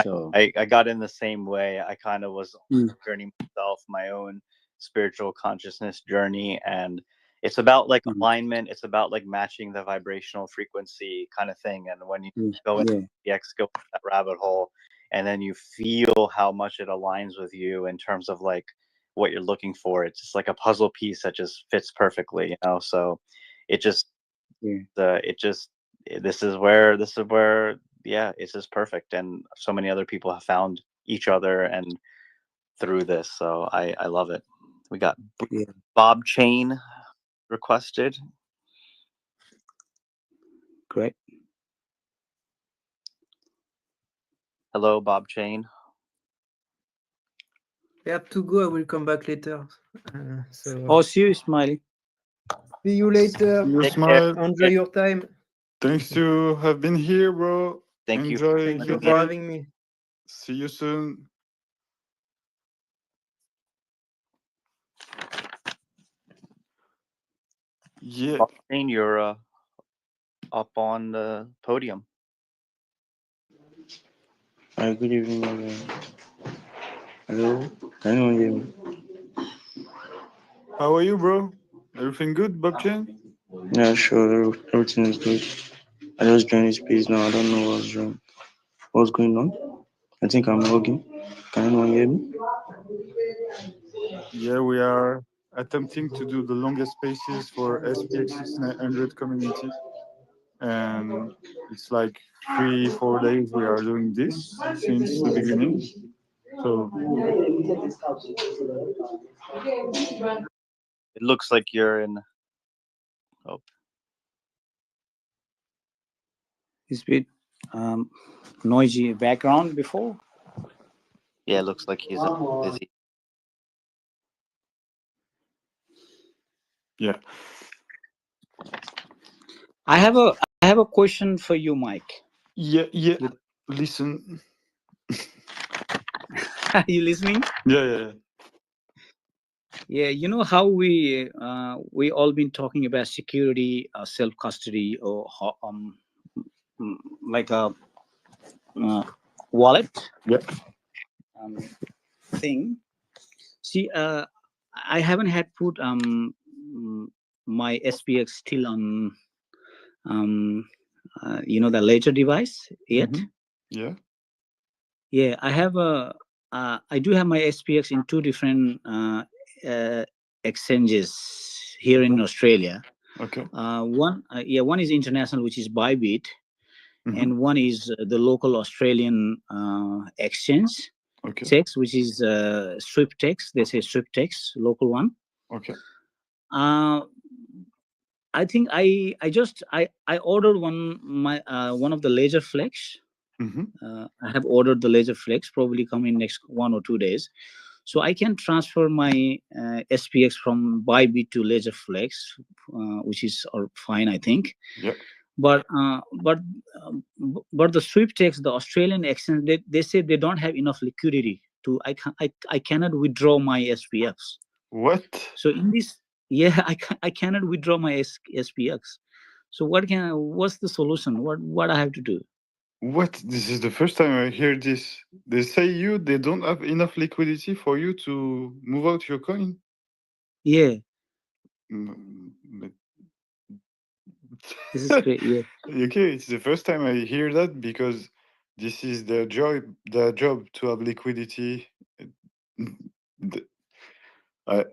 so I got in the same way. I kind of was on the journey myself, my own spiritual consciousness journey, and it's about like alignment. It's about like matching the vibrational frequency kind of thing. And when you go into go into that rabbit hole, and then you feel how much it aligns with you in terms of like what you're looking for, it's just like a puzzle piece that just fits perfectly, so it just this is where it's just perfect. And so many other people have found each other and through this, so I love it. We got Bob Chain requested. Great. Hello, Bob Chain. I have to go. I will come back later. Oh, see you, Smiley. See you later. You Smile. Enjoy your time. Thanks to have been here, bro. Thank you. Enjoy Thank your you for day. having me. See you soon. Yeah. Bob Chain, you're up on the podium. Hi, good evening, everyone. Hello, can anyone hear me? How are you, bro? Everything good, Bob Chain? Yeah, sure, everything is good. I just joined this page now. I don't know what's going on. I think I'm logging. Can anyone hear me? Yeah, we are attempting to do the longest spaces for SPX6900 community. And it's like 3-4 days we are doing this since the beginning. So it looks like you're in. Oh, It's a bit noisy background before. Yeah, it looks like he's busy. Yeah. I have a question for you, Mike. Yeah. Listen. Are you listening? Yeah. Yeah, you know how we all been talking about security, self custody, or like a wallet Yep. thing. See, I haven't had put my SPX still on the ledger device yet. Yeah. Yeah, I have I do have my SPX in two different exchanges here in Australia. Okay. One is international, which is Bybit, and one is the local Australian exchange. Okay. Tex, which is SwiftTex. They say SwiftTex, local one. Okay. I think I ordered one of the laser flex. I have ordered the laser flex, probably come in next 1 or 2 days, so I can transfer my SPX from Bybit to laser flex, which is fine, I think. Yep. But the SwiftTex, the Australian exchange, they say they don't have enough liquidity to. I cannot withdraw my SPX. What? So in this, I cannot withdraw my SPX. So what's the solution? What I have to do? What? This is the first time I hear this. They say they don't have enough liquidity for you to move out your coin. Yeah. But this is great. Yeah. Okay, it's the first time I hear that because this is their job. Their job to have liquidity. I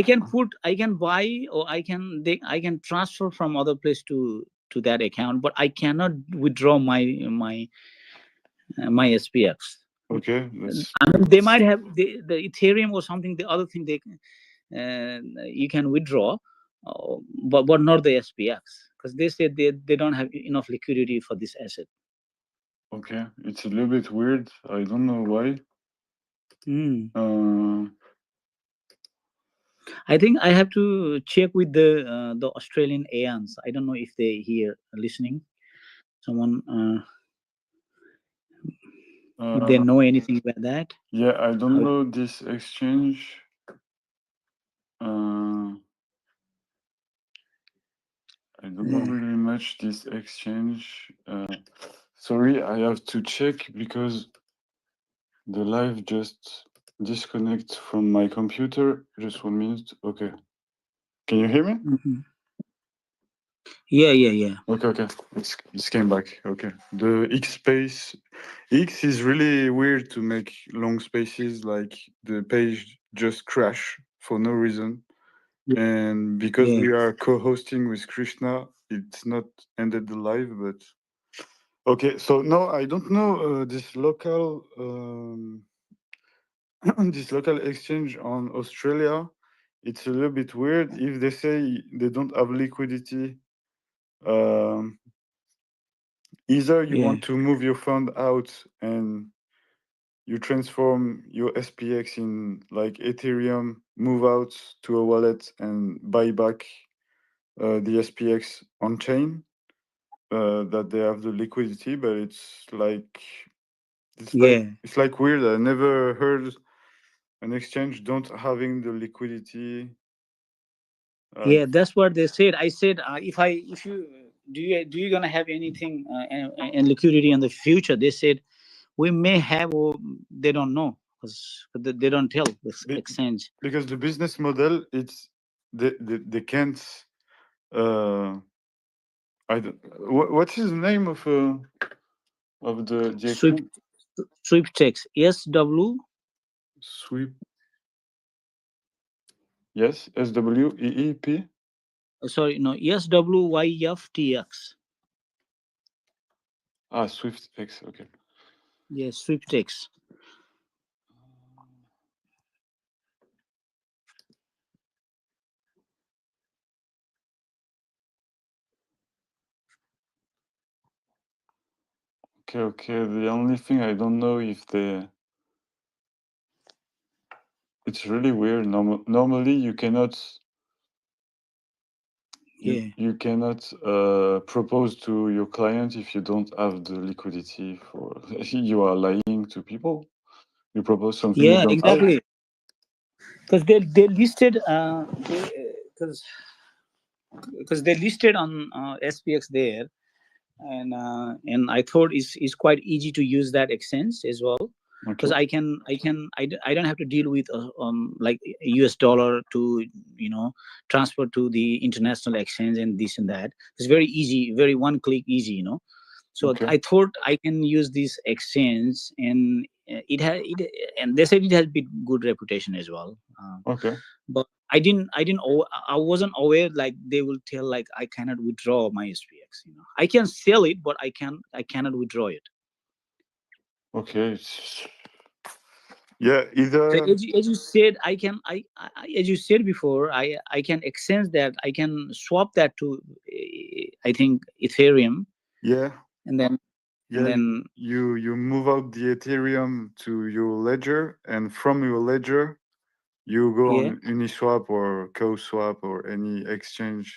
can buy, or I can transfer from other place to that account, but I cannot withdraw my SPX. Okay. I mean, they might have the Ethereum or something. The other thing you can withdraw, but not the SPX, because they said they don't have enough liquidity for this asset. Okay, it's a little bit weird. I don't know why. I think I have to check with the Australian AANs. I don't know if they here listening. Someone if they know anything about that. Yeah, I don't know this exchange. I don't know really much this exchange. Sorry, I have to check because the live just disconnect from my computer. Just 1 minute. Okay. Can you hear me? Yeah. Okay. It's came back. Okay. The X space. X is really weird to make long spaces, like the page just crash for no reason. And because we are co-hosting with Krishna, it's not ended the live, but okay. So no, I don't know this local this local exchange on Australia. It's a little bit weird if they say they don't have liquidity. Either you want to move your fund out and you transform your SPX in like Ethereum, move out to a wallet and buy back the SPX on chain, that they have the liquidity, but it's like it's like weird. I never heard an exchange don't having the liquidity. Yeah, that's what they said. I said, if you do you gonna have anything and liquidity in the future? They said we may have, or they don't know, because they don't tell this exchange. Because the business model, it's they can't. I don't. What is the name of the exchange? SwiftTex. SW. Sweep. Yes, SWEEP. Sorry, no, SWYFTX. SwiftX. Okay. Yes, SwiftTex. Okay. The only thing I don't know if it's really weird. Normally you cannot. Yeah. You cannot propose to your client if you don't have the liquidity for. You are lying to people. You propose something you Yeah, don't have. exactly. Because they listed because they listed on SPX there, and I thought it's quite easy to use that exchange as well, because Okay. I don't have to deal with like US dollar to transfer to the international exchange and this and that. It's very easy, very one click easy, So Okay. I thought I can use this exchange, and and they said it has been good reputation as well. Okay. But I wasn't aware like they will tell like I cannot withdraw my SPX. I can sell it, but I cannot withdraw it. Okay. Yeah. So Either. as you said, as you said before, I can exchange that. I can swap that to I think Ethereum, Yeah. and then Yeah. then You move out the Ethereum to your ledger, and from your ledger, you go yeah on Uniswap or CoSwap or any exchange,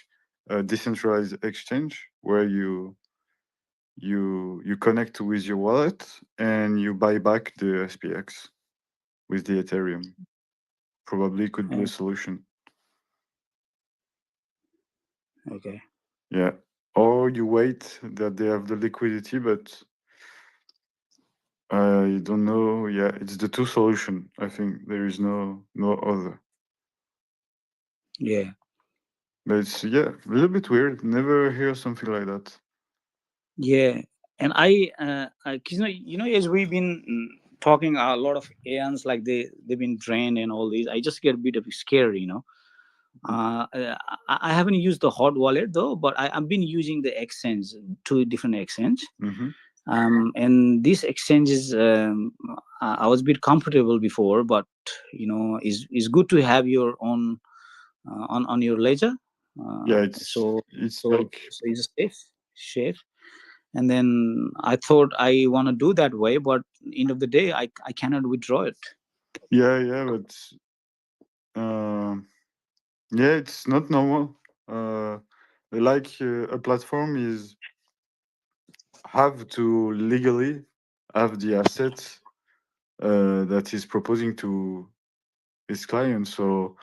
decentralized exchange, where you connect with your wallet and you buy back the SPX with the Ethereum. Probably could be a solution. okay. Yeah. Or you wait that they have the liquidity, but I don't know. Yeah, it's the two solution. I think there is no other. Yeah. But it's a little bit weird. Never hear something like that. Yeah, and as we've been talking a lot of aeons, like they've been drained and all these. I just get a bit of scared, I haven't used the hot wallet though, but I've been using the exchange, two different exchange. Mm-hmm. And these exchanges, I was a bit comfortable before, but is good to have your own on your ledger. Yeah, it's So like it's safe. And then I thought I want to do that way, but end of the day, I cannot withdraw it. but it's not normal. A platform is have to legally have the assets that is proposing to his client. So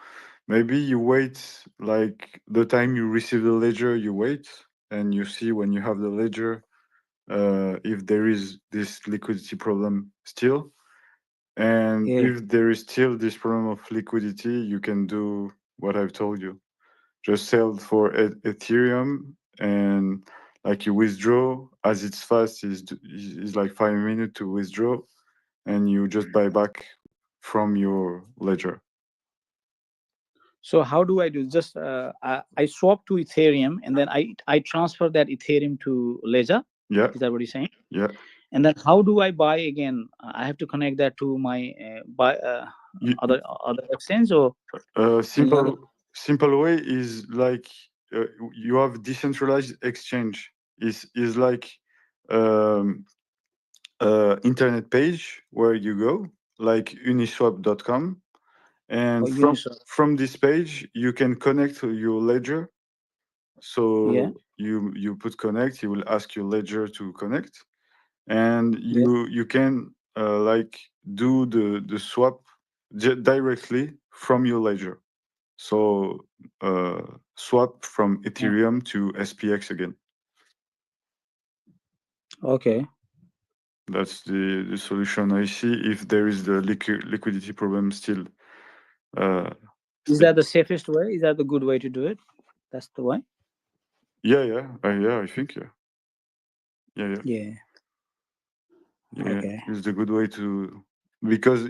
maybe you wait, like the time you receive the ledger, you wait and you see when you have the ledger if there is this liquidity problem still. And Yeah. if there is still this problem of liquidity, you can do what I've told you. Just sell for Ethereum, and like you withdraw as it's fast is like 5 minutes to withdraw, and you just buy back from your ledger. So how do I do? Just I swap to Ethereum, and then I transfer that Ethereum to Ledger. Yeah. Is that what you're saying? Yeah. And then how do I buy again? I have to connect that to my other exchange, or any other? Simple way is like you have decentralized exchange is like um, internet page where you go, like uniswap.com, and Uniswap. from this page you can connect to your ledger. So Yeah. you put connect, you will ask your ledger to connect, and Yeah. you can like do the swap directly from your ledger. So swap from Ethereum to SPX again. Okay. That's the solution I see if there is the liquidity problem still. Is that the safest way? Is that the good way to do it? That's the way. Yeah, I think yeah. Yeah. Okay. It's the good way to, because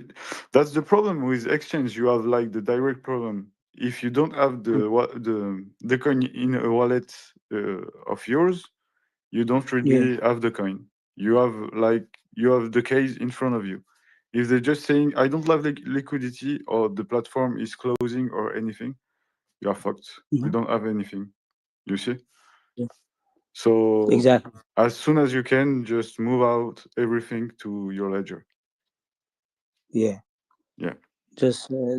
that's the problem with exchange. You have like the direct problem. If you don't have the coin in a wallet of yours, you don't really have the coin. You have the case in front of you. If they're just saying I don't have liquidity, or the platform is closing or anything, you are fucked. You don't have anything. You see? Yeah. So Exactly. as soon as you can, just move out everything to your ledger. Yeah. Yeah. Just swap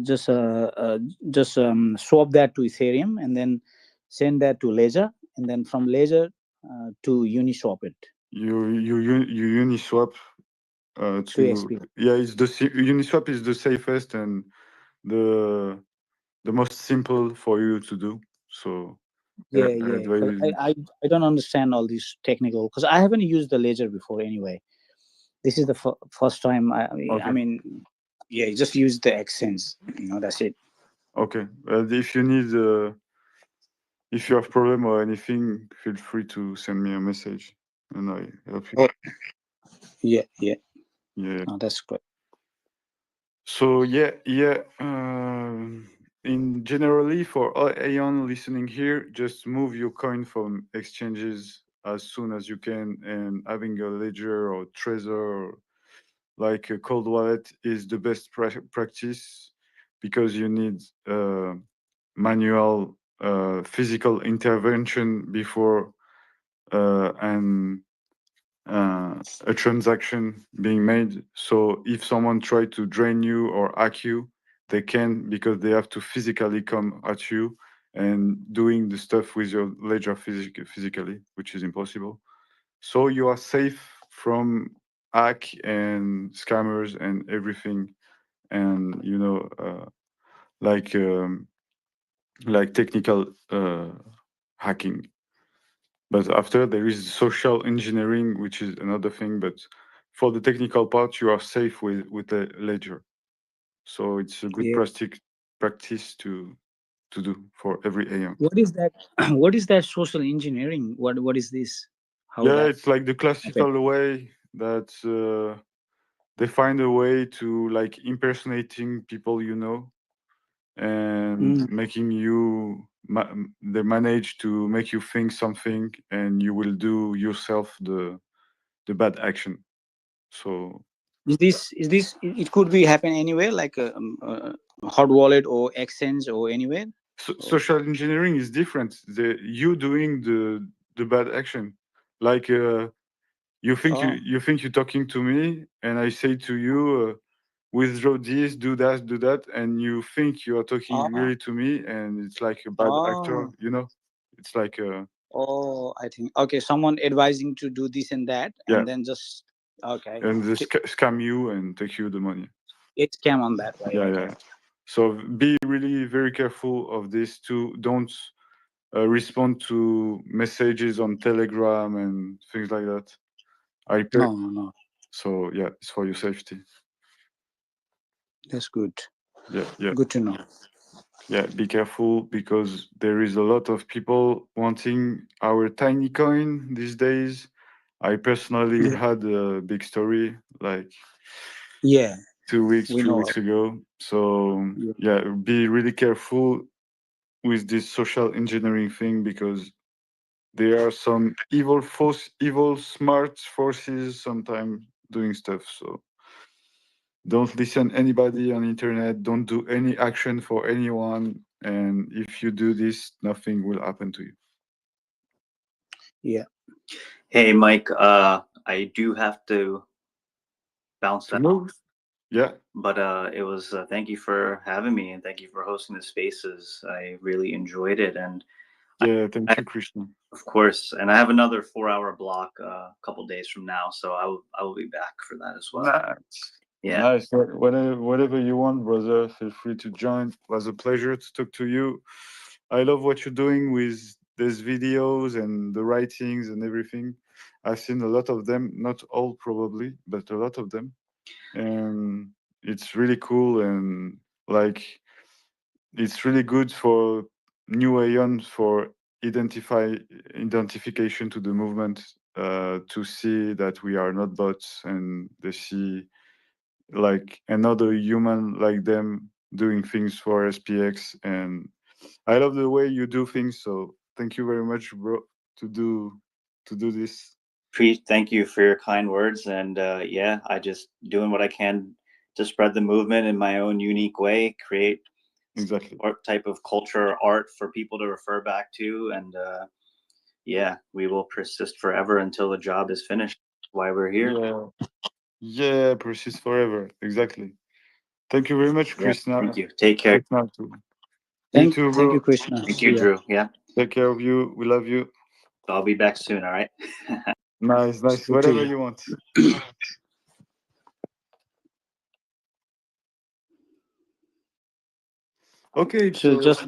that to Ethereum, and then send that to Ledger, and then from Ledger to Uniswap it You Uniswap to to SPX. it's Uniswap is the safest and the most simple for you to do. So Yeah, I yeah. 'Cause advise you. I don't understand all these technical, because I haven't used the Ledger before anyway. This is the first time. I Okay. mean, yeah, just use the accents. That's it. Okay. If you need, if you have problem or anything, feel free to send me a message, and I help you. Yeah, yeah. Yeah. Oh, that's great. So yeah. In generally, for all Aeon listening here, just move your coin from exchanges as soon as you can, and having a ledger or Trezor or like a cold wallet is the best practice, because you need manual physical intervention before a transaction being made. So if someone try to drain you or hack you, they can, because they have to physically come at you and doing the stuff with your ledger physically, which is impossible. So you are safe from hack and scammers and everything, and like technical hacking. But after, there is social engineering, which is another thing. But for the technical part, you are safe with a ledger. So it's a good Yeah. practice to do for every AM. What is that? What is that social engineering? What is this? How Yeah, that it's like the happen? classical way that they find a way to like impersonating people, and making you they manage to make you think something, and you will do yourself the bad action. So Is this? It could be happen anywhere, like a hot wallet or exchange or anywhere. social engineering is different. You doing the bad action, like you think Oh. you think you're talking to me, and I say to you, withdraw this, do that, and you think you are talking Oh. really to me, and it's like a bad actor. Oh. It's like Oh, I think okay. Someone advising to do this and that, yeah, and then just okay. and they scam you and take you the money. It came on that way. Yeah, Okay. yeah. So be really very careful of this too. Don't respond to messages on Telegram and things like that. No. So yeah, it's for your safety. That's good. Yeah. Good to know. Yeah, be careful, because there is a lot of people wanting our tiny coin these days. I personally had a big story like Yeah. 2 weeks, We 3 know. weeks ago. So yeah, be really careful with this social engineering thing, because there are some evil smart forces sometimes doing stuff. So don't listen anybody on internet. Don't do any action for anyone. And if you do this, nothing will happen to you. Yeah. Hey, Mike. I do have to bounce To out. move? Yeah. But it was thank you for having me, and thank you for hosting the spaces. I really enjoyed it, and yeah, thank you, Krishna. Of course, and I have another 4-hour block a couple days from now, so I will be back for that as well. Nice. Yeah. Nice. Whatever you want, brother. Feel free to join. It was a pleasure to talk to you. I love what you're doing with these videos and the writings and everything. I've seen a lot of them, not all probably, but a lot of them. And it's really cool, and like it's really good for new Aeon, for identification to the movement, to see that we are not bots, and they see like another human like them doing things for SPX. And I love the way you do things. So thank you very much, bro, to do this. Thank you for your kind words, and yeah, I just doing what I can to spread the movement in my own unique way, create exactly type of culture art for people to refer back to, and yeah, we will persist forever until the job is finished. That's why we're here. Yeah, persist forever. Exactly. Thank you very much, Yeah, Krishna. thank you. Take care. Krishna too. Thank You too, you, bro. Krishna. Thank you, Drew. Yeah. Take care of you. We love you. I'll be back soon. All right. Nice. Speak to Whatever you. you want. Okay. So just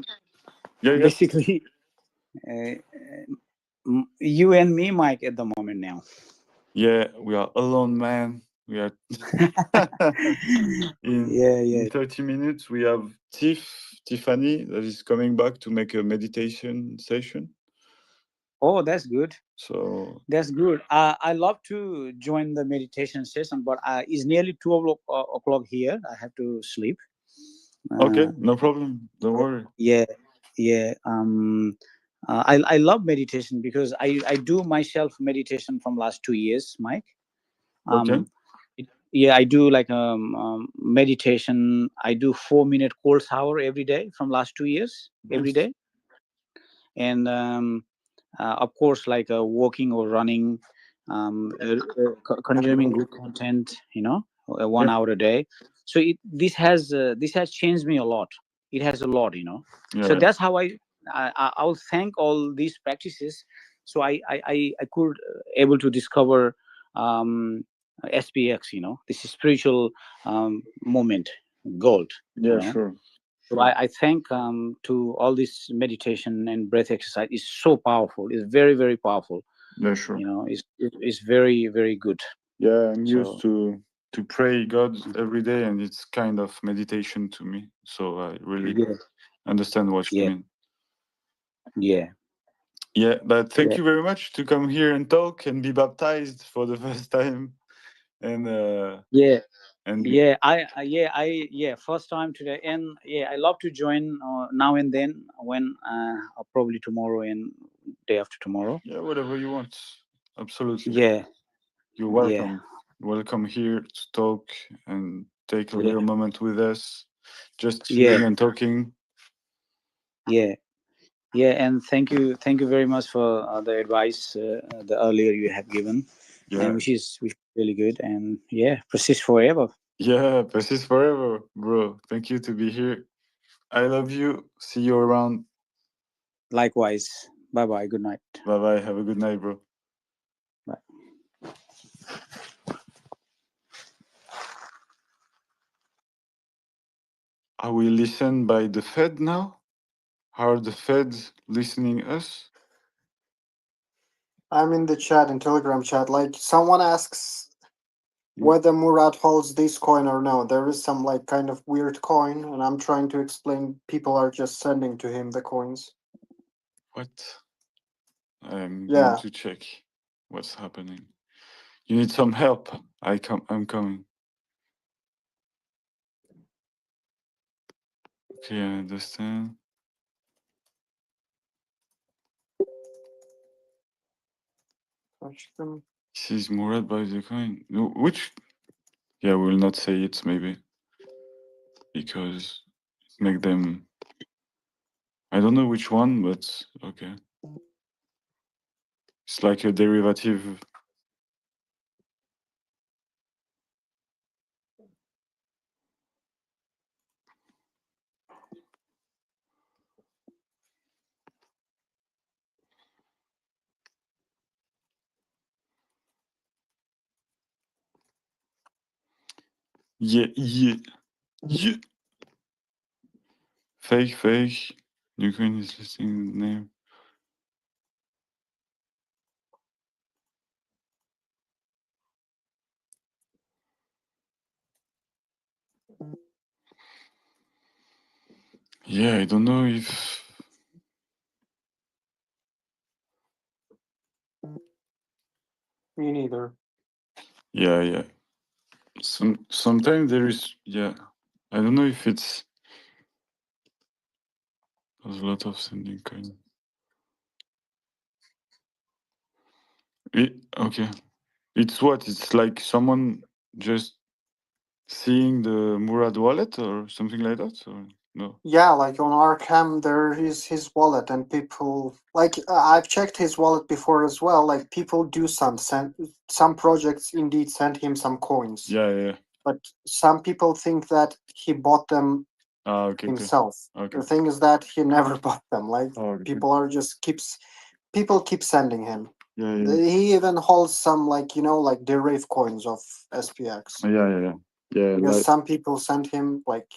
yeah. basically, you and me, Mike, at the moment now. Yeah, we are alone, man. We are in 30 minutes. We have Tiffany that is coming back to make a meditation session. Oh, that's good. So that's good. I love to join the meditation session, but it's nearly 2 o'clock here. I have to sleep. Okay, no problem. Don't worry. Yeah. I love meditation because I do myself meditation from last 2 years, Mike. Okay. I do like meditation. I do 4-minute cold shower every day from last 2 years, every day. And of course, like walking or running, consuming good content, 1 hour a day. So this has changed me a lot. It has a lot, So that's how I'll thank all these practices. So I could able to discover SPX, this is spiritual movement, gold. Sure. So I thank to all this meditation and breath exercise is so powerful. It's very, very powerful. Yeah, sure. It's very, very good. Yeah, I'm used to pray God every day, and it's kind of meditation to me. So I really understand what you mean. Yeah, but thank you very much to come here and talk and be baptized for the first time. And first time today, and I love to join now and then when probably tomorrow and day after tomorrow. Yeah, whatever you want. Absolutely. Yeah, you're welcome. Welcome here to talk and take a little moment with us, just chilling and talking. And thank you very much for the advice the earlier you have given, and which is really good. And persist forever. Yeah, persist forever, bro. Thank you to be here. I love you. See you around. Likewise. Bye bye. Good night. Bye bye. Have a good night, bro. Bye. Are we listened by the Fed now? How are the Feds listening us? I'm in the chat, in Telegram chat. Like, someone asks whether Murad holds this coin or no. There is some like kind of weird coin, and I'm trying to explain. People are just sending to him the coins. What? I'm going to check what's happening. You need some help. I'm coming. Okay, I understand. This is Murad by the coin. No, which? Yeah, we'll not say it maybe because it make them. I don't know which one, but okay. It's like a derivative. Yeah. Fake. New coin is listing the name. Yeah, I don't know if. Me neither. Yeah. Sometimes there is. Yeah, I don't know if it's. There's a lot of sending coin. Okay. It's what? It's like someone just seeing the Murad wallet or something like that, or no? Yeah, like on Arkham, there is his wallet, and people like I've checked his wallet before as well. Like people do some projects indeed send him some coins. Yeah. But some people think that he bought them Okay. himself. Okay. The thing is that he never bought them. Like Okay. people are just people keep sending him. Yeah, yeah. He even holds some like like the rave coins of SPX. Yeah. Because Like, some people send him like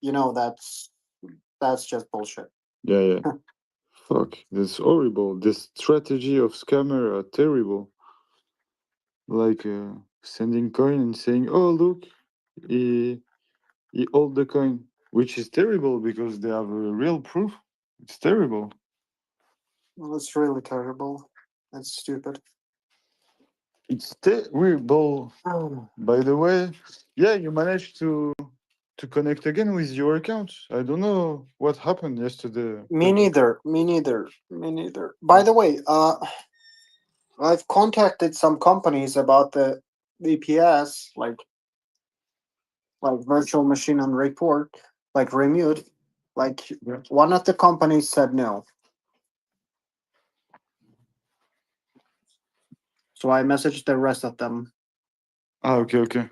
that's just bullshit. yeah. Fuck, that's horrible. This strategy of scammer are terrible. Like sending coin and saying, "Oh, look, he hold the coin," which is terrible because they have a real proof. It's terrible. Well, it's really terrible. It's stupid. It's terrible. By the way, yeah, you managed to connect again with your account. I don't know what happened yesterday. Me neither. By the way, I've contacted some companies about the VPS, like virtual machine on report, like remute. Like one of the companies said no. So I messaged the rest of them Okay.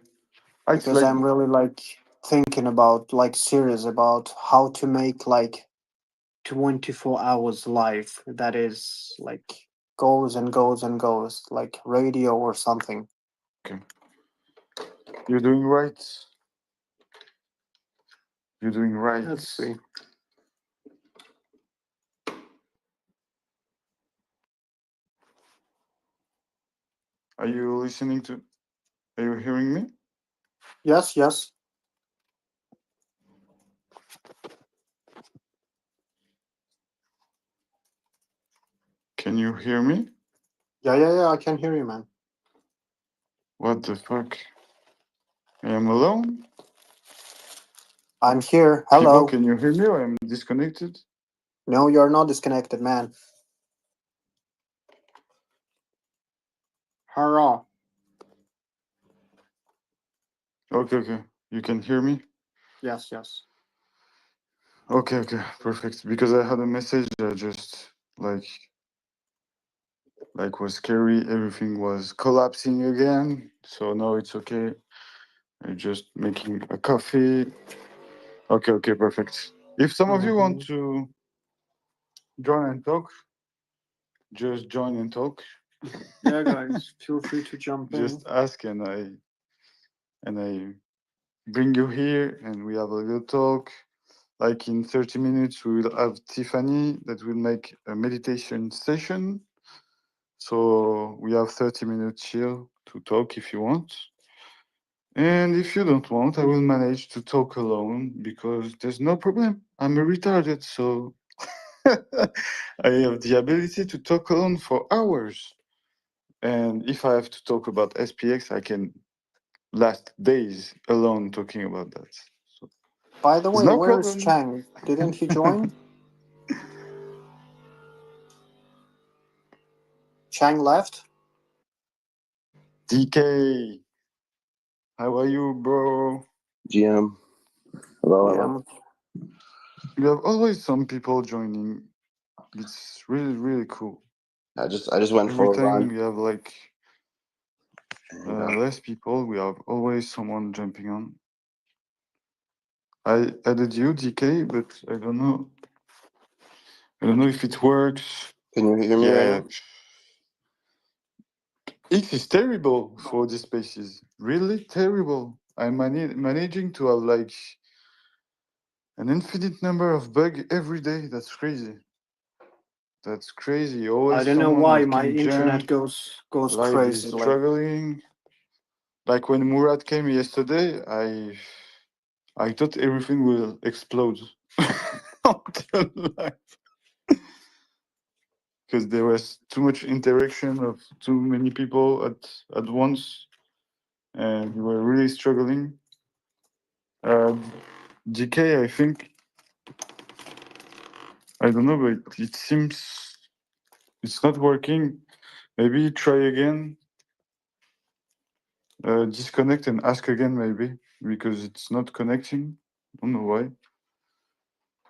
It's because like I'm really like thinking about serious about how to make like 24 hours live that is like goes and goes and goes like radio or something. you're doing right. You're doing right. Let's see. Are you listening to? Are you hearing me? Yes. Can you hear me? Yeah. I can hear you, man. What the fuck? I am alone? I'm here. People, Hello. can you hear me or I'm disconnected? No, you're not disconnected, man. Hurrah. Okay. You can hear me? Yes. Okay, perfect. Because I had a message that just like was scary. Everything was collapsing again. So now it's okay. I'm just making a coffee. Okay, perfect. If some of you want to join and talk, just join and talk. Yeah, guys, feel free to jump in. Just ask and I bring you here and we have a little talk. Like in 30 minutes, we will have Tiffany that will make a meditation session. So we have 30 minutes here to talk if you want. And if you don't want, I will manage to talk alone because there's no problem. I'm a retarded, so I have the ability to talk alone for hours. And if I have to talk about SPX, I can last days alone talking about that. So By the there's way, no where is problem. Chang? Didn't he join? Chang left? DK, how are you, bro? GM. Hello. You have always some people joining. It's really, really cool. I just went Every for a time run. we have like less people, we have always someone jumping on. I added you, DK, but I don't know. I don't know if it works. Can you hear me right now? It is terrible for these spaces. Really terrible. I'm managing to have like an infinite number of bugs every day. That's crazy. That's crazy. Always I don't know someone why that my can internet jump. goes Live crazy. is struggling. Like when Murat came yesterday, I thought everything will explode because there was too much interaction of too many people at once, and we were really struggling. GK, I think, I don't know, but it seems it's not working. Maybe try again. Disconnect and ask again, maybe, because it's not connecting. I don't know why.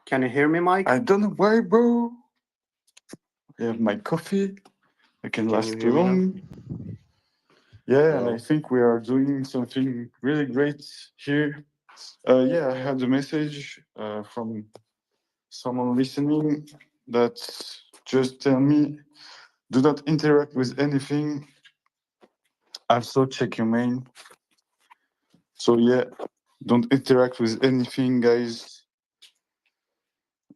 Can you hear me, Mike? I don't know why, bro. I have my coffee. I can you last hear me now? long. Yeah, and Hello? I think we are doing something really great here. Yeah, I had a message from someone listening that just tell me, do not interact with anything. Also check your main. So yeah, don't interact with anything, guys.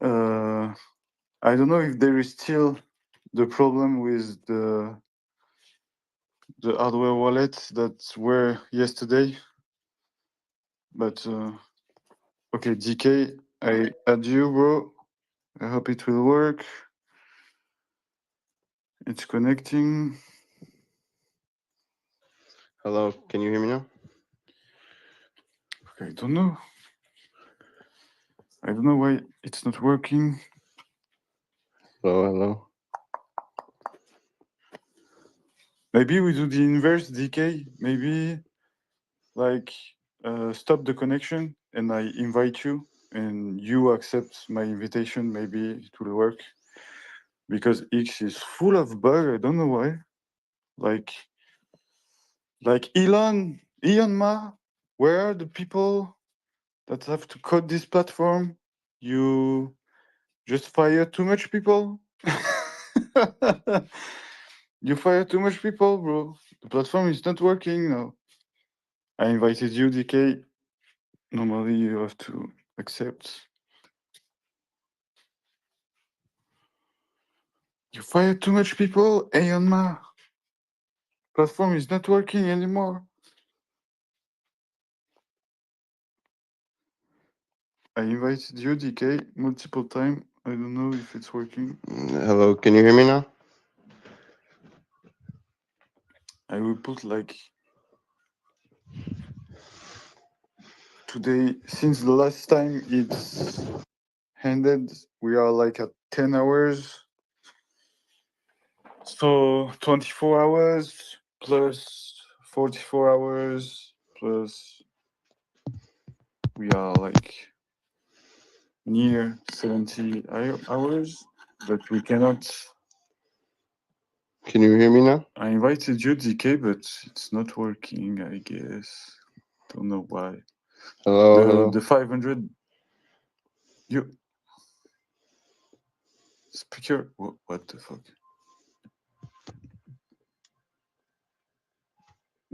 I don't know if there is still the problem with the hardware wallets that were yesterday. But okay, DK, I add you, bro. I hope it will work. It's connecting. Hello, can you hear me now? I don't know. I don't know why it's not working. Hello. Maybe we do the inverse, DK. Maybe like stop the connection and I invite you and you accept my invitation. Maybe it will work. Because X is full of bug. I don't know why. Like Elon Ma, where are the people that have to code this platform? You just fire too much people. You fire too much people, bro. The platform is not working now. I invited you, DK. Normally you have to accept. You fired too much people, Elon Ma. Platform is not working anymore. I invited you, DK, multiple times. I don't know if it's working. Hello, can you hear me now? I will put like today, since the last time it's ended, we are like at 10 hours. So 24 hours plus 44 hours plus we are like near 70 hours, but we cannot. Can you hear me now? I invited you, DK, but it's not working, I guess. Don't know why. Hello. The 500. You. Speaker. What the fuck?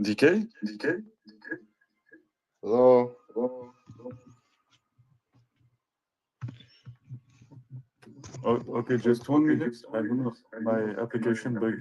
DK? Hello. Oh, okay, just 1 minute. I don't know. My application bug.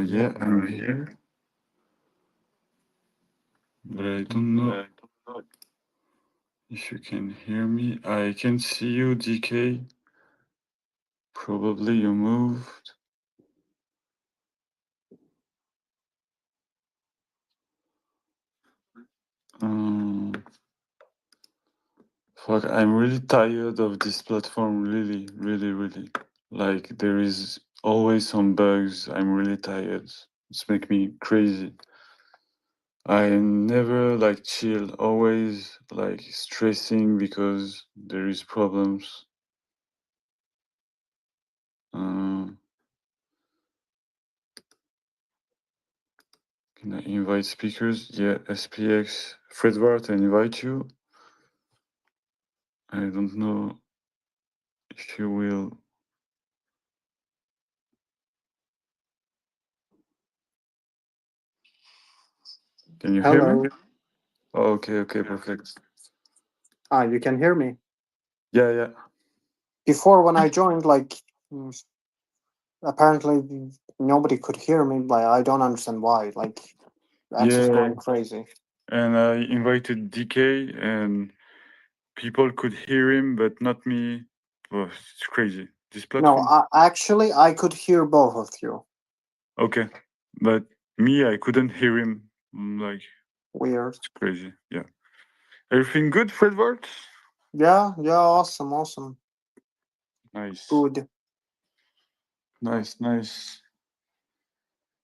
Yeah, I'm here. But I don't know if you can hear me. I can see you, DK. Probably you moved. Fuck, I'm really tired of this platform. Really, really, really. Like, there is always some bugs. I'm really tired. It's making me crazy. I never like chill, always like stressing because there is problems. Can I invite speakers? Yeah, SPX. Fredward, I invite you. I don't know if you will. Can you hear me? Hello. Okay, perfect. You can hear me. Yeah. Before, when I joined, like, apparently nobody could hear me, but I don't understand why. Like, access Yeah. going crazy. And I invited DK, and people could hear him, but not me. Oh, it's crazy. This No, platform. actually, I could hear both of you. Okay, but me, I couldn't hear him. Like, Weird. it's crazy. Yeah. Everything good, Fredward? Yeah, awesome. Nice. Good. Nice.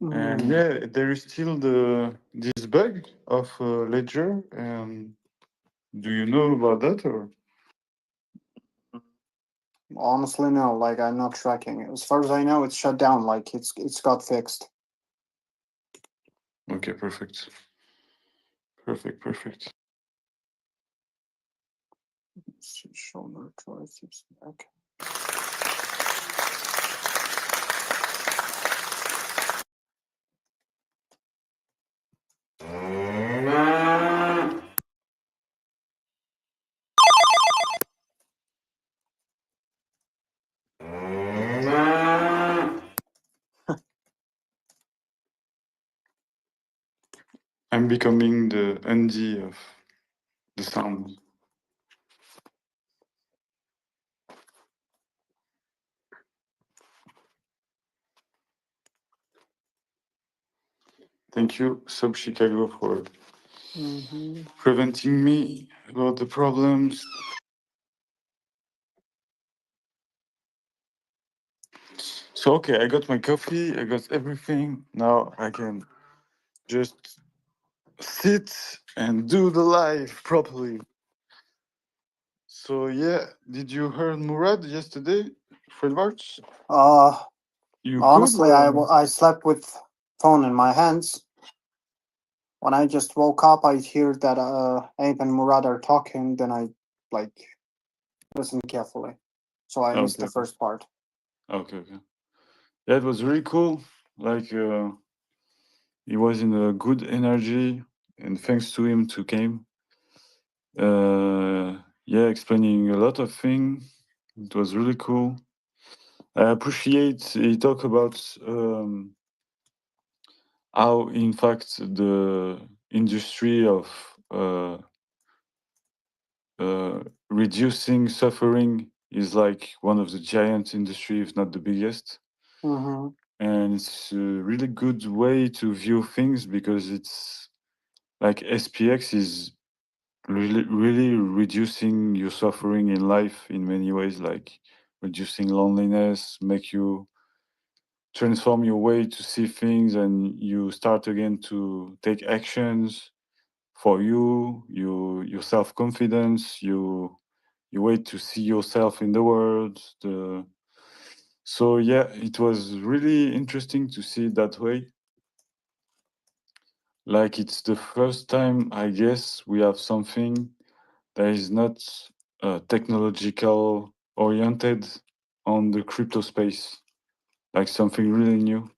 And yeah, there is still this bug of Ledger. Do you know about that or? Honestly, no. Like, I'm not tracking it. As far as I know, it's shut down. Like, it's got fixed. Okay, perfect. Shoulder triceps back. I'm becoming the Andy of the sound. Thank you, Sub Chicago, for preventing me about the problems. So okay, I got my coffee, I got everything. Now I can just sit and do the live properly. So yeah, did you hear Murad yesterday, Fredward? You Honestly, could. I slept with phone in my hands. When I just woke up, I hear that Abe and Murad are talking. Then I like listen carefully, so I missed the first part. Okay. Yeah, it was really cool. Like he was in a good energy, and thanks to him to came. Yeah, explaining a lot of things. It was really cool. I appreciate he talk about how, in fact, the industry of reducing suffering is like one of the giant industry, if not the biggest. And it's a really good way to view things because it's like SPX is really reducing your suffering in life in many ways, like reducing loneliness, make you transform your way to see things, and you start again to take actions for your self-confidence, you wait to see yourself in the world. So yeah, it was really interesting to see it that way. Like it's the first time, I guess, we have something that is not technological oriented on the crypto space, like something really new.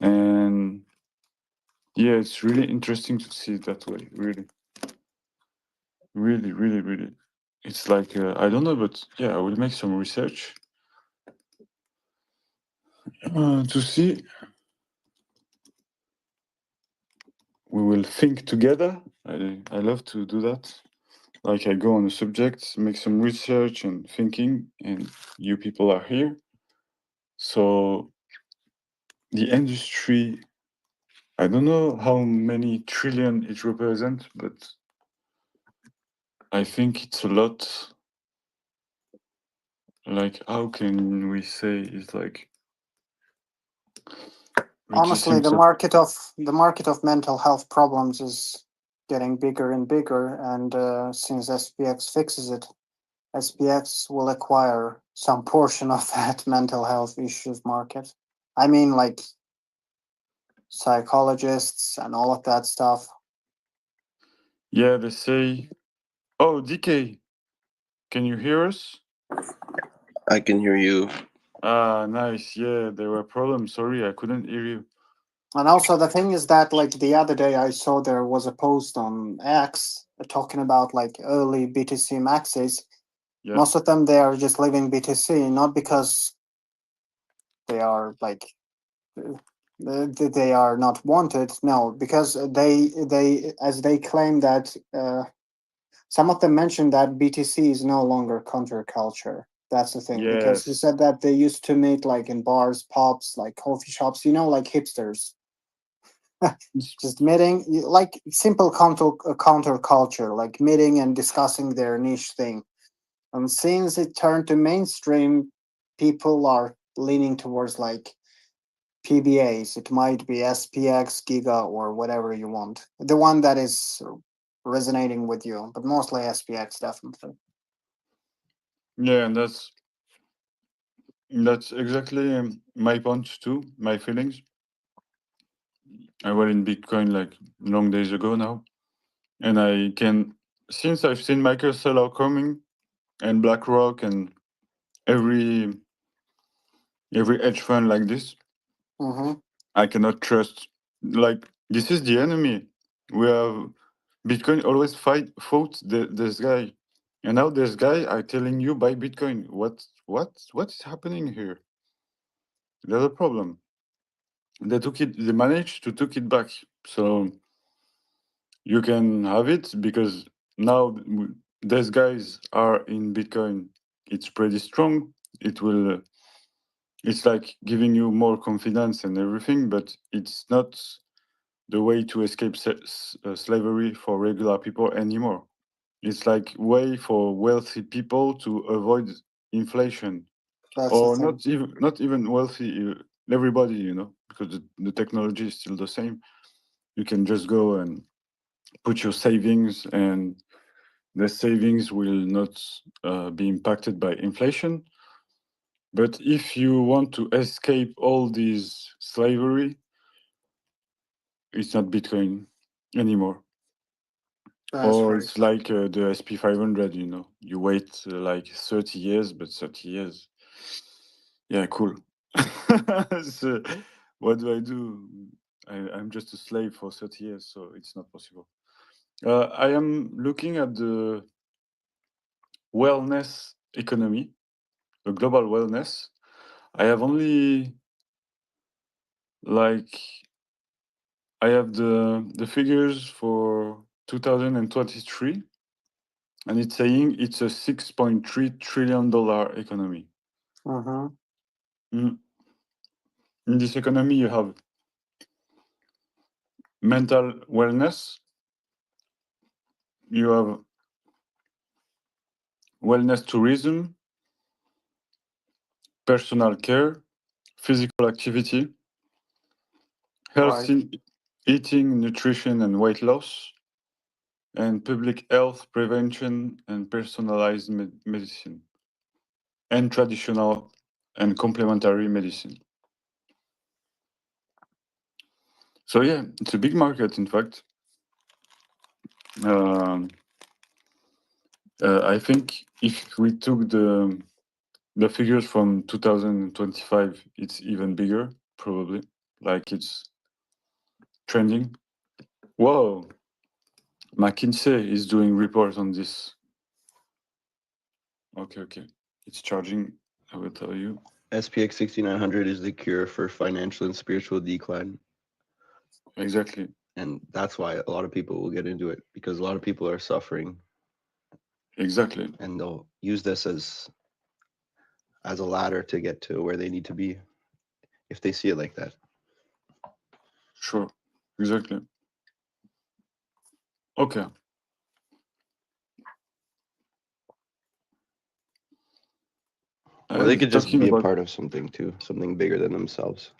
And yeah, it's really interesting to see it that way. Really. It's like I don't know, but yeah, I will make some research to see. We will think together. I love to do that. Like I go on a subject, make some research and thinking, and you people are here. So the industry, I don't know how many trillion it represents, but I think it's a lot. Like how can we say it's like Honestly, reducing the market of mental health problems is getting bigger and bigger, and since SPX fixes it, SPX will acquire some portion of that mental health issues market. I mean, like psychologists and all of that stuff. Yeah, they say. Oh, DK, can you hear us? I can hear you. Ah, nice. Yeah, there were problems. Sorry, I couldn't hear you. And also the thing is that like the other day I saw there was a post on X talking about like early BTC maxes. Yeah. Most of them they are just leaving BTC not because they are like they are not wanted. No, because they as they claim that some of them mentioned that BTC is no longer counterculture. That's the thing because he Yes. said that they used to meet like in bars, pubs, like coffee shops. You know, like hipsters. Just meeting like simple counterculture, like meeting and discussing their niche thing. And since it turned to mainstream, people are leaning towards like PBAs. It might be SPX, Giga, or whatever you want. The one that is resonating with you, but mostly SPX, definitely. Yeah, and that's exactly my point too. My feelings. I was in Bitcoin like long days ago now, and I can since I've seen Michael Saylor coming and BlackRock and every hedge fund like this, Mm-hmm. I cannot trust. Like this is the enemy. We have Bitcoin always fought this guy, and now this guy are telling you buy Bitcoin. What's happening here? There's a problem. They took it. They managed to took it back. So you can have it because now these guys are in Bitcoin. It's pretty strong. It will. It's like giving you more confidence and everything, but it's not the way to escape slavery for regular people anymore. It's like way for wealthy people to avoid inflation, That's the or thing. not even wealthy. Everybody, because the technology is still the same. You can just go and put your savings, and the savings will not be impacted by inflation. But if you want to escape all these slavery, it's not Bitcoin anymore. That's Or right. it's like the SP500, you wait like 30 years, but 30 years, yeah, cool. So, what do I do? I'm just a slave for 30 years, so it's not possible. I am looking at the wellness economy, the global wellness. I have only like I have the figures for 2023, and it's saying it's a $6.3 trillion economy. Mm-hmm. In this economy, you have mental wellness, you have wellness tourism, personal care, physical activity, Right. healthy eating, nutrition, and weight loss, and public health prevention and personalized medicine, and traditional and complementary medicine. So yeah, it's a big market, in fact. I think if we took the figures from 2025, it's even bigger, probably. Like it's trending. Whoa, McKinsey is doing reports on this. Okay. It's charging, I will tell you. SPX6900 is the cure for financial and spiritual decline. Exactly. And that's why a lot of people will get into it, because a lot of people are suffering. Exactly. And they'll use this as a ladder to get to where they need to be, if they see it like that. Sure. Exactly. Okay. Or they could just Talking be a about, part of something too, something bigger than themselves.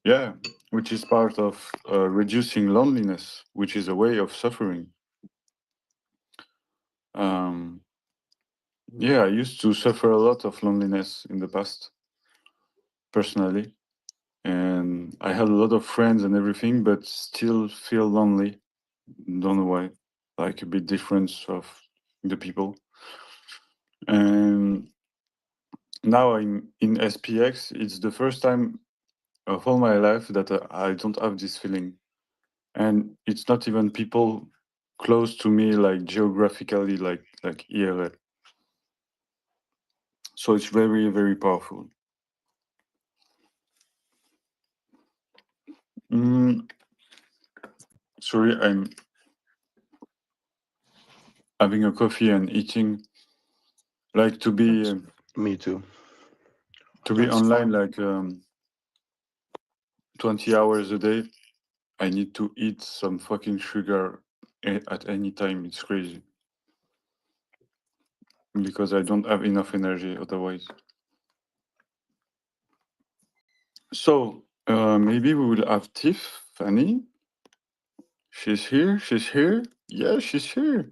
yeah, which is part of reducing loneliness, which is a way of suffering. Yeah, I used to suffer a lot of loneliness in the past, personally. And I had a lot of friends and everything, but still feel lonely. Don't know why. Like a bit difference of the people. And now I'm in SPX. It's the first time of all my life that I don't have this feeling, and it's not even people close to me, like geographically, like here. So it's very, very powerful. Sorry, I'm having a coffee and eating. Like to be. Me too. To be That's online fun. like 20 hours a day, I need to eat some fucking sugar at any time. It's crazy. Because I don't have enough energy otherwise. So maybe we will have Tiffany. She's here. She's here. Yeah, she's here.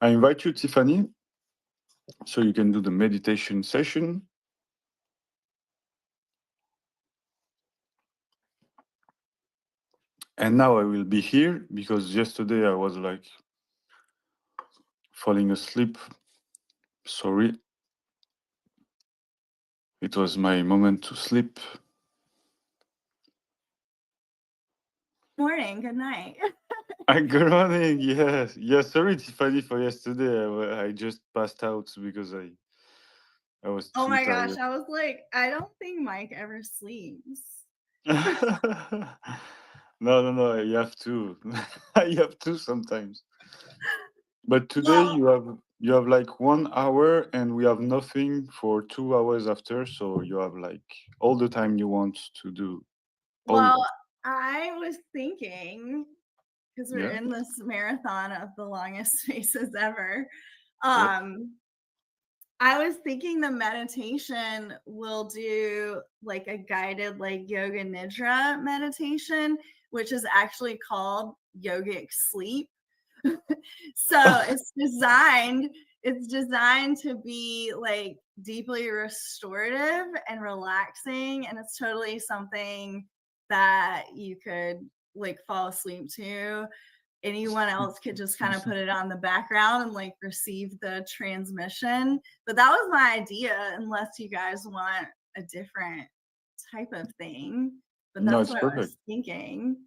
I invite you, Tiffany, so you can do the meditation session. And now I will be here because yesterday I was like falling asleep. Sorry. It was my moment to sleep. Morning, good night. Good morning. Yes. Yes. Sorry, Tiffany, for yesterday. I just passed out because I was Oh too my gosh, tired. I was like, I don't think Mike ever sleeps. No. You have to. You have to sometimes. But today you have like 1 hour, and we have nothing for 2 hours after. So you have like all the time you want to do. Well, I was thinking, because we're Yeah. in this marathon of the longest spaces ever. I was thinking the meditation will do like a guided like yoga nidra meditation, which is actually called yogic sleep. So it's designed to be like deeply restorative and relaxing, and it's totally something that you could like fall asleep to. Anyone else could just kind of put it on the background and like receive the transmission. But that was my idea, unless you guys want a different type of thing. But No, that's it's what I was perfect. thinking.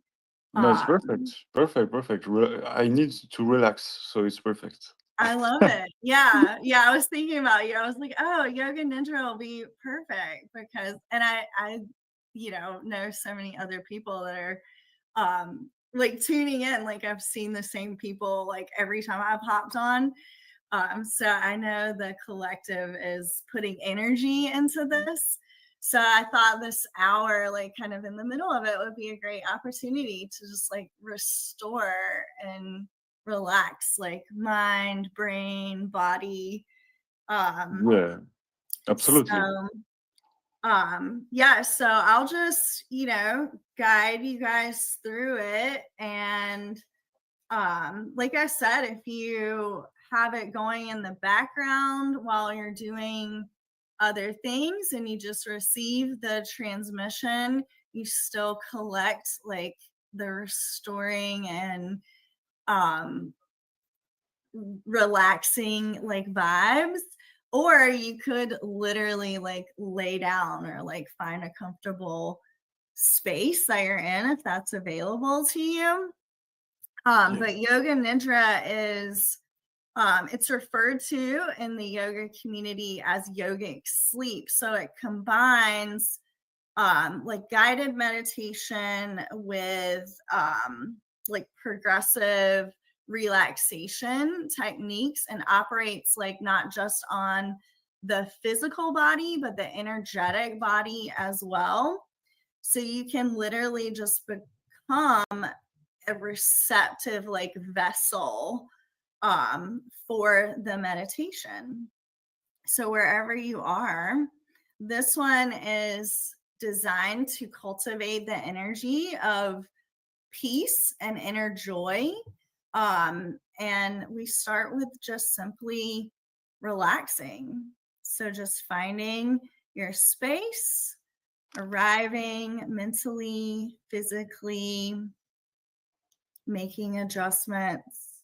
No, it's perfect. Perfect. I need to relax, so it's perfect. I love it. Yeah. I was thinking about you. I was like, oh, yoga nidra will be perfect because, and I know so many other people that are like tuning in. Like I've seen the same people like every time I've hopped on. So I know the collective is putting energy into this. So I thought this hour, like kind of in the middle of it, would be a great opportunity to just like restore and relax, like mind, brain, body. Yeah, absolutely. So I'll just, guide you guys through it. And like I said, if you have it going in the background while you're doing other things and you just receive the transmission, you still collect like the restoring and relaxing like vibes. Or you could literally like lay down or like find a comfortable space that you're in if that's available to you. But yoga nidra is it's referred to in the yoga community as yogic sleep. So it combines like guided meditation with like progressive relaxation techniques, and operates like not just on the physical body, but the energetic body as well. So you can literally just become a receptive like vessel for the meditation. So wherever you are, this one is designed to cultivate the energy of peace and inner joy. And we start with just simply relaxing. So just finding your space, arriving mentally, physically, making adjustments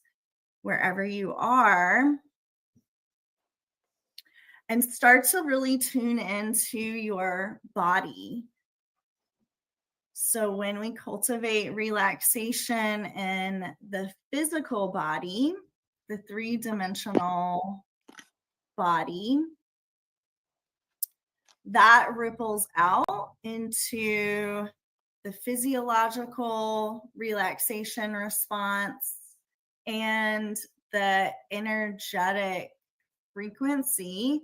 wherever you are, and start to really tune into your body. So when we cultivate relaxation in the physical body, the three-dimensional body, that ripples out into the physiological relaxation response and the energetic frequency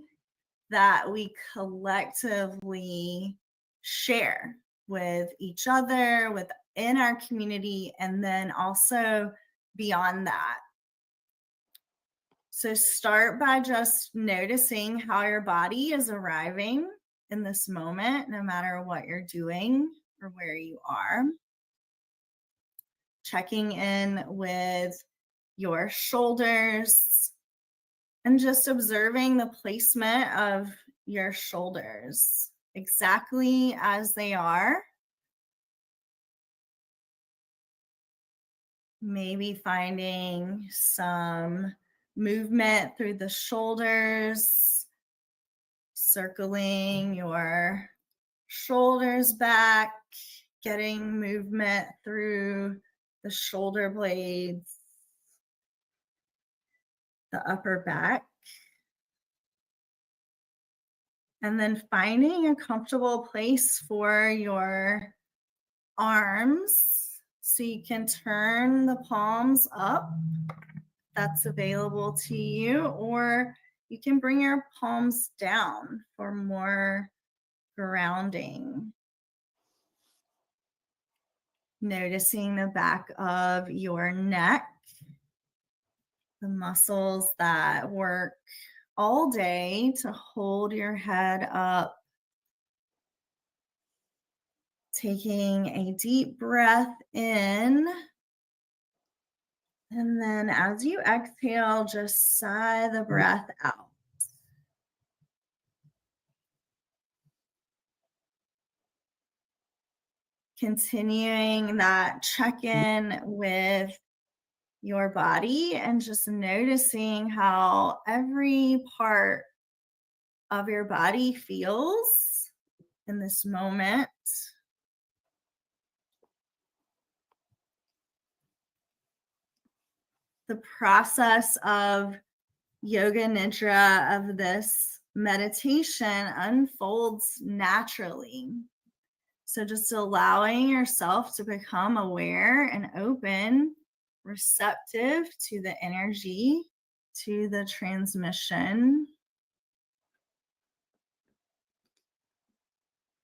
that we collectively share with each other, within our community, and then also beyond that. So start by just noticing how your body is arriving in this moment, no matter what you're doing or where you are. Checking in with your shoulders and just observing the placement of your shoulders exactly as they are. Maybe finding some movement through the shoulders, circling your shoulders back, getting movement through the shoulder blades, the upper back. And then finding a comfortable place for your arms so you can turn the palms up. That's available to you, or you can bring your palms down for more grounding. Noticing the back of your neck, the muscles that work all day to hold your head up. Taking a deep breath in. And then as you exhale, just sigh the breath out. Continuing that check-in with your body and just noticing how every part of your body feels in this moment. The process of yoga nidra, of this meditation, unfolds naturally. So just allowing yourself to become aware and open, receptive to the energy, to the transmission.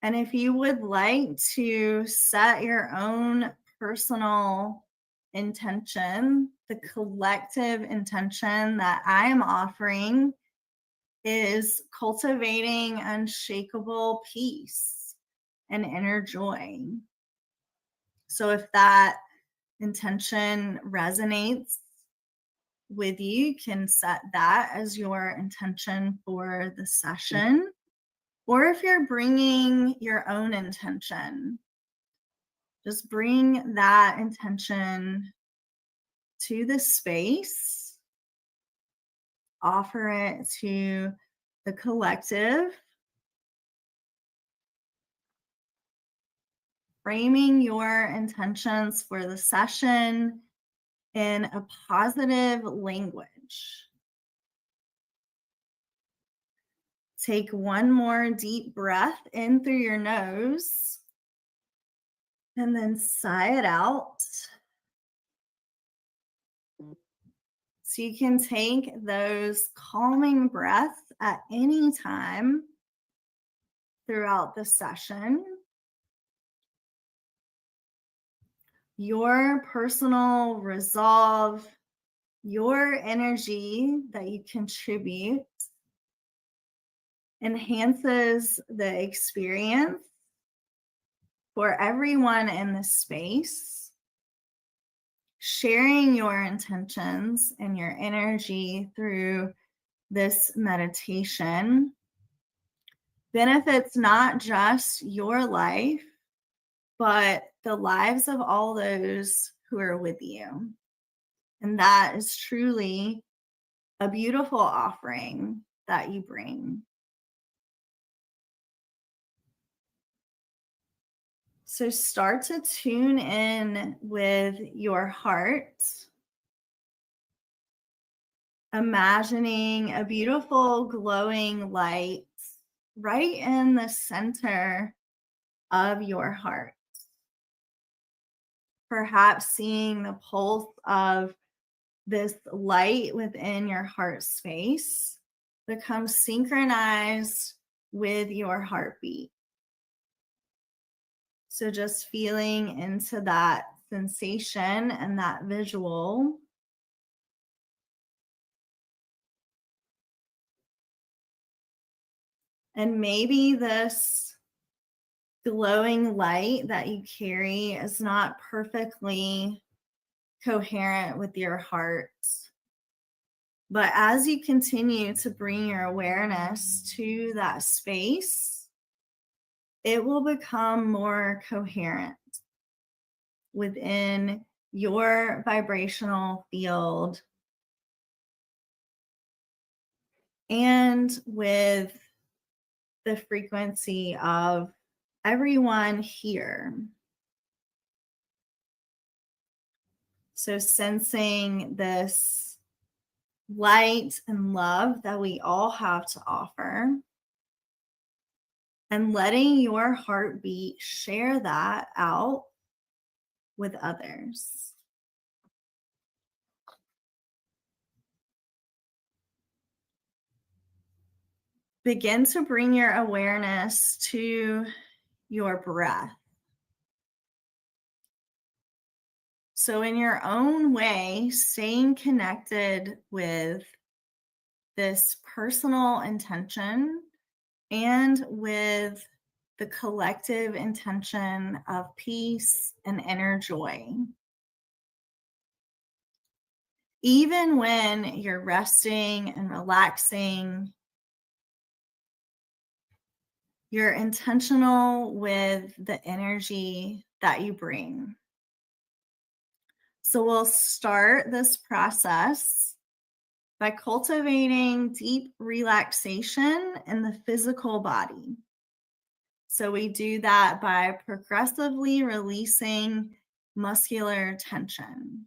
And if you would like to set your own personal intention, the collective intention that I am offering is cultivating unshakable peace and inner joy. So if that intention resonates with you, you can set that as your intention for the session. Or if you're bringing your own intention, just bring that intention to the space, offer it to the collective, framing your intentions for the session in a positive language. Take one more deep breath in through your nose and then sigh it out. So you can take those calming breaths at any time throughout the session. Your personal resolve, your energy that you contribute enhances the experience for everyone in the space. Sharing your intentions and your energy through this meditation benefits not just your life, but the lives of all those who are with you. And that is truly a beautiful offering that you bring. So start to tune in with your heart, imagining a beautiful glowing light right in the center of your heart. Perhaps seeing the pulse of this light within your heart space become synchronized with your heartbeat. So just feeling into that sensation and that visual. And maybe this glowing light that you carry is not perfectly coherent with your heart. But as you continue to bring your awareness to that space, it will become more coherent within your vibrational field and with the frequency of everyone here. So sensing this light and love that we all have to offer, and letting your heartbeat share that out with others. Begin to bring your awareness to your breath. So in your own way, staying connected with this personal intention and with the collective intention of peace and inner joy. Even when you're resting and relaxing, you're intentional with the energy that you bring. So we'll start this process by cultivating deep relaxation in the physical body. So we do that by progressively releasing muscular tension.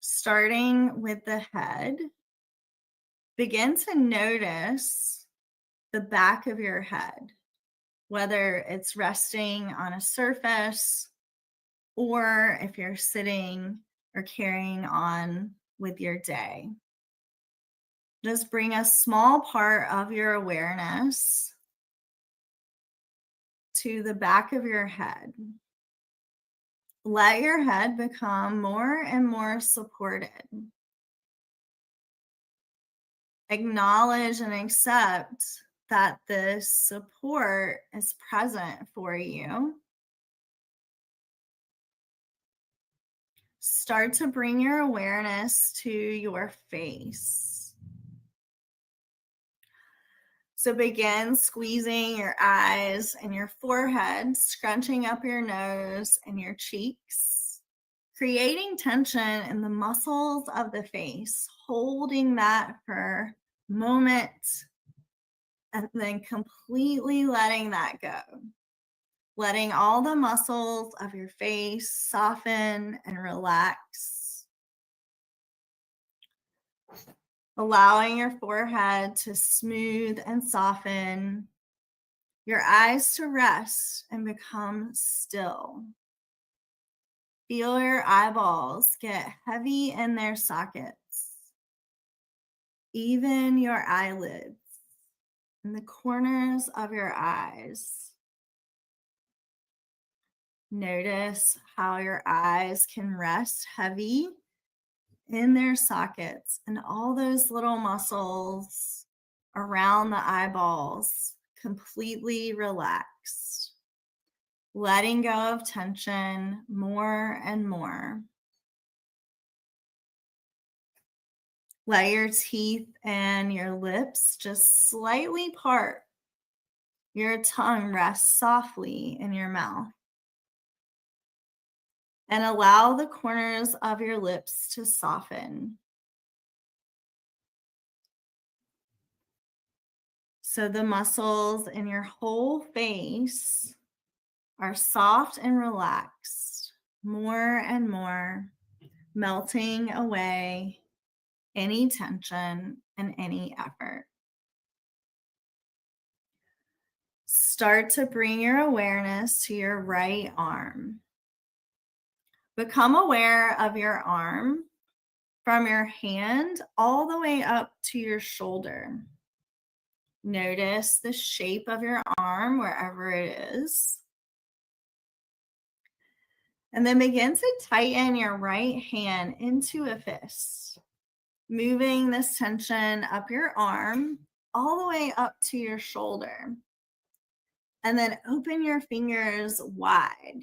Starting with the head, begin to notice the back of your head, whether it's resting on a surface or if you're sitting or carrying on with your day. Just bring a small part of your awareness to the back of your head. Let your head become more and more supported. Acknowledge and accept that this support is present for you. Start to bring your awareness to your face. So begin squeezing your eyes and your forehead, scrunching up your nose and your cheeks, creating tension in the muscles of the face, holding that for a moment, and then completely letting that go. Letting all the muscles of your face soften and relax. Allowing your forehead to smooth and soften. Your eyes to rest and become still. Feel your eyeballs get heavy in their sockets. Even your eyelids and the corners of your eyes. Notice how your eyes can rest heavy in their sockets and all those little muscles around the eyeballs completely relaxed. Letting go of tension more and more. Let your teeth and your lips just slightly part. Your tongue rests softly in your mouth. And allow the corners of your lips to soften. So the muscles in your whole face are soft and relaxed, more and more, melting away any tension and any effort. Start to bring your awareness to your right arm. Become aware of your arm from your hand all the way up to your shoulder. Notice the shape of your arm wherever it is. And then begin to tighten your right hand into a fist, moving this tension up your arm all the way up to your shoulder. And then open your fingers wide.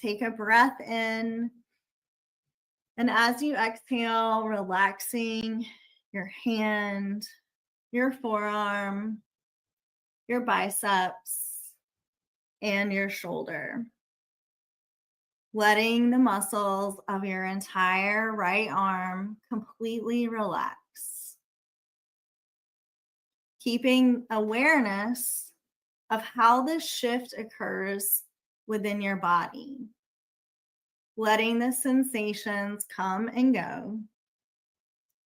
Take a breath in. And as you exhale, relaxing your hand, your forearm, your biceps, and your shoulder. Letting the muscles of your entire right arm completely relax. Keeping awareness of how this shift occurs within your body. Letting the sensations come and go.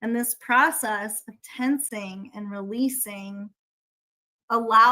And this process of tensing and releasing allows